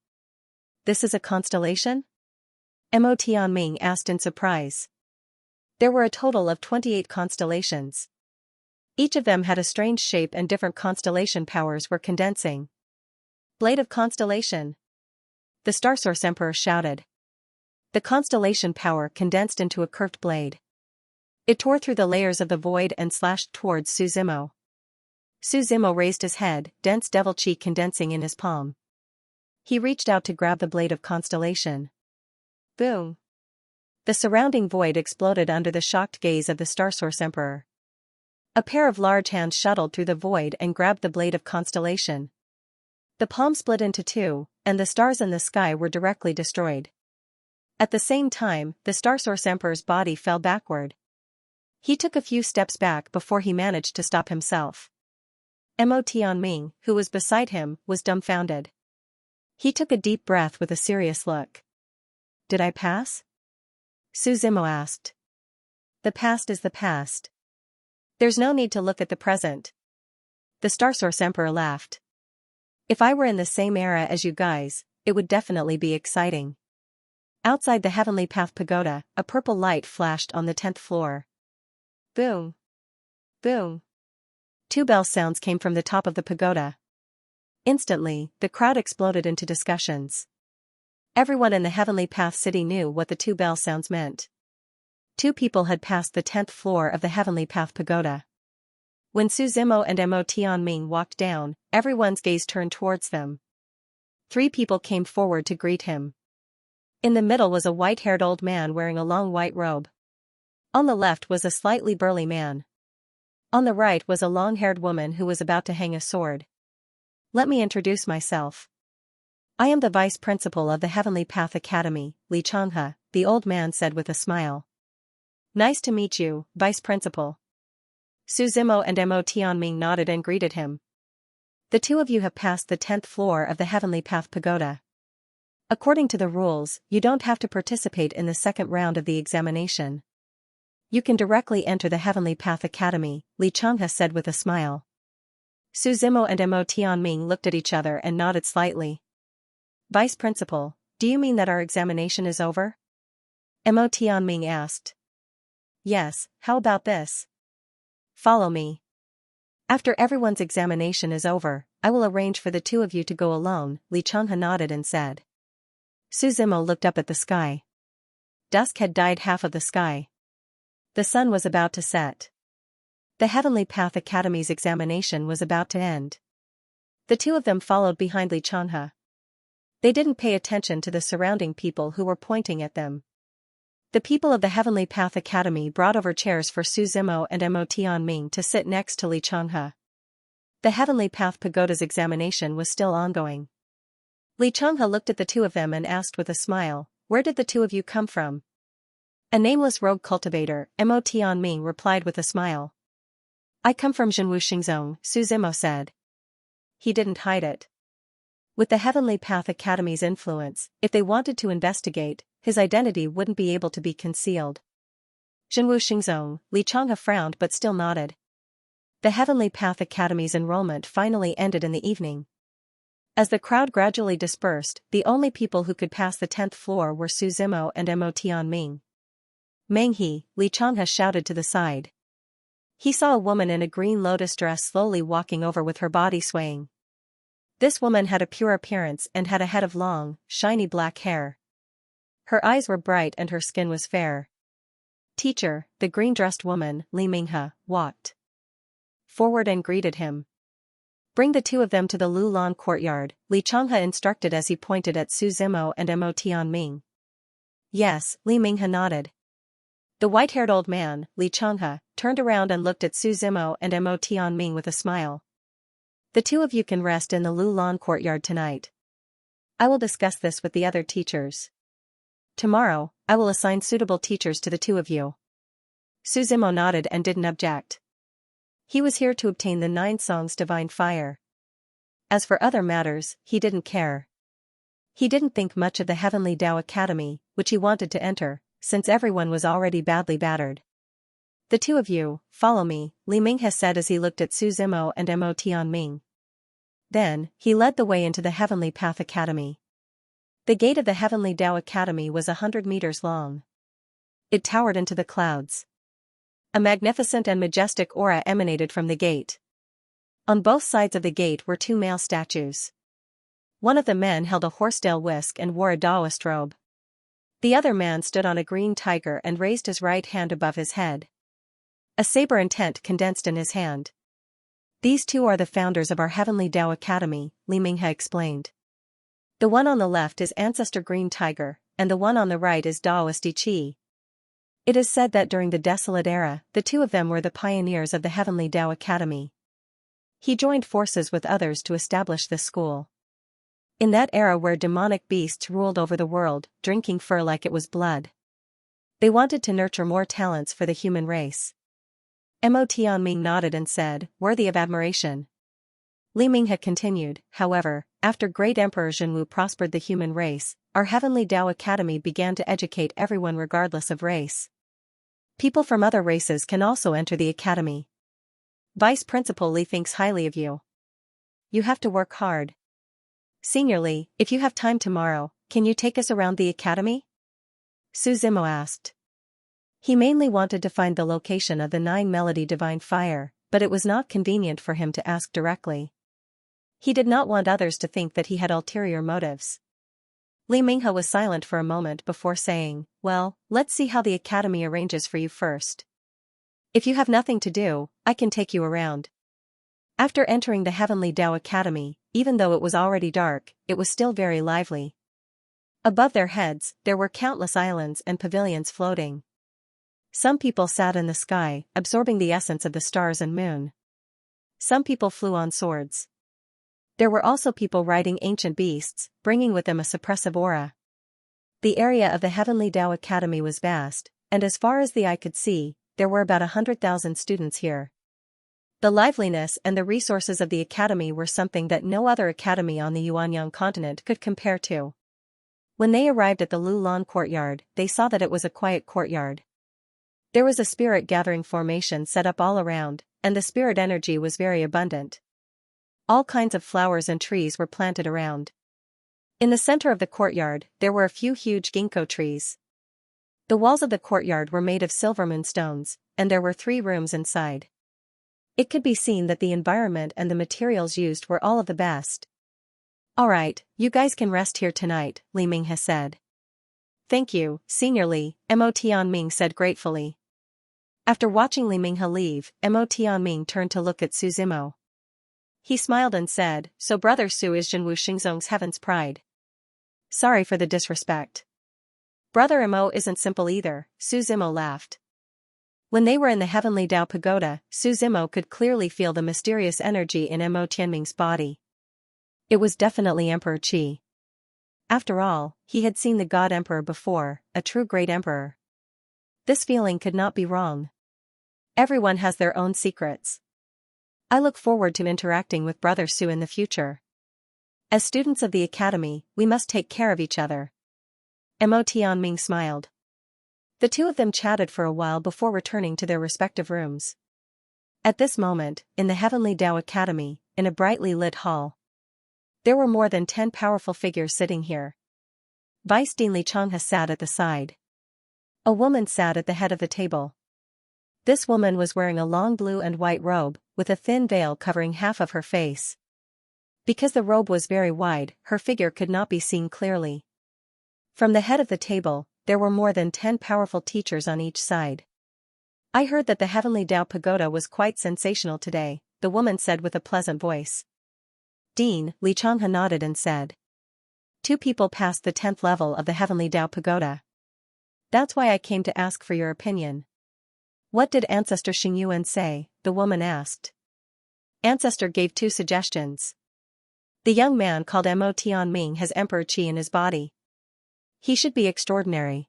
This is a constellation? Mo Tianming asked in surprise. There were a total of 28 constellations. Each of them had a strange shape and different constellation powers were condensing. Blade of Constellation! The Star Source Emperor shouted. The constellation power condensed into a curved blade. It tore through the layers of the void and slashed towards Su Zimo. Su Zimo raised his head, dense devil chi condensing in his palm. He reached out to grab the Blade of Constellation. Boom! The surrounding void exploded under the shocked gaze of the Star Source Emperor. A pair of large hands shuttled through the void and grabbed the Blade of Constellation. The palm split into two, and the stars in the sky were directly destroyed. At the same time, the Star Source Emperor's body fell backward. He took a few steps back before he managed to stop himself. Mo Tianming, who was beside him, was dumbfounded. He took a deep breath with a serious look. Did I pass? Su Zimo asked. The past is the past. There's no need to look at the present. The Star Source Emperor laughed. If I were in the same era as you guys, it would definitely be exciting. Outside the Heavenly Path Pagoda, a purple light flashed on the 10th floor. Boom! Boom! Two bell sounds came from the top of the pagoda. Instantly, the crowd exploded into discussions. Everyone in the Heavenly Path City knew what the two bell sounds meant. Two people had passed the 10th floor of the Heavenly Path Pagoda. When Su Zimo and Mo Tianming walked down, everyone's gaze turned towards them. Three people came forward to greet him. In the middle was a white-haired old man wearing a long white robe. On the left was a slightly burly man. On the right was a long-haired woman who was about to hang a sword. Let me introduce myself. I am the vice principal of the Heavenly Path Academy, Xianxia, the old man said with a smile. Nice to meet you, vice principal. Su Zimo and Mo Tianming nodded and greeted him. The two of you have passed the 10th floor of the Heavenly Path Pagoda. According to the rules, you don't have to participate in the second round of the examination. You can directly enter the Heavenly Path Academy, Xianxia said with a smile. Su Zimo and Mo Tianming looked at each other and nodded slightly. Vice Principal, do you mean that our examination is over? Mo Tianming asked. Yes, how about this? Follow me. After everyone's examination is over, I will arrange for the two of you to go alone, Xianxia nodded and said. Su Zimo looked up at the sky. Dusk had dyed half of the sky. The sun was about to set. The Heavenly Path Academy's examination was about to end. The two of them followed behind Xianxia. They didn't pay attention to the surrounding people who were pointing at them. The people of the Heavenly Path Academy brought over chairs for Su Zimo and Mo Tianming to sit next to Xianxia. The Heavenly Path Pagoda's examination was still ongoing. Xianxia looked at the two of them and asked with a smile, "Where did the two of you come from?" A nameless rogue cultivator, Mo Tianming replied with a smile. "I come from Xinwu, Su Zimo said. He didn't hide it. With the Heavenly Path Academy's influence, if they wanted to investigate, his identity wouldn't be able to be concealed. Xinwu, Xianxia frowned but still nodded. The Heavenly Path Academy's enrollment finally ended in the evening. As the crowd gradually dispersed, the only people who could pass the 10th floor were Su Zimo and Mo Tianming. Menghe, Xianxia shouted to the side. He saw a woman in a green lotus dress slowly walking over with her body swaying. This woman had a pure appearance and had a head of long, shiny black hair. Her eyes were bright and her skin was fair. Teacher, the green-dressed woman, Li Minghe, walked forward and greeted him. Bring the two of them to the Lulan courtyard, Xianxia instructed as he pointed at Su Zimo and Mo Tianming. Yes, Li Minghe nodded. The white-haired old man, Xianxia, turned around and looked at Su Zimo and Mo Tianming with a smile. The two of you can rest in the Lulan courtyard tonight. I will discuss this with the other teachers. Tomorrow, I will assign suitable teachers to the two of you. Su Zimo nodded and didn't object. He was here to obtain the 9 songs divine fire. As for other matters, he didn't care. He didn't think much of the Heavenly Tao Academy, which he wanted to enter, since everyone was already badly battered. The two of you, follow me, Li Minghe said as he looked at Su Zimo and Mo Tianming. Then, he led the way into the Heavenly Path Academy. The gate of the Heavenly Tao Academy was 100 meters long. It towered into the clouds. A magnificent and majestic aura emanated from the gate. On both sides of the gate were 2 male statues. One of the men held a horsetail whisk and wore a Taoist robe. The other man stood on a green tiger and raised his right hand above his head. A saber intent condensed in his hand. These two are the founders of our Heavenly Tao Academy, Li Minghe explained. The one on the left is Ancestor Green Tiger, and the one on the right is Taoist I Chi. It is said that during the Desolate Era, the two of them were the pioneers of the Heavenly Tao Academy. He joined forces with others to establish this school. In that era where demonic beasts ruled over the world, drinking fur like it was blood. They wanted to nurture more talents for the human race. Mo Tianming nodded and said, worthy of admiration. Li Minghe continued, however, after great Emperor Zhenwu prospered the human race, our Heavenly Tao Academy began to educate everyone regardless of race. People from other races can also enter the academy. Vice Principal Li thinks highly of you. You have to work hard. Senior Li, if you have time tomorrow, can you take us around the academy? Su Zimo asked. He mainly wanted to find the location of the 9 melody divine fire, but it was not convenient for him to ask directly. He did not want others to think that he had ulterior motives. Li Minghe was silent for a moment before saying, well, let's see how the academy arranges for you first. If you have nothing to do, I can take you around. After entering the Heavenly Tao Academy, even though it was already dark, it was still very lively. Above their heads, there were countless islands and pavilions floating. Some people sat in the sky, absorbing the essence of the stars and moon. Some people flew on swords. There were also people riding ancient beasts, bringing with them a suppressive aura. The area of the Heavenly Tao Academy was vast, and as far as the eye could see, there were about 100,000 students here. The liveliness and the resources of the academy were something that no other academy on the Yuanyang continent could compare to. When they arrived at the Lulan courtyard, they saw that it was a quiet courtyard. There was a spirit gathering formation set up all around, and the spirit energy was very abundant. All kinds of flowers and trees were planted around. In the center of the courtyard, there were a few huge ginkgo trees. The walls of the courtyard were made of silver moonstones, and there were 3 rooms inside. It could be seen that the environment and the materials used were all of the best. "Alright, you guys can rest here tonight," Li Minghe said. "Thank you, Senior Li," Mo Tianming said gratefully. After watching Li Minghe leave, Mo Tianming turned to look at Su Zimo. He smiled and said, "So Brother Su is Jinwu Xingzong's heaven's pride. Sorry for the disrespect." "Brother Mo isn't simple either," Su Zimo laughed. When they were in the Heavenly Dao Pagoda, Su Zimo could clearly feel the mysterious energy in Mo Tianming's body. It was definitely Emperor Qi. After all, he had seen the God Emperor before, a true great emperor. This feeling could not be wrong. Everyone has their own secrets. I look forward to interacting with Brother Su in the future. As students of the academy, we must take care of each other. Mo Tianming smiled. The 2 of them chatted for a while before returning to their respective rooms. At this moment, in the Heavenly Dao Academy, in a brightly lit hall, there were more than 10 powerful figures sitting here. Vice Dean Li Changhe sat at the side. A woman sat at the head of the table. This woman was wearing a long blue and white robe, with a thin veil covering half of her face. Because the robe was very wide, her figure could not be seen clearly. From the head of the table, there were more than 10 powerful teachers on each side. "I heard that the Heavenly Dao Pagoda was quite sensational today," the woman said with a pleasant voice. Dean Li Changhe nodded and said, "2 people passed the 10th level of the Heavenly Dao Pagoda. That's why I came to ask for your opinion." "What did Ancestor Xingyuan say?" the woman asked. Ancestor gave 2 suggestions. The young man called Mo Tianming has Emperor Qi in his body. He should be extraordinary.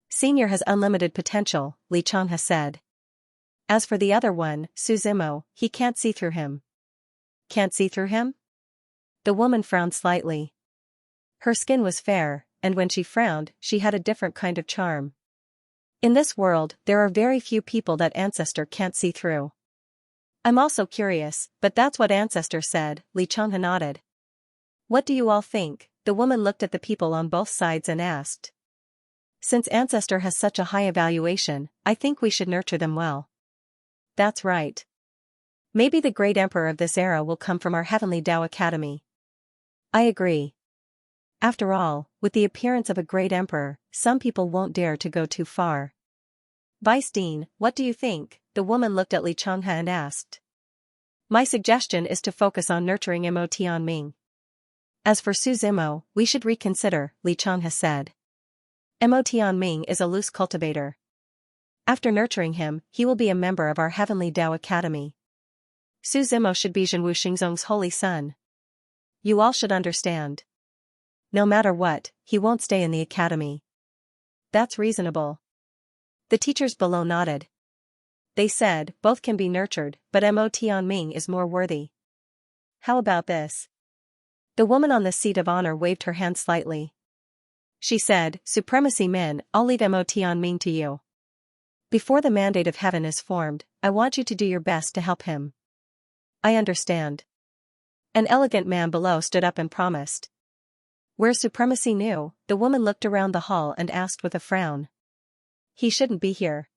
Senior has unlimited potential, Li Changhe said. As for the other one, Su Zimo, he can't see through him. Can't see through him? The woman frowned slightly. Her skin was fair, and when she frowned, she had a different kind of charm. In this world, there are very few people that Ancestor can't see through. I'm also curious, but that's what Ancestor said, Li Changhe nodded. What do you all think? The woman looked at the people on both sides and asked. Since Ancestor has such a high evaluation, I think we should nurture them well. That's right. Maybe the great emperor of this era will come from our Heavenly Dao Academy. I agree. After all, with the appearance of a great emperor, some people won't dare to go too far. Vice Dean, what do you think? The woman looked at Li Changhe and asked. My suggestion is to focus on nurturing Mo Tianming. As for Su Zimo, we should reconsider, Li Changhe said. Mo Tianming is a loose cultivator. After nurturing him, he will be a member of our Heavenly Dao Academy. Su Zimo should be Jinwu Xingzong's holy son. You all should understand. No matter what, he won't stay in the academy. That's reasonable. The teachers below nodded. They said, both can be nurtured, but Mo Tianming is more worthy. How about this? The woman on the seat of honor waved her hand slightly. She said, Supremacy Min, I'll leave Mo Tianming to you. Before the mandate of heaven is formed, I want you to do your best to help him. I understand. An elegant man below stood up and promised. Where's Supremacy Nu? The woman looked around the hall and asked with a frown. He shouldn't be here.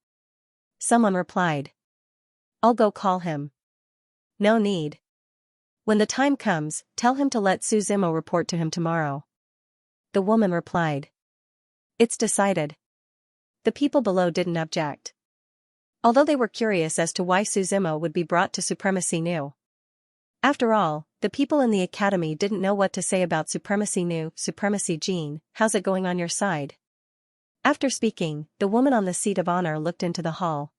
Someone replied. I'll go call him. No need. When the time comes, tell him to let Su Zimo report to him tomorrow. The woman replied. It's decided. The people below didn't object. Although they were curious as to why Su Zimo would be brought to Supremacy Nu. After all, the people in the academy didn't know what to say about Supremacy Nu. Supremacy Jean, how's it going on your side? After speaking, the woman on the seat of honor looked into the hall.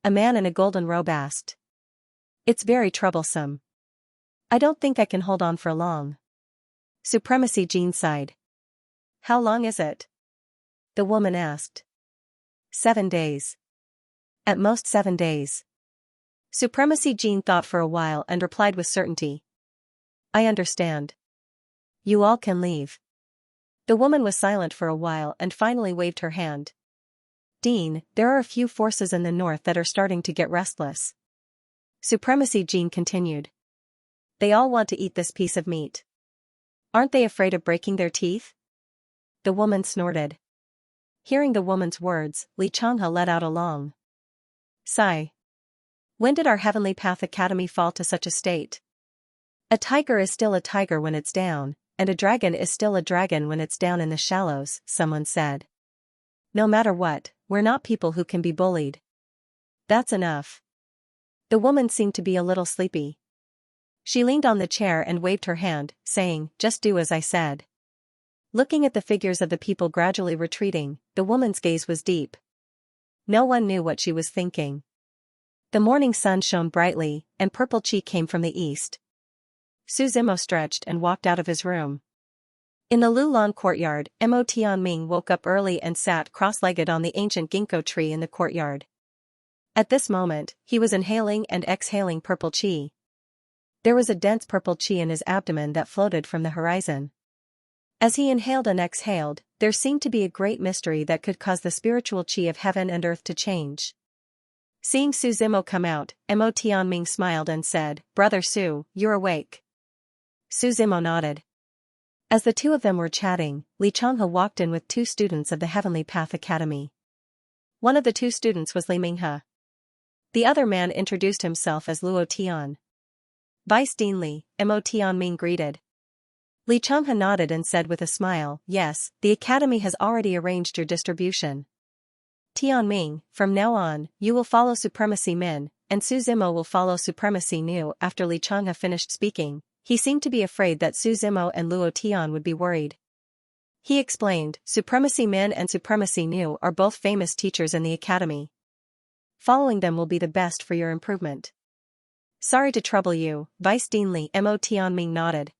A man in a golden robe asked. It's very troublesome. I don't think I can hold on for long. Supremacy Jean sighed. How long is it? The woman asked. 7 days. At most 7 days. Supremacy Jean thought for a while and replied with certainty. I understand. You all can leave. The woman was silent for a while and finally waved her hand. Dean, there are a few forces in the north that are starting to get restless. Supremacy Jean continued. They all want to eat this piece of meat. Aren't they afraid of breaking their teeth? The woman snorted. Hearing the woman's words, Xianxia let out a long sigh. When did our Heavenly Path Academy fall to such a state? A tiger is still a tiger when it's down, and a dragon is still a dragon when it's down in the shallows, someone said. No matter what, we're not people who can be bullied. That's enough. The woman seemed to be a little sleepy. She leaned on the chair and waved her hand, saying, "Just do as I said." Looking at the figures of the people gradually retreating, the woman's gaze was deep. No one knew what she was thinking. The morning sun shone brightly, and purple chi came from the east. Su Zimo stretched and walked out of his room. In the Lulan courtyard, Mo Tianming woke up early and sat cross-legged on the ancient ginkgo tree in the courtyard. At this moment, he was inhaling and exhaling purple chi. There was a dense purple chi in his abdomen that floated from the horizon. As he inhaled and exhaled, there seemed to be a great mystery that could cause the spiritual chi of heaven and earth to change. Seeing Su Zimo come out, Mo Tianming smiled and said, "Brother Su, you're awake." Su Zimo nodded. As the two of them were chatting, Xianxia walked in with two students of the Heavenly Path Academy. One of the two students was Li Minghe. The other man introduced himself as Luo Tian. "Vice Dean Li," Mo Tianming greeted. Xianxia nodded and said with a smile, "Yes, the academy has already arranged your distribution. Tianming, from now on, you will follow Supremacy Min, and Su Zimo will follow Supremacy Nu." After Xianxia finished speaking, he seemed to be afraid that Su Zimo and Luo Tian would be worried. He explained, "Supremacy Min and Supremacy Nu are both famous teachers in the academy. Following them will be the best for your improvement." "Sorry to trouble you, Vice Dean Li," Mo Tianming nodded.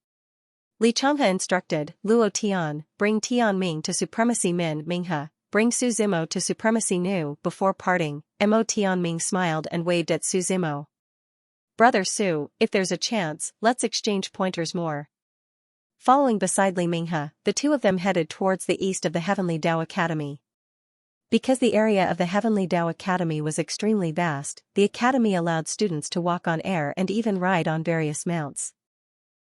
Xianxia instructed, "Luo Tian, bring Tianming to Supremacy Min. Minghe, bring Su Zimo to Supremacy Nu." Before parting, Mo Tianming smiled and waved at Su Zimo. "Brother Su, if there's a chance, let's exchange pointers more." Following beside Li Minghe, the two of them headed towards the east of the Heavenly Tao Academy. Because the area of the Heavenly Tao Academy was extremely vast, the academy allowed students to walk on air and even ride on various mounts.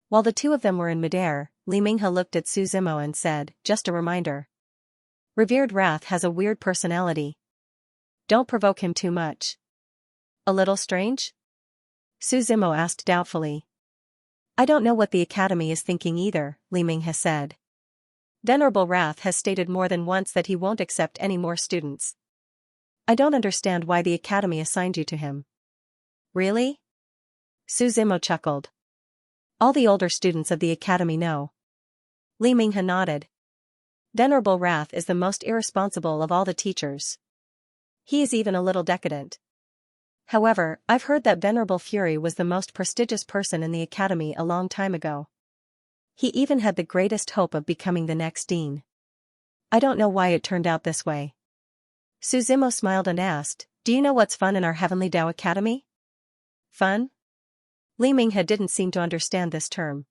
While the two of them were in midair, Li Minghe looked at Su Zimo and said, "Just a reminder. Revered Wrath has a weird personality. Don't provoke him too much." "A little strange?" Su Zimo asked doubtfully. "I don't know what the academy is thinking either," Li Minghe said. "Venerable Wrath has stated more than once that he won't accept any more students. I don't understand why the academy assigned you to him." "Really?" Su Zimo chuckled. "All the older students of the academy know." Li Minghe nodded. "Venerable Wrath is the most irresponsible of all the teachers. He is even a little decadent. However, I've heard that Venerable Fury was the most prestigious person in the academy a long time ago. He even had the greatest hope of becoming the next dean. I don't know why it turned out this way." Su Zimo smiled and asked, "Do you know what's fun in our Heavenly Tao Academy?" "Fun?" Li Minghe didn't seem to understand this term.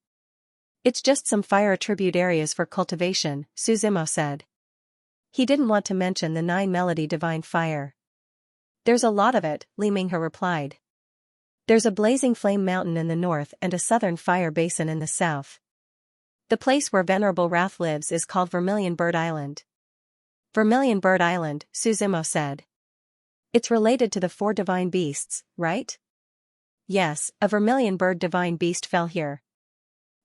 "It's just some fire attribute areas for cultivation," Su Zimo said. He didn't want to mention the 9-melody divine fire. "There's a lot of it," Li Minghe replied. "There's a blazing flame mountain in the north and a southern fire basin in the south. The place where Venerable Wrath lives is called Vermilion Bird Island." "Vermilion Bird Island," Su Zimo said. "It's related to the 4 divine beasts, right?" "Yes, a vermilion bird divine beast fell here.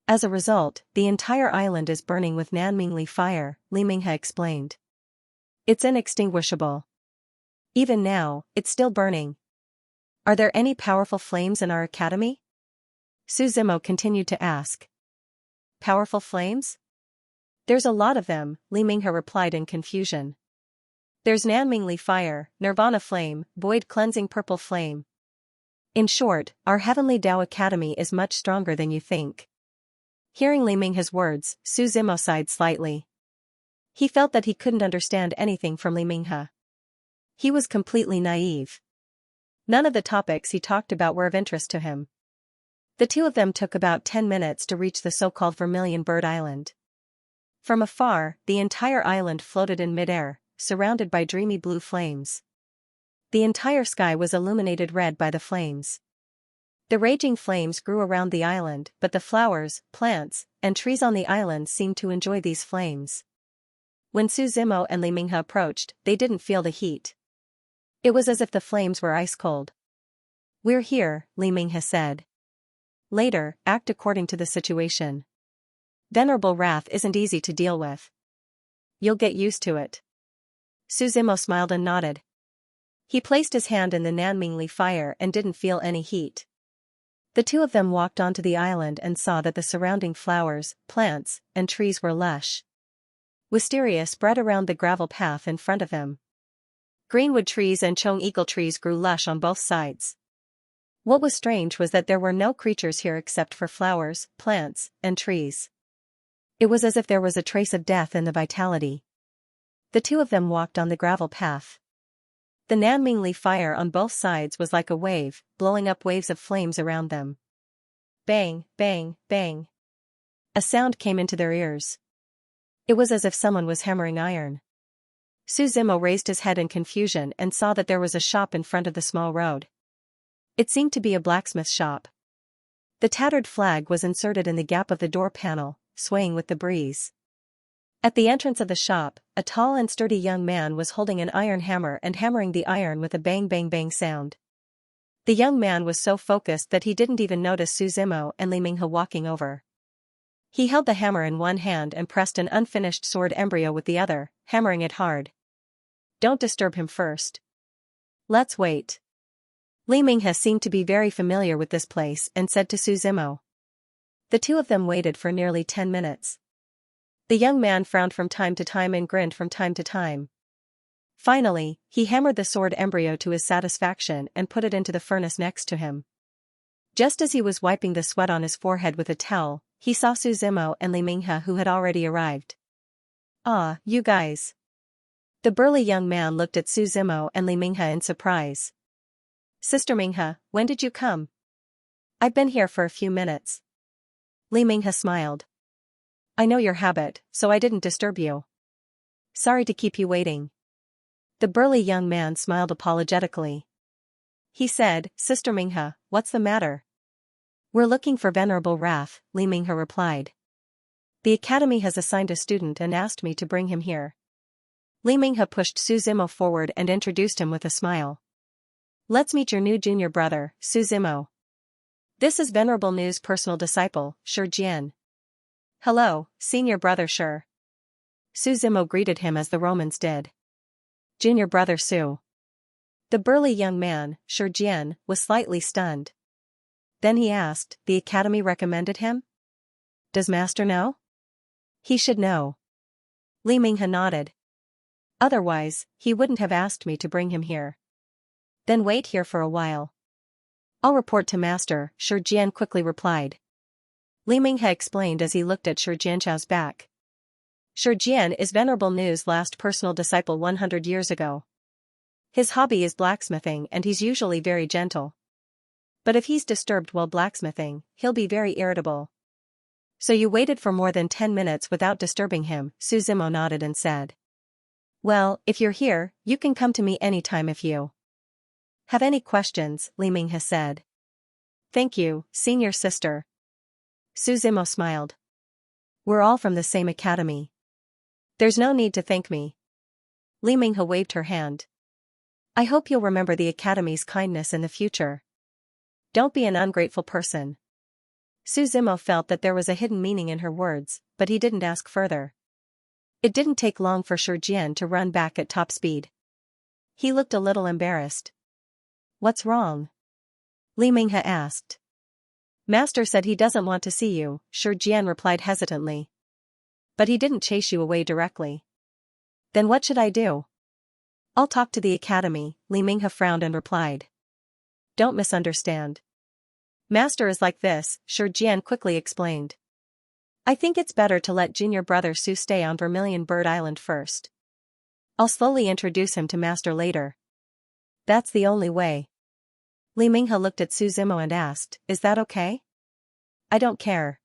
As a result, the entire island is burning with Nanmingli fire," Li Minghe explained. "It's inextinguishable. Even now, it's still burning." "Are there any powerful flames in our academy?" Su Zimo continued to ask. "Powerful flames?" "There's a lot of them," Li Minghe replied in confusion. "There's Nanmingli fire, Nirvana flame, void cleansing purple flame. In short, our Heavenly Tao Academy is much stronger than you think." Hearing Li Minghe's words, Su Zimo sighed slightly. He felt that he couldn't understand anything from Li Minghe. He was completely naive. None of the topics he talked about were of interest to him. The two of them took about 10 minutes to reach the so-called Vermilion Bird Island. From afar, the entire island floated in midair, surrounded by dreamy blue flames. The entire sky was illuminated red by the flames. The raging flames grew around the island, but the flowers, plants, and trees on the island seemed to enjoy these flames. When Su Zimo and Li Minghe approached, they didn't feel the heat. It was as if the flames were ice cold. "We're here," Li Minghe said. "Later, act according to the situation. Venerable wrath isn't easy to deal with. You'll get used to it." Su Zimo smiled and nodded. He placed his hand in the Nanmingli fire and didn't feel any heat. The two of them walked onto the island and saw that the surrounding flowers, plants, and trees were lush. Wisteria spread around the gravel path in front of him. Greenwood trees and Chong eagle trees grew lush on both sides. What was strange was that there were no creatures here except for flowers, plants, and trees. It was as if there was a trace of death in the vitality. The two of them walked on the gravel path. The Nanmingli fire on both sides was like a wave, blowing up waves of flames around them. Bang, bang, bang. A sound came into their ears. It was as if someone was hammering iron. Su Zimo raised his head in confusion and saw that there was a shop in front of the small road. It seemed to be a blacksmith shop. The tattered flag was inserted in the gap of the door panel, swaying with the breeze. At the entrance of the shop, a tall and sturdy young man was holding an iron hammer and hammering the iron with a bang bang bang sound. The young man was so focused that he didn't even notice Su Zimo and Li Minghe walking over. He held the hammer in one hand and pressed an unfinished sword embryo with the other, hammering it hard. "Don't disturb him first. Let's wait." Li Minghe seemed to be very familiar with this place and said to Su Zimo. The two of them waited for nearly 10 minutes. The young man frowned from time to time and grinned from time to time. Finally, he hammered the sword embryo to his satisfaction and put it into the furnace next to him. Just as he was wiping the sweat on his forehead with a towel, he saw Su Zimo and Li Minghe who had already arrived. "Ah, you guys." The burly young man looked at Su Zimo and Li Minghe in surprise. "Sister Minghe, when did you come?" "I've been here for a few minutes." Li Minghe smiled. "I know your habit, so I didn't disturb you. Sorry to keep you waiting." The burly young man smiled apologetically. He said, "Sister Minghe, what's the matter?" "We're looking for Venerable Wrath," Li Minghe replied. "The academy has assigned a student and asked me to bring him here." Li Minghe pushed Su Zimo forward and introduced him with a smile. "Let's meet your new junior brother, Su Zimo. This is Venerable Nu's personal disciple, Xianxia." "Hello, senior brother Shi." Su Zimo greeted him as the Romans did. "Junior brother Su." The burly young man, Xianxia, was slightly stunned. Then he asked, "The academy recommended him? Does master know?" "He should know." Li Minghe nodded. "Otherwise, he wouldn't have asked me to bring him here." "Then wait here for a while." "I'll report to master," Xianxia quickly replied. Li Minghe explained as he looked at Xianxia's back. Xianxia is Venerable Nu's last personal disciple 100 years ago. His hobby is blacksmithing and he's usually very gentle. But if he's disturbed while blacksmithing, he'll be very irritable. "So you waited for more than 10 minutes without disturbing him," Su Zimo nodded and said. "Well, if you're here, you can come to me anytime if you have any questions," Li Minghe said. "Thank you, senior sister." Su Zimo smiled. "We're all from the same academy. There's no need to thank me." Li Minghe waved her hand. "I hope you'll remember the academy's kindness in the future. Don't be an ungrateful person." Su Zimo felt that there was a hidden meaning in her words, but he didn't ask further. It didn't take long for Xianxia to run back at top speed. He looked a little embarrassed. "What's wrong?" Li Minghe asked. "Master said he doesn't want to see you," Xianxia replied hesitantly. "But he didn't chase you away directly." "Then what should I do?" "I'll talk to the academy," Li Minghe frowned and replied. "Don't misunderstand. Master is like this," Xianxia quickly explained. "I think it's better to let junior brother Su stay on Vermilion Bird Island first. I'll slowly introduce him to master later. That's the only way." Li Minghe looked at Su Zimo and asked, "Is that okay?" "I don't care.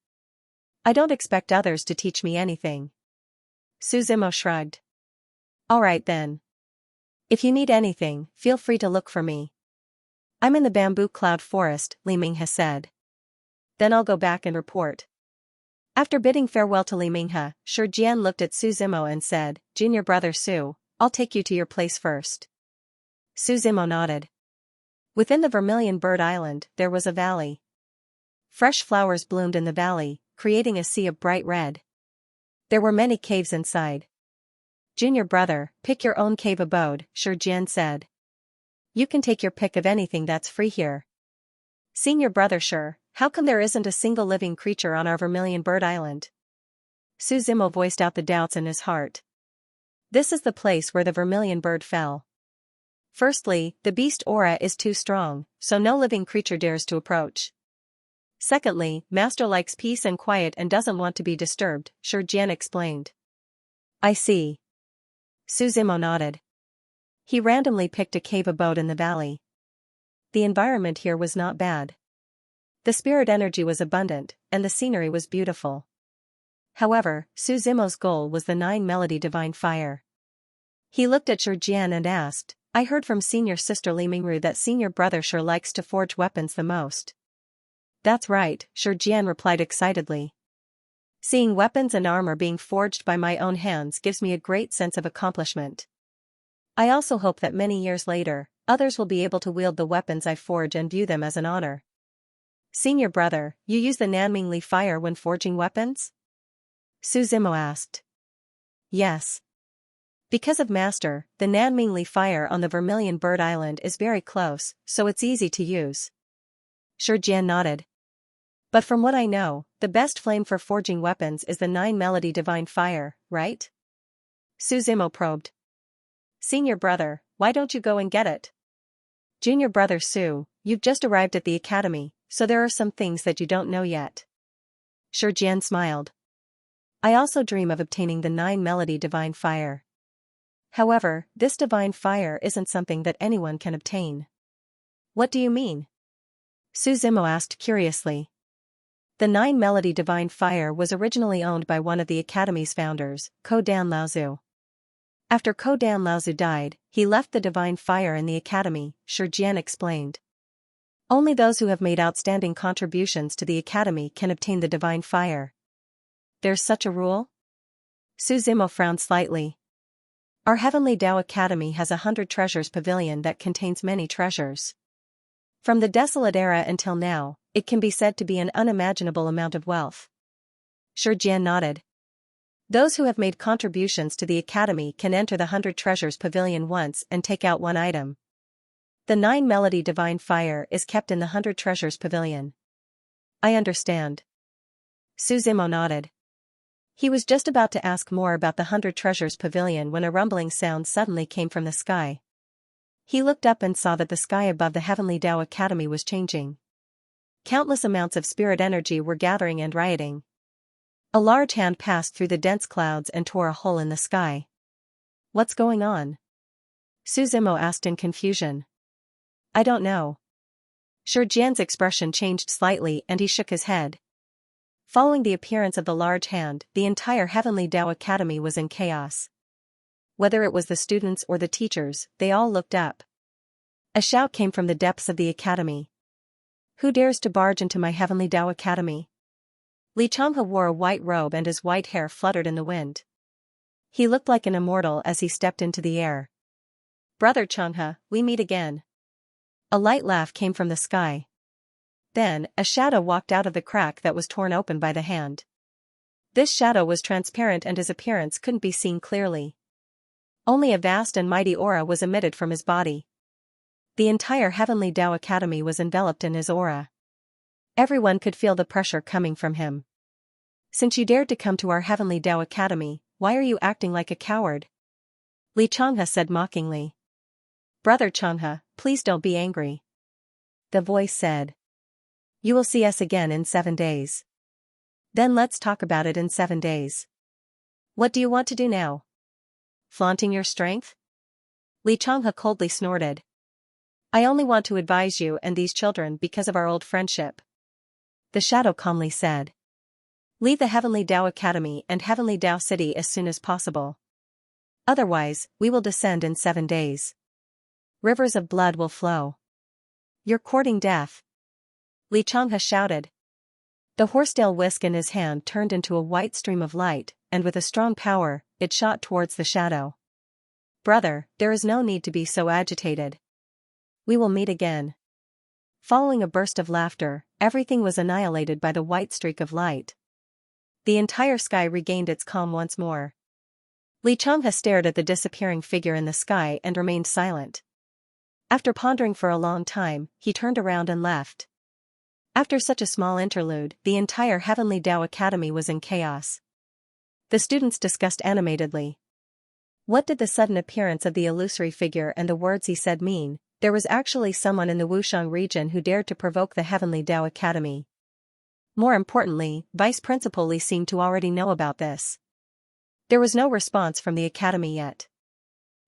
I don't expect others to teach me anything." Su Zimo shrugged. "All right then. If you need anything, feel free to look for me." I'm in the bamboo cloud forest, Li Minghe said. Then I'll go back and report. After bidding farewell to Li Minghe, Shi Jian looked at Su Zimo and said, Junior brother Su, I'll take you to your place first. Su Zimo nodded. Within the Vermilion Bird Island, there was a valley. Fresh flowers bloomed in the valley, creating a sea of bright red. There were many caves inside. Junior brother, pick your own cave abode, Shi Jian said. You can take your pick of anything that's free here. Senior brother Shi, how come there isn't a single living creature on our Vermilion Bird Island? Su Zimo voiced out the doubts in his heart. This is the place where the vermilion bird fell. Firstly, the beast aura is too strong, so no living creature dares to approach. Secondly, Master likes peace and quiet and doesn't want to be disturbed, Shi Jian explained. I see. Su Zimo nodded. He randomly picked a cave abode in the valley. The environment here was not bad. The spirit energy was abundant, and the scenery was beautiful. However, Su Zimo's goal was the 9-melody divine fire. He looked at Shi Jian and asked, I heard from senior sister Li Mingru that senior brother Shi likes to forge weapons the most. That's right, Shi Jian replied excitedly. Seeing weapons and armor being forged by my own hands gives me a great sense of accomplishment. I also hope that many years later, others will be able to wield the weapons I forge and view them as an honor. Senior brother, you use the Nanming Li fire when forging weapons? Su Zimo asked. Yes. Because of Master, the Nanming Li fire on the Vermilion Bird Island is very close, so it's easy to use. Shi Jian nodded. But from what I know, the best flame for forging weapons is the 9-melody divine fire, right? Su Zimo probed. Senior brother, why don't you go and get it? Junior brother Su, you've just arrived at the academy, so there are some things that you don't know yet. Shi Jian smiled. I also dream of obtaining the 9-melody divine fire. However, this divine fire isn't something that anyone can obtain. What do you mean? Su Zimo asked curiously. The 9-melody divine fire was originally owned by one of the academy's founders, Ko Dan Laozu. After Ko Dan Laozu died, he left the divine fire in the academy, Shi Jian explained. Only those who have made outstanding contributions to the academy can obtain the divine fire. There's such a rule? Su Zimo frowned slightly. Our Heavenly Dao Academy has 100 treasures pavilion that contains many treasures. From the desolate era until now, it can be said to be an unimaginable amount of wealth. Shi Jian nodded. Those who have made contributions to the academy can enter the 100 treasures pavilion once and take out one item. The 9-melody divine fire is kept in the 100 treasures pavilion. I understand. Su Zimo nodded. He was just about to ask more about the 100 treasures pavilion when a rumbling sound suddenly came from the sky. He looked up and saw that the sky above the Heavenly Dao Academy was changing. Countless amounts of spirit energy were gathering and rioting. A large hand passed through the dense clouds and tore a hole in the sky. What's going on? Su Zimo asked in confusion. I don't know. Shi Jian's expression changed slightly and he shook his head. Following the appearance of the large hand, the entire Heavenly Dao Academy was in chaos. Whether it was the students or the teachers, they all looked up. A shout came from the depths of the academy. Who dares to barge into my Heavenly Dao Academy? Li Changhe wore a white robe and his white hair fluttered in the wind. He looked like an immortal as he stepped into the air. Brother Changhe, we meet again. A light laugh came from the sky. Then, a shadow walked out of the crack that was torn open by the hand. This shadow was transparent and his appearance couldn't be seen clearly. Only a vast and mighty aura was emitted from his body. The entire Heavenly Dao Academy was enveloped in his aura. Everyone could feel the pressure coming from him. Since you dared to come to our Heavenly Dao Academy, why are you acting like a coward? Li Changhe said mockingly. Brother Changhe, please don't be angry. The voice said. You will see us again in 7 days. Then let's talk about it in 7 days. What do you want to do now? Flaunting your strength? Li Changhe coldly snorted. I only want to advise you and these children because of our old friendship. The shadow calmly said. Leave the Heavenly Dao Academy and Heavenly Dao City as soon as possible. Otherwise, we will descend in 7 days. Rivers of blood will flow. You're courting death. Xianxia shouted. The horsetail whisk in his hand turned into a white stream of light, and with a strong power, it shot towards the shadow. Brother, there is no need to be so agitated. We will meet again. Following a burst of laughter, everything was annihilated by the white streak of light. The entire sky regained its calm once more. Xianxia stared at the disappearing figure in the sky and remained silent. After pondering for a long time, he turned around and left. After such a small interlude, the entire Heavenly Tao Academy was in chaos. The students discussed animatedly. What did the sudden appearance of the illusory figure and the words he said mean? There was actually someone in the Wushang region who dared to provoke the Heavenly Tao Academy. More importantly, Vice Principal Li seemed to already know about this. There was no response from the academy yet.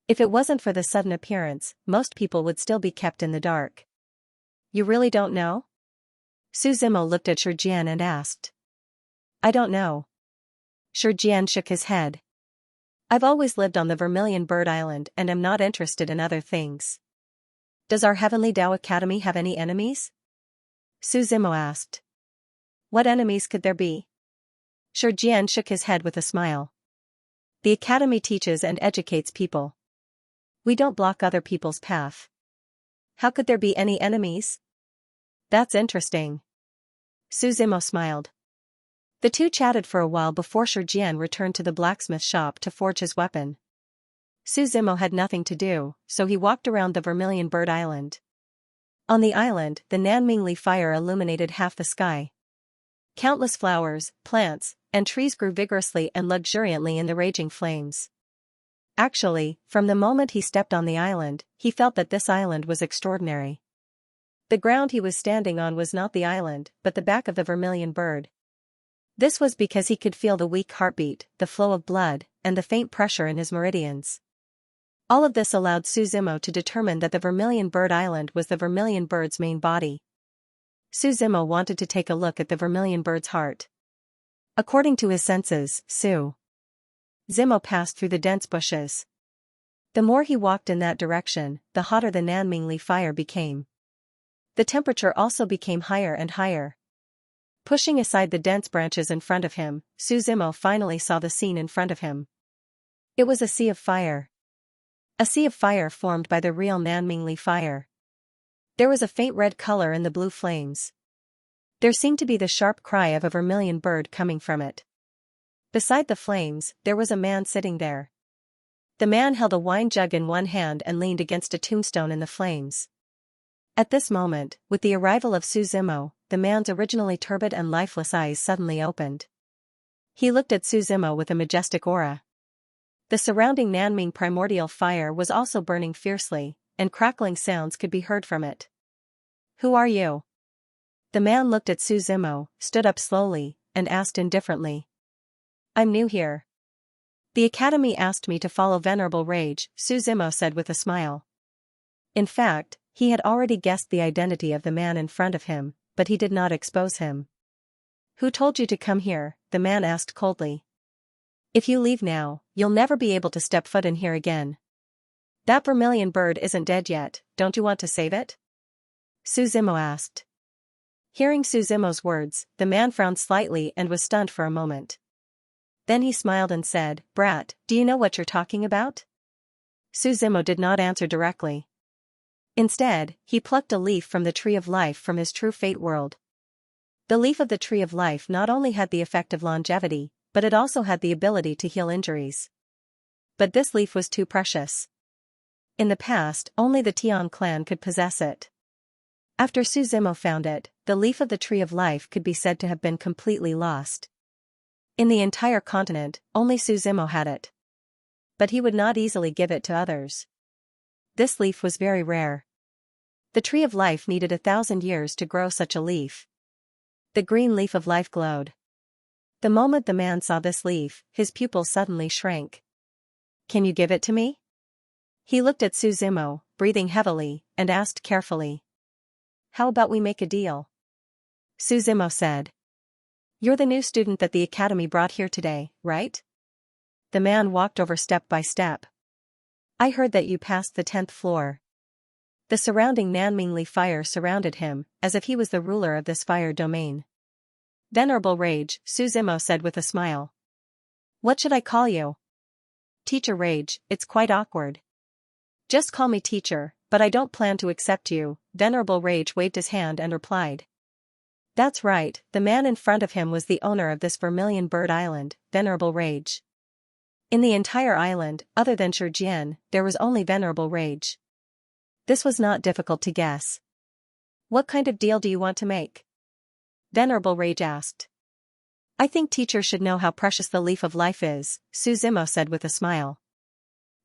If it wasn't for the sudden appearance, most people would still be kept in the dark. You really don't know? Su Zimo looked at Shijian and asked. I don't know. Shijian shook his head. I've always lived on the Vermilion Bird Island and am not interested in other things. Does our Heavenly Tao Academy have any enemies? Su Zimo asked. What enemies could there be? Shijian shook his head with a smile. The academy teaches and educates people. We don't block other people's path. How could there be any enemies? That's interesting. Su Zimo smiled. The two chatted for a while before Shijian returned to the blacksmith shop to forge his weapon. Su Zimo had nothing to do, so he walked around the Vermilion Bird Island. On the island, the Nanmingli fire illuminated half the sky. Countless flowers, plants, and trees grew vigorously and luxuriantly in the raging flames. Actually, from the moment he stepped on the island, he felt that this island was extraordinary. The ground he was standing on was not the island, but the back of the vermilion bird. This was because he could feel the weak heartbeat, the flow of blood, and the faint pressure in his meridians. All of this allowed Su Zimo to determine that the Vermilion Bird Island was the vermilion bird's main body. Su Zimo wanted to take a look at the vermilion bird's heart. According to his senses, Su Zimo passed through the dense bushes. The more he walked in that direction, the hotter the Nanmingli fire became. The temperature also became higher and higher. Pushing aside the dense branches in front of him, Su Zimo finally saw the scene in front of him. It was a sea of fire. A sea of fire formed by the real Nanmingli fire. There was a faint red color in the blue flames. There seemed to be the sharp cry of a vermilion bird coming from it. Beside the flames, there was a man sitting there. The man held a wine jug in one hand and leaned against a tombstone in the flames. At this moment, with the arrival of Su Zimo, the man's originally turbid and lifeless eyes suddenly opened. He looked at Su Zimo with a majestic aura. The surrounding Nanming primordial fire was also burning fiercely, and crackling sounds could be heard from it. Who are you? The man looked at Su Zimo, stood up slowly, and asked indifferently. I'm new here. The academy asked me to follow Venerable Rage, Su Zimo said with a smile. In fact, he had already guessed the identity of the man in front of him, but he did not expose him. Who told you to come here? The man asked coldly. If you leave now, you'll never be able to step foot in here again. That vermilion bird isn't dead yet, don't you want to save it? Su Zimo asked. Hearing Su Zimo's words, the man frowned slightly and was stunned for a moment. Then he smiled and said, Brat, do you know what you're talking about? Su Zimo did not answer directly. Instead, he plucked a leaf from the Tree of Life from his True Fate world. The leaf of the Tree of Life not only had the effect of longevity, but it also had the ability to heal injuries. But this leaf was too precious. In the past, only the Tian clan could possess it. After Su Zimo found it, the leaf of the Tree of Life could be said to have been completely lost. In the entire continent, only Su Zimo had it. But he would not easily give it to others. This leaf was very rare. The Tree of Life needed 1,000 years to grow such a leaf. The green leaf of life glowed. The moment the man saw this leaf, his pupils suddenly shrank. Can you give it to me? He looked at Su Zimo, breathing heavily, and asked carefully. How about we make a deal? Su Zimo said. You're the new student that the academy brought here today, right? The man walked over step by step. I heard that you passed the 10th floor. The surrounding Nanmingli fire surrounded him, as if he was the ruler of this fire domain. Venerable Rage, Su Zimo said with a smile. What should I call you? Teacher Rage, it's quite awkward. Just call me teacher, but I don't plan to accept you, Venerable Rage waved his hand and replied. That's right, the man in front of him was the owner of this Vermilion Bird Island, Venerable Rage. In the entire island, other than Shijian, there was only Venerable Rage. This was not difficult to guess. What kind of deal do you want to make? Venerable Rage asked. I think teachers should know how precious the leaf of life is, Su Zimo said with a smile.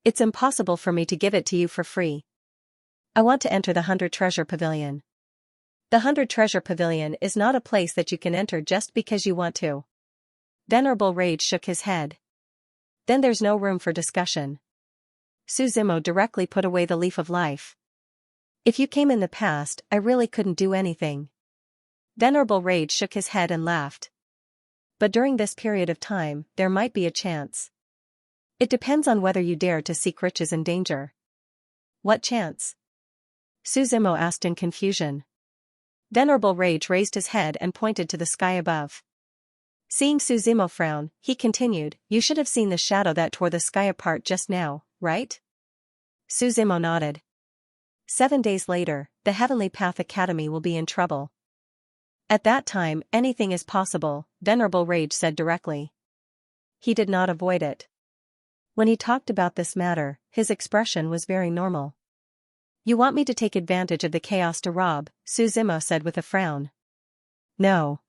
It's impossible for me to give it to you for free. I want to enter the 100 Treasure Pavilion. The 100 Treasure Pavilion is not a place that you can enter just because you want to. Venerable Rage shook his head. Then there's no room for discussion. Su Zimo directly put away the leaf of life. If you came in the past, I really couldn't do anything. Venerable Rage shook his head and laughed. But during this period of time, there might be a chance. It depends on whether you dare to seek riches in danger. What chance? Su Zimo asked in confusion. Venerable Rage raised his head and pointed to the sky above. Seeing Su Zimo frown, he continued, You should have seen the shadow that tore the sky apart just now, right? Su Zimo nodded. 7 days later, the Heavenly Path Academy will be in trouble. At that time, anything is possible, Venerable Rage said directly. He did not avoid it. When he talked about this matter, his expression was very normal. You want me to take advantage of the chaos to rob, Su Zimo said with a frown. No.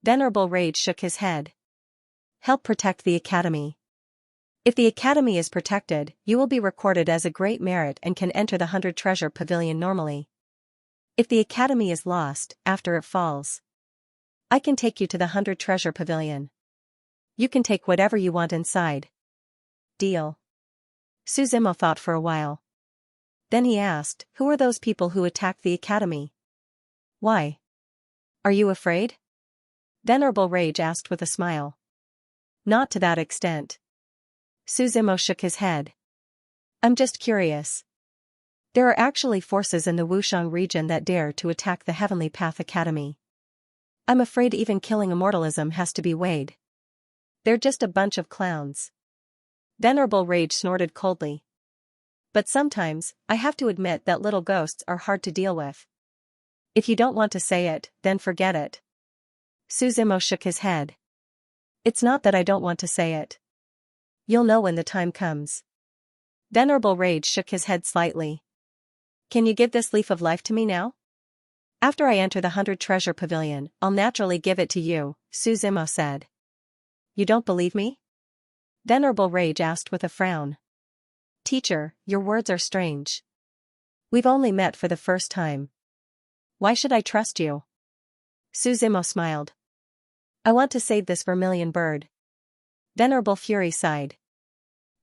Venerable Rage shook his head. Help protect the academy. If the academy is protected, you will be recorded as a great merit and can enter the 100 Treasure Pavilion normally. If the academy is lost, after it falls, I can take you to the 100 Treasure Pavilion. You can take whatever you want inside. Deal. Su Zimo thought for a while. Then he asked, Who are those people who attacked the academy? Why? Are you afraid? Venerable Rage asked with a smile. Not to that extent. Su Zimo shook his head. I'm just curious. There are actually forces in the Wushang region that dare to attack the Heavenly Path Academy. I'm afraid even killing immortalism has to be weighed. They're just a bunch of clowns. Venerable Rage snorted coldly. But sometimes, I have to admit that little ghosts are hard to deal with. If you don't want to say it, then forget it. Su Zimo shook his head. It's not that I don't want to say it. You'll know when the time comes. Venerable Rage shook his head slightly. Can you give this leaf of life to me now? After I enter the 100 Treasure Pavilion, I'll naturally give it to you, Su Zimo said. You don't believe me? Venerable Rage asked with a frown. Teacher, your words are strange. We've only met for the first time. Why should I trust you? Su Zimo smiled. I want to save this Vermilion Bird. Venerable Fury sighed.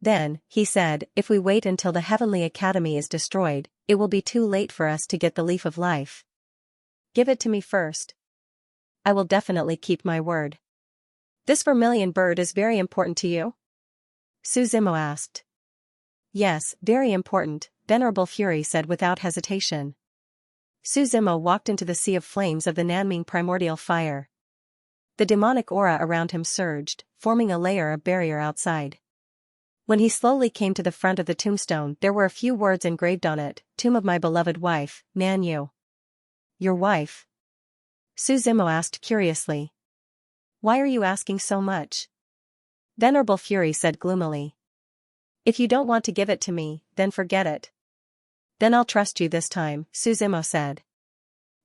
Then, he said, if we wait until the Heavenly Academy is destroyed, it will be too late for us to get the Leaf of Life. Give it to me first. I will definitely keep my word. This Vermilion Bird is very important to you? Su Zimo asked. Yes, very important, Venerable Fury said without hesitation. Su Zimo walked into the sea of flames of the Nanming primordial fire. The demonic aura around him surged, forming a layer of barrier outside. When he slowly came to the front of the tombstone, there were a few words engraved on it, Tomb of my beloved wife, Nan Yu. Your wife? Su Zimo asked curiously. Why are you asking so much? Venerable Fury said gloomily. If you don't want to give it to me, then forget it. Then I'll trust you this time, Su Zimo said.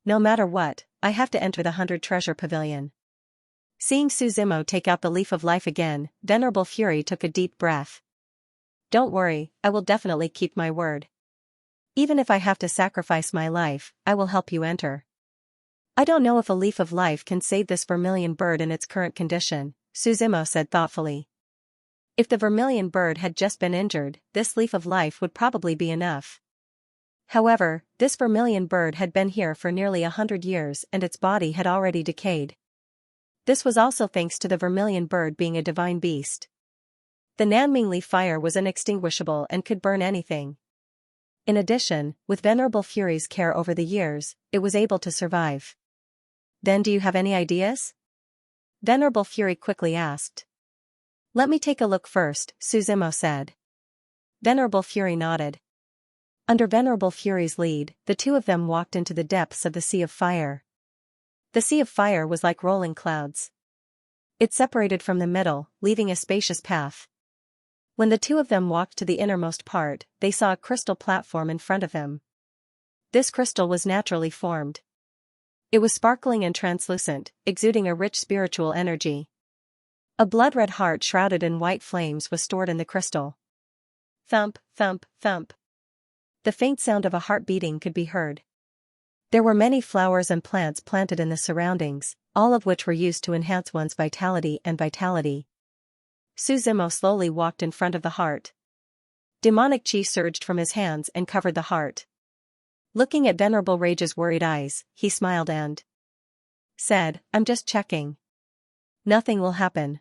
No matter what, I have to enter the 100 Treasure Pavilion. Seeing Su Zimo take out the Leaf of Life again, Venerable Fury took a deep breath. Don't worry, I will definitely keep my word. Even if I have to sacrifice my life, I will help you enter. I don't know if a Leaf of Life can save this Vermilion Bird in its current condition, Su Zimo said thoughtfully. If the Vermilion Bird had just been injured, this Leaf of Life would probably be enough. However, this Vermilion Bird had been here for nearly 100 years and its body had already decayed. This was also thanks to the Vermilion Bird being a divine beast. The Nanmingli fire was inextinguishable and could burn anything. In addition, with Venerable Fury's care over the years, it was able to survive. Then do you have any ideas? Venerable Fury quickly asked. Let me take a look first, Suzumo said. Venerable Fury nodded. Under Venerable Fury's lead, the two of them walked into the depths of the Sea of Fire. The Sea of Fire was like rolling clouds. It separated from the middle, leaving a spacious path. When the two of them walked to the innermost part, they saw a crystal platform in front of them. This crystal was naturally formed. It was sparkling and translucent, exuding a rich spiritual energy. A blood-red heart shrouded in white flames was stored in the crystal. Thump, thump, thump. The faint sound of a heart beating could be heard. There were many flowers and plants planted in the surroundings, all of which were used to enhance one's vitality and vitality. Suzumo slowly walked in front of the heart. Demonic chi surged from his hands and covered the heart. Looking at Venerable Rage's worried eyes, he smiled and said, I'm just checking. Nothing will happen.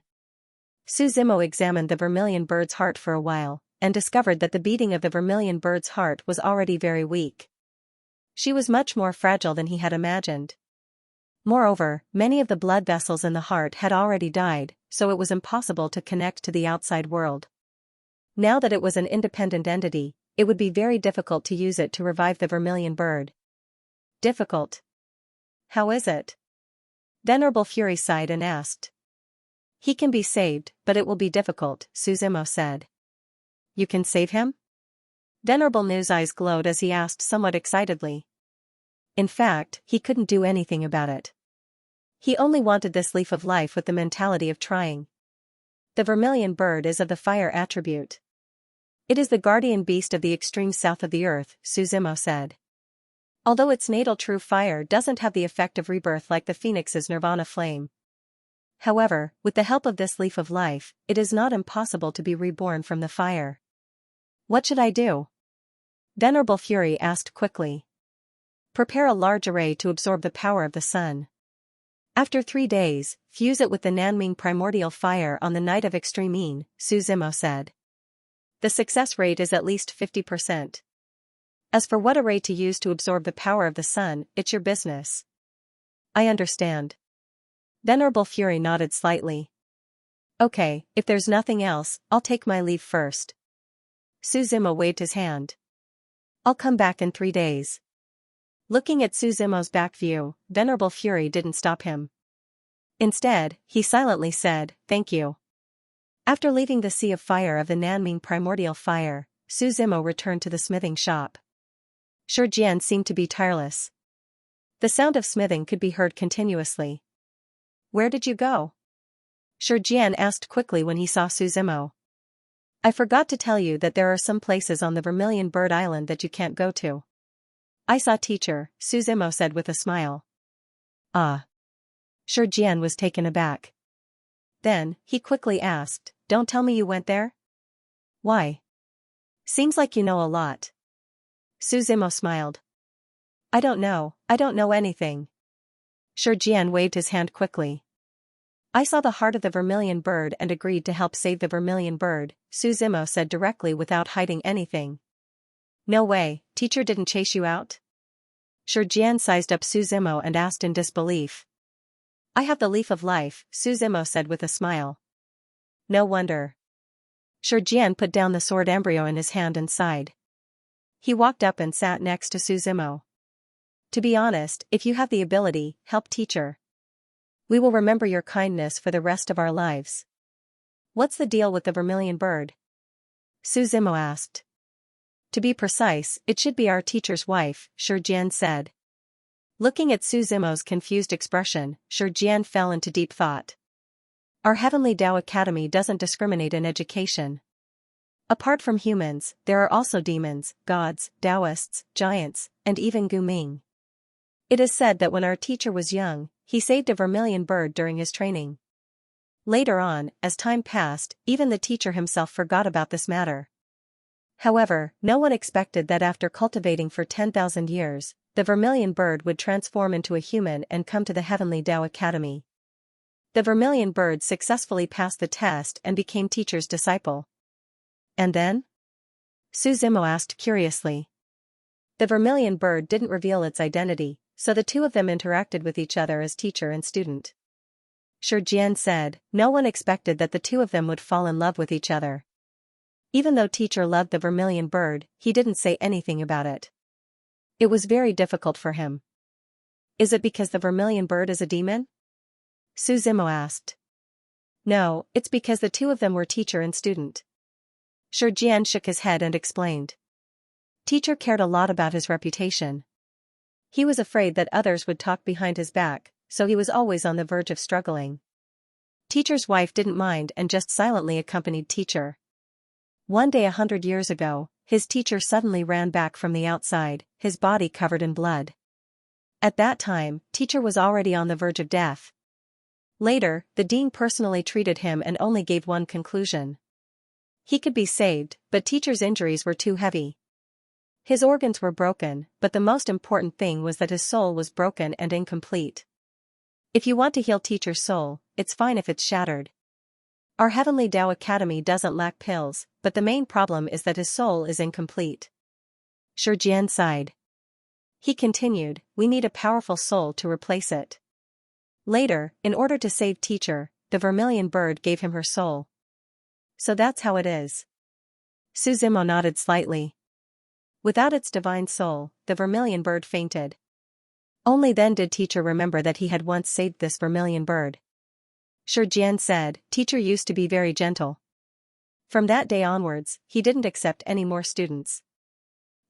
Suzumo examined the vermilion bird's heart for a while, and discovered that the beating of the vermilion bird's heart was already very weak. She was much more fragile than he had imagined. Moreover, many of the blood vessels in the heart had already died, so it was impossible to connect to the outside world. Now that it was an independent entity, it would be very difficult to use it to revive the vermilion bird. Difficult? How is it? Venerable Fury sighed and asked. He can be saved, but it will be difficult, Suzumo said. You can save him? Venerable Nu's eyes glowed as he asked somewhat excitedly. In fact, he couldn't do anything about it. He only wanted this leaf of life with the mentality of trying. The vermilion bird is of the fire attribute. It is the guardian beast of the extreme south of the earth, Suzumo said. Although its natal true fire doesn't have the effect of rebirth like the phoenix's nirvana flame. However, with the help of this leaf of life, it is not impossible to be reborn from the fire. What should I do? Venerable Fury asked quickly. Prepare a large array to absorb the power of the sun. After 3 days, fuse it with the Nanming primordial fire on the night of extreme Yin, Suzumo said. The success rate is at least 50%. As for what array to use to absorb the power of the sun, it's your business. I understand. Venerable Fury nodded slightly. Okay, if there's nothing else, I'll take my leave first. Suzumo waved his hand. I'll come back in 3 days. Looking at Suzumo's back view, Venerable Fury didn't stop him. Instead, he silently said, thank you. After leaving the Sea of Fire of the Nanming primordial fire, Suzumo returned to the smithing shop. Shijian seemed to be tireless. The sound of smithing could be heard continuously. Where did you go? Shijian asked quickly when he saw Suzumo. I forgot to tell you that there are some places on the Vermilion Bird Island that you can't go to. I saw teacher, Suzumo said with a smile. Ah. Shijian was taken aback. Then, he quickly asked, don't tell me you went there? Why? Seems like you know a lot. Suzumo smiled. I don't know anything. Shijian waved his hand quickly. I saw the heart of the vermilion bird and agreed to help save the vermilion bird, Suzumo said directly without hiding anything. No way, teacher didn't chase you out? Shijian sized up Suzumo and asked in disbelief. I have the leaf of life, Suzumo said with a smile. No wonder. Shijian put down the sword embryo in his hand and sighed. He walked up and sat next to Suzumo. To be honest, if you have the ability, help teacher. We will remember your kindness for the rest of our lives. What's the deal with the vermilion bird? Suzumo asked. To be precise, it should be our teacher's wife, Shijian said. Looking at Suzumo's confused expression, Shijian fell into deep thought. Our Heavenly Tao Academy doesn't discriminate in education. Apart from humans, there are also demons, gods, Taoists, giants, and even Guming. It is said that when our teacher was young, he saved a vermilion bird during his training. Later on, as time passed, even the teacher himself forgot about this matter. However, no one expected that after cultivating for 10,000 years, the vermilion bird would transform into a human and come to the Heavenly Tao Academy. The vermilion bird successfully passed the test and became teacher's disciple. And then? Suzumo asked curiously. The vermilion bird didn't reveal its identity, so the two of them interacted with each other as teacher and student. Xianxia said, no one expected that the two of them would fall in love with each other. Even though teacher loved the vermilion bird, he didn't say anything about it. It was very difficult for him. Is it because the vermilion bird is a demon? Suzimo asked. No, it's because the two of them were teacher and student. Xianxia shook his head and explained. Teacher cared a lot about his reputation. He was afraid that others would talk behind his back, so he was always on the verge of struggling. Teacher's wife didn't mind and just silently accompanied teacher. One day 100 years ago, his teacher suddenly ran back from the outside, his body covered in blood. At that time, teacher was already on the verge of death. Later, the dean personally treated him and only gave one conclusion. He could be saved, but teacher's injuries were too heavy. His organs were broken, but the most important thing was that his soul was broken and incomplete. If you want to heal teacher's soul, it's fine if it's shattered. Our Heavenly Tao Academy doesn't lack pills, but the main problem is that his soul is incomplete. Xianxia sighed. He continued, we need a powerful soul to replace it. Later, in order to save teacher, the vermilion bird gave him her soul. So that's how it is. Suzimo nodded slightly. Without its divine soul, the vermilion bird fainted. Only then did teacher remember that he had once saved this vermilion bird. Xianxia said, teacher used to be very gentle. From that day onwards, he didn't accept any more students.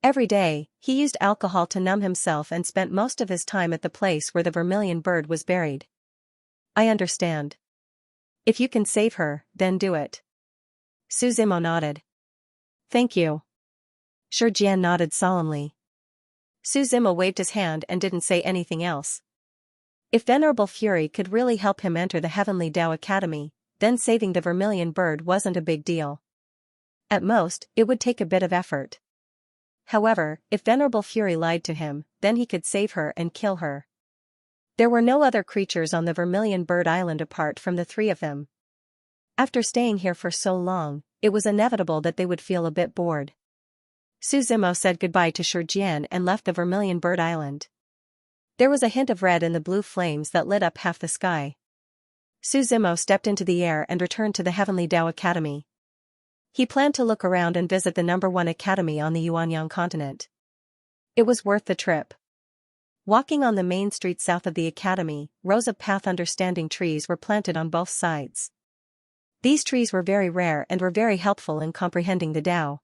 Every day, he used alcohol to numb himself and spent most of his time at the place where the vermilion bird was buried. I understand. If you can save her, then do it. Suzimo nodded. Thank you. Xianxia nodded solemnly. Suzimo waved his hand and didn't say anything else. If Venerable Fury could really help him enter the Heavenly Tao Academy, then saving the vermilion bird wasn't a big deal. At most, it would take a bit of effort. However, if Venerable Fury lied to him, then he could save her and kill her. There were no other creatures on the Vermilion Bird Island apart from the three of them. After staying here for so long, it was inevitable that they would feel a bit bored. Suzimo said goodbye to Xianxia and left the Vermilion Bird Island. There was a hint of red in the blue flames that lit up half the sky. Suzimo stepped into the air and returned to the Heavenly Tao Academy. He planned to look around and visit the #1 academy on the Yuanyang continent. It was worth the trip. Walking on the main street south of the academy, rows of path understanding trees were planted on both sides. These trees were very rare and were very helpful in comprehending the Tao.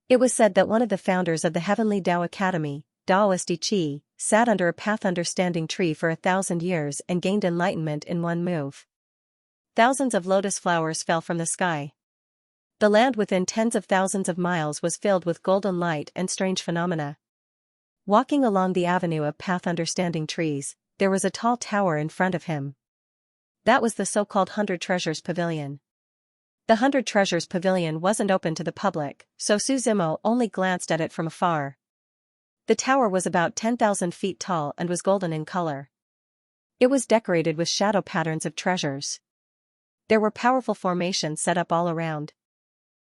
It was said that one of the founders of the Heavenly Tao Academy, Daoist Qi, sat under a path understanding tree for 1,000 years and gained enlightenment in one move. Thousands of lotus flowers fell from the sky. The land within tens of thousands of miles was filled with golden light and strange phenomena. Walking along the avenue of path understanding trees, there was a tall tower in front of him. That was the so-called 100 Treasures Pavilion. The 100 Treasures Pavilion wasn't open to the public, so Suzimo only glanced at it from afar. The tower was about 10,000 feet tall and was golden in color. It was decorated with shadow patterns of treasures. There were powerful formations set up all around.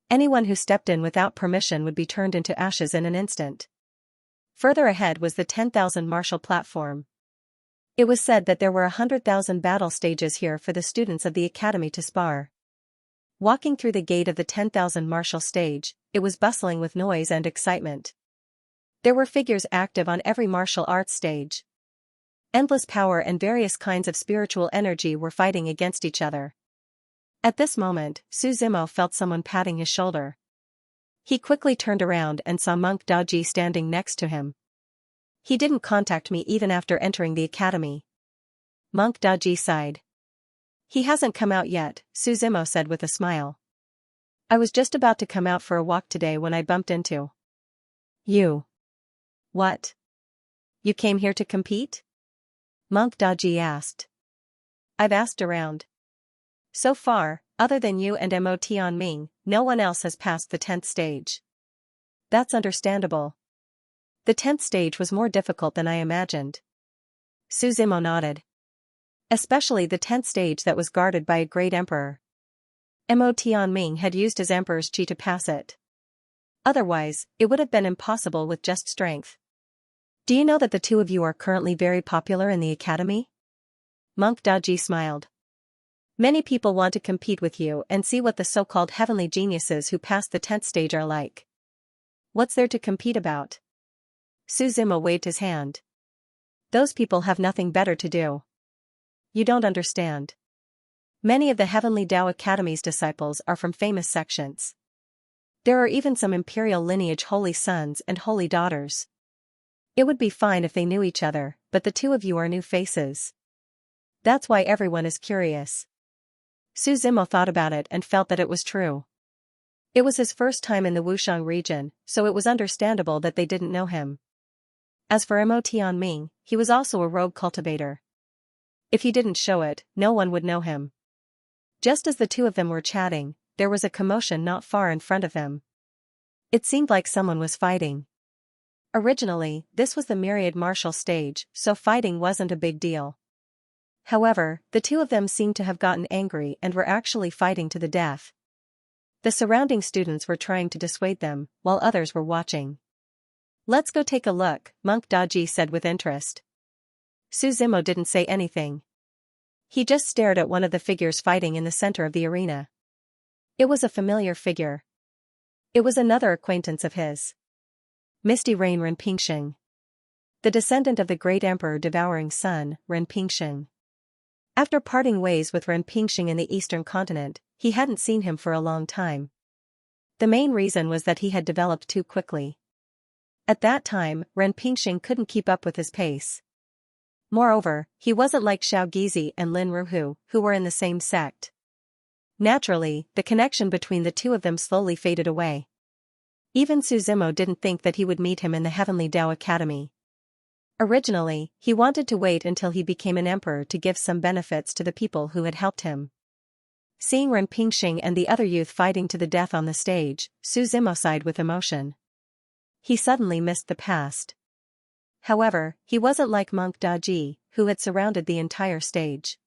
Anyone who stepped in without permission would be turned into ashes in an instant. Further ahead was the 10,000 martial platform. It was said that there were 100,000 battle stages here for the students of the academy to spar. Walking through the gate of the 10,000 martial stage, it was bustling with noise and excitement. There were figures active on every martial arts stage. Endless power and various kinds of spiritual energy were fighting against each other. At this moment, Suzimo felt someone patting his shoulder. He quickly turned around and saw Monk Daji standing next to him. He didn't contact me even after entering the academy. Monk Daji sighed. He hasn't come out yet, Suzimo said with a smile. I was just about to come out for a walk today when I bumped into you. What? You came here to compete? Monk Daji asked. I've asked around. So far, other than you and Mo Tianming, no one else has passed the 10th stage. That's understandable. The 10th stage was more difficult than I imagined. Suzimo nodded. Especially the 10th stage that was guarded by a great emperor. Mo Tianming had used his emperor's qi to pass it. Otherwise, it would have been impossible with just strength. Do you know that the two of you are currently very popular in the academy? Monk Daji smiled. Many people want to compete with you and see what the so-called heavenly geniuses who passed the 10th stage are like. What's there to compete about? Suzima waved his hand. Those people have nothing better to do. You don't understand. Many of the Heavenly Tao Academy's disciples are from famous sections. There are even some imperial lineage holy sons and holy daughters. It would be fine if they knew each other, but the two of you are new faces. That's why everyone is curious. Suzimo thought about it and felt that it was true. It was his first time in the Wushang region, so it was understandable that they didn't know him. As for Mo Tianming, he was also a rogue cultivator. If he didn't show it, no one would know him. Just as the two of them were chatting, there was a commotion not far in front of them. It seemed like someone was fighting. Originally, this was the myriad martial stage, so fighting wasn't a big deal. However, the two of them seemed to have gotten angry and were actually fighting to the death. The surrounding students were trying to dissuade them, while others were watching. Let's go take a look, Monk Daji said with interest. Suzimo didn't say anything. He just stared at one of the figures fighting in the center of the arena. It was a familiar figure. It was another acquaintance of his. Misty Rain Renpingsheng. The descendant of the great emperor devouring sun, Renpingsheng. After parting ways with Renpingsheng in the eastern continent, he hadn't seen him for a long time. The main reason was that he had developed too quickly. At that time, Renpingsheng couldn't keep up with his pace. Moreover, he wasn't like Xiao Gizi and Lin Ruhu, who were in the same sect. Naturally, the connection between the two of them slowly faded away. Even Suzimo didn't think that he would meet him in the Heavenly Tao Academy. Originally, he wanted to wait until he became an emperor to give some benefits to the people who had helped him. Seeing Renpingsheng and the other youth fighting to the death on the stage, Suzimo sighed with emotion. He suddenly missed the past. However, he wasn't like Monk Daji, who had surrounded the entire stage.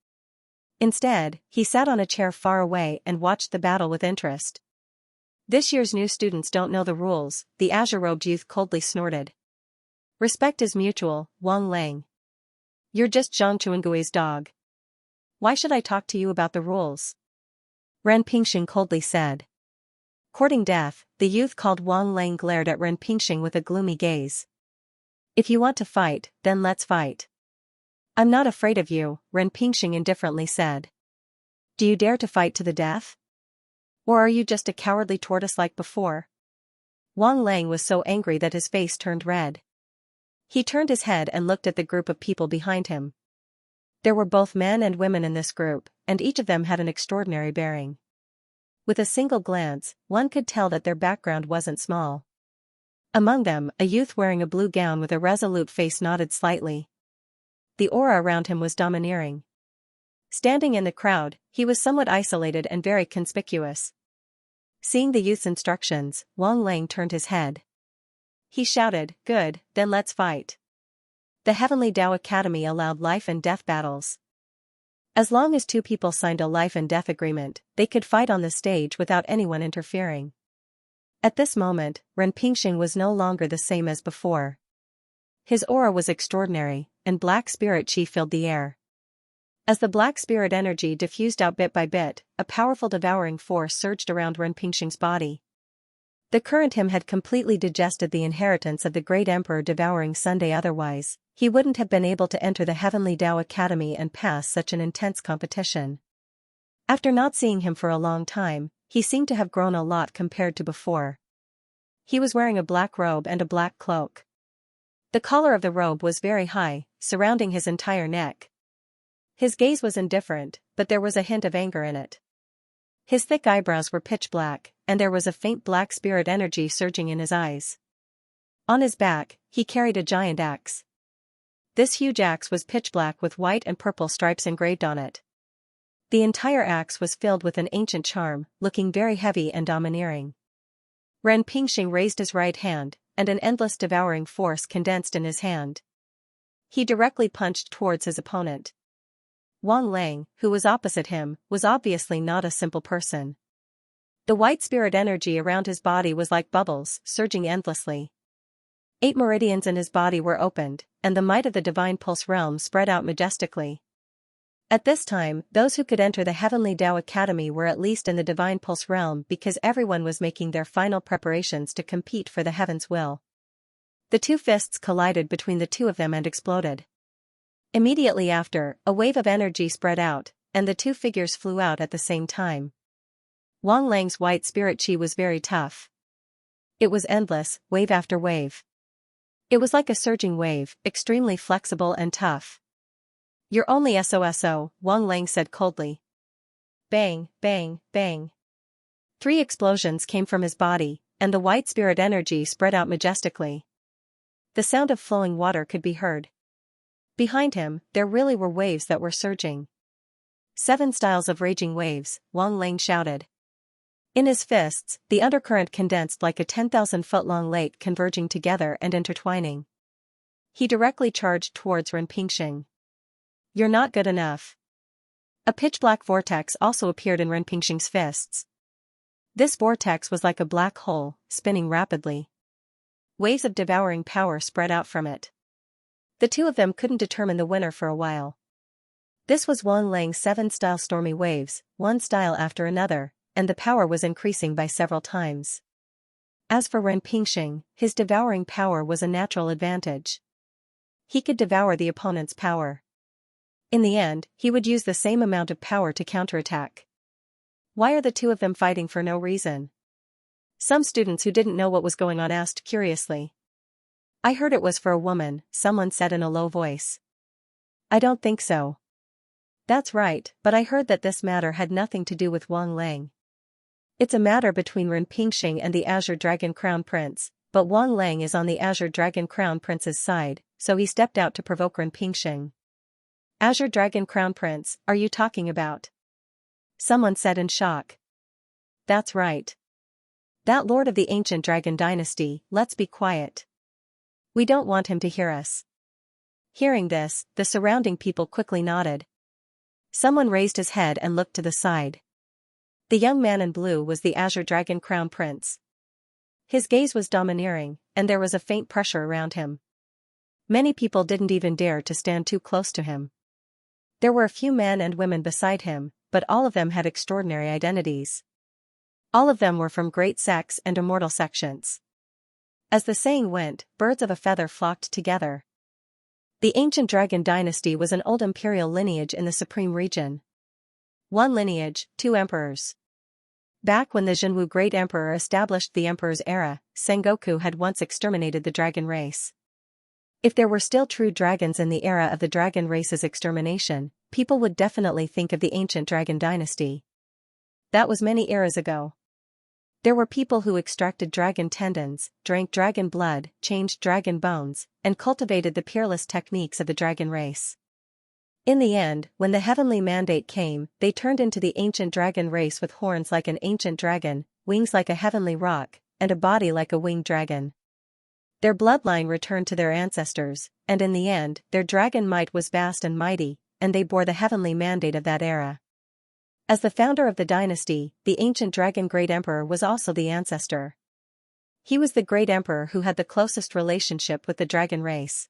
Instead, he sat on a chair far away and watched the battle with interest. This year's new students don't know the rules, the azure-robed youth coldly snorted. Respect is mutual, Wang Lang. You're just Zhang Chuangui's dog. Why should I talk to you about the rules? Renpingsheng coldly said. Courting death, the youth called Wang Lang glared at Renpingsheng with a gloomy gaze. If you want to fight, then let's fight. I'm not afraid of you, Renpingsheng indifferently said. Do you dare to fight to the death? Or are you just a cowardly tortoise like before? Wang Lang was so angry that his face turned red. He turned his head and looked at the group of people behind him. There were both men and women in this group, and each of them had an extraordinary bearing. With a single glance, one could tell that their background wasn't small. Among them, a youth wearing a blue gown with a resolute face nodded slightly. The aura around him was domineering. Standing in the crowd, he was somewhat isolated and very conspicuous. Seeing the youth's instructions, Wang Lang turned his head. He shouted, "Good, then let's fight." The Heavenly Tao Academy allowed life and death battles. As long as two people signed a life and death agreement, they could fight on the stage without anyone interfering. At this moment, Renpingsheng was no longer the same as before. His aura was extraordinary, and black spirit chi filled the air. As the black spirit energy diffused out bit by bit, a powerful devouring force surged around Renpingsheng's body. The current him had completely digested the inheritance of the great emperor devouring Sunday, otherwise, he wouldn't have been able to enter the Heavenly Tao Academy and pass such an intense competition. After not seeing him for a long time, he seemed to have grown a lot compared to before. He was wearing a black robe and a black cloak. The collar of the robe was very high, surrounding his entire neck. His gaze was indifferent, but there was a hint of anger in it. His thick eyebrows were pitch black, and there was a faint black spirit energy surging in his eyes. On his back, he carried a giant axe. This huge axe was pitch black with white and purple stripes engraved on it. The entire axe was filled with an ancient charm, looking very heavy and domineering. Renpingsheng raised his right hand, and an endless devouring force condensed in his hand. He directly punched towards his opponent. Wang Lang, who was opposite him, was obviously not a simple person. The white spirit energy around his body was like bubbles, surging endlessly. 8 meridians in his body were opened, and the might of the divine pulse realm spread out majestically. At this time, those who could enter the Heavenly Tao Academy were at least in the divine pulse realm because everyone was making their final preparations to compete for the heaven's will. The two fists collided between the two of them and exploded. Immediately after, a wave of energy spread out, and the two figures flew out at the same time. Wang Lang's white spirit chi was very tough. It was endless, wave after wave. It was like a surging wave, extremely flexible and tough. "You're only SOSO, Wang Lang said coldly. Bang, bang, bang. 3 explosions came from his body, and the white spirit energy spread out majestically. The sound of flowing water could be heard. Behind him, there really were waves that were surging. 7 styles of raging waves, Wang Lang shouted. In his fists, the undercurrent condensed like a 10,000-foot-long lake converging together and intertwining. He directly charged towards Ren Pingxing. "You're not good enough." A pitch-black vortex also appeared in Ren Pingxing's fists. This vortex was like a black hole, spinning rapidly. Waves of devouring power spread out from it. The two of them couldn't determine the winner for a while. This was Wang Lang's 7-style stormy waves, one style after another, and the power was increasing by several times. As for Ren Pingxing, his devouring power was a natural advantage. He could devour the opponent's power. In the end, he would use the same amount of power to counterattack. Why are the two of them fighting for no reason? Some students who didn't know what was going on asked curiously. "I heard it was for a woman," someone said in a low voice. "I don't think so." "That's right, but I heard that this matter had nothing to do with Wang Lang. It's a matter between Ren Pingxing and the Azure Dragon Crown Prince, but Wang Lang is on the Azure Dragon Crown Prince's side, so he stepped out to provoke Ren Pingxing." "Azure Dragon Crown Prince, are you talking about?" someone said in shock. "That's right. That lord of the ancient dragon dynasty. Let's be quiet. We don't want him to hear us." Hearing this, the surrounding people quickly nodded. Someone raised his head and looked to the side. The young man in blue was the Azure Dragon Crown Prince. His gaze was domineering, and there was a faint pressure around him. Many people didn't even dare to stand too close to him. There were a few men and women beside him, but all of them had extraordinary identities. All of them were from great sects and immortal sections. As the saying went, birds of a feather flocked together. The ancient dragon dynasty was an old imperial lineage in the Supreme Region. One lineage, 2 emperors. Back when the Zhenwu Great Emperor established the Emperor's era, Sengoku had once exterminated the dragon race. If there were still true dragons in the era of the dragon race's extermination, people would definitely think of the ancient dragon dynasty. That was many eras ago. There were people who extracted dragon tendons, drank dragon blood, changed dragon bones, and cultivated the peerless techniques of the dragon race. In the end, when the heavenly mandate came, they turned into the ancient dragon race with horns like an ancient dragon, wings like a heavenly roc, and a body like a winged dragon. Their bloodline returned to their ancestors, and in the end, their dragon might was vast and mighty, and they bore the heavenly mandate of that era. As the founder of the dynasty, the ancient dragon great emperor was also the ancestor. He was the great emperor who had the closest relationship with the dragon race.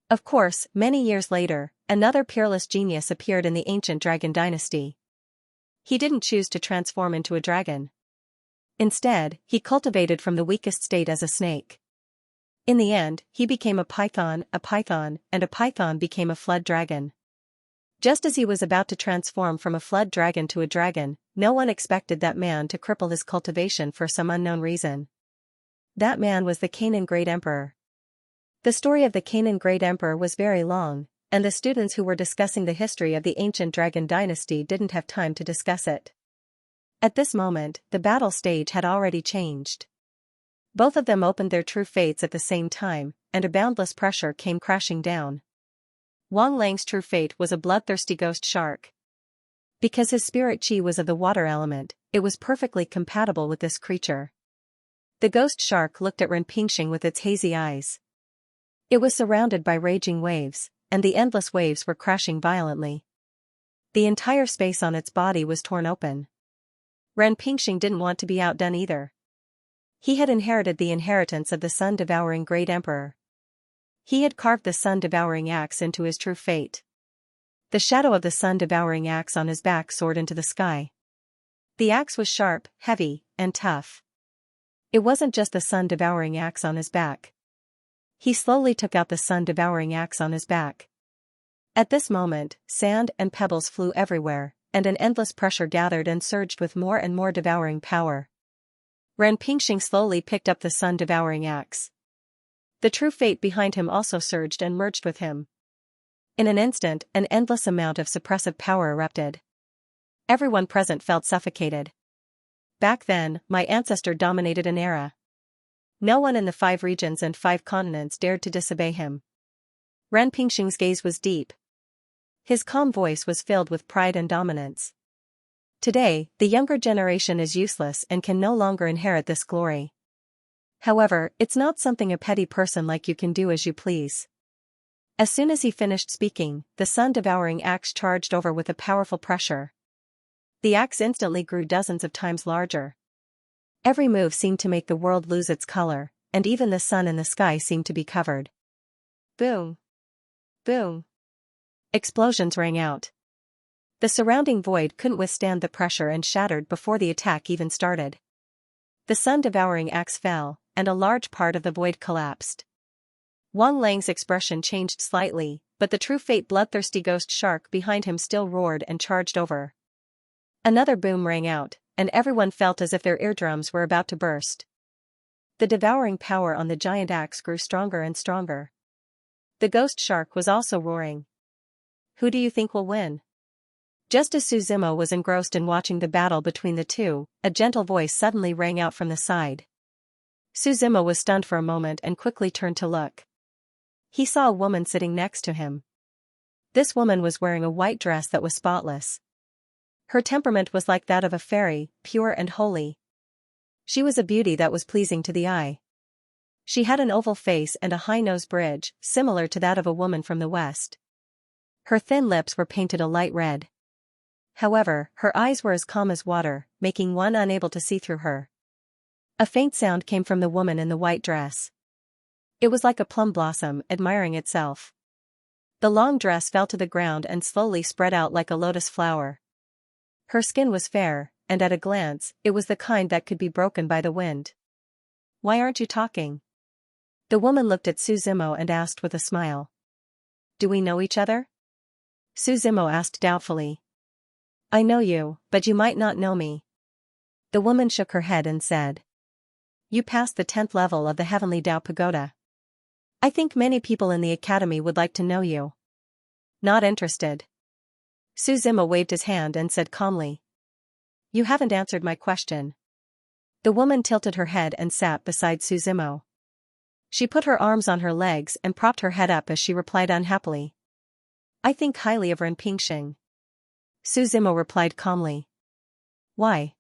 Of course, many years later, another peerless genius appeared in the ancient dragon dynasty. He didn't choose to transform into a dragon. Instead, he cultivated from the weakest state as a snake. In the end, he became a python, and a python became a flood dragon. Just as he was about to transform from a flood dragon to a dragon, no one expected that man to cripple his cultivation for some unknown reason. That man was the Canaan Great Emperor. The story of the Canaan Great Emperor was very long, and the students who were discussing the history of the ancient dragon dynasty didn't have time to discuss it. At this moment, the battle stage had already changed. Both of them opened their true fates at the same time, and a boundless pressure came crashing down. Wang Lang's true fate was a bloodthirsty ghost shark. Because his spirit chi was of the water element, it was perfectly compatible with this creature. The ghost shark looked at Ren Pingxing with its hazy eyes. It was surrounded by raging waves, and the endless waves were crashing violently. The entire space on its body was torn open. Ren Pingxing didn't want to be outdone either. He had inherited the inheritance of the sun-devouring great emperor. He had carved the sun-devouring axe into his true fate. The shadow of the sun-devouring axe on his back soared into the sky. The axe was sharp, heavy, and tough. It wasn't just the sun-devouring axe on his back. He slowly took out the sun-devouring axe on his back. At this moment, sand and pebbles flew everywhere, and an endless pressure gathered and surged with more and more devouring power. Ren Pingxing slowly picked up the sun-devouring axe. The true fate behind him also surged and merged with him. In an instant, an endless amount of suppressive power erupted. Everyone present felt suffocated. Back then, my ancestor dominated an era. No one in the 5 regions and 5 continents dared to disobey him. Ren Pingxing's gaze was deep. His calm voice was filled with pride and dominance. Today, the younger generation is useless and can no longer inherit this glory. However, it's not something a petty person like you can do as you please. As soon as he finished speaking, the sun-devouring axe charged over with a powerful pressure. The axe instantly grew dozens of times larger. Every move seemed to make the world lose its color, and even the sun in the sky seemed to be covered. Boom! Boom! Explosions rang out. The surrounding void couldn't withstand the pressure and shattered before the attack even started. The sun-devouring axe fell, and a large part of the void collapsed. Wang Lang's expression changed slightly, but the true fate bloodthirsty ghost shark behind him still roared and charged over. Another boom rang out, and everyone felt as if their eardrums were about to burst. The devouring power on the giant axe grew stronger and stronger. The ghost shark was also roaring. Who do you think will win? Just as Su Zimo was engrossed in watching the battle between the two, a gentle voice suddenly rang out from the side. Su Zimo was stunned for a moment and quickly turned to look. He saw a woman sitting next to him. This woman was wearing a white dress that was spotless. Her temperament was like that of a fairy, pure and holy. She was a beauty that was pleasing to the eye. She had an oval face and a high nose bridge, similar to that of a woman from the West. Her thin lips were painted a light red. However, her eyes were as calm as water, making one unable to see through her. A faint sound came from the woman in the white dress. It was like a plum blossom admiring itself. The long dress fell to the ground and slowly spread out like a lotus flower. Her skin was fair, and at a glance, it was the kind that could be broken by the wind. Why aren't you talking? The woman looked at Su Zimo and asked with a smile. Do we know each other? Su Zimo asked doubtfully. I know you, but you might not know me. The woman shook her head and said. You passed the 10th level of the Heavenly Dao Pagoda. I think many people in the academy would like to know you. Not interested. Su Zimo waved his hand and said calmly. You haven't answered my question. The woman tilted her head and sat beside Su Zimo. She put her arms on her legs and propped her head up as she replied unhappily. I think highly of Ren Pingxing. Su Zimo replied calmly. Why?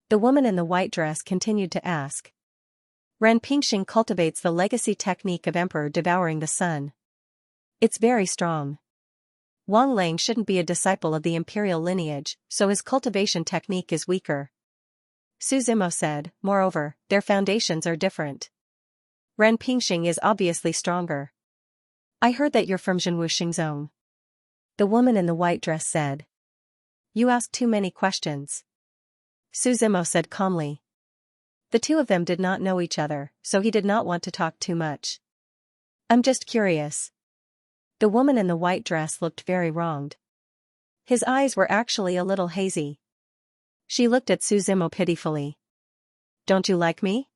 The woman in the white dress continued to ask. Ren Pingxing cultivates the legacy technique of Emperor devouring the sun. It's very strong. Wang Lang shouldn't be a disciple of the imperial lineage, so his cultivation technique is weaker. Su Zimo said, moreover, their foundations are different. Ren Pingxing is obviously stronger. I heard that you're from Zhenwu Zone. The woman in the white dress said. You ask too many questions. Su Zimo said calmly. The two of them did not know each other, so he did not want to talk too much. I'm just curious. The woman in the white dress looked very wronged. His eyes were actually a little hazy. She looked at Su Zimo pitifully. Don't you like me?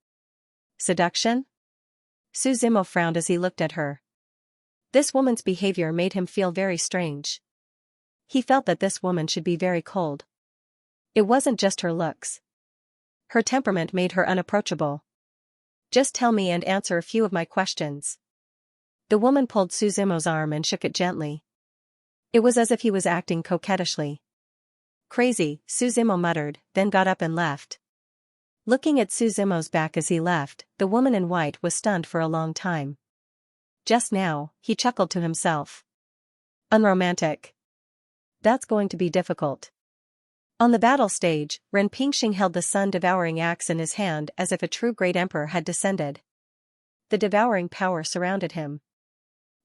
Seduction? Su Zimo frowned as he looked at her. This woman's behavior made him feel very strange. He felt that this woman should be very cold. It wasn't just her looks. Her temperament made her unapproachable. Just tell me and answer a few of my questions. The woman pulled Su Zimo's arm and shook it gently. It was as if he was acting coquettishly. Crazy, Su Zimo muttered, then got up and left. Looking at Su Zimo's back as he left, the woman in white was stunned for a long time. Just now, he chuckled to himself. Unromantic. That's going to be difficult. On the battle stage, Ren Pingxing held the sun-devouring axe in his hand as if a true great emperor had descended. The devouring power surrounded him.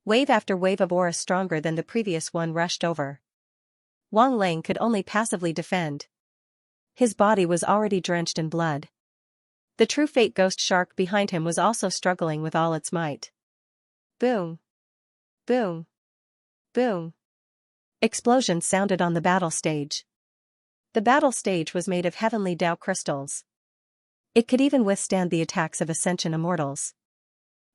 Wave after wave of aura stronger than the previous one rushed over. Wang Lang could only passively defend. His body was already drenched in blood. The true fate ghost shark behind him was also struggling with all its might. Boom! Boom! Boom! Explosions sounded on the battle stage. The battle stage was made of heavenly Dao crystals. It could even withstand the attacks of Ascension immortals.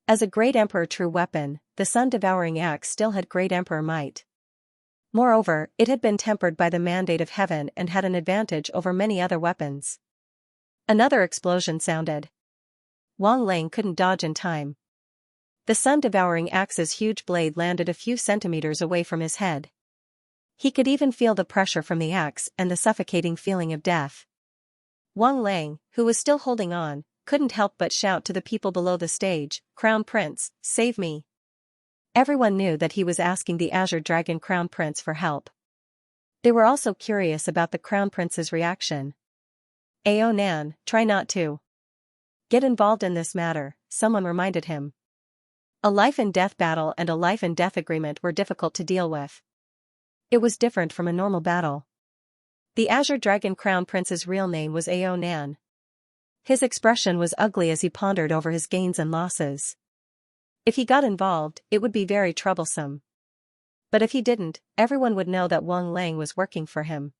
As a great emperor true weapon, the sun-devouring axe still had great emperor might. Moreover, it had been tempered by the mandate of heaven and had an advantage over many other weapons. Another explosion sounded. Wang Lang couldn't dodge in time. The sun-devouring axe's huge blade landed a few centimeters away from his head. He could even feel the pressure from the axe and the suffocating feeling of death. Wang Lang, who was still holding on, couldn't help but shout to the people below the stage, "Crown Prince, save me." Everyone knew that he was asking the Azure Dragon Crown Prince for help. They were also curious about the Crown Prince's reaction. "Ao Nan, try not to get involved in this matter," someone reminded him. A life-and-death battle and a life-and-death agreement were difficult to deal with. It was different from a normal battle. The Azure Dragon Crown Prince's real name was Ao Nan. His expression was ugly as he pondered over his gains and losses. If he got involved, it would be very troublesome. But if he didn't, everyone would know that Wang Lang was working for him.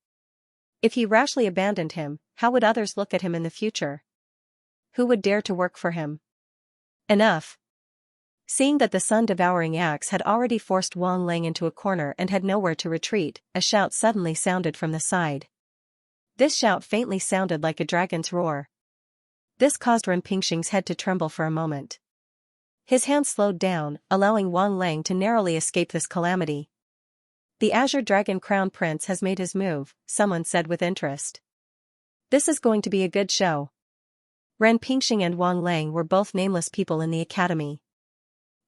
If he rashly abandoned him, how would others look at him in the future? Who would dare to work for him? Enough. Seeing that the sun-devouring axe had already forced Wang Lang into a corner and had nowhere to retreat, a shout suddenly sounded from the side. This shout faintly sounded like a dragon's roar. This caused Ren Pingxing's head to tremble for a moment. His hand slowed down, allowing Wang Lang to narrowly escape this calamity. "The Azure Dragon Crown Prince has made his move," someone said with interest. "This is going to be a good show." Ren Pingxing and Wang Lang were both nameless people in the academy.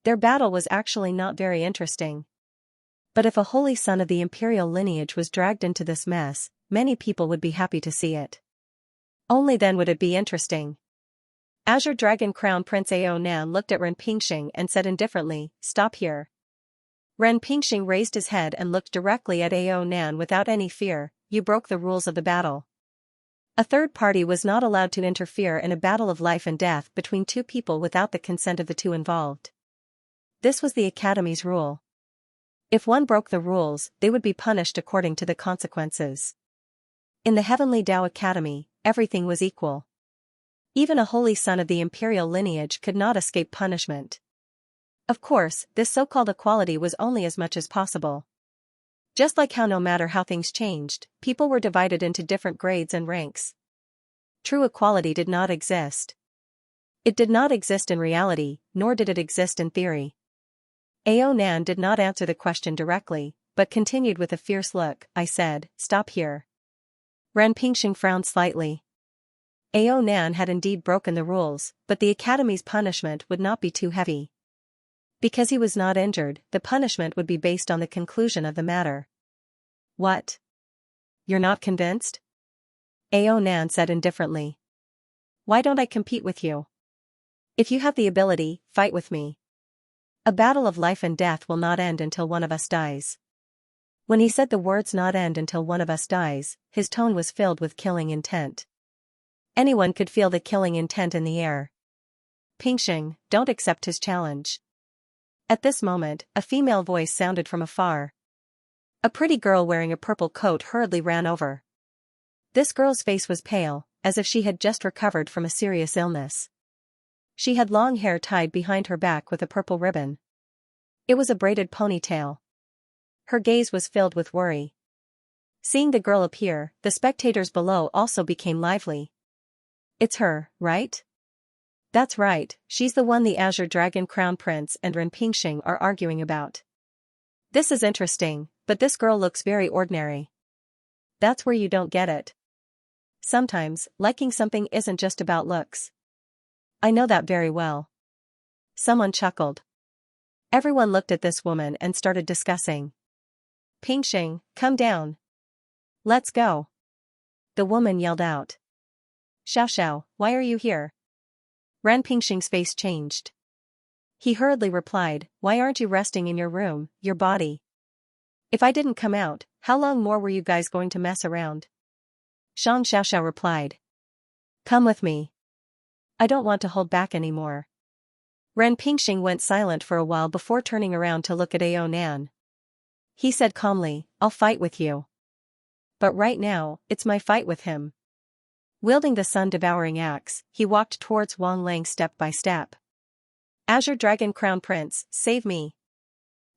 Their battle was actually not very interesting. But if a holy son of the imperial lineage was dragged into this mess, many people would be happy to see it. Only then would it be interesting. Azure Dragon Crown Prince Ao Nan looked at Ren Pingxing and said indifferently, "Stop here." Ren Pingxing raised his head and looked directly at Ao Nan without any fear. "You broke the rules of the battle." A third party was not allowed to interfere in a battle of life and death between two people without the consent of the two involved. This was the Academy's rule. If one broke the rules, they would be punished according to the consequences. In the Heavenly Dao Academy, everything was equal. Even a holy son of the imperial lineage could not escape punishment. Of course, this so-called equality was only as much as possible. Just like how no matter how things changed, people were divided into different grades and ranks. True equality did not exist. It did not exist in reality, nor did it exist in theory. Ao Nan did not answer the question directly, but continued with a fierce look. "I said, stop here." Ren Pingxing frowned slightly. Ao Nan had indeed broken the rules, but the Academy's punishment would not be too heavy. Because he was not injured, the punishment would be based on the conclusion of the matter. "What? You're not convinced?" Ao Nan said indifferently. "Why don't I compete with you? If you have the ability, fight with me. A battle of life and death will not end until one of us dies." When he said the words "not end until one of us dies," his tone was filled with killing intent. Anyone could feel the killing intent in the air. "Pingxing, don't accept his challenge." At this moment, a female voice sounded from afar. A pretty girl wearing a purple coat hurriedly ran over. This girl's face was pale, as if she had just recovered from a serious illness. She had long hair tied behind her back with a purple ribbon. It was a braided ponytail. Her gaze was filled with worry. Seeing the girl appear, the spectators below also became lively. "It's her, right?" "That's right, she's the one the Azure Dragon Crown Prince and Ren Pingxing are arguing about." "This is interesting, but this girl looks very ordinary." "That's where you don't get it. Sometimes, liking something isn't just about looks." "I know that very well." Someone chuckled. Everyone looked at this woman and started discussing. "Pingxing, come down. Let's go." the woman yelled out. Xiao, why are you here? Ren Pingxing's face changed. He hurriedly replied, why aren't you resting in your room, your body? If I didn't come out, how long more were you guys going to mess around? Xianxia replied. Come with me. I don't want to hold back anymore. Ren Pingxing went silent for a while before turning around to look at Ao Nan. He said calmly, I'll fight with you. But right now, it's my fight with him. Wielding the sun-devouring axe, he walked towards Wang Lang step by step. Azure Dragon Crown Prince, save me.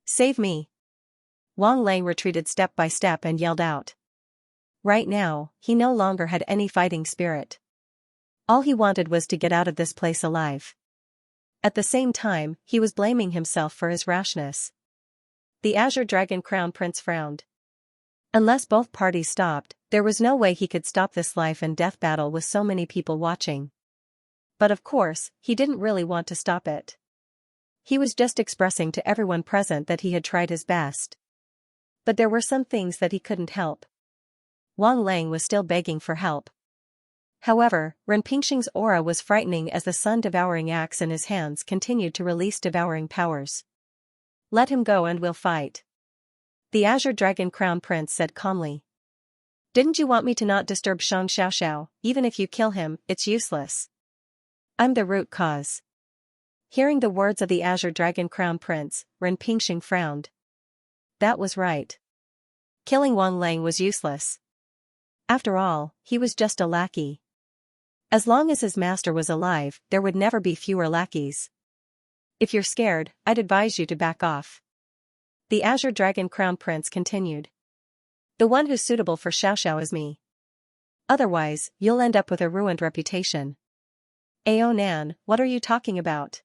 Save me. Wang Lang retreated step by step and yelled out. Right now, he no longer had any fighting spirit. All he wanted was to get out of this place alive. At the same time, he was blaming himself for his rashness. The Azure Dragon Crown Prince frowned. Unless both parties stopped, there was no way he could stop this life and death battle with so many people watching. But of course, he didn't really want to stop it. He was just expressing to everyone present that he had tried his best. But there were some things that he couldn't help. Wang Lang was still begging for help. However, Ren Pingxing's aura was frightening as the sun-devouring axe in his hands continued to release devouring powers. Let him go and we'll fight. The Azure Dragon Crown Prince said calmly. Didn't you want me to not disturb Xianxia? Even if you kill him, it's useless. I'm the root cause. Hearing the words of the Azure Dragon Crown Prince, Ren Pingxing frowned. That was right. Killing Wang Lang was useless. After all, he was just a lackey. As long as his master was alive, there would never be fewer lackeys. If you're scared, I'd advise you to back off. The Azure Dragon Crown Prince continued. The one who's suitable for Xiao is me. Otherwise, you'll end up with a ruined reputation. Ao Nan, what are you talking about?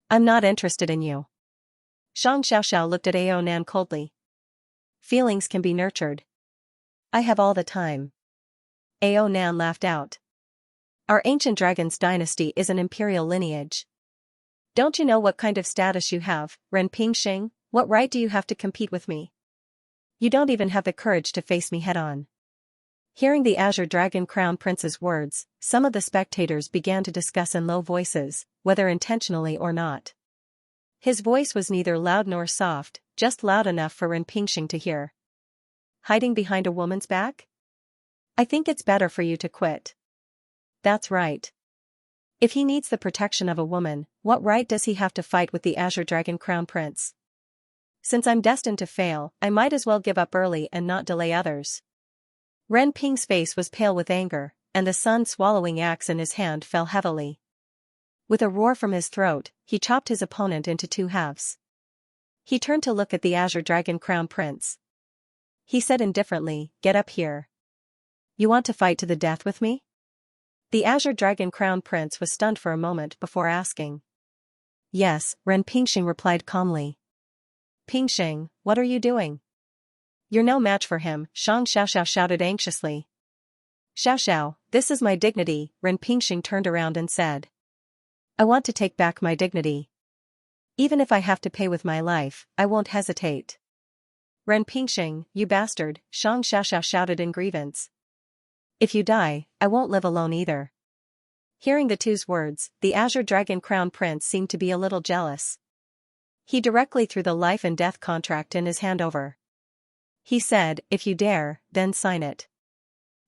I'm not interested in you. Xianxia looked at Ao Nan coldly. Feelings can be nurtured. I have all the time. Ao Nan laughed out. Our ancient dragon's dynasty is an imperial lineage. Don't you know what kind of status you have, Ren Pingxing? What right do you have to compete with me? You don't even have the courage to face me head-on. Hearing the Azure Dragon Crown Prince's words, some of the spectators began to discuss in low voices, whether intentionally or not. His voice was neither loud nor soft, just loud enough for Ren Pingxing to hear. Hiding behind a woman's back? I think it's better for you to quit. That's right. If he needs the protection of a woman, what right does he have to fight with the Azure Dragon Crown Prince? Since I'm destined to fail, I might as well give up early and not delay others. Ren Ping's face was pale with anger, and the sun-swallowing axe in his hand fell heavily. With a roar from his throat, he chopped his opponent into two halves. He turned to look at the Azure Dragon Crown Prince. He said indifferently, Get up here. You want to fight to the death with me? The Azure Dragon Crown Prince was stunned for a moment before asking. Yes, Ren Pingxing replied calmly. Pingxing, what are you doing? You're no match for him, Xianxia shouted anxiously. Xiao, this is my dignity, Ren Pingxing turned around and said. I want to take back my dignity. Even if I have to pay with my life, I won't hesitate. Ren Pingxing, you bastard, Xianxia shouted in grievance. If you die, I won't live alone either. Hearing the two's words, the Azure Dragon Crown Prince seemed to be a little jealous. He directly threw the life and death contract in his hand over. He said, if you dare, then sign it.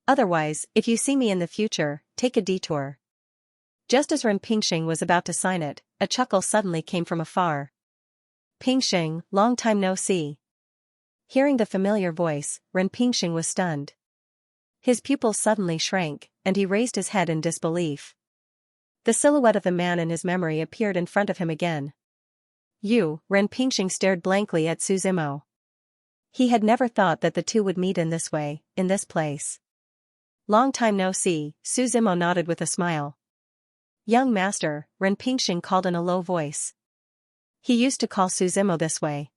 Otherwise, if you see me in the future, take a detour. Just as Ren Pingxing was about to sign it, a chuckle suddenly came from afar. Pingxing, long time no see. Hearing the familiar voice, Ren Pingxing was stunned. His pupils suddenly shrank, and he raised his head in disbelief. The silhouette of the man in his memory appeared in front of him again. You, Ren Pingxing stared blankly at Su Zimo. He had never thought that the two would meet in this way, in this place. Long time no see, Su Zimo nodded with a smile. Young master, Ren Pingxing called in a low voice. He used to call Su Zimo this way.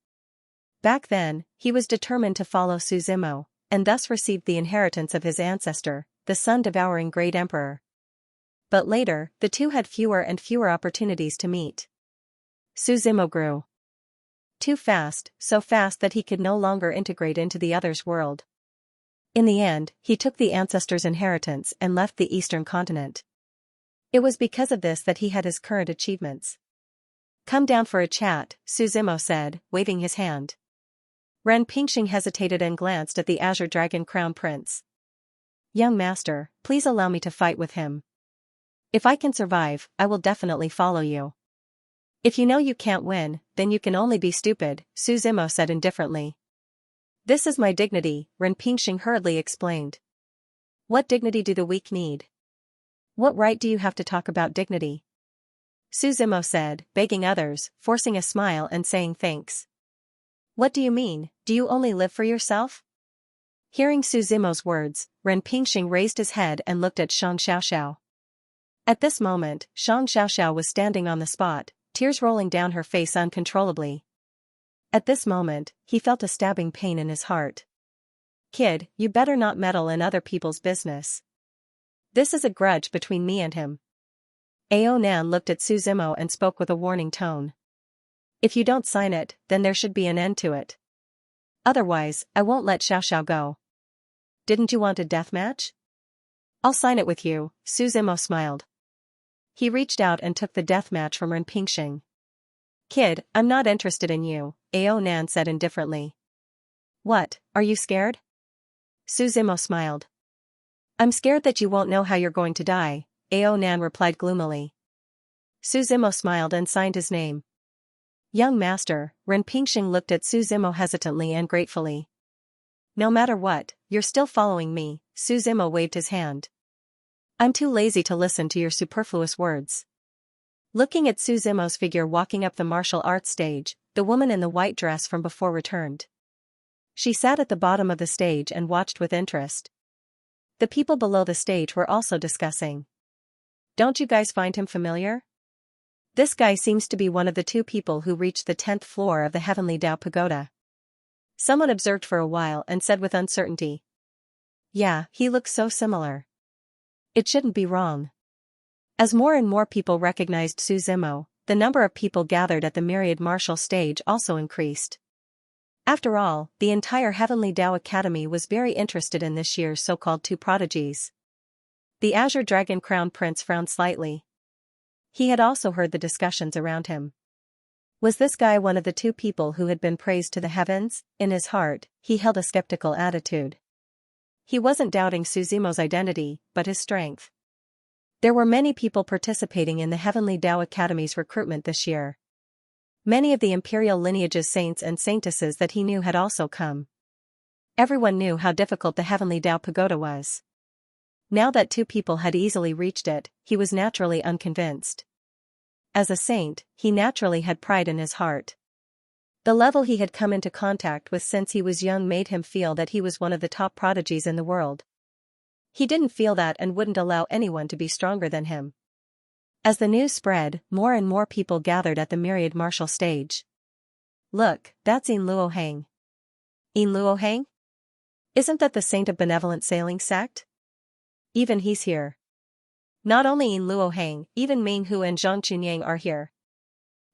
Back then, he was determined to follow Su Zimo, and thus received the inheritance of his ancestor, the sun-devouring great emperor. But later, the two had fewer and fewer opportunities to meet. Su Zimo grew too fast, so fast that he could no longer integrate into the other's world. In the end, he took the ancestors' inheritance and left the eastern continent. It was because of this that he had his current achievements. Come down for a chat, Suzimo said, waving his hand. Ren Pingxing hesitated and glanced at the Azure Dragon Crown Prince. Young master, please allow me to fight with him. If I can survive, I will definitely follow you. If you know you can't win, then you can only be stupid, Suzimo said indifferently. This is my dignity, Ren Pingxing hurriedly explained. What dignity do the weak need? What right do you have to talk about dignity? Suzimo said, begging others, forcing a smile and saying thanks. What do you mean, do you only live for yourself? Hearing Suzimo's words, Ren Pingxing raised his head and looked at Xianxia. At this moment, Xianxia was standing on the spot, tears rolling down her face uncontrollably. At this moment, he felt a stabbing pain in his heart. Kid, you better not meddle in other people's business. This is a grudge between me and him. Aonan looked at Suzimo and spoke with a warning tone. If you don't sign it, then there should be an end to it. Otherwise, I won't let Xiao go. Didn't you want a death match? I'll sign it with you, Suzimo smiled. He reached out and took the death match from Ren Pingxing. Kid, I'm not interested in you, Aonan said indifferently. What, are you scared? Suzimo smiled. I'm scared that you won't know how you're going to die, Aonan replied gloomily. Suzimo smiled and signed his name. Young master, Ren Pingxing looked at Suzimo hesitantly and gratefully. No matter what, you're still following me, Suzimo waved his hand. I'm too lazy to listen to your superfluous words. Looking at Suzimo's figure walking up the martial arts stage, the woman in the white dress from before returned. She sat at the bottom of the stage and watched with interest. The people below the stage were also discussing. Don't you guys find him familiar? This guy seems to be one of the two people who reached the 10th floor of the Heavenly Tao Pagoda. Someone observed for a while and said with uncertainty. Yeah, he looks so similar. It shouldn't be wrong. As more and more people recognized Suzimo, the number of people gathered at the myriad martial stage also increased. After all, the entire Heavenly Tao Academy was very interested in this year's so-called two prodigies. The Azure Dragon Crown Prince frowned slightly. He had also heard the discussions around him. Was this guy one of the two people who had been praised to the heavens? In his heart, he held a skeptical attitude. He wasn't doubting Suzimo's identity, but his strength. There were many people participating in the Heavenly Tao Academy's recruitment this year. Many of the imperial lineage's saints and saintesses that he knew had also come. Everyone knew how difficult the Heavenly Tao Pagoda was. Now that two people had easily reached it, he was naturally unconvinced. As a saint, he naturally had pride in his heart. The level he had come into contact with since he was young made him feel that he was one of the top prodigies in the world. He didn't feel that and wouldn't allow anyone to be stronger than him. As the news spread, more and more people gathered at the myriad martial stage. Look, that's Yin Luohang. Yin Luohang? Isn't that the saint of benevolent sailing sect? Even he's here. Not only Yin Luohang, even Ming Hu and Zhang Chunyang are here.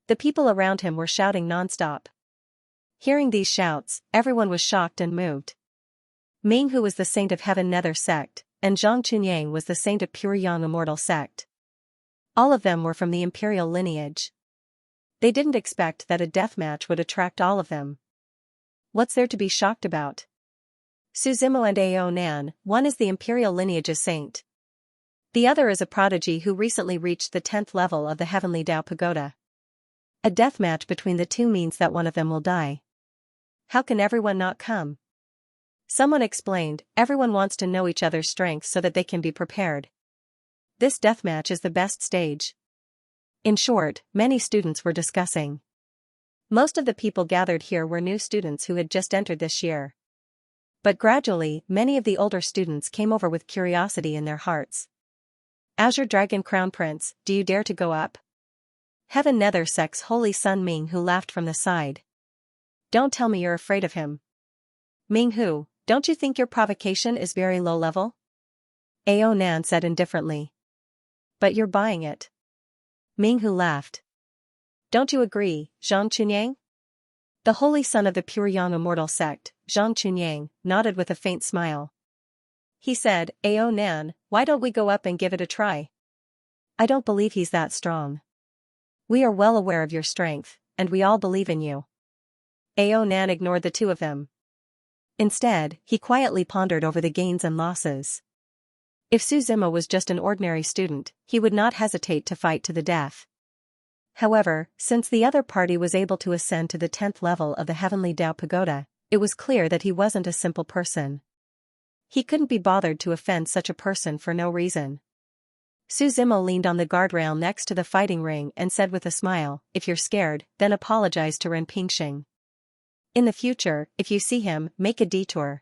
The people around him were shouting non-stop. Hearing these shouts, everyone was shocked and moved. Ming Hu was the saint of Heaven Nether sect, and Zhang Chunyang was the saint of Pure Yang Immortal sect. All of them were from the imperial lineage. They didn't expect that a death match would attract all of them. What's there to be shocked about? Suzimo and Aonan, one is the imperial lineage's saint. The other is a prodigy who recently reached the 10th level of the Heavenly Tao Pagoda. A death match between the two means that one of them will die. How can everyone not come? Someone explained, everyone wants to know each other's strengths so that they can be prepared. This deathmatch is the best stage. In short, many students were discussing. Most of the people gathered here were new students who had just entered this year. But gradually, many of the older students came over with curiosity in their hearts. Azure Dragon Crown Prince, do you dare to go up? Heaven Nether sect's holy son Ming Hu laughed from the side. Don't tell me you're afraid of him. Ming Hu, don't you think your provocation is very low level? Aonan said indifferently. But you're buying it. Ming Hu laughed. Don't you agree, Zhang Chunyang? The holy son of the Pure Yang Immortal sect, Zhang Chunyang, nodded with a faint smile. He said, Ao Nan, why don't we go up and give it a try? I don't believe he's that strong. We are well aware of your strength, and we all believe in you. Ao Nan ignored the two of them. Instead, he quietly pondered over the gains and losses. If Su Zimo was just an ordinary student, he would not hesitate to fight to the death. However, since the other party was able to ascend to the 10th level of the Heavenly Dao Pagoda, it was clear that he wasn't a simple person. He couldn't be bothered to offend such a person for no reason. Su Zimo leaned on the guardrail next to the fighting ring and said with a smile, if you're scared, then apologize to Ren Pingxing. In the future, if you see him, make a detour.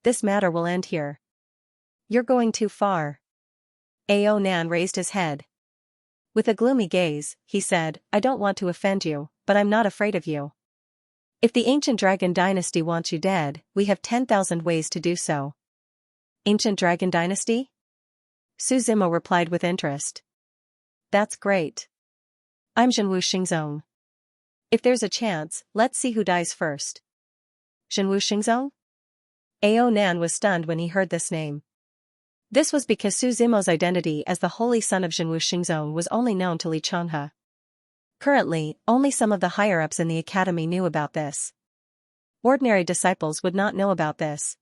This matter will end here. You're going too far. Ao Nan raised his head. With a gloomy gaze, he said, I don't want to offend you, but I'm not afraid of you. If the ancient dragon dynasty wants you dead, we have 10,000 ways to do so. Ancient dragon dynasty? Su Zimo replied with interest. That's great. I'm Zhenwu Xingzong. If there's a chance, let's see who dies first. Zhenwu Xingzong? Ao Nan was stunned when he heard this name. This was because Su Zimo's identity as the holy son of Zhenwu Xingzong was only known to Li Changhe. Currently, only some of the higher-ups in the academy knew about this. Ordinary disciples would not know about this.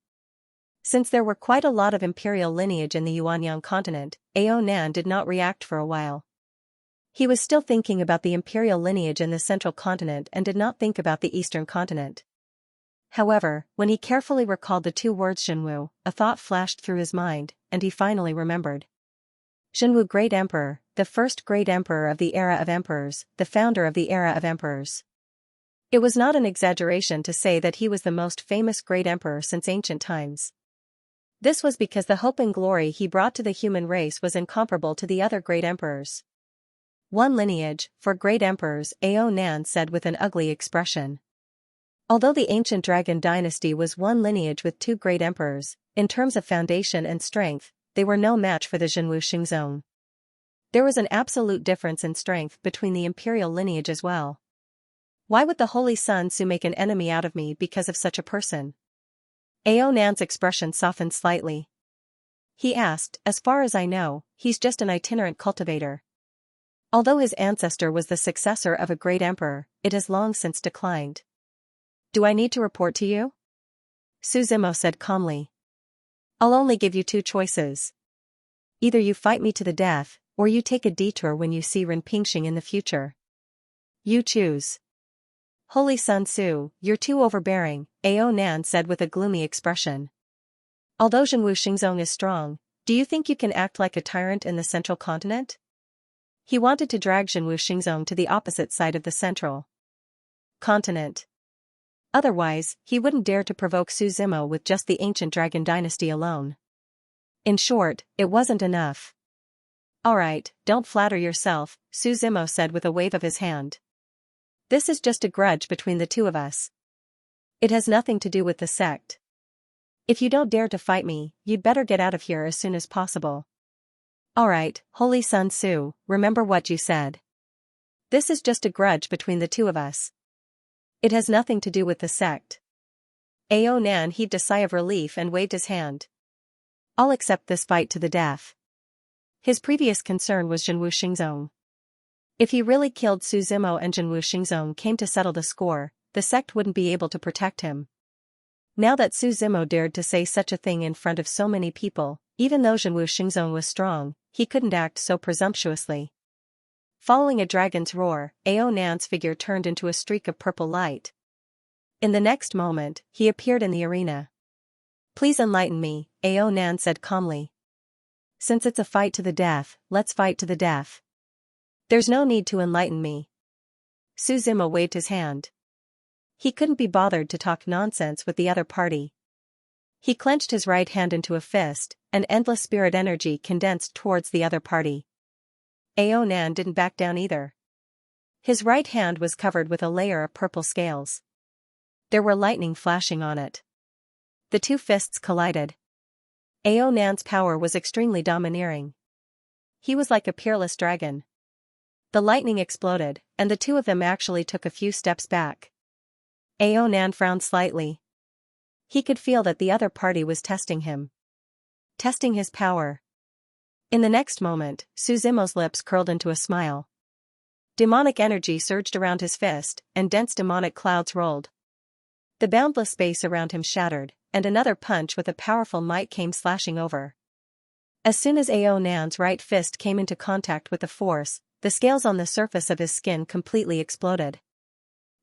Since there were quite a lot of imperial lineage in the Yuanyang continent, Ao Nan did not react for a while. He was still thinking about the imperial lineage in the central continent and did not think about the eastern continent. However, when he carefully recalled the two words Zhenwu, a thought flashed through his mind, and he finally remembered. Zhenwu Great Emperor, the first great emperor of the era of emperors, the founder of the era of emperors. It was not an exaggeration to say that he was the most famous great emperor since ancient times. This was because the hope and glory he brought to the human race was incomparable to the other great emperors. One lineage, for great emperors, Ao Nan said with an ugly expression. Although the ancient dragon dynasty was one lineage with two great emperors, in terms of foundation and strength, they were no match for the Zhenwu Xingzong. There was an absolute difference in strength between the imperial lineage as well. Why would the Holy Sun Su make an enemy out of me because of such a person? Ao Nan's expression softened slightly. He asked, as far as I know, he's just an itinerant cultivator. Although his ancestor was the successor of a great emperor, it has long since declined. Do I need to report to you? Su Zimo said calmly. I'll only give you two choices. Either you fight me to the death, or you take a detour when you see Ren Pingxing in the future. You choose. Holy Sun Su, you're too overbearing, Ao Nan said with a gloomy expression. Although Zhenwu Xingzong is strong, do you think you can act like a tyrant in the central continent? He wanted to drag Zhenwu Xingzong to the opposite side of the central continent. Otherwise, he wouldn't dare to provoke Su Zimo with just the ancient dragon dynasty alone. In short, it wasn't enough. Alright, don't flatter yourself, Su Zimo said with a wave of his hand. This is just a grudge between the two of us. It has nothing to do with the sect. If you don't dare to fight me, you'd better get out of here as soon as possible. Alright, Holy Sun Su, remember what you said. This is just a grudge between the two of us. It has nothing to do with the sect. Ao Nan heaved a sigh of relief and waved his hand. I'll accept this fight to the death. His previous concern was Zhenwu Xingzong. If he really killed Su Zimo and Zhenwu Xingzong came to settle the score, the sect wouldn't be able to protect him. Now that Su Zimo dared to say such a thing in front of so many people, even though Zhenwu Xingzong was strong, he couldn't act so presumptuously. Following a dragon's roar, Ao Nan's figure turned into a streak of purple light. In the next moment, he appeared in the arena. Please enlighten me, Ao Nan said calmly. Since it's a fight to the death, let's fight to the death. There's no need to enlighten me. Su Zimo waved his hand. He couldn't be bothered to talk nonsense with the other party. He clenched his right hand into a fist, and endless spirit energy condensed towards the other party. Ao Nan didn't back down either. His right hand was covered with a layer of purple scales. There were lightning flashing on it. The two fists collided. Ao Nan's power was extremely domineering. He was like a peerless dragon. The lightning exploded, and the two of them actually took a few steps back. Ao Nan frowned slightly. He could feel that the other party was testing him. testing his power. In the next moment, Suzimo's lips curled into a smile. Demonic energy surged around his fist, and dense demonic clouds rolled. The boundless space around him shattered, and another punch with a powerful might came slashing over. As soon as Ao Nan's right fist came into contact with the force, the scales on the surface of his skin completely exploded.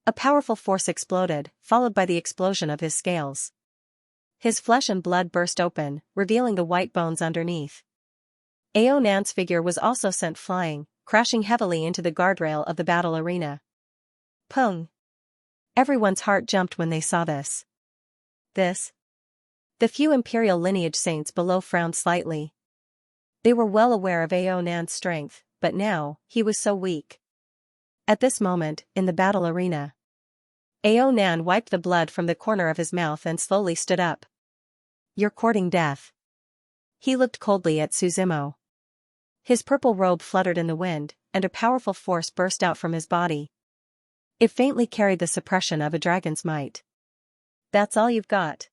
A powerful force exploded, followed by the explosion of his scales. His flesh and blood burst open, revealing the white bones underneath. Ao Nan's figure was also sent flying, crashing heavily into the guardrail of the battle arena. Pung! Everyone's heart jumped when they saw this. The few imperial lineage saints below frowned slightly. They were well aware of Ao Nan's strength, but now, he was so weak. At this moment, in the battle arena, Ao Nan wiped the blood from the corner of his mouth and slowly stood up. You're courting death. He looked coldly at Suzimo. His purple robe fluttered in the wind, and a powerful force burst out from his body. It faintly carried the suppression of a dragon's might. That's all you've got?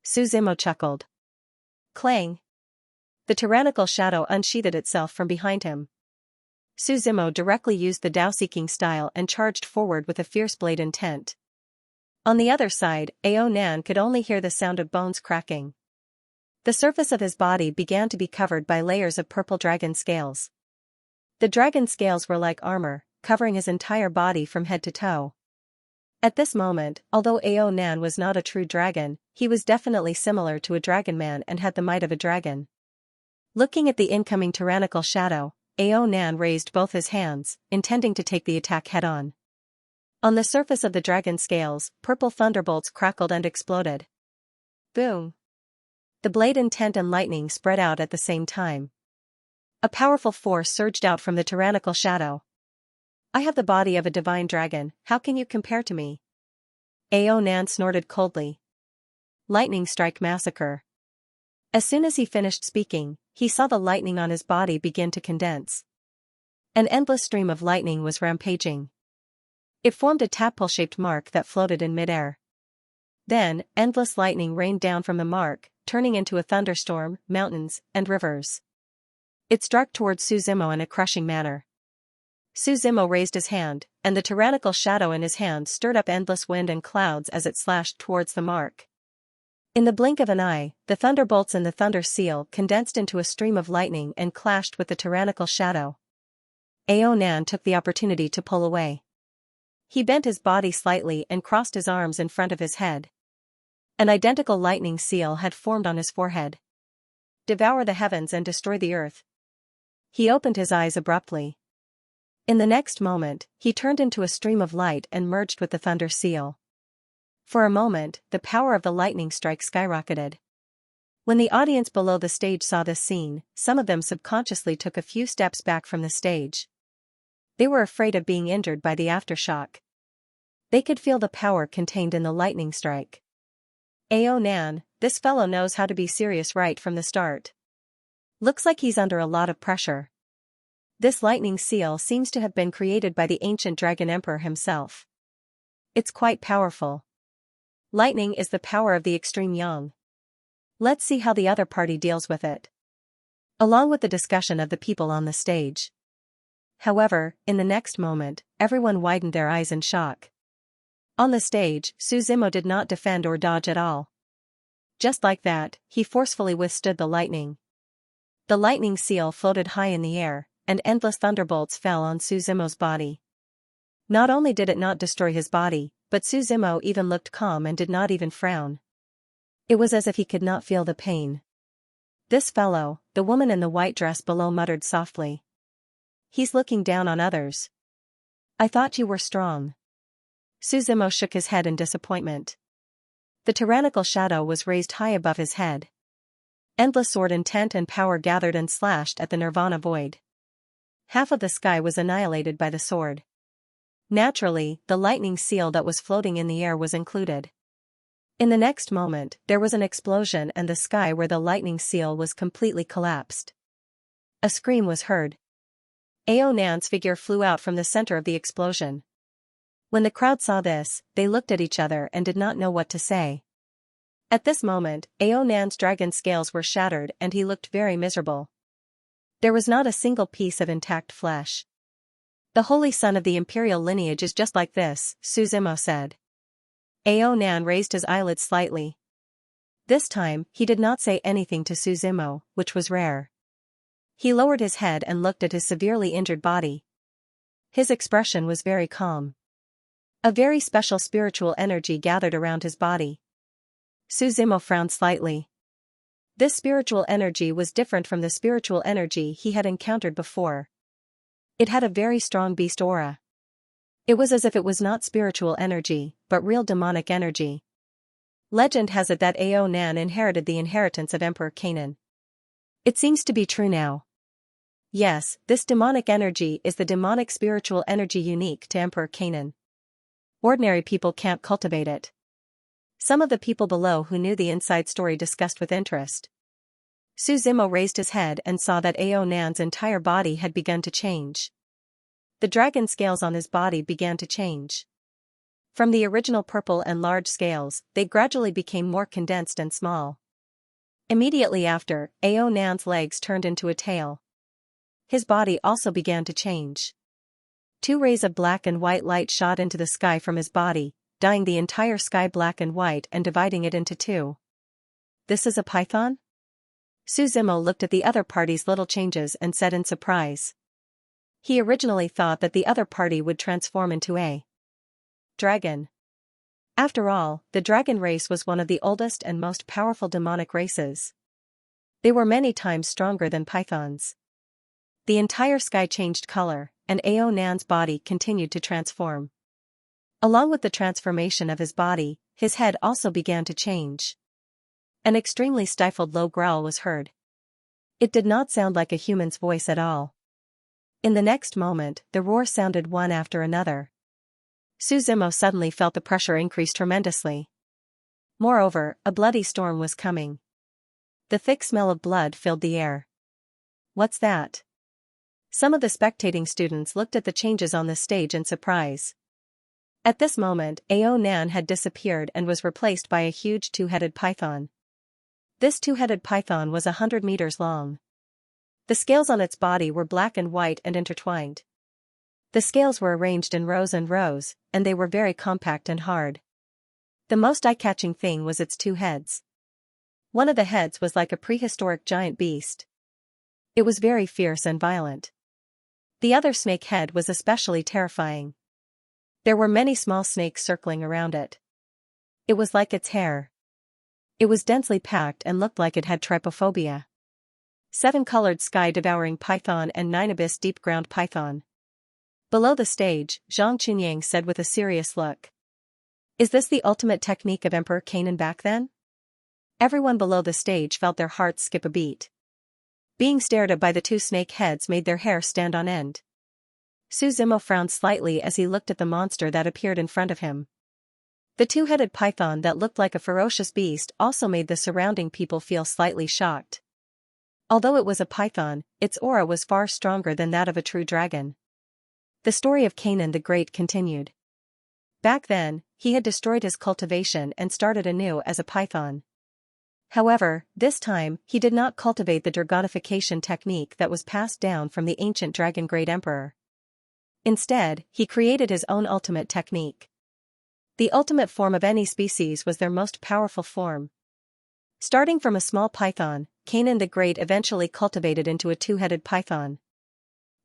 Suzimo chuckled. Clang! The tyrannical shadow unsheathed itself from behind him. Suzimo directly used the Dao-seeking style and charged forward with a fierce blade intent. On the other side, Ao Nan could only hear the sound of bones cracking. The surface of his body began to be covered by layers of purple dragon scales. The dragon scales were like armor, covering his entire body from head to toe. At this moment, although Ao Nan was not a true dragon, he was definitely similar to a dragon man and had the might of a dragon. Looking at the incoming tyrannical shadow, Ao Nan raised both his hands, intending to take the attack head-on. On the surface of the dragon scales, purple thunderbolts crackled and exploded. Boom! The blade intent and lightning spread out at the same time. A powerful force surged out from the tyrannical shadow. I have the body of a divine dragon, how can you compare to me? Ao Nan snorted coldly. Lightning strike massacre. As soon as he finished speaking, he saw the lightning on his body begin to condense. An endless stream of lightning was rampaging. It formed a tadpole-shaped mark that floated in midair. Then, endless lightning rained down from the mark, turning into a thunderstorm, mountains, and rivers. It struck towards Suzimo in a crushing manner. Suzimo raised his hand, and the tyrannical shadow in his hand stirred up endless wind and clouds as it slashed towards the mark. In the blink of an eye, the thunderbolts and the thunder seal condensed into a stream of lightning and clashed with the tyrannical shadow. Ao Nan took the opportunity to pull away. He bent his body slightly and crossed his arms in front of his head. An identical lightning seal had formed on his forehead. Devour the heavens and destroy the earth. He opened his eyes abruptly. In the next moment, he turned into a stream of light and merged with the thunder seal. For a moment, the power of the lightning strike skyrocketed. When the audience below the stage saw this scene, some of them subconsciously took a few steps back from the stage. They were afraid of being injured by the aftershock. They could feel the power contained in the lightning strike. Ao Nan, this fellow knows how to be serious right from the start. Looks like he's under a lot of pressure. This lightning seal seems to have been created by the ancient dragon emperor himself. It's quite powerful. Lightning is the power of the extreme yang. Let's see how the other party deals with it. Along with the discussion of the people on the stage. However, in the next moment, everyone widened their eyes in shock. On the stage, Suzimo did not defend or dodge at all. Just like that, he forcefully withstood the lightning. The lightning seal floated high in the air, and endless thunderbolts fell on Suzimo's body. Not only did it not destroy his body, but Suzimo even looked calm and did not even frown. It was as if he could not feel the pain. This fellow, the woman in the white dress below muttered softly. He's looking down on others. I thought you were strong. Suzimo shook his head in disappointment. The tyrannical shadow was raised high above his head. Endless sword intent and power gathered and slashed at the nirvana void. Half of the sky was annihilated by the sword. Naturally, the lightning seal that was floating in the air was included. In the next moment, there was an explosion and the sky where the lightning seal was completely collapsed. A scream was heard. Ao Nan's figure flew out from the center of the explosion. When the crowd saw this, they looked at each other and did not know what to say. At this moment, Ao Nan's dragon scales were shattered and he looked very miserable. There was not a single piece of intact flesh. The holy son of the imperial lineage is just like this, Suzimo said. Ao Nan raised his eyelids slightly. This time, he did not say anything to Suzimo, which was rare. He lowered his head and looked at his severely injured body. His expression was very calm. A very special spiritual energy gathered around his body. Suzimo frowned slightly. This spiritual energy was different from the spiritual energy he had encountered before. It had a very strong beast aura. It was as if it was not spiritual energy, but real demonic energy. Legend has it that Ao Nan inherited the inheritance of Emperor Canaan. It seems to be true now. Yes, this demonic energy is the demonic spiritual energy unique to Emperor Canaan. Ordinary people can't cultivate it. Some of the people below who knew the inside story discussed with interest. Suzimo raised his head and saw that Ao Nan's entire body had begun to change. The dragon scales on his body began to change. From the original purple and large scales, they gradually became more condensed and small. Immediately after, Ao Nan's legs turned into a tail. His body also began to change. 2 rays of black and white light shot into the sky from his body, dyeing the entire sky black and white and dividing it into 2. This is a python? Suzimo looked at the other party's little changes and said in surprise. He originally thought that the other party would transform into a dragon. After all, the dragon race was one of the oldest and most powerful demonic races. They were many times stronger than pythons. The entire sky changed color, and Ao Nan's body continued to transform. Along with the transformation of his body, his head also began to change. An extremely stifled low growl was heard. It did not sound like a human's voice at all. In the next moment, the roar sounded one after another. Suzimo suddenly felt the pressure increase tremendously. Moreover, a bloody storm was coming. The thick smell of blood filled the air. What's that? Some of the spectating students looked at the changes on the stage in surprise. At this moment, Ao Nan had disappeared and was replaced by a huge 2-headed python. This 2-headed python was 100 meters long. The scales on its body were black and white and intertwined. The scales were arranged in rows and rows, and they were very compact and hard. The most eye-catching thing was its 2 heads. One of the heads was like a prehistoric giant beast. It was very fierce and violent. The other snake head was especially terrifying. There were many small snakes circling around it. It was like its hair. It was densely packed and looked like it had trypophobia. 7-colored sky-devouring python and 9 abyss deep-ground python. Below the stage, Zhang Chunying said with a serious look. Is this the ultimate technique of Emperor Canaan back then? Everyone below the stage felt their hearts skip a beat. Being stared at by the 2 snake heads made their hair stand on end. Suzimo frowned slightly as he looked at the monster that appeared in front of him. The 2-headed python that looked like a ferocious beast also made the surrounding people feel slightly shocked. Although it was a python, its aura was far stronger than that of a true dragon. The story of Canaan the Great continued. Back then, he had destroyed his cultivation and started anew as a python. However, this time, he did not cultivate the dragonification technique that was passed down from the ancient dragon great emperor. Instead, he created his own ultimate technique. The ultimate form of any species was their most powerful form. Starting from a small python, Canaan the Great eventually cultivated into a 2-headed python.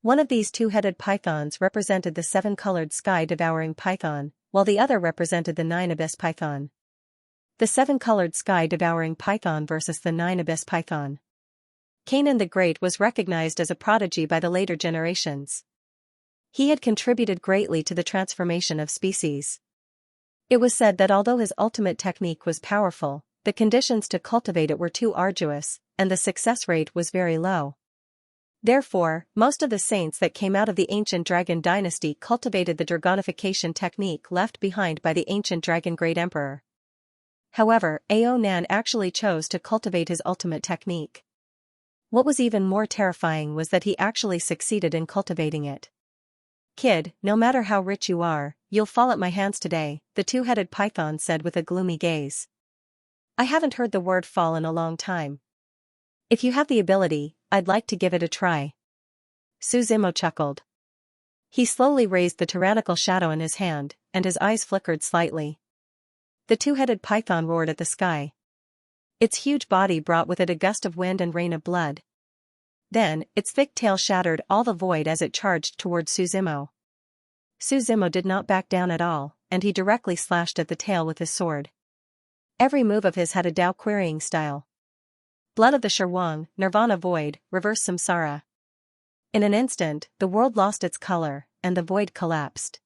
One of these 2-headed pythons represented the 7-colored sky-devouring python, while the other represented the 9-abyss python. The 7-colored sky-devouring python versus the 9-abyss python. Canaan the Great was recognized as a prodigy by the later generations. He had contributed greatly to the transformation of species. It was said that although his ultimate technique was powerful, the conditions to cultivate it were too arduous, and the success rate was very low. Therefore, most of the saints that came out of the ancient dragon dynasty cultivated the dragonification technique left behind by the ancient dragon great emperor. However, Ao Nan actually chose to cultivate his ultimate technique. What was even more terrifying was that he actually succeeded in cultivating it. Kid, no matter how rich you are, you'll fall at my hands today, the 2-headed python said with a gloomy gaze. I haven't heard the word fall in a long time. If you have the ability, I'd like to give it a try. Suzimo chuckled. He slowly raised the tyrannical shadow in his hand, and his eyes flickered slightly. The two-headed python roared at the sky. Its huge body brought with it a gust of wind and rain of blood. Then, its thick tail shattered all the void as it charged toward Suzimo. Suzimo did not back down at all, and he directly slashed at the tail with his sword. Every move of his had a Dao querying style. Blood of the Shirwang, Nirvana void, reverse samsara. In an instant, the world lost its color, and the void collapsed.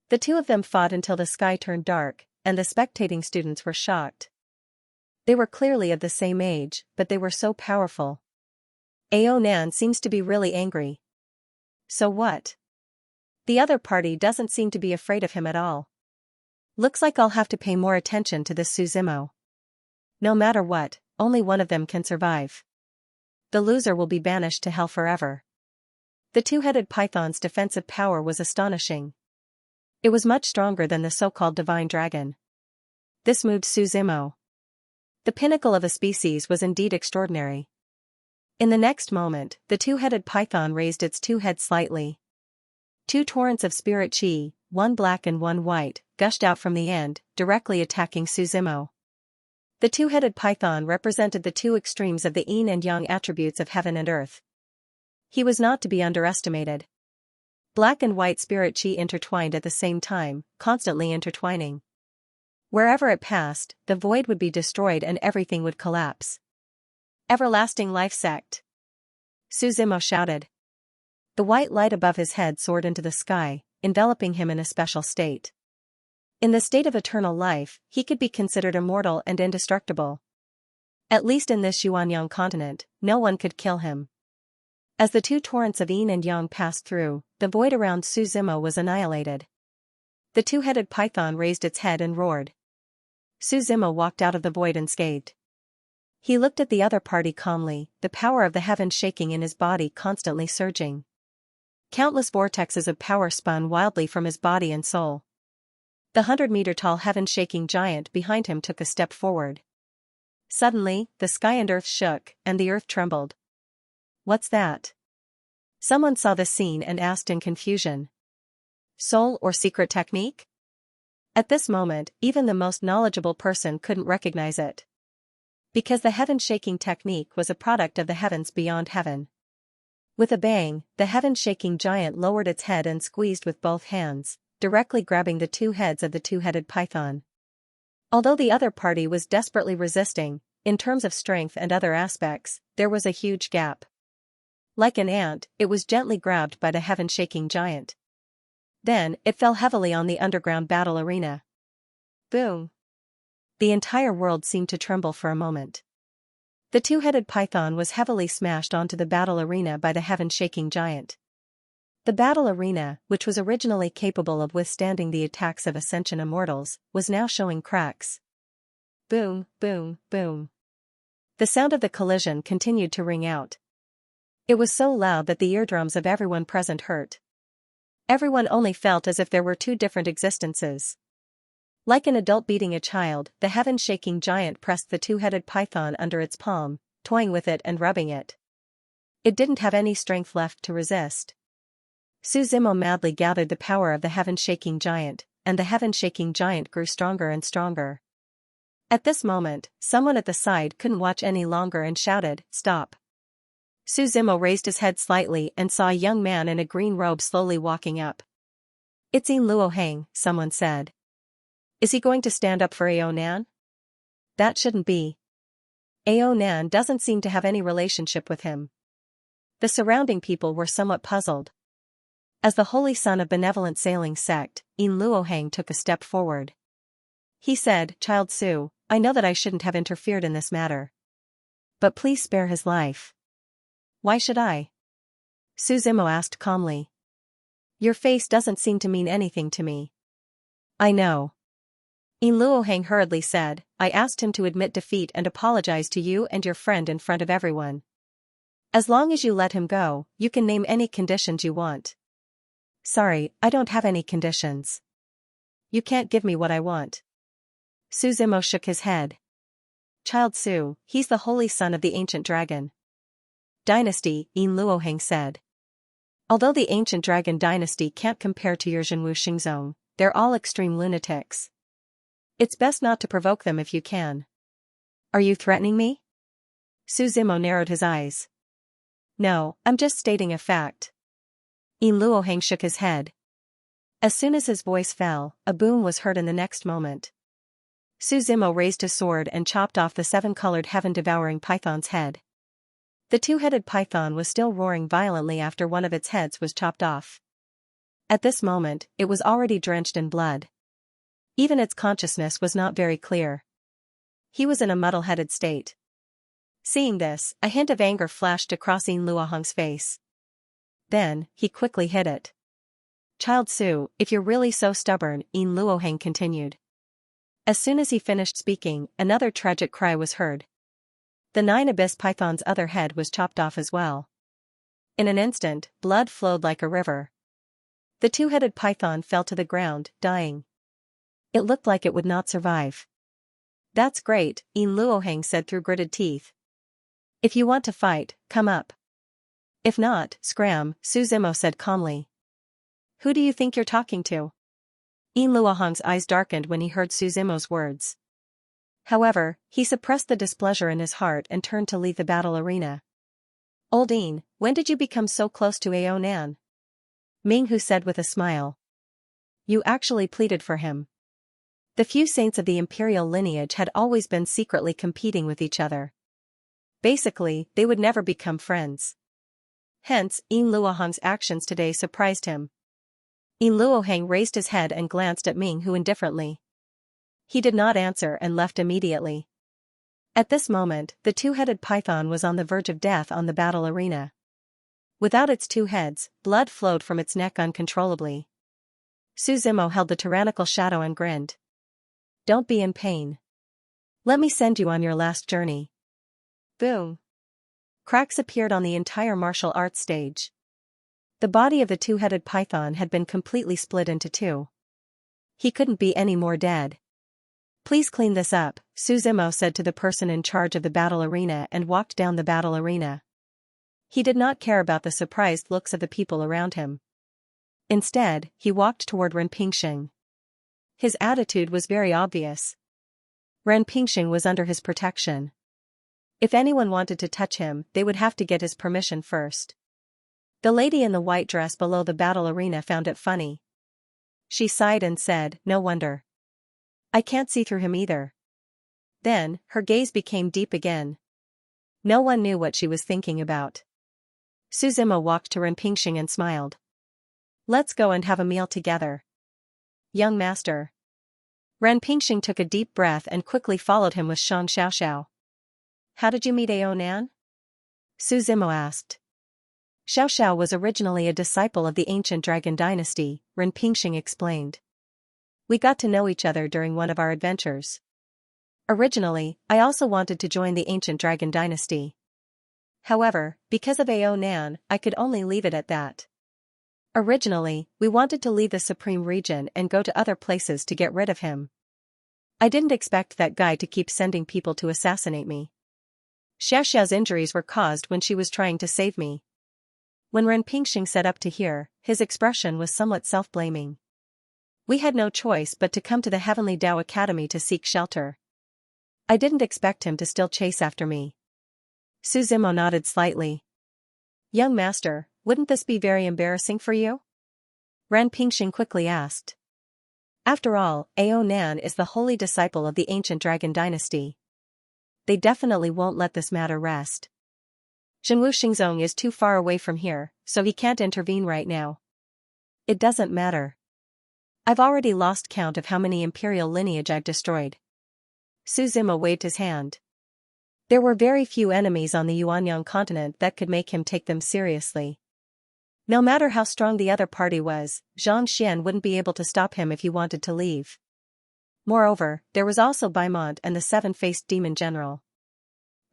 The two of them fought until the sky turned dark, and the spectating students were shocked. They were clearly of the same age, but they were so powerful. Ao Nan seems to be really angry. So what? The other party doesn't seem to be afraid of him at all. Looks like I'll have to pay more attention to this Suzimo. No matter what, only one of them can survive. The loser will be banished to hell forever. The two-headed python's defensive power was astonishing. It was much stronger than the so-called divine dragon. This moved Suzimo. The pinnacle of a species was indeed extraordinary. In the next moment, the two-headed python raised its two heads slightly. Two torrents of spirit chi, one black and one white, gushed out from the end, directly attacking Suzimo. The two-headed python represented the two extremes of the yin and yang attributes of heaven and earth. He was not to be underestimated. Black and white spirit chi intertwined at the same time, constantly intertwining. Wherever it passed, the void would be destroyed and everything would collapse. Everlasting life sect. Suzimo shouted. The white light above his head soared into the sky, enveloping him in a special state. In the state of eternal life, he could be considered immortal and indestructible. At least in this Yuanyang continent, no one could kill him. As the two torrents of yin and yang passed through, the void around Suzimo was annihilated. The two-headed python raised its head and roared. Suzimo walked out of the void unscathed. He looked at the other party calmly, the power of the heavens shaking in his body constantly surging. Countless vortexes of power spun wildly from his body and soul. The 100-meter-tall heaven-shaking giant behind him took a step forward. Suddenly, the sky and earth shook, and the earth trembled. What's that? Someone saw the scene and asked in confusion. Soul or secret technique? At this moment, even the most knowledgeable person couldn't recognize it. Because the heaven-shaking technique was a product of the heavens beyond heaven. With a bang, the heaven-shaking giant lowered its head and squeezed with both hands, directly grabbing the two heads of the two-headed python. Although the other party was desperately resisting, in terms of strength and other aspects, there was a huge gap. Like an ant, it was gently grabbed by the heaven-shaking giant. Then, it fell heavily on the underground battle arena. Boom! The entire world seemed to tremble for a moment. The two-headed python was heavily smashed onto the battle arena by the heaven-shaking giant. The battle arena, which was originally capable of withstanding the attacks of Ascension immortals, was now showing cracks. Boom, boom, boom. The sound of the collision continued to ring out. It was so loud that the eardrums of everyone present hurt. Everyone only felt as if there were two different existences. Like an adult beating a child, the heaven-shaking giant pressed the two-headed python under its palm, toying with it and rubbing it. It didn't have any strength left to resist. Suzimo madly gathered the power of the heaven-shaking giant, and the heaven-shaking giant grew stronger and stronger. At this moment, someone at the side couldn't watch any longer and shouted, "Stop!" Suzimo raised his head slightly and saw a young man in a green robe slowly walking up. "It's Yin Luohang," someone said. "Is he going to stand up for Ao Nan?" "That shouldn't be. Ao Nan doesn't seem to have any relationship with him." The surrounding people were somewhat puzzled. As the holy son of benevolent sailing sect, Yin Luohang took a step forward. He said, "Child Su, I know that I shouldn't have interfered in this matter. But please spare his life." "Why should I?" Suzimo asked calmly. "Your face doesn't seem to mean anything to me." "I know." Yin Luohang hurriedly said, "I asked him to admit defeat and apologize to you and your friend in front of everyone. As long as you let him go, you can name any conditions you want." "Sorry, I don't have any conditions. You can't give me what I want." Suzimo shook his head. Child Su, he's the holy son of the ancient dragon dynasty, Yin Luoheng said. Although the ancient dragon dynasty can't compare to your Zhenwu Xingzong, they're all extreme lunatics. It's best not to provoke them if you can. Are you threatening me? Su Zimo narrowed his eyes. No, I'm just stating a fact. Yin Luoheng shook his head. As soon as his voice fell, a boom was heard in the next moment. Su Zimo raised his sword and chopped off the seven-colored heaven-devouring python's head. The two-headed python was still roaring violently after one of its heads was chopped off. At this moment, it was already drenched in blood. Even its consciousness was not very clear. He was in a muddle-headed state. Seeing this, a hint of anger flashed across Yin Luoheng's face. Then, he quickly hid it. Child Su, if you're really so stubborn, Yin Luoheng continued. As soon as he finished speaking, another tragic cry was heard. The nine-abyss python's other head was chopped off as well. In an instant, blood flowed like a river. The two-headed python fell to the ground, dying. It looked like it would not survive. That's great, Yin Luoheng said through gritted teeth. If you want to fight, come up. If not, scram, Su Zimo said calmly. Who do you think you're talking to? Yin Luoheng's eyes darkened when he heard Su Zimo's words. However, he suppressed the displeasure in his heart and turned to leave the battle arena. Old Yin, when did you become so close to Ao Nan? Ming Hu said with a smile. You actually pleaded for him. The few saints of the imperial lineage had always been secretly competing with each other. Basically, they would never become friends. Hence, Yin Luoheng's actions today surprised him. Yin Luoheng raised his head and glanced at Ming Hu indifferently. He did not answer and left immediately. At this moment, the two-headed python was on the verge of death on the battle arena. Without its two heads, blood flowed from its neck uncontrollably. Su Zimo held the tyrannical shadow and grinned. Don't be in pain. Let me send you on your last journey. Boom. Cracks appeared on the entire martial arts stage. The body of the two-headed python had been completely split into two. He couldn't be any more dead. Please clean this up, Su Zimo said to the person in charge of the battle arena and walked down the battle arena. He did not care about the surprised looks of the people around him. Instead, he walked toward Ren Pingxing. His attitude was very obvious. Ren Pingxing was under his protection. If anyone wanted to touch him, they would have to get his permission first. The lady in the white dress below the battle arena found it funny. She sighed and said, no wonder. I can't see through him either. Then, her gaze became deep again. No one knew what she was thinking about. Su Zimo walked to Ren Pingxing and smiled. Let's go and have a meal together. Young master. Ren Pingxing took a deep breath and quickly followed him with Shan Xiaoxiao. How did you meet Ao Nan? Su Zimo asked. Xiaoxiao was originally a disciple of the ancient dragon dynasty, Ren Pingxing explained. We got to know each other during one of our adventures. Originally, I also wanted to join the ancient dragon dynasty. However, because of Ao Nan, I could only leave it at that. Originally, we wanted to leave the Supreme Region and go to other places to get rid of him. I didn't expect that guy to keep sending people to assassinate me. Xiaoxiao's injuries were caused when she was trying to save me. When Ren Pingxing sat up to hear, his expression was somewhat self-blaming. We had no choice but to come to the Heavenly Dao Academy to seek shelter. I didn't expect him to still chase after me. Su Zimo nodded slightly. Young master, wouldn't this be very embarrassing for you? Ren Pingxing quickly asked. After all, Ao Nan is the holy disciple of the ancient dragon dynasty. They definitely won't let this matter rest. Zhenwu Xingzong is too far away from here, so he can't intervene right now. It doesn't matter. I've already lost count of how many imperial lineage I've destroyed. Su Zimo waved his hand. There were very few enemies on the Yuanyang continent that could make him take them seriously. No matter how strong the other party was, Xianxia wouldn't be able to stop him if he wanted to leave. Moreover, there was also Baimont and the seven-faced demon general.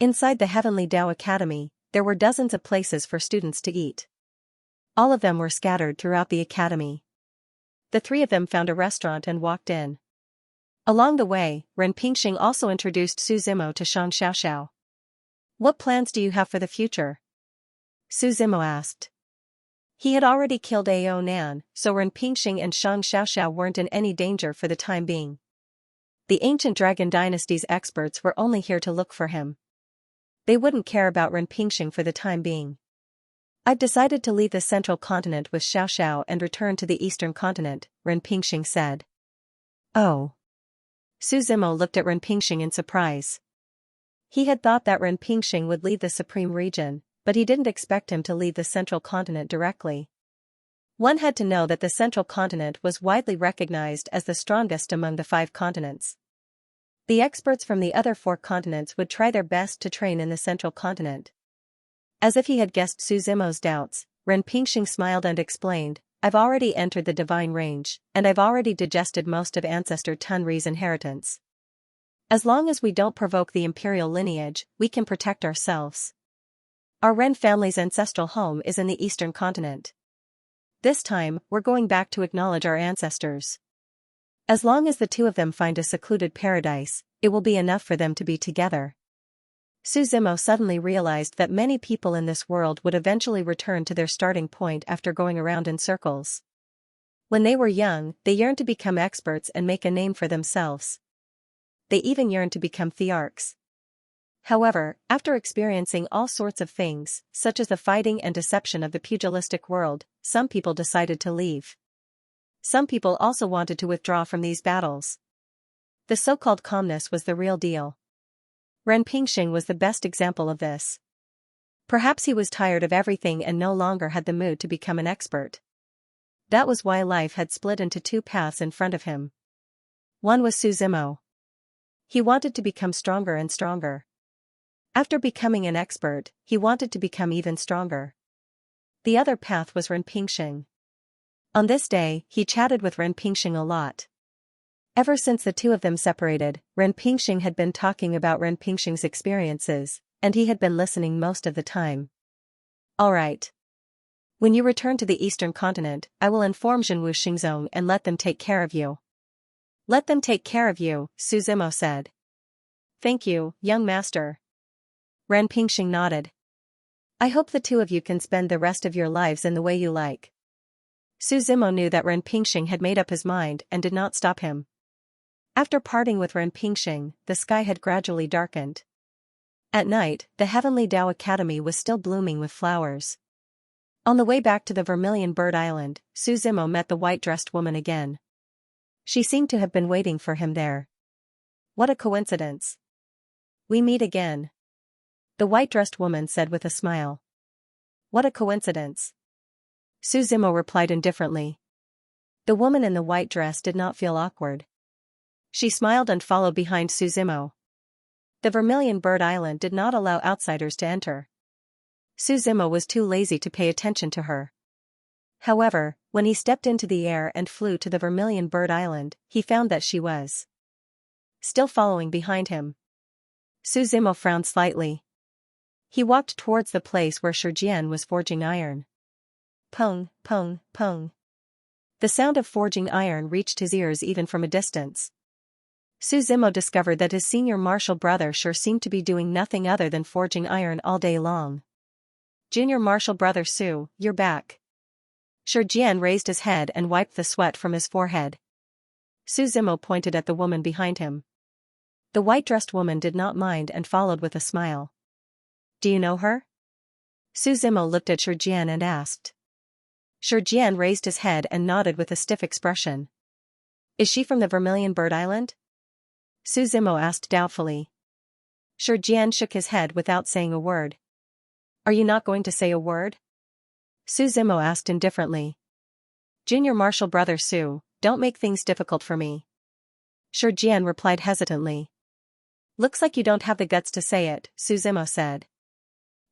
Inside the Heavenly Dao Academy, there were dozens of places for students to eat. All of them were scattered throughout the academy. The three of them found a restaurant and walked in. Along the way, Ren Pingxing also introduced Su Zimo to Xianxia. What plans do you have for the future? Su Zimo asked. He had already killed Ao Nan, so Ren Pingxing and Xianxia weren't in any danger for the time being. The ancient Dragon Dynasty's experts were only here to look for him. They wouldn't care about Ren Pingxing for the time being. I've decided to leave the central continent with Xiao and return to the eastern continent, Ren Pingxing said. Oh. Su Zimo looked at Ren Pingxing in surprise. He had thought that Ren Pingxing would lead the Supreme Region, but he didn't expect him to lead the central continent directly. One had to know that the central continent was widely recognized as the strongest among the 5 continents. The experts from the other 4 continents would try their best to train in the central continent. As if he had guessed Su Zimo's doubts, Ren Pingxing smiled and explained, I've already entered the divine range, and I've already digested most of Ancestor Tunri's inheritance. As long as we don't provoke the imperial lineage, we can protect ourselves. Our Ren family's ancestral home is in the eastern continent. This time, we're going back to acknowledge our ancestors. As long as the 2 of them find a secluded paradise, it will be enough for them to be together. Su Zimo suddenly realized that many people in this world would eventually return to their starting point after going around in circles. When they were young, they yearned to become experts and make a name for themselves. They even yearned to become thearchs. However, after experiencing all sorts of things, such as the fighting and deception of the pugilistic world, some people decided to leave. Some people also wanted to withdraw from these battles. The so-called calmness was the real deal. Ren Pingxing was the best example of this. Perhaps he was tired of everything and no longer had the mood to become an expert. That was why life had split into 2 paths in front of him. One was Su Zimo. He wanted to become stronger and stronger. After becoming an expert, he wanted to become even stronger. The other path was Ren Pingxing. On this day, he chatted with Ren Pingxing a lot. Ever since the 2 of them separated, Ren Pingxing had been talking about Ren Pingxing's experiences, and he had been listening most of the time. All right. When you return to the eastern continent, I will inform Zhenwu Xingzong and let them take care of you. Let them take care of you, Su Zimo said. Thank you, young master. Ren Pingxing nodded. I hope the 2 of you can spend the rest of your lives in the way you like. Su Zimo knew that Ren Pingxing had made up his mind and did not stop him. After parting with Ren Pingxing, the sky had gradually darkened. At night, the Heavenly Dao Academy was still blooming with flowers. On the way back to the Vermilion Bird Island, Su Zimo met the white-dressed woman again. She seemed to have been waiting for him there. What a coincidence. We meet again. The white-dressed woman said with a smile. What a coincidence. Su Zimo replied indifferently. The woman in the white dress did not feel awkward. She smiled and followed behind Su Zimo. The Vermilion Bird Island did not allow outsiders to enter. Su Zimo was too lazy to pay attention to her. However, when he stepped into the air and flew to the Vermilion Bird Island, he found that she was still following behind him. Su Zimo frowned slightly. He walked towards the place where Xianxia was forging iron. Pong, pong, pong. The sound of forging iron reached his ears even from a distance. Su Zimo discovered that his senior martial brother sure seemed to be doing nothing other than forging iron all day long. Junior martial brother Su, you're back. Xianxia raised his head and wiped the sweat from his forehead. Su Zimo pointed at the woman behind him. The white-dressed woman did not mind and followed with a smile. Do you know her? Su Zimo looked at Xianxia and asked. Xianxia raised his head and nodded with a stiff expression. Is she from the Vermilion Bird Island? Su Zimo asked doubtfully. Xianxia shook his head without saying a word. Are you not going to say a word? Su Zimo asked indifferently. Junior martial brother Su, don't make things difficult for me. Xianxia replied hesitantly. Looks like you don't have the guts to say it, Su Zimo said.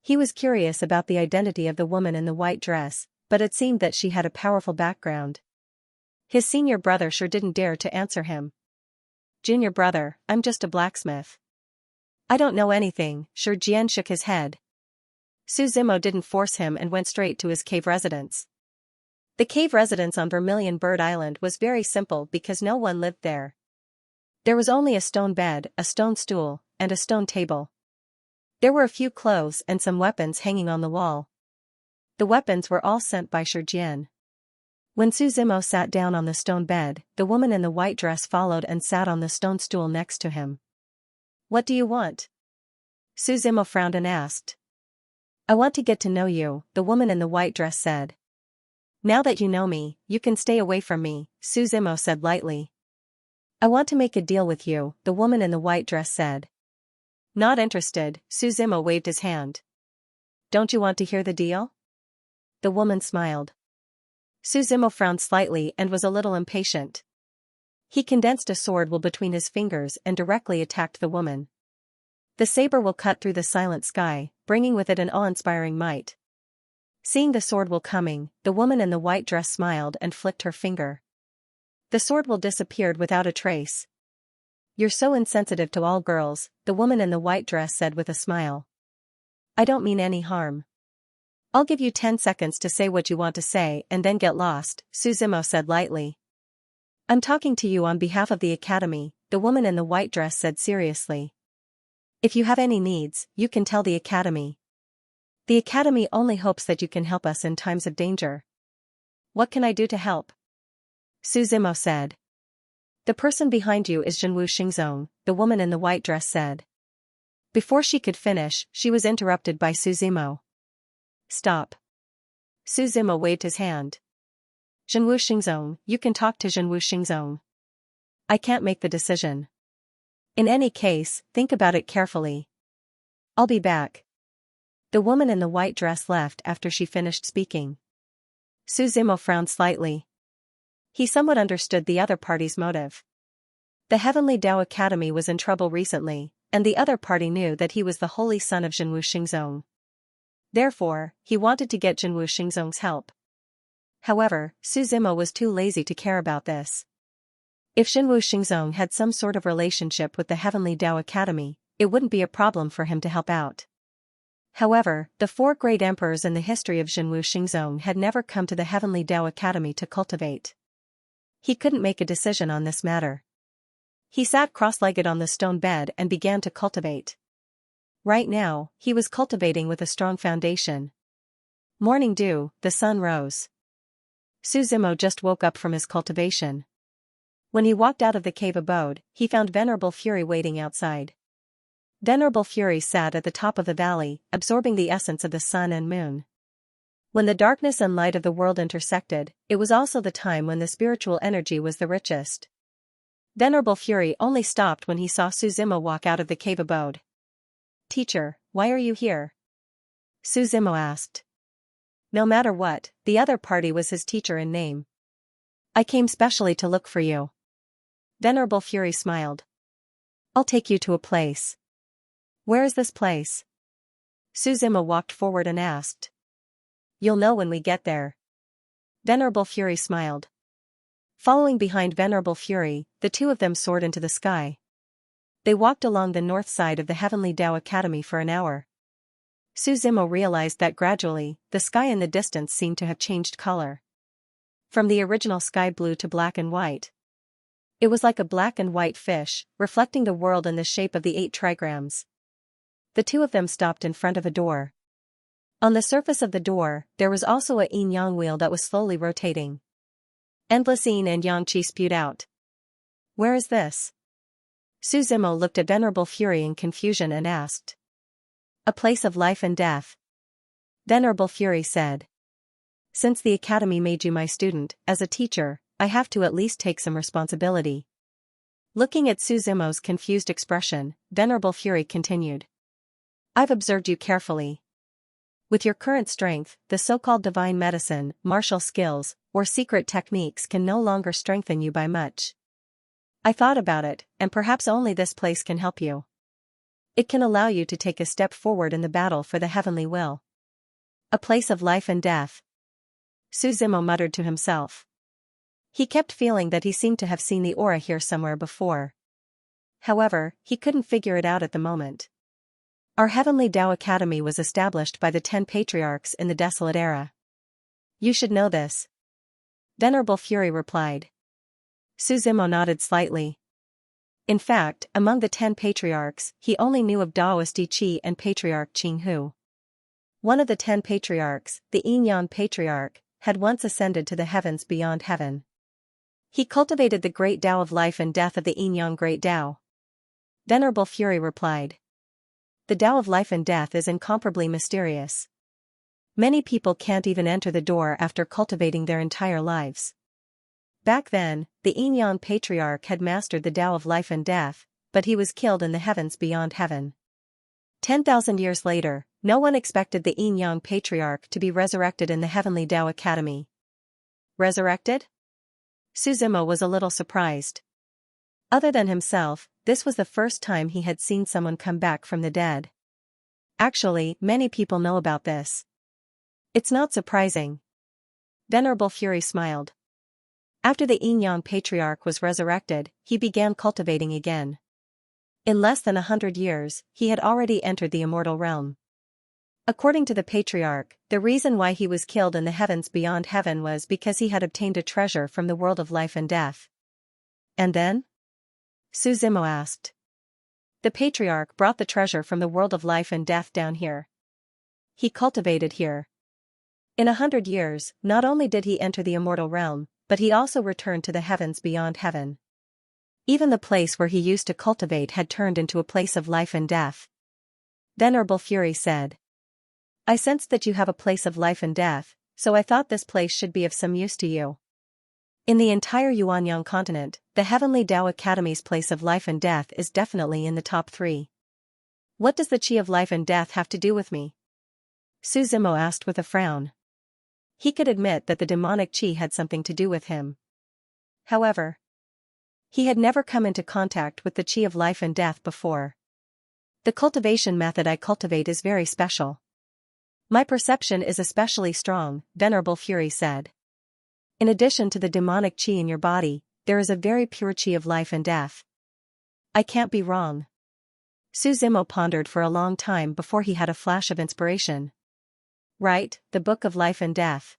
He was curious about the identity of the woman in the white dress, but it seemed that she had a powerful background. His senior brother sure didn't dare to answer him. Junior brother, I'm just a blacksmith. I don't know anything, Xianxia shook his head. Su Zimo didn't force him and went straight to his cave residence. The cave residence on Vermilion Bird Island was very simple because no one lived there. There was only a stone bed, a stone stool, and a stone table. There were a few clothes and some weapons hanging on the wall. The weapons were all sent by Shijian. When Su Zimo sat down on the stone bed, the woman in the white dress followed and sat on the stone stool next to him. "What do you want?" Su Zimo frowned and asked. "I want to get to know you," the woman in the white dress said. "Now that you know me, you can stay away from me," Su Zimo said lightly. "I want to make a deal with you," the woman in the white dress said. "Not interested," Su Zimo waved his hand. "Don't you want to hear the deal?" The woman smiled. Su Zimo frowned slightly and was a little impatient. He condensed a sword will between his fingers and directly attacked the woman. The saber will cut through the silent sky, bringing with it an awe-inspiring might. Seeing the sword will coming, the woman in the white dress smiled and flicked her finger. The sword will disappeared without a trace. "You're so insensitive to all girls," the woman in the white dress said with a smile. "I don't mean any harm. I'll give you 10 seconds to say what you want to say and then get lost," Su Zimo said lightly. "I'm talking to you on behalf of the academy," the woman in the white dress said seriously. "If you have any needs, you can tell the academy. The academy only hopes that you can help us in times of danger." "What can I do to help?" Su Zimo said. "The person behind you is Zhenwu Xingzong," the woman in the white dress said. Before she could finish, she was interrupted by Su Zimo. "Stop." Su Zimo waved his hand. "Zhenwu Xingzong, you can talk to Zhenwu Xingzong. I can't make the decision. In any case, think about it carefully. I'll be back." The woman in the white dress left after she finished speaking. Su Zimo frowned slightly. He somewhat understood the other party's motive. The Heavenly Tao Academy was in trouble recently, and the other party knew that he was the holy son of Zhenwu Xingzong. Therefore, he wanted to get Zhenwu Xingzong's help. However, Su Zimo was too lazy to care about this. If Zhenwu Xingzong had some sort of relationship with the Heavenly Tao Academy, it wouldn't be a problem for him to help out. However, the 4 great emperors in the history of Zhenwu Xingzong had never come to the Heavenly Tao Academy to cultivate. He couldn't make a decision on this matter. He sat cross-legged on the stone bed and began to cultivate. Right now, he was cultivating with a strong foundation. Morning dew, the sun rose. Su Zimo just woke up from his cultivation. When he walked out of the cave abode, he found Venerable Fury waiting outside. Venerable Fury sat at the top of the valley, absorbing the essence of the sun and moon. When the darkness and light of the world intersected, it was also the time when the spiritual energy was the richest. Venerable Fury only stopped when he saw Su Zimo walk out of the cave abode. "Teacher, why are you here?" Su Zimo asked. No matter what, the other party was his teacher in name. "I came specially to look for you." Venerable Fury smiled. "I'll take you to a place." "Where is this place?" Su Zimo walked forward and asked. "You'll know when we get there." Venerable Fury smiled. Following behind Venerable Fury, the two of them soared into the sky. They walked along the north side of the Heavenly Tao Academy for an hour. Su Zimo realized that gradually, the sky in the distance seemed to have changed color. From the original sky blue to black and white. It was like a black and white fish, reflecting the world in the shape of the 8 trigrams. The two of them stopped in front of a door. On the surface of the door, there was also a yin-yang wheel that was slowly rotating. Endless yin and yang qi spewed out. "Where is this?" Su Zimo looked at Venerable Fury in confusion and asked. "A place of life and death." Venerable Fury said. "Since the academy made you my student, as a teacher, I have to at least take some responsibility." Looking at Su Zimo's confused expression, Venerable Fury continued. "I've observed you carefully. With your current strength, the so-called divine medicine, martial skills, or secret techniques can no longer strengthen you by much. I thought about it, and perhaps only this place can help you. It can allow you to take a step forward in the battle for the heavenly will. A place of life and death." Su Zimo muttered to himself. He kept feeling that he seemed to have seen the aura here somewhere before. However, he couldn't figure it out at the moment. Our Heavenly Tao Academy was established by the 10 patriarchs in the Desolate Era. You should know this. Venerable Fury replied. Su Zimo nodded slightly. In fact, among the 10 patriarchs, he only knew of Daoist Di Qi and Patriarch Qinghu. One of the 10 patriarchs, the Yin patriarch, had once ascended to the heavens beyond heaven. He cultivated the great Tao of life and death of the Yin Great Tao. Venerable Fury replied. The Tao of life and death is incomparably mysterious. Many people can't even enter the door after cultivating their entire lives. Back then, the Yin patriarch had mastered the Tao of life and death, but he was killed in the heavens beyond heaven. 10,000 years later, no one expected the Yin patriarch to be resurrected in the heavenly Tao Academy. Resurrected? Suzimo was a little surprised. Other than himself, this was the first time he had seen someone come back from the dead. Actually, many people know about this. It's not surprising. Venerable Fury smiled. After the Yin patriarch was resurrected, he began cultivating again. In less than 100 years, he had already entered the immortal realm. According to the patriarch, the reason why he was killed in the heavens beyond heaven was because he had obtained a treasure from the world of life and death. And then? Suzimo asked. The patriarch brought the treasure from the world of life and death down here. He cultivated here. In 100 years, not only did he enter the immortal realm, but he also returned to the heavens beyond heaven. Even the place where he used to cultivate had turned into a place of life and death. Venerable Fury said. I sensed that you have a place of life and death, so I thought this place should be of some use to you. In the entire Yuanyang continent, the Heavenly Tao Academy's place of life and death is definitely in the top 3. What does the Qi of life and death have to do with me? Suzimo asked with a frown. He could admit that the demonic Qi had something to do with him. However, he had never come into contact with the Qi of life and death before. The cultivation method I cultivate is very special. My perception is especially strong, Venerable Fury said. In addition to the demonic Qi in your body, there is a very pure Qi of life and death. I can't be wrong. Suzimo pondered for a long time before he had a flash of inspiration. Right, the Book of Life and Death.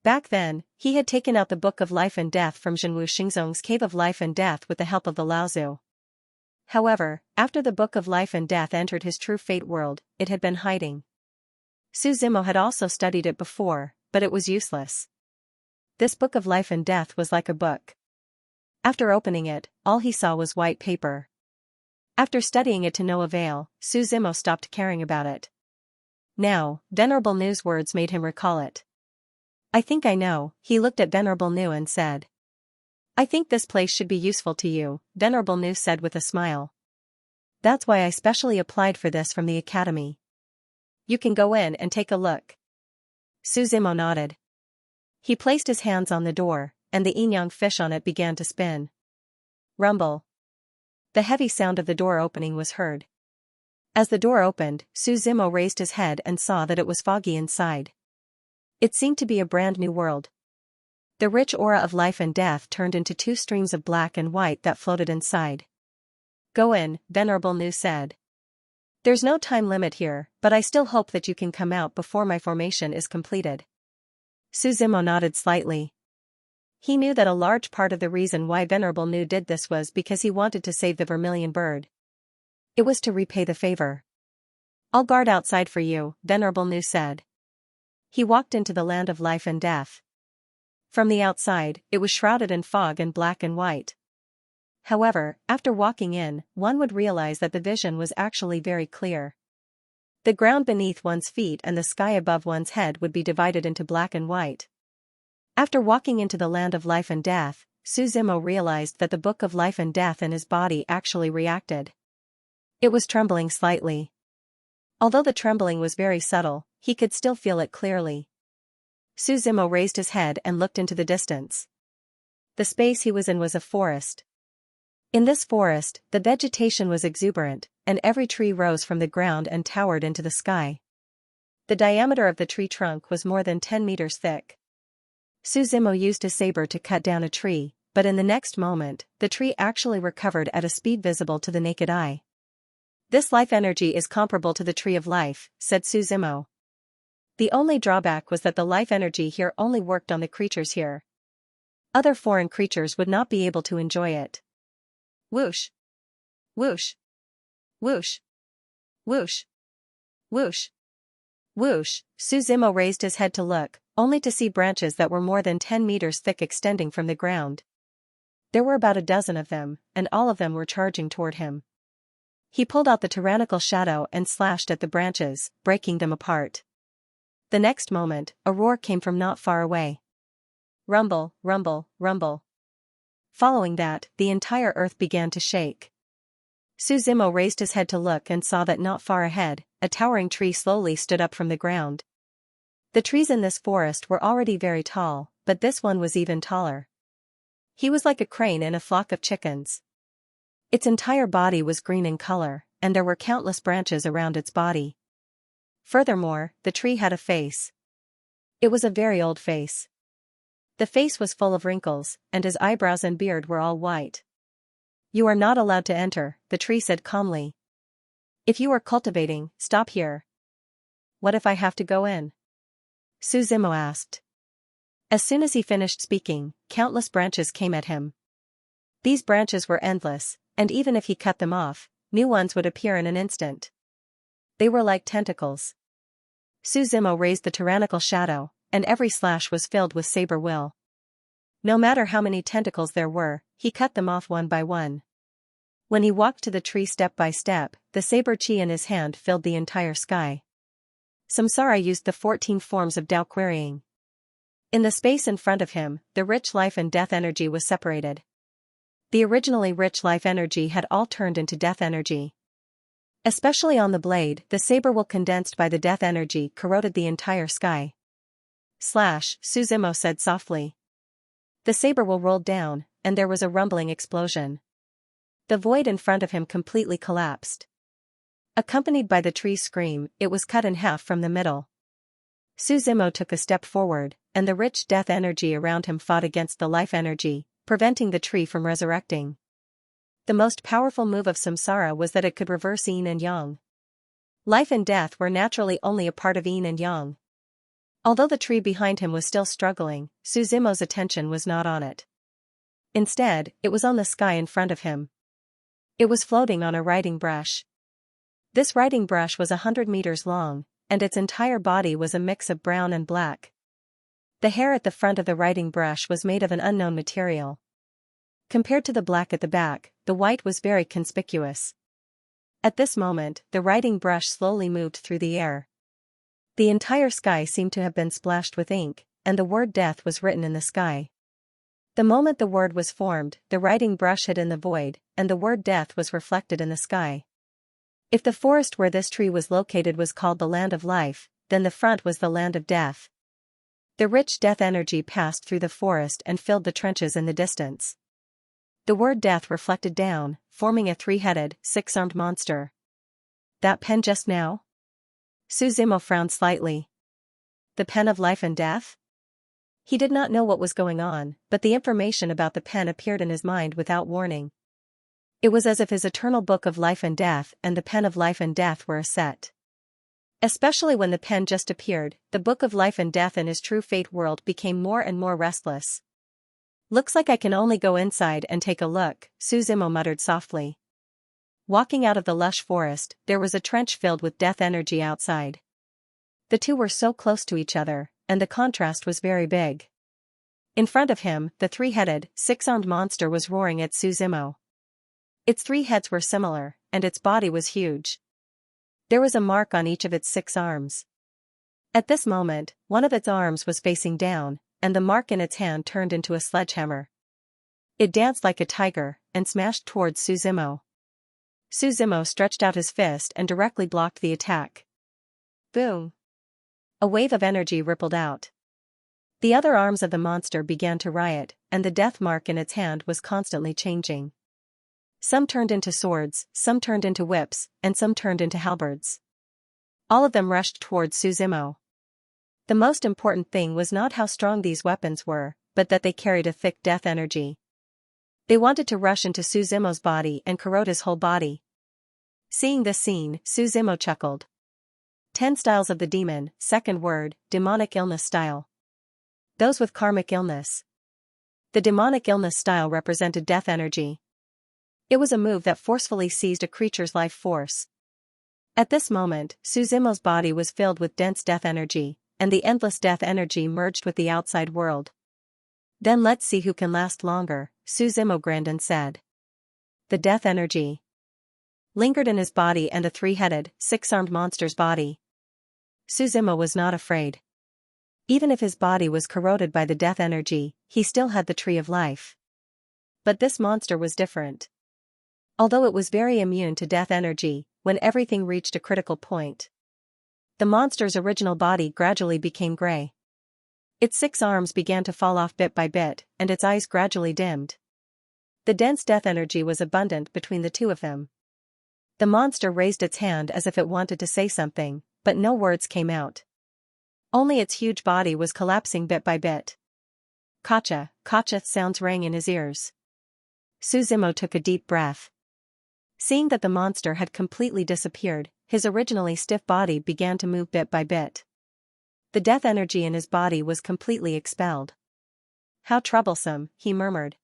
Back then, he had taken out the Book of Life and Death from Zhenwu Xingzong's Cave of Life and Death with the help of the Laozu. However, after the Book of Life and Death entered his true fate world, it had been hiding. Suzimo had also studied it before, but it was useless. This Book of Life and Death was like a book. After opening it, all he saw was white paper. After studying it to no avail, Suzimo stopped caring about it. Now, Venerable Nu's words made him recall it. I think I know, he looked at Venerable Nu and said. I think this place should be useful to you, Venerable Nu said with a smile. That's why I specially applied for this from the academy. You can go in and take a look. Suzimo nodded. He placed his hands on the door, and the Yin fish on it began to spin. Rumble. The heavy sound of the door opening was heard. As the door opened, Suzimo raised his head and saw that it was foggy inside. It seemed to be a brand new world. The rich aura of life and death turned into 2 streams of black and white that floated inside. Go in, Venerable Nu said. There's no time limit here, but I still hope that you can come out before my formation is completed. Suzimo nodded slightly. He knew that a large part of the reason why Venerable Nu did this was because he wanted to save the vermilion bird. It was to repay the favor. I'll guard outside for you, Venerable Nu said. He walked into the land of life and death. From the outside, it was shrouded in fog and black and white. However, after walking in, one would realize that the vision was actually very clear. The ground beneath one's feet and the sky above one's head would be divided into black and white. After walking into the land of life and death, Suzimo realized that the Book of Life and Death in his body actually reacted. It was trembling slightly. Although the trembling was very subtle, he could still feel it clearly. Suzimo raised his head and looked into the distance. The space he was in was a forest. In this forest, the vegetation was exuberant, and every tree rose from the ground and towered into the sky. The diameter of the tree trunk was more than 10 meters thick. Suzimo used his saber to cut down a tree, but in the next moment, the tree actually recovered at a speed visible to the naked eye. This life energy is comparable to the tree of life, said Suzimo. The only drawback was that the life energy here only worked on the creatures here. Other foreign creatures would not be able to enjoy it. Whoosh! Whoosh! Whoosh! Whoosh! Whoosh! Whoosh! Suzimo raised his head to look, only to see branches that were more than 10 meters thick extending from the ground. There were about a dozen of them, and all of them were charging toward him. He pulled out the tyrannical shadow and slashed at the branches, breaking them apart. The next moment, a roar came from not far away. Rumble, rumble, rumble. Following that, the entire earth began to shake. Suzimo raised his head to look and saw that not far ahead, a towering tree slowly stood up from the ground. The trees in this forest were already very tall, but this one was even taller. He was like a crane in a flock of chickens. Its entire body was green in color, and there were countless branches around its body. Furthermore, the tree had a face. It was a very old face. The face was full of wrinkles, and his eyebrows and beard were all white. "You are not allowed to enter," the tree said calmly. "If you are cultivating, stop here." "What if I have to go in?" Suzimo asked. As soon as he finished speaking, countless branches came at him. These branches were endless, and even if he cut them off, new ones would appear in an instant. They were like tentacles. Suzimo raised the tyrannical shadow, and every slash was filled with saber will. No matter how many tentacles there were, he cut them off one by one. When he walked to the tree step by step, the saber chi in his hand filled the entire sky. Samsara used the 14 forms of Tao querying. In the space in front of him, the rich life and death energy was separated. The originally rich life energy had all turned into death energy. Especially on the blade, the saber will condensed by the death energy corroded the entire sky. Slash, Suzimo said softly. The saber will rolled down, and there was a rumbling explosion. The void in front of him completely collapsed. Accompanied by the tree's scream, it was cut in half from the middle. Suzimo took a step forward, and the rich death energy around him fought against the life energy, preventing the tree from resurrecting. The most powerful move of samsara was that it could reverse yin and yang. Life and death were naturally only a part of yin and yang. Although the tree behind him was still struggling, Suzimo's attention was not on it. Instead, it was on the sky in front of him. It was floating on a writing brush. This writing brush was 100 meters long, and its entire body was a mix of brown and black. The hair at the front of the writing brush was made of an unknown material. Compared to the black at the back, the white was very conspicuous. At this moment, the writing brush slowly moved through the air. The entire sky seemed to have been splashed with ink, and the word death was written in the sky. The moment the word was formed, the writing brush hid in the void, and the word death was reflected in the sky. If the forest where this tree was located was called the land of life, then the front was the land of death. The rich death energy passed through the forest and filled the trenches in the distance. The word death reflected down, forming a 3-headed, 6-armed monster. That pen just now? Suzimo frowned slightly. The pen of life and death? He did not know what was going on, but the information about the pen appeared in his mind without warning. It was as if his eternal book of life and death and the pen of life and death were a set. Especially when the pen just appeared, the book of life and death in his true fate world became more and more restless. "Looks like I can only go inside and take a look," Suzimo muttered softly. Walking out of the lush forest, there was a trench filled with death energy outside. The two were so close to each other, and the contrast was very big. In front of him, the 3-headed, 6-armed monster was roaring at Suzimo. Its 3 heads were similar, and its body was huge. There was a mark on each of its 6 arms. At this moment, one of its arms was facing down, and the mark in its hand turned into a sledgehammer. It danced like a tiger, and smashed towards Suzimo. Suzimo stretched out his fist and directly blocked the attack. Boom! A wave of energy rippled out. The other arms of the monster began to riot, and the death mark in its hand was constantly changing. Some turned into swords, some turned into whips, and some turned into halberds. All of them rushed towards Suzimo. The most important thing was not how strong these weapons were, but that they carried a thick death energy. They wanted to rush into Suzimo's body and corrode his whole body. Seeing this scene, Suzimo chuckled. 10 styles of the demon, second word, demonic illness style. Those with karmic illness. The demonic illness style represented death energy. It was a move that forcefully seized a creature's life force. At this moment, Suzimo's body was filled with dense death energy, and the endless death energy merged with the outside world. Then let's see who can last longer, Suzimo grinned and said. The death energy lingered in his body and a three-headed, six-armed monster's body. Suzimo was not afraid. Even if his body was corroded by the death energy, he still had the tree of life. But this monster was different. Although it was very immune to death energy, when everything reached a critical point, the monster's original body gradually became gray. Its 6 arms began to fall off bit by bit, and its eyes gradually dimmed. The dense death energy was abundant between the two of them. The monster raised its hand as if it wanted to say something, but no words came out. Only its huge body was collapsing bit by bit. Kacha, kacha sounds rang in his ears. Suzimo took a deep breath. Seeing that the monster had completely disappeared, his originally stiff body began to move bit by bit. The death energy in his body was completely expelled. How troublesome, he murmured.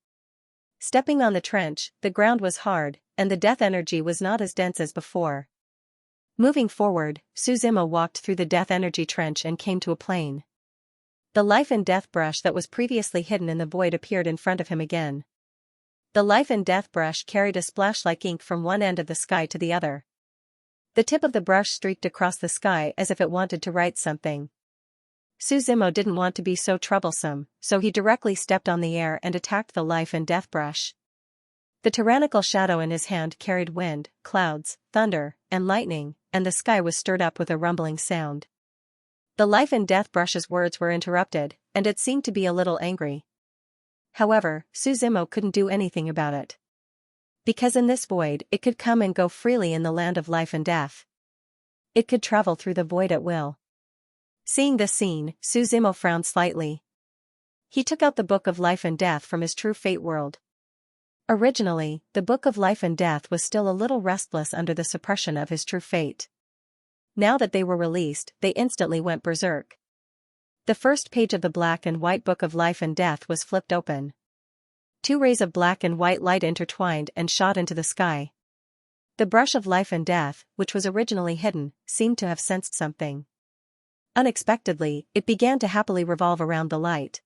Stepping on the trench, the ground was hard, and the death energy was not as dense as before. Moving forward, Suzimo walked through the death energy trench and came to a plain. The life and death brush that was previously hidden in the void appeared in front of him again. The life and death brush carried a splash like ink from one end of the sky to the other. The tip of the brush streaked across the sky as if it wanted to write something. Suzimo didn't want to be so troublesome, so he directly stepped on the air and attacked the life and death brush. The tyrannical shadow in his hand carried wind, clouds, thunder, and lightning, and the sky was stirred up with a rumbling sound. The life and death brush's words were interrupted, and it seemed to be a little angry. However, Suzimo couldn't do anything about it. Because in this void it could come and go freely in the land of life and death. It could travel through the void at will. Seeing this scene, Suzimo frowned slightly. He took out the Book of Life and Death from his True Fate world. Originally, the Book of Life and Death was still a little restless under the suppression of his true fate. Now that they were released, they instantly went berserk. The first page of the black and white Book of Life and Death was flipped open. 2 rays of black and white light intertwined and shot into the sky. The brush of life and death, which was originally hidden, seemed to have sensed something. Unexpectedly, it began to happily revolve around the light.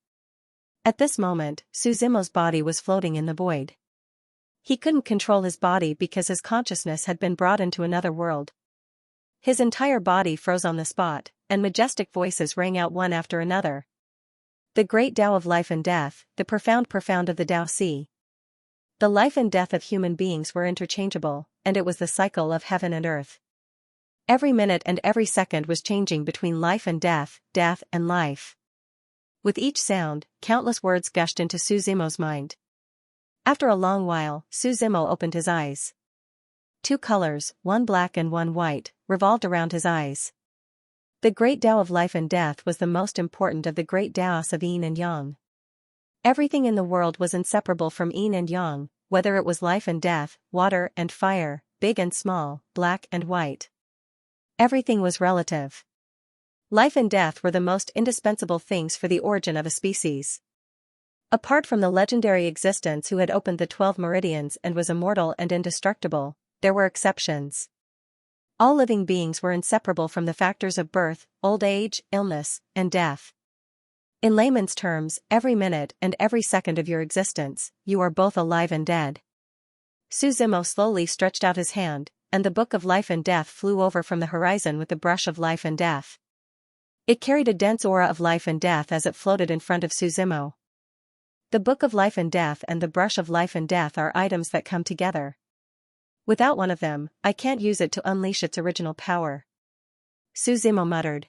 At this moment, Suzimo's body was floating in the void. He couldn't control his body because his consciousness had been brought into another world. His entire body froze on the spot, and majestic voices rang out one after another. The great Tao of life and death, the profound of the Tao Sea. The life and death of human beings were interchangeable, and it was the cycle of heaven and earth. Every minute and every second was changing between life and death, death and life. With each sound, countless words gushed into Suzimo's mind. After a long while, Suzimo opened his eyes. 2 colors, one black and one white, revolved around his eyes. The great Tao of life and death was the most important of the great Taos of yin and yang. Everything in the world was inseparable from yin and yang, whether it was life and death, water and fire, big and small, black and white. Everything was relative. Life and death were the most indispensable things for the origin of a species. Apart from the legendary existence who had opened the 12 meridians and was immortal and indestructible, there were exceptions. All living beings were inseparable from the factors of birth, old age, illness, and death. In layman's terms, every minute and every second of your existence, you are both alive and dead. Suzimo slowly stretched out his hand, and the Book of Life and Death flew over from the horizon with the brush of life and death. It carried a dense aura of life and death as it floated in front of Suzimo. The Book of Life and Death and the brush of life and death are items that come together. Without one of them, I can't use it to unleash its original power. Suzimo muttered.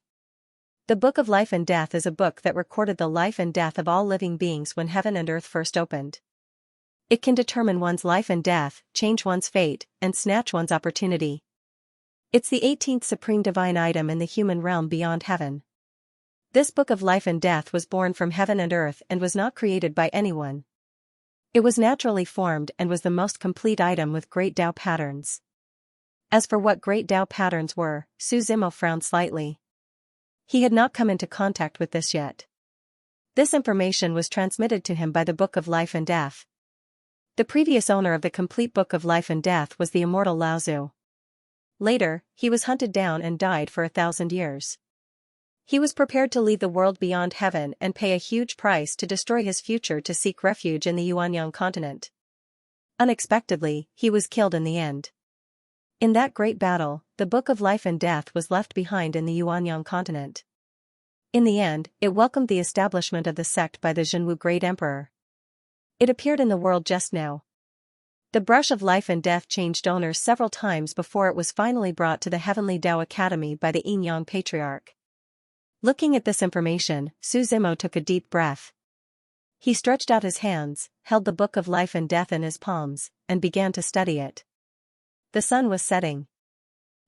The Book of Life and Death is a book that recorded the life and death of all living beings when heaven and earth first opened. It can determine one's life and death, change one's fate, and snatch one's opportunity. It's the 18th supreme divine item in the human realm beyond heaven. This Book of Life and Death was born from heaven and earth and was not created by anyone. It was naturally formed and was the most complete item with great Tao patterns. As for what great Tao patterns were, Suzimo frowned slightly. He had not come into contact with this yet. This information was transmitted to him by the Book of Life and Death. The previous owner of the complete Book of Life and Death was the immortal Lao Tzu. Later, he was hunted down and died for 1,000 years. He was prepared to leave the world beyond heaven and pay a huge price to destroy his future to seek refuge in the Yuanyang continent. Unexpectedly, he was killed in the end. In that great battle, the Book of Life and Death was left behind in the Yuanyang continent. In the end, it welcomed the establishment of the sect by the Zhenwu Great Emperor. It appeared in the world just now. The brush of life and death changed owners several times before it was finally brought to the Heavenly Tao Academy by the Yin Yang Patriarch. Looking at this information, Su Zimo took a deep breath. He stretched out his hands, held the Book of Life and Death in his palms, and began to study it. The sun was setting.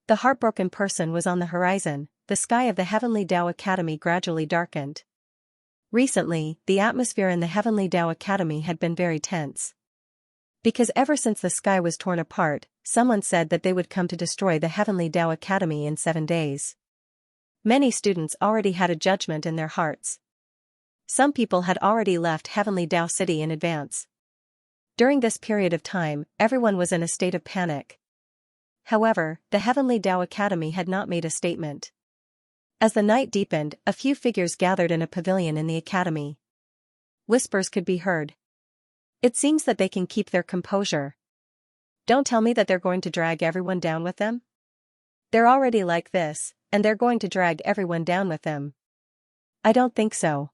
The heartbroken person was on the horizon. The sky of the Heavenly Tao Academy gradually darkened. Recently, the atmosphere in the Heavenly Tao Academy had been very tense. Because ever since the sky was torn apart, someone said that they would come to destroy the Heavenly Tao Academy in 7 days. Many students already had a judgment in their hearts. Some people had already left Heavenly Tao City in advance. During this period of time, everyone was in a state of panic. However, the Heavenly Tao Academy had not made a statement. As the night deepened, a few figures gathered in a pavilion in the academy. Whispers could be heard. It seems that they can keep their composure. Don't tell me that they're going to drag everyone down with them? They're already like this, and they're going to drag everyone down with them. I don't think so.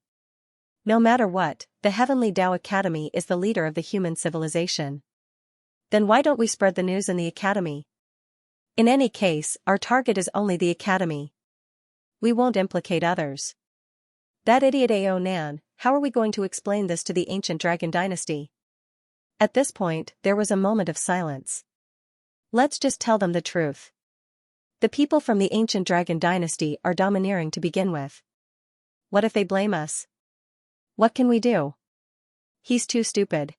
No matter what, the Heavenly Tao Academy is the leader of the human civilization. Then why don't we spread the news in the academy? In any case, our target is only the academy. We won't implicate others. That idiot Ao Nan, how are we going to explain this to the ancient dragon dynasty? At this point, there was a moment of silence. Let's just tell them the truth. The people from the ancient dragon dynasty are domineering to begin with. What if they blame us? What can we do? He's too stupid.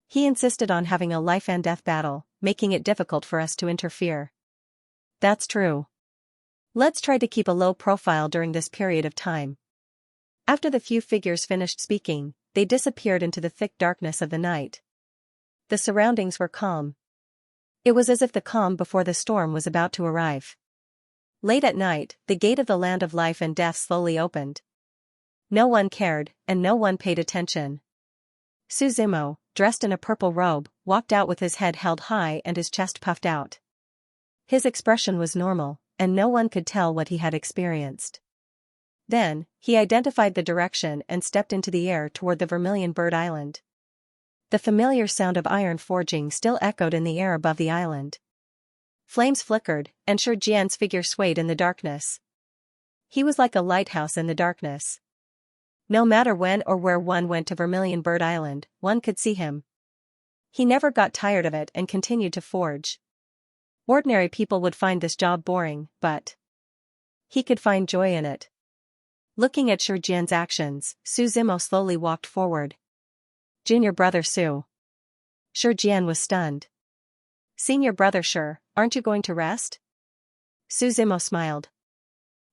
He insisted on having a life and death battle, making it difficult for us to interfere. That's true. Let's try to keep a low profile during this period of time. After the few figures finished speaking, they disappeared into the thick darkness of the night. The surroundings were calm. It was as if the calm before the storm was about to arrive. Late at night, the gate of the land of life and death slowly opened. No one cared, and no one paid attention. Su Zimo, dressed in a purple robe, walked out with his head held high and his chest puffed out. His expression was normal, and no one could tell what he had experienced. Then, he identified the direction and stepped into the air toward the Vermilion Bird Island. The familiar sound of iron forging still echoed in the air above the island. Flames flickered, and Shijian's figure swayed in the darkness. He was like a lighthouse in the darkness. No matter when or where one went to Vermilion Bird Island, one could see him. He never got tired of it and continued to forge. Ordinary people would find this job boring, but he could find joy in it. Looking at Shijian's actions, Su Zimo slowly walked forward. Junior brother Su. Shijian was stunned. Senior brother Shi, aren't you going to rest? Su Zimo smiled.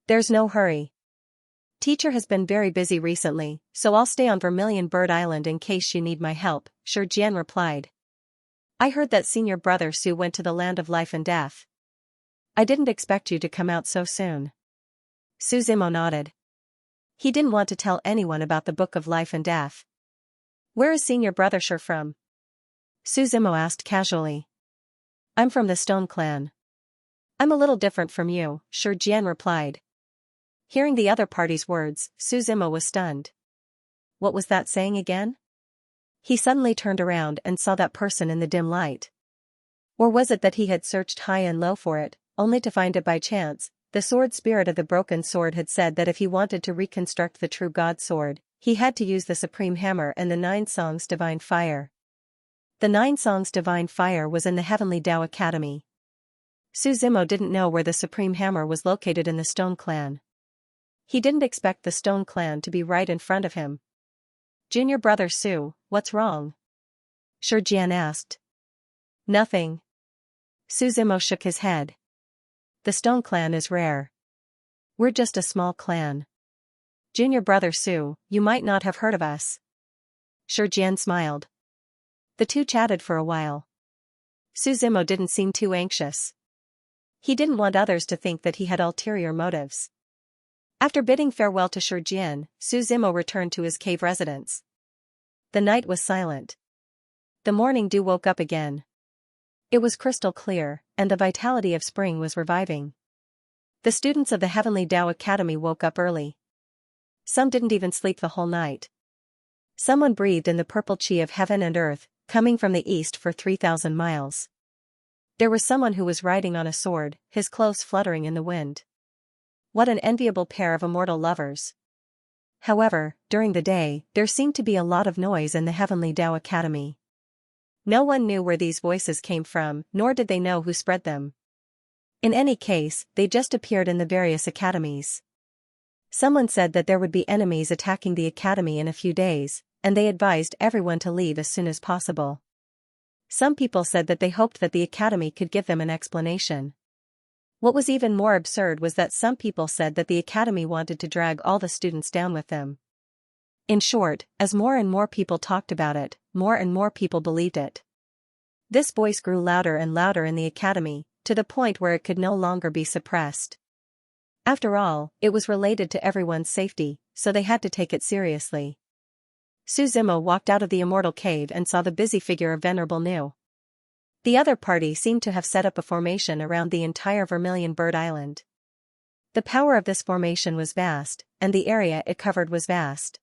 There's no hurry. Teacher has been very busy recently, so I'll stay on Vermilion Bird Island in case you need my help, Shijian replied. I heard that senior brother Su went to the land of life and death. I didn't expect you to come out so soon. Su Zimo nodded. He didn't want to tell anyone about the Book of Life and Death. Where is senior brother Shi from? Su Zimo asked casually. I'm from the Stone Clan. I'm a little different from you, Shijian replied. Hearing the other party's words, Su Zimo was stunned. What was that saying again? He suddenly turned around and saw that person in the dim light. Or was it that he had searched high and low for it, only to find it by chance? The sword spirit of the broken sword had said that if he wanted to reconstruct the true God sword, he had to use the Supreme Hammer and the 9 Songs Divine Fire. The 9 Songs Divine Fire was in the Heavenly Tao Academy. Su Zimo didn't know where the Supreme Hammer was located in the Stone Clan. He didn't expect the Stone Clan to be right in front of him. Junior brother Su, what's wrong? Shijian asked. Nothing. Su Zimo shook his head. The Stone Clan is rare. We're just a small clan. Junior brother Su, you might not have heard of us. Shijian smiled. The two chatted for a while. Suzimo didn't seem too anxious. He didn't want others to think that he had ulterior motives. After bidding farewell to Shurjian, Suzimo returned to his cave residence. The night was silent. The morning dew woke up again. It was crystal clear, and the vitality of spring was reviving. The students of the Heavenly Tao Academy woke up early. Some didn't even sleep the whole night. Someone breathed in the purple chi of heaven and earth, coming from the east for 3,000 miles. There was someone who was riding on a sword, his clothes fluttering in the wind. What an enviable pair of immortal lovers. However, during the day, there seemed to be a lot of noise in the Heavenly Tao Academy. No one knew where these voices came from, nor did they know who spread them. In any case, they just appeared in the various academies. Someone said that there would be enemies attacking the academy in a few days, and they advised everyone to leave as soon as possible. Some people said that they hoped that the academy could give them an explanation. What was even more absurd was that some people said that the academy wanted to drag all the students down with them. In short, as more and more people talked about it, more and more people believed it. This voice grew louder and louder in the academy, to the point where it could no longer be suppressed. After all, it was related to everyone's safety, so they had to take it seriously. Suzimo walked out of the immortal cave and saw the busy figure of Venerable Nu. The other party seemed to have set up a formation around the entire Vermilion Bird Island. The power of this formation was vast, and the area it covered was vast.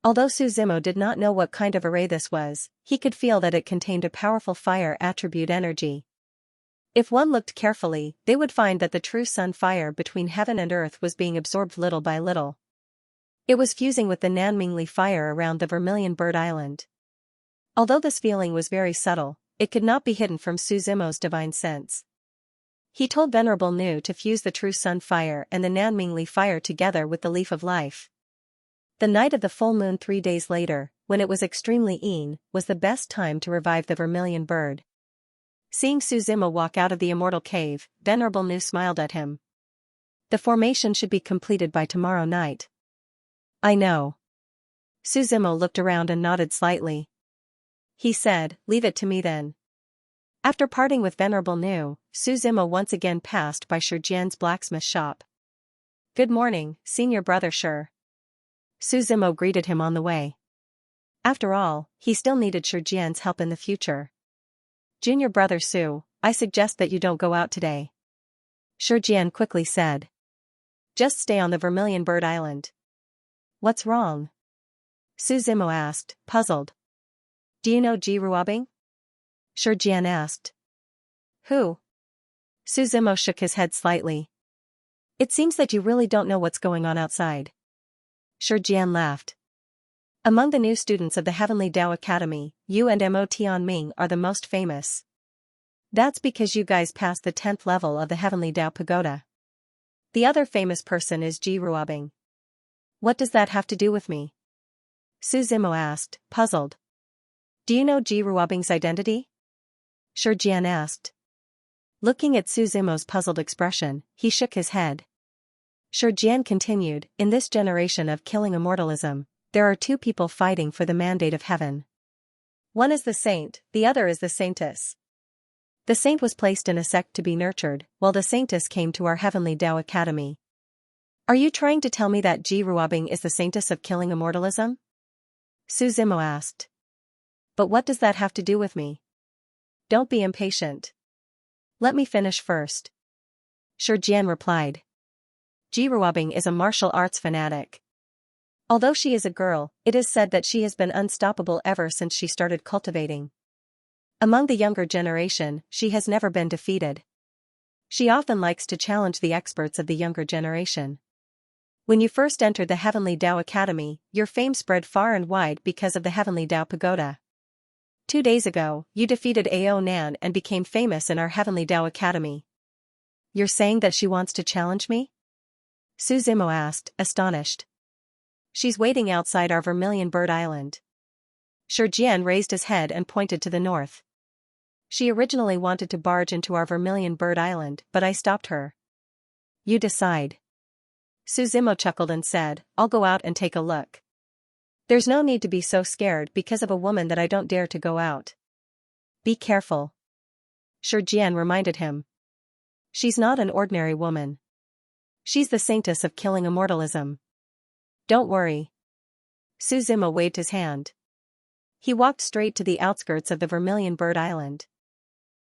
Although Suzimo did not know what kind of array this was, he could feel that it contained a powerful fire attribute energy. If one looked carefully, they would find that the true sun fire between heaven and earth was being absorbed little by little. It was fusing with the Nanmingli fire around the Vermilion Bird Island. Although this feeling was very subtle, it could not be hidden from Suzimo's divine sense. He told Venerable Nu to fuse the true sun fire and the Nanmingli fire together with the leaf of life. The night of the full moon 3 days later, when it was extremely keen, was the best time to revive the vermilion bird. Seeing Suzimo walk out of the immortal cave, Venerable Nu smiled at him. The formation should be completed by tomorrow night. I know. Suzimo looked around and nodded slightly. He said, leave it to me then. After parting with Venerable Nu, Suzimo once again passed by Shurjian's blacksmith shop. Good morning, senior brother Shur. Suzimo greeted him on the way. After all, he still needed Shurjian's help in the future. Junior brother Su, I suggest that you don't go out today. Shurjian quickly said. Just stay on the Vermilion Bird Island. What's wrong? Suzimo asked, puzzled. Do you know Ji Ruobing? Shurjian asked. Who? Suzimo shook his head slightly. It seems that you really don't know what's going on outside. Shurjian laughed. Among the new students of the Heavenly Tao Academy, you and Mo Tianming are the most famous. That's because you guys passed the 10th level of the Heavenly Tao Pagoda. The other famous person is Ji Ruobing. What does that have to do with me? Suzimo asked, puzzled. Do you know Ji Ruobing's identity? Shurjian asked. Looking at Suzimo's puzzled expression, he shook his head. Shurjian continued, in this generation of killing immortalism, there are two people fighting for the mandate of heaven. One is the saint, the other is the saintess. The saint was placed in a sect to be nurtured, while the saintess came to our Heavenly Tao Academy. Are you trying to tell me that Ji Ruobing is the saintess of killing immortalism? Suzimo asked. But what does that have to do with me? Don't be impatient. Let me finish first. Shurjian replied. Ji Ruobing is a martial arts fanatic. Although she is a girl, it is said that she has been unstoppable ever since she started cultivating. Among the younger generation, she has never been defeated. She often likes to challenge the experts of the younger generation. When you first entered the Heavenly Tao Academy, your fame spread far and wide because of the Heavenly Tao Pagoda. 2 days ago, you defeated Ao Nan and became famous in our Heavenly Tao Academy. You're saying that she wants to challenge me? Suzimo asked, astonished. She's waiting outside our Vermilion Bird Island. Shurjian raised his head and pointed to the north. She originally wanted to barge into our Vermilion Bird Island, but I stopped her. You decide. Suzimo chuckled and said, I'll go out and take a look. There's no need to be so scared because of a woman that I don't dare to go out. Be careful. Jian reminded him. She's not an ordinary woman. She's the saintess of killing immortalism. Don't worry. Su Zimo waved his hand. He walked straight to the outskirts of the Vermilion Bird Island.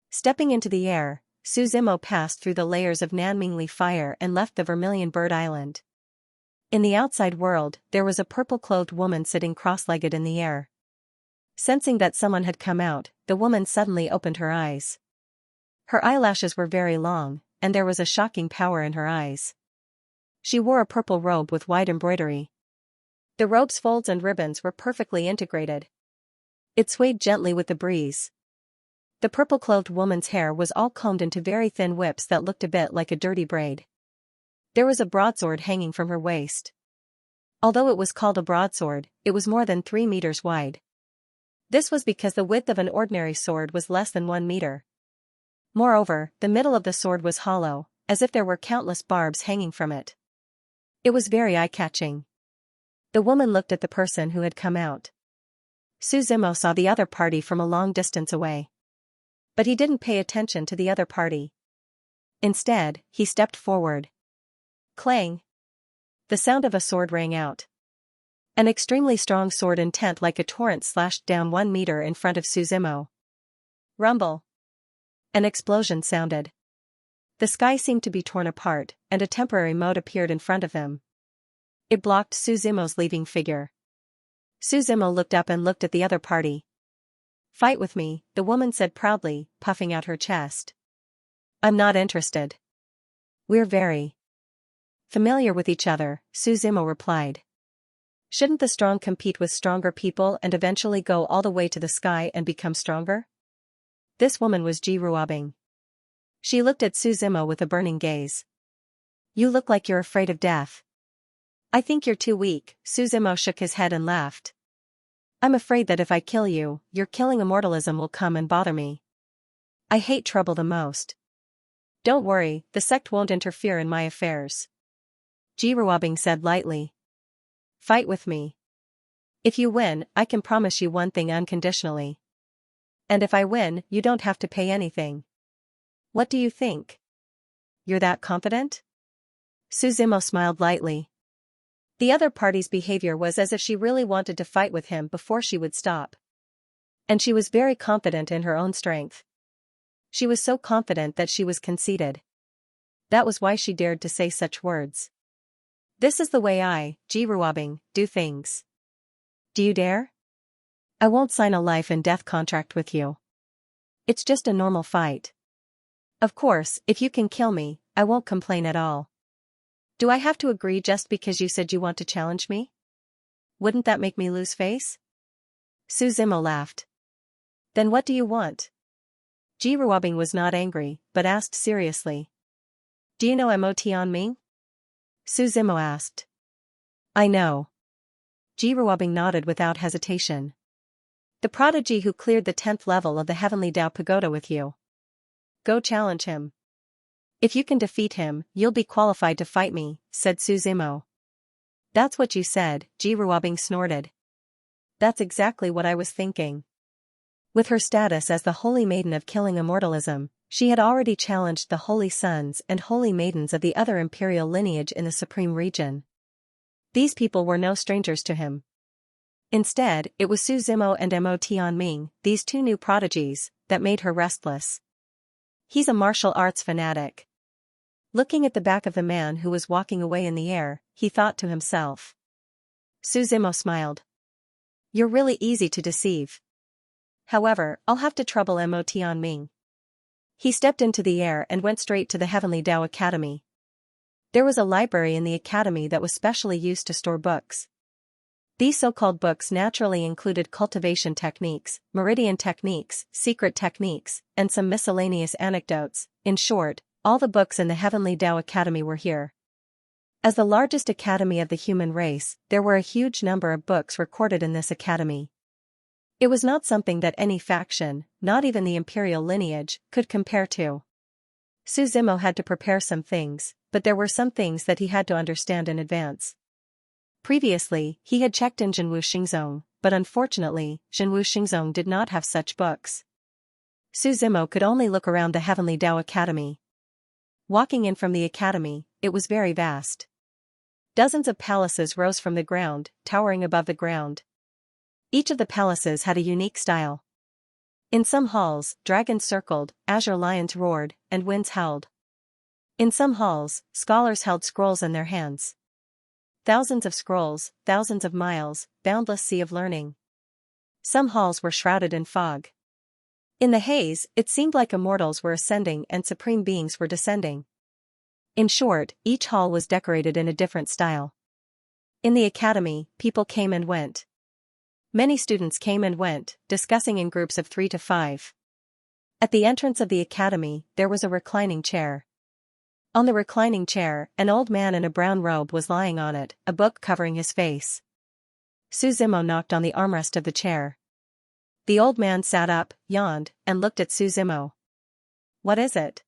Stepping into the air, Su Zimo passed through the layers of Nanmingli fire and left the Vermilion Bird Island. In the outside world, there was a purple-clothed woman sitting cross-legged in the air. Sensing that someone had come out, the woman suddenly opened her eyes. Her eyelashes were very long, and there was a shocking power in her eyes. She wore a purple robe with wide embroidery. The robe's folds and ribbons were perfectly integrated. It swayed gently with the breeze. The purple-clothed woman's hair was all combed into very thin whips that looked a bit like a dirty braid. There was a broadsword hanging from her waist. Although it was called a broadsword, it was more than 3 meters wide. This was because the width of an ordinary sword was less than 1 meter. Moreover, the middle of the sword was hollow, as if there were countless barbs hanging from it. It was very eye-catching. The woman looked at the person who had come out. Su Zimo saw the other party from a long distance away. But he didn't pay attention to the other party. Instead, he stepped forward. Clang! The sound of a sword rang out. An extremely strong sword intent like a torrent slashed down 1 meter in front of Su Zimo. Rumble! An explosion sounded. The sky seemed to be torn apart, and a temporary moat appeared in front of them. It blocked Su Zimo's leaving figure. Su Zimo looked up and looked at the other party. Fight with me, the woman said proudly, puffing out her chest. I'm not interested. We're very familiar with each other, Su Zimo replied. Shouldn't the strong compete with stronger people and eventually go all the way to the sky and become stronger? This woman was Ji Ruobing. She looked at Su Zimo with a burning gaze. You look like you're afraid of death. I think you're too weak, Su Zimo shook his head and laughed. I'm afraid that if I kill you, your killing immortalism will come and bother me. I hate trouble the most. Don't worry, the sect won't interfere in my affairs. Ji Ruobing said lightly. Fight with me. If you win, I can promise you one thing unconditionally. And if I win, you don't have to pay anything. What do you think? You're that confident? Su Zimo smiled lightly. The other party's behavior was as if she really wanted to fight with him before she would stop. And she was very confident in her own strength. She was so confident that she was conceited. That was why she dared to say such words. This is the way I, Ji Ruobing, do things. Do you dare? I won't sign a life and death contract with you. It's just a normal fight. Of course, if you can kill me, I won't complain at all. Do I have to agree just because you said you want to challenge me? Wouldn't that make me lose face? Su Zimo laughed. Then what do you want? Ji Ruobing was not angry, but asked seriously. Do you know Mo Tianming? Su Zimo asked. I know. Ji Ruobing nodded without hesitation. The prodigy who cleared the 10th level of the Heavenly Tao Pagoda with you. Go challenge him. If you can defeat him, you'll be qualified to fight me, said Su Zimo. That's what you said, Ji Ruobing snorted. That's exactly what I was thinking. With her status as the Holy Maiden of Killing Immortalism, she had already challenged the Holy Sons and Holy Maidens of the other imperial lineage in the Supreme Region. These people were no strangers to him. Instead, it was Su Zimo and Mo Tianming, these two new prodigies, that made her restless. He's a martial arts fanatic. Looking at the back of the man who was walking away in the air, he thought to himself. Su Zimo smiled. You're really easy to deceive. However, I'll have to trouble Mo Tianming. He stepped into the air and went straight to the Heavenly Tao Academy. There was a library in the academy that was specially used to store books. These so-called books naturally included cultivation techniques, meridian techniques, secret techniques, and some miscellaneous anecdotes. In short, all the books in the Heavenly Tao Academy were here. As the largest academy of the human race, there were a huge number of books recorded in this academy. It was not something that any faction, not even the imperial lineage, could compare to. Su Zimo had to prepare some things, but there were some things that he had to understand in advance. Previously, he had checked in Zhenwu Xingzong, but unfortunately, Zhenwu Xingzong did not have such books. Su Zimo could only look around the Heavenly Tao Academy. Walking in from the academy, it was very vast. Dozens of palaces rose from the ground, towering above the ground. Each of the palaces had a unique style. In some halls, dragons circled, azure lions roared, and winds howled. In some halls, scholars held scrolls in their hands. Thousands of scrolls, thousands of miles, boundless sea of learning. Some halls were shrouded in fog. In the haze, it seemed like immortals were ascending and supreme beings were descending. In short, each hall was decorated in a different style. In the academy, people came and went. Many students came and went, discussing in groups of 3 to 5. At the entrance of the academy, there was a reclining chair. On the reclining chair, an old man in a brown robe was lying on it, a book covering his face. Su Zimo knocked on the armrest of the chair. The old man sat up, yawned, and looked at Su Zimo. "What is it?"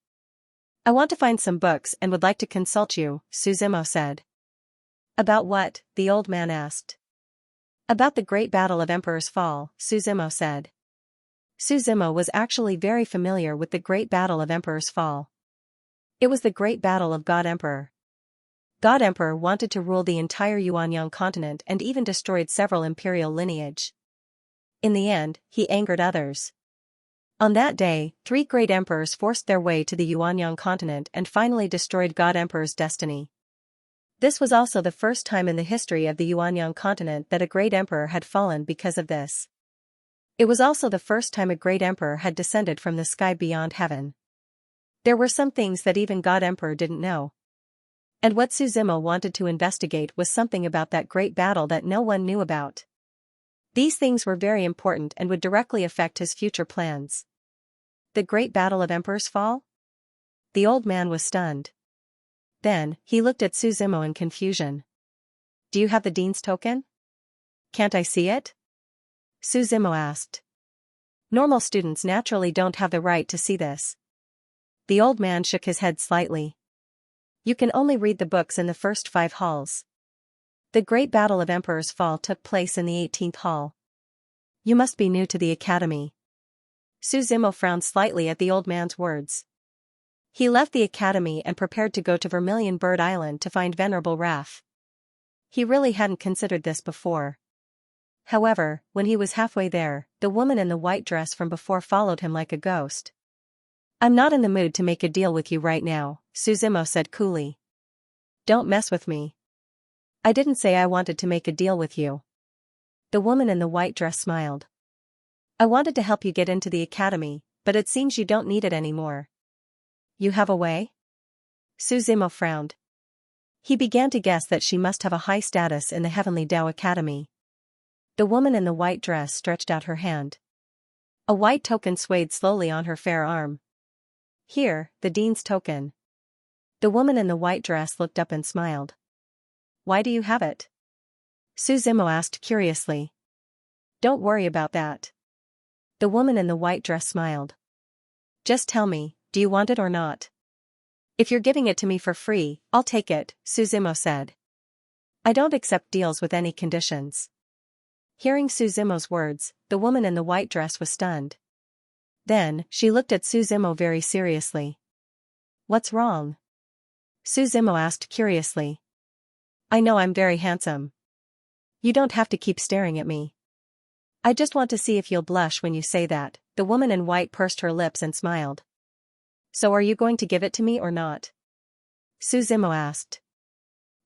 "I want to find some books and would like to consult you," Su Zimo said. "About what?" the old man asked. "About the great battle of Emperor's Fall," Su Zimo said. Su Zimo was actually very familiar with the great battle of Emperor's Fall. It was the great battle of God Emperor. God Emperor wanted to rule the entire Yuanyang continent and even destroyed several imperial lineage. In the end, he angered others. On that day, 3 great emperors forced their way to the Yuanyang continent and finally destroyed God Emperor's destiny. This was also the first time in the history of the Yuanyang continent that a great emperor had fallen because of this. It was also the first time a great emperor had descended from the sky beyond heaven. There were some things that even God Emperor didn't know. And what Su Zimo wanted to investigate was something about that great battle that no one knew about. These things were very important and would directly affect his future plans. The great battle of Emperor's Fall? The old man was stunned. Then, he looked at Su Zimo in confusion. "Do you have the dean's token?" "Can't I see it?" Su Zimo asked. "Normal students naturally don't have the right to see this." The old man shook his head slightly. "You can only read the books in the first 5 halls. The great battle of Emperor's Fall took place in the 18th hall. You must be new to the academy." Su Zimo frowned slightly at the old man's words. He left the academy and prepared to go to Vermilion Bird Island to find Venerable Raph. He really hadn't considered this before. However, when he was halfway there, the woman in the white dress from before followed him like a ghost. "I'm not in the mood to make a deal with you right now," Su Zimo said coolly. "Don't mess with me." "I didn't say I wanted to make a deal with you." The woman in the white dress smiled. "I wanted to help you get into the academy, but it seems you don't need it anymore." "You have a way?" Su Zimo frowned. He began to guess that she must have a high status in the Heavenly Tao Academy. The woman in the white dress stretched out her hand. A white token swayed slowly on her fair arm. "Here, the dean's token." The woman in the white dress looked up and smiled. "Why do you have it?" Su Zimo asked curiously. "Don't worry about that." The woman in the white dress smiled. "Just tell me, do you want it or not?" "If you're giving it to me for free, I'll take it," Su Zimo said. "I don't accept deals with any conditions." Hearing Su Zimo's words, the woman in the white dress was stunned. Then, she looked at Su Zimo very seriously. "What's wrong?" Su Zimo asked curiously. "I know I'm very handsome. You don't have to keep staring at me. I just want to see if you'll blush when you say that." The woman in white pursed her lips and smiled. "So are you going to give it to me or not?" Su Zimo asked.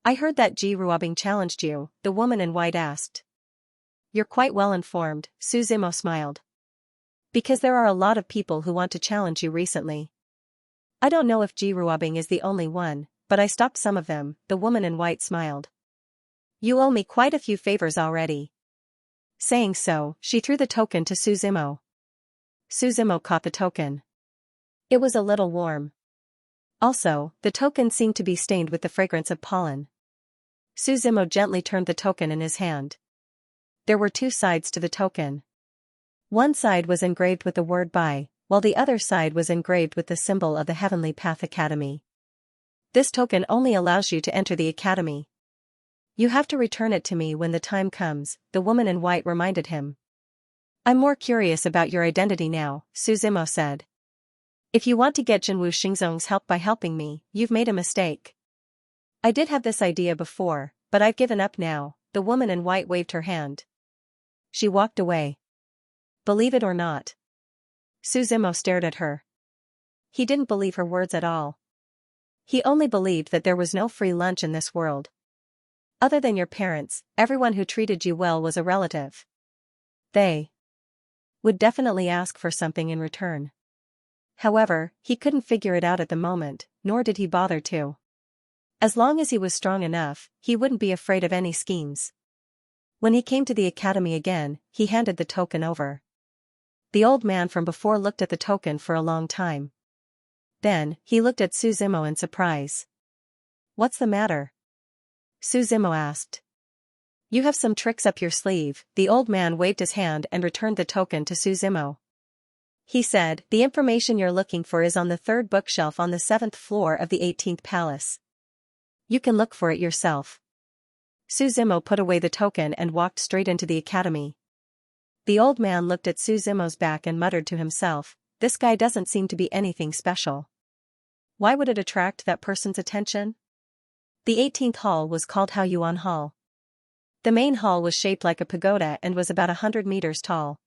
"I heard that Ji Ruobing challenged you," the woman in white asked. "You're quite well informed," Su Zimo smiled. "Because there are a lot of people who want to challenge you recently. I don't know if Ji Ruobing is the only one, but I stopped some of them," the woman in white smiled. "You owe me quite a few favors already." Saying so, she threw the token to Su Zimo. Su Zimo caught the token. It was a little warm. Also, the token seemed to be stained with the fragrance of pollen. Su Zimo gently turned the token in his hand. There were 2 sides to the token. One side was engraved with the word "Bai," while the other side was engraved with the symbol of the Heavenly Path Academy. "This token only allows you to enter the academy." You have to return it to me when the time comes, the woman in white reminded him. I'm more curious about your identity now, Su Zimo said. If you want to get Jinwu Xingzong's help by helping me, you've made a mistake. I did have this idea before, but I've given up now, the woman in white waved her hand. She walked away. Believe it or not. Su Zimo stared at her. He didn't believe her words at all. He only believed that there was no free lunch in this world. Other than your parents, everyone who treated you well was a relative. They would definitely ask for something in return. However, he couldn't figure it out at the moment, nor did he bother to. As long as he was strong enough, he wouldn't be afraid of any schemes. When he came to the academy again, he handed the token over. The old man from before looked at the token for a long time. Then, he looked at Su Zimo in surprise. What's the matter? Su Zimo asked. You have some tricks up your sleeve, the old man waved his hand and returned the token to Su Zimo. He said, the information you're looking for is on the third bookshelf on the 7th floor of the 18th palace. You can look for it yourself. Su Zimo put away the token and walked straight into the academy. The old man looked at Su Zimo's back and muttered to himself, this guy doesn't seem to be anything special. Why would it attract that person's attention? The 18th hall was called Hao Yuan Hall. The main hall was shaped like a pagoda and was about 100 meters tall.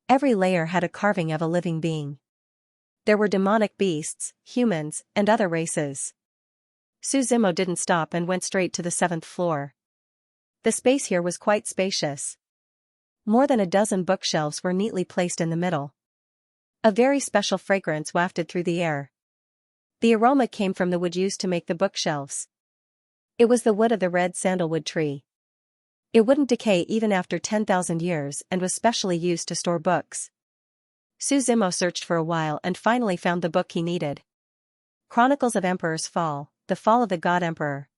Every layer had a carving of a living being. There were demonic beasts, humans, and other races. Su Zimo didn't stop and went straight to the 7th floor. The space here was quite spacious. More than a dozen bookshelves were neatly placed in the middle. A very special fragrance wafted through the air. The aroma came from the wood used to make the bookshelves. It was the wood of the red sandalwood tree. It wouldn't decay even after 10,000 years and was specially used to store books. Su Zimo searched for a while and finally found the book he needed. Chronicles of Emperor's Fall, The Fall of the God Emperor.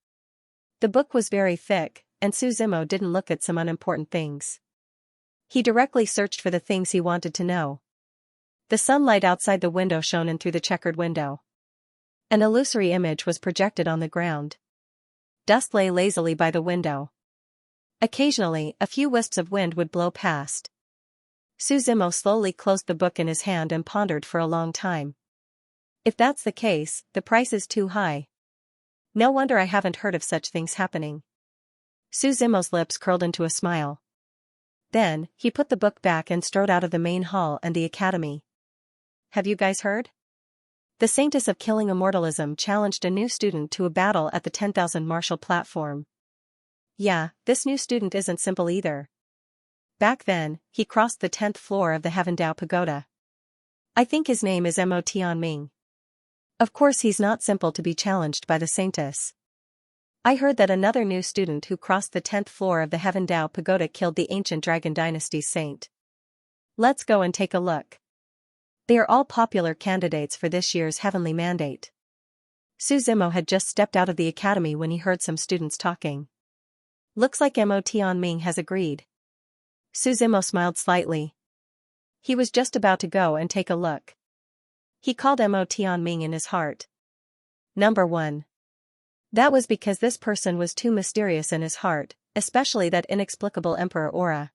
The book was very thick, and Su Zimo didn't look at some unimportant things. He directly searched for the things he wanted to know. The sunlight outside the window shone in through the checkered window. An illusory image was projected on the ground. Dust lay lazily by the window. Occasionally, a few wisps of wind would blow past. Su Zimo slowly closed the book in his hand and pondered for a long time. If that's the case, the price is too high. No wonder I haven't heard of such things happening. Su Zimo's lips curled into a smile. Then, he put the book back and strode out of the main hall and the academy. Have you guys heard? The Saintess of Killing Immortalism challenged a new student to a battle at the 10,000 martial platform. Yeah, this new student isn't simple either. Back then, he crossed the 10th floor of the Heavendao Pagoda. I think his name is Mo Tianming. Of course he's not simple to be challenged by the Saintess. I heard that another new student who crossed the 10th floor of the Heavendao Pagoda killed the ancient Dragon Dynasty's saint. Let's go and take a look. They are all popular candidates for this year's Heavenly Mandate. Su Zimo had just stepped out of the academy when he heard some students talking. Looks like Mo Tianming has agreed. Su Zimo smiled slightly. He was just about to go and take a look. He called Mo Tianming in his heart. Number 1. That was because this person was too mysterious in his heart, especially that inexplicable Emperor aura.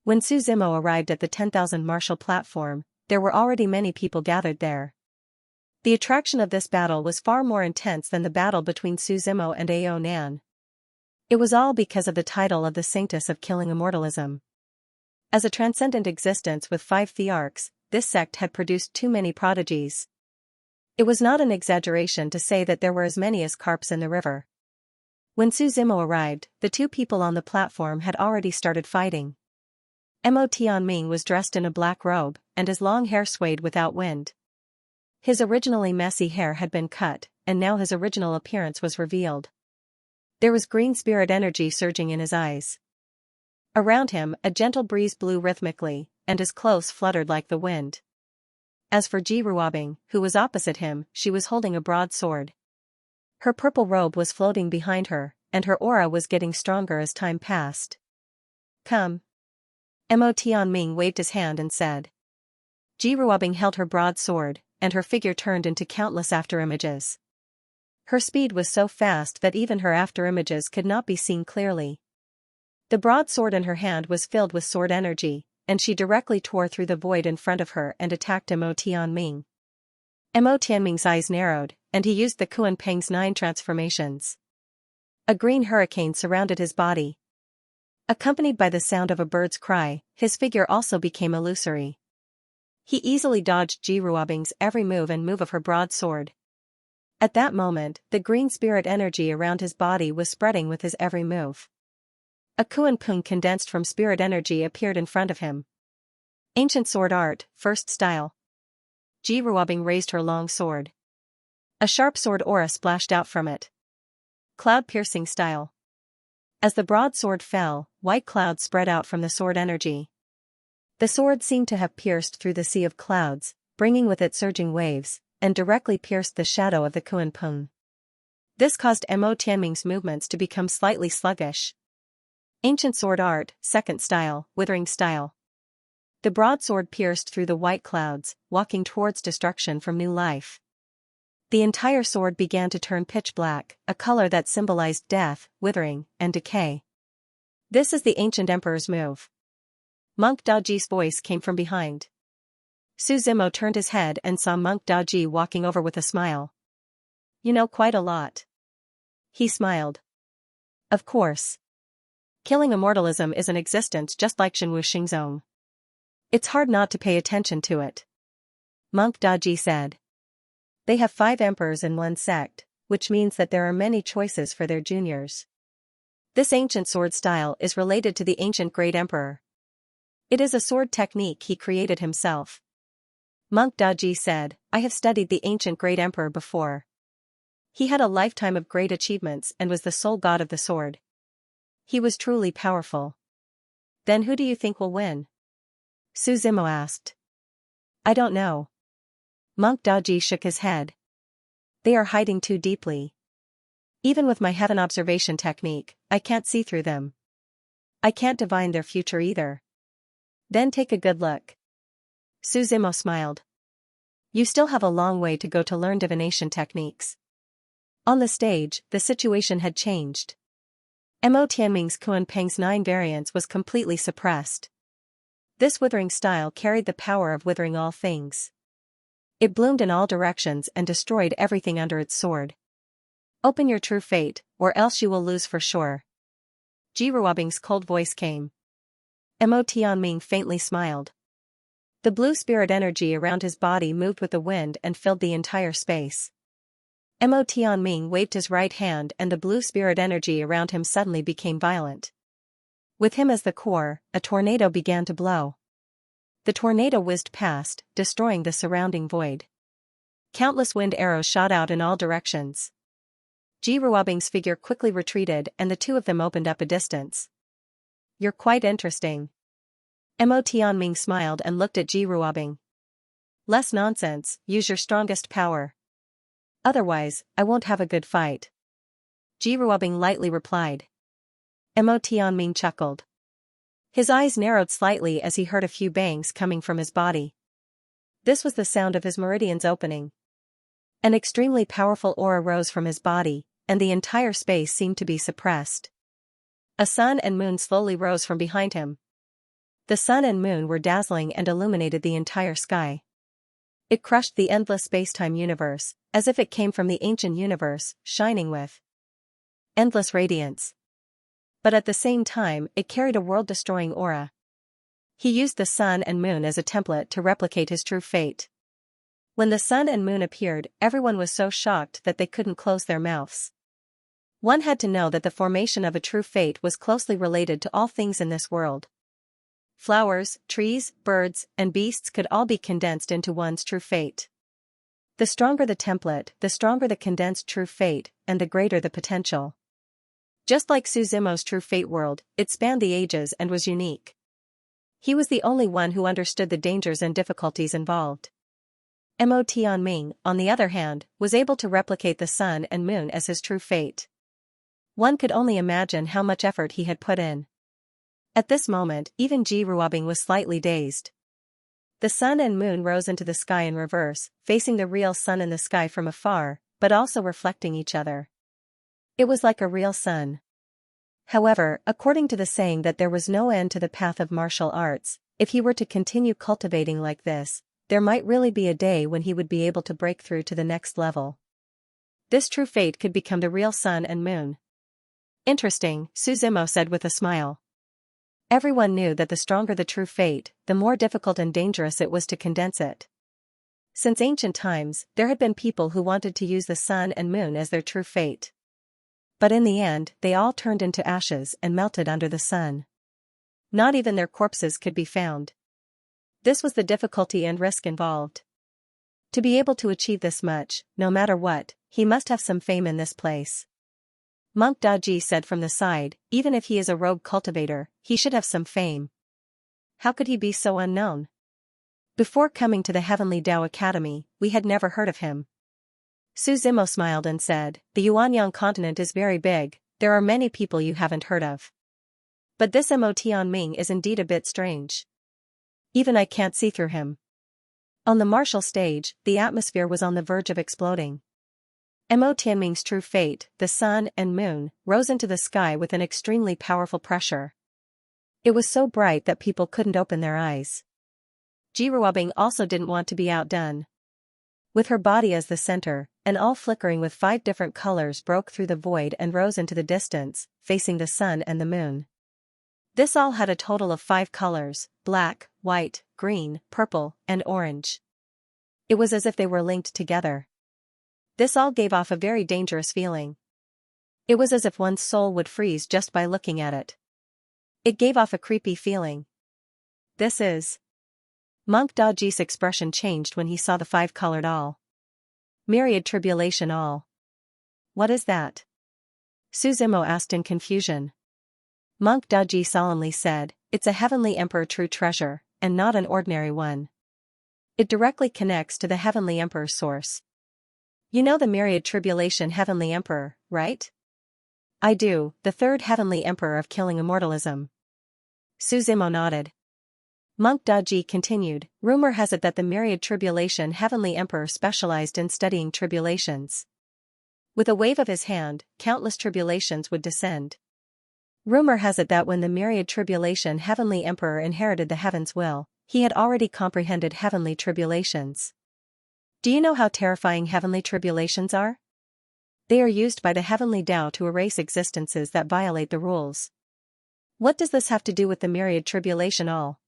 When Su Zimo arrived at the 10,000 martial platform, there were already many people gathered there. The attraction of this battle was far more intense than the battle between Su Zimo and Ao Nan. It was all because of the title of the Saintess of Killing Immortalism. As a transcendent existence with 5 thearchs, this sect had produced too many prodigies. It was not an exaggeration to say that there were as many as carps in the river. When Su Zimo arrived, the 2 people on the platform had already started fighting. Mo Tianming was dressed in a black robe, and his long hair swayed without wind. His originally messy hair had been cut, and now his original appearance was revealed. There was green spirit energy surging in his eyes. Around him, a gentle breeze blew rhythmically, and his clothes fluttered like the wind. As for Ji Ruobing, who was opposite him, she was holding a broadsword. Her purple robe was floating behind her, and her aura was getting stronger as time passed. Come. Mo Tianming waved his hand and said. Ji Ruobing held her broadsword, and her figure turned into countless afterimages. Her speed was so fast that even her afterimages could not be seen clearly. The broadsword in her hand was filled with sword energy, and she directly tore through the void in front of her and attacked Mo Tianming. Mo Tianming's eyes narrowed, and he used the Kuan Peng's 9 transformations. A green hurricane surrounded his body. Accompanied by the sound of a bird's cry, his figure also became illusory. He easily dodged Ji Ruobing's every move and move of her broadsword. At that moment, the green spirit energy around his body was spreading with his every move. A Kuan Peng condensed from spirit energy appeared in front of him. Ancient sword art, first style. Ji Ruobing raised her long sword. A sharp sword aura splashed out from it. Cloud-piercing style. As the broadsword fell, white clouds spread out from the sword energy. The sword seemed to have pierced through the sea of clouds, bringing with it surging waves, and directly pierced the shadow of the Kuan Peng. This caused Mo Tianming's movements to become slightly sluggish. Ancient sword art, second style, withering style. The broadsword pierced through the white clouds, walking towards destruction from new life. The entire sword began to turn pitch black, a color that symbolized death, withering, and decay. This is the ancient emperor's move. Monk Daji's voice came from behind. Su Zimo turned his head and saw Monk Daji walking over with a smile. You know quite a lot. He smiled. Of course. Killing immortalism is an existence just like Shenwu Xingzong. It's hard not to pay attention to it. Monk Daji said. They have 5 emperors in one sect, which means that there are many choices for their juniors. This ancient sword style is related to the ancient Great Emperor. It is a sword technique he created himself. Monk Daji said, I have studied the ancient Great Emperor before. He had a lifetime of great achievements and was the sole god of the sword. He was truly powerful. Then who do you think will win? Su Zimo asked. I don't know. Monk Daji shook his head. They are hiding too deeply. Even with my heaven observation technique, I can't see through them. I can't divine their future either. Then take a good look. Su Zimo smiled. You still have a long way to go to learn divination techniques. On the stage, the situation had changed. Mo Tianming's Kuan Peng's 9 variants was completely suppressed. This withering style carried the power of withering all things. It bloomed in all directions and destroyed everything under its sword. Open your true fate, or else you will lose for sure. Ji Ruobing's cold voice came. Mo Tianming faintly smiled. The blue spirit energy around his body moved with the wind and filled the entire space. Mo Tianming waved his right hand and the blue spirit energy around him suddenly became violent. With him as the core, a tornado began to blow. The tornado whizzed past, destroying the surrounding void. Countless wind arrows shot out in all directions. Ji Ruobing's figure quickly retreated and the two of them opened up a distance. You're quite interesting. Mo Tianming smiled and looked at Ji Ruobing. Less nonsense, use your strongest power. Otherwise, I won't have a good fight. Ji Ruobing lightly replied. Mo Tianming chuckled. His eyes narrowed slightly as he heard a few bangs coming from his body. This was the sound of his meridians opening. An extremely powerful aura rose from his body, and the entire space seemed to be suppressed. A sun and moon slowly rose from behind him. The sun and moon were dazzling and illuminated the entire sky. It crushed the endless space-time universe, as if it came from the ancient universe, shining with endless radiance. But at the same time, it carried a world-destroying aura. He used the sun and moon as a template to replicate his true fate. When the sun and moon appeared, everyone was so shocked that they couldn't close their mouths. One had to know that the formation of a true fate was closely related to all things in this world. Flowers, trees, birds, and beasts could all be condensed into one's true fate. The stronger the template, the stronger the condensed true fate, and the greater the potential. Just like Su Zimo's true fate world, it spanned the ages and was unique. He was the only one who understood the dangers and difficulties involved. Mo Tianming, on the other hand, was able to replicate the sun and moon as his true fate. One could only imagine how much effort he had put in. At this moment, even Ji Ruobing was slightly dazed. The sun and moon rose into the sky in reverse, facing the real sun in the sky from afar, but also reflecting each other. It was like a real sun. However, according to the saying that there was no end to the path of martial arts, if he were to continue cultivating like this, there might really be a day when he would be able to break through to the next level. This true fate could become the real sun and moon. Interesting, Suzimo said with a smile. Everyone knew that the stronger the true fate, the more difficult and dangerous it was to condense it. Since ancient times, there had been people who wanted to use the sun and moon as their true fate. But in the end, they all turned into ashes and melted under the sun. Not even their corpses could be found. This was the difficulty and risk involved. To be able to achieve this much, no matter what, he must have some fame in this place. Monk Daji said from the side, even if he is a rogue cultivator, he should have some fame. How could he be so unknown? Before coming to the Heavenly Tao Academy, we had never heard of him. Suzimo smiled and said, the Yuanyang continent is very big, there are many people you haven't heard of. But this Mo Tianming is indeed a bit strange. Even I can't see through him. On the martial stage, the atmosphere was on the verge of exploding. Mo Tianming's true fate, the sun and moon, rose into the sky with an extremely powerful pressure. It was so bright that people couldn't open their eyes. Jiruabing also didn't want to be outdone. With her body as the center, and all flickering with 5 different colors broke through the void and rose into the distance, facing the sun and the moon. This all had a total of 5 colors, black, white, green, purple, and orange. It was as if they were linked together. This all gave off a very dangerous feeling. It was as if one's soul would freeze just by looking at it. It gave off a creepy feeling. This is... Monk Daji's expression changed when he saw the 5-colored all. Myriad tribulation all. What is that? Suzimo asked in confusion. Monk Daji solemnly said, it's a heavenly emperor true treasure, and not an ordinary one. It directly connects to the heavenly emperor's source. You know the myriad tribulation heavenly emperor, right? I do, the 3rd heavenly emperor of killing immortalism. Suzimo nodded. Monk Daji continued, rumor has it that the myriad tribulation heavenly emperor specialized in studying tribulations. With a wave of his hand, countless tribulations would descend. Rumor has it that when the myriad tribulation heavenly emperor inherited the heaven's will, he had already comprehended heavenly tribulations. Do you know how terrifying heavenly tribulations are? They are used by the heavenly Tao to erase existences that violate the rules. What does this have to do with the myriad tribulation all?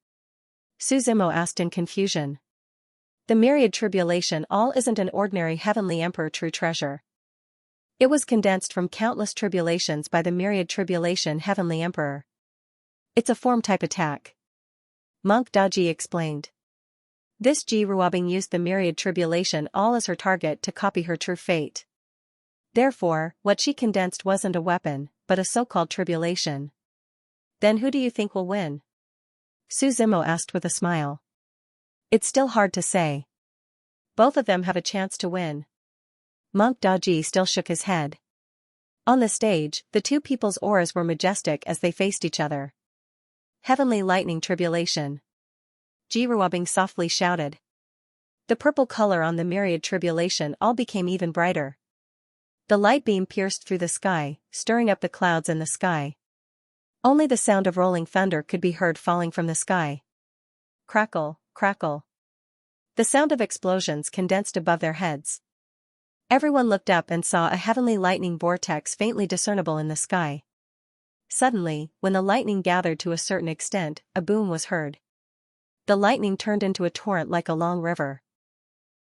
Suzimo asked in confusion. The myriad tribulation all isn't an ordinary heavenly emperor true treasure. It was condensed from countless tribulations by the myriad tribulation heavenly emperor. It's a form-type attack. Monk Daji explained. This Ji Ruabing used the myriad tribulation all as her target to copy her true fate. Therefore, what she condensed wasn't a weapon, but a so-called tribulation. Then who do you think will win? Suzimo asked with a smile. It's still hard to say. Both of them have a chance to win. Monk Daji still shook his head. On the stage, the 2 people's auras were majestic as they faced each other. Heavenly lightning tribulation. Jiruabing softly shouted. The purple color on the myriad tribulation all became even brighter. The light beam pierced through the sky, stirring up the clouds in the sky. Only the sound of rolling thunder could be heard falling from the sky. Crackle, crackle. The sound of explosions condensed above their heads. Everyone looked up and saw a heavenly lightning vortex faintly discernible in the sky. Suddenly, when the lightning gathered to a certain extent, a boom was heard. The lightning turned into a torrent like a long river.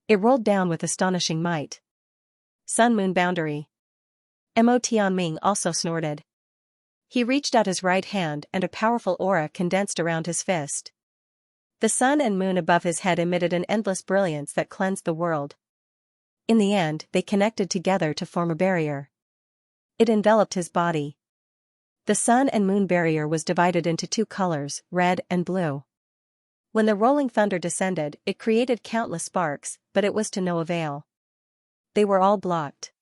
It rolled down with astonishing might. Sun-moon boundary. Mo Tianming also snorted. He reached out his right hand and a powerful aura condensed around his fist. The sun and moon above his head emitted an endless brilliance that cleansed the world. In the end, they connected together to form a barrier. It enveloped his body. The sun and moon barrier was divided into 2 colors, red and blue. When the rolling thunder descended, it created countless sparks, but it was to no avail. They were all blocked.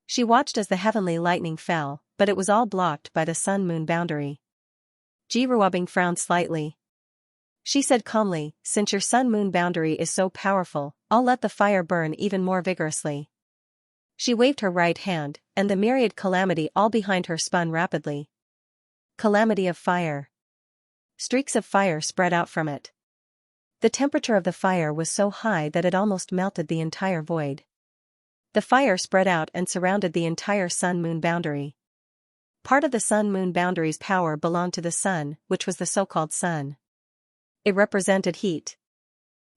She watched as the heavenly lightning fell, but it was all blocked by the sun-moon boundary. Jiruabing frowned slightly. She said calmly, since your sun-moon boundary is so powerful, I'll let the fire burn even more vigorously. She waved her right hand, and the myriad calamity all behind her spun rapidly. Calamity of fire. Streaks of fire spread out from it. The temperature of the fire was so high that it almost melted the entire void. The fire spread out and surrounded the entire sun-moon boundary. Part of the sun-moon boundary's power belonged to the sun, which was the so-called sun. It represented heat.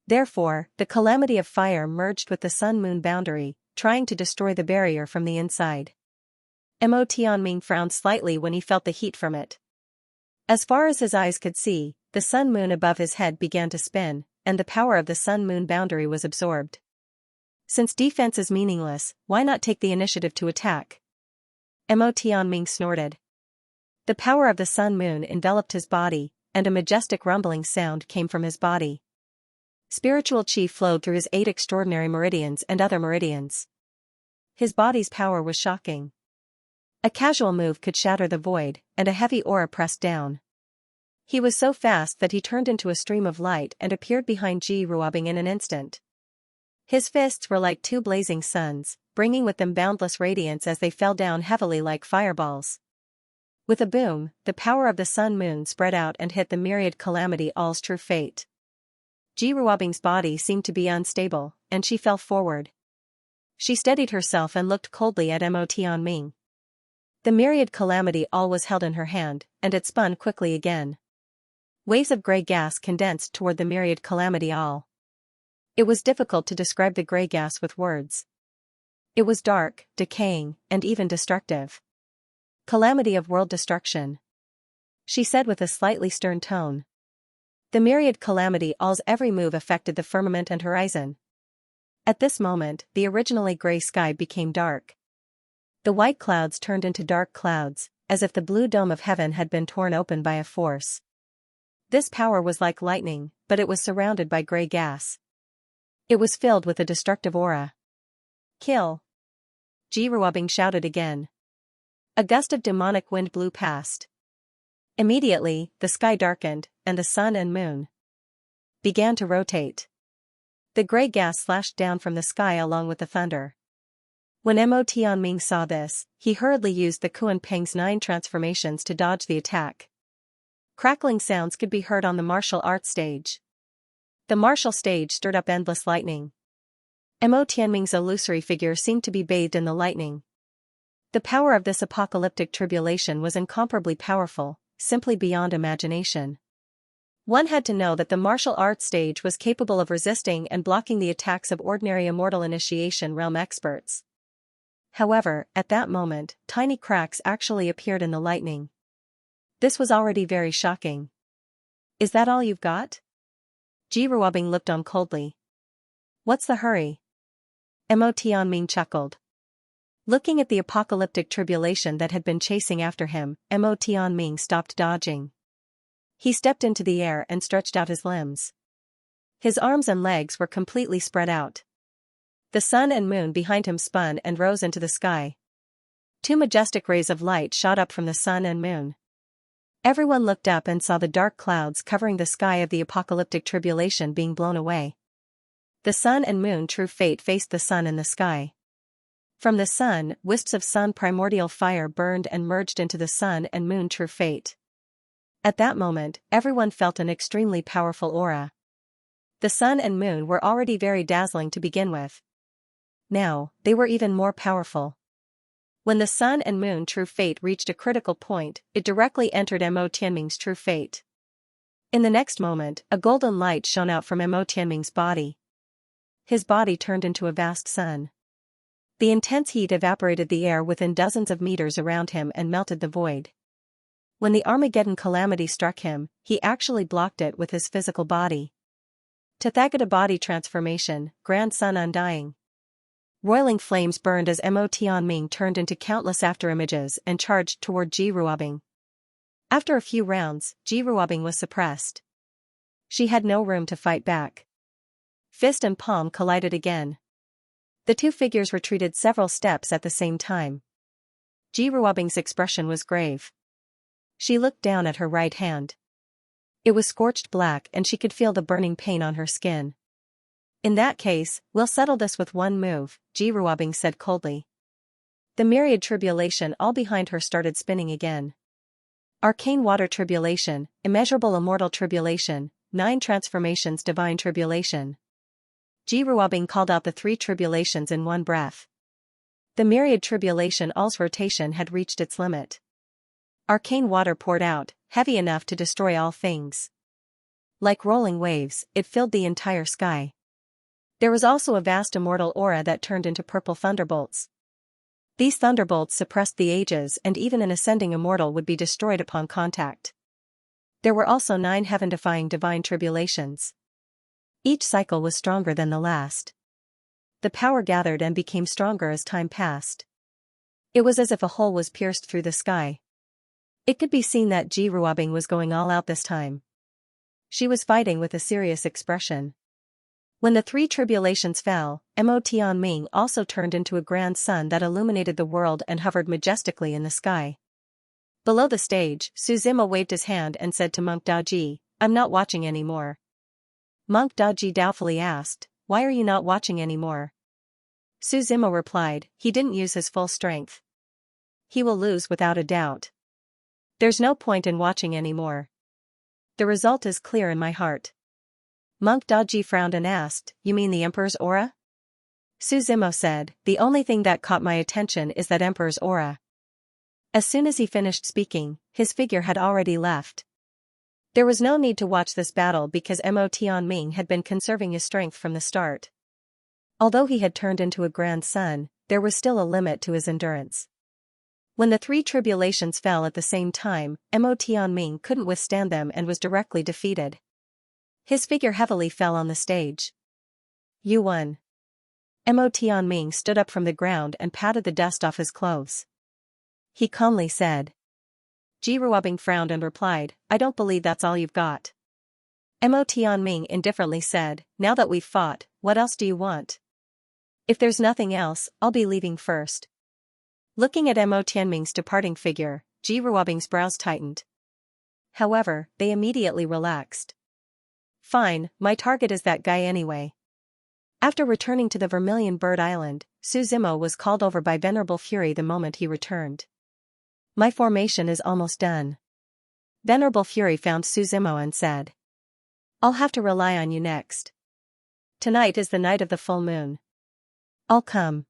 Therefore, the calamity of fire merged with the sun-moon boundary, trying to destroy the barrier from the inside. Mo Tianming frowned slightly when he felt the heat from it. As far as his eyes could see, the sun-moon above his head began to spin, and the power of the sun-moon boundary was absorbed. Since defense is meaningless, why not take the initiative to attack? Mo Tianming snorted. The power of the sun-moon enveloped his body, and a majestic rumbling sound came from his body. Spiritual chi flowed through his 8 extraordinary meridians and other meridians. His body's power was shocking. A casual move could shatter the void, and a heavy aura pressed down. He was so fast that he turned into a stream of light and appeared behind Ji Ruobing in an instant. His fists were like 2 blazing suns, bringing with them boundless radiance as they fell down heavily like fireballs. With a boom, the power of the sun-moon spread out and hit the myriad calamity all's true fate. Ji Ruobing's body seemed to be unstable, and she fell forward. She steadied herself and looked coldly at Mo Tianming. The myriad calamity all was held in her hand, and it spun quickly again. Waves of grey gas condensed toward the myriad calamity all. It was difficult to describe the grey gas with words. It was dark, decaying, and even destructive. Calamity of world destruction, she said with a slightly stern tone. The myriad calamity all's every move affected the firmament and horizon. At this moment, the originally grey sky became dark. The white clouds turned into dark clouds, as if the blue dome of heaven had been torn open by a force. This power was like lightning, but it was surrounded by grey gas. It was filled with a destructive aura. Kill! Ji Ruobing shouted again. A gust of demonic wind blew past. Immediately, the sky darkened, and the sun and moon began to rotate. The grey gas slashed down from the sky along with the thunder. When Mo Tianming saw this, he hurriedly used the Kuan Peng's 9 transformations to dodge the attack. Crackling sounds could be heard on the martial arts stage. The martial stage stirred up endless lightning. Mo Tianming's illusory figure seemed to be bathed in the lightning. The power of this apocalyptic tribulation was incomparably powerful, simply beyond imagination. One had to know that the martial arts stage was capable of resisting and blocking the attacks of ordinary immortal initiation realm experts. However, at that moment, tiny cracks actually appeared in the lightning. This was already very shocking. Is that all you've got? Ji Ruobing looked on coldly. What's the hurry? Mo Tianming chuckled. Looking at the apocalyptic tribulation that had been chasing after him, Mo Tianming stopped dodging. He stepped into the air and stretched out his limbs. His arms and legs were completely spread out. The sun and moon behind him spun and rose into the sky. 2 majestic rays of light shot up from the sun and moon. Everyone looked up and saw the dark clouds covering the sky of the apocalyptic tribulation being blown away. The sun and moon true fate faced the sun in the sky. From the sun, wisps of sun primordial fire burned and merged into the sun and moon true fate. At that moment, everyone felt an extremely powerful aura. The sun and moon were already very dazzling to begin with. Now, they were even more powerful. When the sun and moon true fate reached a critical point, it directly entered Mo Tianming's true fate. In the next moment, a golden light shone out from Mo Tianming's body. His body turned into a vast sun. The intense heat evaporated the air within dozens of meters around him and melted the void. When the Armageddon calamity struck him, he actually blocked it with his physical body. Tathagata body transformation, Grand Sun undying. Roiling flames burned as Mo Tianming turned into countless afterimages and charged toward Ji Ruobing. After a few rounds, Ji Ruobing was suppressed. She had no room to fight back. Fist and palm collided again. The 2 figures retreated several steps at the same time. Ji Ruobing's expression was grave. She looked down at her right hand. It was scorched black and she could feel the burning pain on her skin. In that case, we'll settle this with one move, Ji Ruobing said coldly. The myriad tribulation all behind her started spinning again. Arcane water tribulation, immeasurable immortal tribulation, 9 transformations divine tribulation. Jiruabing called out the 3 tribulations in one breath. The myriad tribulation all's rotation had reached its limit. Arcane water poured out, heavy enough to destroy all things. Like rolling waves, it filled the entire sky. There was also a vast immortal aura that turned into purple thunderbolts. These thunderbolts suppressed the ages, and even an ascending immortal would be destroyed upon contact. There were also 9 heaven-defying divine tribulations. Each cycle was stronger than the last. The power gathered and became stronger as time passed. It was as if a hole was pierced through the sky. It could be seen that Jiruabing was going all out this time. She was fighting with a serious expression. When the 3 tribulations fell, Mo Tianming also turned into a grand sun that illuminated the world and hovered majestically in the sky. Below the stage, Su Zimo waved his hand and said to Monk Daji, "I'm not watching anymore." Monk Daji doubtfully asked, "Why are you not watching anymore?" Su Zimo replied, "He didn't use his full strength. He will lose without a doubt. There's no point in watching anymore. The result is clear in my heart." Monk Daji frowned and asked, "You mean the Emperor's aura?" Su Zimo said, "The only thing that caught my attention is that Emperor's aura." As soon as he finished speaking, his figure had already left. There was no need to watch this battle because Mo Tianming had been conserving his strength from the start. Although he had turned into a grand sun, there was still a limit to his endurance. When the 3 tribulations fell at the same time, Mo Tianming couldn't withstand them and was directly defeated. His figure heavily fell on the stage. "You won." Mo Tianming stood up from the ground and patted the dust off his clothes. He calmly said. Jiruabing frowned and replied, "I don't believe that's all you've got." Mo Tianming indifferently said, "Now that we've fought, what else do you want? If there's nothing else, I'll be leaving first." Looking at Mo Tianming's departing figure, Jiruabing's brows tightened. However, they immediately relaxed. "Fine, my target is that guy anyway." After returning to the Vermilion Bird Island, Su Zimo was called over by Venerable Fury the moment he returned. "My formation is almost done." Venerable Fury found Su Zimo and said, "I'll have to rely on you next. Tonight is the night of the full moon." "I'll come."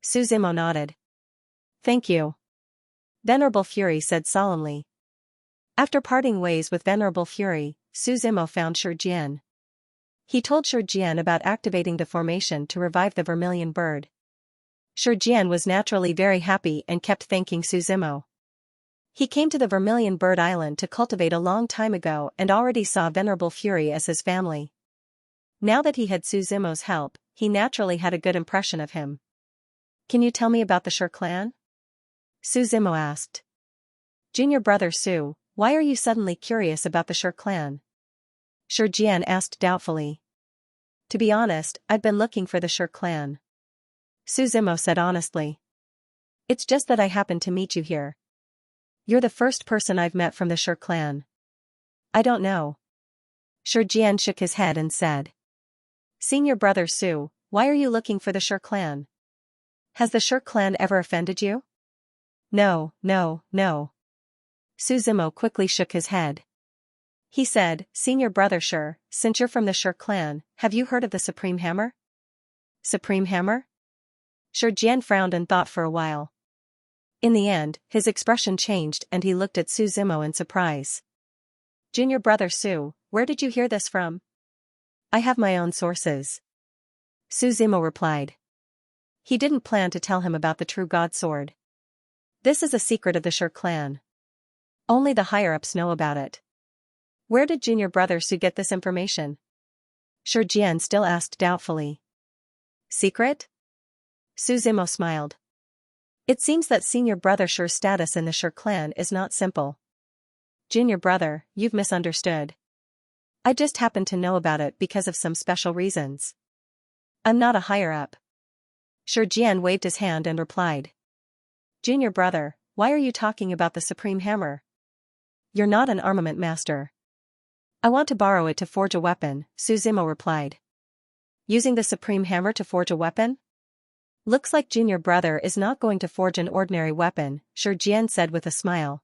Su Zimo nodded. "Thank you." Venerable Fury said solemnly. After parting ways with Venerable Fury, Su Zimo found Shijian. He told Shijian about activating the formation to revive the Vermilion Bird. Shijian was naturally very happy and kept thanking Su Zimo. He came to the Vermilion Bird Island to cultivate a long time ago and already saw Venerable Fury as his family. Now that he had Su Zimo's help, he naturally had a good impression of him. "Can you tell me about the Shi clan?" Su Zimo asked. "Junior brother Su, why are you suddenly curious about the Shi clan?" Shijian asked doubtfully. "To be honest, I've been looking for the Shi clan." Su Zimo said honestly. "It's just that I happened to meet you here. You're the first person I've met from the Shi clan." "I don't know." Shijian shook his head and said. "Senior brother Su, why are you looking for the Shi clan? Has the Shi clan ever offended you?" "No, no, no." Su Zimo quickly shook his head. He said, "Senior brother Shi, since you're from the Shi clan, have you heard of the Supreme Hammer?" "Supreme Hammer?" Shijian frowned and thought for a while. In the end, his expression changed and he looked at Su Zimo in surprise. "Junior brother Su, where did you hear this from?" "I have my own sources." Su Zimo replied. He didn't plan to tell him about the true God sword. This is a secret of the Shi clan. Only the higher-ups know about it. Where did junior brother Su get this information? Shijian still asked doubtfully. Secret? Su Zimo smiled. It seems that senior brother Shi's status in the Shi clan is not simple. Junior brother, you've misunderstood. I just happen to know about it because of some special reasons. I'm not a higher-up. Shijian waved his hand and replied. Junior brother, why are you talking about the Supreme Hammer? You're not an armament master. I want to borrow it to forge a weapon, Su Zimo replied. Using the Supreme Hammer to forge a weapon? Looks like junior brother is not going to forge an ordinary weapon, Xianxia said with a smile.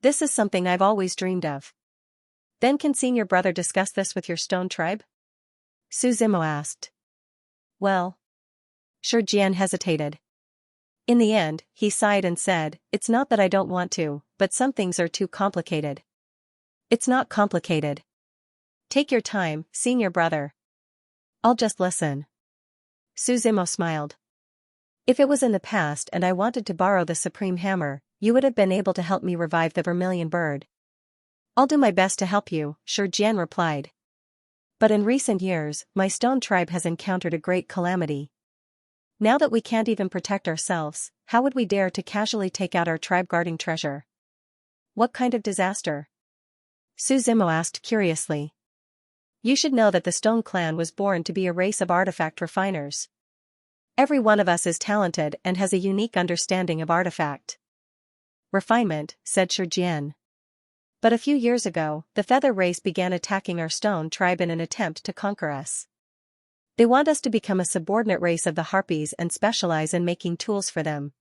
This is something I've always dreamed of. Then can senior brother discuss this with your stone tribe? Su Zimo asked. Well. Xianxia hesitated. In the end, he sighed and said, it's not that I don't want to, but some things are too complicated. It's not complicated. Take your time, senior brother. I'll just listen. Su Zimo smiled. If it was in the past and I wanted to borrow the supreme hammer, you would have been able to help me revive the vermilion bird. I'll do my best to help you, Xianxia replied. But in recent years, my stone tribe has encountered a great calamity. Now that we can't even protect ourselves, how would we dare to casually take out our tribe guarding treasure? What kind of disaster? Su Zimo asked curiously. You should know that the Stone Clan was born to be a race of artifact refiners. Every one of us is talented and has a unique understanding of artifact refinement, said Xianxia. But a few years ago, the feather race began attacking our stone tribe in an attempt to conquer us. They want us to become a subordinate race of the harpies and specialize in making tools for them.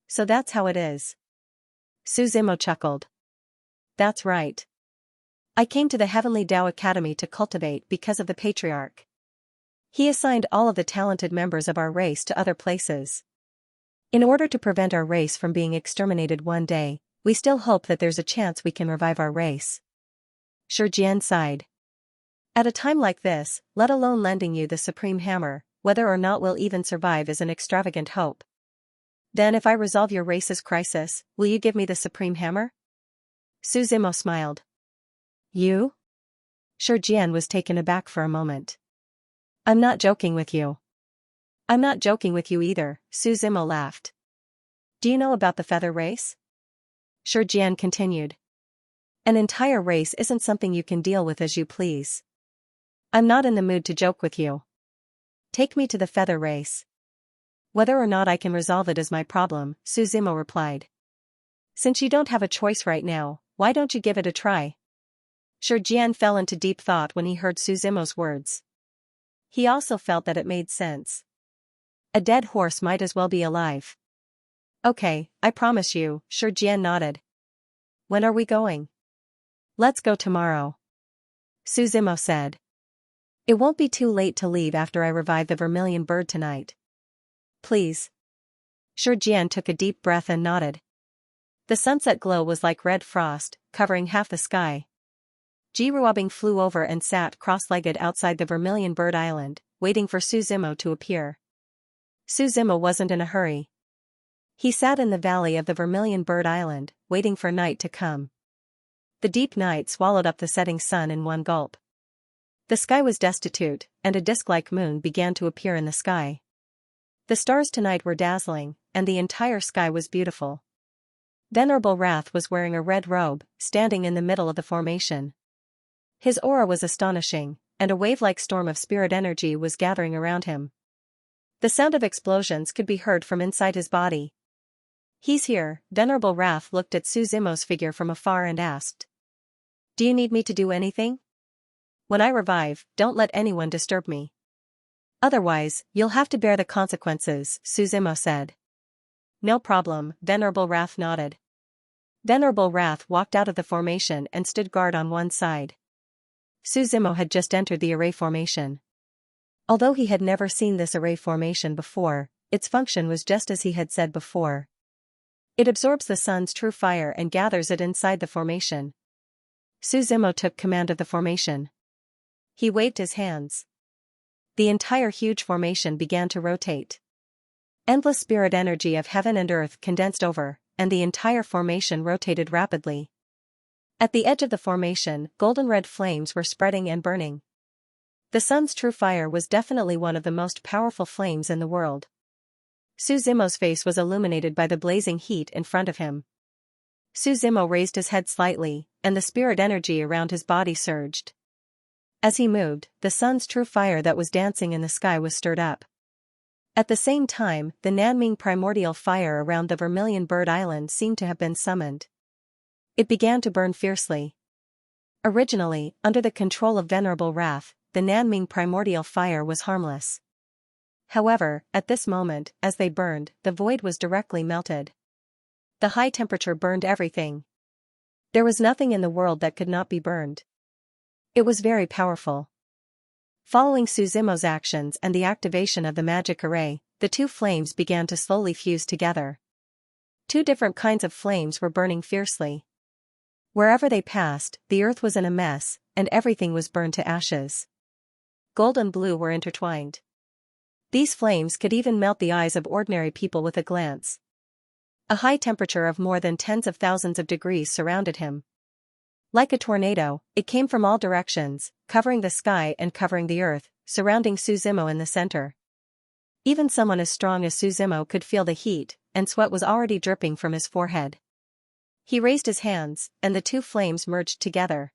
So that's how it is. Su Zimo chuckled. That's right. I came to the Heavenly Tao Academy to cultivate because of the patriarch. He assigned all of the talented members of our race to other places. In order to prevent our race from being exterminated one day, we still hope that there's a chance we can revive our race. Xianxia sighed. At a time like this, let alone lending you the supreme hammer, whether or not we'll even survive is an extravagant hope. Then if I resolve your race's crisis, will you give me the supreme hammer? Su Zimo smiled. You? Xianxia was taken aback for a moment. I'm not joking with you. I'm not joking with you either, Su Zimo laughed. Do you know about the feather race? Xianxia continued. An entire race isn't something you can deal with as you please. I'm not in the mood to joke with you. Take me to the feather race. Whether or not I can resolve it is my problem, Su Zimo replied. Since you don't have a choice right now, why don't you give it a try? Xianxia fell into deep thought when he heard Su Zimo's words. He also felt that it made sense. A dead horse might as well be alive. Okay, I promise you, Xianxia nodded. When are we going? Let's go tomorrow. Su Zimo said. It won't be too late to leave after I revive the vermilion bird tonight. Please. Xianxia took a deep breath and nodded. The sunset glow was like red frost, covering half the sky. Jiruabing flew over and sat cross-legged outside the vermilion bird island, waiting for Su Zimo to appear. Su Zimo wasn't in a hurry. He sat in the valley of the vermilion bird island, waiting for night to come. The deep night swallowed up the setting sun in one gulp. The sky was destitute, and a disk-like moon began to appear in the sky. The stars tonight were dazzling, and the entire sky was beautiful. Venerable Wrath was wearing a red robe, standing in the middle of the formation. His aura was astonishing, and a wave-like storm of spirit energy was gathering around him. The sound of explosions could be heard from inside his body. He's here. Venerable Wrath looked at Su Zimo's figure from afar and asked. Do you need me to do anything? When I revive, don't let anyone disturb me. Otherwise, you'll have to bear the consequences, Su Zimo said. No problem, Venerable Wrath nodded. Venerable Wrath walked out of the formation and stood guard on one side. Su Zimo had just entered the array formation. Although he had never seen this array formation before, its function was just as he had said before. It absorbs the sun's true fire and gathers it inside the formation. Su Zimo took command of the formation. He waved his hands. The entire huge formation began to rotate. Endless spirit energy of heaven and earth condensed over, and the entire formation rotated rapidly. At the edge of the formation, golden-red flames were spreading and burning. The sun's true fire was definitely one of the most powerful flames in the world. Su Zimo's face was illuminated by the blazing heat in front of him. Su Zimo raised his head slightly, and the spirit energy around his body surged. As he moved, the sun's true fire that was dancing in the sky was stirred up. At the same time, the Nanming primordial fire around the Vermilion Bird Island seemed to have been summoned. It began to burn fiercely. Originally, under the control of Venerable Wrath, the Nanming primordial fire was harmless. However, at this moment, as they burned, the void was directly melted. The high temperature burned everything. There was nothing in the world that could not be burned. It was very powerful. Following Suzumo's actions and the activation of the magic array, the two flames began to slowly fuse together. Two different kinds of flames were burning fiercely. Wherever they passed, the earth was in a mess, and everything was burned to ashes. Gold and blue were intertwined. These flames could even melt the eyes of ordinary people with a glance. A high temperature of more than tens of thousands of degrees surrounded him. Like a tornado, it came from all directions, covering the sky and covering the earth, surrounding Suzumo in the center. Even someone as strong as Suzumo could feel the heat, and sweat was already dripping from his forehead. He raised his hands, and the two flames merged together.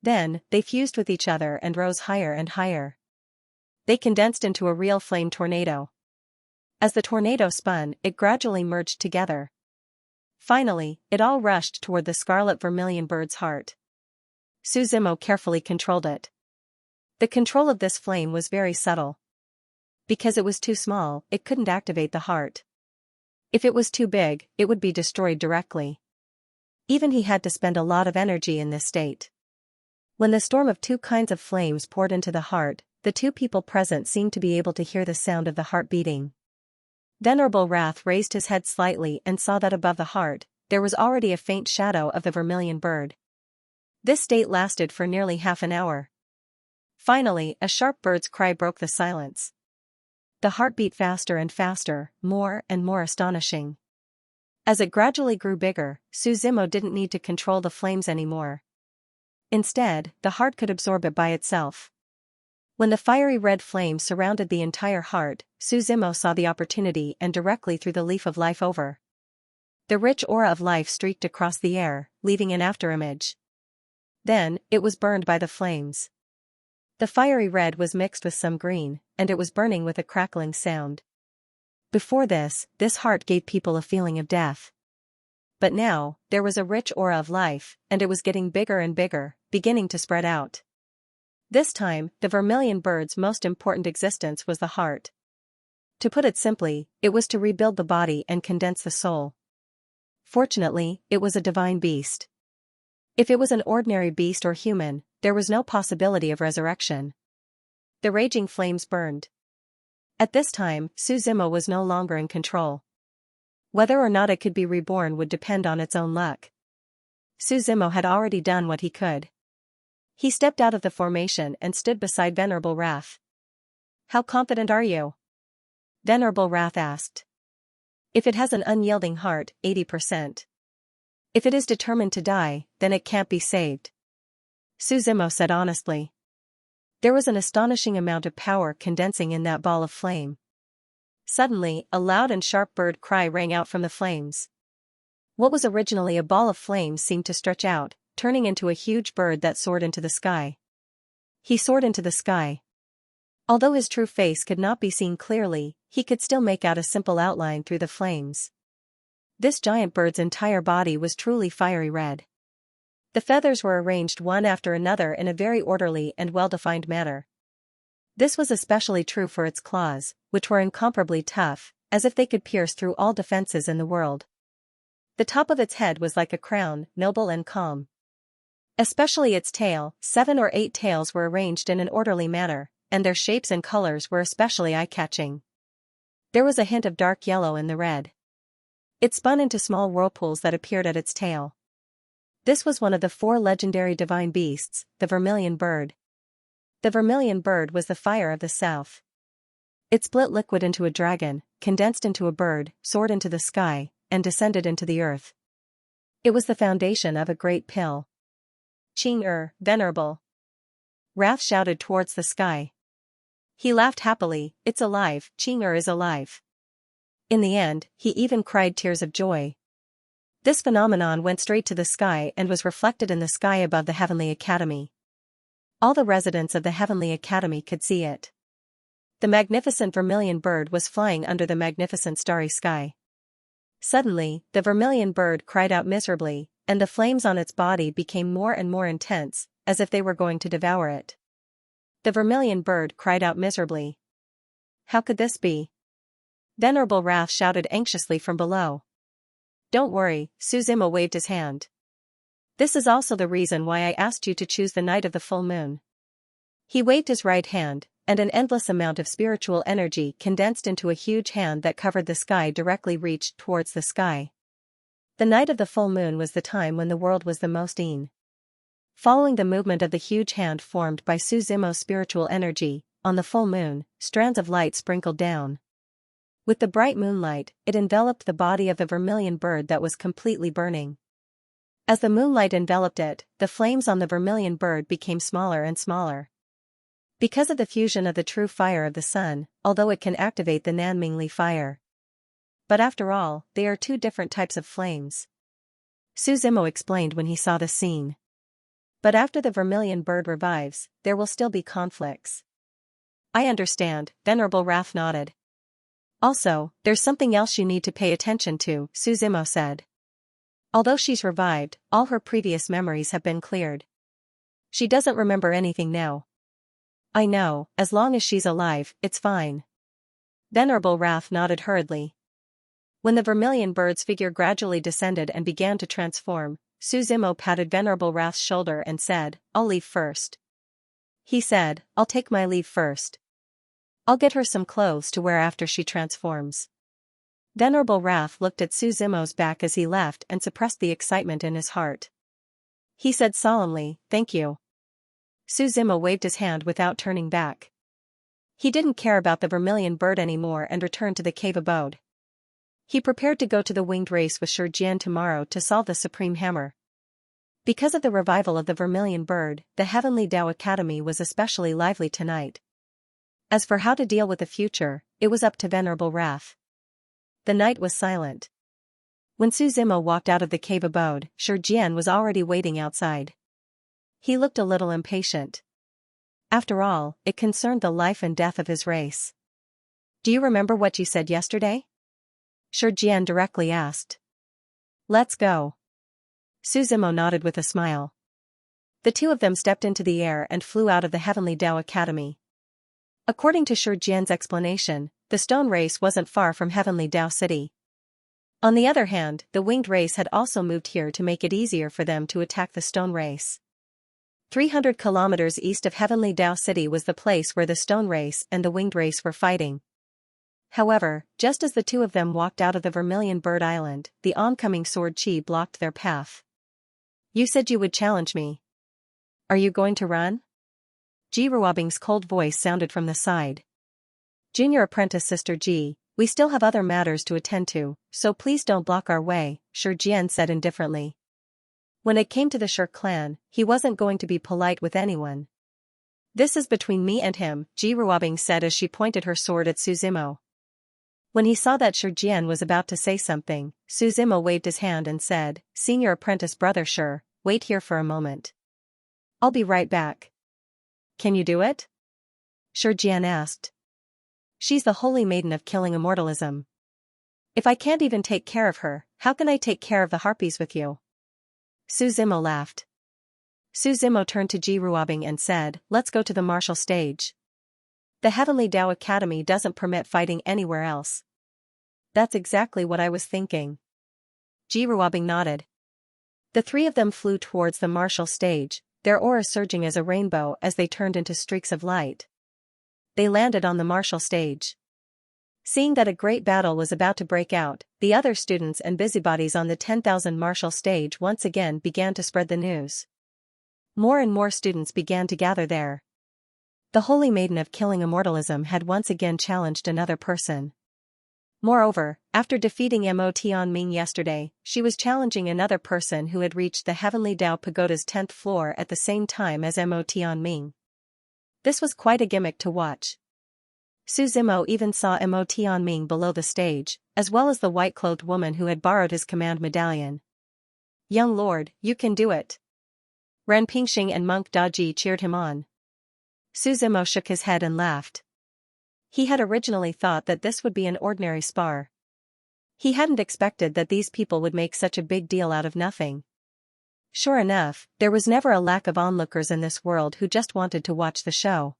Then, they fused with each other and rose higher and higher. They condensed into a real flame tornado. As the tornado spun, it gradually merged together. Finally, it all rushed toward the scarlet vermilion bird's heart. Suzumo carefully controlled it. The control of this flame was very subtle. Because it was too small, it couldn't activate the heart. If it was too big, it would be destroyed directly. Even he had to spend a lot of energy in this state. When the storm of two kinds of flames poured into the heart, the two people present seemed to be able to hear the sound of the heart beating. Venerable Wrath raised his head slightly and saw that above the heart, there was already a faint shadow of the vermilion bird. This state lasted for nearly half an hour. Finally, a sharp bird's cry broke the silence. The heart beat faster and faster, more and more astonishing. As it gradually grew bigger, Suzumo didn't need to control the flames anymore. Instead, the heart could absorb it by itself. When the fiery red flame surrounded the entire heart, Suzumo saw the opportunity and directly threw the leaf of life over. The rich aura of life streaked across the air, leaving an afterimage. Then, it was burned by the flames. The fiery red was mixed with some green, and it was burning with a crackling sound. Before this heart gave people a feeling of death. But now, there was a rich aura of life, and it was getting bigger and bigger, beginning to spread out. This time, the vermilion bird's most important existence was the heart. To put it simply, it was to rebuild the body and condense the soul. Fortunately, it was a divine beast. If it was an ordinary beast or human, there was no possibility of resurrection. The raging flames burned. At this time, Suzumo was no longer in control. Whether or not it could be reborn would depend on its own luck. Suzumo had already done what he could. He stepped out of the formation and stood beside Venerable Wrath. "How confident are you?" Venerable Wrath asked. "If it has an unyielding heart, 80%. If it is determined to die, then it can't be saved," Suzumo said honestly. There was an astonishing amount of power condensing in that ball of flame. Suddenly, a loud and sharp bird cry rang out from the flames. What was originally a ball of flames seemed to stretch out, turning into a huge bird that soared into the sky. He soared into the sky. Although his true face could not be seen clearly, he could still make out a simple outline through the flames. This giant bird's entire body was truly fiery red. The feathers were arranged one after another in a very orderly and well-defined manner. This was especially true for its claws, which were incomparably tough, as if they could pierce through all defenses in the world. The top of its head was like a crown, noble and calm. Especially its tail, 7 or 8 tails were arranged in an orderly manner, and their shapes and colors were especially eye-catching. There was a hint of dark yellow in the red. It spun into small whirlpools that appeared at its tail. This was one of the 4 legendary divine beasts, the vermilion bird. The vermilion bird was the fire of the south. It split liquid into a dragon, condensed into a bird, soared into the sky, and descended into the earth. It was the foundation of a great pill. "Qing Venerable!" Wrath shouted towards the sky. He laughed happily. "It's alive, Qing is alive." In the end, he even cried tears of joy. This phenomenon went straight to the sky and was reflected in the sky above the Heavenly Academy. All the residents of the Heavenly Academy could see it. The magnificent vermilion bird was flying under the magnificent starry sky. Suddenly, the vermilion bird cried out miserably, and the flames on its body became more and more intense, as if they were going to devour it. The vermilion bird cried out miserably. How could this be? Venerable Wrath shouted anxiously from below. Don't worry, Suzima waved his hand. This is also the reason why I asked you to choose the night of the full moon. He waved his right hand, and an endless amount of spiritual energy condensed into a huge hand that covered the sky directly reached towards the sky. The night of the full moon was the time when the world was the most in. Following the movement of the huge hand formed by Suzumo's spiritual energy, on the full moon, strands of light sprinkled down. With the bright moonlight, it enveloped the body of the vermilion bird that was completely burning. As the moonlight enveloped it, the flames on the vermilion bird became smaller and smaller. Because of the fusion of the true fire of the sun, although it can activate the Nanmingli fire. But after all, they are two different types of flames. Suzimo explained when he saw the scene. But after the vermilion bird revives, there will still be conflicts. I understand, Venerable Wrath nodded. Also, there's something else you need to pay attention to, Suzimo said. Although she's revived, all her previous memories have been cleared. She doesn't remember anything now. I know, as long as she's alive, it's fine. Venerable Wrath nodded hurriedly. When the vermilion bird's figure gradually descended and began to transform, Suzimo patted Venerable Wrath's shoulder and said, I'll leave first. He said, I'll take my leave first. I'll get her some clothes to wear after she transforms. Venerable Wrath looked at Suzimo's back as he left and suppressed the excitement in his heart. He said solemnly, Thank you. Suzimo waved his hand without turning back. He didn't care about the vermilion bird anymore and returned to the cave abode. He prepared to go to the winged race with Xianxia tomorrow to solve the supreme hammer. Because of the revival of the vermilion bird, the Heavenly Tao Academy was especially lively tonight. As for how to deal with the future, it was up to Venerable Wrath. The night was silent. When Suzimo walked out of the cave abode, Xianxia was already waiting outside. He looked a little impatient. After all, it concerned the life and death of his race. Do you remember what you said yesterday? Xianxia directly asked. Let's go. Suzimo nodded with a smile. The two of them stepped into the air and flew out of the Heavenly Tao Academy. According to Xianxia's explanation, the stone race wasn't far from Heavenly Tao City. On the other hand, the winged race had also moved here to make it easier for them to attack the stone race. 300 kilometers east of Heavenly Tao City was the place where the stone race and the winged race were fighting. However, just as the two of them walked out of the Vermilion Bird Island, the oncoming sword chi blocked their path. You said you would challenge me. Are you going to run? Ji Ruobing's cold voice sounded from the side. Junior apprentice Sister Ji, we still have other matters to attend to, so please don't block our way, Xianxia said indifferently. When it came to the Shirk clan, he wasn't going to be polite with anyone. This is between me and him, Ji Ruobing said as she pointed her sword at Suzimo. When he saw that Xianxia was about to say something, Suzimo waved his hand and said, Senior apprentice brother Shir, wait here for a moment. I'll be right back. Can you do it? Xianxia asked. She's the holy maiden of killing immortalism. If I can't even take care of her, how can I take care of the harpies with you? Suzimo laughed. Suzimo turned to Ji Ruobing and said, let's go to the martial stage. The Heavenly Tao Academy doesn't permit fighting anywhere else. That's exactly what I was thinking. Ji Ruobing nodded. The three of them flew towards the martial stage, their auras surging as a rainbow as they turned into streaks of light. They landed on the martial stage. Seeing that a great battle was about to break out, the other students and busybodies on the 10,000 martial stage once again began to spread the news. More and more students began to gather there. The Holy Maiden of Killing Immortalism had once again challenged another person. Moreover, after defeating Mo Tianming yesterday, she was challenging another person who had reached the Heavenly Tao Pagoda's 10th floor at the same time as Mo Tianming. This was quite a gimmick to watch. Suzimo even saw Mo Tianming below the stage, as well as the white-clothed woman who had borrowed his command medallion. Young lord, you can do it. Ren Pingxing and Monk Daji cheered him on. Suzimo shook his head and laughed. He had originally thought that this would be an ordinary spar. He hadn't expected that these people would make such a big deal out of nothing. Sure enough, there was never a lack of onlookers in this world who just wanted to watch the show.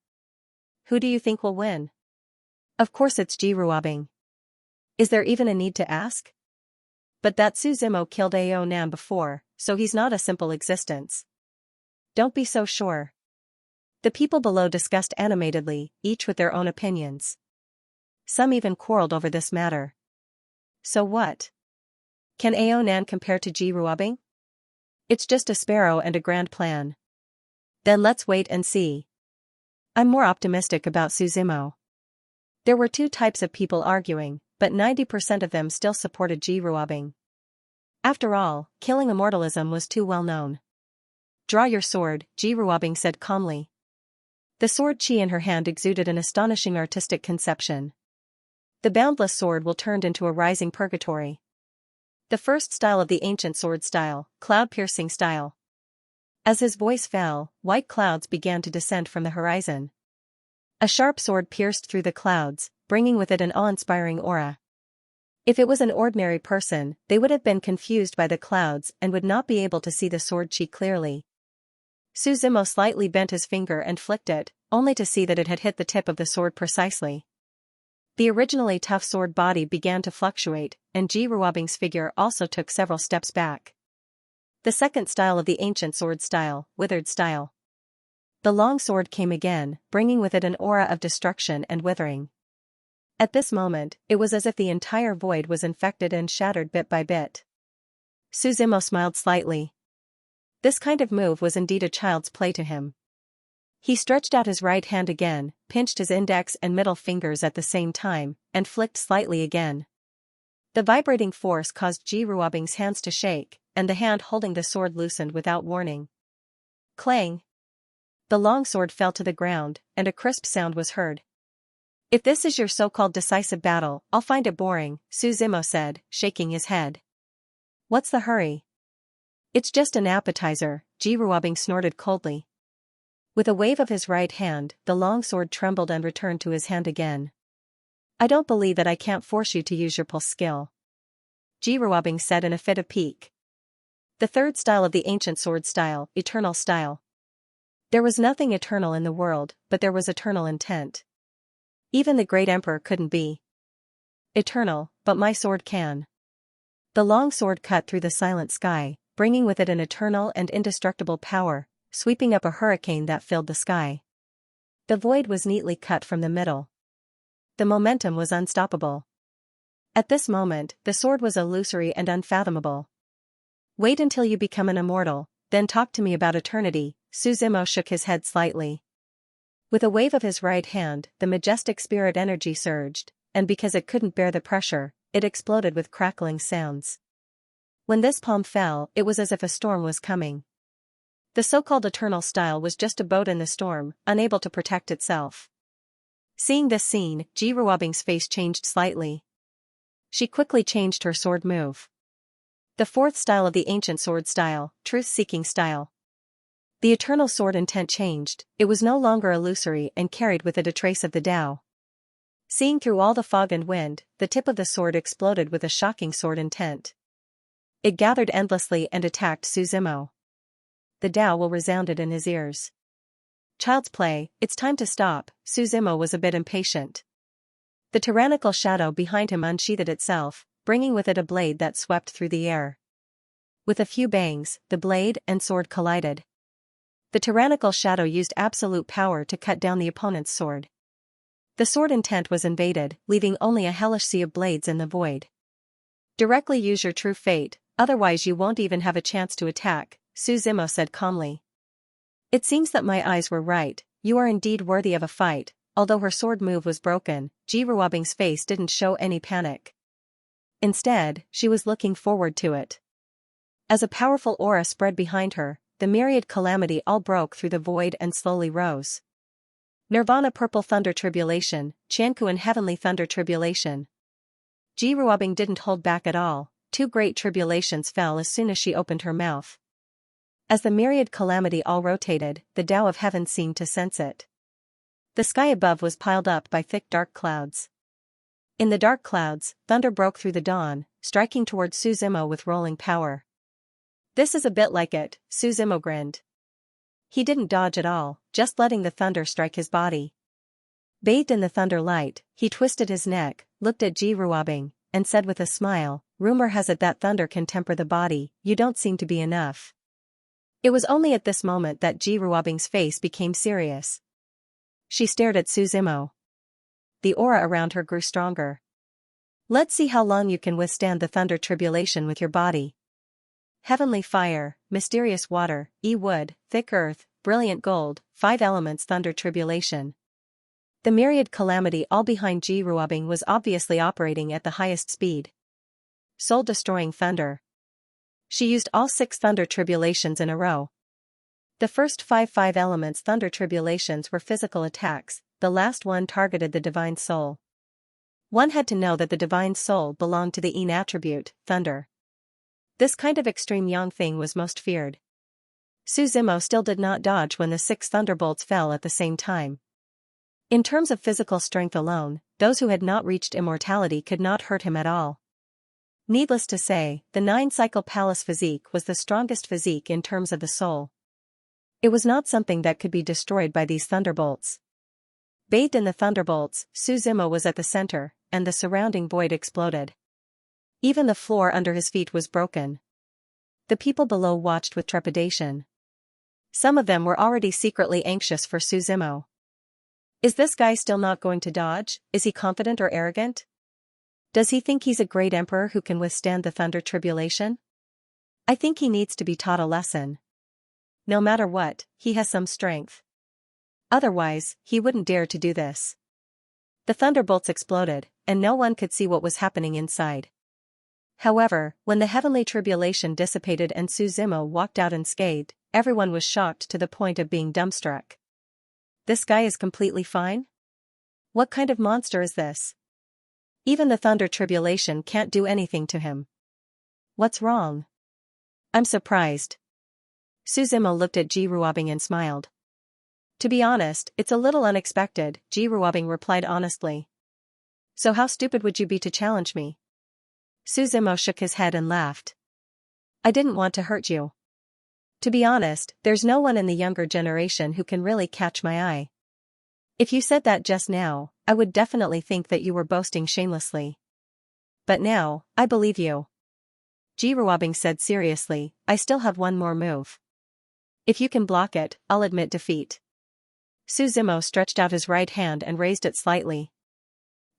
Who do you think will win? Of course it's Jiruabing. Is there even a need to ask? But that Su Zimo killed Ao Nam before, so he's not a simple existence. Don't be so sure. The people below discussed animatedly, each with their own opinions. Some even quarreled over this matter. So what? Can Ao Nan compare to Jiruabing? It's just a sparrow and a grand plan. Then let's wait and see. I'm more optimistic about Su Zimo. There were two types of people arguing, but 90% of them still supported Jiruabing. After all, killing immortalism was too well known. Draw your sword, Jiruabing said calmly. The sword chi in her hand exuded an astonishing artistic conception. The boundless sword will turn into a rising purgatory. The first style of the ancient sword style, cloud-piercing style. As his voice fell, white clouds began to descend from the horizon. A sharp sword pierced through the clouds, bringing with it an awe-inspiring aura. If it was an ordinary person, they would have been confused by the clouds and would not be able to see the sword chi clearly. Su Zimo slightly bent his finger and flicked it, only to see that it had hit the tip of the sword precisely. The originally tough sword body began to fluctuate, and Jiruabing's figure also took several steps back. The second style of the ancient sword style, withered style. The long sword came again, bringing with it an aura of destruction and withering. At this moment, it was as if the entire void was infected and shattered bit by bit. Su Zimo smiled slightly. This kind of move was indeed a child's play to him. He stretched out his right hand again, pinched his index and middle fingers at the same time, and flicked slightly again. The vibrating force caused Jiruabing's hands to shake, and the hand holding the sword loosened without warning. Clang! The long sword fell to the ground, and a crisp sound was heard. If this is your so-called decisive battle, I'll find it boring, Su Zimo said, shaking his head. What's the hurry? It's just an appetizer, Jiruabing snorted coldly. With a wave of his right hand, the long sword trembled and returned to his hand again. I don't believe that I can't force you to use your pulse skill, Jiruabing said in a fit of pique. The third style of the ancient sword style, eternal style. There was nothing eternal in the world, but there was eternal intent. Even the great emperor couldn't be eternal, but my sword can. The long sword cut through the silent sky, bringing with it an eternal and indestructible power, sweeping up a hurricane that filled the sky. The void was neatly cut from the middle. The momentum was unstoppable. At this moment, the sword was illusory and unfathomable. Wait until you become an immortal, then talk to me about eternity, Su Zimo shook his head slightly. With a wave of his right hand, the majestic spirit energy surged, and because it couldn't bear the pressure, it exploded with crackling sounds. When this palm fell, it was as if a storm was coming. The so-called eternal style was just a boat in the storm, unable to protect itself. Seeing this scene, Jiruabing's face changed slightly. She quickly changed her sword move. The fourth style of the ancient sword style, truth-seeking style. The eternal sword intent changed, it was no longer illusory and carried with it a trace of the Tao. Seeing through all the fog and wind, the tip of the sword exploded with a shocking sword intent. It gathered endlessly and attacked Su Zimo. The Tao will resounded in his ears. Child's play, it's time to stop, Su Zimo was a bit impatient. The tyrannical shadow behind him unsheathed itself, bringing with it a blade that swept through the air. With a few bangs, the blade and sword collided. The tyrannical shadow used absolute power to cut down the opponent's sword. The sword intent was invaded, leaving only a hellish sea of blades in the void. Directly use your true fate, otherwise you won't even have a chance to attack, Su Zimo said calmly. It seems that my eyes were right, you are indeed worthy of a fight. Although her sword move was broken, Jiruabing's face didn't show any panic. Instead, she was looking forward to it. As a powerful aura spread behind her, the myriad calamity all broke through the void and slowly rose. Nirvana purple thunder tribulation, Xianxia heavenly thunder tribulation. Jiruabing didn't hold back at all, two great tribulations fell as soon as she opened her mouth. As the myriad calamity all rotated, the Tao of heaven seemed to sense it. The sky above was piled up by thick dark clouds. In the dark clouds, thunder broke through the dawn, striking toward Su Zimo with rolling power. This is a bit like it, Su Zimo grinned. He didn't dodge at all, just letting the thunder strike his body. Bathed in the thunder light, he twisted his neck, looked at Ji Ruobing, and said with a smile, "Rumor has it that thunder can temper the body, you don't seem to be enough." It was only at this moment that Ji Ruobing's face became serious. She stared at Su Zimo. The aura around her grew stronger. "Let's see how long you can withstand the thunder tribulation with your body. Heavenly fire, mysterious water, wood, thick earth, brilliant gold, 5 elements thunder tribulation." The myriad calamity all behind Ji Ruobing was obviously operating at the highest speed. Soul-destroying thunder. She used all 6 thunder tribulations in a row. The first 5 elements thunder tribulations were physical attacks, the last one targeted the divine soul. One had to know that the divine soul belonged to the Yin attribute, thunder. This kind of extreme yang thing was most feared. Su Zimo still did not dodge when the 6 thunderbolts fell at the same time. In terms of physical strength alone, those who had not reached immortality could not hurt him at all. Needless to say, the 9-cycle palace physique was the strongest physique in terms of the soul. It was not something that could be destroyed by these thunderbolts. Bathed in the thunderbolts, Su Zimo was at the center, and the surrounding void exploded. Even the floor under his feet was broken. The people below watched with trepidation. Some of them were already secretly anxious for Su Zimo. Is this guy still not going to dodge? Is he confident or arrogant? Does he think he's a great emperor who can withstand the thunder tribulation? I think he needs to be taught a lesson. No matter what, he has some strength. Otherwise, he wouldn't dare to do this. The thunderbolts exploded, and no one could see what was happening inside. However, when the heavenly tribulation dissipated and Su Zimo walked out unscathed, everyone was shocked to the point of being dumbstruck. This guy is completely fine? What kind of monster is this? Even the thunder tribulation can't do anything to him. What's wrong? I'm surprised. Su Zimo looked at Ji Ruobing and smiled. To be honest, it's a little unexpected, Ji Ruobing replied honestly. So how stupid would you be to challenge me? Su Zimo shook his head and laughed. I didn't want to hurt you. To be honest, there's no one in the younger generation who can really catch my eye. If you said that just now, I would definitely think that you were boasting shamelessly. But now, I believe you. Ji Ruobing said seriously, I still have one more move. If you can block it, I'll admit defeat. Su Zimo stretched out his right hand and raised it slightly.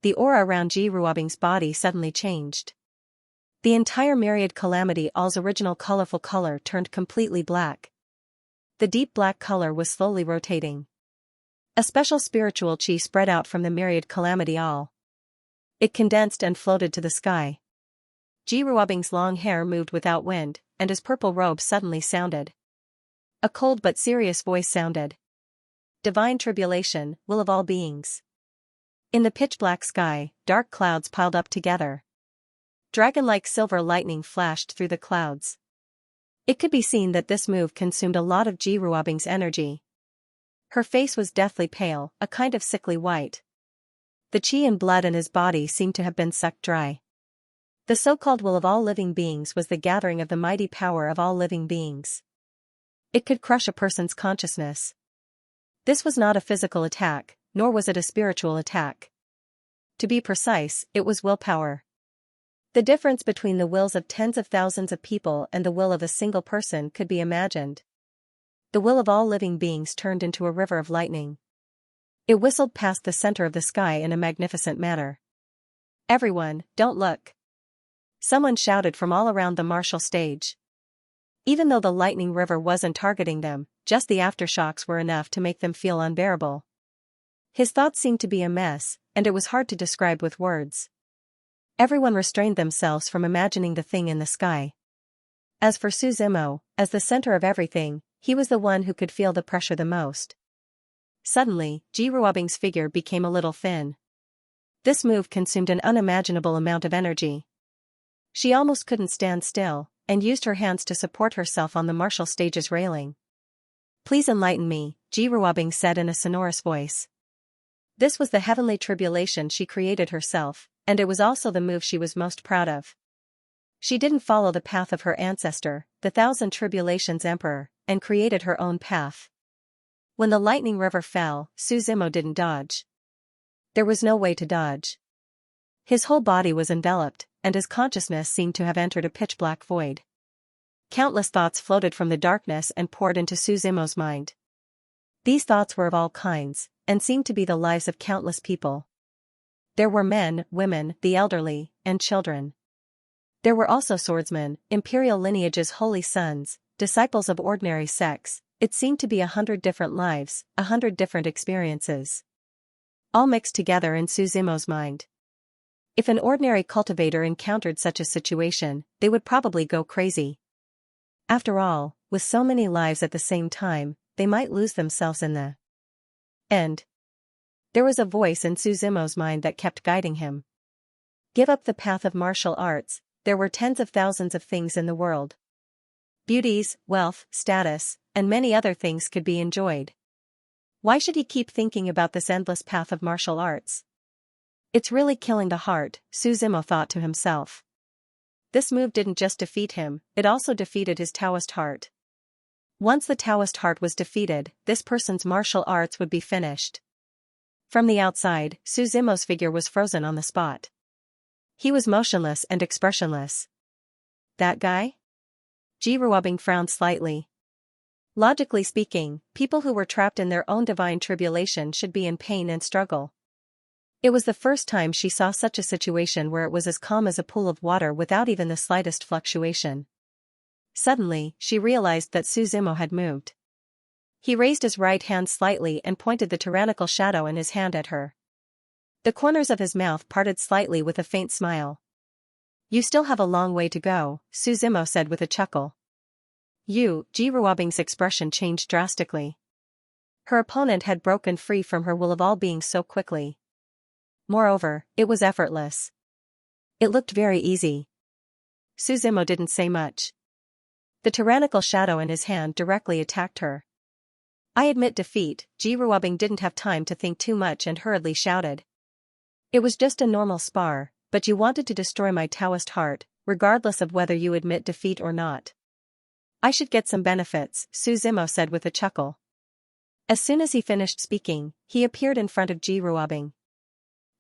The aura around Ji Ruobing's body suddenly changed. The entire myriad calamity all's original colorful color turned completely black. The deep black color was slowly rotating. A special spiritual chi spread out from the myriad calamity all. It condensed and floated to the sky. Ji Ruobing's long hair moved without wind, and his purple robe suddenly sounded. A cold but serious voice sounded. Divine tribulation, will of all beings. In the pitch-black sky, dark clouds piled up together. Dragon-like silver lightning flashed through the clouds. It could be seen that this move consumed a lot of Ji Ruobing's energy. Her face was deathly pale, a kind of sickly white. The chi and blood in his body seemed to have been sucked dry. The so-called will of all living beings was the gathering of the mighty power of all living beings. It could crush a person's consciousness. This was not a physical attack, nor was it a spiritual attack. To be precise, it was willpower. The difference between the wills of tens of thousands of people and the will of a single person could be imagined. The will of all living beings turned into a river of lightning. It whistled past the center of the sky in a magnificent manner. Everyone, don't look. Someone shouted from all around the martial stage. Even though the lightning river wasn't targeting them, just the aftershocks were enough to make them feel unbearable. His thoughts seemed to be a mess, and it was hard to describe with words. Everyone restrained themselves from imagining the thing in the sky. As for Su Zimo, as the center of everything, he was the one who could feel the pressure the most. Suddenly, Ji Ruobing's figure became a little thin. This move consumed an unimaginable amount of energy. She almost couldn't stand still, and used her hands to support herself on the martial stage's railing. Please enlighten me, Ji Ruobing said in a sonorous voice. This was the heavenly tribulation she created herself, and it was also the move she was most proud of. She didn't follow the path of her ancestor, the Thousand Tribulations Emperor, and created her own path. When the lightning river fell, Su Zimo didn't dodge. There was no way to dodge. His whole body was enveloped, and his consciousness seemed to have entered a pitch-black void. Countless thoughts floated from the darkness and poured into Suzumo's mind. These thoughts were of all kinds, and seemed to be the lives of countless people. There were men, women, the elderly, and children. There were also swordsmen, imperial lineage's holy sons, disciples of ordinary sects. It seemed to be 100 different lives, 100 different experiences. All mixed together in Suzumo's mind. If an ordinary cultivator encountered such a situation, they would probably go crazy. After all, with so many lives at the same time, they might lose themselves in the end. There was a voice in Suzumo's mind that kept guiding him. Give up the path of martial arts. There were tens of thousands of things in the world. Beauties, wealth, status, and many other things could be enjoyed. Why should he keep thinking about this endless path of martial arts? It's really killing the heart, Suzumo thought to himself. This move didn't just defeat him, it also defeated his Taoist heart. Once the Taoist heart was defeated, this person's martial arts would be finished. From the outside, Suzumo's figure was frozen on the spot. He was motionless and expressionless. That guy? Jiruabing frowned slightly. Logically speaking, people who were trapped in their own divine tribulation should be in pain and struggle. It was the first time she saw such a situation where it was as calm as a pool of water without even the slightest fluctuation. Suddenly, she realized that Suzumo had moved. He raised his right hand slightly and pointed the tyrannical shadow in his hand at her. The corners of his mouth parted slightly with a faint smile. You still have a long way to go, Suzumo said with a chuckle. Jiruabing's expression changed drastically. Her opponent had broken free from her will of all beings so quickly. Moreover, it was effortless. It looked very easy. Suzumo didn't say much. The tyrannical shadow in his hand directly attacked her. I admit defeat. Jiruabing didn't have time to think too much and hurriedly shouted. It was just a normal spar, but you wanted to destroy my Taoist heart, regardless of whether you admit defeat or not. I should get some benefits, Suzumo said with a chuckle. As soon as he finished speaking, he appeared in front of Jiruabing.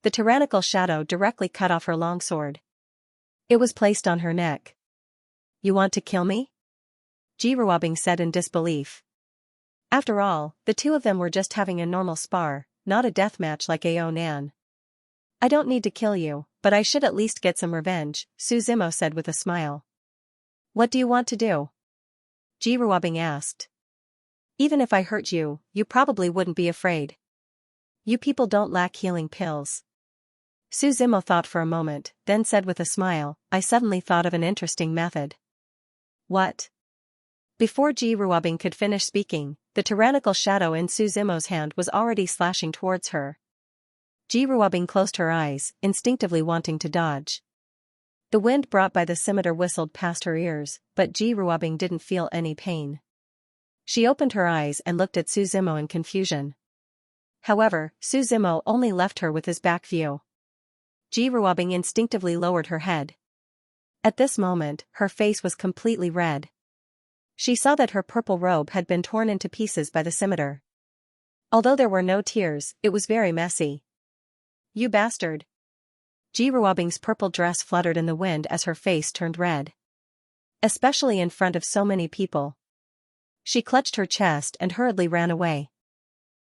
The tyrannical shadow directly cut off her longsword. It was placed on her neck. You want to kill me? Jiruabing said in disbelief. After all, the two of them were just having a normal spar, not a deathmatch like Ao Nan. I don't need to kill you, but I should at least get some revenge, Suzumo said with a smile. What do you want to do? Jiruabing asked. Even if I hurt you, you probably wouldn't be afraid. You people don't lack healing pills. Suzumo thought for a moment, then said with a smile, I suddenly thought of an interesting method. What? Before Jiruabing could finish speaking, the tyrannical shadow in Suzumo's hand was already slashing towards her. Jiruabing closed her eyes, instinctively wanting to dodge. The wind brought by the scimitar whistled past her ears, but Jiruabing didn't feel any pain. She opened her eyes and looked at Suzumo in confusion. However, Suzumo only left her with his back view. Jiruabing instinctively lowered her head. At this moment, her face was completely red. She saw that her purple robe had been torn into pieces by the scimitar. Although there were no tears, it was very messy. You bastard! Jiruabing's purple dress fluttered in the wind as her face turned red. Especially in front of so many people. She clutched her chest and hurriedly ran away.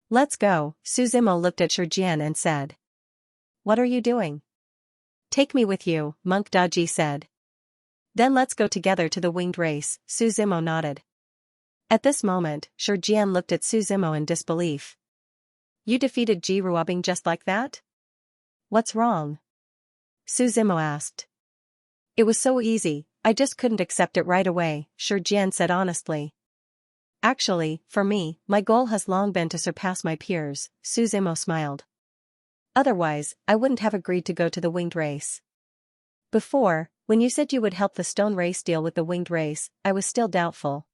Let's go, Suzumo looked at Shurjian and said. What are you doing? Take me with you, Monk Daji said. Then let's go together to the winged race, Suzumo nodded. At this moment, Shurjian looked at Suzumo in disbelief. You defeated Jiruabing just like that? What's wrong? Suzumo asked. It was so easy, I just couldn't accept it right away, Shurjian said honestly. Actually, for me, my goal has long been to surpass my peers, Suzumo smiled. Otherwise, I wouldn't have agreed to go to the winged race. Before, when you said you would help the stone race deal with the winged race, I was still doubtful.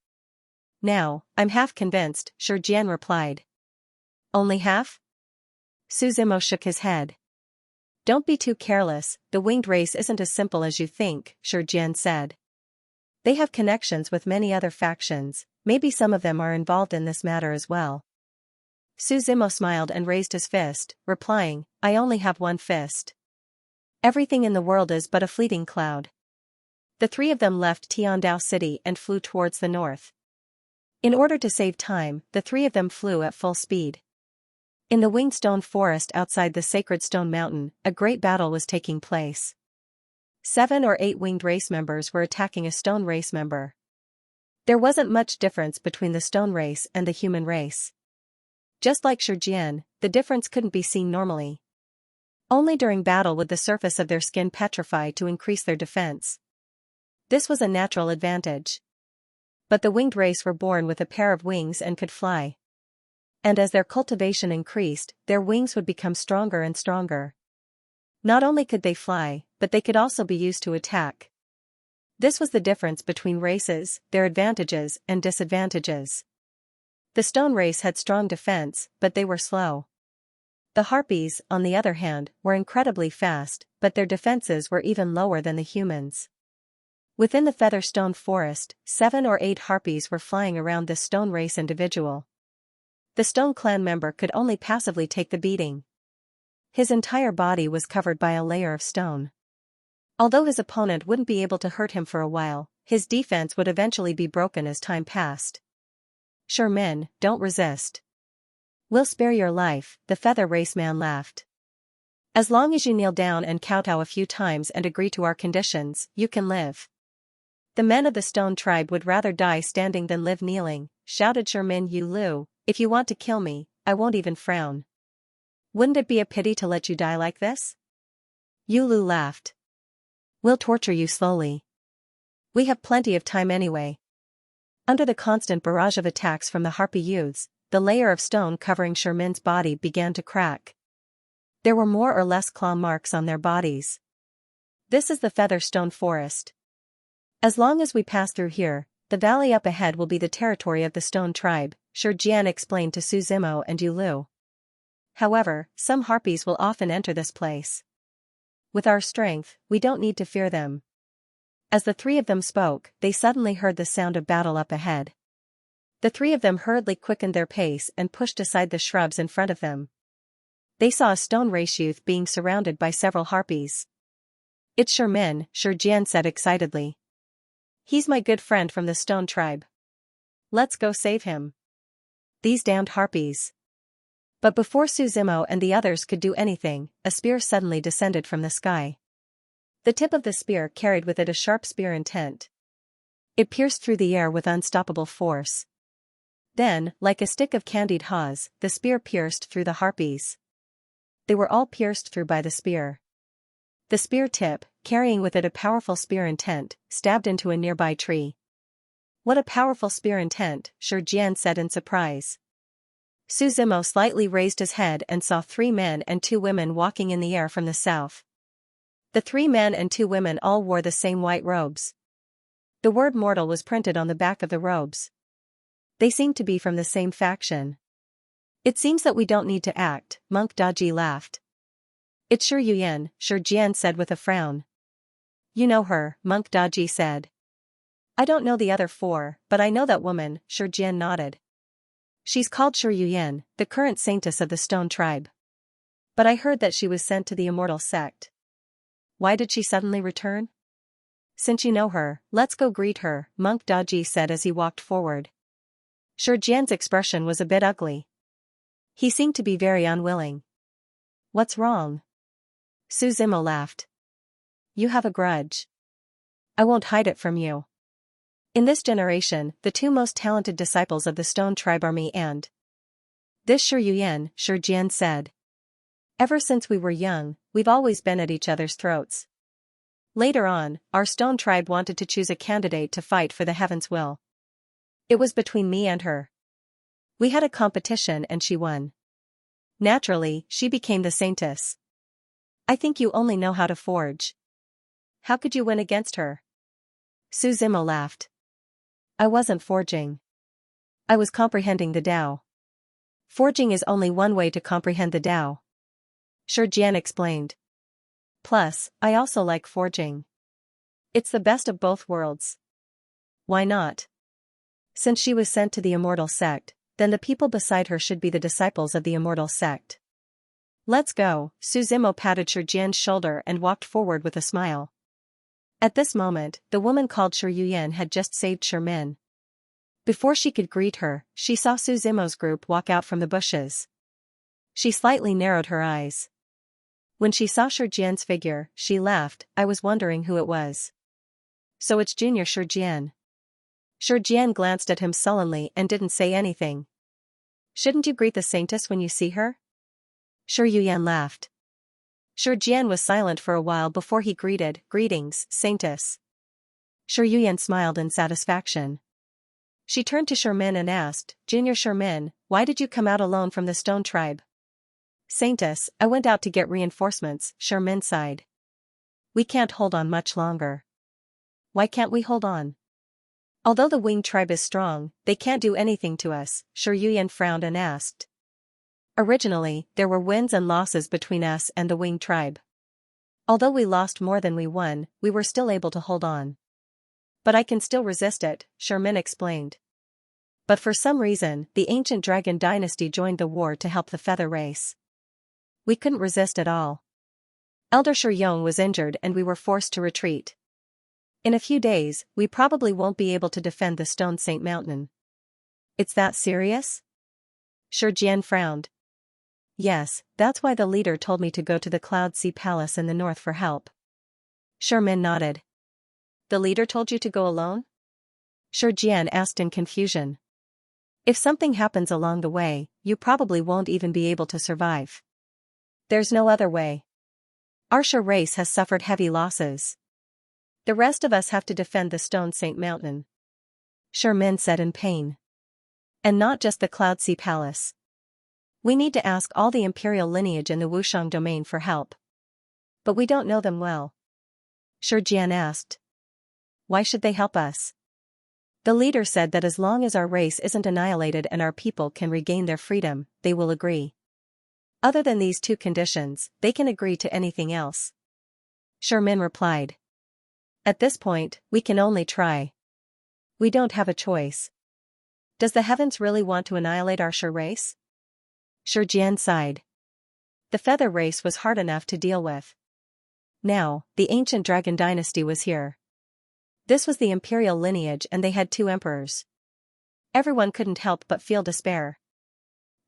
Now, I'm half convinced, Shurjian replied. Only half? Suzumo shook his head. Don't be too careless, the winged race isn't as simple as you think, Shurjian said. They have connections with many other factions, maybe some of them are involved in this matter as well. Su Zimo smiled and raised his fist, replying, I only have one fist. Everything in the world is but a fleeting cloud. The three of them left Tiandao City and flew towards the north. In order to save time, the three of them flew at full speed. In the winged stone forest outside the sacred stone mountain, a great battle was taking place. 7 or 8 winged race members were attacking a stone race member. There wasn't much difference between the stone race and the human race. Just like Shijian, the difference couldn't be seen normally. Only during battle would the surface of their skin petrify to increase their defense. This was a natural advantage. But the winged race were born with a pair of wings and could fly. And as their cultivation increased, their wings would become stronger and stronger. Not only could they fly, but they could also be used to attack. This was the difference between races, their advantages and disadvantages. The stone race had strong defense, but they were slow. The harpies, on the other hand, were incredibly fast, but their defenses were even lower than the humans. Within the feather stone forest, 7 or 8 harpies were flying around this stone race individual. The stone clan member could only passively take the beating. His entire body was covered by a layer of stone. Although his opponent wouldn't be able to hurt him for a while, his defense would eventually be broken as time passed. Sherman, don't resist. We'll spare your life, the feather race man laughed. As long as you kneel down and kowtow a few times and agree to our conditions, you can live. The men of the stone tribe would rather die standing than live kneeling, shouted Sherman Yu Lu. If you want to kill me, I won't even frown. Wouldn't it be a pity to let you die like this? Yu Lu laughed. We'll torture you slowly. We have plenty of time anyway. Under the constant barrage of attacks from the harpy youths, the layer of stone covering Sherman's body began to crack. There were more or less claw marks on their bodies. This is the feather stone forest. As long as we pass through here, the valley up ahead will be the territory of the stone tribe, Shijian explained to Su Zimo and Yu Lu. However, some harpies will often enter this place. With our strength, we don't need to fear them. As the three of them spoke, they suddenly heard the sound of battle up ahead. The three of them hurriedly quickened their pace and pushed aside the shrubs in front of them. They saw a stone race youth being surrounded by several harpies. It's Sherman, Shijian said excitedly. He's my good friend from the stone tribe. Let's go save him. These damned harpies. But before Su Zimo and the others could do anything, a spear suddenly descended from the sky. The tip of the spear carried with it a sharp spear intent. It pierced through the air with unstoppable force. Then, like a stick of candied haws, the spear pierced through the harpies. They were all pierced through by the spear. The spear tip, carrying with it a powerful spear intent, stabbed into a nearby tree. What a powerful spear intent, Shijian said in surprise. Su Zimo slightly raised his head and saw 3 men and 2 women walking in the air from the south. The 3 men and 2 women all wore the same white robes. The word mortal was printed on the back of the robes. They seemed to be from the same faction. It seems that we don't need to act, Monk Daji laughed. It's Shi Yuyan, Shijian said with a frown. You know her, Monk Daji said. I don't know the other 4, but I know that woman, Shijian nodded. She's called Shi Yuyan, the current saintess of the stone tribe. But I heard that she was sent to the immortal sect. Why did she suddenly return? Since you know her, let's go greet her, Monk Daji said as he walked forward. Shijian's expression was a bit ugly. He seemed to be very unwilling. What's wrong? Su Zimo laughed. You have a grudge. I won't hide it from you. In this generation, the 2 most talented disciples of the stone tribe are me and this Shi Yuyan, Shijian said. Ever since we were young, we've always been at each other's throats. Later on, our stone tribe wanted to choose a candidate to fight for the heaven's will. It was between me and her. We had a competition and she won. Naturally, she became the saintess. I think you only know how to forge. How could you win against her? Su Zimo laughed. I wasn't forging. I was comprehending the Tao. Forging is only one way to comprehend the Tao. Shijian explained. Plus, I also like forging. It's the best of both worlds. Why not? Since she was sent to the immortal sect, then the people beside her should be the disciples of the immortal sect. Let's go, Su Zimo patted Shi Jian's shoulder and walked forward with a smile. At this moment, the woman called Shi Yuyan had just saved Shi Min. Before she could greet her, she saw Su Zimo's group walk out from the bushes. She slightly narrowed her eyes. When she saw Shi Jian's figure, she laughed. I was wondering who it was. So it's Junior Shi Jian. Shi Jian glanced at him sullenly and didn't say anything. Shouldn't you greet the saintess when you see her? Shi Yuyan laughed. Shi Jian was silent for a while before he greeted, Greetings, saintess. Shi Yuyan smiled in satisfaction. She turned to Shi Min and asked, Junior Shi Min, why did you come out alone from the stone tribe? Saintess, I went out to get reinforcements, Shi Min sighed. We can't hold on much longer. Why can't we hold on? Although the winged tribe is strong, they can't do anything to us, Shi Yuyan frowned and asked. Originally, there were wins and losses between us and the winged tribe. Although we lost more than we won, we were still able to hold on. But I can still resist it, Shi Min explained. But for some reason, the ancient dragon dynasty joined the war to help the feather race. We couldn't resist at all. Elder Shi Yong was injured and we were forced to retreat. In a few days, we probably won't be able to defend the Stone Saint Mountain. It's that serious? Shi Jian frowned. Yes, that's why the leader told me to go to the Cloud Sea Palace in the north for help. Shi Min nodded. The leader told you to go alone? Shi Jian asked in confusion. If something happens along the way, you probably won't even be able to survive. There's no other way. Our Shi race has suffered heavy losses. The rest of us have to defend the Stone Saint Mountain. Shi Min said in pain. And not just the Cloud Sea Palace. We need to ask all the imperial lineage in the Wushang domain for help. But we don't know them well. Shi Jian asked. Why should they help us? The leader said that as long as our race isn't annihilated and our people can regain their freedom, they will agree. Other than these two conditions, they can agree to anything else. Shi Min replied. At this point, we can only try. We don't have a choice. Does the heavens really want to annihilate our Shi race? Shi Jian sighed. The feather race was hard enough to deal with. Now, the ancient dragon dynasty was here. This was the imperial lineage and they had 2 emperors. Everyone couldn't help but feel despair.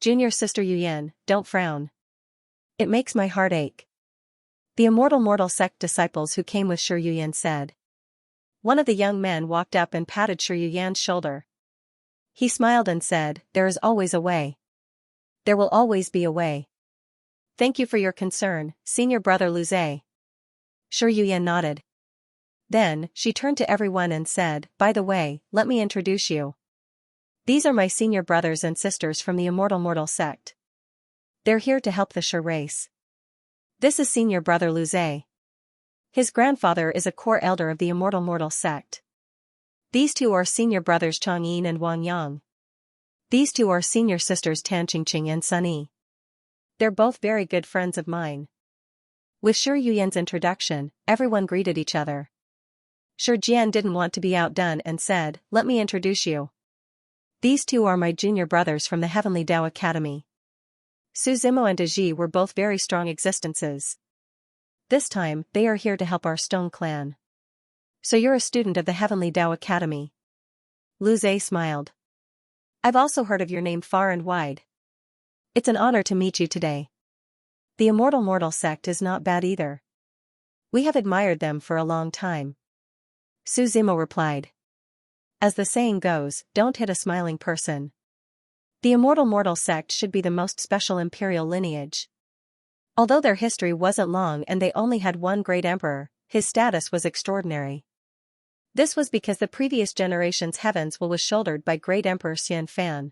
Junior Sister Yuyan, don't frown. It makes my heart ache. The immortal mortal sect disciples who came with Shi Yuyan said. One of the young men walked up and patted Shi Yuyan's shoulder. He smiled and said, There is always a way. There will always be a way. Thank you for your concern, senior brother Lu Zhe. Shi Yuyan nodded. Then, she turned to everyone and said, By the way, let me introduce you. These are my senior brothers and sisters from the immortal mortal sect. They're here to help the Shi race. This is senior brother Lu Zhe. His grandfather is a core elder of the immortal mortal sect. These 2 are senior brothers Chang Yin and Wang Yang. These 2 are senior sisters Tan Qingqing and Sun Yi. They're both very good friends of mine. With Shi Yuyan's introduction, everyone greeted each other. Shi Jian didn't want to be outdone and said, Let me introduce you. These 2 are my junior brothers from the Heavenly Tao Academy. Su Zimo and De Ji were both very strong existences. This time, they are here to help our Stone clan. So you're a student of the Heavenly Tao Academy. Lu Zhe smiled. I've also heard of your name far and wide. It's an honor to meet you today. The immortal mortal sect is not bad either. We have admired them for a long time. Su Zimo replied. As the saying goes, don't hit a smiling person. The immortal mortal sect should be the most special imperial lineage. Although their history wasn't long and they only had one great emperor, his status was extraordinary. This was because the previous generation's heavens was shouldered by great Emperor Xian Fan.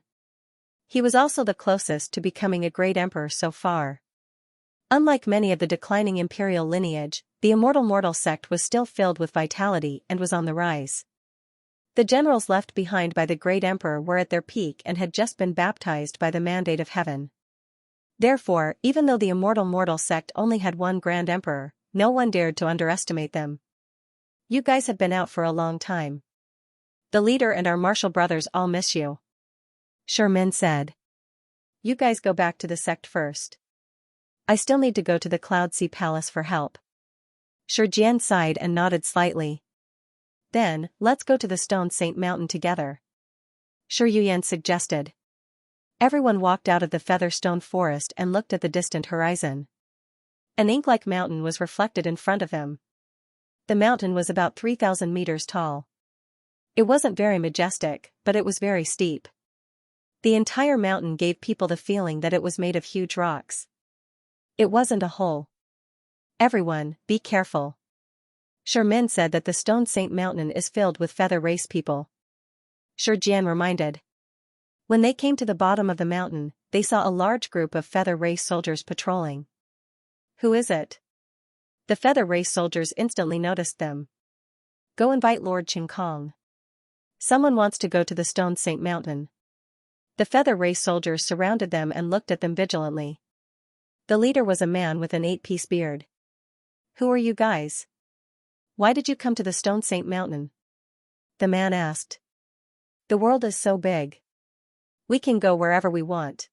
He was also the closest to becoming a great emperor so far. Unlike many of the declining imperial lineage, the immortal mortal sect was still filled with vitality and was on the rise. The generals left behind by the great emperor were at their peak and had just been baptized by the mandate of heaven. Therefore, even though the immortal mortal sect only had one grand emperor, no one dared to underestimate them. You guys have been out for a long time. The leader and our martial brothers all miss you. Min said. You guys go back to the sect first. I still need to go to the Cloud Sea Palace for help. Jian sighed and nodded slightly. Then, let's go to the Stone Saint Mountain together. Yuyan suggested. Everyone walked out of the Featherstone Forest and looked at the distant horizon. An ink-like mountain was reflected in front of him. The mountain was about 3,000 meters tall. It wasn't very majestic, but it was very steep. The entire mountain gave people the feeling that it was made of huge rocks. It wasn't a hole. Everyone, be careful. Min said that the Stone Saint Mountain is filled with Feather Race people. Jian reminded. When they came to the bottom of the mountain, they saw a large group of Feather Race soldiers patrolling. Who is it? The Feather Race soldiers instantly noticed them. Go invite Lord Qingkong. Someone wants to go to the Stone Saint Mountain. The Feather Race soldiers surrounded them and looked at them vigilantly. The leader was a man with an 8-piece beard. Who are you guys? Why did you come to the Stone Saint Mountain? The man asked. The world is so big. We can go wherever we want.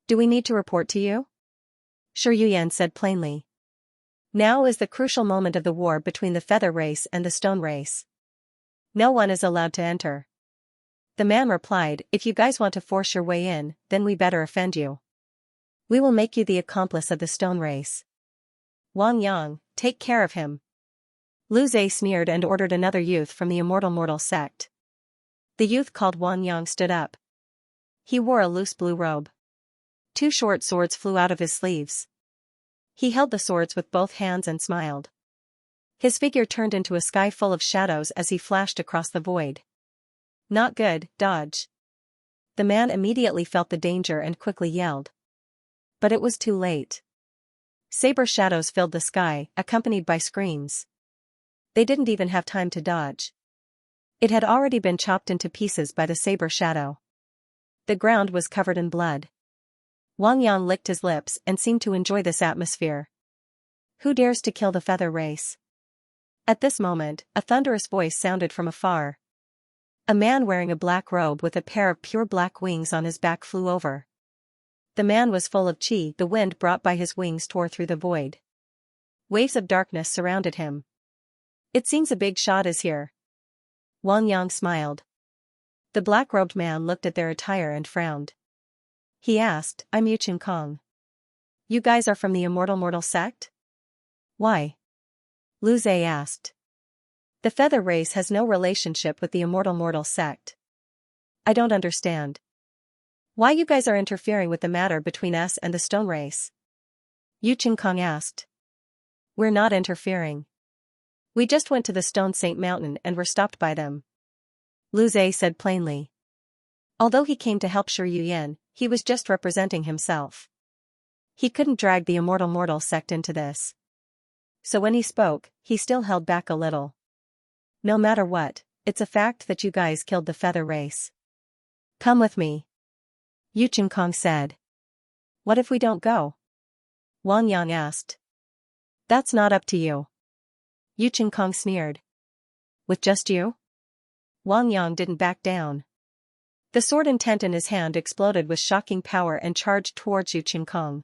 Do we need to report to you? Yuyan said plainly. Now is the crucial moment of the war between the Feather Race and the Stone Race. No one is allowed to enter. The man replied, if you guys want to force your way in, then we better offend you. We will make you the accomplice of the Stone Race. Wang Yang, take care of him. Lu Zhe sneered and ordered another youth from the Immortal Mortal sect. The youth called Wang Yang stood up. He wore a loose blue robe. 2 short swords flew out of his sleeves. He held the swords with both hands and smiled. His figure turned into a sky full of shadows as he flashed across the void. Not good, dodge. The man immediately felt the danger and quickly yelled. But it was too late. Saber shadows filled the sky, accompanied by screams. They didn't even have time to dodge. It had already been chopped into pieces by the saber shadow. The ground was covered in blood. Wang Yang licked his lips and seemed to enjoy this atmosphere. Who dares to kill the Feather Race? At this moment, a thunderous voice sounded from afar. A man wearing a black robe with a pair of pure black wings on his back flew over. The man was full of qi. The wind brought by his wings tore through the void. Waves of darkness surrounded him. It seems a big shot is here. Wang Yang smiled. The black-robed man looked at their attire and frowned. He asked, I'm Yu Qingkong. You guys are from the Immortal Mortal sect? Why? Lu Zhe asked. The Feather Race has no relationship with the Immortal Mortal sect. I don't understand. Why you guys are interfering with the matter between us and the Stone Race? Yu Qingkong asked. We're not interfering. We just went to the Stone Saint Mountain and were stopped by them. Lu Zhe said plainly. Although he came to help Yuyan, he was just representing himself. He couldn't drag the Immortal Mortal sect into this. So when he spoke, he still held back a little. No matter what, it's a fact that you guys killed the Feather Race. Come with me. Yu Qingkong said. What if we don't go? Wang Yang asked. That's not up to you. Yu Qingkong sneered. With just you? Wang Yang didn't back down. The sword intent in his hand exploded with shocking power and charged towards Yu Qingkong.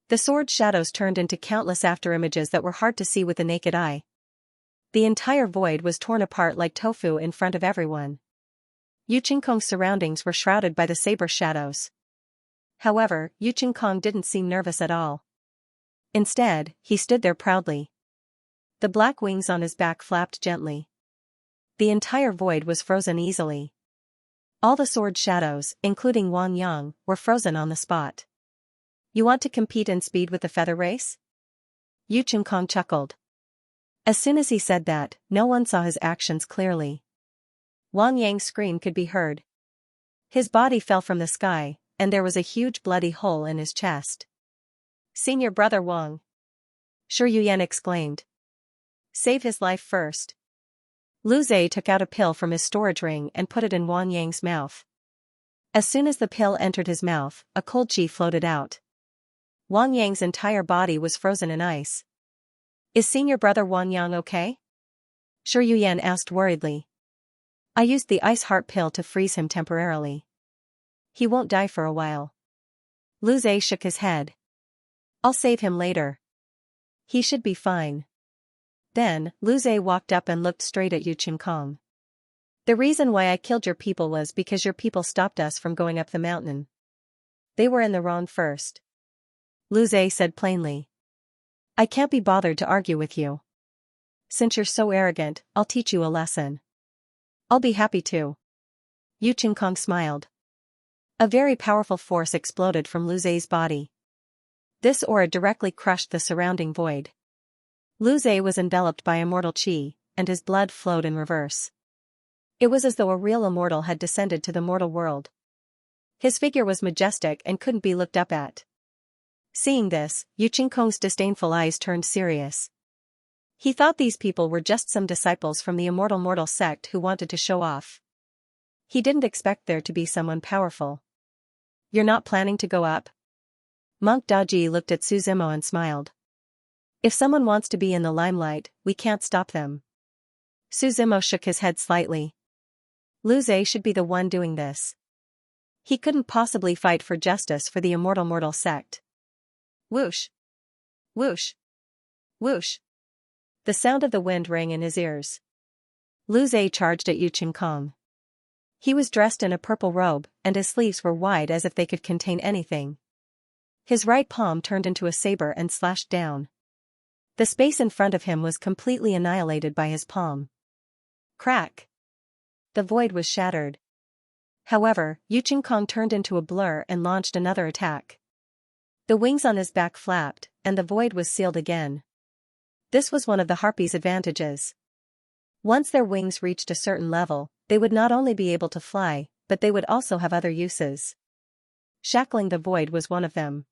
The sword shadows turned into countless afterimages that were hard to see with the naked eye. The entire void was torn apart like tofu in front of everyone. Yu Qingkong's surroundings were shrouded by the saber shadows. However, Yu Qingkong didn't seem nervous at all. Instead, he stood there proudly. The black wings on his back flapped gently. The entire void was frozen easily. All the sword shadows, including Wang Yang, were frozen on the spot. You want to compete in speed with the Feather Race? Yu Qingkong chuckled. As soon as he said that, no one saw his actions clearly. Wang Yang's scream could be heard. His body fell from the sky, and there was a huge bloody hole in his chest. Senior brother Wang! Yuyan exclaimed. Save his life first. Lu Zhe took out a pill from his storage ring and put it in Wang Yang's mouth. As soon as the pill entered his mouth, a cold qi floated out. Wang Yang's entire body was frozen in ice. Is senior brother Wang Yang okay? Yuyan asked worriedly. I used the ice heart pill to freeze him temporarily. He won't die for a while. Lu Zhe shook his head. I'll save him later. He should be fine. Then, Lu Zhe walked up and looked straight at Yu Qinkong. The reason why I killed your people was because your people stopped us from going up the mountain. They were in the wrong first. Lu Zhe said plainly. I can't be bothered to argue with you. Since you're so arrogant, I'll teach you a lesson. I'll be happy to. Yu Qinkong smiled. A very powerful force exploded from Lu Zhe's body. This aura directly crushed the surrounding void. Lu Zhe was enveloped by immortal qi, and his blood flowed in reverse. It was as though a real immortal had descended to the mortal world. His figure was majestic and couldn't be looked up at. Seeing this, Yu Qinkong's disdainful eyes turned serious. He thought these people were just some disciples from the immortal mortal sect who wanted to show off. He didn't expect there to be someone powerful. You're not planning to go up? Monk Daji looked at Su Zimo and smiled. If someone wants to be in the limelight, we can't stop them. Su Zimo shook his head slightly. Lu Zhe should be the one doing this. He couldn't possibly fight for justice for the immortal mortal sect. Whoosh! Whoosh! Whoosh! The sound of the wind rang in his ears. Lu Zhe charged at Yu Qinkong. He was dressed in a purple robe, and his sleeves were wide as if they could contain anything. His right palm turned into a saber and slashed down. The space in front of him was completely annihilated by his palm. Crack! The void was shattered. However, Yu Qinkong turned into a blur and launched another attack. The wings on his back flapped, and the void was sealed again. This was one of the harpies' advantages. Once their wings reached a certain level, they would not only be able to fly, but they would also have other uses. Shackling the void was one of them.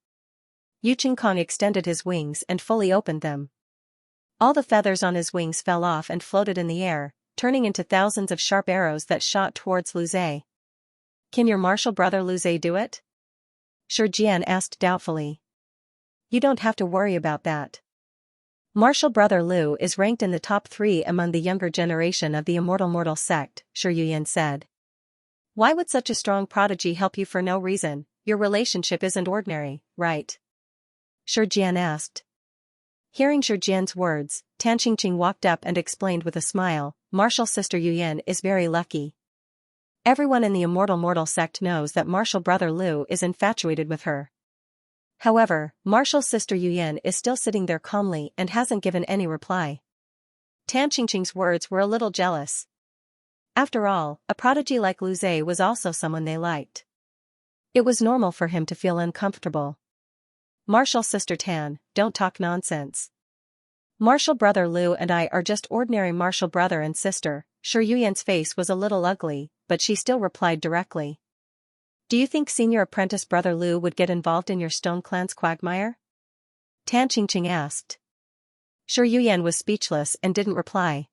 Yu Qinkong extended his wings and fully opened them. All the feathers on his wings fell off and floated in the air, turning into thousands of sharp arrows that shot towards Lu Zhe. Can your martial brother Lu Zhe do it? Shi Jian asked doubtfully. You don't have to worry about that. Martial brother Lu is ranked in the top 3 among the younger generation of the immortal mortal sect, Shi Yuyan said. Why would such a strong prodigy help you for no reason? Your relationship isn't ordinary, right? Shi Jian asked. Hearing Shi Jian's words, Tan Qingqing walked up and explained with a smile, Martial sister Yuyan is very lucky. Everyone in the immortal mortal sect knows that martial brother Lu is infatuated with her. However, martial sister Yuyan is still sitting there calmly and hasn't given any reply. Tan Qingqing's words were a little jealous. After all, a prodigy like Lu Zhe was also someone they liked. It was normal for him to feel uncomfortable. Martial sister Tan, don't talk nonsense. Martial brother Lu and I are just ordinary martial brother and sister. Shi Yuyan's face was a little ugly, but she still replied directly. Do you think senior apprentice brother Lu would get involved in your Stone Clan's quagmire? Tan Qingqing asked. Shi Yuyan was speechless and didn't reply.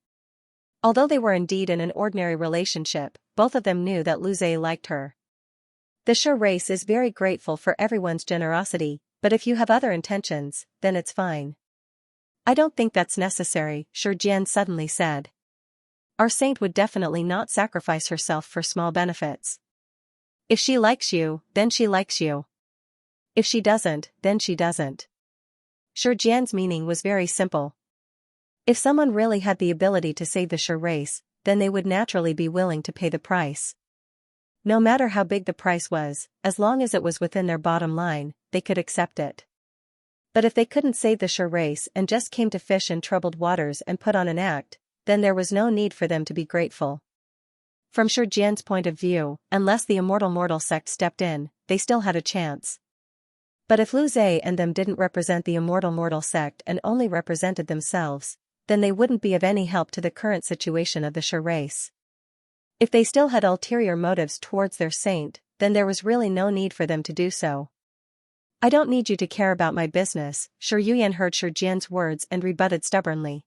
Although they were indeed in an ordinary relationship, both of them knew that Lu Zhe liked her. The Shi race is very grateful for everyone's generosity, but if you have other intentions, then it's fine. I don't think that's necessary, Shi Jian suddenly said. Our saint would definitely not sacrifice herself for small benefits. If she likes you, then she likes you. If she doesn't, then she doesn't. Shi Jian's meaning was very simple. If someone really had the ability to save the Shi race, then they would naturally be willing to pay the price. No matter how big the price was, as long as it was within their bottom line, they could accept it. But if they couldn't save the Shi race and just came to fish in troubled waters and put on an act, then there was no need for them to be grateful. From Shi Jian's point of view, unless the immortal mortal sect stepped in, they still had a chance. But if Lu Zhe and them didn't represent the immortal mortal sect and only represented themselves, then they wouldn't be of any help to the current situation of the Shi race. If they still had ulterior motives towards their saint, then there was really no need for them to do so. I don't need you to care about my business, Shi Yuyan heard Shi Jian's words and rebutted stubbornly.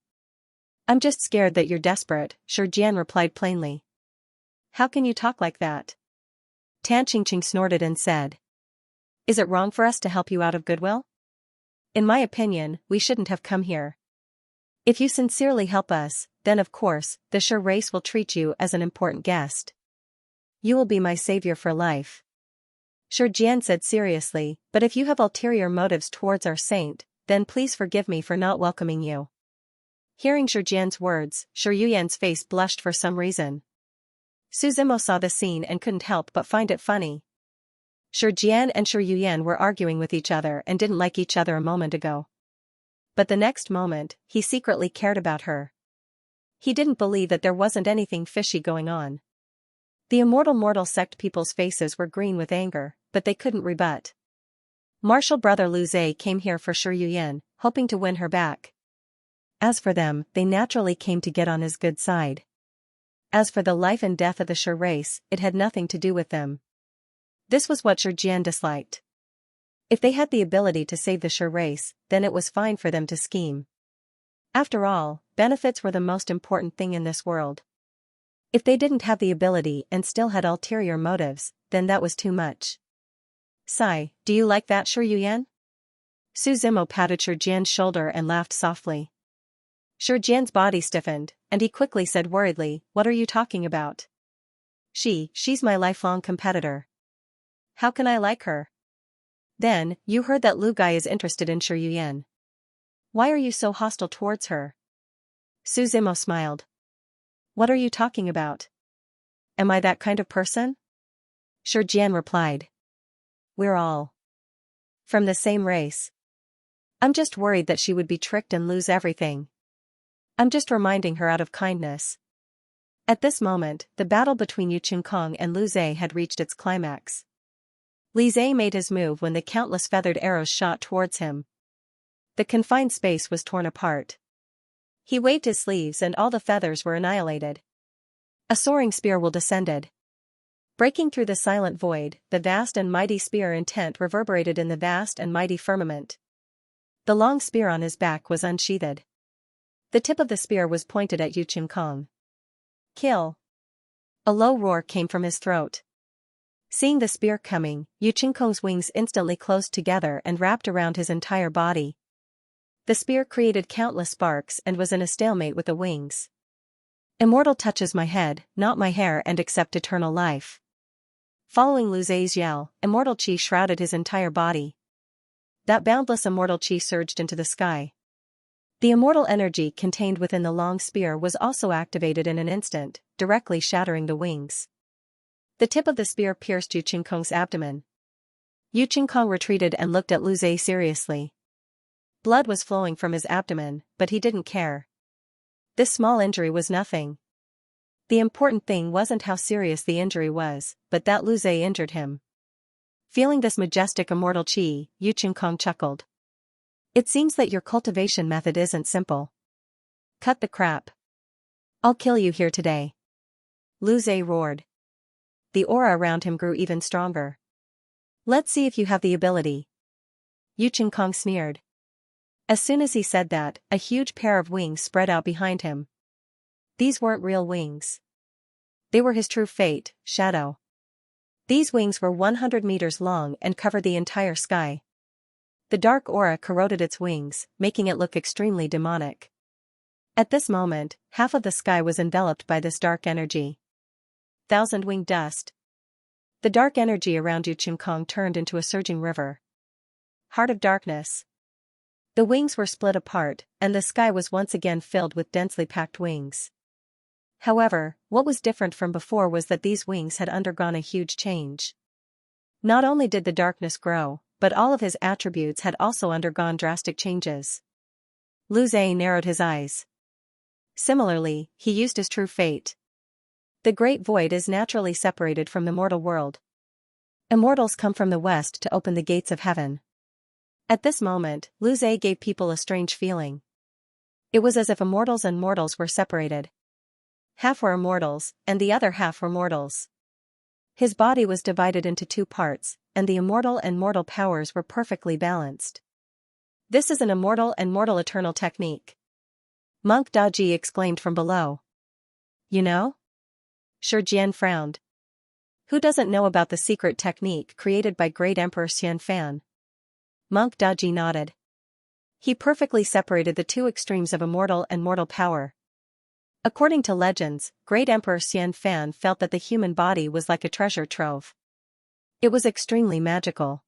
I'm just scared that you're desperate, Shi Jian replied plainly. How can you talk like that? Tan Qingqing snorted and said. Is it wrong for us to help you out of goodwill? In my opinion, we shouldn't have come here. If you sincerely help us, then of course, the Shi race will treat you as an important guest. You will be my savior for life. Shi Jian said seriously, but if you have ulterior motives towards our saint, then please forgive me for not welcoming you. Hearing Shi Jian's words, Shi Yuyan's face blushed for some reason. Su Zimo saw the scene and couldn't help but find it funny. Shi Jian and Shi Yuyan were arguing with each other and didn't like each other a moment ago. But the next moment, he secretly cared about her. He didn't believe that there wasn't anything fishy going on. The immortal mortal sect people's faces were green with anger, but they couldn't rebut. Martial brother Lu Zhe came here for Shi Yuyan, hoping to win her back. As for them, they naturally came to get on his good side. As for the life and death of the Shi race, it had nothing to do with them. This was what Shi Jian disliked. If they had the ability to save the Shi race, then it was fine for them to scheme. After all, benefits were the most important thing in this world. If they didn't have the ability and still had ulterior motives, then that was too much. Sigh, do you like that, Shi Yuyan? Su Zimo patted Shi Jian's shoulder and laughed softly. Shi Jian's body stiffened, and he quickly said worriedly, what are you talking about? She's my lifelong competitor. How can I like her? Then, you heard that Lu Gai is interested in Shi Yuyan. Why are you so hostile towards her? Su Zimo smiled. What are you talking about? Am I that kind of person? Shi Jian replied. We're all from the same race. I'm just worried that she would be tricked and lose everything. I'm just reminding her out of kindness. At this moment, the battle between Yu Qinkong and Lu Zhe had reached its climax. Li Zhe made his move when the countless feathered arrows shot towards him. The confined space was torn apart. He waved his sleeves and all the feathers were annihilated. A soaring spear will descended. Breaking through the silent void, the vast and mighty spear intent reverberated in the vast and mighty firmament. The long spear on his back was unsheathed. The tip of the spear was pointed at Yu Qinkong. Kill! A low roar came from his throat. Seeing the spear coming, Yu Qinkong's wings instantly closed together and wrapped around his entire body. The spear created countless sparks and was in a stalemate with the wings. Immortal touches my head, not my hair, and accept eternal life. Following Lu Zhe's yell, immortal chi shrouded his entire body. That boundless immortal chi surged into the sky. The immortal energy contained within the long spear was also activated in an instant, directly shattering the wings. The tip of the spear pierced Yu Qinkong's abdomen. Yu Qinkong retreated and looked at Lu Zhe seriously. Blood was flowing from his abdomen, but he didn't care. This small injury was nothing. The important thing wasn't how serious the injury was, but that Lu Zhe injured him. Feeling this majestic immortal chi, Yu Qinkong chuckled. It seems that your cultivation method isn't simple. Cut the crap. I'll kill you here today. Lu Zhe roared. The aura around him grew even stronger. Let's see if you have the ability. Yu Qinkong sneered. As soon as he said that, a huge pair of wings spread out behind him. These weren't real wings. They were his true fate, shadow. These wings were 100 meters long and covered the entire sky. The dark aura corroded its wings, making it look extremely demonic. At this moment, half of the sky was enveloped by this dark energy. Thousand-winged dust. The dark energy around Yu Qinkong turned into a surging river. Heart of darkness. The wings were split apart, and the sky was once again filled with densely packed wings. However, what was different from before was that these wings had undergone a huge change. Not only did the darkness grow, but all of his attributes had also undergone drastic changes. Lu Zhe narrowed his eyes. Similarly, he used his true fate. The great void is naturally separated from the mortal world. Immortals come from the west to open the gates of heaven. At this moment, Lu Zhe gave people a strange feeling. It was as if immortals and mortals were separated. Half were immortals, and the other half were mortals. His body was divided into two parts, and the immortal and mortal powers were perfectly balanced. This is an immortal and mortal eternal technique. Monk Daji exclaimed from below. You know? Shi Jian frowned. Who doesn't know about the secret technique created by Great Emperor Xianxia? Monk Daji nodded. He perfectly separated the two extremes of immortal and mortal power. According to legends, Great Emperor Xianxia felt that the human body was like a treasure trove. It was extremely magical.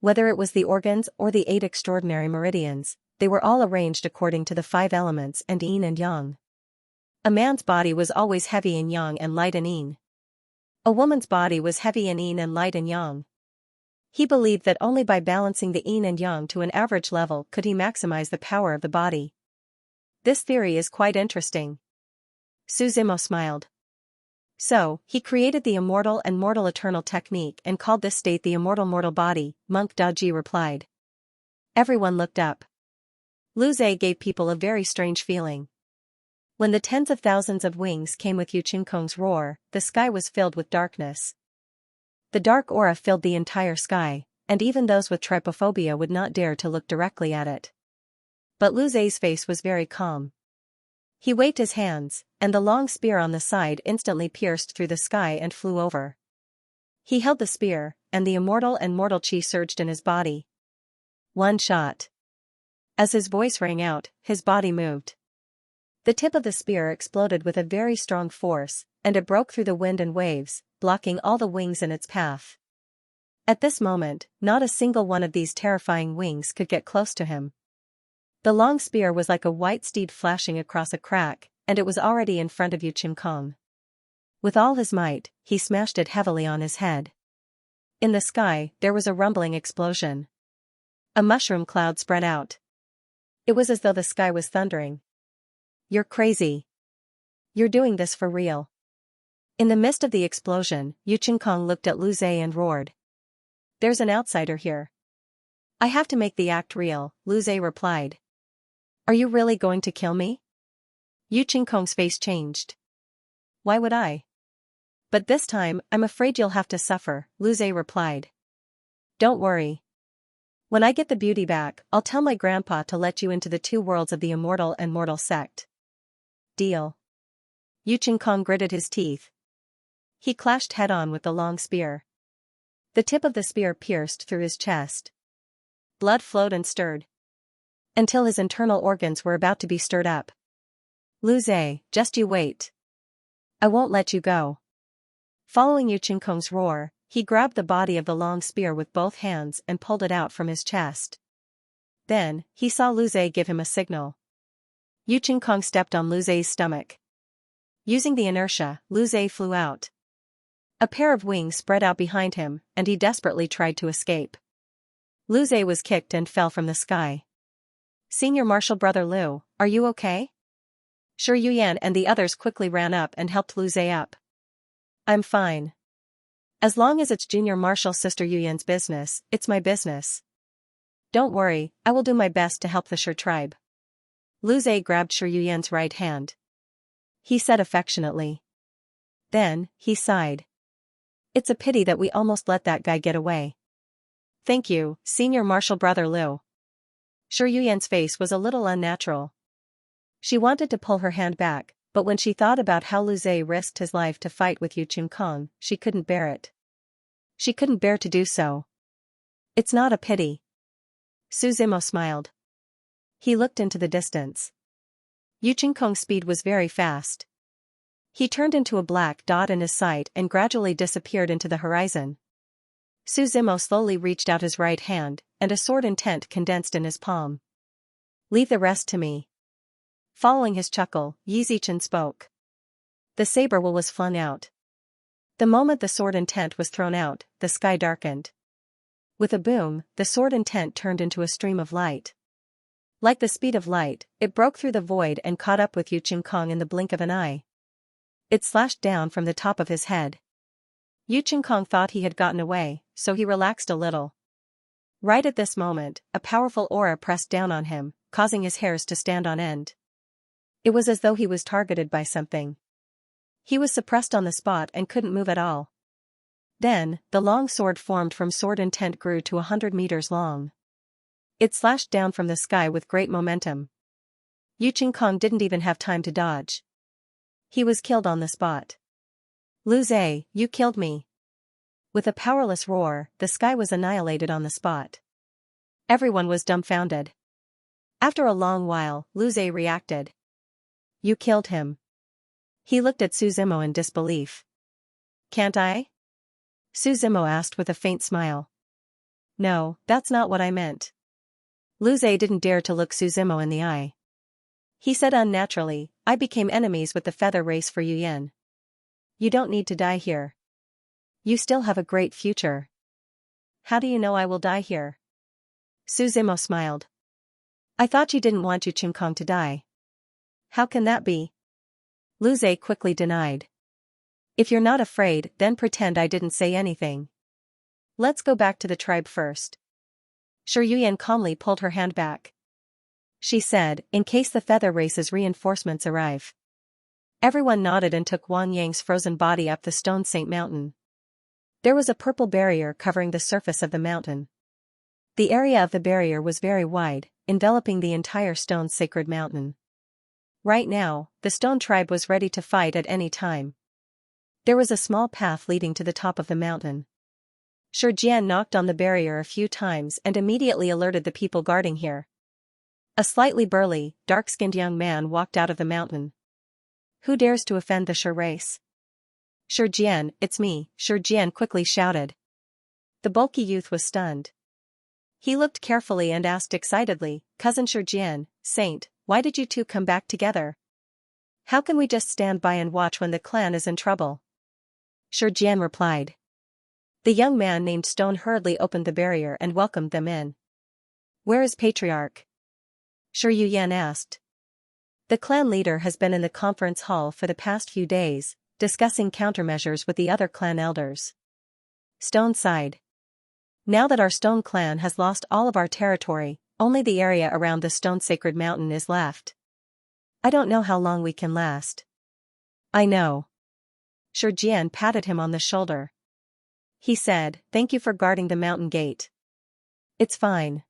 Whether it was the organs or the 8 extraordinary meridians, they were all arranged according to the 5 elements and yin and yang. A man's body was always heavy in yang and light in yin. A woman's body was heavy in yin and light in yang. He believed that only by balancing the yin and yang to an average level could he maximize the power of the body. This theory is quite interesting. Su Zimo smiled. So, he created the immortal and mortal eternal technique and called this state the immortal mortal body, Monk Daji replied. Everyone looked up. Lu Zhe gave people a very strange feeling. When the tens of thousands of wings came with Yu Qingkong's roar, the sky was filled with darkness. The dark aura filled the entire sky, and even those with trypophobia would not dare to look directly at it. But Lu Zhe's face was very calm. He waved his hands, and the long spear on the side instantly pierced through the sky and flew over. He held the spear, and the immortal and mortal chi surged in his body. One shot. As his voice rang out, his body moved. The tip of the spear exploded with a very strong force, and it broke through the wind and waves, blocking all the wings in its path. At this moment, not a single one of these terrifying wings could get close to him. The long spear was like a white steed flashing across a crack, and it was already in front of Yu Qingkong. With all his might, he smashed it heavily on his head. In the sky, there was a rumbling explosion. A mushroom cloud spread out. It was as though the sky was thundering. You're crazy. You're doing this for real. In the midst of the explosion, Yu Qingkong looked at Lu Zhe and roared. There's an outsider here. I have to make the act real, Lu Zhe replied. Are you really going to kill me? Yu Qingkong's face changed. Why would I? But this time, I'm afraid you'll have to suffer, Lu Zhe replied. Don't worry. When I get the beauty back, I'll tell my grandpa to let you into the 2 worlds of the immortal and mortal sect. Deal. Yu Qingkong gritted his teeth. He clashed head-on with the long spear. The tip of the spear pierced through his chest. Blood flowed and stirred. Until his internal organs were about to be stirred up. Lu Zhe, just you wait. I won't let you go. Following Yu Qingkong's roar, he grabbed the body of the long spear with both hands and pulled it out from his chest. Then, he saw Lu Zhe give him a signal. Yu Qingkong stepped on Lu Zhe's stomach. Using the inertia, Lu Zhe flew out. A pair of wings spread out behind him, and he desperately tried to escape. Lu Zhe was kicked and fell from the sky. Senior Marshal Brother Lu, are you okay? Shi Yuyan and the others quickly ran up and helped Lu Zhe up. I'm fine. As long as it's Junior Marshal Sister Yuyan's business, it's my business. Don't worry, I will do my best to help the Shi tribe. Lu Zhe grabbed Shi Yuyan's right hand. He said affectionately. Then, he sighed. It's a pity that we almost let that guy get away. Thank you, Senior Marshal Brother Lu. Shi Yuyan's face was a little unnatural. She wanted to pull her hand back, but when she thought about how Lu Zhe risked his life to fight with Yu Qingkong, she couldn't bear it. She couldn't bear to do so. It's not a pity. Su Zimo smiled. He looked into the distance. Yu Qingkong's speed was very fast. He turned into a black dot in his sight and gradually disappeared into the horizon. Su Zimo slowly reached out his right hand, and a sword intent condensed in his palm. Leave the rest to me. Following his chuckle, Yi Zichen spoke. The saber will was flung out. The moment the sword intent was thrown out, the sky darkened. With a boom, the sword intent turned into a stream of light. Like the speed of light, it broke through the void and caught up with Yu Qingkong in the blink of an eye. It slashed down from the top of his head. Yu Qingkong thought he had gotten away, so he relaxed a little. Right at this moment, a powerful aura pressed down on him, causing his hairs to stand on end. It was as though he was targeted by something. He was suppressed on the spot and couldn't move at all. Then, the long sword formed from sword intent grew to 100 meters long. It slashed down from the sky with great momentum. Yu Qingkong didn't even have time to dodge. He was killed on the spot. Lu Zhe, you killed me. With a powerless roar, the sky was annihilated on the spot. Everyone was dumbfounded. After a long while, Lu Zhe reacted. You killed him. He looked at Su Zimo in disbelief. Can't I? Su Zimo asked with a faint smile. No, that's not what I meant. Lu Zhe didn't dare to look Su Zimo in the eye. He said unnaturally, I became enemies with the feather race for Yu Yan. You don't need to die here. You still have a great future. How do you know I will die here? Su Zimo smiled. I thought you didn't want Yu Qingkong to die. How can that be? Lu Zhe quickly denied. If you're not afraid, then pretend I didn't say anything. Let's go back to the tribe first. Shi Yuyan calmly pulled her hand back. She said, in case the feather race's reinforcements arrive. Everyone nodded and took Wang Yang's frozen body up the Stone Saint Mountain. There was a purple barrier covering the surface of the mountain. The area of the barrier was very wide, enveloping the entire Stone Sacred Mountain. Right now, the Stone Tribe was ready to fight at any time. There was a small path leading to the top of the mountain. Shi Jian knocked on the barrier a few times and immediately alerted the people guarding here. A slightly burly, dark-skinned young man walked out of the mountain. Who dares to offend the Shi race? Shi Jian, it's me, Shi Jian quickly shouted. The bulky youth was stunned. He looked carefully and asked excitedly, Cousin Shi Jian, Saint, why did you two come back together? How can we just stand by and watch when the clan is in trouble? Shi Jian replied. The young man named Stone hurriedly opened the barrier and welcomed them in. Where is Patriarch? Shi Yuyan asked. The clan leader has been in the conference hall for the past few days, discussing countermeasures with the other clan elders. Stone sighed. Now that our Stone clan has lost all of our territory, only the area around the Stone Sacred Mountain is left. I don't know how long we can last. I know. Shi Jian patted him on the shoulder. He said, thank you for guarding the mountain gate. It's fine.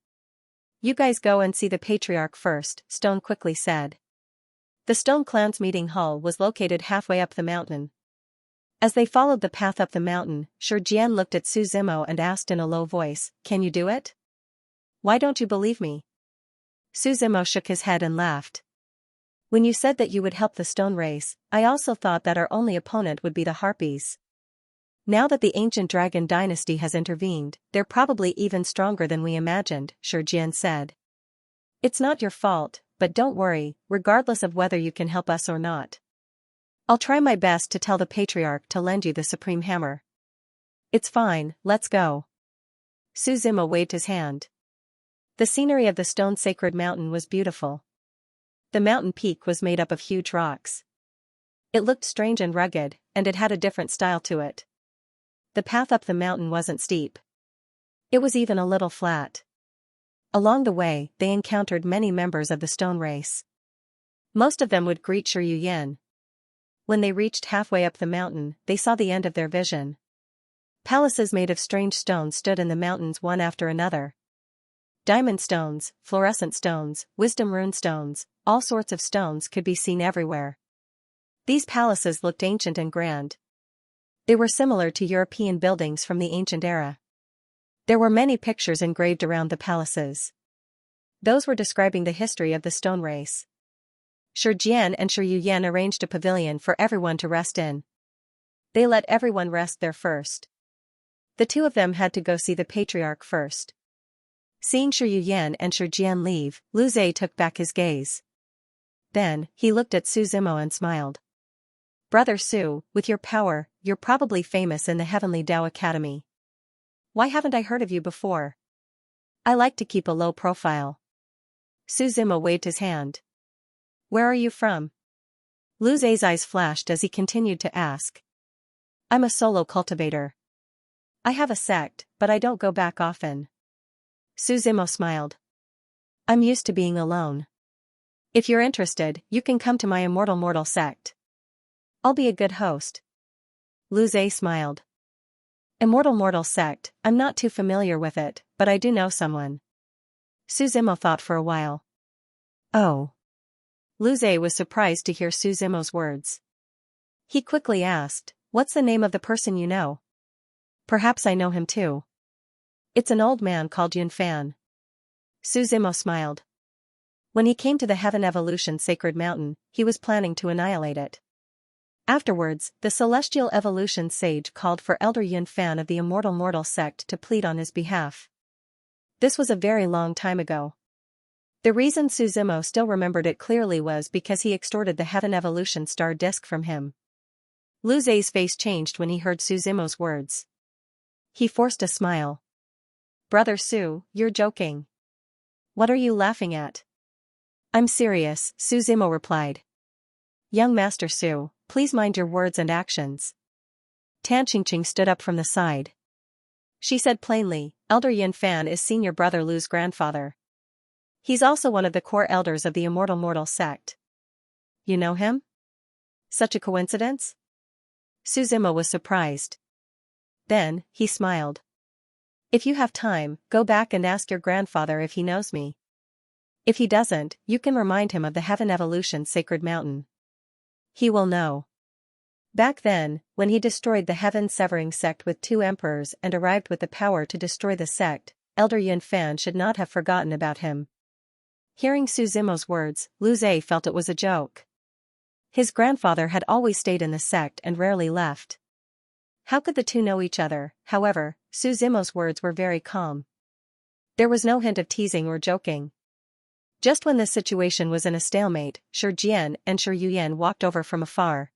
You guys go and see the Patriarch first, Stone quickly said. The Stone clan's meeting hall was located halfway up the mountain. As they followed the path up the mountain, Shi Jian looked at Su Zimo and asked in a low voice, can you do it? Why don't you believe me? Su Zimo shook his head and laughed. When you said that you would help the Stone race, I also thought that our only opponent would be the Harpies. Now that the ancient dragon dynasty has intervened, they're probably even stronger than we imagined, Shi Jian said. It's not your fault, but don't worry, regardless of whether you can help us or not. I'll try my best to tell the Patriarch to lend you the Supreme Hammer. It's fine, let's go. Su Zimo waved his hand. The scenery of the Stone Sacred Mountain was beautiful. The mountain peak was made up of huge rocks. It looked strange and rugged, and it had a different style to it. The path up the mountain wasn't steep. It was even a little flat. Along the way, they encountered many members of the Stone race. Most of them would greet Shi Yuyan. When they reached halfway up the mountain, they saw the end of their vision. Palaces made of strange stones stood in the mountains one after another. Diamond stones, fluorescent stones, wisdom rune stones, all sorts of stones could be seen everywhere. These palaces looked ancient and grand. They were similar to European buildings from the ancient era. There were many pictures engraved around the palaces. Those were describing the history of the Stone race. Shi Jian and Shi Yuyan arranged a pavilion for everyone to rest in. They let everyone rest there first. The two of them had to go see the Patriarch first. Seeing Shi Yuyan and Shi Jian leave, Lu Zhe took back his gaze. Then, he looked at Su Zimo and smiled. Brother Su, with your power, you're probably famous in the Heavenly Tao Academy. Why haven't I heard of you before? I like to keep a low profile. Su Zimo waved his hand. Where are you from? Lu Zhe's eyes flashed as he continued to ask. I'm a solo cultivator. I have a sect, but I don't go back often. Su Zimo smiled. I'm used to being alone. If you're interested, you can come to my Immortal Mortal sect. I'll be a good host. Lu Zhe smiled. Immortal Mortal sect, I'm not too familiar with it, but I do know someone. Su Zimo thought for a while. Oh. Lu Zhe was surprised to hear Su Zimo's words. He quickly asked, what's the name of the person you know? Perhaps I know him too. It's an old man called Yun Fan. Su Zimo smiled. When he came to the Heaven Evolution Sacred Mountain, he was planning to annihilate it. Afterwards, the celestial evolution sage called for Elder Yunfan of the Immortal Mortal sect to plead on his behalf. This was a very long time ago. The reason Suzimo still remembered it clearly was because he extorted the Heaven Evolution Star Disc from him. Lu Zai's face changed when he heard Suzimo's words. He forced a smile. Brother Su, you're joking. What are you laughing at? I'm serious, Suzimo replied. Young Master Su, please mind your words and actions. Tan Qingqing stood up from the side. She said plainly, Elder Yunfan is senior brother Lu's grandfather. He's also one of the core elders of the Immortal Mortal sect. You know him? Such a coincidence? Suzimo was surprised. Then, he smiled. If you have time, go back and ask your grandfather if he knows me. If he doesn't, you can remind him of the Heaven Evolution Sacred Mountain. He will know. Back then, when he destroyed the Heaven-Severing sect with 2 emperors and arrived with the power to destroy the sect, Elder Yunfan should not have forgotten about him. Hearing Suzimo's words, Lu Zai felt it was a joke. His grandfather had always stayed in the sect and rarely left. How could the two know each other? However, Suzimo's words were very calm. There was no hint of teasing or joking. Just when this situation was in a stalemate, Shi Jian and Shi Yuyan walked over from afar.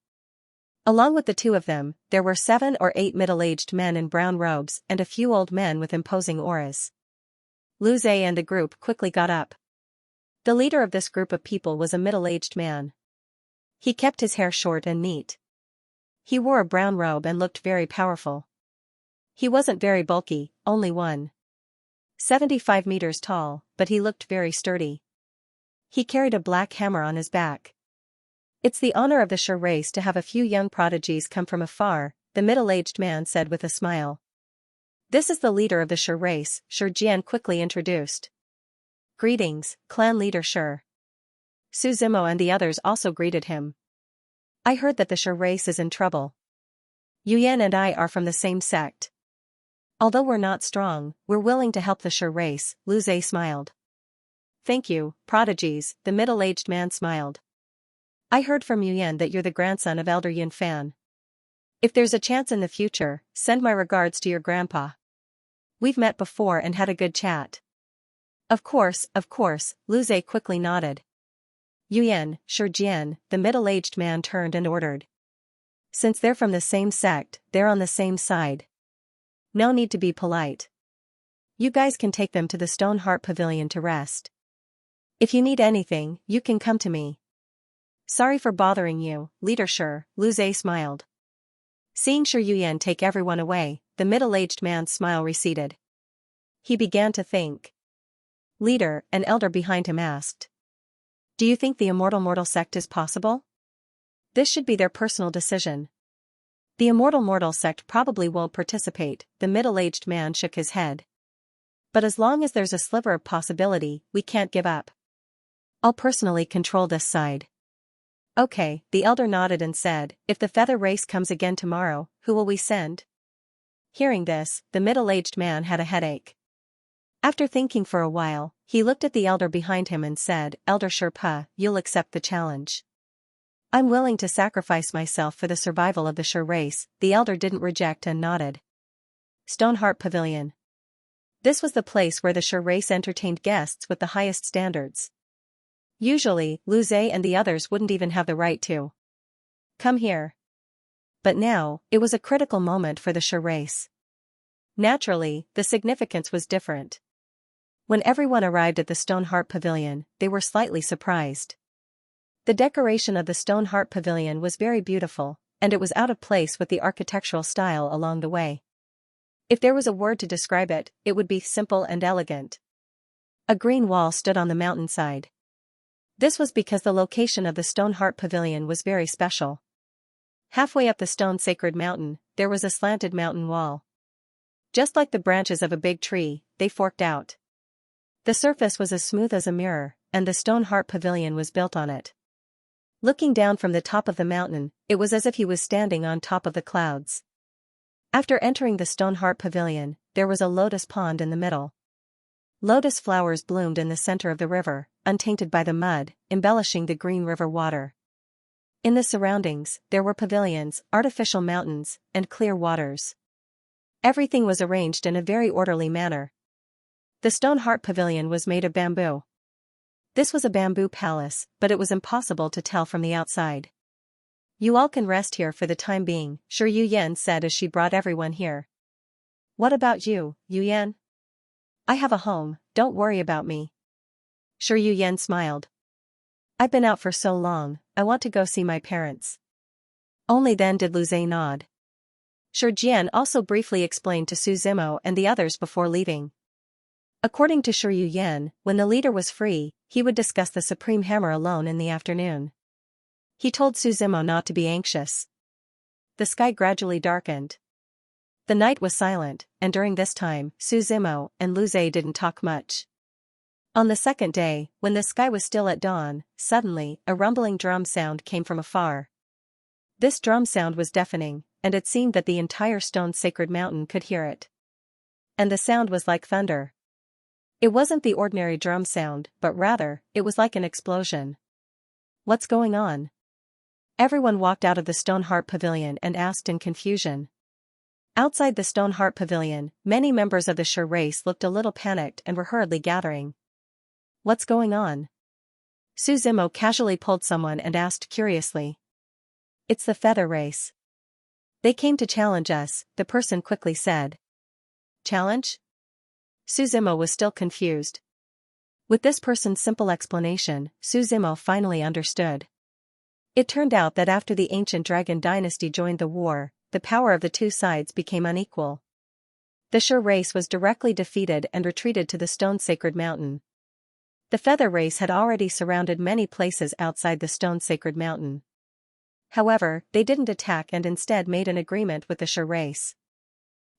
Along with the two of them, there were 7 or 8 middle-aged men in brown robes and a few old men with imposing auras. Lu Zai and the group quickly got up. The leader of this group of people was a middle-aged man. He kept his hair short and neat. He wore a brown robe and looked very powerful. He wasn't very bulky, only 1.75 meters tall, but he looked very sturdy. He carried a black hammer on his back. It's the honor of the Shi race to have a few young prodigies come from afar, the middle-aged man said with a smile. This is the leader of the Shi race, Shi Jian quickly introduced. Greetings, clan leader Shi. Suzimo and the others also greeted him. I heard that the Shi race is in trouble. Yuyan and I are from the same sect. Although we're not strong, we're willing to help the Shi race, Lu Zai smiled. Thank you, prodigies, the middle-aged man smiled. I heard from Yuyan that you're the grandson of Elder Yunfan. If there's a chance in the future, send my regards to your grandpa. We've met before and had a good chat. Of course, Lu Zai quickly nodded. Yuyan, Shi Jian, the middle-aged man turned and ordered. Since they're from the same sect, they're on the same side. No need to be polite. You guys can take them to the Stone Heart Pavilion to rest. If you need anything, you can come to me. Sorry for bothering you, Leader Shi, Lu Zai smiled. Seeing Shi Yuyan take everyone away, the middle-aged man's smile receded. He began to think. Leader, an elder behind him asked. Do you think the Immortal Mortal sect is possible? This should be their personal decision. The Immortal Mortal sect probably won't participate, the middle-aged man shook his head. But as long as there's a sliver of possibility, we can't give up. I'll personally control this side. Okay, the elder nodded and said, if the feather race comes again tomorrow, who will we send? Hearing this, the middle-aged man had a headache. After thinking for a while, he looked at the elder behind him and said, Elder Sherpa, you'll accept the challenge. I'm willing to sacrifice myself for the survival of the Shi race, the elder didn't reject and nodded. Stoneheart Pavilion. This was the place where the Shi race entertained guests with the highest standards. Usually, Lu Zai and the others wouldn't even have the right to come here. But now, it was a critical moment for the Shi race. Naturally, the significance was different. When everyone arrived at the Stoneheart Pavilion, they were slightly surprised. The decoration of the Stoneheart Pavilion was very beautiful, and it was out of place with the architectural style along the way. If there was a word to describe it, it would be simple and elegant. A green wall stood on the mountainside. This was because the location of the Stoneheart Pavilion was very special. Halfway up the stone sacred mountain, there was a slanted mountain wall. Just like the branches of a big tree, they forked out. The surface was as smooth as a mirror, and the Stoneheart Pavilion was built on it. Looking down from the top of the mountain, it was as if he was standing on top of the clouds. After entering the Stoneheart Pavilion, there was a lotus pond in the middle. Lotus flowers bloomed in the center of the river, untainted by the mud, embellishing the green river water. In the surroundings, there were pavilions, artificial mountains, and clear waters. Everything was arranged in a very orderly manner. The stone heart pavilion was made of bamboo. This was a bamboo palace, but it was impossible to tell from the outside. You all can rest here for the time being, Shi Yuyan said as she brought everyone here. What about you, Yuyan? I have a home, don't worry about me. Shi Yuyan smiled. I've been out for so long, I want to go see my parents. Only then did Lu Zhe nod. Shi Jian also briefly explained to Su Zimo and the others before leaving. According to Shi Yuyan, when the leader was free, he would discuss the supreme hammer alone in the afternoon. He told Su Zimo not to be anxious. The sky gradually darkened. The night was silent, and during this time, Su Zimo and Lu Zhe didn't talk much. On the second day, when the sky was still at dawn, suddenly, a rumbling drum sound came from afar. This drum sound was deafening, and it seemed that the entire stone sacred mountain could hear it. And the sound was like thunder. It wasn't the ordinary drum sound, but rather, it was like an explosion. What's going on? Everyone walked out of the Stone Heart Pavilion and asked in confusion. Outside the Stone Heart Pavilion, many members of the Shi race looked a little panicked and were hurriedly gathering. What's going on? Su Zimo casually pulled someone and asked curiously. It's the feather race. They came to challenge us, the person quickly said. Challenge? Su Zimo was still confused. With this person's simple explanation, Su Zimo finally understood. It turned out that after the ancient dragon dynasty joined the war, the power of the two sides became unequal. The Shi race was directly defeated and retreated to the stone sacred mountain. The feather race had already surrounded many places outside the stone sacred mountain. However, they didn't attack and instead made an agreement with the Shi race.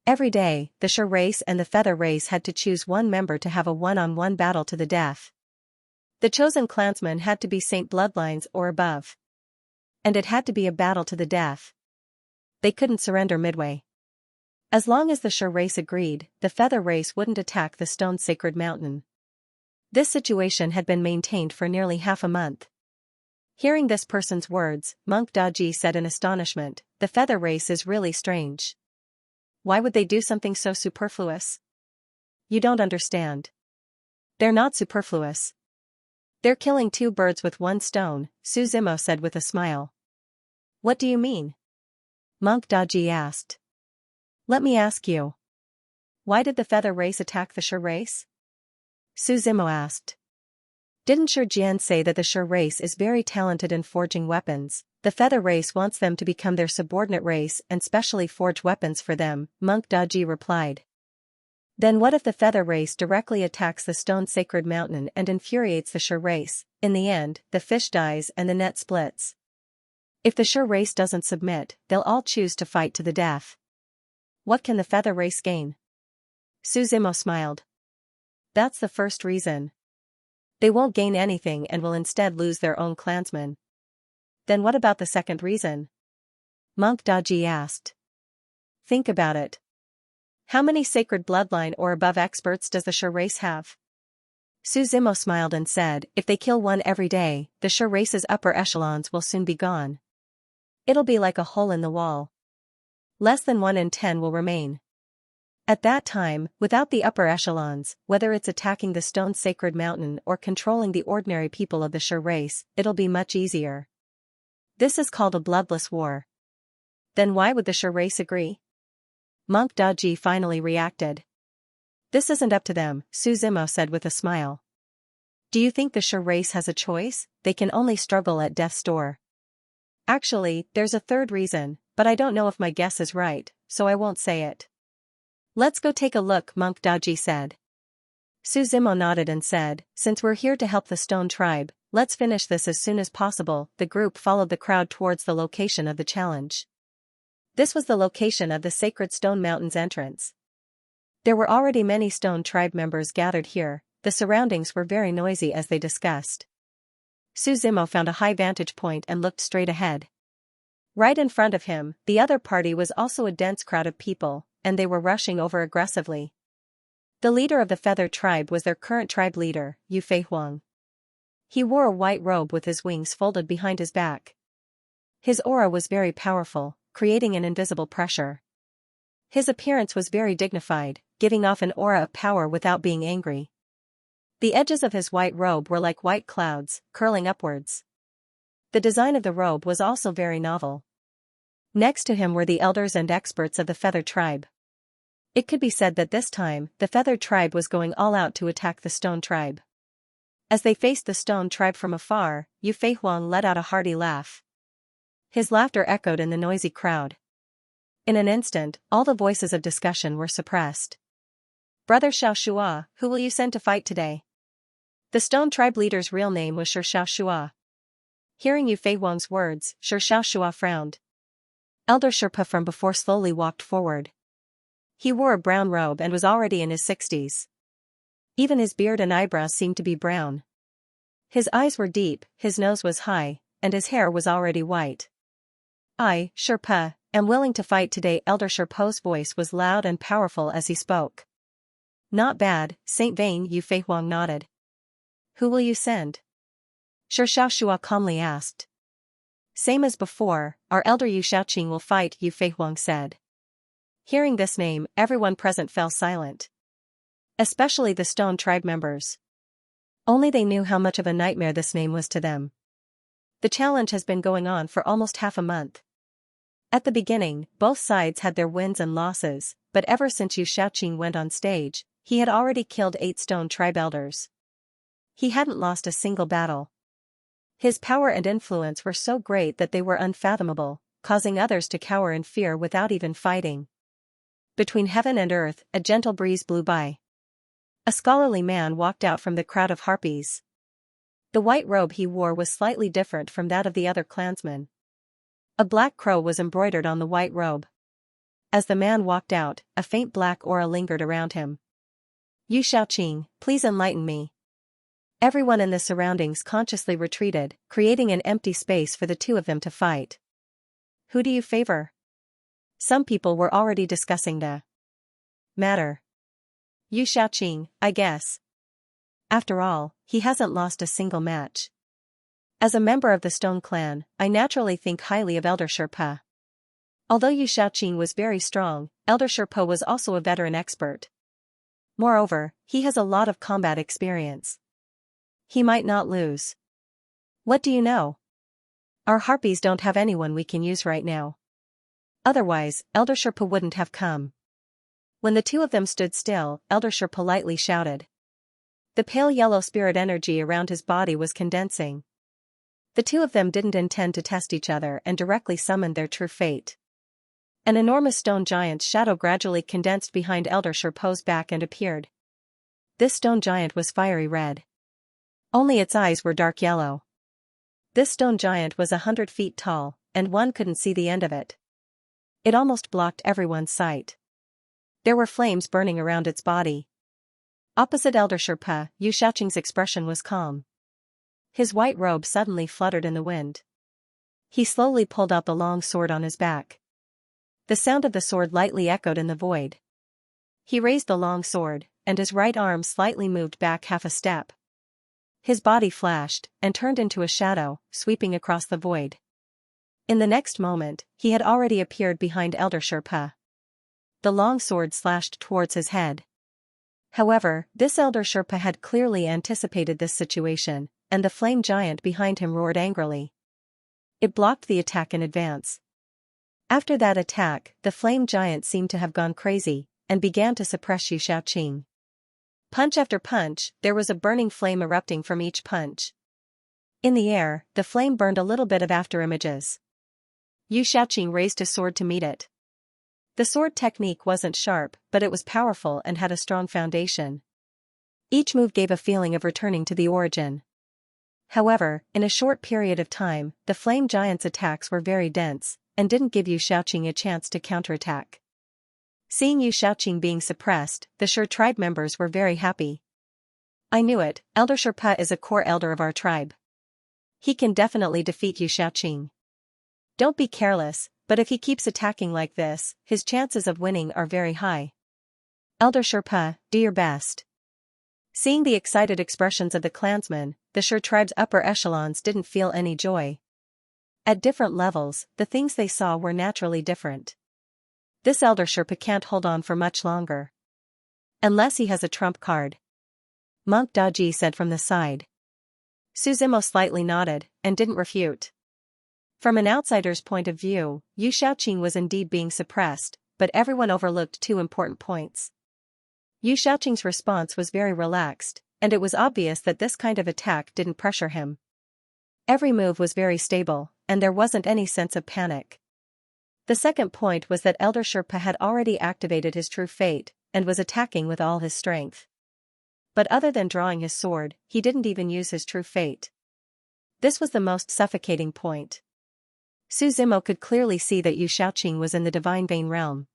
Every day, the Shi race and the feather race had to choose one member to have a one-on-one battle to the death. The chosen clansmen had to be Saint bloodlines or above. And it had to be a battle to the death. They couldn't surrender midway. As long as the Shi race agreed, the feather race wouldn't attack the stone sacred mountain. This situation had been maintained for nearly half a month. Hearing this person's words, Monk Daji said in astonishment, the feather race is really strange. Why would they do something so superfluous? You don't understand. They're not superfluous. They're killing two birds with one stone, Su Zimo said with a smile. What do you mean? Monk Daji asked. Let me ask you. Why did the feather race attack the Shi race? Su Zimo asked. Didn't Shi Jian say that the Shi race is very talented in forging weapons? The feather race wants them to become their subordinate race and specially forge weapons for them, Monk Daji replied. Then what if the feather race directly attacks the stone sacred mountain and infuriates the Shi race? In the end, the fish dies and the net splits. If the Shi race doesn't submit, they'll all choose to fight to the death. What can the feather race gain? Su Zimo smiled. That's the first reason. They won't gain anything and will instead lose their own clansmen. Then what about the second reason? Monk Daji asked. Think about it. How many sacred bloodline or above experts does the Shi race have? Su Zimo smiled and said, if they kill one every day, the Shi race's upper echelons will soon be gone. It'll be like a hole in the wall. Less than 1 in 10 will remain. At that time, without the upper echelons, whether it's attacking the stone sacred mountain or controlling the ordinary people of the Shi race, it'll be much easier. This is called a bloodless war. Then why would the Shi race agree? Monk Daji finally reacted. This isn't up to them, Su Zimo said with a smile. Do you think the Shi race has a choice? They can only struggle at death's door. Actually, there's a third reason, but I don't know if my guess is right, so I won't say it. Let's go take a look, Monk Daji said. Su Zimo nodded and said, since we're here to help the stone tribe, let's finish this as soon as possible. The group followed the crowd towards the location of the challenge. This was the location of the sacred stone mountain's entrance. There were already many stone tribe members gathered here. The surroundings were very noisy as they discussed. Su Zimo found a high vantage point and looked straight ahead. Right in front of him, the other party was also a dense crowd of people, and they were rushing over aggressively. The leader of the feather tribe was their current tribe leader, Yu Fei Huang. He wore a white robe with his wings folded behind his back. His aura was very powerful, creating an invisible pressure. His appearance was very dignified, giving off an aura of power without being angry. The edges of his white robe were like white clouds, curling upwards. The design of the robe was also very novel. Next to him were the elders and experts of the Feathered Tribe. It could be said that this time, the Feathered Tribe was going all out to attack the Stone Tribe. As they faced the Stone Tribe from afar, Yu Feihuang let out a hearty laugh. His laughter echoed in the noisy crowd. In an instant, all the voices of discussion were suppressed. "Brother Xiaoxua, who will you send to fight today?" The Stone Tribe leader's real name was Xiaoxua. Hearing Yu Feihuang's words, Xiaoxua frowned. Elder Sherpa from before slowly walked forward. He wore a brown robe and was already in his 60s. Even his beard and eyebrows seemed to be brown. His eyes were deep, his nose was high, and his hair was already white. "I, Sherpa, am willing to fight today." Elder Sherpa's voice was loud and powerful as he spoke. "Not bad, Saint Vane," Yu Feihuang nodded. "Who will you send?" Xiaoxua calmly asked. "Same as before, our elder Yu Xiaoqing will fight," Yu Feihuang said. Hearing this name, everyone present fell silent. Especially the Stone Tribe members. Only they knew how much of a nightmare this name was to them. The challenge has been going on for almost half a month. At the beginning, both sides had their wins and losses, but ever since Yu Xiaoqing went on stage, he had already killed 8 Stone Tribe elders. He hadn't lost a single battle. His power and influence were so great that they were unfathomable, causing others to cower in fear without even fighting. Between heaven and earth, a gentle breeze blew by. A scholarly man walked out from the crowd of harpies. The white robe he wore was slightly different from that of the other clansmen. A black crow was embroidered on the white robe. As the man walked out, a faint black aura lingered around him. "Yu Xiaoqing, please enlighten me." Everyone in the surroundings consciously retreated, creating an empty space for the two of them to fight. "Who do you favor?" Some people were already discussing the matter. "Yu Xiaoqing, I guess. After all, he hasn't lost a single match. As a member of the Stone Clan, I naturally think highly of Elder Sherpa." Although Yu Xiaoqing was very strong, Elder Sherpa was also a veteran expert. Moreover, he has a lot of combat experience. He might not lose. "What do you know? Our harpies don't have anyone we can use right now. Otherwise, Elder Sherpa wouldn't have come." When the two of them stood still, Elder Sherpa politely shouted. The pale yellow spirit energy around his body was condensing. The two of them didn't intend to test each other and directly summoned their true fate. An enormous stone giant's shadow gradually condensed behind Elder Sherpa's back and appeared. This stone giant was fiery red. Only its eyes were dark yellow. This stone giant was 100 feet tall, and one couldn't see the end of it. It almost blocked everyone's sight. There were flames burning around its body. Opposite Elder Sherpa, Yu Xiaoqing's expression was calm. His white robe suddenly fluttered in the wind. He slowly pulled out the long sword on his back. The sound of the sword lightly echoed in the void. He raised the long sword, and his right arm slightly moved back half a step. His body flashed, and turned into a shadow, sweeping across the void. In the next moment, he had already appeared behind Elder Sherpa. The long sword slashed towards his head. However, this Elder Sherpa had clearly anticipated this situation, and the flame giant behind him roared angrily. It blocked the attack in advance. After that attack, the flame giant seemed to have gone crazy, and began to suppress Yu Xiaoqing. Punch after punch, there was a burning flame erupting from each punch. In the air, the flame burned a little bit of afterimages. Yu Xiaoqing raised his sword to meet it. The sword technique wasn't sharp, but it was powerful and had a strong foundation. Each move gave a feeling of returning to the origin. However, in a short period of time, the flame giant's attacks were very dense, and didn't give Yu Xiaoqing a chance to counterattack. Seeing Yu Xiaoqing being suppressed, the Sher tribe members were very happy. "I knew it, Elder Sherpa is a core elder of our tribe. He can definitely defeat Yu Xiaoqing. Don't be careless, but if he keeps attacking like this, his chances of winning are very high. Elder Sherpa, do your best." Seeing the excited expressions of the clansmen, the Sher tribe's upper echelons didn't feel any joy. At different levels, the things they saw were naturally different. This elder Sherpa can't hold on for much longer. Unless he has a trump card. Monk Daji said from the side. Suzimo slightly nodded, and didn't refute. From an outsider's point of view, Yu Shaoqing was indeed being suppressed, but everyone overlooked two important points. Yu Shaoqing's response was very relaxed, and it was obvious that this kind of attack didn't pressure him. Every move was very stable, and there wasn't any sense of panic. The second point was that Elder Sherpa had already activated his true fate, and was attacking with all his strength. But other than drawing his sword, he didn't even use his true fate. This was the most suffocating point. Suzimo could clearly see that Yu Shaoqing was in the divine vein realm.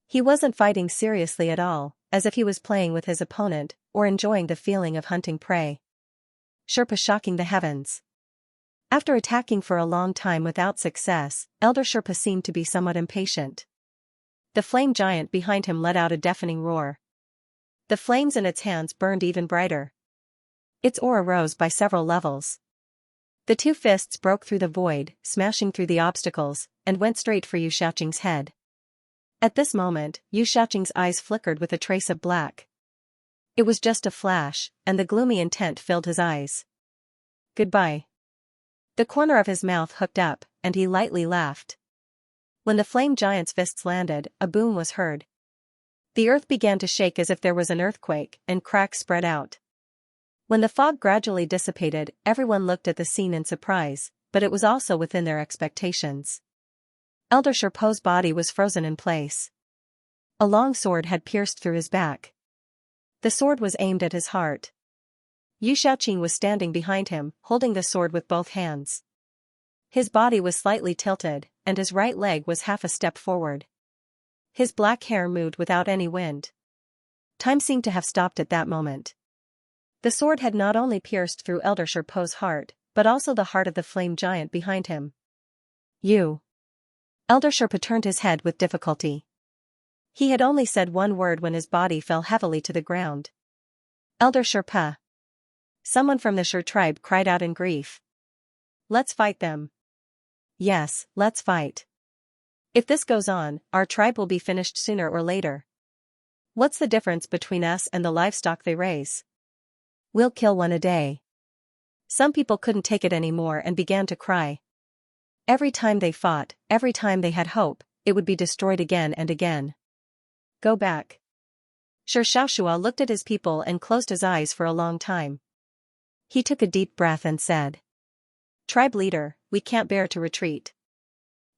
He wasn't fighting seriously at all, as if he was playing with his opponent, or enjoying the feeling of hunting prey. Sherpa shocking the heavens. After attacking for a long time without success, Elder Sherpa seemed to be somewhat impatient. The flame giant behind him let out a deafening roar. The flames in its hands burned even brighter. Its aura rose by several levels. The two fists broke through the void, smashing through the obstacles, and went straight for Yu Shaoqing's head. At this moment, Yu Shaoqing's eyes flickered with a trace of black. It was just a flash, and the gloomy intent filled his eyes. Goodbye. The corner of his mouth hooked up, and he lightly laughed. When the flame giant's fists landed, a boom was heard. The earth began to shake as if there was an earthquake, and cracks spread out. When the fog gradually dissipated, everyone looked at the scene in surprise, but it was also within their expectations. Elder Sherpo's body was frozen in place. A long sword had pierced through his back. The sword was aimed at his heart. Yu Shaoqing was standing behind him, holding the sword with both hands. His body was slightly tilted, and his right leg was half a step forward. His black hair moved without any wind. Time seemed to have stopped at that moment. The sword had not only pierced through Elder Sherpo's heart, but also the heart of the flame giant behind him. You. Elder Sherpa turned his head with difficulty. He had only said one word when his body fell heavily to the ground. Elder Sherpa. Someone from the Sher tribe cried out in grief. Let's fight them. Yes, let's fight. If this goes on, our tribe will be finished sooner or later. What's the difference between us and the livestock they raise? We'll kill one a day. Some people couldn't take it anymore and began to cry. Every time they fought, every time they had hope, it would be destroyed again and again. Go back. Sher Xiaoxua looked at his people and closed his eyes for a long time. He took a deep breath and said. Tribe leader, we can't bear to retreat.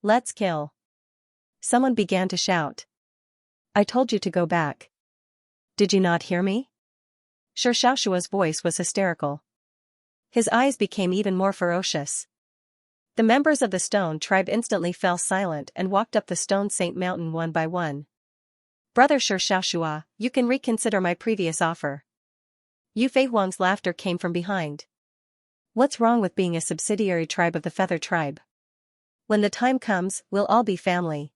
Let's kill. Someone began to shout. I told you to go back. Did you not hear me? Sher Xiaoshua's voice was hysterical. His eyes became even more ferocious. The members of the Stone Tribe instantly fell silent and walked up the Stone Saint Mountain one by one. Brother Sher Xiaoxua, you can reconsider my previous offer. Yu Feihuang's laughter came from behind. What's wrong with being a subsidiary tribe of the Feather Tribe? When the time comes, we'll all be family.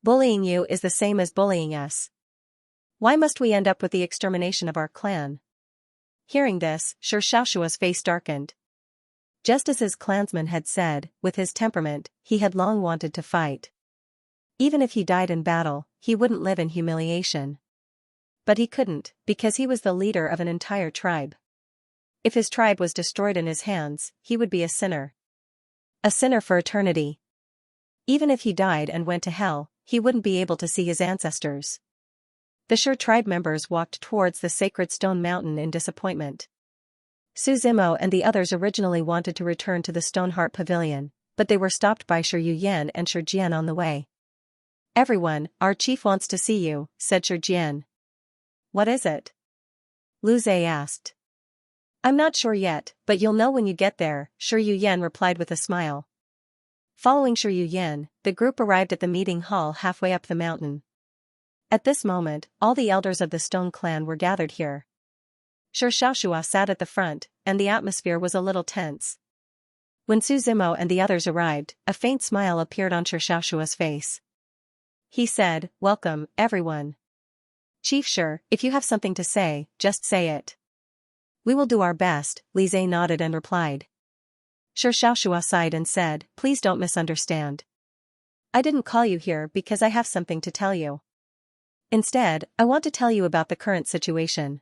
Bullying you is the same as bullying us. Why must we end up with the extermination of our clan? Hearing this, Sher Xiaoshua's face darkened. Just as his clansmen had said, with his temperament, he had long wanted to fight. Even if he died in battle, he wouldn't live in humiliation. But he couldn't, because he was the leader of an entire tribe. If his tribe was destroyed in his hands, he would be a sinner. A sinner for eternity. Even if he died and went to hell, he wouldn't be able to see his ancestors. The Sher tribe members walked towards the sacred stone mountain in disappointment. Suzimo and the others originally wanted to return to the Stoneheart Pavilion, but they were stopped by Sher Yuyan and Sher Jian on the way. Everyone, our chief wants to see you, said Sher Jian. What is it? Lu Zhe asked. I'm not sure yet, but you'll know when you get there, Sher Yuyan replied with a smile. Following Sher Yuyan, the group arrived at the meeting hall halfway up the mountain. At this moment, all the elders of the Stone Clan were gathered here. Sher Xiaoxua sat at the front, and the atmosphere was a little tense. When Suzimo and the others arrived, a faint smile appeared on Sher Xiaoshua's face. He said, Welcome, everyone. Chief Sher, if you have something to say, just say it. We will do our best, Li Zhe nodded and replied. Xianxia sighed and said, please don't misunderstand. I didn't call you here because I have something to tell you. Instead, I want to tell you about the current situation.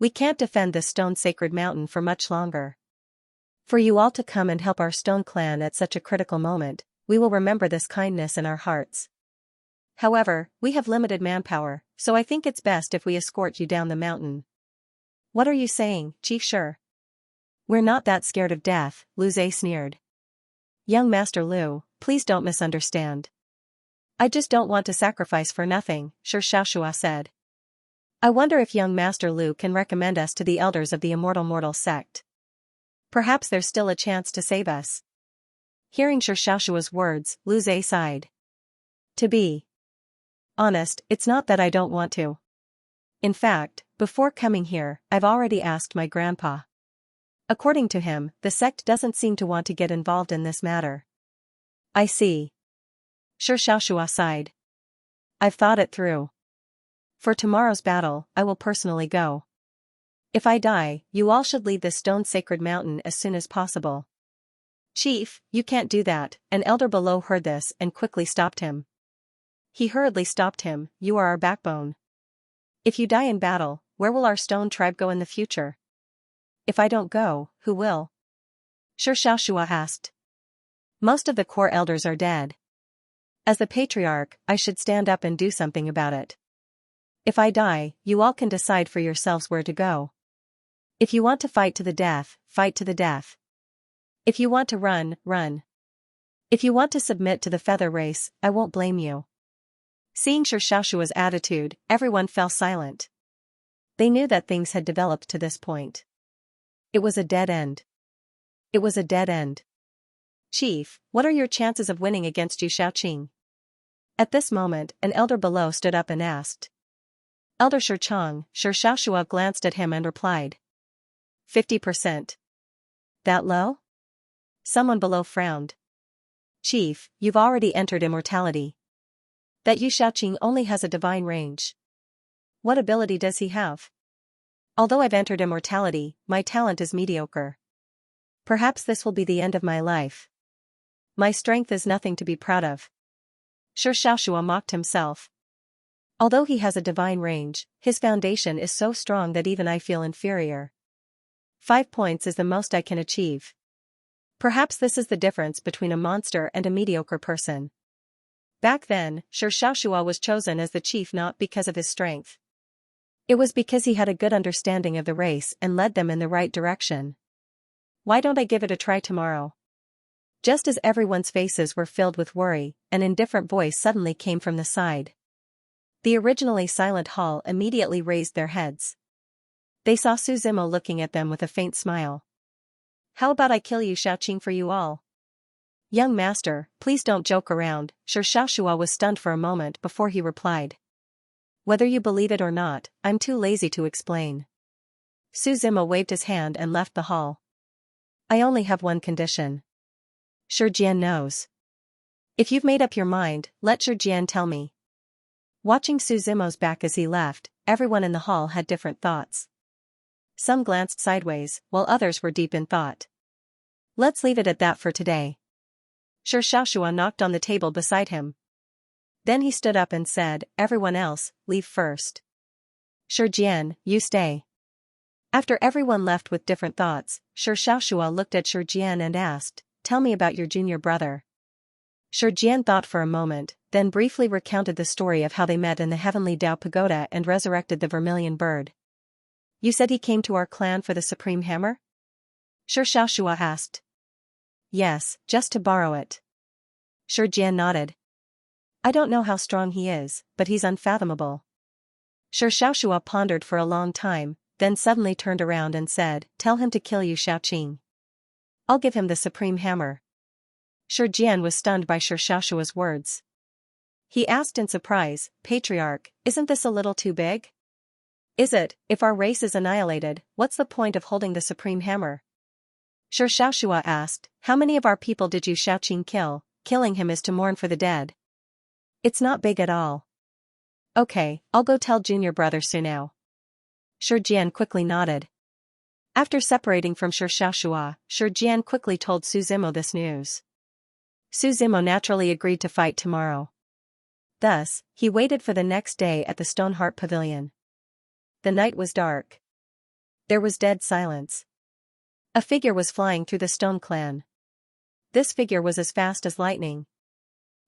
We can't defend this stone-sacred mountain for much longer. For you all to come and help our stone clan at such a critical moment, we will remember this kindness in our hearts. However, we have limited manpower, so I think it's best if we escort you down the mountain. What are you saying, Chief Shi? We're not that scared of death, Lu Zhe sneered. Young Master Lu, please don't misunderstand. I just don't want to sacrifice for nothing, Xianxia said. I wonder if young Master Lu can recommend us to the elders of the Immortal Mortal sect. Perhaps there's still a chance to save us. Hearing Xianxia's words, Lu Zhe sighed. To be honest, it's not that I don't want to. In fact, before coming here, I've already asked my grandpa. According to him, the sect doesn't seem to want to get involved in this matter. I see. Xianxia sighed. I've thought it through. For tomorrow's battle, I will personally go. If I die, you all should leave this stone-sacred mountain as soon as possible. Chief, you can't do that, an elder below heard this and quickly stopped him. He hurriedly stopped him, you are our backbone. If you die in battle, where will our stone tribe go in the future? If I don't go, who will? Xianxia asked. Most of the core elders are dead. As the patriarch, I should stand up and do something about it. If I die, you all can decide for yourselves where to go. If you want to fight to the death, fight to the death. If you want to run, run. If you want to submit to the feather race, I won't blame you. Seeing Xianxia's attitude, everyone fell silent. They knew that things had developed to this point. It was a dead end. It was a dead end. Chief, what are your chances of winning against Yu Shaoqing? At this moment, an elder below stood up and asked. Elder Shichang, Xianxia glanced at him and replied. 50%. That low? Someone below frowned. Chief, you've already entered immortality. That Yu Shaoqing only has a divine range. What ability does he have? Although I've entered immortality, my talent is mediocre. Perhaps this will be the end of my life. My strength is nothing to be proud of. Xianxia mocked himself. Although he has a divine range, his foundation is so strong that even I feel inferior. 5 points is the most I can achieve. Perhaps this is the difference between a monster and a mediocre person. Back then, Xianxia was chosen as the chief not because of his strength. It was because he had a good understanding of the race and led them in the right direction. Why don't I give it a try tomorrow? Just as everyone's faces were filled with worry, an indifferent voice suddenly came from the side. The originally silent hall immediately raised their heads. They saw Su Zimo looking at them with a faint smile. How about I kill Yu Shaoqing for you all? Young master, please don't joke around, Xianxia was stunned for a moment before he replied. Whether you believe it or not, I'm too lazy to explain. Su Zimo waved his hand and left the hall. I only have one condition. Shijian knows. If you've made up your mind, let Shijian tell me. Watching Su Zimo's back as he left, everyone in the hall had different thoughts. Some glanced sideways, while others were deep in thought. Let's leave it at that for today. Xianxia knocked on the table beside him. Then he stood up and said, everyone else, leave first. Shijian, you stay. After everyone left with different thoughts, Xianxia looked at Shijian and asked, tell me about your junior brother. Shijian thought for a moment, then briefly recounted the story of how they met in the Heavenly Dao Pagoda and resurrected the vermilion bird. You said he came to our clan for the Supreme Hammer? Xianxia asked. Yes, just to borrow it. Shijian nodded. I don't know how strong he is, but he's unfathomable. Xianxia pondered for a long time, then suddenly turned around and said, tell him to kill Yu Shaoqing. I'll give him the Supreme Hammer. Shijian was stunned by Xianxia's words. He asked in surprise, Patriarch, isn't this a little too big? Is it? If our race is annihilated, what's the point of holding the Supreme Hammer? Xianxia asked, how many of our people did Yu Shaoqing kill? Killing him is to mourn for the dead. It's not big at all. Okay, I'll go tell junior brother Su now. Shijian quickly nodded. After separating from Xianxia, Shi Jian quickly told Su Zimo this news. Su Zimo naturally agreed to fight tomorrow. Thus, he waited for the next day at the Stoneheart Pavilion. The night was dark. There was dead silence. A figure was flying through the Stone Clan. This figure was as fast as lightning.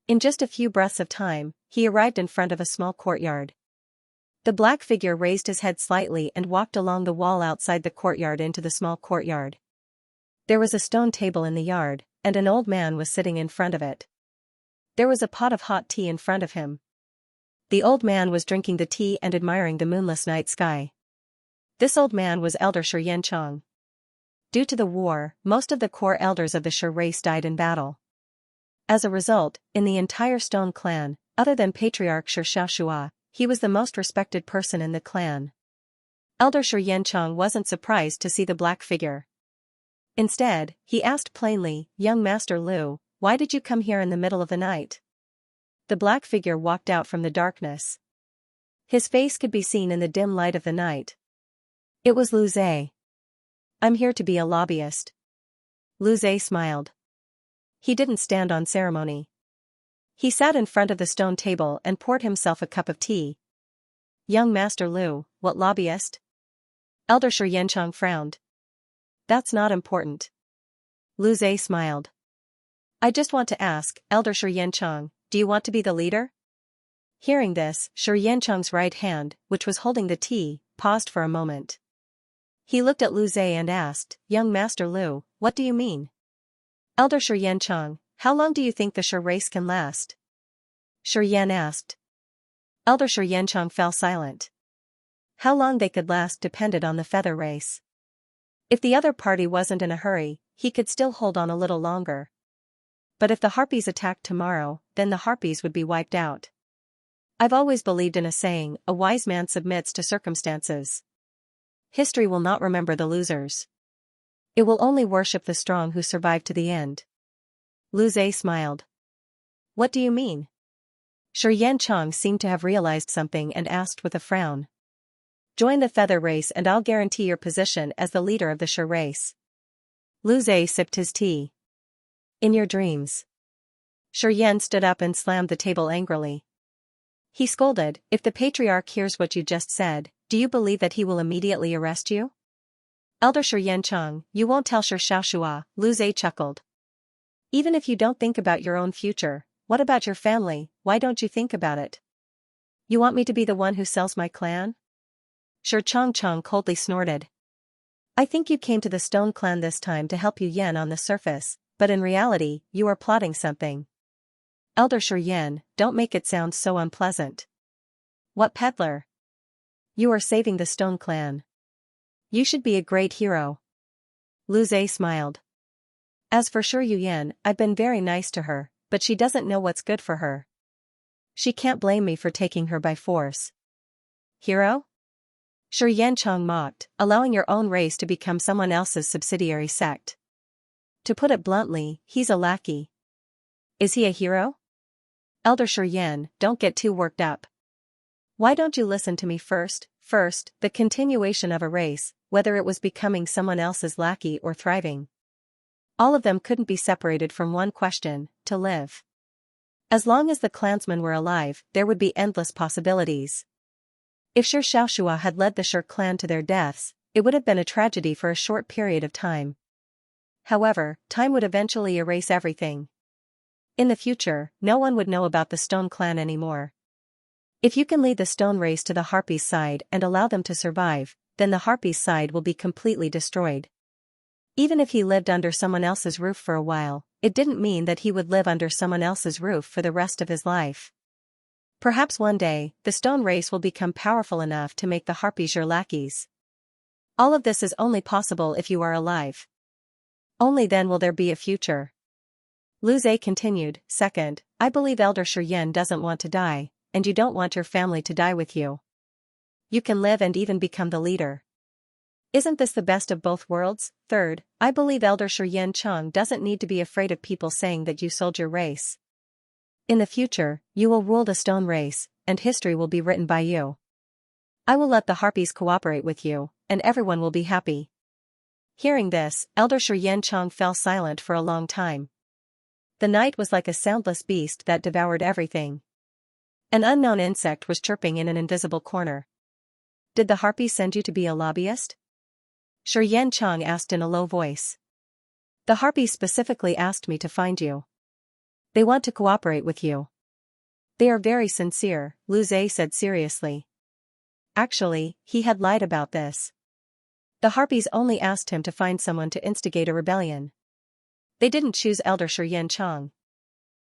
In just a few breaths of time, he arrived in front of a small courtyard. The black figure raised his head slightly and walked along the wall outside the courtyard into the small courtyard. There was a stone table in the yard, and an old man was sitting in front of it. There was a pot of hot tea in front of him. The old man was drinking the tea and admiring the moonless night sky. This old man was Elder Xianxia. Due to the war, most of the core elders of the Shi race died in battle. As a result, in the entire Stone Clan, other than Patriarch Xianxia, he was the most respected person in the clan. Elder Xianxia wasn't surprised to see the black figure. Instead, he asked plainly, "Young Master Lu, why did you come here in the middle of the night?" The black figure walked out from the darkness. His face could be seen in the dim light of the night. It was Lu Zhe. "I'm here to be a lobbyist." Lu Zhe smiled. He didn't stand on ceremony. He sat in front of the stone table and poured himself a cup of tea. "Young Master Lu, what lobbyist?" Elder Xianxia frowned. "That's not important." Lu Zhe smiled. "I just want to ask, Elder Xianxia, do you want to be the leader?" Hearing this, Xianxia's right hand, which was holding the tea, paused for a moment. He looked at Lu Zhe and asked, "Young Master Lu, what do you mean?" "Elder Xianxia, how long do you think the Shi race can last?" Shi Yan asked. Elder Xianxia fell silent. How long they could last depended on the feather race. If the other party wasn't in a hurry, he could still hold on a little longer. But if the Harpies attacked tomorrow, then the Harpies would be wiped out. I've always believed in a saying, a wise man submits to circumstances. History will not remember the losers. It will only worship the strong who survive to the end. Lu Zhe smiled. What do you mean? Xianxia seemed to have realized something and asked with a frown. Join the feather race and I'll guarantee your position as the leader of the Shi race. Lu Zhe sipped his tea. In your dreams. Xian stood up and slammed the table angrily. He scolded, "If the patriarch hears what you just said, do you believe that he will immediately arrest you?" Elder Xianxia, you won't tell Xianxia, Lu Zhe chuckled. Even if you don't think about your own future, what about your family, why don't you think about it? You want me to be the one who sells my clan? Xianxia coldly snorted. I think you came to the Stone Clan this time to help Yan on the surface, but in reality, you are plotting something. Elder Xian, don't make it sound so unpleasant. What peddler? You are saving the Stone Clan. You should be a great hero. Lu Zhe smiled. As for Shi Yuyan, I've been very nice to her, but she doesn't know what's good for her. She can't blame me for taking her by force. Hero? Xianxia mocked, allowing your own race to become someone else's subsidiary sect. To put it bluntly, he's a lackey. Is he a hero? Elder Xian, don't get too worked up. Why don't you listen to me first? First, the continuation of a race, whether it was becoming someone else's lackey or thriving. All of them couldn't be separated from one question, to live. As long as the clansmen were alive, there would be endless possibilities. If Xianxia had led the Shi clan to their deaths, it would have been a tragedy for a short period of time. However, time would eventually erase everything. In the future, no one would know about the Stone Clan anymore. If you can lead the Stone race to the Harpies' side and allow them to survive, then the Harpies' side will be completely destroyed. Even if he lived under someone else's roof for a while, it didn't mean that he would live under someone else's roof for the rest of his life. Perhaps one day, the Stone race will become powerful enough to make the Harpies your lackeys. All of this is only possible if you are alive. Only then will there be a future. Lu Zhe continued, second, I believe Elder Xian doesn't want to die, and you don't want your family to die with you. You can live and even become the leader. Isn't this the best of both worlds? Third, I believe Elder Xianxia doesn't need to be afraid of people saying that you sold your race. In the future, you will rule the Stone race, and history will be written by you. I will let the Harpies cooperate with you, and everyone will be happy. Hearing this, Elder Xianxia fell silent for a long time. The night was like a soundless beast that devoured everything. An unknown insect was chirping in an invisible corner. Did the harpy send you to be a lobbyist? Xianxia asked in a low voice. The harpy specifically asked me to find you. They want to cooperate with you. They are very sincere, Lu Zhe said seriously. Actually, he had lied about this. The harpies only asked him to find someone to instigate a rebellion. They didn't choose Elder Xianxia.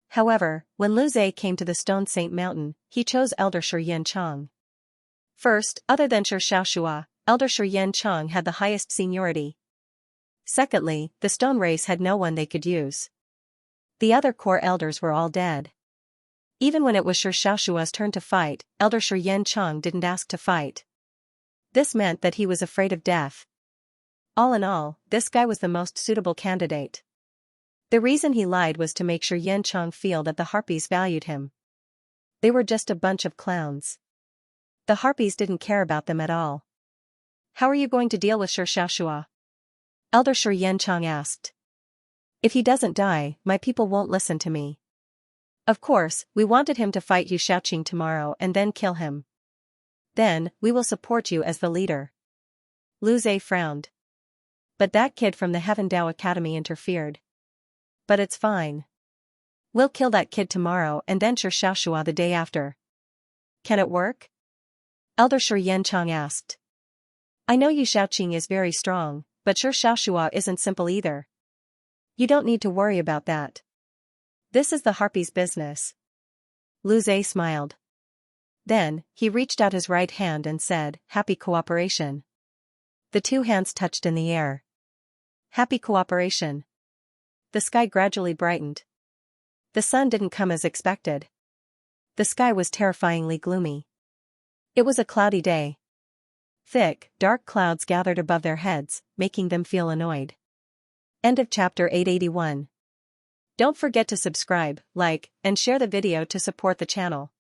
However, when Lu Zhe came to the Stone Saint Mountain, he chose Elder Xianxia. First, other than Xianxia, Elder Xianxia had the highest seniority. Secondly, the stone race had no one they could use. The other core elders were all dead. Even when it was Xianxia's turn to fight, Elder Xianxia didn't ask to fight. This meant that he was afraid of death. All in all, this guy was the most suitable candidate. The reason he lied was to make Xianxia feel that the harpies valued him. They were just a bunch of clowns. The harpies didn't care about them at all. How are you going to deal with Xianxia? Elder Xianxia asked. If he doesn't die, my people won't listen to me. Of course, we wanted him to fight Yu Shaoqing tomorrow and then kill him. Then, we will support you as the leader. Lu Zhe frowned. But that kid from the Heaven Dao Academy interfered. But it's fine. We'll kill that kid tomorrow and then Xianxia the day after. Can it work? Elder Xianxia asked. I know Yu Shaoqing is very strong, but Xianxia isn't simple either. You don't need to worry about that. This is the harpy's business. Lu Zhe smiled. Then, he reached out his right hand and said, Happy cooperation. The two hands touched in the air. Happy cooperation. The sky gradually brightened. The sun didn't come as expected. The sky was terrifyingly gloomy. It was a cloudy day. Thick, dark clouds gathered above their heads, making them feel annoyed. End of chapter 881. Don't forget to subscribe, like, and share the video to support the channel.